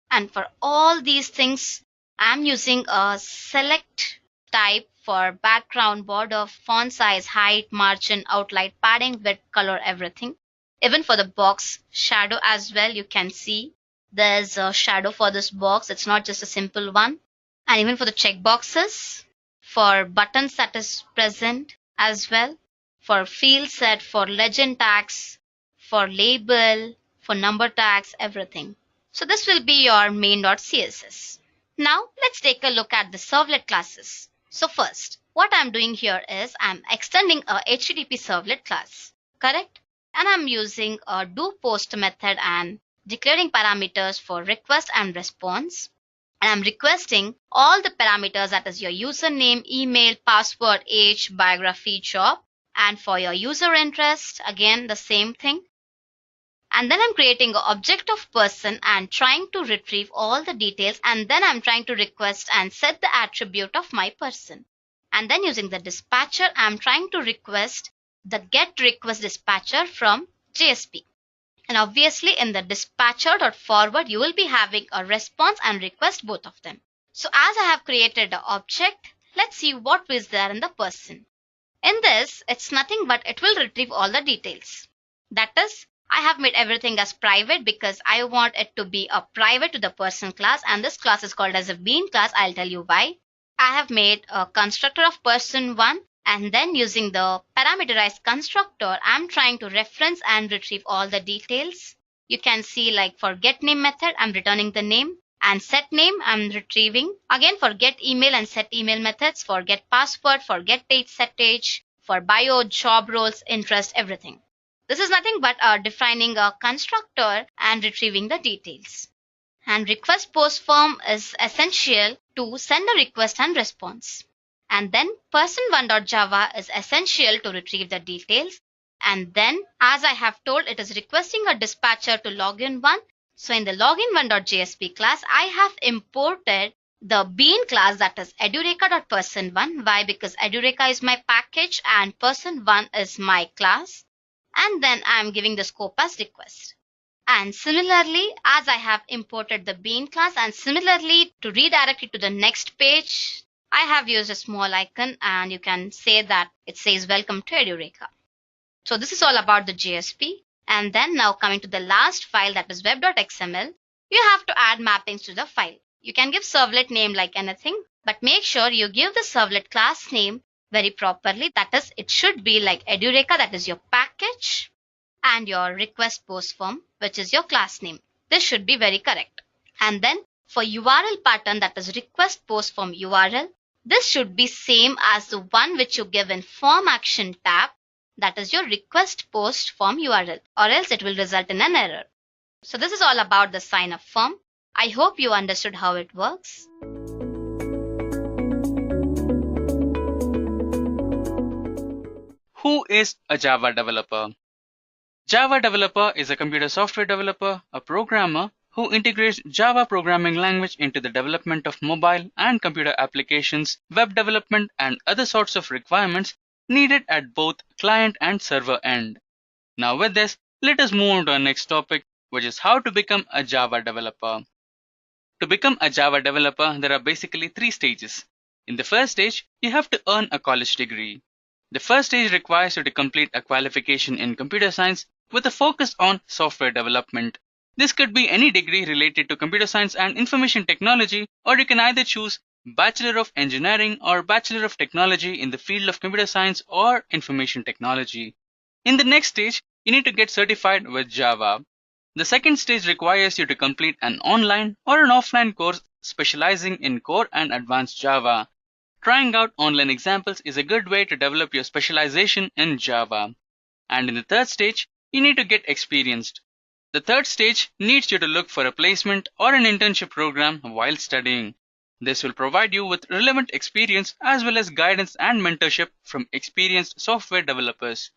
And for all these things, I'm using a select type for background, border, font size, height, margin, outline, padding, width, color, everything. Even for the box shadow as well, you can see there's a shadow for this box. It's not just a simple one. And even for the checkboxes, for buttons that is present as well, for field set, for legend tags, for label, for number tags, everything. So this will be your main.css. Now let's take a look at the servlet classes. So first, what I'm doing here is I'm extending a HTTP servlet class, correct? And I'm using a doPost method and declaring parameters for request and response. And I'm requesting all the parameters, that is your username, email, password, age, biography, job. And for your user interest, again the same thing. And then I'm creating an object of person and trying to retrieve all the details. And then I'm trying to request and set the attribute of my person. And then using the dispatcher, I'm trying to request the get request dispatcher from JSP. And obviously in the dispatcher.forward, you will be having a response and request, both of them. So as I have created the object, let's see what is there in the person. In this, it's nothing but it will retrieve all the details. That is, I have made everything as private because I want it to be a private to the person class, and this class is called as a bean class. I'll tell you why. I have made a constructor of person1, and then using the parameterized constructor, I'm trying to reference and retrieve all the details. You can see, like for get name method, I'm returning the name, and set name I'm retrieving. Again, for get email and set email methods, for get password, for get age, set age, for bio, job roles, interest, everything. This is nothing but defining a constructor and retrieving the details. And request post form is essential to send a request and response. And then person1.java is essential to retrieve the details. And then, as I have told, it is requesting a dispatcher to login1. So in the login1.jsp class, I have imported the bean class, that is edureka.person1. Why? Because Edureka is my package and person1 is my class. And then I'm giving the scope as request. And similarly, as I have imported the bean class, and similarly to redirect it to the next page, I have used a small icon, and you can say that it says welcome to Edureka. So this is all about the JSP. And then now coming to the last file, that is web.xml, you have to add mappings to the file. You can give servlet name like anything, but make sure you give the servlet class name very properly. That is, it should be like Edureka, that is your package, and your request post form, which is your class name. This should be very correct. And then for URL pattern, that is request post form URL, this should be same as the one which you give in form action tab, that is your request post form URL, or else it will result in an error. So this is all about the sign up form. I hope you understood how it works. Who is a Java developer? Java developer is a computer software developer, a programmer who integrates Java programming language into the development of mobile and computer applications, web development, and other sorts of requirements needed at both client and server end. Now with this, let us move on to our next topic, which is how to become a Java developer. To become a Java developer, there are basically 3 stages. In the first stage, you have to earn a college degree. The first stage requires you to complete a qualification in computer science with a focus on software development. This could be any degree related to computer science and information technology, or you can either choose Bachelor of Engineering or Bachelor of Technology in the field of computer science or information technology. In the next stage, you need to get certified with Java. The second stage requires you to complete an online or an offline course specializing in core and advanced Java. Trying out online examples is a good way to develop your specialization in Java. And in the third stage, you need to get experienced. The third stage needs you to look for a placement or an internship program while studying. This will provide you with relevant experience as well as guidance and mentorship from experienced software developers.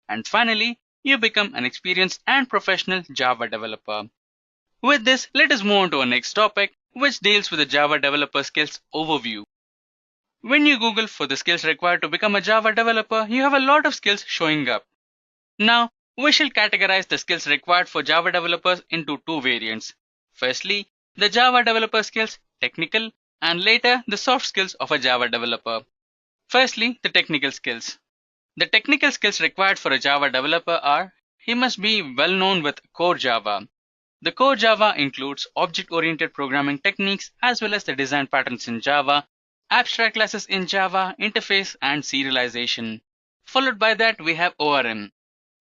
And finally, you become an experienced and professional Java developer. With this, let us move on to our next topic, which deals with the Java developer skills overview. When you Google for the skills required to become a Java developer, you have a lot of skills showing up. Now, we shall categorize the skills required for Java developers into 2 variants. Firstly, the Java developer skills, technical, and later the soft skills of a Java developer. Firstly, the technical skills. The technical skills required for a Java developer are: he must be well known with core Java. The core Java includes object-oriented programming techniques as well as the design patterns in Java, abstract classes in Java, interface, and serialization. Followed by that, we have ORM.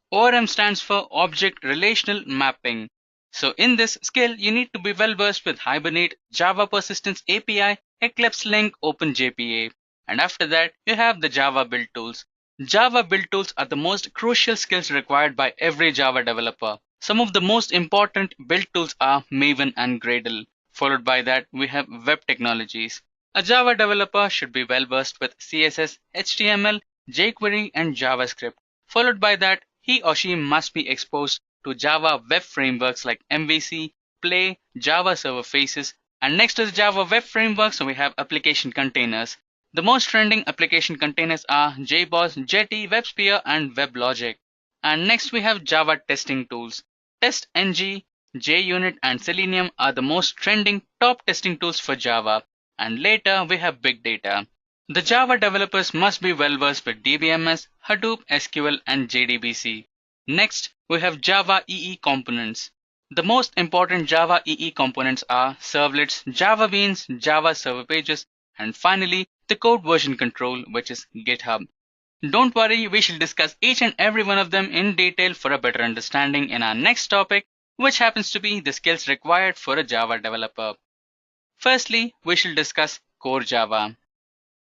ORM stands for Object Relational Mapping. So in this skill, you need to be well versed with Hibernate, Java Persistence API, Eclipse Link, OpenJPA. And after that, you have the Java build tools. Java build tools are the most crucial skills required by every Java developer. Some of the most important build tools are Maven and Gradle. Followed by that, we have web technologies. A Java developer should be well versed with CSS, HTML, jQuery, and JavaScript. Followed by that, he or she must be exposed to Java web frameworks like MVC, Play, Java Server Faces, and next to the Java web frameworks, we have application containers. The most trending application containers are JBoss, Jetty, WebSphere, and WebLogic. And next we have Java testing tools. TestNG, JUnit, and Selenium are the most trending top testing tools for Java. And later we have Big Data. The Java developers must be well versed with DBMS, Hadoop, SQL, and JDBC. Next, we have Java EE components. The most important Java EE components are servlets, Java Beans, Java Server Pages, and finally, the code version control, which is GitHub. Don't worry, we shall discuss each and every one of them in detail for a better understanding in our next topic, which happens to be the skills required for a Java developer. Firstly, we shall discuss core Java.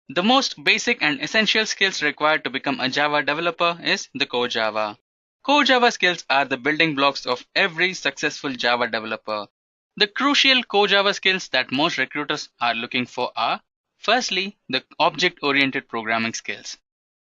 The most basic and essential skills required to become a Java developer is the core Java. Core Java skills are the building blocks of every successful Java developer. The crucial core Java skills that most recruiters are looking for are, firstly, the object-oriented programming skills.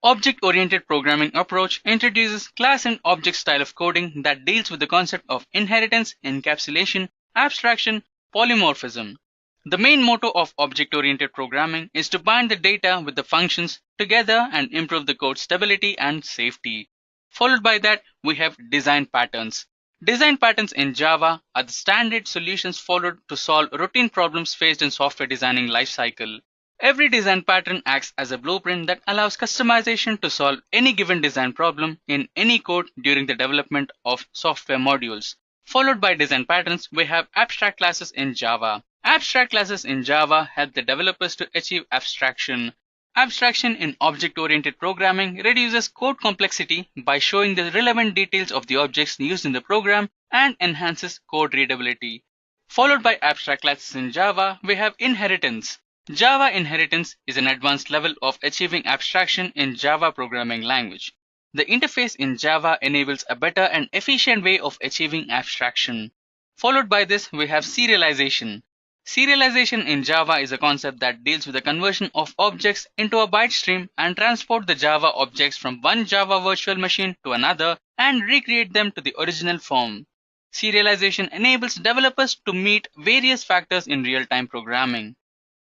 Object-oriented programming approach introduces class and object style of coding that deals with the concept of inheritance, encapsulation, abstraction, polymorphism. The main motto of object-oriented programming is to bind the data with the functions together and improve the code stability and safety. Followed by that, we have design patterns. Design patterns in Java are the standard solutions followed to solve routine problems faced in software designing lifecycle. Every design pattern acts as a blueprint that allows customization to solve any given design problem in any code during the development of software modules. Followed by design patterns, we have abstract classes in Java. Abstract classes in Java help the developers to achieve abstraction. Abstraction in object-oriented programming reduces code complexity by showing the relevant details of the objects used in the program and enhances code readability. Followed by abstract classes in Java, we have inheritance. Java inheritance is an advanced level of achieving abstraction in Java programming language. The interface in Java enables a better and efficient way of achieving abstraction. Followed by this, we have serialization. Serialization in Java is a concept that deals with the conversion of objects into a byte stream and transport the Java objects from one Java virtual machine to another and recreate them to the original form. Serialization enables developers to meet various factors in real-time programming.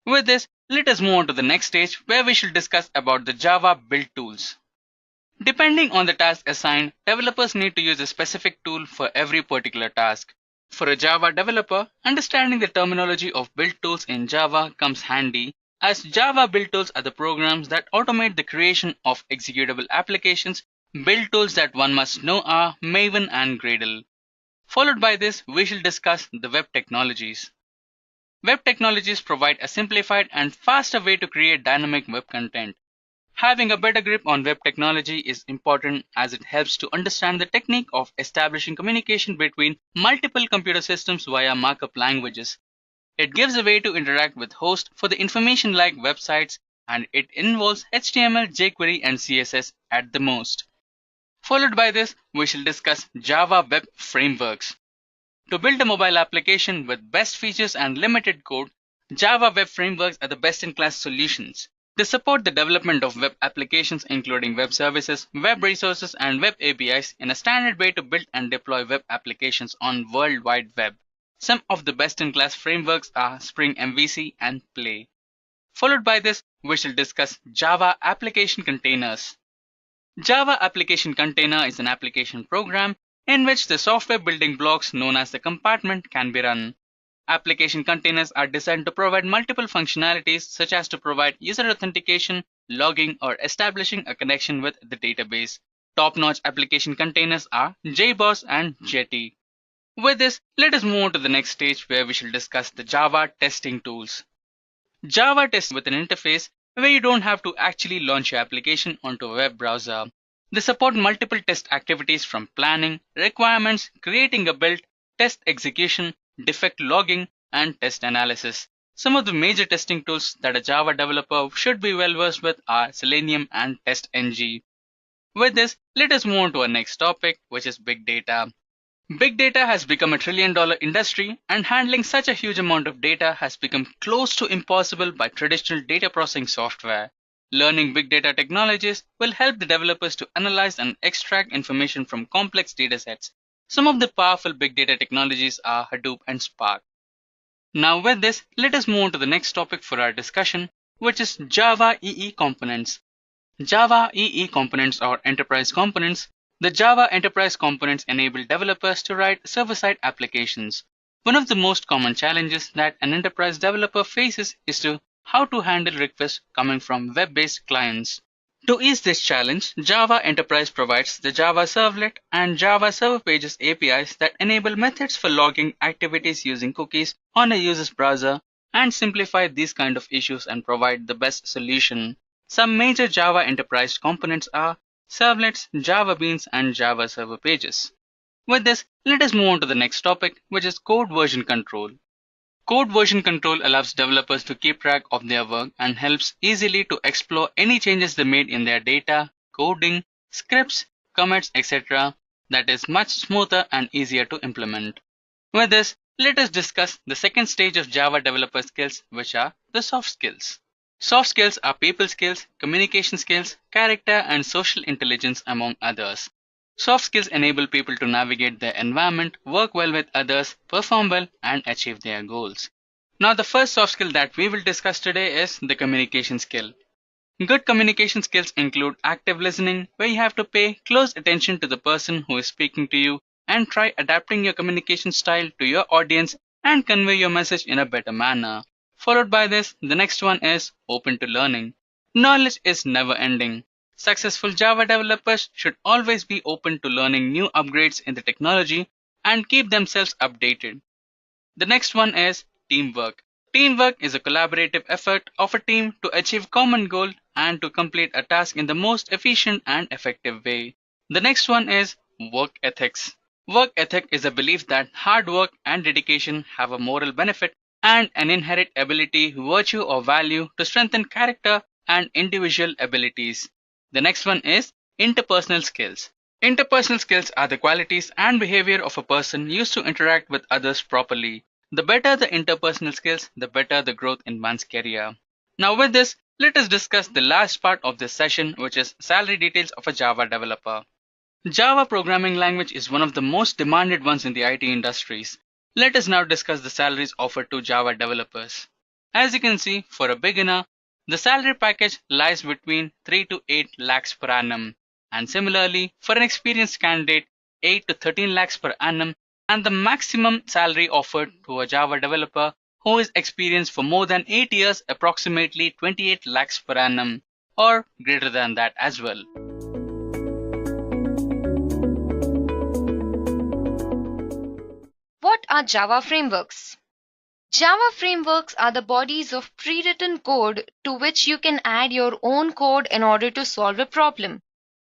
With this, let us move on to the next stage where we shall discuss about the Java build tools. Depending on the task assigned, developers need to use a specific tool for every particular task. For a Java developer, understanding the terminology of build tools in Java comes handy, as Java build tools are the programs that automate the creation of executable applications. Build tools that one must know are Maven and Gradle. Followed by this, we shall discuss the web technologies. Web technologies provide a simplified and faster way to create dynamic web content. Having a better grip on web technology is important as it helps to understand the technique of establishing communication between multiple computer systems via markup languages. It gives a way to interact with hosts for the information like websites, and it involves HTML, jQuery, and CSS at the most. Followed by this, we shall discuss Java Web Frameworks. To build a mobile application with best features and limited code, Java Web Frameworks are the best-in-class solutions. They support the development of web applications including web services, web resources, and web APIs in a standard way to build and deploy web applications on World Wide Web. Some of the best-in-class frameworks are Spring MVC and Play. Followed by this, we shall discuss Java Application Containers. Java Application Container is an application program in which the software building blocks known as the compartment can be run. Application containers are designed to provide multiple functionalities such as to provide user authentication, logging, or establishing a connection with the database. Top-notch application containers are JBoss and Jetty. With this, let us move on to the next stage where we shall discuss the Java testing tools. Java tests with an interface where you don't have to actually launch your application onto a web browser. They support multiple test activities from planning, requirements, creating a build, test execution, defect logging, and test analysis. Some of the major testing tools that a Java developer should be well versed with are Selenium and TestNG. With this, let us move on to our next topic, which is big data. Big data has become a trillion-dollar industry, and handling such a huge amount of data has become close to impossible by traditional data processing software. Learning big data technologies will help the developers to analyze and extract information from complex datasets. Some of the powerful big data technologies are Hadoop and Spark. Now with this, let us move on to the next topic for our discussion, which is Java EE components. Java EE components or enterprise components. The Java enterprise components enable developers to write server-side applications. One of the most common challenges that an enterprise developer faces is how to handle requests coming from web-based clients. To ease this challenge, Java Enterprise provides the Java Servlet and Java Server Pages APIs that enable methods for logging activities using cookies on a user's browser and simplify these kind of issues and provide the best solution. Some major Java Enterprise components are Servlets, Java Beans, and Java Server Pages. With this, let us move on to the next topic, which is code version control. Code version control allows developers to keep track of their work and helps easily to explore any changes they made in their data, coding, scripts, commits, etc. that is much smoother and easier to implement. With this, let us discuss the second stage of Java developer skills, which are the soft skills. Soft skills are people skills, communication skills, character, and social intelligence, among others. Soft skills enable people to navigate their environment, work well with others, perform well, and achieve their goals. Now, the first soft skill that we will discuss today is the communication skill. Good communication skills include active listening, where you have to pay close attention to the person who is speaking to you and try adapting your communication style to your audience and convey your message in a better manner. Followed by this, the next one is open to learning. Knowledge is never ending. Successful Java developers should always be open to learning new upgrades in the technology and keep themselves updated. The next one is teamwork. Teamwork is a collaborative effort of a team to achieve common goal and to complete a task in the most efficient and effective way. The next one is work ethics. Work ethic is a belief that hard work and dedication have a moral benefit and an inherent ability, virtue, or value to strengthen character and individual abilities. The next one is interpersonal skills. Interpersonal skills are the qualities and behavior of a person used to interact with others properly. The better the interpersonal skills, the better the growth in one's career. Now with this, let us discuss the last part of this session, which is salary details of a Java developer. Java programming language is one of the most demanded ones in the IT industries. Let us now discuss the salaries offered to Java developers. As you can see, for a beginner, the salary package lies between 3 to 8 lakhs per annum. And similarly, for an experienced candidate, 8 to 13 lakhs per annum, and the maximum salary offered to a Java developer who is experienced for more than 8 years, approximately 28 lakhs per annum, or greater than that as well. What are Java frameworks? Java frameworks are the bodies of pre-written code to which you can add your own code in order to solve a problem.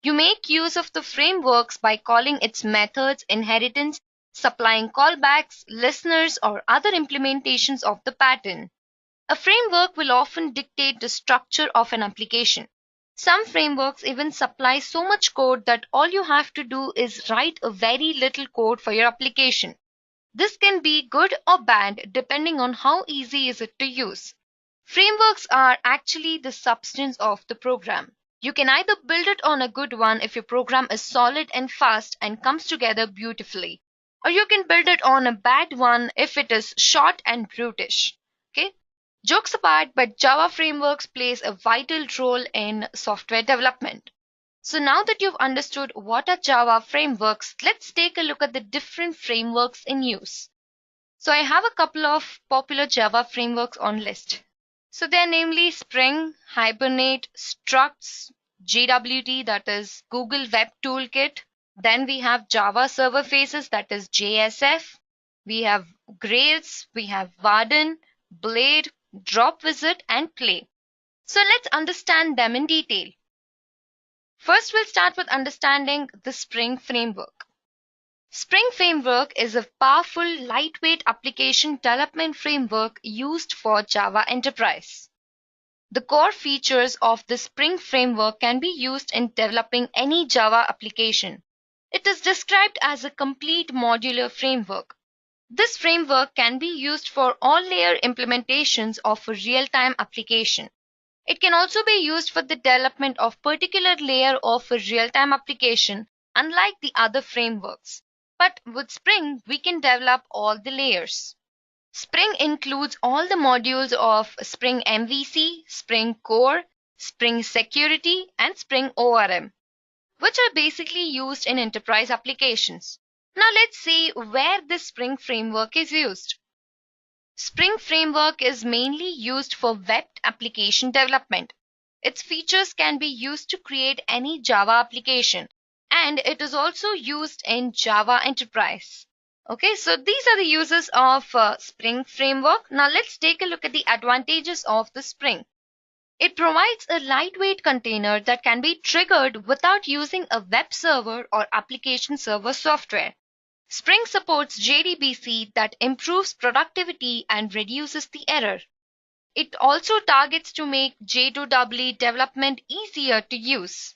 You make use of the frameworks by calling its methods, inheritance, supplying callbacks, listeners, or other implementations of the pattern. A framework will often dictate the structure of an application. Some frameworks even supply so much code that all you have to do is write a very little code for your application. This can be good or bad depending on how easy is it to use. Frameworks are actually the substance of the program. You can either build it on a good one if your program is solid and fast and comes together beautifully, or you can build it on a bad one if it is short and brutish. Okay? Jokes apart, but Java frameworks plays a vital role in software development. So now that you've understood what are Java frameworks, let's take a look at the different frameworks in use. So I have a couple of popular Java frameworks on list. So they are namely Spring, Hibernate, Structs, JWT, that is Google Web Toolkit. Then we have Java Server Faces, that is JSF. We have Grails, we have Varden, Blade, Drop Visit, and Play. So let's understand them in detail. First, we'll start with understanding the Spring Framework. Spring Framework is a powerful, lightweight application development framework used for Java Enterprise. The core features of the Spring Framework can be used in developing any Java application. It is described as a complete modular framework. This framework can be used for all layer implementations of a real-time application. It can also be used for the development of particular layer of a real-time application, unlike the other frameworks. But with Spring, we can develop all the layers. Spring includes all the modules of Spring MVC, Spring Core, Spring Security, and Spring ORM, which are basically used in enterprise applications. Now let's see where this Spring framework is used. Spring framework is mainly used for web application development. Its features can be used to create any Java application, and it is also used in Java Enterprise. Okay, so these are the uses of Spring framework. Now let's take a look at the advantages of the Spring. It provides a lightweight container that can be triggered without using a web server or application server software. Spring supports JDBC that improves productivity and reduces the error. It also targets to make J2EE development easier to use.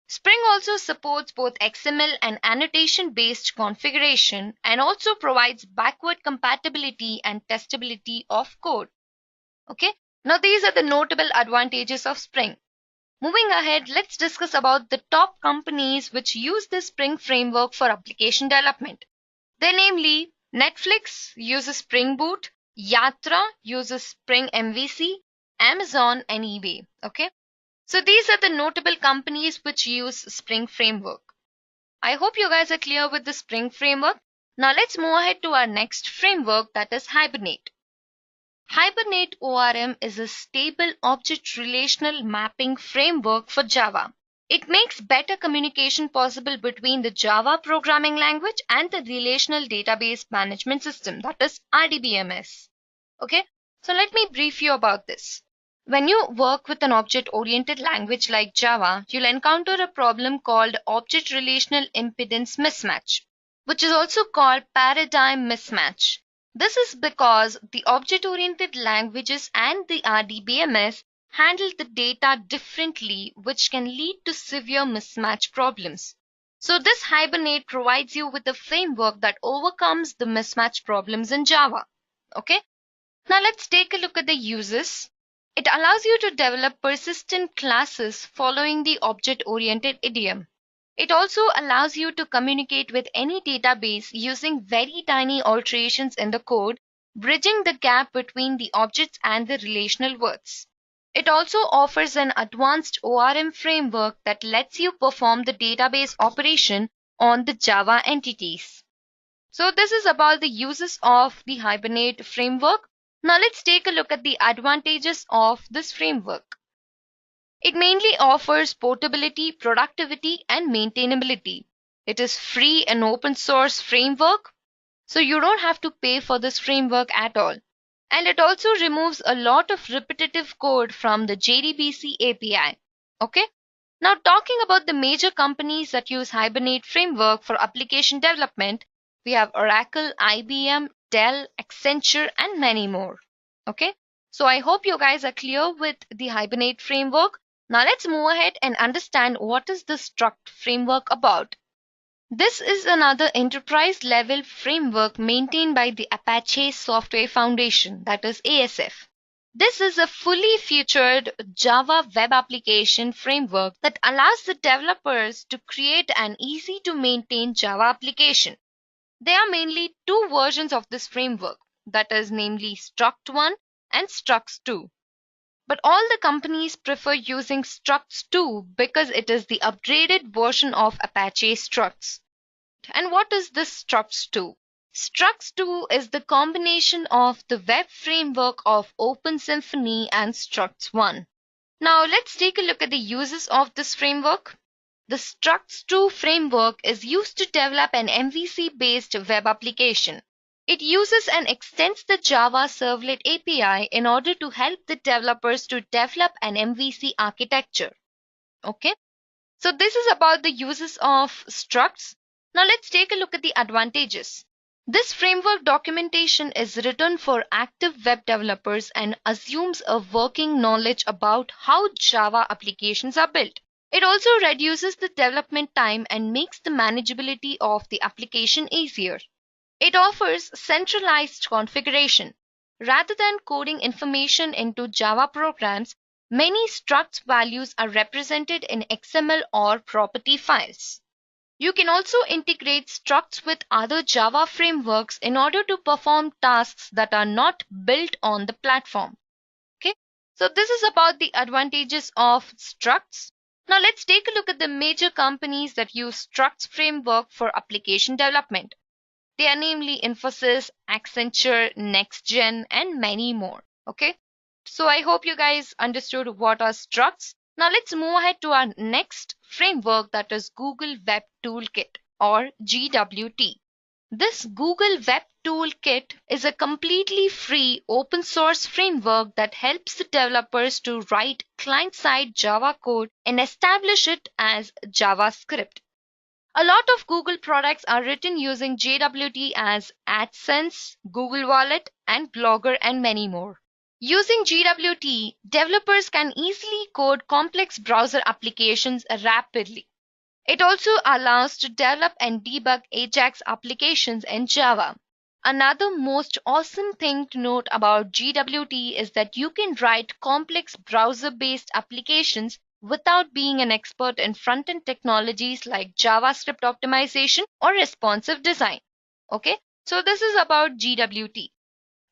Spring also supports both XML and annotation-based configuration and also provides backward compatibility and testability of code. Okay, now these are the notable advantages of Spring. Moving ahead, let's discuss about the top companies which use the Spring framework for application development. They namely Netflix uses Spring Boot, Yatra uses Spring MVC, Amazon and eBay. Okay, so these are the notable companies which use Spring framework. I hope you guys are clear with the Spring framework. Now let's move ahead to our next framework, that is Hibernate. Hibernate ORM is a stable object relational mapping framework for Java. It makes better communication possible between the Java programming language and the relational database management system, that is RDBMS. Okay, so let me brief you about this. When you work with an object-oriented language like Java, you'll encounter a problem called object relational impedance mismatch, which is also called paradigm mismatch. This is because the object-oriented languages and the RDBMS handle the data differently, which can lead to severe mismatch problems. So this Hibernate provides you with a framework that overcomes the mismatch problems in Java. Okay, now let's take a look at the uses. It allows you to develop persistent classes following the object-oriented idiom. It also allows you to communicate with any database using very tiny alterations in the code, bridging the gap between the objects and the relational words. It also offers an advanced ORM framework that lets you perform the database operation on the Java entities. So this is about the uses of the Hibernate framework. Now let's take a look at the advantages of this framework. It mainly offers portability, productivity, and maintainability. It is free and open source framework, so you don't have to pay for this framework at all. And it also removes a lot of repetitive code from the JDBC API. Okay? Now talking about the major companies that use Hibernate framework for application development, we have Oracle, IBM, Dell, Accenture, and many more. Okay? So I hope you guys are clear with the Hibernate framework. Now let's move ahead and understand what is the Struct framework about. This is another enterprise level framework maintained by the Apache Software Foundation, that is ASF. This is a fully featured Java web application framework that allows the developers to create an easy to maintain Java application. There are mainly two versions of this framework, that is namely Struct 1 and Structs 2. But all the companies prefer using Structs 2 because it is the upgraded version of Apache Structs. And what is this Structs 2? Structs 2 is the combination of the web framework of OpenSymfony and Structs 1. Now let's take a look at the uses of this framework. The Structs 2 framework is used to develop an MVC-based web application. It uses and extends the Java Servlet API in order to help the developers to develop an MVC architecture. Okay, so this is about the uses of structs. Now let's take a look at the advantages. This framework documentation is written for active web developers and assumes a working knowledge about how Java applications are built. It also reduces the development time and makes the manageability of the application easier. It offers centralized configuration. Rather than coding information into Java programs, many structs values are represented in XML or property files. You can also integrate structs with other Java frameworks in order to perform tasks that are not built on the platform. Okay, so this is about the advantages of structs. Now let's take a look at the major companies that use structs framework for application development. They are namely Infosys, Accenture, NextGen, and many more. Okay, so I hope you guys understood what are structs. Now let's move ahead to our next framework, that is Google Web Toolkit or GWT. This Google Web Toolkit is a completely free open source framework that helps the developers to write client-side Java code and establish it as JavaScript. A lot of Google products are written using JWT as AdSense, Google Wallet, and Blogger, and many more. Using JWT, developers can easily code complex browser applications rapidly. It also allows to develop and debug Ajax applications in Java. Another most awesome thing to note about GWT is that you can write complex browser-based applications without being an expert in front-end technologies like JavaScript optimization or responsive design. Okay, so this is about GWT.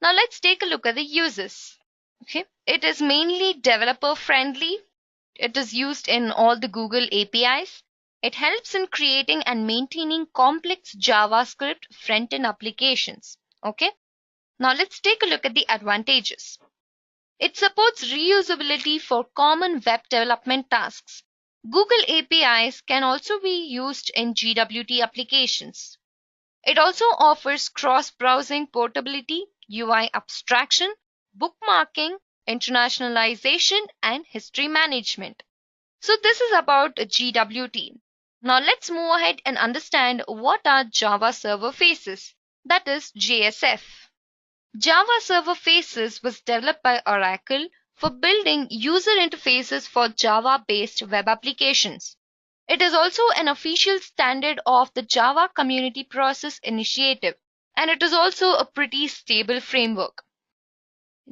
Now let's take a look at the uses. Okay, it is mainly developer friendly. It is used in all the Google APIs. It helps in creating and maintaining complex JavaScript front-end applications. Okay, now let's take a look at the advantages. It supports reusability for common web development tasks. Google APIs can also be used in GWT applications. It also offers cross-browsing portability, UI abstraction, bookmarking, internationalization, and history management. So this is about GWT. Now let's move ahead and understand what are Java Server Faces, that is JSF. Java Server Faces was developed by Oracle for building user interfaces for Java-based web applications. It is also an official standard of the Java Community Process Initiative, and it is also a pretty stable framework.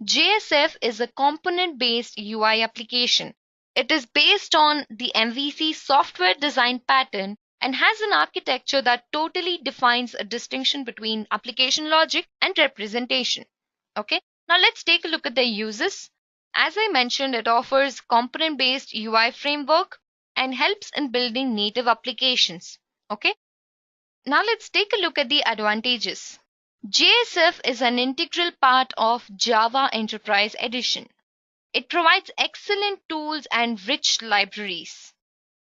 JSF is a component-based UI application. It is based on the MVC software design pattern and has an architecture that totally defines a distinction between application logic and representation. Okay, now let's take a look at the uses. As I mentioned, it offers component-based UI framework and helps in building native applications. Okay, now let's take a look at the advantages. JSF is an integral part of Java Enterprise Edition. It provides excellent tools and rich libraries.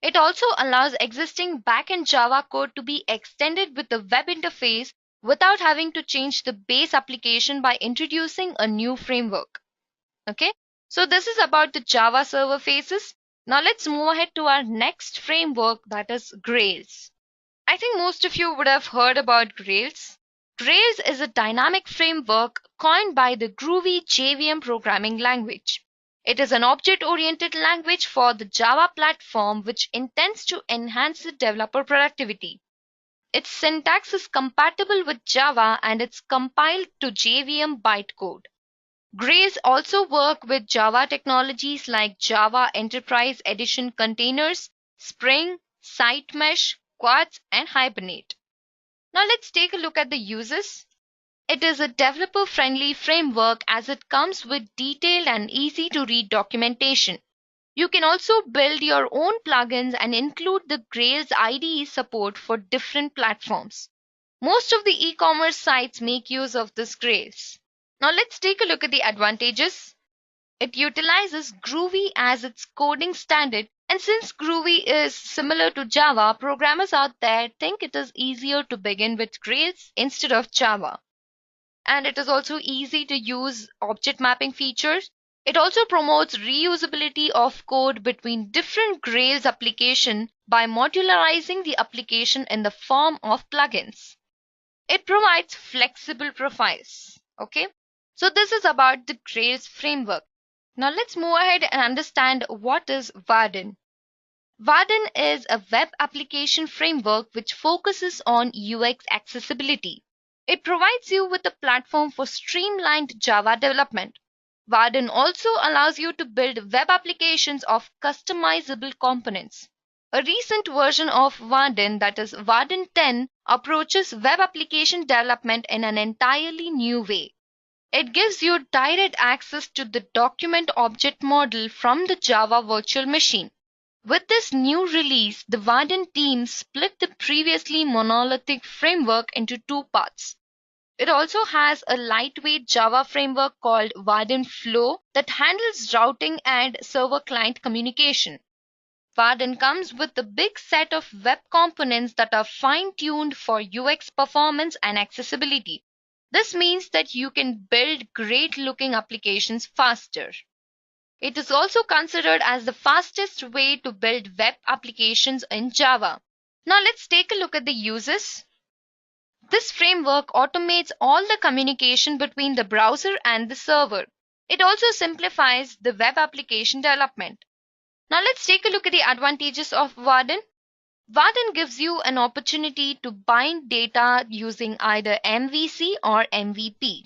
It also allows existing backend Java code to be extended with the web interface without having to change the base application by introducing a new framework. Okay, so this is about the Java Server Faces. Now let's move ahead to our next framework, that is Grails. I think most of you would have heard about Grails. Grails is a dynamic framework coined by the Groovy JVM programming language. It is an object-oriented language for the Java platform which intends to enhance the developer productivity. Its syntax is compatible with Java and it's compiled to JVM bytecode. Grails also work with Java technologies like Java Enterprise Edition containers, Spring, SiteMesh, Quartz, and Hibernate. Now let's take a look at the uses. It is a developer-friendly framework as it comes with detailed and easy-to-read documentation. You can also build your own plugins and include the Grails IDE support for different platforms. Most of the e-commerce sites make use of this Grails. Now let's take a look at the advantages. It utilizes Groovy as its coding standard, and since Groovy is similar to Java, programmers out there think it is easier to begin with Grails instead of Java. And it is also easy to use object mapping features. It also promotes reusability of code between different Grails applications by modularizing the application in the form of plugins. It provides flexible profiles. Okay, so this is about the Grails framework. Now let's move ahead and understand what is Vaadin. Vaadin is a web application framework which focuses on UX accessibility. It provides you with a platform for streamlined Java development. Vaadin also allows you to build web applications of customizable components. A recent version of Vaadin, that is Vaadin 10, approaches web application development in an entirely new way. It gives you direct access to the document object model from the Java virtual machine. With this new release, the Vaadin team split the previously monolithic framework into two parts. It also has a lightweight Java framework called Vaadin Flow that handles routing and server-client communication. Vaadin comes with a big set of web components that are fine-tuned for UX performance and accessibility. This means that you can build great-looking applications faster. It is also considered as the fastest way to build web applications in Java. Now let's take a look at the uses. This framework automates all the communication between the browser and the server. It also simplifies the web application development. Now let's take a look at the advantages of Vaadin. Vaadin gives you an opportunity to bind data using either MVC or MVP.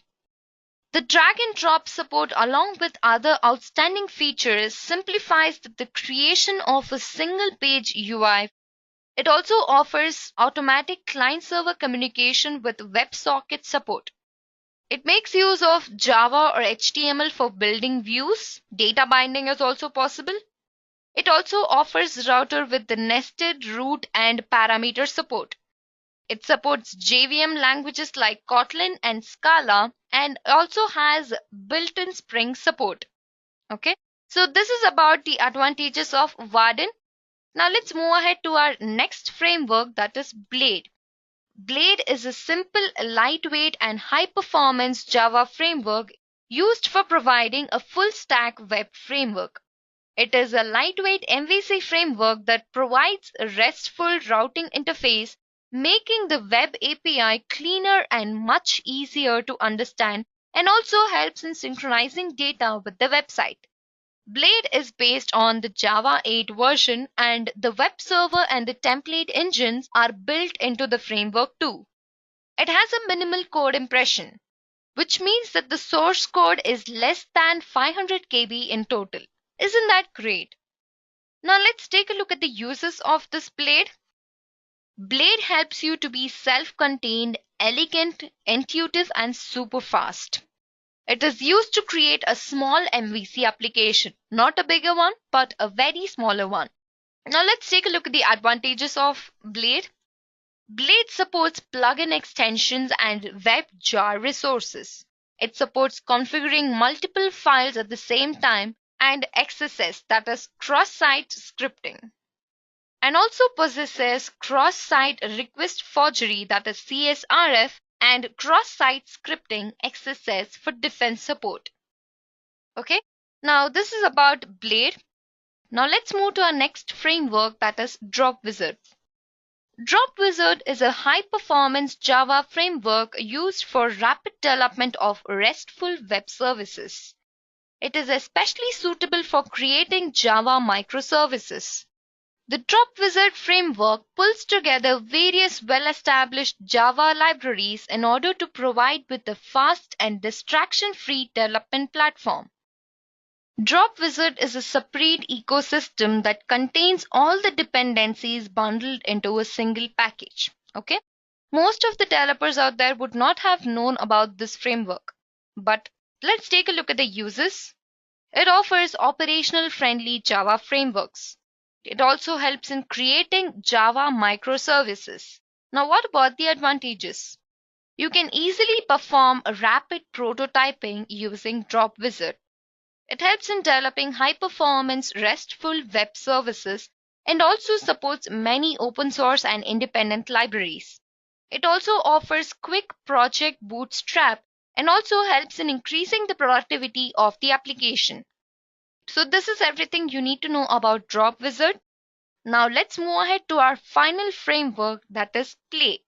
The drag and drop support, along with other outstanding features, simplifies the creation of a single page UI. It also offers automatic client-server communication with WebSocket support. It makes use of Java or HTML for building views. Data binding is also possible. It also offers router with the nested root and parameter support. It supports JVM languages like Kotlin and Scala, and also has built-in Spring support. Okay, so this is about the advantages of Vaadin. Now let's move ahead to our next framework, that is Blade. Blade is a simple, lightweight, and high-performance Java framework used for providing a full-stack web framework. It is a lightweight MVC framework that provides a RESTful routing interface, making the web API cleaner and much easier to understand, and also helps in synchronizing data with the website. Blade is based on the Java 8 version, and the web server and the template engines are built into the framework too. It has a minimal code impression, which means that the source code is less than 500 KB in total. Isn't that great? Now let's take a look at the uses of this Blade. Blade helps you to be self-contained, elegant, intuitive, and super fast. It is used to create a small MVC application, not a bigger one, but a very smaller one. Now let's take a look at the advantages of Blade. Blade supports plugin extensions and web jar resources. It supports configuring multiple files at the same time and XSS, that is cross-site scripting, and also possesses cross-site request forgery, that is CSRF, and cross-site scripting XSS for defense support. Okay, now this is about Blade. Now let's move to our next framework, that is Drop Wizard. Drop Wizard is a high-performance Java framework used for rapid development of RESTful web services. It is especially suitable for creating Java microservices. The Drop Wizard framework pulls together various well-established Java libraries in order to provide with a fast and distraction-free development platform. Drop Wizard is a separate ecosystem that contains all the dependencies bundled into a single package. Okay? Most of the developers out there would not have known about this framework, but let's take a look at the uses. It offers operational friendly Java frameworks. It also helps in creating Java microservices. Now, what about the advantages? You can easily perform rapid prototyping using Drop Wizard. It helps in developing high-performance RESTful web services and also supports many open source and independent libraries. It also offers quick project bootstrap and also helps in increasing the productivity of the application. So this is everything you need to know about Drop Wizard. Now let's move ahead to our final framework, that is Clay.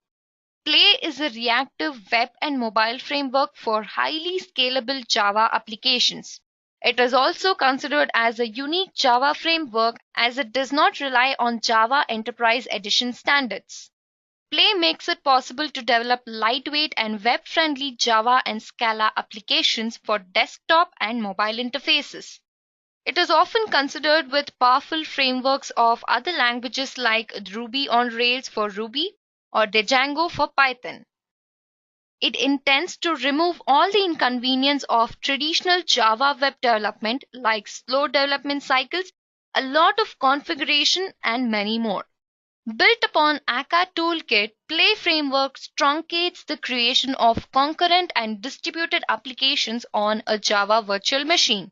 Clay is a reactive web and mobile framework for highly scalable Java applications. It is also considered as a unique Java framework as it does not rely on Java Enterprise Edition standards. Clay makes it possible to develop lightweight and web-friendly Java and Scala applications for desktop and mobile interfaces. It is often considered with powerful frameworks of other languages like Ruby on Rails for Ruby or Django for Python. It intends to remove all the inconvenience of traditional Java web development like slow development cycles, a lot of configuration, and many more. Built upon Akka Toolkit, Play Framework truncates the creation of concurrent and distributed applications on a Java virtual machine.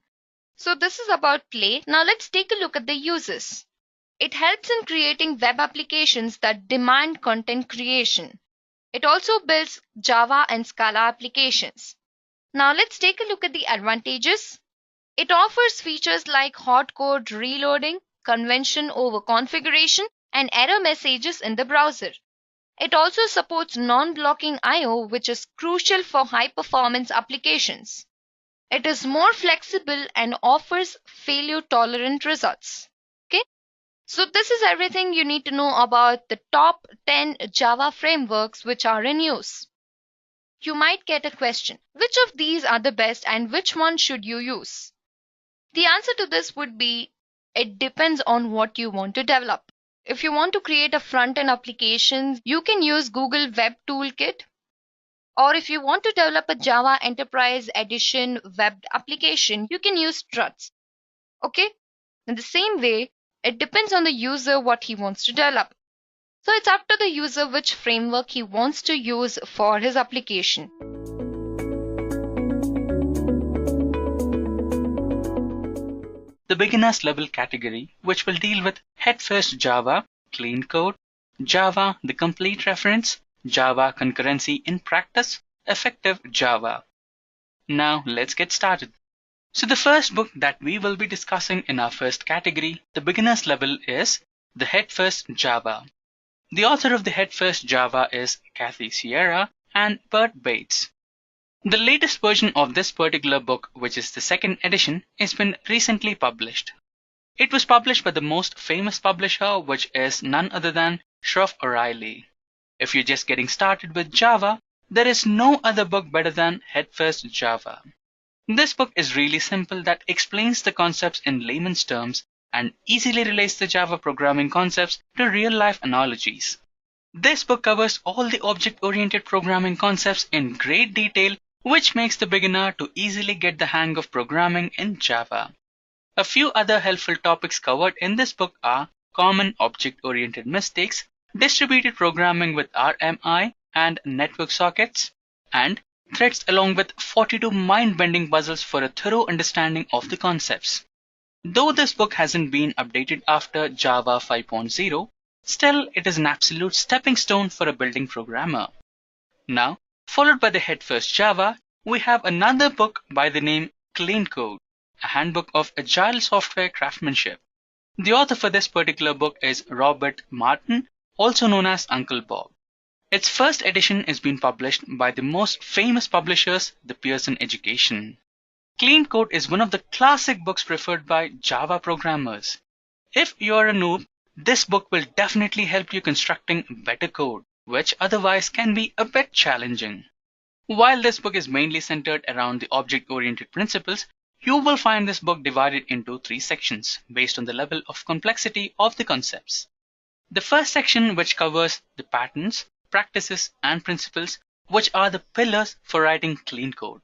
So this is about Play. Now let's take a look at the uses. It helps in creating web applications that demand content creation. It also builds Java and Scala applications. Now let's take a look at the advantages. It offers features like hot code reloading, convention over configuration, and error messages in the browser. It also supports non-blocking I/O, which is crucial for high-performance applications. It is more flexible and offers failure-tolerant results. Okay? So this is everything you need to know about the top 10 Java frameworks which are in use. You might get a question, which of these are the best and which one should you use? The answer to this would be, it depends on what you want to develop. If you want to create a front-end application, you can use Google Web Toolkit. Or if you want to develop a Java Enterprise Edition web application, you can use Struts. Okay? In the same way, it depends on the user what he wants to develop. So it's up to the user which framework he wants to use for his application. The beginners level category, which will deal with head-first Java, clean code, Java, the complete reference, Java concurrency in practice, effective Java. Now let's get started. So the first book that we will be discussing in our first category, the beginners level, is The Head-First Java. The author of The Head-First Java is Kathy Sierra and Bert Bates. The latest version of this particular book, which is the second edition, has been recently published. It was published by the most famous publisher, which is none other than Schroff O'Reilly. If you're just getting started with Java, there is no other book better than Head-First Java. This book is really simple that explains the concepts in layman's terms and easily relates the Java programming concepts to real-life analogies. This book covers all the object-oriented programming concepts in great detail, which makes the beginner to easily get the hang of programming in Java. A few other helpful topics covered in this book are common object-oriented mistakes, distributed programming with RMI and network sockets, and threads, along with 42 mind-bending puzzles for a thorough understanding of the concepts. Though this book hasn't been updated after Java 5.0, still it is an absolute stepping stone for a building programmer. Now, followed by the Head-First Java, we have another book by the name Clean Code, a handbook of agile software craftsmanship. The author for this particular book is Robert Martin, also known as Uncle Bob. Its first edition is being published by the most famous publishers, the Pearson Education. Clean Code is one of the classic books preferred by Java programmers. If you are a noob, this book will definitely help you constructing better code, which otherwise can be a bit challenging. While this book is mainly centered around the object-oriented principles, you will find this book divided into 3 sections based on the level of complexity of the concepts. The first section, which covers the patterns, practices, and principles, which are the pillars for writing clean code.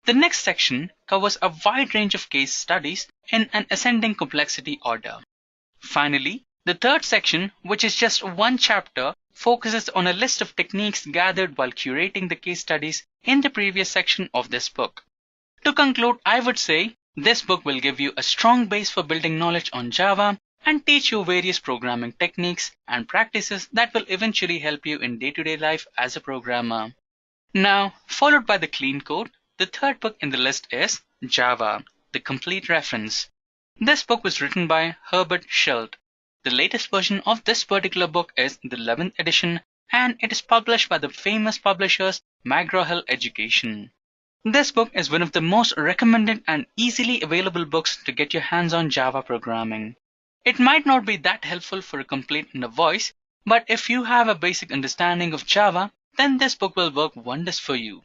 The next section covers a wide range of case studies in an ascending complexity order. Finally, the third section, which is just one chapter, focuses on a list of techniques gathered while curating the case studies in the previous section of this book. To conclude, I would say this book will give you a strong base for building knowledge on Java and teach you various programming techniques and practices that will eventually help you in day-to-day life as a programmer. Now, followed by the clean code, the third book in the list is Java, the complete reference. This book was written by Herbert Schult. The latest version of this particular book is the 11th edition, and it is published by the famous publishers McGraw-Hill Education. This book is one of the most recommended and easily available books to get your hands on Java programming. It might not be that helpful for a complete novice, but if you have a basic understanding of Java, then this book will work wonders for you.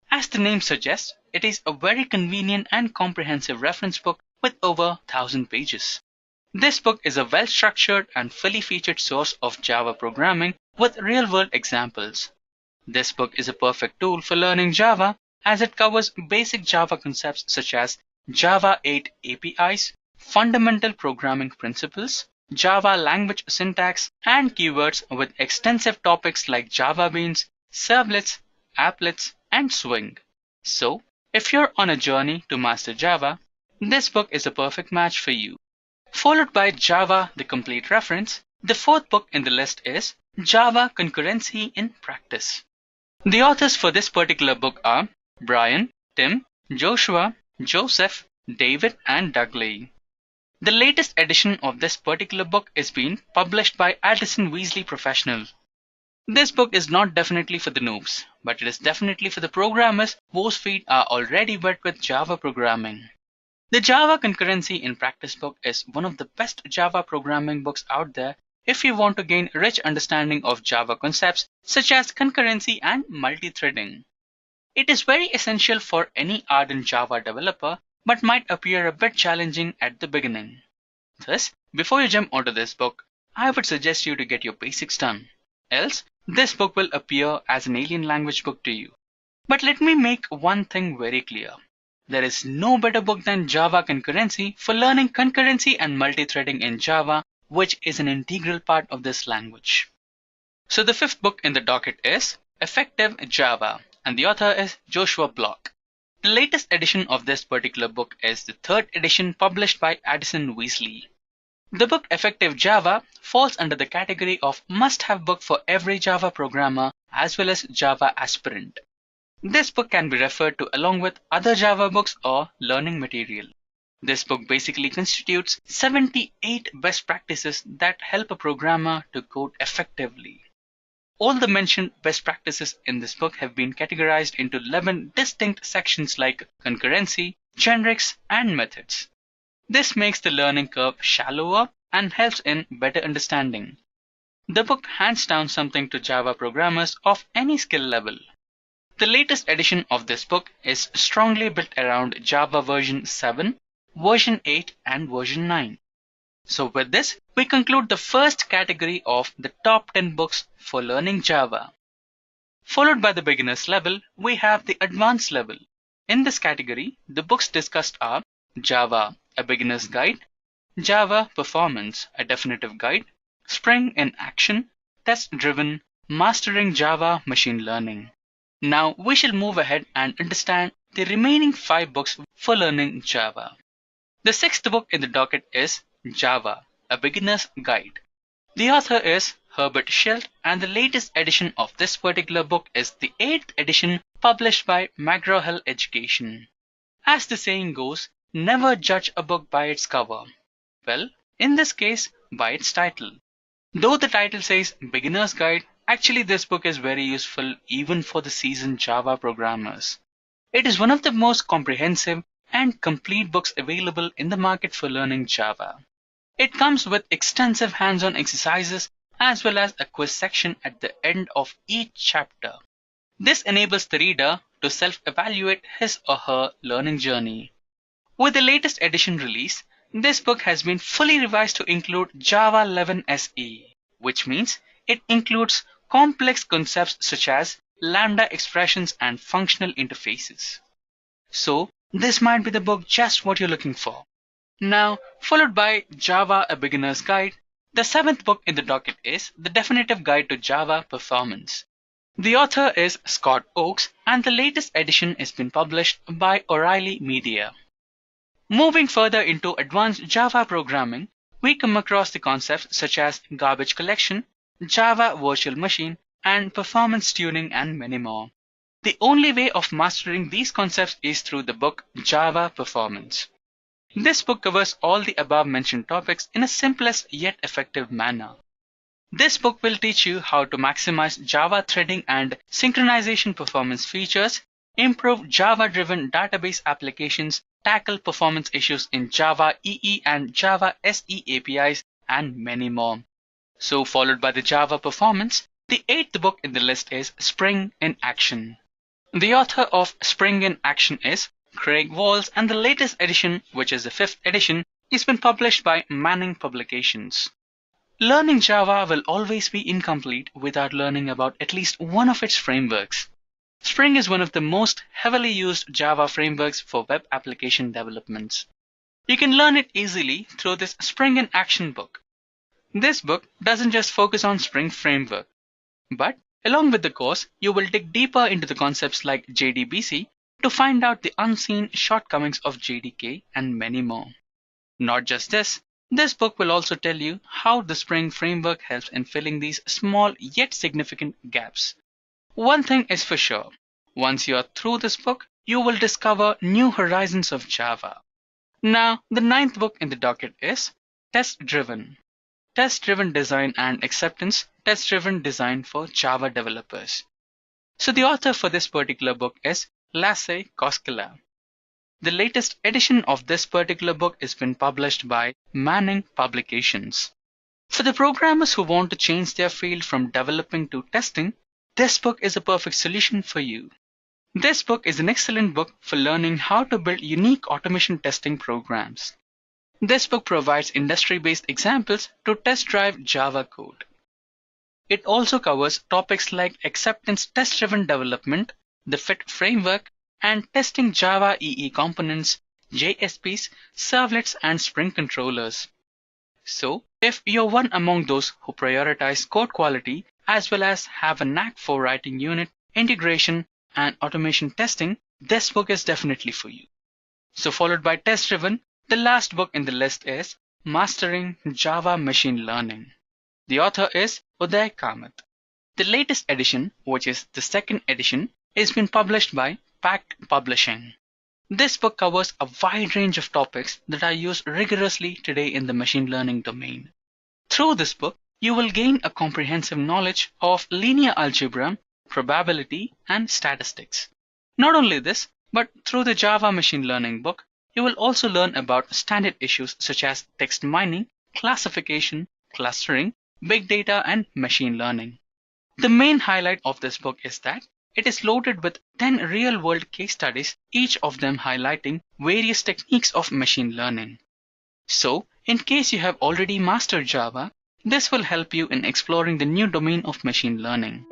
As the name suggests, it is a very convenient and comprehensive reference book with over 1,000 pages. This book is a well-structured and fully featured source of Java programming with real-world examples. This book is a perfect tool for learning Java as it covers basic Java concepts such as Java 8 APIs, fundamental programming principles, Java language syntax, and keywords with extensive topics like Java beans, servlets, applets, and Swing. So, if you're on a journey to master Java, this book is a perfect match for you. Followed by Java, the complete reference, the fourth book in the list is Java Concurrency in Practice. The authors for this particular book are Brian, Tim, Joshua, Joseph, David, and Dougley. The latest edition of this particular book is being published by Addison Weasley Professional. This book is not definitely for the noobs, but it is definitely for the programmers whose feet are already wet with Java programming. The Java Concurrency in Practice book is one of the best Java programming books out there if you want to gain rich understanding of Java concepts such as concurrency and multithreading. It is very essential for any ardent Java developer but might appear a bit challenging at the beginning. Thus, before you jump onto this book, I would suggest you to get your basics done. Else, this book will appear as an alien language book to you. But let me make one thing very clear. There is no better book than Java Concurrency for learning concurrency and multithreading in Java, which is an integral part of this language. So the fifth book in the docket is Effective Java, and the author is Joshua Block. The latest edition of this particular book is the third edition published by Addison Weasley. The book Effective Java falls under the category of must-have book for every Java programmer as well as Java aspirant. This book can be referred to along with other Java books or learning material. This book basically constitutes 78 best practices that help a programmer to code effectively. All the mentioned best practices in this book have been categorized into 11 distinct sections like concurrency, generics, and methods. This makes the learning curve shallower and helps in better understanding. The book hands down something to Java programmers of any skill level. The latest edition of this book is strongly built around Java version 7, version 8, and version 9. So with this, we conclude the first category of the top 10 books for learning Java. Followed by the beginners level, we have the advanced level. In this category, the books discussed are Java, a beginner's guide, Java Performance, a definitive guide, Spring in Action, Test Driven, Mastering Java Machine Learning. Now we shall move ahead and understand the remaining 5 books for learning Java. The sixth book in the docket is Java, a beginner's guide. The author is Herbert Schelt, and the latest edition of this particular book is the 8th edition published by McGraw-Hill Education. As the saying goes, never judge a book by its cover. Well, in this case, by its title. Though the title says Beginner's Guide, actually this book is very useful even for the seasoned Java programmers. It is one of the most comprehensive and complete books available in the market for learning Java. It comes with extensive hands-on exercises as well as a quiz section at the end of each chapter. This enables the reader to self-evaluate his or her learning journey. With the latest edition release, this book has been fully revised to include Java 11 SE, which means it includes complex concepts such as lambda expressions and functional interfaces. So, this might be the book just what you're looking for. Now, followed by Java, a beginner's guide, the 7th book in the docket is The Definitive Guide to Java Performance. The author is Scott Oakes, and the latest edition has been published by O'Reilly Media. Moving further into advanced Java programming, we come across the concepts such as garbage collection, Java virtual machine, and performance tuning, and many more. The only way of mastering these concepts is through the book Java Performance. This book covers all the above mentioned topics in a simplest yet effective manner. This book will teach you how to maximize Java threading and synchronization performance features, improve Java-driven database applications, tackle performance issues in Java EE and Java SE APIs, and many more. So followed by the Java Performance, the 8th book in the list is Spring in Action. The author of Spring in Action is Craig Walls, and the latest edition, which is the 5th edition, has been published by Manning Publications. Learning Java will always be incomplete without learning about at least one of its frameworks. Spring is one of the most heavily used Java frameworks for web application developments. You can learn it easily through this Spring in Action book. This book doesn't just focus on Spring framework, but along with the course, you will dig deeper into the concepts like JDBC to find out the unseen shortcomings of JDK and many more. Not just this book will also tell you how the Spring framework helps in filling these small yet significant gaps. One thing is for sure, once you are through this book, you will discover new horizons of Java. Now, the 9th book in the docket is Test-Driven. Test-Driven Design and Acceptance, Test-Driven Design for Java Developers. So the author for this particular book is Lasse Koskela. The latest edition of this particular book has been published by Manning Publications. For the programmers who want to change their field from developing to testing, this book is a perfect solution for you. This book is an excellent book for learning how to build unique automation testing programs. This book provides industry-based examples to test drive Java code. It also covers topics like acceptance test-driven development, the FIT framework, and testing Java EE components, JSPs, servlets, and Spring controllers. So, if you're one among those who prioritize code quality as well as have a knack for writing unit, integration, and automation testing, this book is definitely for you. So followed by Test-Driven, the last book in the list is Mastering Java Machine Learning. The author is Uday Kamath. The latest edition, which is the 2nd edition, has been published by Pact Publishing. This book covers a wide range of topics that are used rigorously today in the machine learning domain. Through this book, you will gain a comprehensive knowledge of linear algebra, probability, and statistics. Not only this, but through the Java Machine Learning book, you will also learn about standard issues such as text mining, classification, clustering, big data, and machine learning. The main highlight of this book is that it is loaded with 10 real-world case studies, each of them highlighting various techniques of machine learning. So, in case you have already mastered Java, this will help you in exploring the new domain of machine learning.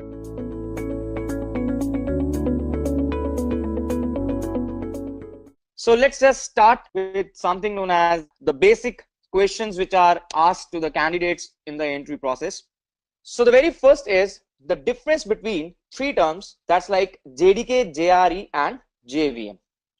So let's just start with something known as the basic questions which are asked to the candidates in the entry process. So the very first is the difference between 3 terms, that's like JDK, JRE, and JVM.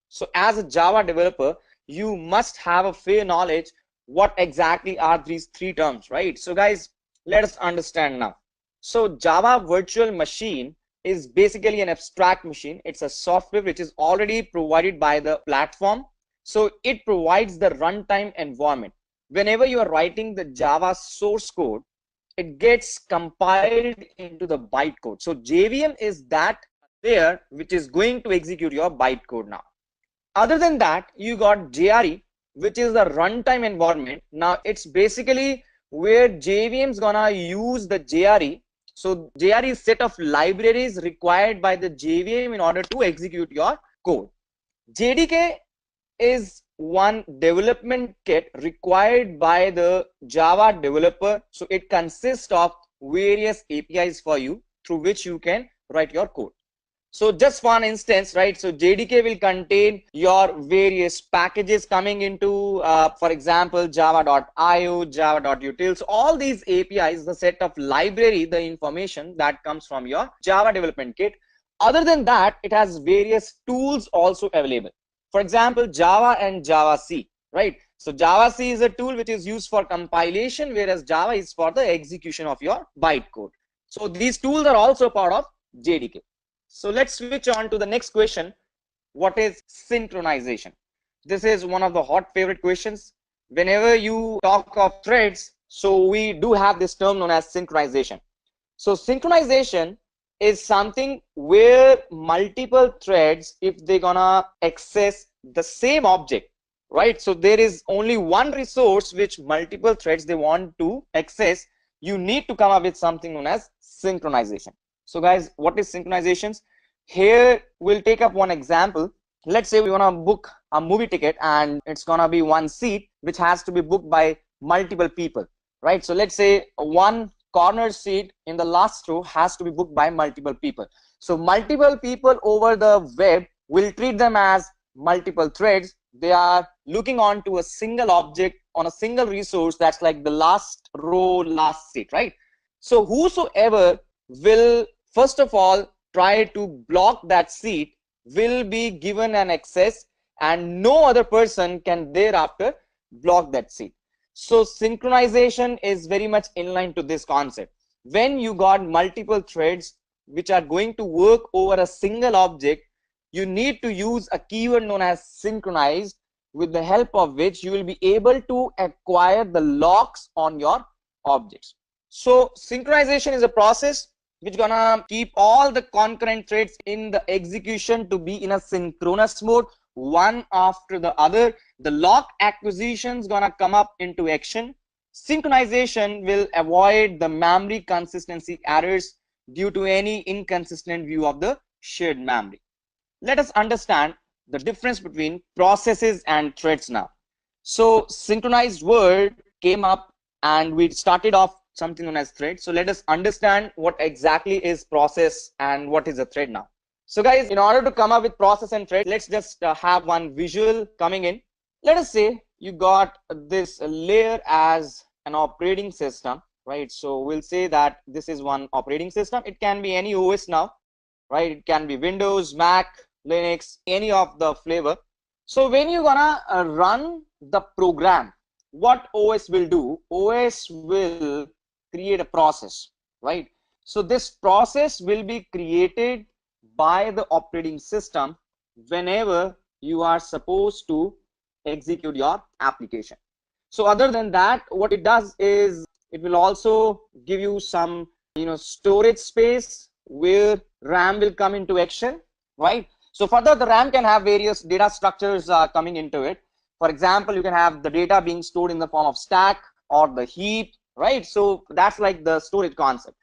So as a Java developer, you must have a fair knowledge what exactly are these 3 terms, right? So guys, let us understand now. So Java Virtual Machine is basically an abstract machine. It's a software which is already provided by the platform. So it provides the runtime environment. Whenever you are writing the Java source code, it gets compiled into the bytecode. So JVM is that layer which is going to execute your bytecode now. Other than that, you got JRE, which is the runtime environment. Now it's basically where JVM is gonna use the JRE. So JRE is set of libraries required by the JVM in order to execute your code. JDK is one development kit required by the Java developer. So it consists of various APIs for you through which you can write your code. So just for an instance, right? So JDK will contain your various packages coming into, for example, java.io, java.utils. All these APIs, the set of library, the information that comes from your Java development kit. Other than that, it has various tools also available. For example, Java and Java C, right? So Java C is a tool which is used for compilation, whereas Java is for the execution of your bytecode. So these tools are also part of JDK. So let's switch on to the next question. What is synchronization? This is one of the hot favorite questions. Whenever you talk of threads, so we do have this term known as synchronization. So synchronization is something where multiple threads, if they're gonna access the same object, right? So there is only one resource which multiple threads they want to access. You need to come up with something known as synchronization. So guys, what is synchronizations? Here we'll take up one example. let's say we want to book a movie ticket and it's going to be one seat which has to be booked by multiple people, right? So let's say one corner seat in the last row has to be booked by multiple people. So multiple people over the web will treat them as multiple threads. They are looking on to a single object on a single resource, that's like the last row, last seat, right? So whosoever will first of all try to block that seat will be given an access, and no other person can thereafter block that seat. So synchronization is very much in line to this concept. When you got multiple threads which are going to work over a single object, you need to use a keyword known as synchronized, with the help of which you will be able to acquire the locks on your objects. So synchronization is a process which gonna keep all the concurrent threads in the execution to be in a synchronous mode, one after the other. The lock acquisition is gonna come up into action. Synchronization will avoid the memory consistency errors due to any inconsistent view of the shared memory. Let us understand the difference between processes and threads now. So synchronized word came up and we started off something known as thread. So let us understand what exactly is process and what is a thread now. So guys, in order to come up with process and thread, let's just have one visual coming in. Let us say you got this layer as an operating system, right? So we'll say that this is one operating system. It can be any OS now, right? It can be Windows, Mac, Linux, any of the flavor. So when you're gonna run the program, what OS will do? OS will create a process, right? So this process will be created by the operating system whenever you are supposed to execute your application. So other than that, what it does is it will also give you some storage space where RAM will come into action, right? So further, the RAM can have various data structures coming into it. For example, you can have the data being stored in the form of stack or the heap, right? So that's like the storage concept.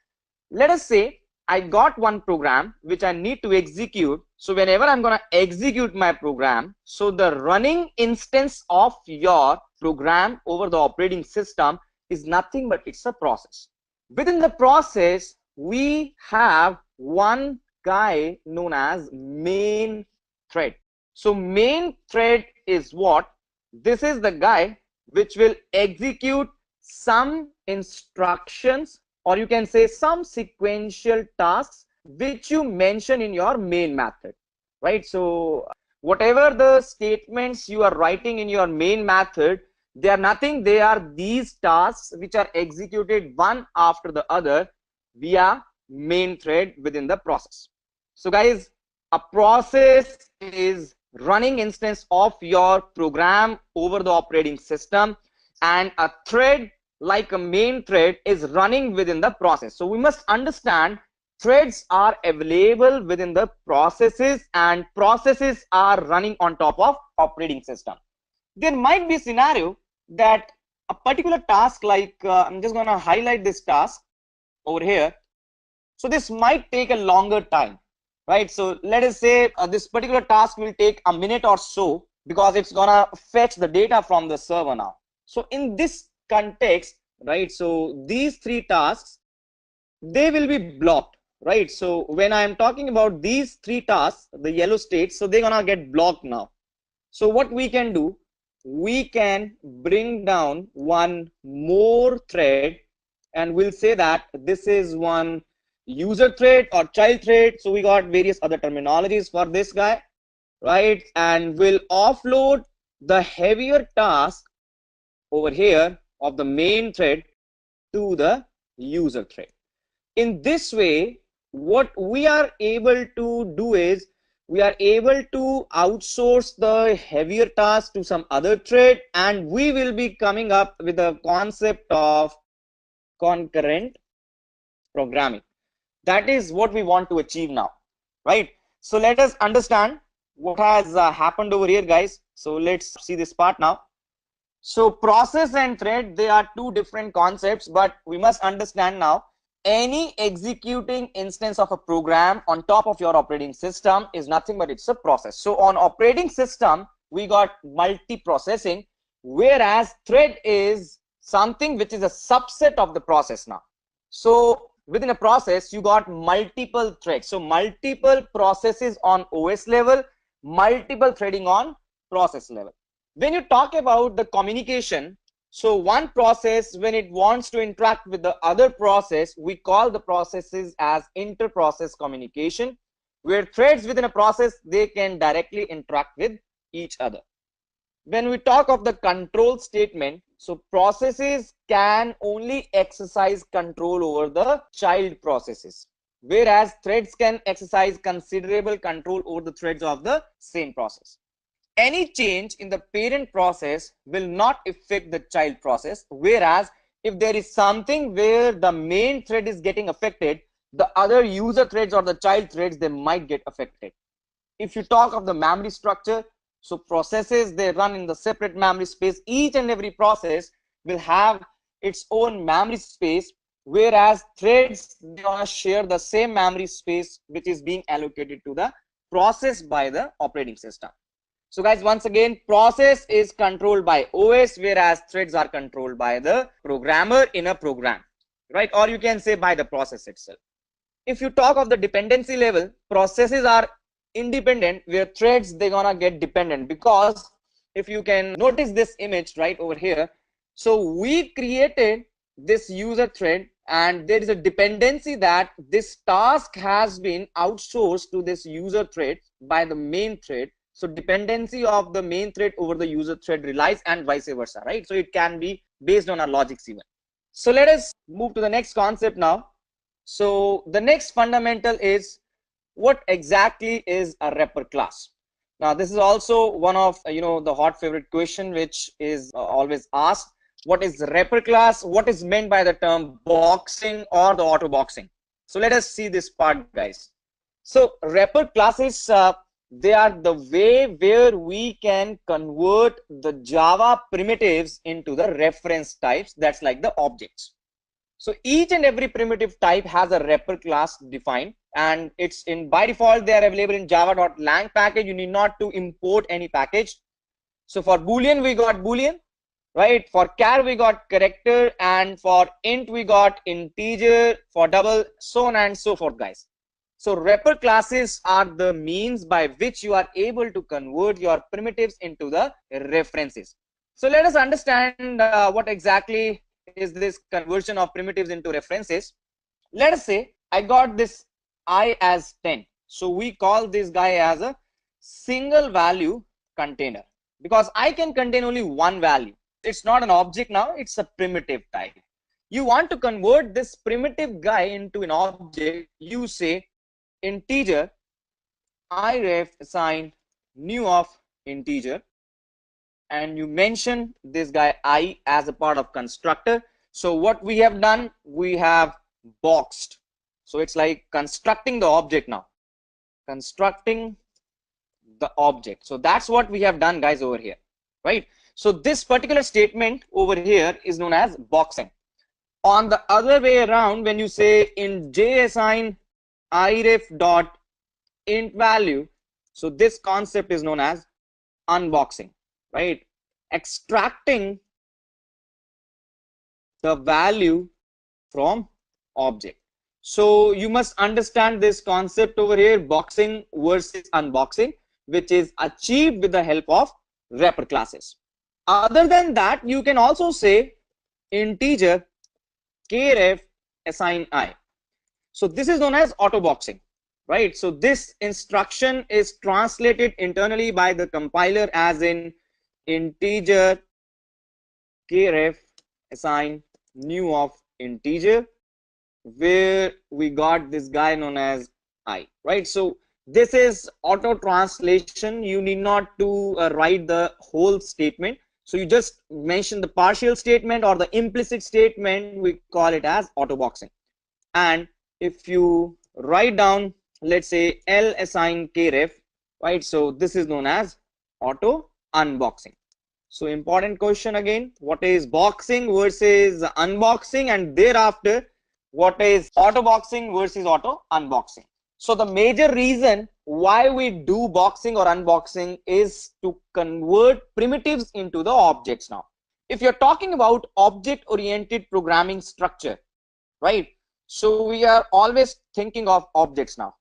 Let us say I got one program which I need to execute. So whenever I'm going to execute my program, so the running instance of your program over the operating system is nothing but it's a process. Within the process, we have one guy known as main thread. So main thread is what? This is the guy which will execute some instructions, or you can say some sequential tasks which you mention in your main method, right? So whatever the statements you are writing in your main method, they are nothing, they are these tasks which are executed one after the other via main thread within the process. So guys, a process is running instance of your program over the operating system, and a thread like a main thread is running within the process. So we must understand threads are available within the processes and processes are running on top of operating system. There might be a scenario that a particular task, like I'm just going to highlight this task over here. So this might take a longer time, right? So let us say this particular task will take a minute or so because it's gonna fetch the data from the server now. So in this context, right, so these three tasks, they will be blocked, right? So when I'm talking about these three tasks, the yellow states, so they're gonna get blocked now. So what we can do, we can bring down one more thread and we'll say that this is one user thread or child thread. So we got various other terminologies for this guy, right? And we'll offload the heavier task over here of the main thread to the user thread. In this way, what we are able to do is we are able to outsource the heavier task to some other thread, and we will be coming up with the concept of concurrent programming. That is what we want to achieve now, right? So let us understand what has happened over here, guys. So let's see this part now. So process and thread, they are two different concepts, but we must understand now any executing instance of a program on top of your operating system is nothing but it's a process. So on operating system, we got multi-processing, whereas thread is something which is a subset of the process now. So within a process, you got multiple threads. So multiple processes on OS level, multiple threading on process level. When you talk about the communication, so one process, when it wants to interact with the other process, we call the processes as inter-process communication, where threads within a process, they can directly interact with each other. When we talk of the control statement, so processes can only exercise control over the child processes, whereas threads can exercise considerable control over the threads of the same process. Any change in the parent process will not affect the child process, whereas if there is something where the main thread is getting affected, the other user threads or the child threads, they might get affected. If you talk of the memory structure, so processes, they run in the separate memory space. Each and every process will have its own memory space, whereas threads, they want to share the same memory space which is being allocated to the process by the operating system. So guys, once again, process is controlled by OS, whereas threads are controlled by the programmer in a program, right? Or you can say by the process itself. If you talk of the dependency level, processes are independent, where threads, they're gonna get dependent, because if you can notice this image right over here, so we created this user thread and there is a dependency that this task has been outsourced to this user thread by the main thread. So dependency of the main thread over the user thread relies, and vice versa, right? So it can be based on our logics even. So let us move to the next concept now. So the next fundamental is, what exactly is a wrapper class? Now this is also one of the hot favorite question which is always asked. What is wrapper class? What is meant by the term boxing or the auto boxing? So let us see this part, guys. So wrapper classes, they are the way where we can convert the Java primitives into the reference types, that's like the objects. So each and every primitive type has a wrapper class defined, and it's in by default they are available in java.lang package. You need not to import any package. So for boolean we got boolean, right? For char we got character, and for int we got integer, for double, so on and so forth, guys. So wrapper classes are the means by which you are able to convert your primitives into the references. So let us understand what exactly is this conversion of primitives into references. Let us say I got this I as 10. So we call this guy as a single value container, because I can contain only one value. It's not an object now, it's a primitive type. You want to convert this primitive guy into an object, you say integer iref assign new of integer, and you mention this guy I as a part of constructor. So what we have done, we have boxed. So it's like constructing the object now, constructing the object. So that's what we have done, guys, over here, right? So this particular statement over here is known as boxing. On the other way around, when you say in jassign iref dot int value, so this concept is known as unboxing, right? Extracting the value from object. So you must understand this concept over here, boxing versus unboxing, which is achieved with the help of wrapper classes. Other than that, you can also say integer kref assign I. So this is known as auto boxing, right? So this instruction is translated internally by the compiler as in integer kref assign new of integer, where we got this guy known as I, right? So this is auto translation. You need not to write the whole statement. So you just mention the partial statement or the implicit statement, we call it as auto boxing. And if you write down, let's say L assign kref, right? So this is known as auto unboxing. So important question again, what is boxing versus unboxing? And thereafter what is auto boxing versus auto unboxing. So the major reason why we do boxing or unboxing is to convert primitives into the objects. Now, if you're talking about object oriented programming structure, right? So we are always thinking of objects now.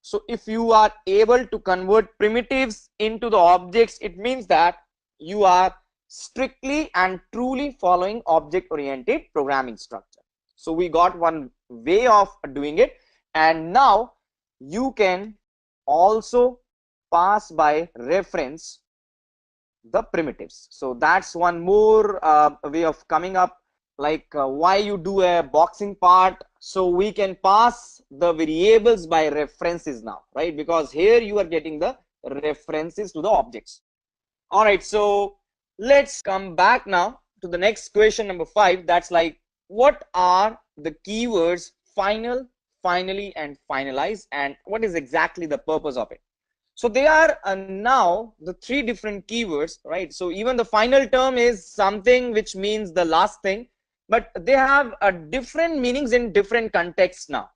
So if you are able to convert primitives into the objects, it means that you are strictly and truly following object oriented programming structure. So we got one way of doing it, and now you can also pass by reference the primitives. So that's one more way of coming up, like why you do a boxing part. So we can pass the variables by references now, right? Because here you are getting the references to the objects. All right, so let's come back now to the next question, number 5. That's like, what are the keywords final, finally, and finalize, and what is exactly the purpose of it? So they are now the 3 different keywords, right? So even the final term is something which means the last thing, but they have different meanings in different contexts now.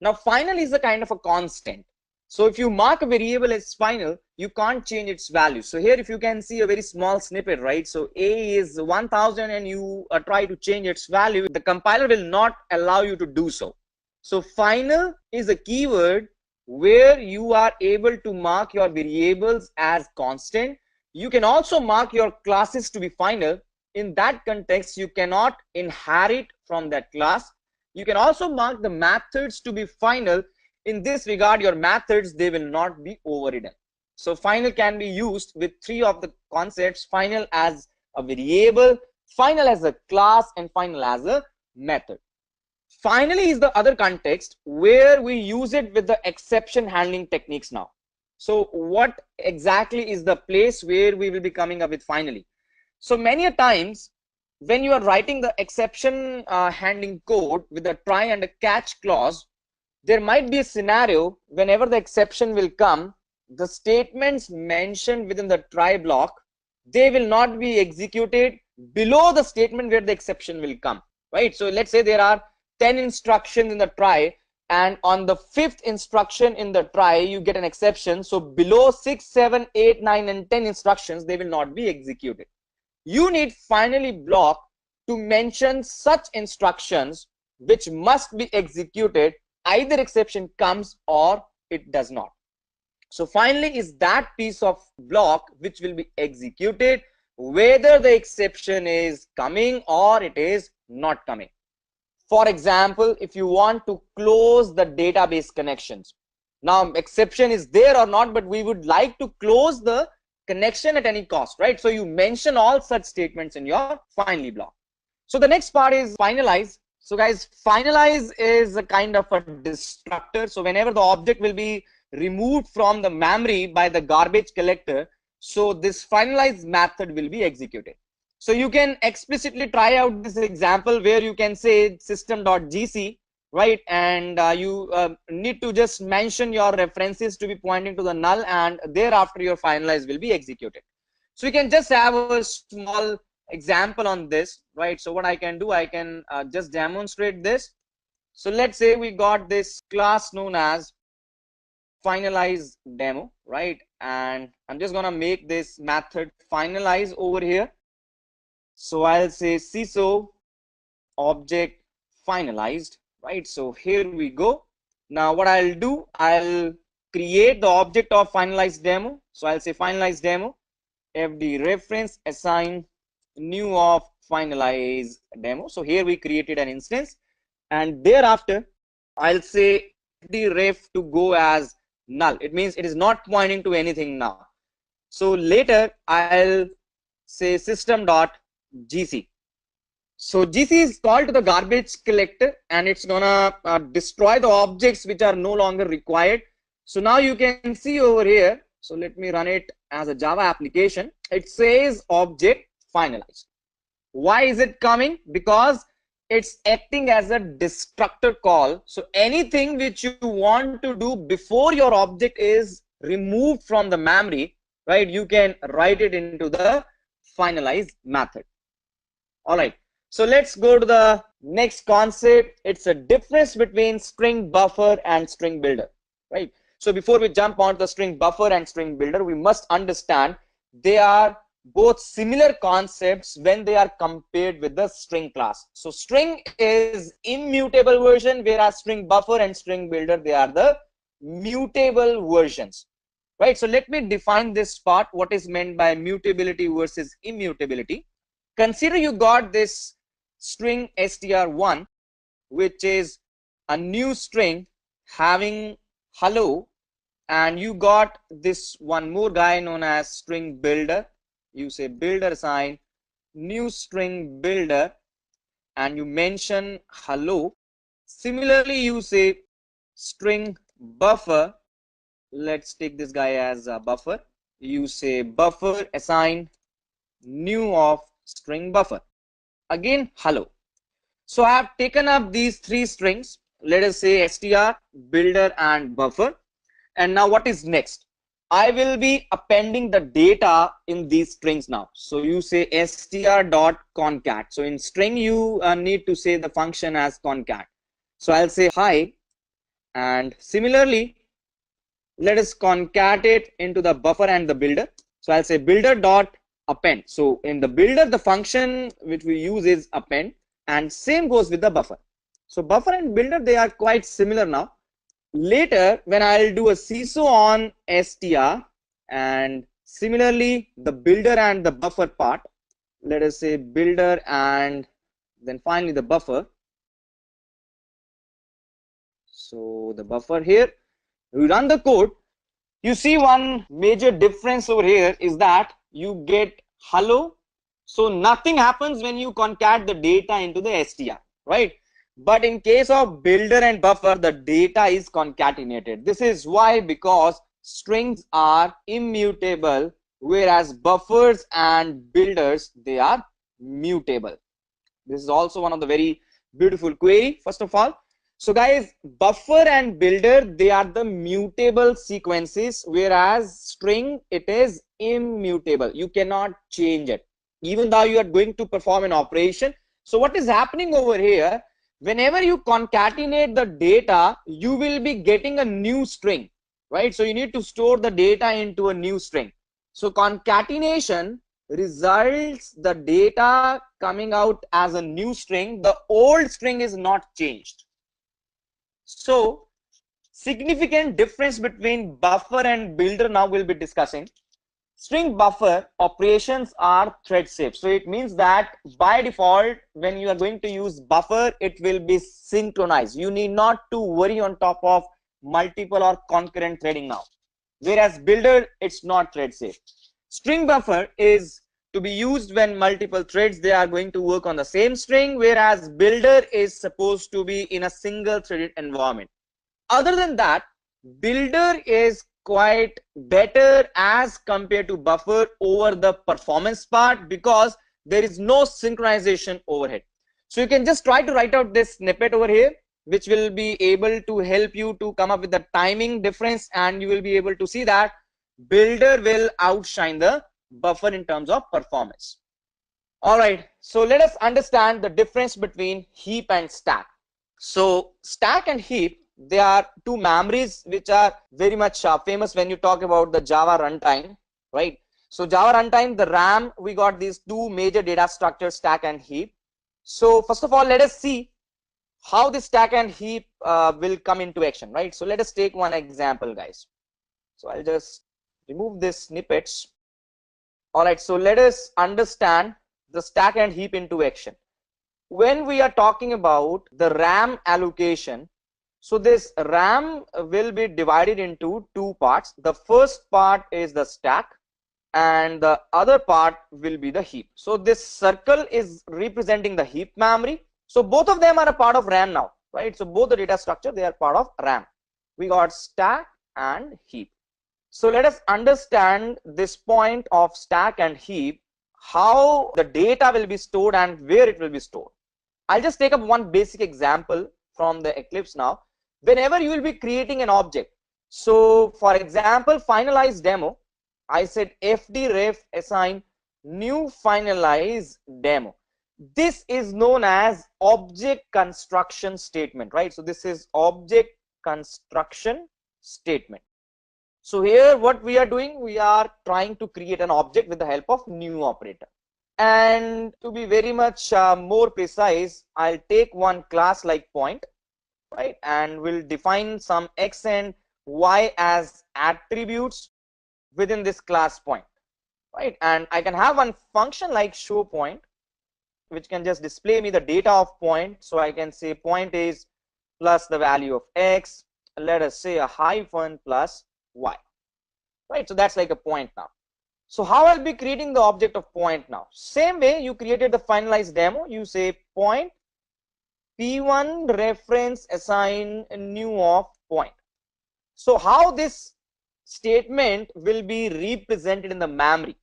Now, final is a kind of a constant. So if you mark a variable as final, you can't change its value. So here, if you can see a very small snippet, right? So A is 1000 and you try to change its value, the compiler will not allow you to do so. So final is a keyword where you are able to mark your variables as constant. You can also mark your classes to be final. In that context, you cannot inherit from that class. You can also mark the methods to be final. In this regard, your methods, they will not be overridden. So final can be used with 3 of the concepts: final as a variable, final as a class, and final as a method. Finally is the other context where we use it with the exception handling techniques now. So what exactly is the place where we will be coming up with finally? So many a times when you are writing the exception handling code with a try and a catch clause, there might be a scenario whenever the exception will come, the statements mentioned within the try block, they will not be executed below the statement where the exception will come, right? So let's say there are 10 instructions in the try, and on the 5th instruction in the try you get an exception. So below 6, 7, 8, 9 and 10 instructions, they will not be executed. You need finally block to mention such instructions which must be executed either exception comes or it does not. So finally is that piece of block which will be executed whether the exception is coming or it is not coming. For example, if you want to close the database connections, now exception is there or not, but we would like to close the connection at any cost, right? So you mention all such statements in your finally block. So the next part is finalize. So guys, finalize is a kind of a destructor. So whenever the object will be removed from the memory by the garbage collector, so this finalize method will be executed. So you can explicitly try out this example where you can say system.gc, right? And you need to just mention your references to be pointing to the null, and thereafter your finalize will be executed. So you can just have a small example on this, right? So what I can do, I can just demonstrate this. So let's say we got this class known as finalize demo, right? And I'm just gonna make this method finalize over here. So I'll say CISO object finalized, right? So here we go. Now what I'll do, I'll create the object of finalized demo. So I'll say finalized demo, fd reference assign new of finalize demo. So here we created an instance, and thereafter I'll say fd ref to go as null. It means it is not pointing to anything now. So later I'll say system.gc. So gc is called to the garbage collector, and it's gonna destroy the objects which are no longer required. So now you can see over here. So let me run it as a Java application. It says object finalized. Why is it coming? Because it's acting as a destructor call. So anything which you want to do before your object is removed from the memory, right, you can write it into the finalize method. All right. So let's go to the next concept. It's a difference between string buffer and string builder, right? So before we jump on the string buffer and string builder, we must understand they are both similar concepts when they are compared with the string class. So string is immutable version, whereas string buffer and string builder, they are the mutable versions, right? So let me define this part, what is meant by mutability versus immutability. Consider you got this string str1, which is a new string having hello, and you got this one more guy known as string builder. You say builder sign new string builder and you mention hello. Similarly, you say string buffer. Let's take this guy as a buffer. You say buffer assign new of string buffer. Again, hello. So I have taken up these three strings. Let us say str, builder, and buffer. And now what is next? I will be appending the data in these strings now. So you say str.concat. So in string, you need to say the function as concat. So I'll say hi. And similarly, let us concatenate into the buffer and the builder. So I'll say builder.append. So in the builder, the function which we use is append, and same goes with the buffer. So buffer and builder, they are quite similar now. Later, when I'll do a CISO on str, and similarly the builder and the buffer part, let us say builder and then finally the buffer. So the buffer here, we run the code. You see one major difference over here is that you get hello. So nothing happens when you concat the data into the str, right? But in case of builder and buffer, the data is concatenated. This is why, because strings are immutable, whereas buffers and builders, they are mutable. This is also one of the very beautiful query, first of all. So guys, buffer and builder, they are the mutable sequences, whereas string, it is immutable. You cannot change it, even though you are going to perform an operation. So what is happening over here, whenever you concatenate the data, you will be getting a new string, right? So you need to store the data into a new string. So concatenation results the data coming out as a new string. The old string is not changed. So significant difference between buffer and builder now we'll be discussing. String buffer operations are thread safe. So it means that by default, when you are going to use buffer, it will be synchronized. You need not to worry on top of multiple or concurrent threading now. Whereas builder, it's not thread safe. String buffer is to be used when multiple threads, they are going to work on the same string, whereas builder is supposed to be in a single threaded environment. Other than that, builder is quite better as compared to buffer over the performance part, because there is no synchronization overhead. So you can just try to write out this snippet over here, which will be able to help you to come up with the timing difference, and you will be able to see that builder will outshine the buffer in terms of performance. All right, so let us understand the difference between heap and stack. So stack and heap, they are two memories which are very much famous when you talk about the Java runtime, right? So Java runtime, the RAM, we got these two major data structures, stack and heap. So first of all, let us see how this stack and heap will come into action, right? So let us take one example, guys. So I'll just remove these snippets. All right, so let us understand the stack and heap into action. When we are talking about the RAM allocation, so this RAM will be divided into two parts. The first part is the stack and the other part will be the heap. So this circle is representing the heap memory. So both of them are a part of RAM now, right? So both the data structure, they are part of RAM. We got stack and heap. So let us understand this point of stack and heap, how the data will be stored and where it will be stored. I'll just take up one basic example from the Eclipse now. Whenever you will be creating an object, so for example, finalize demo, I said fd ref assign new finalize demo. This is known as object construction statement, right? So this is object construction statement. So here what we are doing, we are trying to create an object with the help of new operator. And to be very much more precise, I'll take one class like point, right? And we'll define some x and y as attributes within this class point, right? And I can have one function like show point, which can just display me the data of point. So I can say point is plus the value of x, let us say a hyphen plus y, right? So that's like a point now. So how I'll be creating the object of point now? Same way you created the finalized demo, you say point p1 reference assign new of point. So how this statement will be represented in the memory?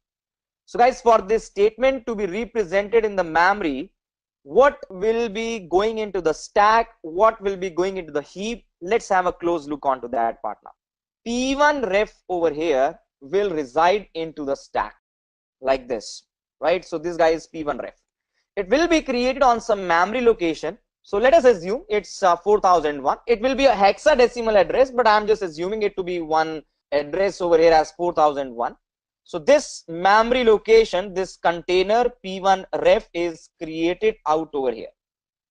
So guys, for this statement to be represented in the memory, what will be going into the stack, what will be going into the heap? Let's have a close look onto that part now. P1 ref over here will reside into the stack like this, right? So this guy is P1 ref. It will be created on some memory location. So let us assume it's 4001. It will be a hexadecimal address, but I'm just assuming it to be one address over here as 4001. So this memory location, this container P1 ref is created out over here.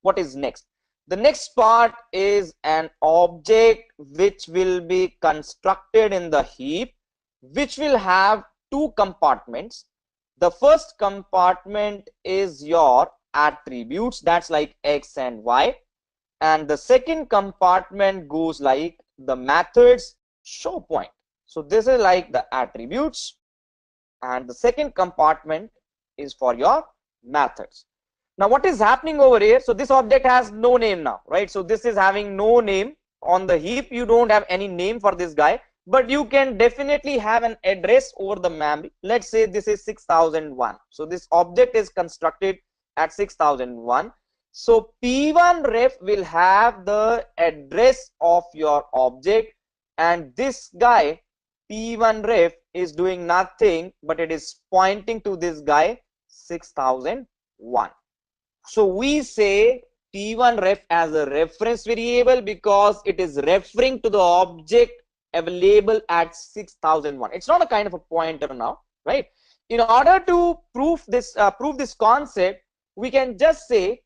What is next? The next part is an object which will be constructed in the heap, which will have two compartments. The first compartment is your attributes, that's like x and y, and the second compartment goes like the methods show point. So this is like the attributes, and the second compartment is for your methods. Now what is happening over here? So this object has no name now, right? So this is having no name. On the heap you don't have any name for this guy, but you can definitely have an address over the memory. Let's say this is 6001. So this object is constructed at 6001. So P1 ref will have the address of your object, and this guy P1 ref is doing nothing, but it is pointing to this guy 6001. So we say P1 ref as a reference variable because it is referring to the object available at 6001. It's not a kind of a pointer now, right? In order to prove this concept, we can just say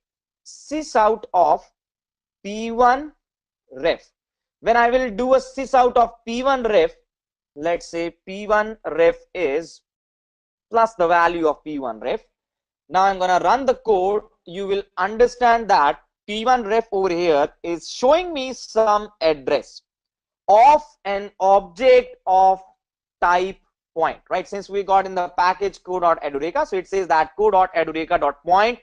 sysout of P1 ref. When I will do a sysout of P1 ref, let's say P1 ref is plus the value of P1 ref. Now I'm gonna run the code. You will understand that P1 ref over here is showing me some address of an object of type point, right? Since we got in the package code.edureka, so it says that code.edureka.point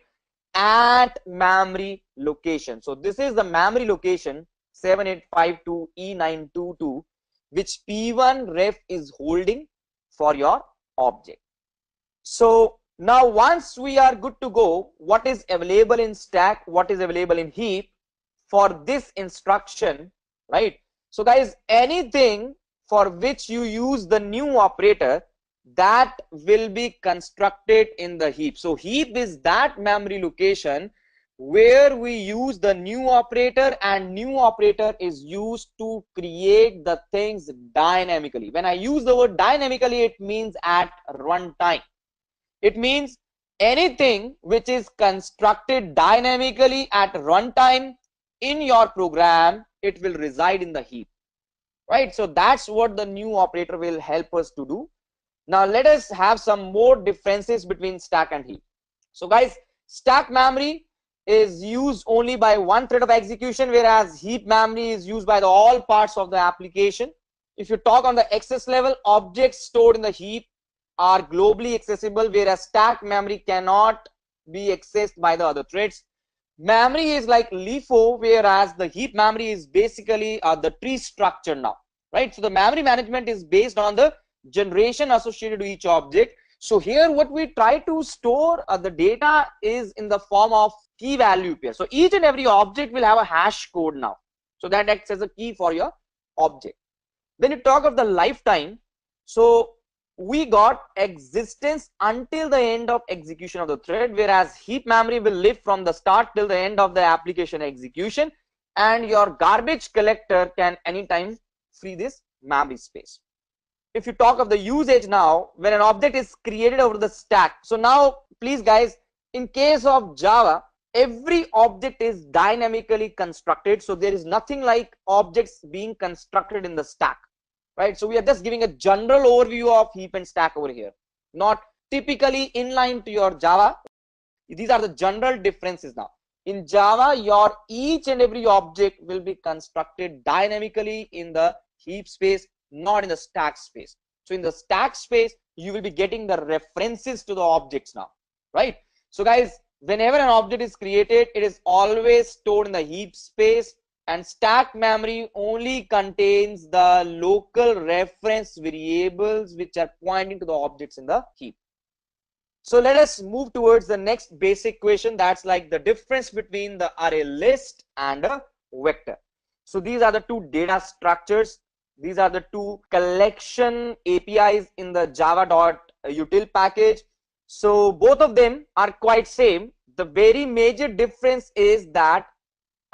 at memory location. So this is the memory location 7852E922, which P1 ref is holding for your object. So now once we are good to go, what is available in stack, what is available in heap for this instruction, right? So guys, anything for which you use the new operator, that will be constructed in the heap. So heap is that memory location where we use the new operator, and new operator is used to create the things dynamically. When I use the word dynamically, it means at runtime. It means anything which is constructed dynamically at runtime in your program, it will reside in the heap, right? So that's what the new operator will help us to do. Now let us have some more differences between stack and heap. So guys, stack memory is used only by one thread of execution, whereas heap memory is used by all parts of the application. If you talk on the access level, objects stored in the heap are globally accessible, whereas stack memory cannot be accessed by the other threads. Memory is like LIFO, whereas the heap memory is basically the tree structure now, right? So the memory management is based on the generation associated to each object. So here what we try to store the data is in the form of key value pair. So each and every object will have a hash code now, so that acts as a key for your object. When you talk of the lifetime, so we got existence until the end of execution of the thread, whereas heap memory will live from the start till the end of the application execution, and your garbage collector can anytime free this memory space. If you talk of the usage now, when an object is created over the stack, so now please guys, in case of Java, every object is dynamically constructed, so there is nothing like objects being constructed in the stack, right? So we are just giving a general overview of heap and stack over here, not typically inline to your Java. These are the general differences. Now in Java, your each and every object will be constructed dynamically in the heap space, not in the stack space. So in the stack space, you will be getting the references to the objects now, right? So guys, whenever an object is created, it is always stored in the heap space, and stack memory only contains the local reference variables which are pointing to the objects in the heap. So let us move towards the next basic question, that's like the difference between the array list and a vector. So these are the two data structures. These are the two collection APIs in the java.util package. So both of them are quite same. The very major difference is that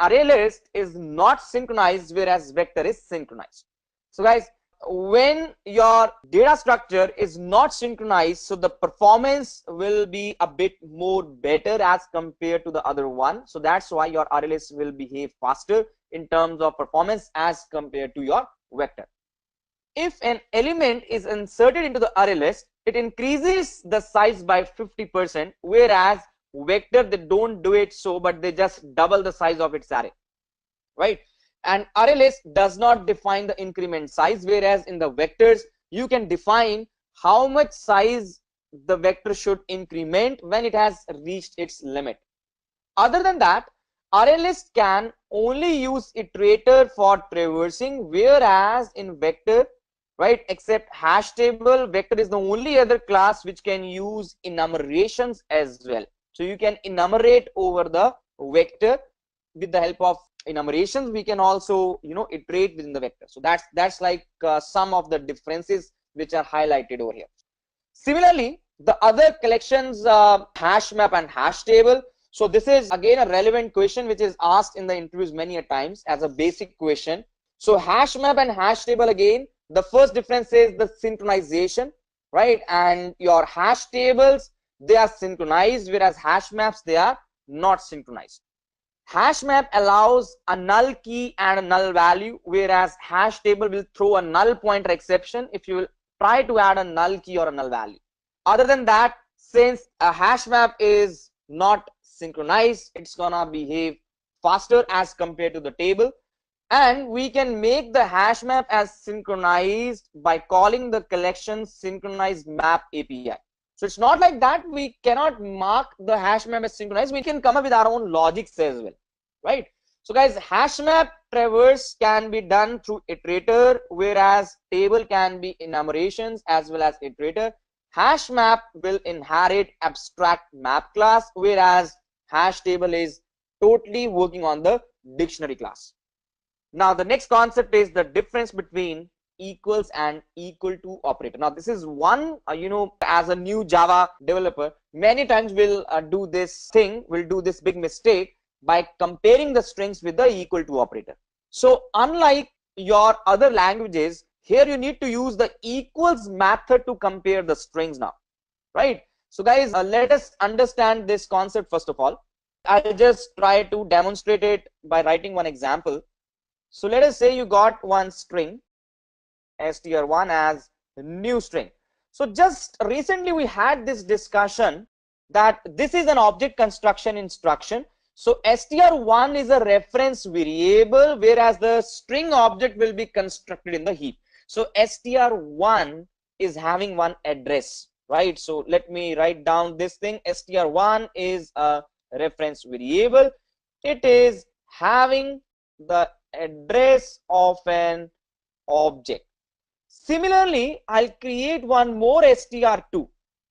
ArrayList is not synchronized, whereas vector is synchronized. So guys, when your data structure is not synchronized, so the performance will be a bit more better as compared to the other one. So that's why your ArrayList will behave faster in terms of performance as compared to your vector. If an element is inserted into the ArrayList, it increases the size by 50%, whereas vector, they don't do it so, but they just double the size of its array, right? And ArrayList does not define the increment size, whereas in the vectors you can define how much size the vector should increment when it has reached its limit. Other than that, ArrayList can only use iterator for traversing, whereas in vector, right, except hash table, vector is the only other class which can use enumerations as well. So you can enumerate over the vector. With the help of enumerations, we can also, iterate within the vector. So that's like some of the differences which are highlighted over here. Similarly, the other collections, HashMap and hash table. So this is again a relevant question which is asked in the interviews many a times as a basic question. So HashMap and hash table, again, the first difference is the synchronization, right? And your hash tables, they are synchronized, whereas hash maps, they are not synchronized. HashMap allows a null key and a null value, whereas hash table will throw a null pointer exception if you will try to add a null key or a null value. Other than that, since a HashMap is not synchronized, it's gonna behave faster as compared to the table. And we can make the HashMap as synchronized by calling the collection synchronized map API. So it's not like that we cannot mark the HashMap as synchronized. We can come up with our own logics as well, right? So guys, HashMap traverse can be done through iterator, whereas table can be enumerations as well as iterator. HashMap will inherit abstract map class, whereas hash table is totally working on the dictionary class. Now the next concept is the difference between equals and equal to operator. Now this is one, as a new Java developer, many times we'll do this big mistake by comparing the strings with the equal to operator. So unlike your other languages, here you need to use the equals method to compare the strings now, right? So guys, let us understand this concept first of all. I'll just try to demonstrate it by writing one example. So let us say you got one string str1 as new string. So just recently we had this discussion that this is an object construction instruction. So str1 is a reference variable, whereas the string object will be constructed in the heap. So str1 is having one address, right? So let me write down this thing. str1 is a reference variable. It is having the address of an object. Similarly, I'll create one more str2,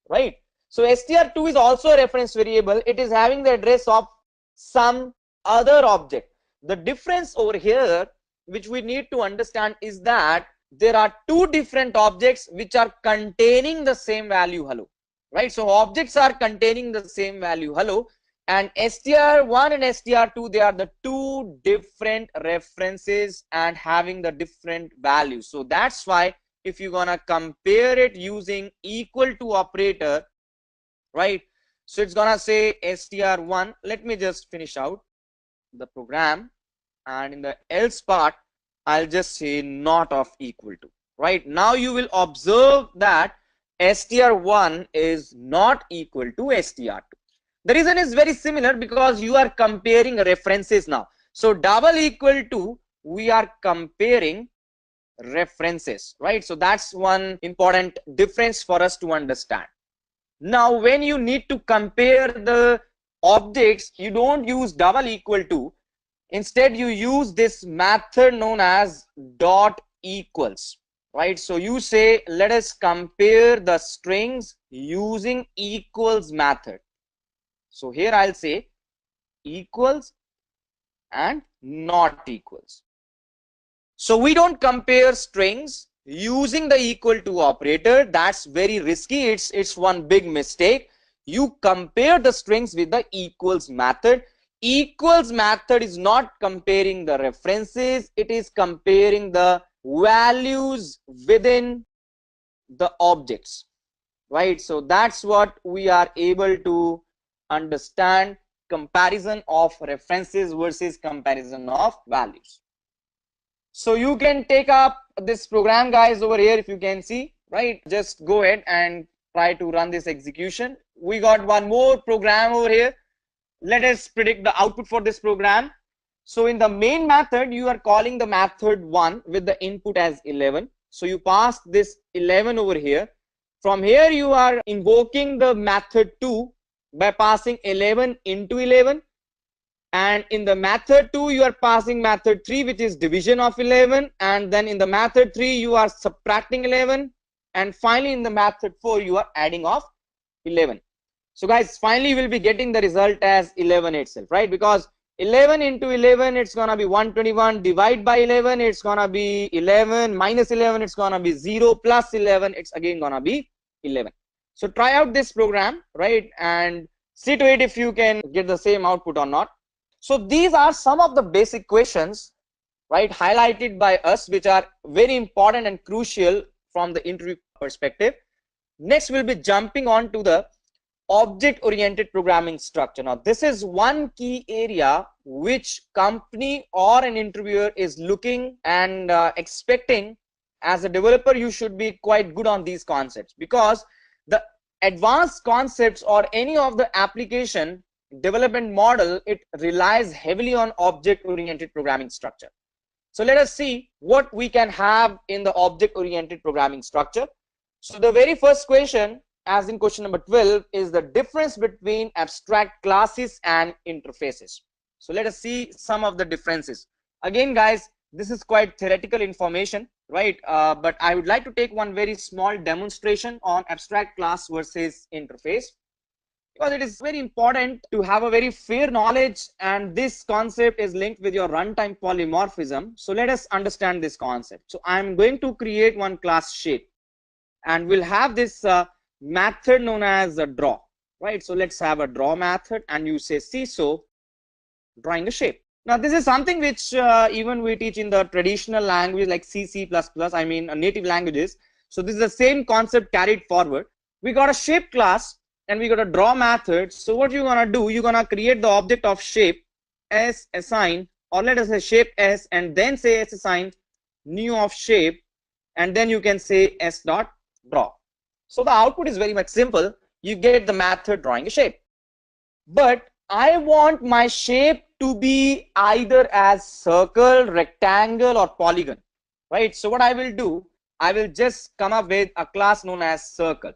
right? So str2 is also a reference variable. It is having the address of some other object. The difference over here which we need to understand is that there are two different objects which are containing the same value hello, right? So objects are containing the same value hello, and str1 and str2, they are the two different references and having the different values. So that's why if you're gonna compare it using equal to operator, right, so it's gonna say str1. Let me just finish out the program, and in the else part I'll just say not of equal to. Right now you will observe that str1 is not equal to str2. The reason is very similar because you are comparing references now. So double equal to, we are comparing references, right? So that's one important difference for us to understand. Now when you need to compare the objects, you don't use double equal to. Instead you use this method known as dot equals, right? So you say let us compare the strings using equals method. So here I'll say equals and not equals. So we don't compare strings using the equal to operator. That's very risky. It's one big mistake. You compare the strings with the equals method. Equals method is not comparing the references, it is comparing the values within the objects, right? So that's what we are able to understand, comparison of references versus comparison of values. So you can take up this program, guys, over here. If you can see, right, just go ahead and try to run this execution. We got one more program over here. Let us predict the output for this program. So in the main method, you are calling the method 1 with the input as 11. So you pass this 11 over here. From here you are invoking the method 2 by passing 11 into 11. And in the method 2 you are passing method 3, which is division of 11, and then in the method 3 you are subtracting 11, and finally in the method 4 you are adding of 11. So guys, finally you will be getting the result as 11 itself, right? Because 11 into 11, it's gonna be 121, divide by 11, it's gonna be 11, minus 11, it's gonna be 0, plus 11, it's again gonna be 11. So try out this program, right, and see to it if you can get the same output or not. So these are some of the basic questions, right, highlighted by us, which are very important and crucial from the interview perspective. Next we'll be jumping on to the object oriented programming structure. Now this is one key area which company or an interviewer is looking and expecting. As a developer you should be quite good on these concepts, because the advanced concepts or any of the application development model, it relies heavily on object oriented programming structure. So let us see what we can have in the object oriented programming structure. So the very first question, as in question number 12, is the difference between abstract classes and interfaces. So let us see some of the differences. Again guys, this is quite theoretical information, right? But I would like to take one very small demonstration on abstract class versus interface, because it is very important to have a very fair knowledge, and this concept is linked with your runtime polymorphism. So let us understand this concept. So I'm going to create one class shape, and we'll have this method known as a draw, right? So let's have a draw method, and you say CSO drawing a shape. Now this is something which even we teach in the traditional language like C, C++, I mean native languages. So this is the same concept carried forward. We got a shape class and we got a draw method. So what you're gonna do, you're gonna create the object of shape s assign, or let us say shape s, and then say s assign new of shape, and then you can say s dot draw. So the output is very much simple. You get the method drawing a shape. But I want my shape to be either as circle, rectangle, or polygon, right? So what I will do, I will just come up with a class known as circle.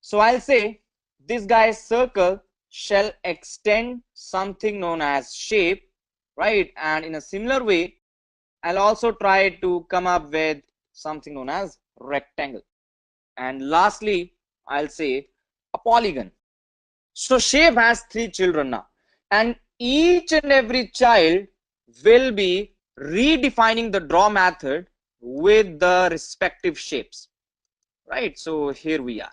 So I'll say this guy's circle shall extend something known as shape, right? And in a similar way, I'll also try to come up with something known as rectangle. And lastly, I'll say a polygon. So shape has 3 children now, and each and every child will be redefining the draw method with the respective shapes, right? So here we are.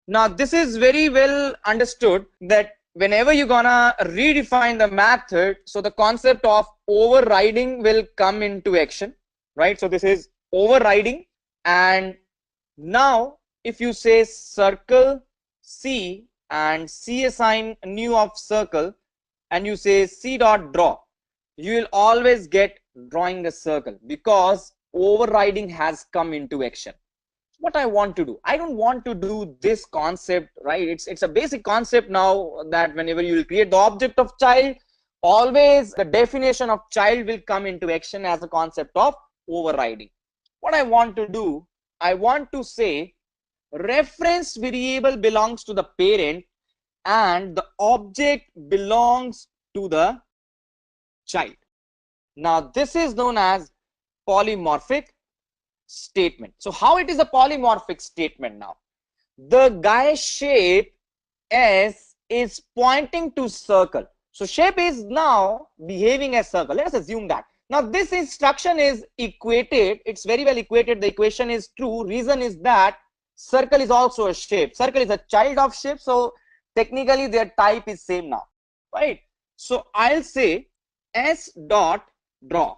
Now this is very well understood that whenever you're gonna redefine the method, so the concept of overriding will come into action, right? So this is overriding. And now if you say circle C and C assign new of circle, and you say C dot draw, you will always get drawing a circle because overriding has come into action. What I want to do, I don't want to do this concept, right? It's a basic concept now that whenever you will create the object of child, always the definition of child will come into action as a concept of overriding. What I want to do, I want to say reference variable belongs to the parent and the object belongs to the child. Now this is known as polymorphic statement. So how it is a polymorphic statement now? The guy shape S is pointing to circle. So shape is now behaving as circle. Let us assume that. Now this instruction is equated. It's very well equated. The equation is true. Reason is that circle is also a shape. Circle is a child of shape. So technically their type is same now, right? So I'll say S dot draw.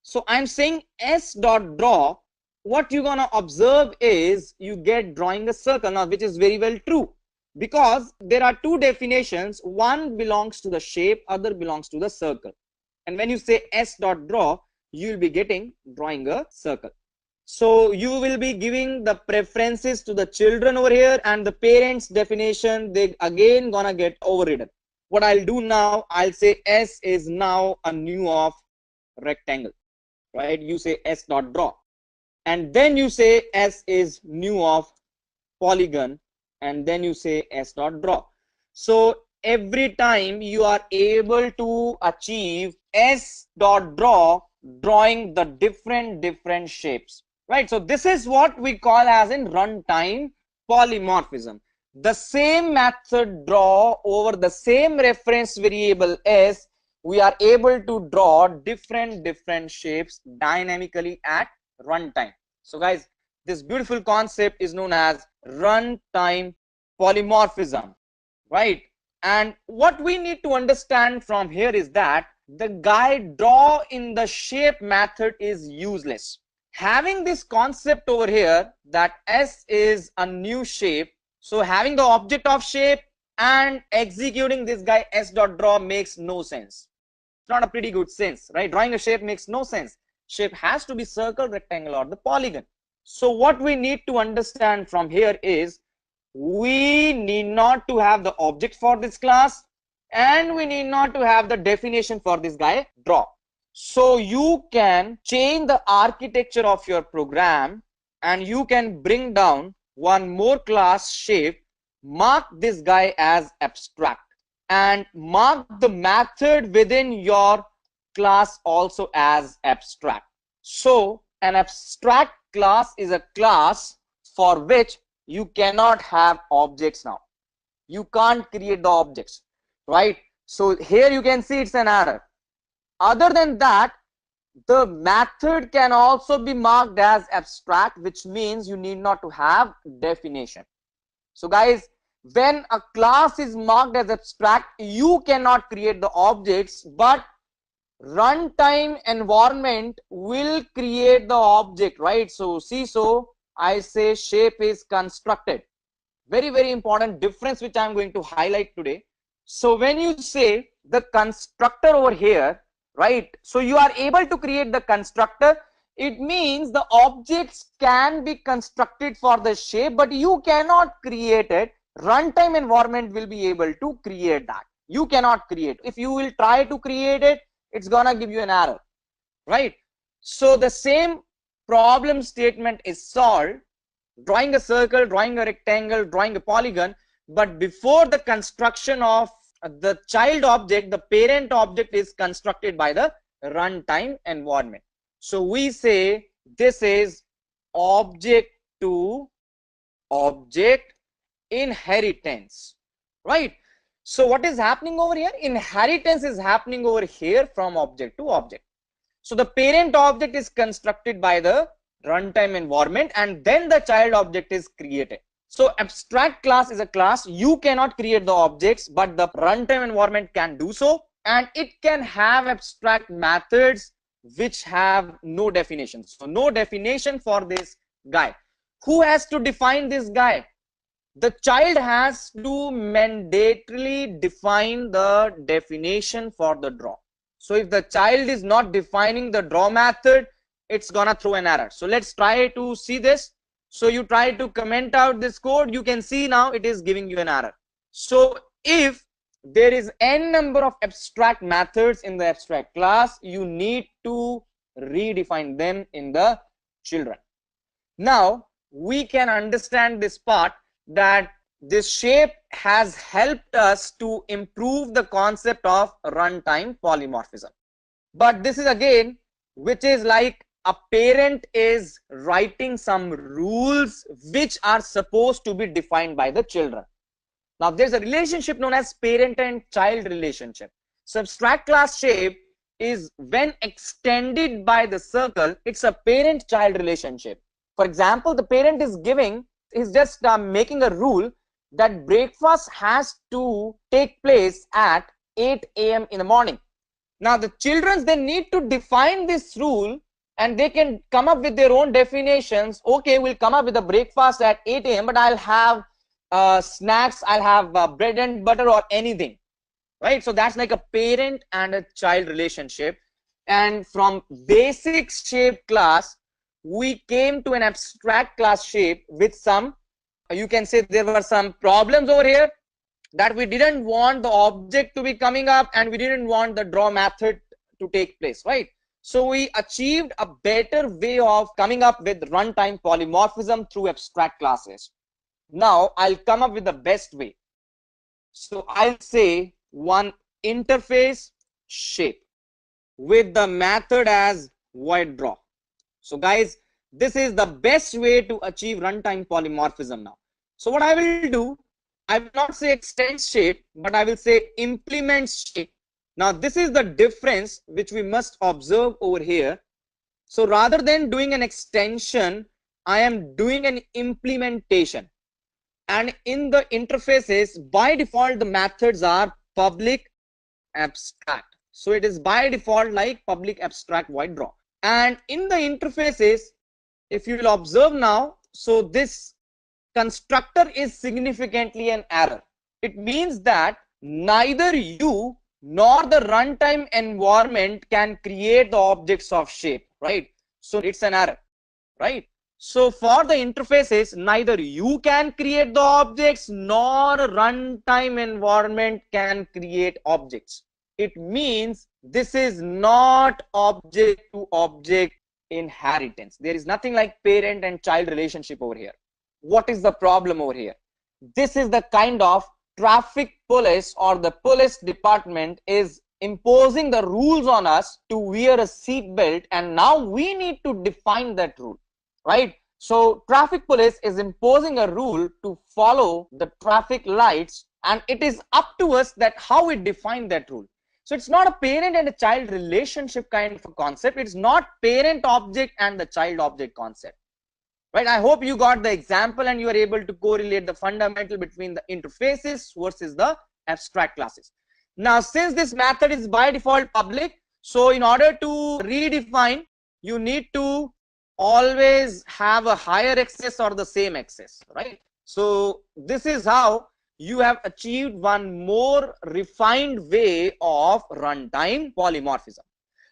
So I'm saying S dot draw. What you're gonna observe is you get drawing a circle now, which is very well true, because there are two definitions. One belongs to the shape, other belongs to the circle. And when you say S dot draw, you will be getting drawing a circle. So you will be giving the preferences to the children over here, and the parents definition, they again gonna get overridden. What I'll do now, I'll say S is now a new of rectangle, right? You say S dot draw, and then you say S is new of polygon, and then you say S dot draw. So every time you are able to achieve S dot draw, drawing the different shapes, right? So this is what we call as in runtime polymorphism. The same method draw over the same reference variable S, we are able to draw different shapes dynamically at runtime. So guys, this beautiful concept is known as runtime polymorphism, right? And what we need to understand from here is that the guy draw in the shape method is useless. Having this concept over here that S is a new shape, so having the object of shape and executing this guy S dot draw makes no sense. It's not a pretty good sense, right? Drawing a shape makes no sense. Shape has to be circle, rectangle, or the polygon. So what we need to understand from here is we need not to have the object for this class, and we need not to have the definition for this guy draw. So you can change the architecture of your program, and you can bring down one more class shape, mark this guy as abstract, and mark the method within your class also as abstract. So an abstract class is a class for which you cannot have objects now. You can't create the objects, right? So here you can see it's an error. Other than that, the method can also be marked as abstract, which means you need not to have definition. So guys, when a class is marked as abstract, you cannot create the objects, but runtime environment will create the object, right? So see, so I say shape is constructed. Very important difference which I'm going to highlight today. So when you say the constructor over here, right, so you are able to create the constructor. It means the objects can be constructed for the shape, but you cannot create it. Runtime environment will be able to create that. You cannot create. If you will try to create it, it's gonna give you an error, right? So the same problem statement is solved, drawing a circle, drawing a rectangle, drawing a polygon, but before the construction of the child object, the parent object is constructed by the runtime environment. So we say this is object to object inheritance, right? So what is happening over here? Inheritance is happening over here from object to object. So the parent object is constructed by the runtime environment, and then the child object is created. So abstract class is a class. You cannot create the objects, but the runtime environment can do so, and it can have abstract methods which have no definition. So no definition for this guy. Who has to define this guy? The child has to mandatorily define the definition for the draw. So if the child is not defining the draw method, it's gonna throw an error. So let's try to see this. So you try to comment out this code, you can see now it is giving you an error. So if there is n number of abstract methods in the abstract class, you need to redefine them in the children. Now we can understand this part, that this shape has helped us to improve the concept of runtime polymorphism. But this is again, which is like a parent is writing some rules which are supposed to be defined by the children. Now there's a relationship known as parent and child relationship. So abstract class shape is, when extended by the circle, it's a parent child relationship. For example, the parent is just making a rule that breakfast has to take place at 8 a.m. in the morning. Now the children, they need to define this rule, and they can come up with their own definitions. Okay, we'll come up with a breakfast at 8 a.m., but I'll have snacks, I'll have bread and butter or anything, right? So that's like a parent and a child relationship. And from basic shape class, we came to an abstract class shape with some, you can say there were some problems over here, that we didn't want the object to be coming up and we didn't want the draw method to take place, right? So we achieved a better way of coming up with runtime polymorphism through abstract classes. Now I'll come up with the best way. So I'll say one interface shape with the method as void draw. So guys, this is the best way to achieve runtime polymorphism now. So what I will do, I will not say extend shape, but I will say implement shape. Now this is the difference which we must observe over here. So rather than doing an extension, I am doing an implementation. And in the interfaces, by default, the methods are public abstract. So it is by default like public abstract void draw. And in the interfaces, if you will observe now, so this constructor is significantly an error. It means that neither you nor the runtime environment can create the objects of shape, right? So it's an error, right? So for the interfaces, neither you can create the objects nor runtime environment can create objects. It means this is not object to object inheritance. There is nothing like parent and child relationship over here. What is the problem over here? This is the kind of traffic police, or the police department is imposing the rules on us to wear a seat belt, and now we need to define that rule, right? So traffic police is imposing a rule to follow the traffic lights, and it is up to us that how we define that rule. So it's not a parent and a child relationship kind of a concept. It's not parent object and the child object concept, right? I hope you got the example and you are able to correlate the fundamental between the interfaces versus the abstract classes. Now, since this method is by default public, so in order to redefine, you need to always have a higher access or the same access, right? So this is how you have achieved one more refined way of runtime polymorphism,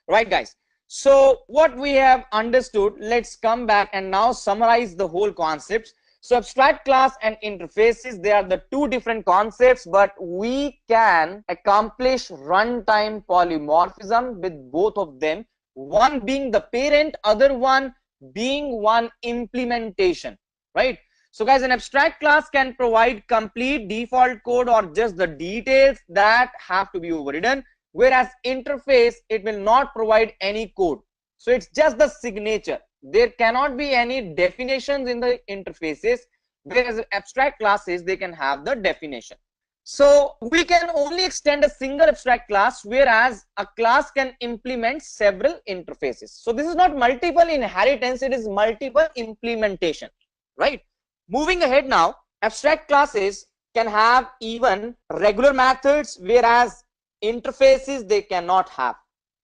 right guys? So what we have understood, let's come back and now summarize the whole concepts. So abstract class and interfaces, they are the two different concepts, but we can accomplish runtime polymorphism with both of them, one being the parent, other one being one implementation, right? So guys, an abstract class can provide complete default code or just the details that have to be overridden, whereas interface, it will not provide any code. So it's just the signature. There cannot be any definitions in the interfaces, whereas abstract classes, they can have the definition. So we can only extend a single abstract class, whereas a class can implement several interfaces. So this is not multiple inheritance, it is multiple implementation, right? Moving ahead now, abstract classes can have even regular methods, whereas interfaces they cannot have.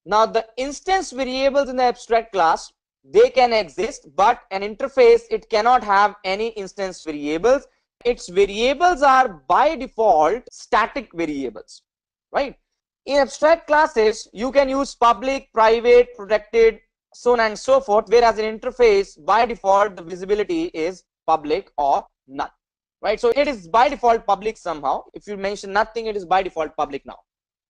Now the instance variables in the abstract class, they can exist, but an interface, it cannot have any instance variables. Its variables are by default static variables, right? In abstract classes, you can use public, private, protected, so on and so forth, whereas in interface, by default, the visibility is public or none, right? So it is by default public somehow. If you mention nothing, it is by default public now.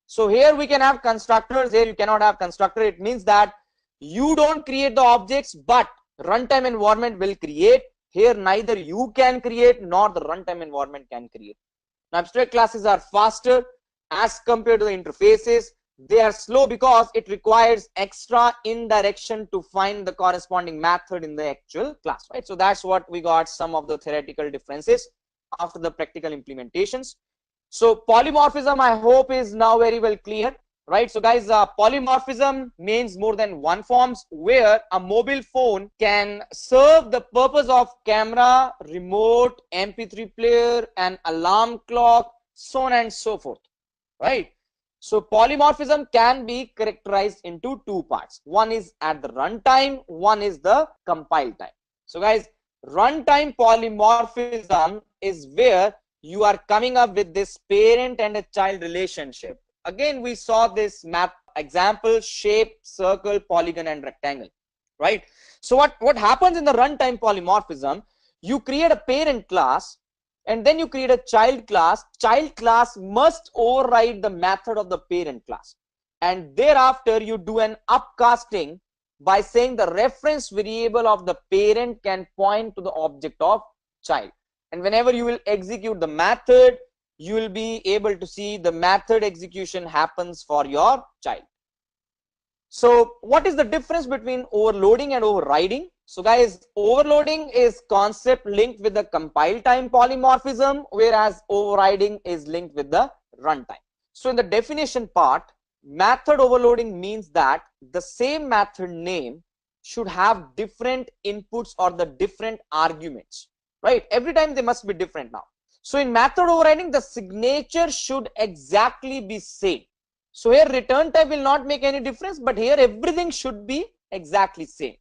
So here we can have constructors, here you cannot have constructor. It means that you don't create the objects, but runtime environment will create. Here neither you can create nor the runtime environment can create. Now abstract classes are faster as compared to the interfaces. They are slow because it requires extra indirection to find the corresponding method in the actual class, right? So that's what we got, some of the theoretical differences after the practical implementations. So polymorphism, I hope, is now very well clear, right? So guys, polymorphism means more than one forms, where a mobile phone can serve the purpose of camera, remote, MP3 player, and alarm clock, so on and so forth, right? So polymorphism can be characterized into two parts. One is at the runtime, one is the compile time. So guys, runtime polymorphism is where you are coming up with this parent and a child relationship. Again, we saw this map example: shape, circle, polygon, and rectangle, right? So what happens in the runtime polymorphism, you create a parent class and then you create a child class. Child class must override the method of the parent class, and thereafter you do an upcasting by saying the reference variable of the parent can point to the object of child. And whenever you will execute the method, you will be able to see the method execution happens for your child. So what is the difference between overloading and overriding? So guys, overloading is concept linked with the compile time polymorphism, whereas overriding is linked with the runtime. So in the definition part, method overloading means that the same method name should have different inputs or the different arguments, right? Every time they must be different now. So in method overriding, the signature should exactly be same. So here return type will not make any difference, but here everything should be exactly same.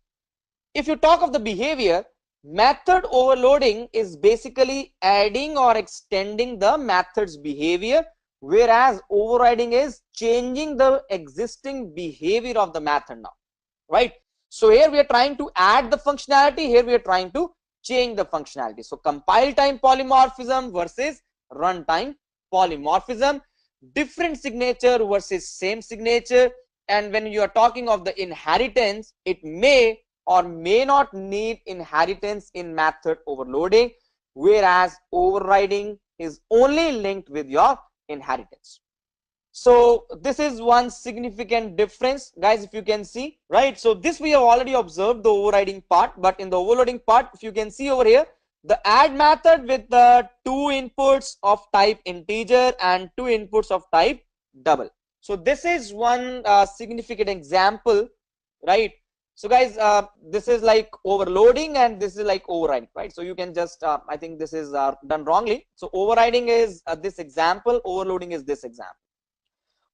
If you talk of the behavior, method overloading is basically adding or extending the method's behavior, whereas overriding is changing the existing behavior of the method now, right? So here we are trying to add the functionality, here we are trying to change the functionality. So compile time polymorphism versus runtime polymorphism, different signature versus same signature. And when you are talking of the inheritance, it may or may not need inheritance in method overloading, whereas overriding is only linked with your inheritance. So this is one significant difference, guys, if you can see, right? So this we have already observed, the overriding part, but in the overloading part, if you can see over here, the add method with the two inputs of type integer and two inputs of type double. So this is one significant example, right? So guys, this is like overloading and this is like overriding, right? So you can just, I think this is done wrongly. So overriding is this example, overloading is this example.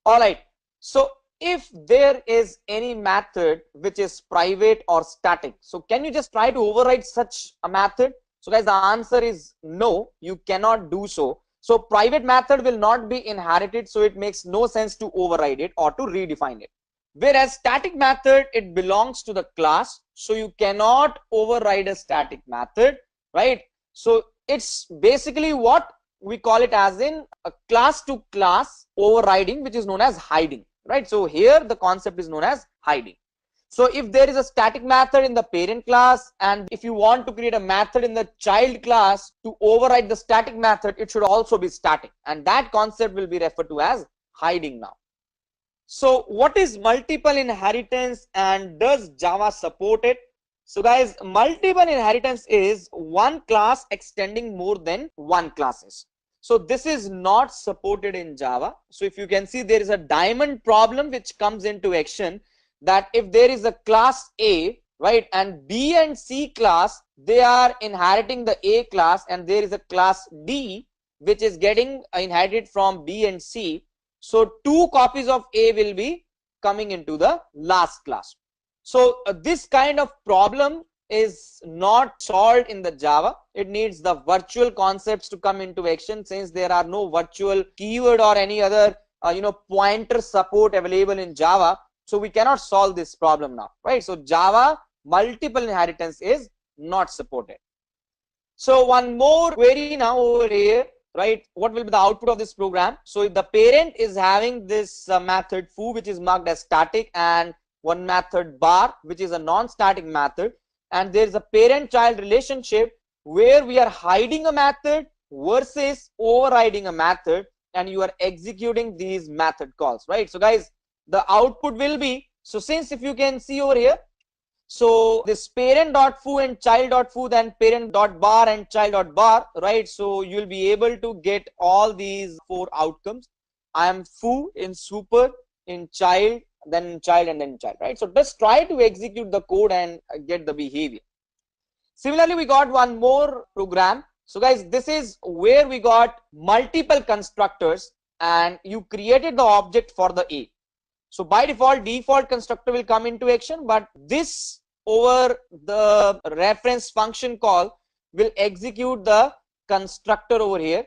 All right. So if there is any method which is private or static, so can you just try to override such a method? So guys, the answer is no, you cannot do so. So private method will not be inherited, so it makes no sense to override it or to redefine it. Whereas static method, it belongs to the class, so you cannot override a static method, right? So it's basically what we call it as in a class to class overriding, which is known as hiding, right? So here the concept is known as hiding. So if there is a static method in the parent class, and if you want to create a method in the child class to override the static method, it should also be static, and that concept will be referred to as hiding now. So what is multiple inheritance and does Java support it? So guys, multiple inheritance is one class extending more than one classes. So this is not supported in Java. So if you can see, there is a diamond problem which comes into action, that if there is a class A, right, and B and C class, they are inheriting the A class, and there is a class D which is getting inherited from B and C. So two copies of A will be coming into the last class. So this kind of problem is not solved in the Java. It needs the virtual concepts to come into action, since there are no virtual keyword or any other pointer support available in Java. So we cannot solve this problem now, right? So Java multiple inheritance is not supported. So one more query now over here, right? What will be the output of this program? So if the parent is having this method foo, which is marked as static, and one method bar, which is a non-static method, and there is a parent-child relationship where we are hiding a method versus overriding a method, and you are executing these method calls, right? So guys, the output will be, so since if you can see over here, so this parent.foo and child.foo, then parent.bar and child.bar, right? So you'll be able to get all these four outcomes. I am foo in super, in child, then child, and then child, right? So just try to execute the code and get the behavior. Similarly, we got one more program. So guys, this is where we got multiple constructors, and you created the object for the A. So by default constructor will come into action, but this over the reference function call will execute the constructor over here,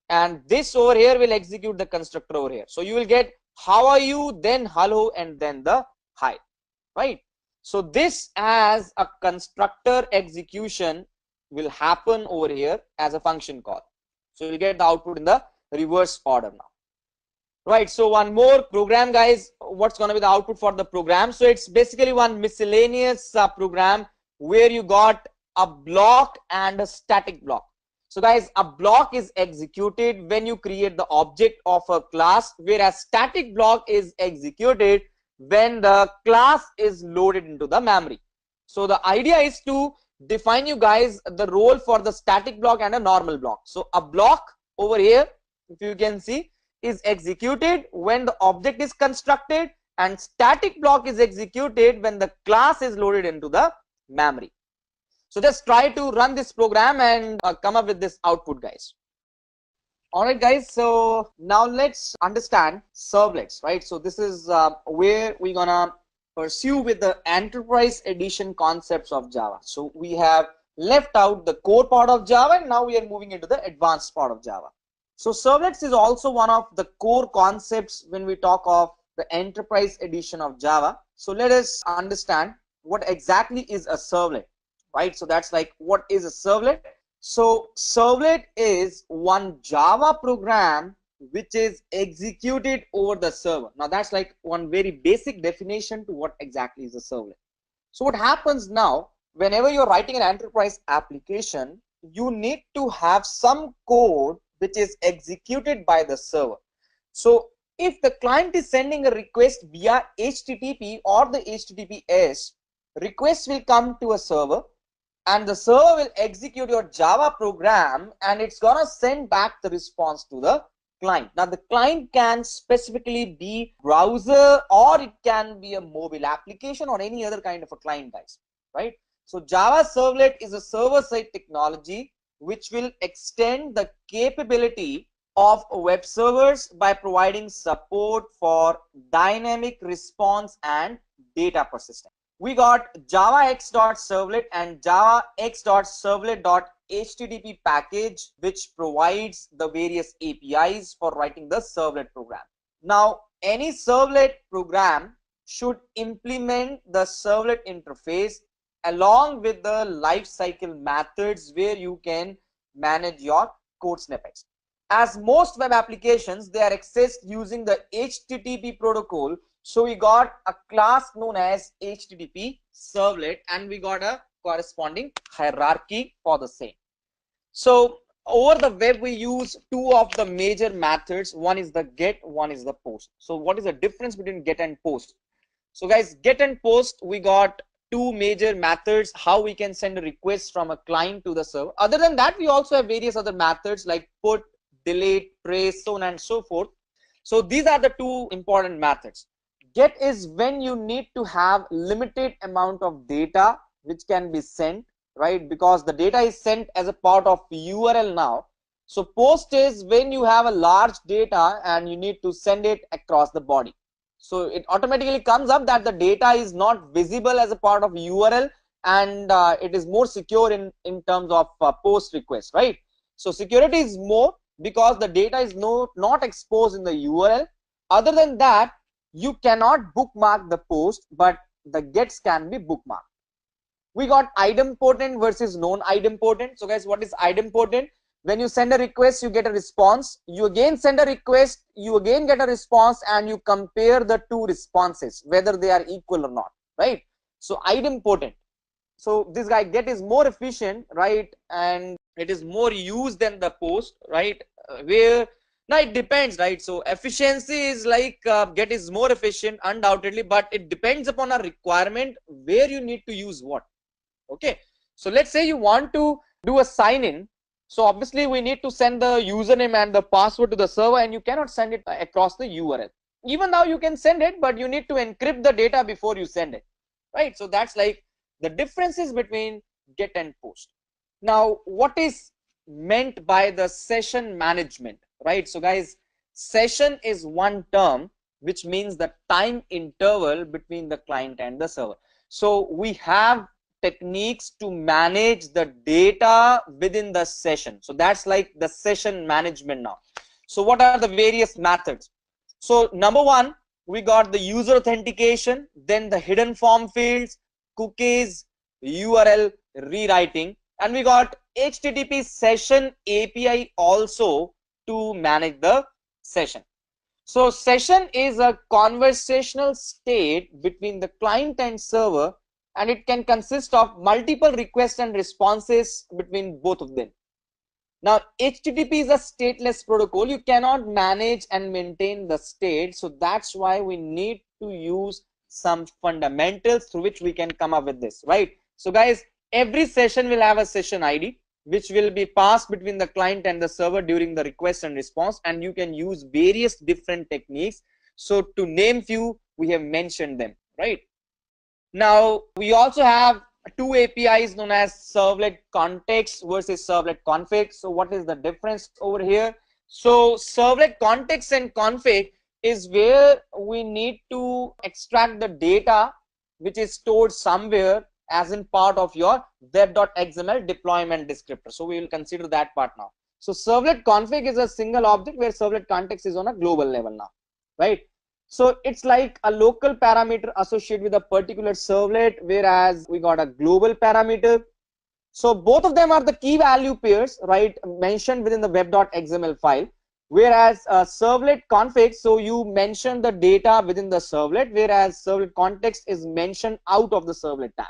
and this over here will execute the constructor over here. So you will get how are you, then hello, and then the hi, right? So this as a constructor execution will happen over here as a function call. So you'll get the output in the reverse order now. Right, so one more program, guys. What's going to be the output for the program? So it's basically one miscellaneous program where you got a block and a static block. So guys, a block is executed when you create the object of a class, whereas static block is executed when the class is loaded into the memory. So the idea is to define you guys the role for the static block and a normal block. So a block over here, if you can see, is executed when the object is constructed, and static block is executed when the class is loaded into the memory. So just try to run this program and come up with this output, guys. Alright guys, so now let's understand servlets, right? So this is where we're gonna pursue with the enterprise edition concepts of Java. So we have left out the core part of Java, and now we are moving into the advanced part of Java. So servlets is also one of the core concepts when we talk of the enterprise edition of Java. So let us understand what exactly is a servlet, right? So that's like, what is a servlet? So servlet is one Java program which is executed over the server. Now that's like one very basic definition to what exactly is a servlet. So what happens now, whenever you're writing an enterprise application, you need to have some code which is executed by the server. So if the client is sending a request via HTTP or the HTTPS, request will come to a server, and the server will execute your Java program, and it's gonna send back the response to the client. Now the client can specifically be browser, or it can be a mobile application, or any other kind of a client, guys, right? So Java servlet is a server-side technology which will extend the capability of web servers by providing support for dynamic response and data persistence. We got Java X.servlet and Java X.servlet.http package, which provides the various APIs for writing the servlet program. Now, any servlet program should implement the servlet interface along with the lifecycle methods where you can manage your code snippets. As most web applications, they are accessed using the HTTP protocol. So we got a class known as HTTP servlet, and we got a corresponding hierarchy for the same. So over the web, we use two of the major methods. One is the get, one is the post. So what is the difference between get and post? So guys, get and post, we got two major methods how we can send a request from a client to the server. Other than that, we also have various other methods like put, delete, trace, so on and so forth. So these are the two important methods. Get is when you need to have limited amount of data which can be sent, right? Because the data is sent as a part of URL now. So post is when you have a large data and you need to send it across the body. So it automatically comes up that the data is not visible as a part of URL, and it is more secure in terms of post request, right? So security is more because the data is not exposed in the URL. Other than that, you cannot bookmark the post, but the gets can be bookmarked. We got idempotent versus non-idempotent. So guys, what is idempotent? When you send a request, you get a response. You again send a request, you again get a response, and you compare the two responses whether they are equal or not, right? So idempotent. So this guy get is more efficient, right? And it is more used than the post, right? Where now it depends, right? So efficiency is like get is more efficient undoubtedly, but it depends upon a requirement where you need to use what. Okay, so let's say you want to do a sign in. So obviously we need to send the username and the password to the server, and you cannot send it across the URL. Even now you can send it, but you need to encrypt the data before you send it, right? So that's like the differences between get and post. Now what is meant by the session management, right? So guys, session is one term which means the time interval between the client and the server. So we have techniques to manage the data within the session. So that's like the session management now. So what are the various methods? So number one, we got the user authentication, then the hidden form fields, cookies, URL rewriting, and we got HTTP session API also to manage the session. So session is a conversational state between the client and server, and it can consist of multiple requests and responses between both of them. Now HTTP is a stateless protocol. You cannot manage and maintain the state, so that's why we need to use some fundamentals through which we can come up with this, right? So guys, every session will have a session ID which will be passed between the client and the server during the request and response, and you can use various different techniques. So to name few, we have mentioned them, right? Now we also have two APIs known as servlet context versus servlet config. So what is the difference over here? So servlet context and config is where we need to extract the data which is stored somewhere as in part of your web.xml deployment descriptor. So we will consider that part now. So servlet config is a single object where servlet context is on a global level now, right? So it's like a local parameter associated with a particular servlet, whereas we got a global parameter. So both of them are the key value pairs, right, mentioned within the web.xml file. Whereas servlet config, so you mention the data within the servlet, whereas servlet context is mentioned out of the servlet tag.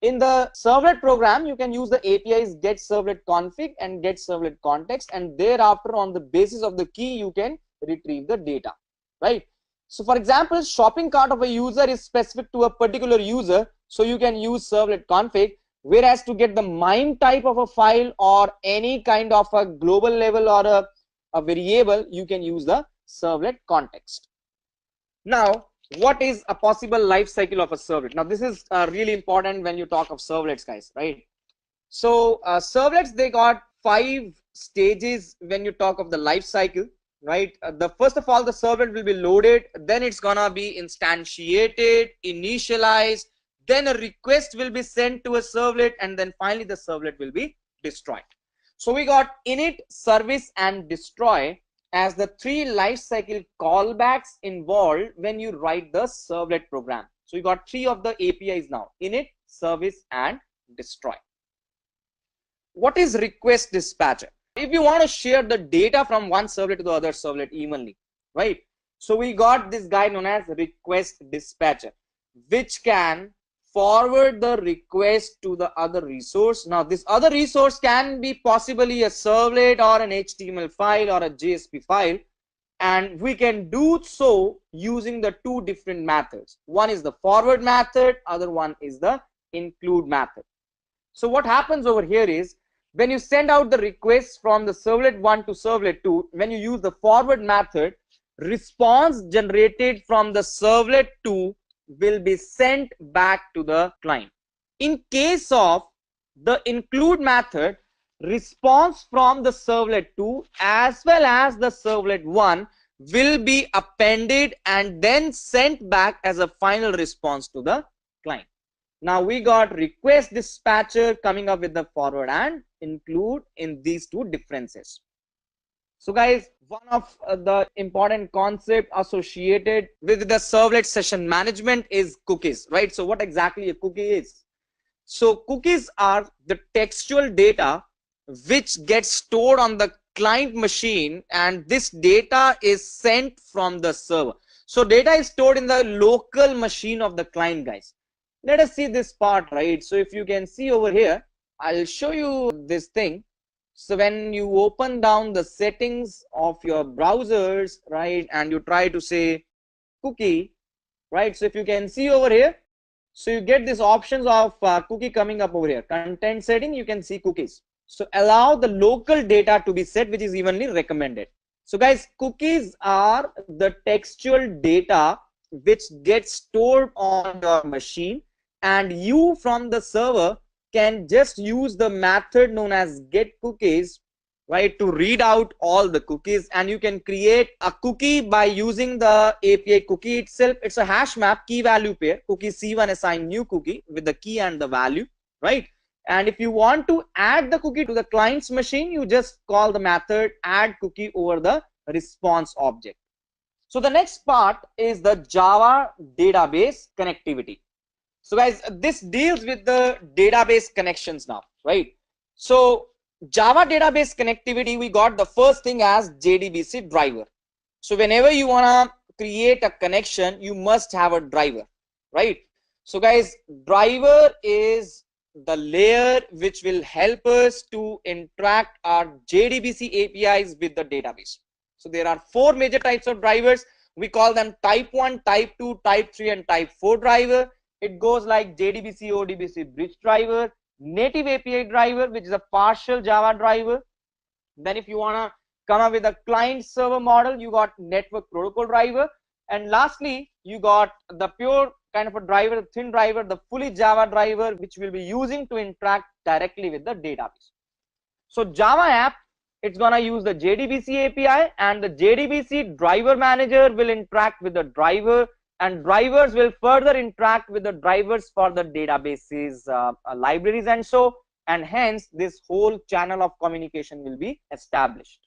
In the servlet program, you can use the APIs get servlet config and get servlet context, and thereafter on the basis of the key you can retrieve the data, right? So for example, shopping cart of a user is specific to a particular user, so you can use servlet config, whereas to get the MIME type of a file or any kind of a global level or a variable, you can use the servlet context. Now what is a possible life cycle of a servlet? Now this is really important when you talk of servlets, guys, right? So servlets, they got 5 stages when you talk of the life cycle, right? The first of all, the servlet will be loaded, then it's gonna be instantiated, initialized, then a request will be sent to a servlet, and then finally the servlet will be destroyed. So we got init, service, and destroy as the 3 lifecycle callbacks involved when you write the servlet program. So you got 3 of the APIs now: init, service, and destroy. What is request dispatcher? If you want to share the data from one servlet to the other servlet evenly, right? So we got this guy known as request dispatcher, which can forward the request to the other resource. Now this other resource can be possibly a servlet or an HTML file or a JSP file, and we can do so using the 2 different methods. One is the forward method, other one is the include method. So what happens over here is when you send out the request from the servlet 1 to servlet 2, when you use the forward method, response generated from the servlet 2 will be sent back to the client. In case of the include method, response from the servlet 2 as well as the servlet 1 will be appended and then sent back as a final response to the client. Now we got request dispatcher coming up with the forward and include in these two differences. So guys, one of the important concept associated with the servlet session management is cookies, right? So what exactly a cookie is? So cookies are the textual data which gets stored on the client machine, and this data is sent from the server. So data is stored in the local machine of the client, guys. Let us see this part, right? So if you can see over here, I'll show you this thing. So when you open down the settings of your browsers, right, and you try to say cookie, right? So if you can see over here, so you get these options of cookie coming up over here. Content setting, you can see cookies. So allow the local data to be set, which is evenly recommended. So guys, cookies are the textual data which gets stored on your machine, and you from the server can just use the method known as get cookies, right, to read out all the cookies, and you can create a cookie by using the API cookie itself. It's a hash map key value pair. Cookie C1 assign new cookie with the key and the value, right? And if you want to add the cookie to the client's machine, you just call the method add cookie over the response object. So the next part is the Java database connectivity. So guys, this deals with the database connections now, right? So Java database connectivity, we got the first thing as JDBC driver. So whenever you want to create a connection, you must have a driver, right? So guys, driver is the layer which will help us to interact our JDBC APIs with the database. So there are four major types of drivers. We call them type 1, type 2, type 3 and type 4 driver. It goes like JDBC ODBC bridge driver, native API driver, which is a partial Java driver. Then if you want to come up with a client server model, you got network protocol driver. And lastly, you got the pure kind of a driver, thin driver, the fully Java driver, which we'll be using to interact directly with the database. So Java app, it's gonna use the JDBC API, and the JDBC driver manager will interact with the driver, and drivers will further interact with the drivers for the databases libraries, and so, and hence this whole channel of communication will be established.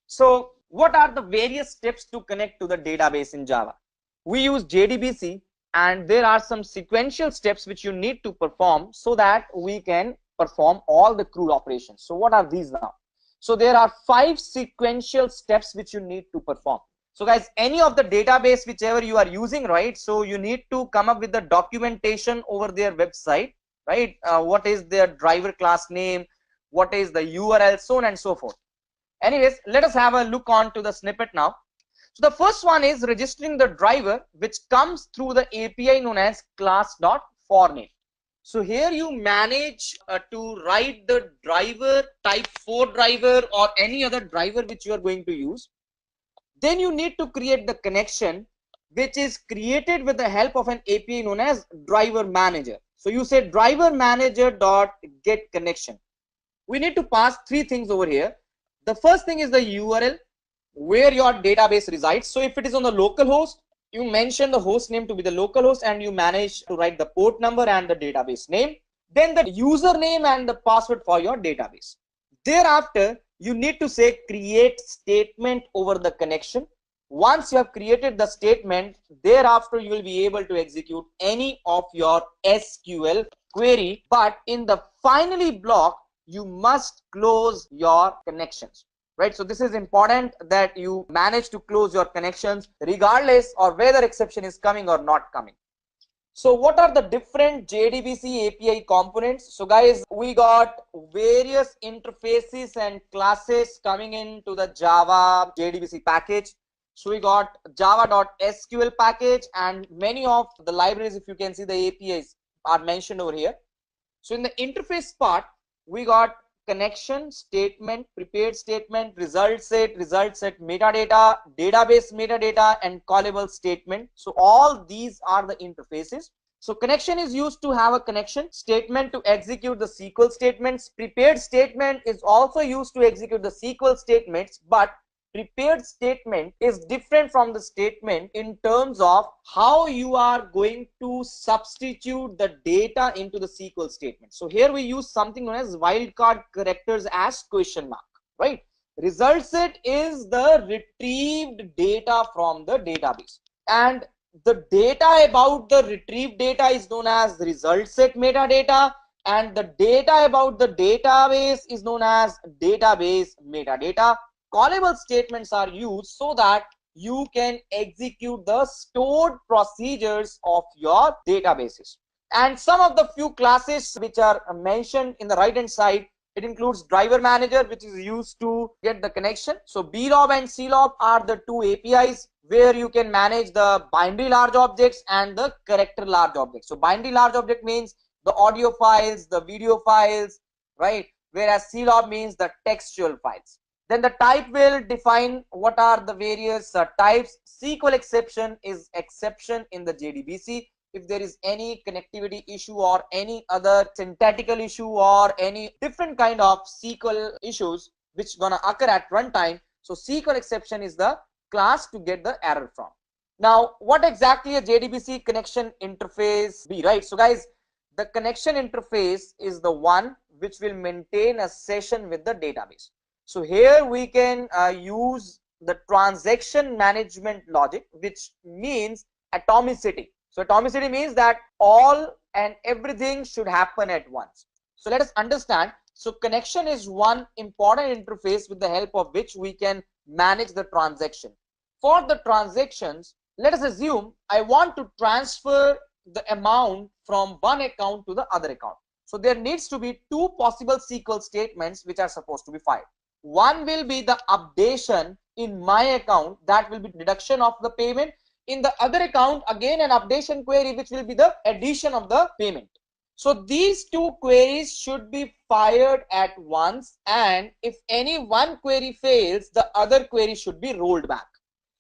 So what are the various steps to connect to the database in Java? We use JDBC, and there are some sequential steps which you need to perform so that we can perform all the CRUD operations. So what are these now? So there are 5 sequential steps which you need to perform. So guys, any of the database whichever you are using, right, so you need to come up with the documentation over their website, right? What is their driver class name, what is the URL, so on and so forth. Anyways, let us have a look on to the snippet now. So the first one is registering the driver, which comes through the API known as class.forName. So here you manage to write the driver, type 4 driver or any other driver which you are going to use. Then you need to create the connection, which is created with the help of an API known as driver manager. So you say driver manager dot get connection. We need to pass 3 things over here. The first thing is the URL where your database resides. So if it is on the local host, you mention the host name to be the local host, and you manage to write the port number and the database name. Then the username and the password for your database. Thereafter, you need to say create statement over the connection. Once you have created the statement, thereafter you will be able to execute any of your SQL query. But in the finally block, you must close your connections. Right, so this is important that you manage to close your connections regardless or whether exception is coming or not coming. So what are the different JDBC API components? So guys, we got various interfaces and classes coming into the Java JDBC package. So we got java.sql package, and many of the libraries, if you can see, the APIs are mentioned over here. So in the interface part, we got connection statement, prepared statement, result set metadata, database metadata, and callable statement. So all these are the interfaces. So connection is used to have a connection statement to execute the SQL statements. Prepared statement is also used to execute the SQL statements, but prepared statement is different from the statement in terms of how you are going to substitute the data into the SQL statement. So here we use something known as wildcard characters as question mark, right? Result set is the retrieved data from the database, and the data about the retrieved data is known as result set metadata, and the data about the database is known as database metadata. Callable statements are used so that you can execute the stored procedures of your databases. And some of the few classes which are mentioned in the right hand side, it includes driver manager, which is used to get the connection. So blob and clob are the two APIs where you can manage the binary large objects and the character large objects. So binary large object means the audio files, the video files, right? Whereas clob means the textual files. Then the type will define what are the various types. SQL exception is exception in the JDBC. If there is any connectivity issue or any other syntactical issue or any different kind of SQL issues which gonna occur at runtime, so SQL exception is the class to get the error from. Now, what exactly a JDBC connection interface be, right? So guys, the connection interface is the one which will maintain a session with the database. So here we can use the transaction management logic, which means atomicity. So atomicity means that all and everything should happen at once. So let us understand. So connection is one important interface with the help of which we can manage the transaction. For the transactions, let us assume I want to transfer the amount from one account to the other account. So there needs to be two possible SQL statements which are supposed to be fired. One will be the updation in my account, that will be deduction of the payment. In the other account, again an updation query which will be the addition of the payment. So these two queries should be fired at once, and if any one query fails, the other query should be rolled back.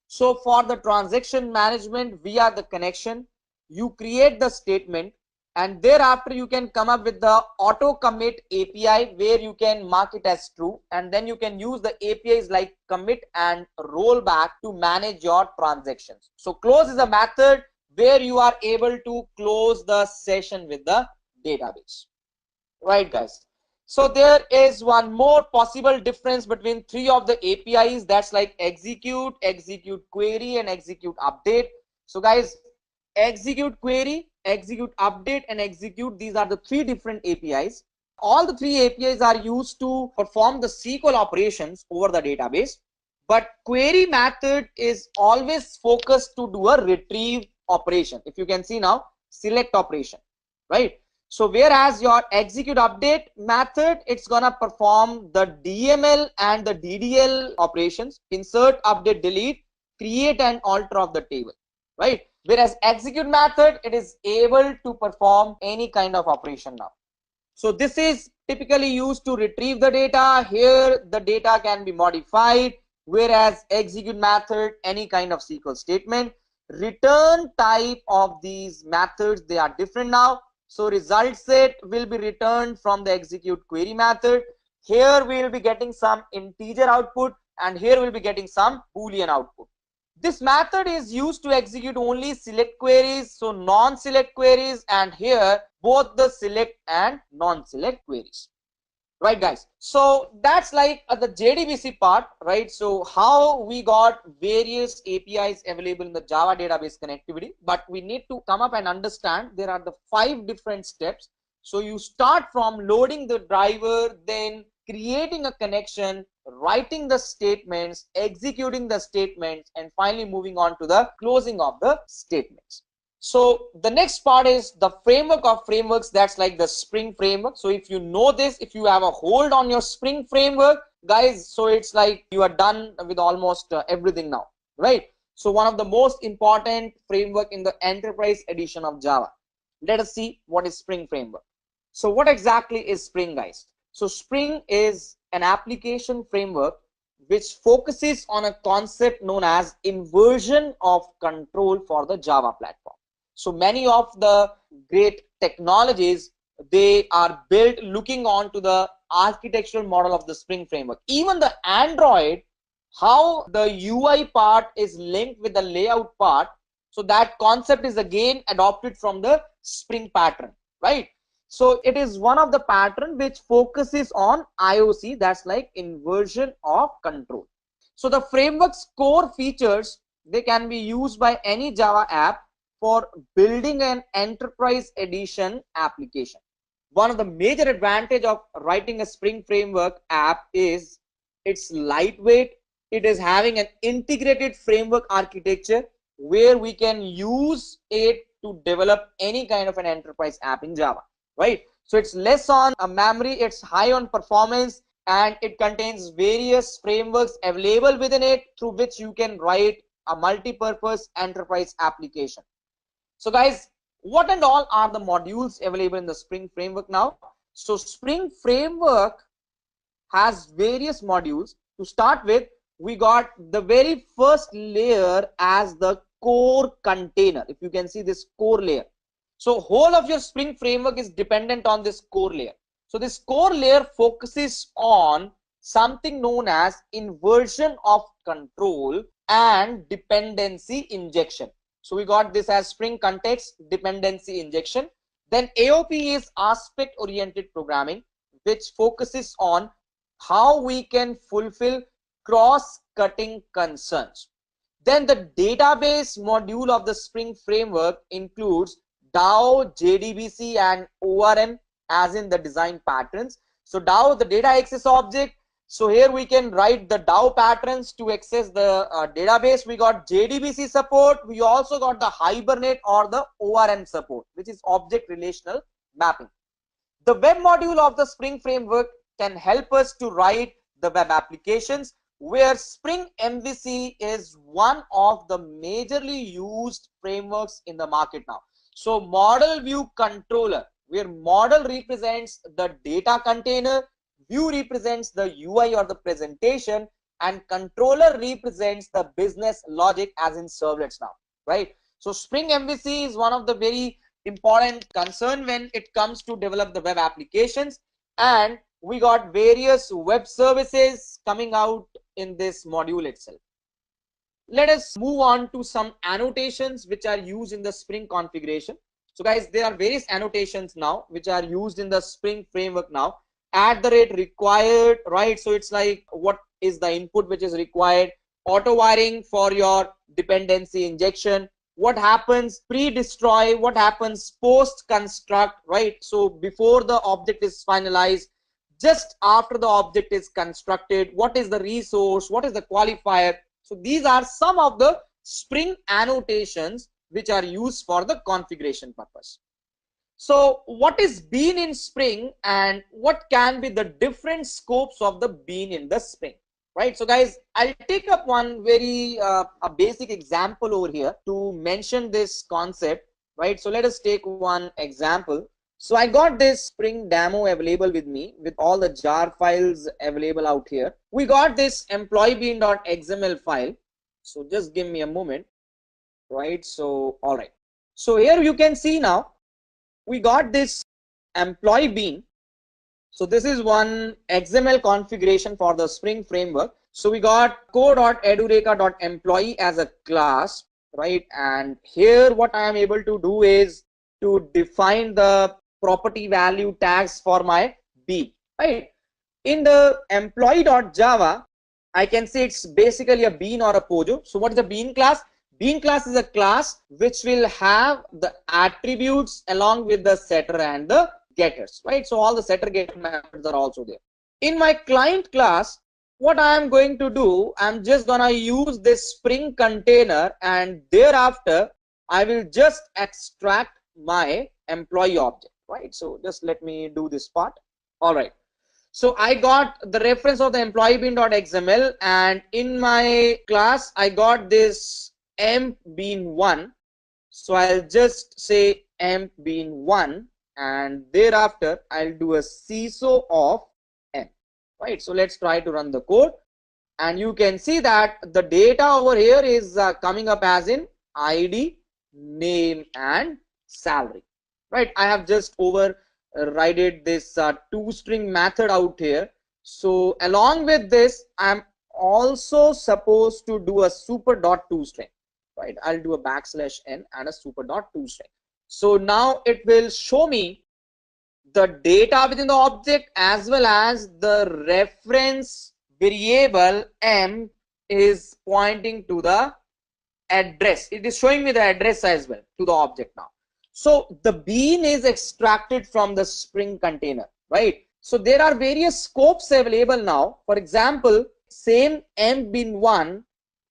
So for the transaction management via the connection, you create the statement, and thereafter you can come up with the auto commit API where you can mark it as true, and then you can use the APIs like commit and rollback to manage your transactions. So close is a method where you are able to close the session with the database, right guys? So there is one more possible difference between three of the APIs, that's like execute, execute query, and execute update. So guys, execute query, execute update, and execute, these are the three different APIs. All the three APIs are used to perform the SQL operations over the database, but query method is always focused to do a retrieve operation. If you can see now, select operation, right? So whereas your execute update method, it's gonna perform the DML and the DDL operations, insert, update, delete, create and alter of the table, right? Whereas execute method, it is able to perform any kind of operation now. So this is typically used to retrieve the data. Here the data can be modified, whereas execute method, any kind of SQL statement. Return type of these methods, they are different now. So result set will be returned from the execute query method. Here we will be getting some integer output, and here we'll be getting some boolean output. This method is used to execute only select queries, so non-select queries, and here both the select and non-select queries. Right guys, so that's like the JDBC part, right? So how we got various APIs available in the Java database connectivity, but we need to come up and understand there are the 5 different steps. So you start from loading the driver, then creating a connection, writing the statements, executing the statements, and finally moving on to the closing of the statements. So the next part is the framework of frameworks, that's like the Spring framework. So if you know this, if you have a hold on your Spring framework, guys, so it's like you are done with almost everything now, right? So one of the most important framework in the enterprise edition of Java. Let us see what is Spring framework. So what exactly is Spring, guys? So Spring is an application framework which focuses on a concept known as inversion of control for the Java platform. So many of the great technologies, they are built looking on to the architectural model of the Spring framework. Even the Android, how the UI part is linked with the layout part, so that concept is again adopted from the Spring pattern, right? So it is one of the pattern which focuses on IOC, that's like inversion of control. So the framework's core features, they can be used by any Java app for building an enterprise edition application. One of the major advantage of writing a Spring framework app is it's lightweight. It is having an integrated framework architecture where we can use it to develop any kind of an enterprise app in Java, right? So it's less on a memory, it's high on performance, and it contains various frameworks available within it through which you can write a multi-purpose enterprise application. So guys, what and all are the modules available in the Spring framework now? So Spring framework has various modules. To start with, we got the very first layer as the core container. If you can see this core layer. So whole of your Spring framework is dependent on this core layer. So this core layer focuses on something known as inversion of control and dependency injection. So we got this as Spring context dependency injection. Then AOP is aspect oriented programming, which focuses on how we can fulfill cross-cutting concerns. Then the database module of the Spring framework includes DAO, JDBC, and ORM as in the design patterns. So DAO, the data access object. So here we can write the DAO patterns to access the database. We got JDBC support. We also got the Hibernate or the ORM support, which is object relational mapping. The web module of the Spring framework can help us to write the web applications, where Spring MVC is one of the majorly used frameworks in the market now. So model view controller, where model represents the data container, view represents the UI or the presentation, and controller represents the business logic as in servlets now, right? So Spring MVC is one of the very important concern when it comes to develop the web applications, and we got various web services coming out in this module itself. Let us move on to some annotations which are used in the Spring configuration. So guys, there are various annotations now which are used in the Spring framework now. @required, right? So it's like what is the input which is required. Auto wiring for your dependency injection. What happens pre-destroy, what happens post-construct, right? So before the object is finalized, just after the object is constructed, what is the resource, what is the qualifier. So these are some of the Spring annotations which are used for the configuration purpose. So what is bean in Spring and what can be the different scopes of the bean in the Spring, right? So guys, I'll take up one very a basic example over here to mention this concept, right? So let us take one example. So I got this Spring demo available with me with all the jar files available out here. We got this employee_bean.xml file. So just give me a moment, right? So all right. So here you can see now we got this employee bean. So this is one XML configuration for the Spring framework. So we got co.edureka.employee as a class, right? And here what I am able to do is to define the property value tags for my bean, right? In the employee.java, I can say it's basically a bean or a pojo. So what is a bean class? Bean class is a class which will have the attributes along with the setter and the getters, right? So all the setter getter methods are also there. In my client class, what I am going to do, I'm just gonna use this Spring container, and thereafter I will just extract my employee object, right? So just let me do this part. All right. So I got the reference of the employee_bean.xml, and in my class I got this emp_bean1. So I'll just say emp_bean1, and thereafter I'll do a CISO of right? So let's try to run the code, and you can see that the data over here is coming up as in ID, name, and salary, right? I have just overridden this toString method out here. So along with this, I'm also supposed to do a super.toString, right? I'll do a \n and a super.toString. So now it will show me the data within the object as well as the reference variable m is pointing to the address. It is showing me the address as well to the object now. So the bean is extracted from the Spring container, right? So there are various scopes available now. For example, same m bean1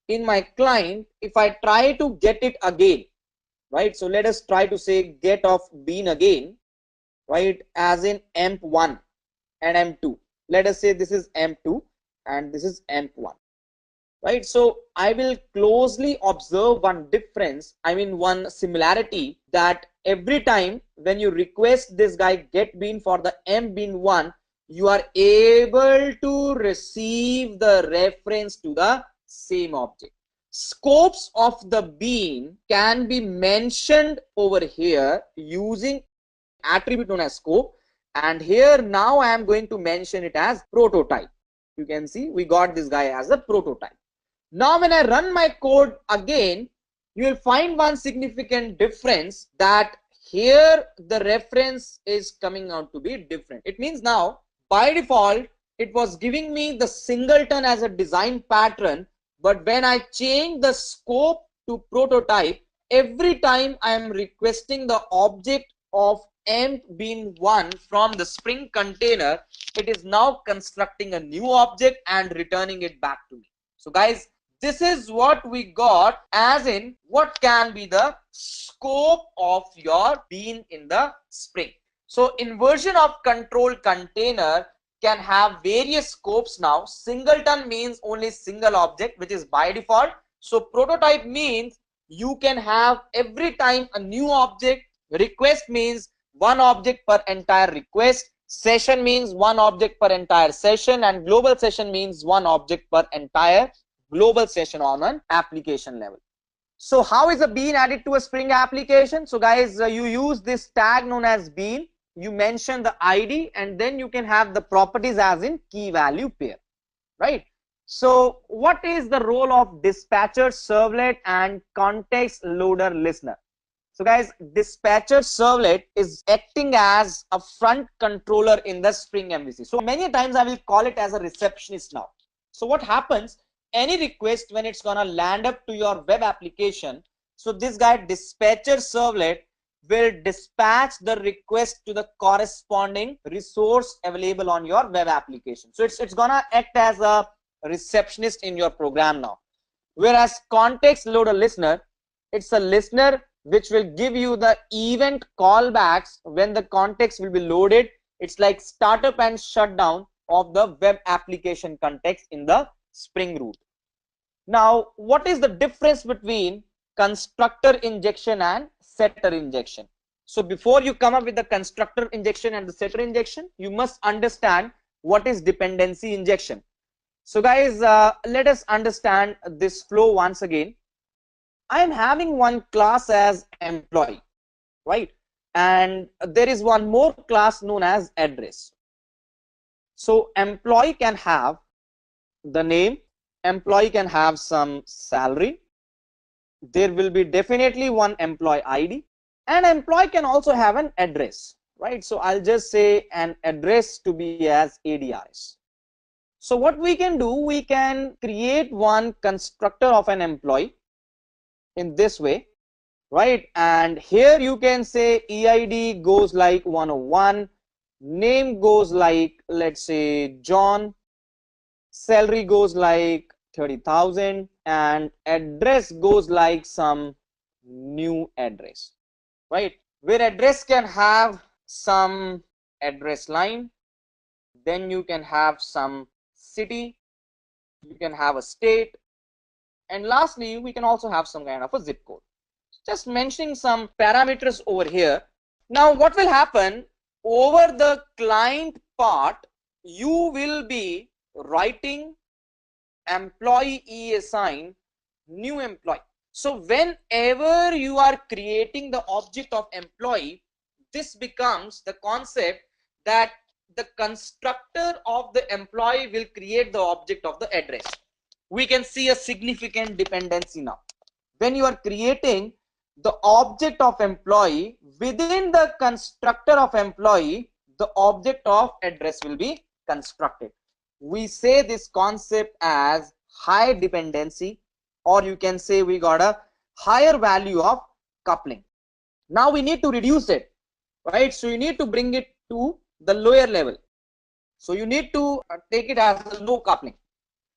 in my client, if I try to get it again, right? So let us try to say get of bean again, right, as in emp1 and m2. Let us say this is m2 and this is emp1, right? So I will closely observe one difference, I mean one similarity, that every time when you request this guy get bean for the m bean1, you are able to receive the reference to the same object. Scopes of the bean can be mentioned over here using attribute known as scope, and here now I am going to mention it as prototype. You can see we got this guy as a prototype. Now when I run my code again, you will find one significant difference, that here the reference is coming out to be different. It means now by default it was giving me the singleton as a design pattern, but when I change the scope to prototype, every time I am requesting the object of emp bean1 from the Spring container, it is now constructing a new object and returning it back to me. So guys, this is what we got as in what can be the scope of your bean in the Spring. So inversion of control container can have various scopes now. Singleton means only single object, which is by default. So prototype means you can have every time a new object. Request means one object per entire request. Session means one object per entire session, and global session means one object per entire global session on an application level. So how is a bean added to a Spring application? So guys, you use this tag known as bean. You mention the ID, and then you can have the properties as in key value pair, right? So what is the role of dispatcher servlet and context loader listener? So guys, dispatcher servlet is acting as a front controller in the Spring MVC. So many times I will call it as a receptionist now. So what happens, any request when it's gonna land up to your web application, so this guy dispatcher servlet will dispatch the request to the corresponding resource available on your web application. So it's gonna act as a receptionist in your program now. Whereas context loader listener, it's a listener which will give you the event callbacks when the context will be loaded. It's like startup and shutdown of the web application context in the Spring root. Now, what is the difference between constructor injection and setter injection? So before you come up with the constructor injection and the setter injection, you must understand what is dependency injection. So guys, let us understand this flow once again. I am having one class as employee, right? And there is one more class known as address. So employee can have the name, employee can have some salary, there will be definitely one employee ID, and employee can also have an address, right? So I'll just say an address to be as ADRS. So what we can do, we can create one constructor of an employee in this way, right? And here you can say EID goes like 101, name goes like, let's say, John, salary goes like 30,000, and address goes like some new address, right? Where address can have some address line, then you can have some city, you can have a state, and lastly we can also have some kind of a zip code. Just mentioning some parameters over here. Now what will happen over the client part, you will be writing employee assign new employee. So whenever you are creating the object of employee, this becomes the concept that the constructor of the employee will create the object of the address. We can see a significant dependency now. When you are creating the object of employee, within the constructor of employee, the object of address will be constructed. We say this concept as high dependency, or you can say we got a higher value of coupling. Now we need to reduce it, right? So you need to bring it to the lower level. So you need to take it as a low coupling.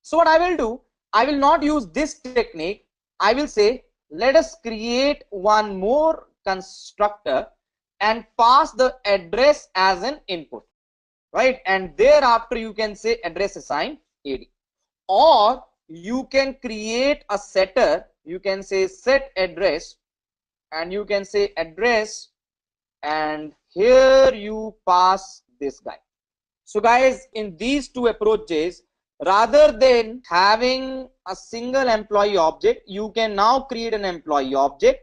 So what I will do, I will not use this technique. I will say, let us create one more constructor and pass the address as an input, right? And thereafter you can say address assign AD. Or you can create a setter, you can say set address, and you can say address, and here you pass this guy. So guys, in these two approaches, rather than having a single employee object, you can now create an employee object.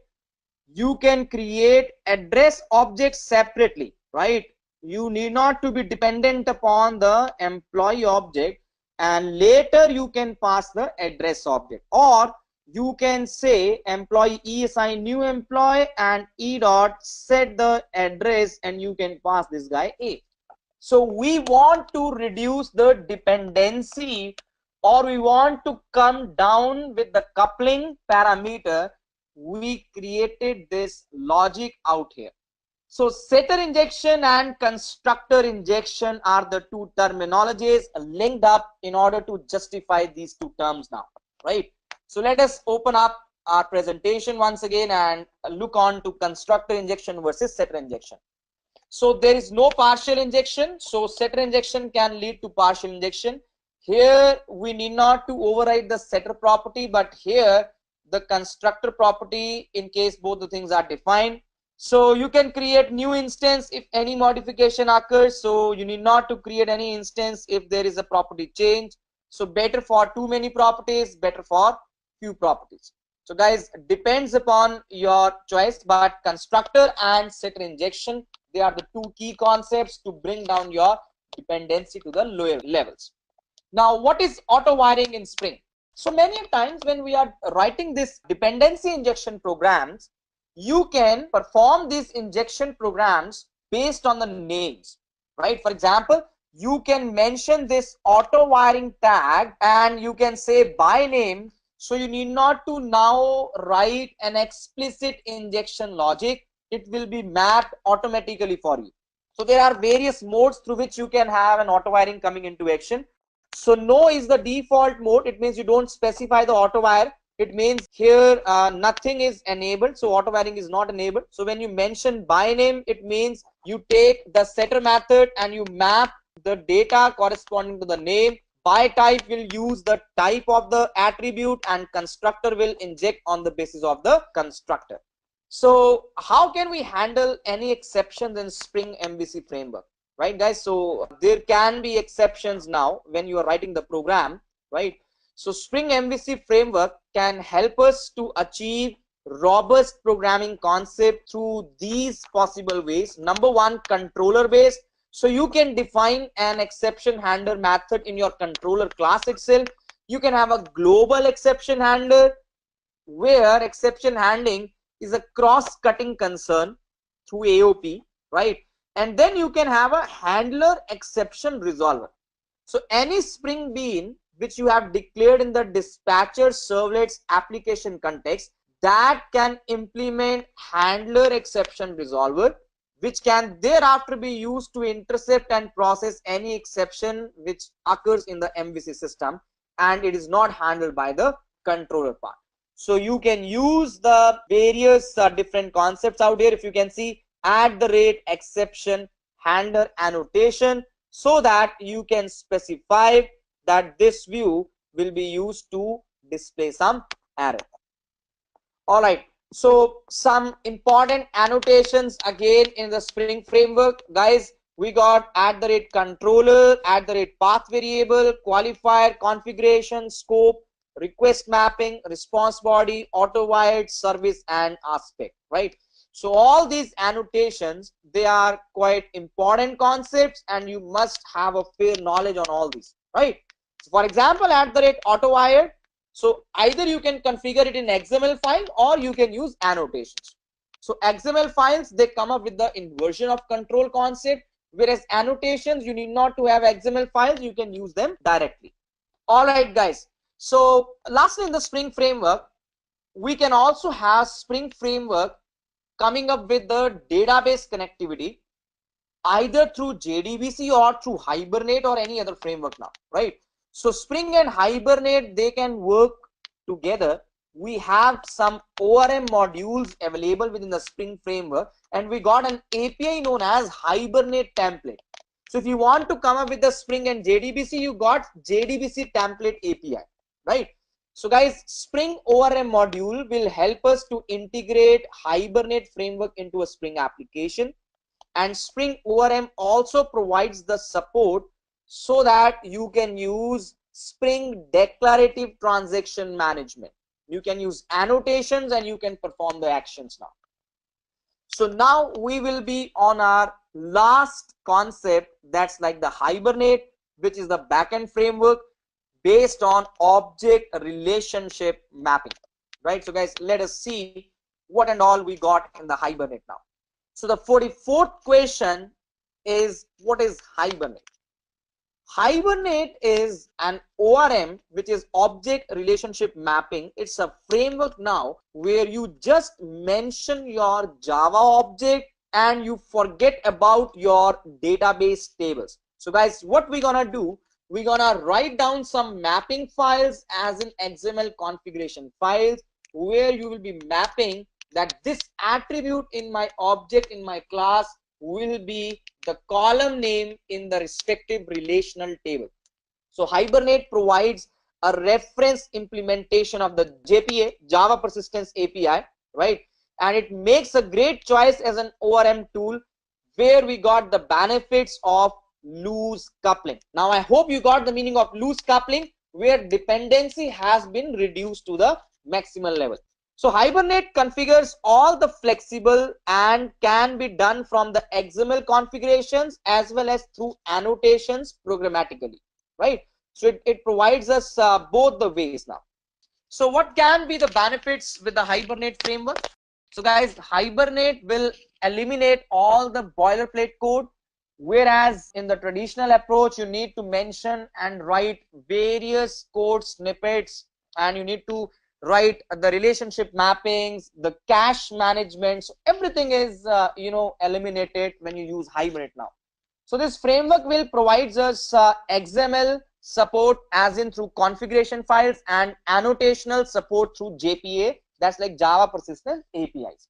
You can create address objects separately, right? You need not to be dependent upon the employee object, and later you can pass the address object. Or you can say employee e assign new employee and e dot set the address, and you can pass this guy a. So we want to reduce the dependency, or we want to come down with the coupling parameter. We created this logic out here. So setter injection and constructor injection are the two terminologies linked up in order to justify these two terms now, right? So let us open up our presentation once again and look on to constructor injection versus setter injection. So there is no partial injection, so setter injection can lead to partial injection. Here we need not to override the setter property, but here the constructor property, in case both the things are defined. So you can create new instance if any modification occurs, so you need not to create any instance if there is a property change. So better for too many properties, better for few properties. So guys, depends upon your choice, but constructor and setter injection, they are the two key concepts to bring down your dependency to the lower levels. Now, what is auto wiring in Spring? So many times when we are writing this dependency injection programs, you can perform these injection programs based on the names, right? For example, you can mention this auto wiring tag and you can say by name. So you need not to now write an explicit injection logic. It will be mapped automatically for you. So there are various modes through which you can have an auto wiring coming into action. So no is the default mode. It means you don't specify the auto wire. It means here nothing is enabled, so auto wiring is not enabled. So when you mention by name, it means you take the setter method and you map the data corresponding to the name. By type will use the type of the attribute, and constructor will inject on the basis of the constructor. So how can we handle any exceptions in Spring MVC framework? Right guys, so there can be exceptions now when you are writing the program, right? So Spring MVC framework can help us to achieve robust programming concept through these possible ways. Number one, controller based. So you can define an exception handler method in your controller class itself. You can have a global exception handler where exception handling is a cross-cutting concern through AOP, right? And then you can have a handler exception resolver. So any Spring Bean which you have declared in the dispatcher servlets application context, that can implement handler exception resolver, which can thereafter be used to intercept and process any exception which occurs in the MVC system, and it is not handled by the controller part. So you can use the various different concepts out here. If you can see, @exception handler annotation, so that you can specify that this view will be used to display some array. All right, so some important annotations again in the Spring framework, guys. we got @controller, @path variable, qualifier, configuration, scope, request mapping, response body, auto void, service, and aspect, right? So all these annotations, they are quite important concepts, and you must have a fair knowledge on all these, right? So for example, @auto void, so either you can configure it in XML file or you can use annotations. So XML files, they come up with the inversion of control concept, whereas annotations, you need not to have XML files, you can use them directly. All right, guys. So lastly, in the Spring framework, we can also have Spring framework coming up with the database connectivity either through JDBC or through Hibernate or any other framework now, right? So Spring and Hibernate, they can work together. We have some ORM modules available within the Spring framework, and we got an API known as Hibernate template. So if you want to come up with the Spring and JDBC, you got JDBC template API, right? So guys, Spring ORM module will help us to integrate Hibernate framework into a Spring application. And Spring ORM also provides the support so that you can use Spring declarative transaction management. You can use annotations and you can perform the actions now. So now we will be on our last concept, that's like the Hibernate, which is the backend framework based on object relationship mapping, right? So guys, let us see what and all we got in the Hibernate now. So the 44th question is, what is Hibernate? Hibernate is an ORM, which is object relationship mapping. It's a framework now where you just mention your Java object and you forget about your database tables. So guys, what we're gonna do, we're gonna write down some mapping files as in XML configuration files where you will be mapping that this attribute in my object in my class will be the column name in the respective relational table. So Hibernate provides a reference implementation of the JPA, Java Persistence API, right? And it makes a great choice as an ORM tool where we got the benefits of loose coupling. Now I hope you got the meaning of loose coupling, where dependency has been reduced to the maximal level. So Hibernate configures all the flexible and can be done from the XML configurations as well as through annotations programmatically, right? So it provides us both the ways now. So what can be the benefits with the Hibernate framework? So guys, Hibernate will eliminate all the boilerplate code, whereas in the traditional approach, you need to mention and write various code snippets, and you need to write the relationship mappings, the cache management. So everything is eliminated when you use Hibernate now. So this framework will provide us XML support as in through configuration files and annotational support through JPA, that's like Java Persistence APIs.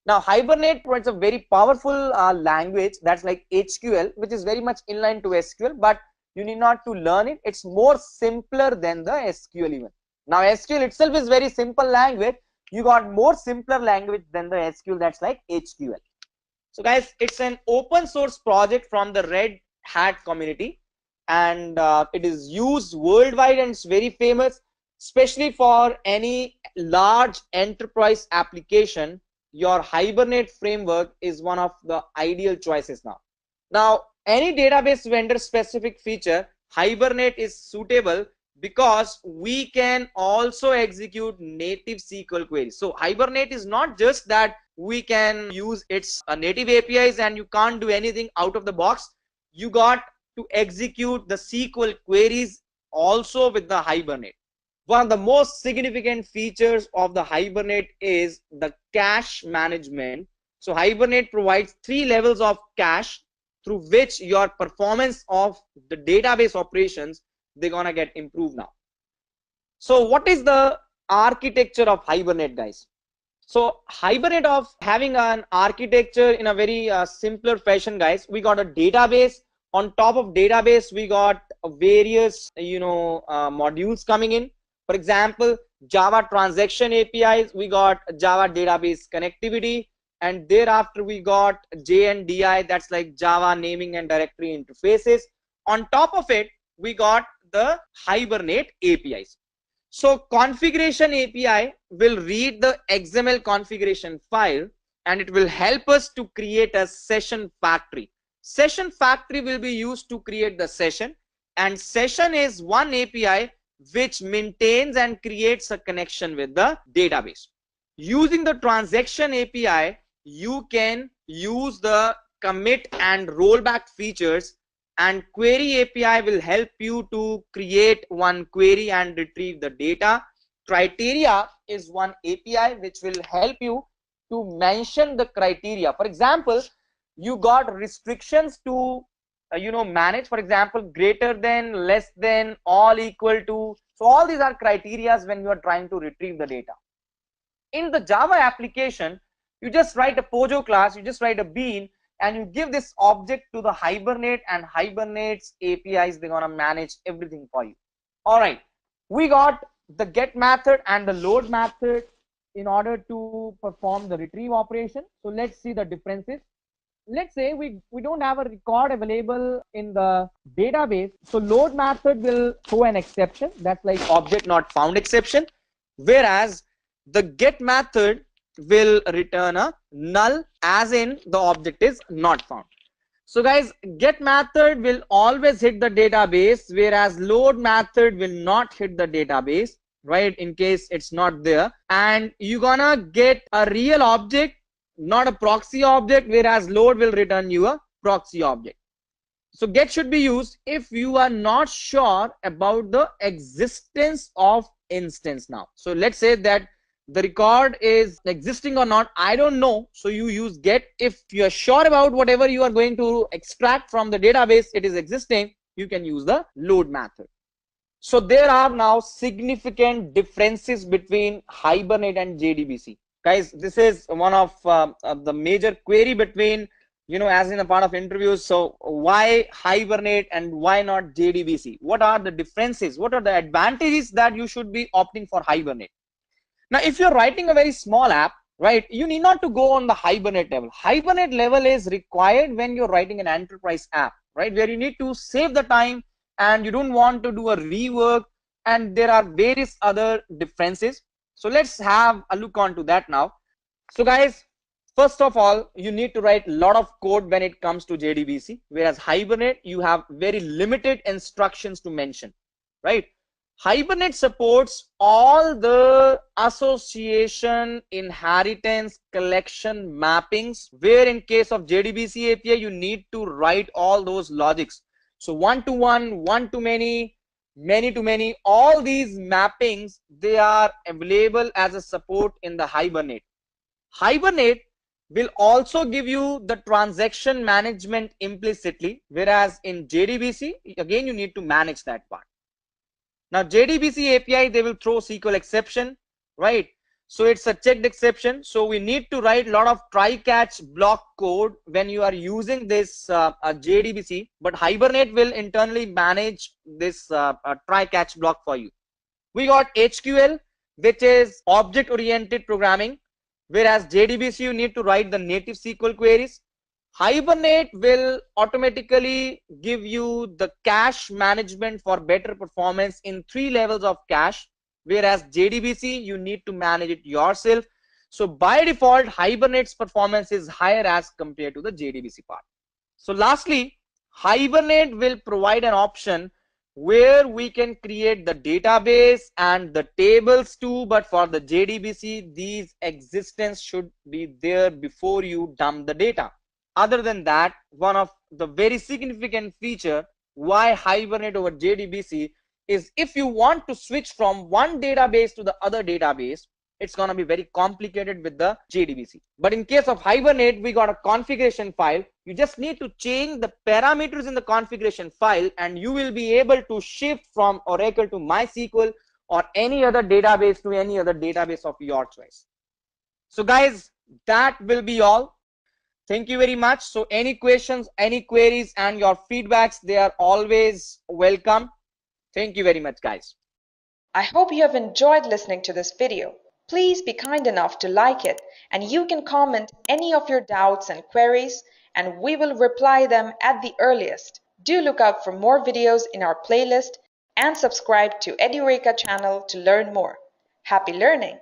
Now Hibernate provides a very powerful language, that's like HQL, which is very much inline to SQL, but you need not to learn it. It's more simpler than the SQL even. Now SQL itself is very simple language. You got more simpler language than the SQL, that's like HQL. So guys, it's an open source project from the Red Hat community, and it is used worldwide and it's very famous, especially for any large enterprise application. Your Hibernate framework is one of the ideal choices now. Now, any database vendor specific feature, Hibernate is suitable because we can also execute native SQL queries. So Hibernate is not just that we can use its native APIs and you can't do anything out of the box. You got to execute the SQL queries also with the Hibernate. One of the most significant features of the Hibernate is the cache management. So Hibernate provides 3 levels of cache through which your performance of the database operations, they're gonna get improved now. So what is the architecture of Hibernate, guys? So Hibernate of having an architecture in a very simpler fashion, guys. We got a database. On top of database, we got various modules coming in. For example, Java transaction APIs, we got Java database connectivity, and thereafter we got JNDI, that's like Java naming and directory interfaces. On top of it, we got the Hibernate APIs. So configuration API will read the XML configuration file and it will help us to create a session factory. Session factory will be used to create the session, and session is one API which maintains and creates a connection with the database. Using the transaction API, you can use the commit and rollback features, and query API will help you to create one query and retrieve the data. Criteria is one API which will help you to mention the criteria. For example, you got restrictions to manage, for example, greater than, less than, all equal to. So all these are criterias when you are trying to retrieve the data. In the Java application, you just write a Pojo class, you just write a bean, and you give this object to the Hibernate, and Hibernate's APIs, they're gonna manage everything for you. All right, we got the get method and the load method in order to perform the retrieve operation. So let's see the differences. Let's say we don't have a record available in the database, so load method will throw an exception, that's like object not found exception, whereas the get method will return a null, as in the object is not found. So guys, get method will always hit the database, whereas load method will not hit the database, right, in case it's not there. And you're gonna get a real object, not a proxy object, whereas load will return you a proxy object. So get should be used if you are not sure about the existence of instance now. So let's say that the record is existing or not, I don't know, so you use get. If you are sure about whatever you are going to extract from the database, it is existing, you can use the load method. So there are now significant differences between Hibernate and JDBC. Guys, this is one of the major query between, as in a part of interviews. So why Hibernate and why not JDBC? What are the differences? What are the advantages that you should be opting for Hibernate? Now, if you're writing a very small app, right, you need not to go on the Hibernate level. Hibernate level is required when you're writing an enterprise app, right, where you need to save the time and you don't want to do a rework, and there are various other differences. So let's have a look onto that now. So guys, first of all, you need to write a lot of code when it comes to JDBC, whereas Hibernate, you have very limited instructions to mention, right? Hibernate supports all the association, inheritance, collection mappings, where in case of JDBC API, you need to write all those logics. So one-to-one, one-to-many, many-to-many, all these mappings, they are available as a support in the Hibernate. Hibernate will also give you the transaction management implicitly, whereas in JDBC, again, you need to manage that part. Now JDBC API, they will throw SQL exception, right? So it's a checked exception. So we need to write a lot of try-catch block code when you are using this JDBC, but Hibernate will internally manage this try-catch block for you. We got HQL, which is object-oriented programming, whereas JDBC, you need to write the native SQL queries. Hibernate will automatically give you the cache management for better performance in 3 levels of cache, whereas JDBC, you need to manage it yourself. So by default, Hibernate's performance is higher as compared to the JDBC part. So lastly, Hibernate will provide an option where we can create the database and the tables too, but for the JDBC, these existence should be there before you dump the data. Other than that, one of the very significant feature why Hibernate over JDBC is if you want to switch from one database to the other database, it's going to be very complicated with the JDBC. But in case of Hibernate, we got a configuration file. You just need to change the parameters in the configuration file and you will be able to shift from Oracle to MySQL or any other database to any other database of your choice. So guys, that will be all. Thank you very much. So any questions, any queries, and your feedbacks, they are always welcome. Thank you very much, guys. I hope you have enjoyed listening to this video. Please be kind enough to like it, and you can comment any of your doubts and queries, and we will reply them at the earliest. Do look out for more videos in our playlist and subscribe to Edureka channel to learn more. Happy learning!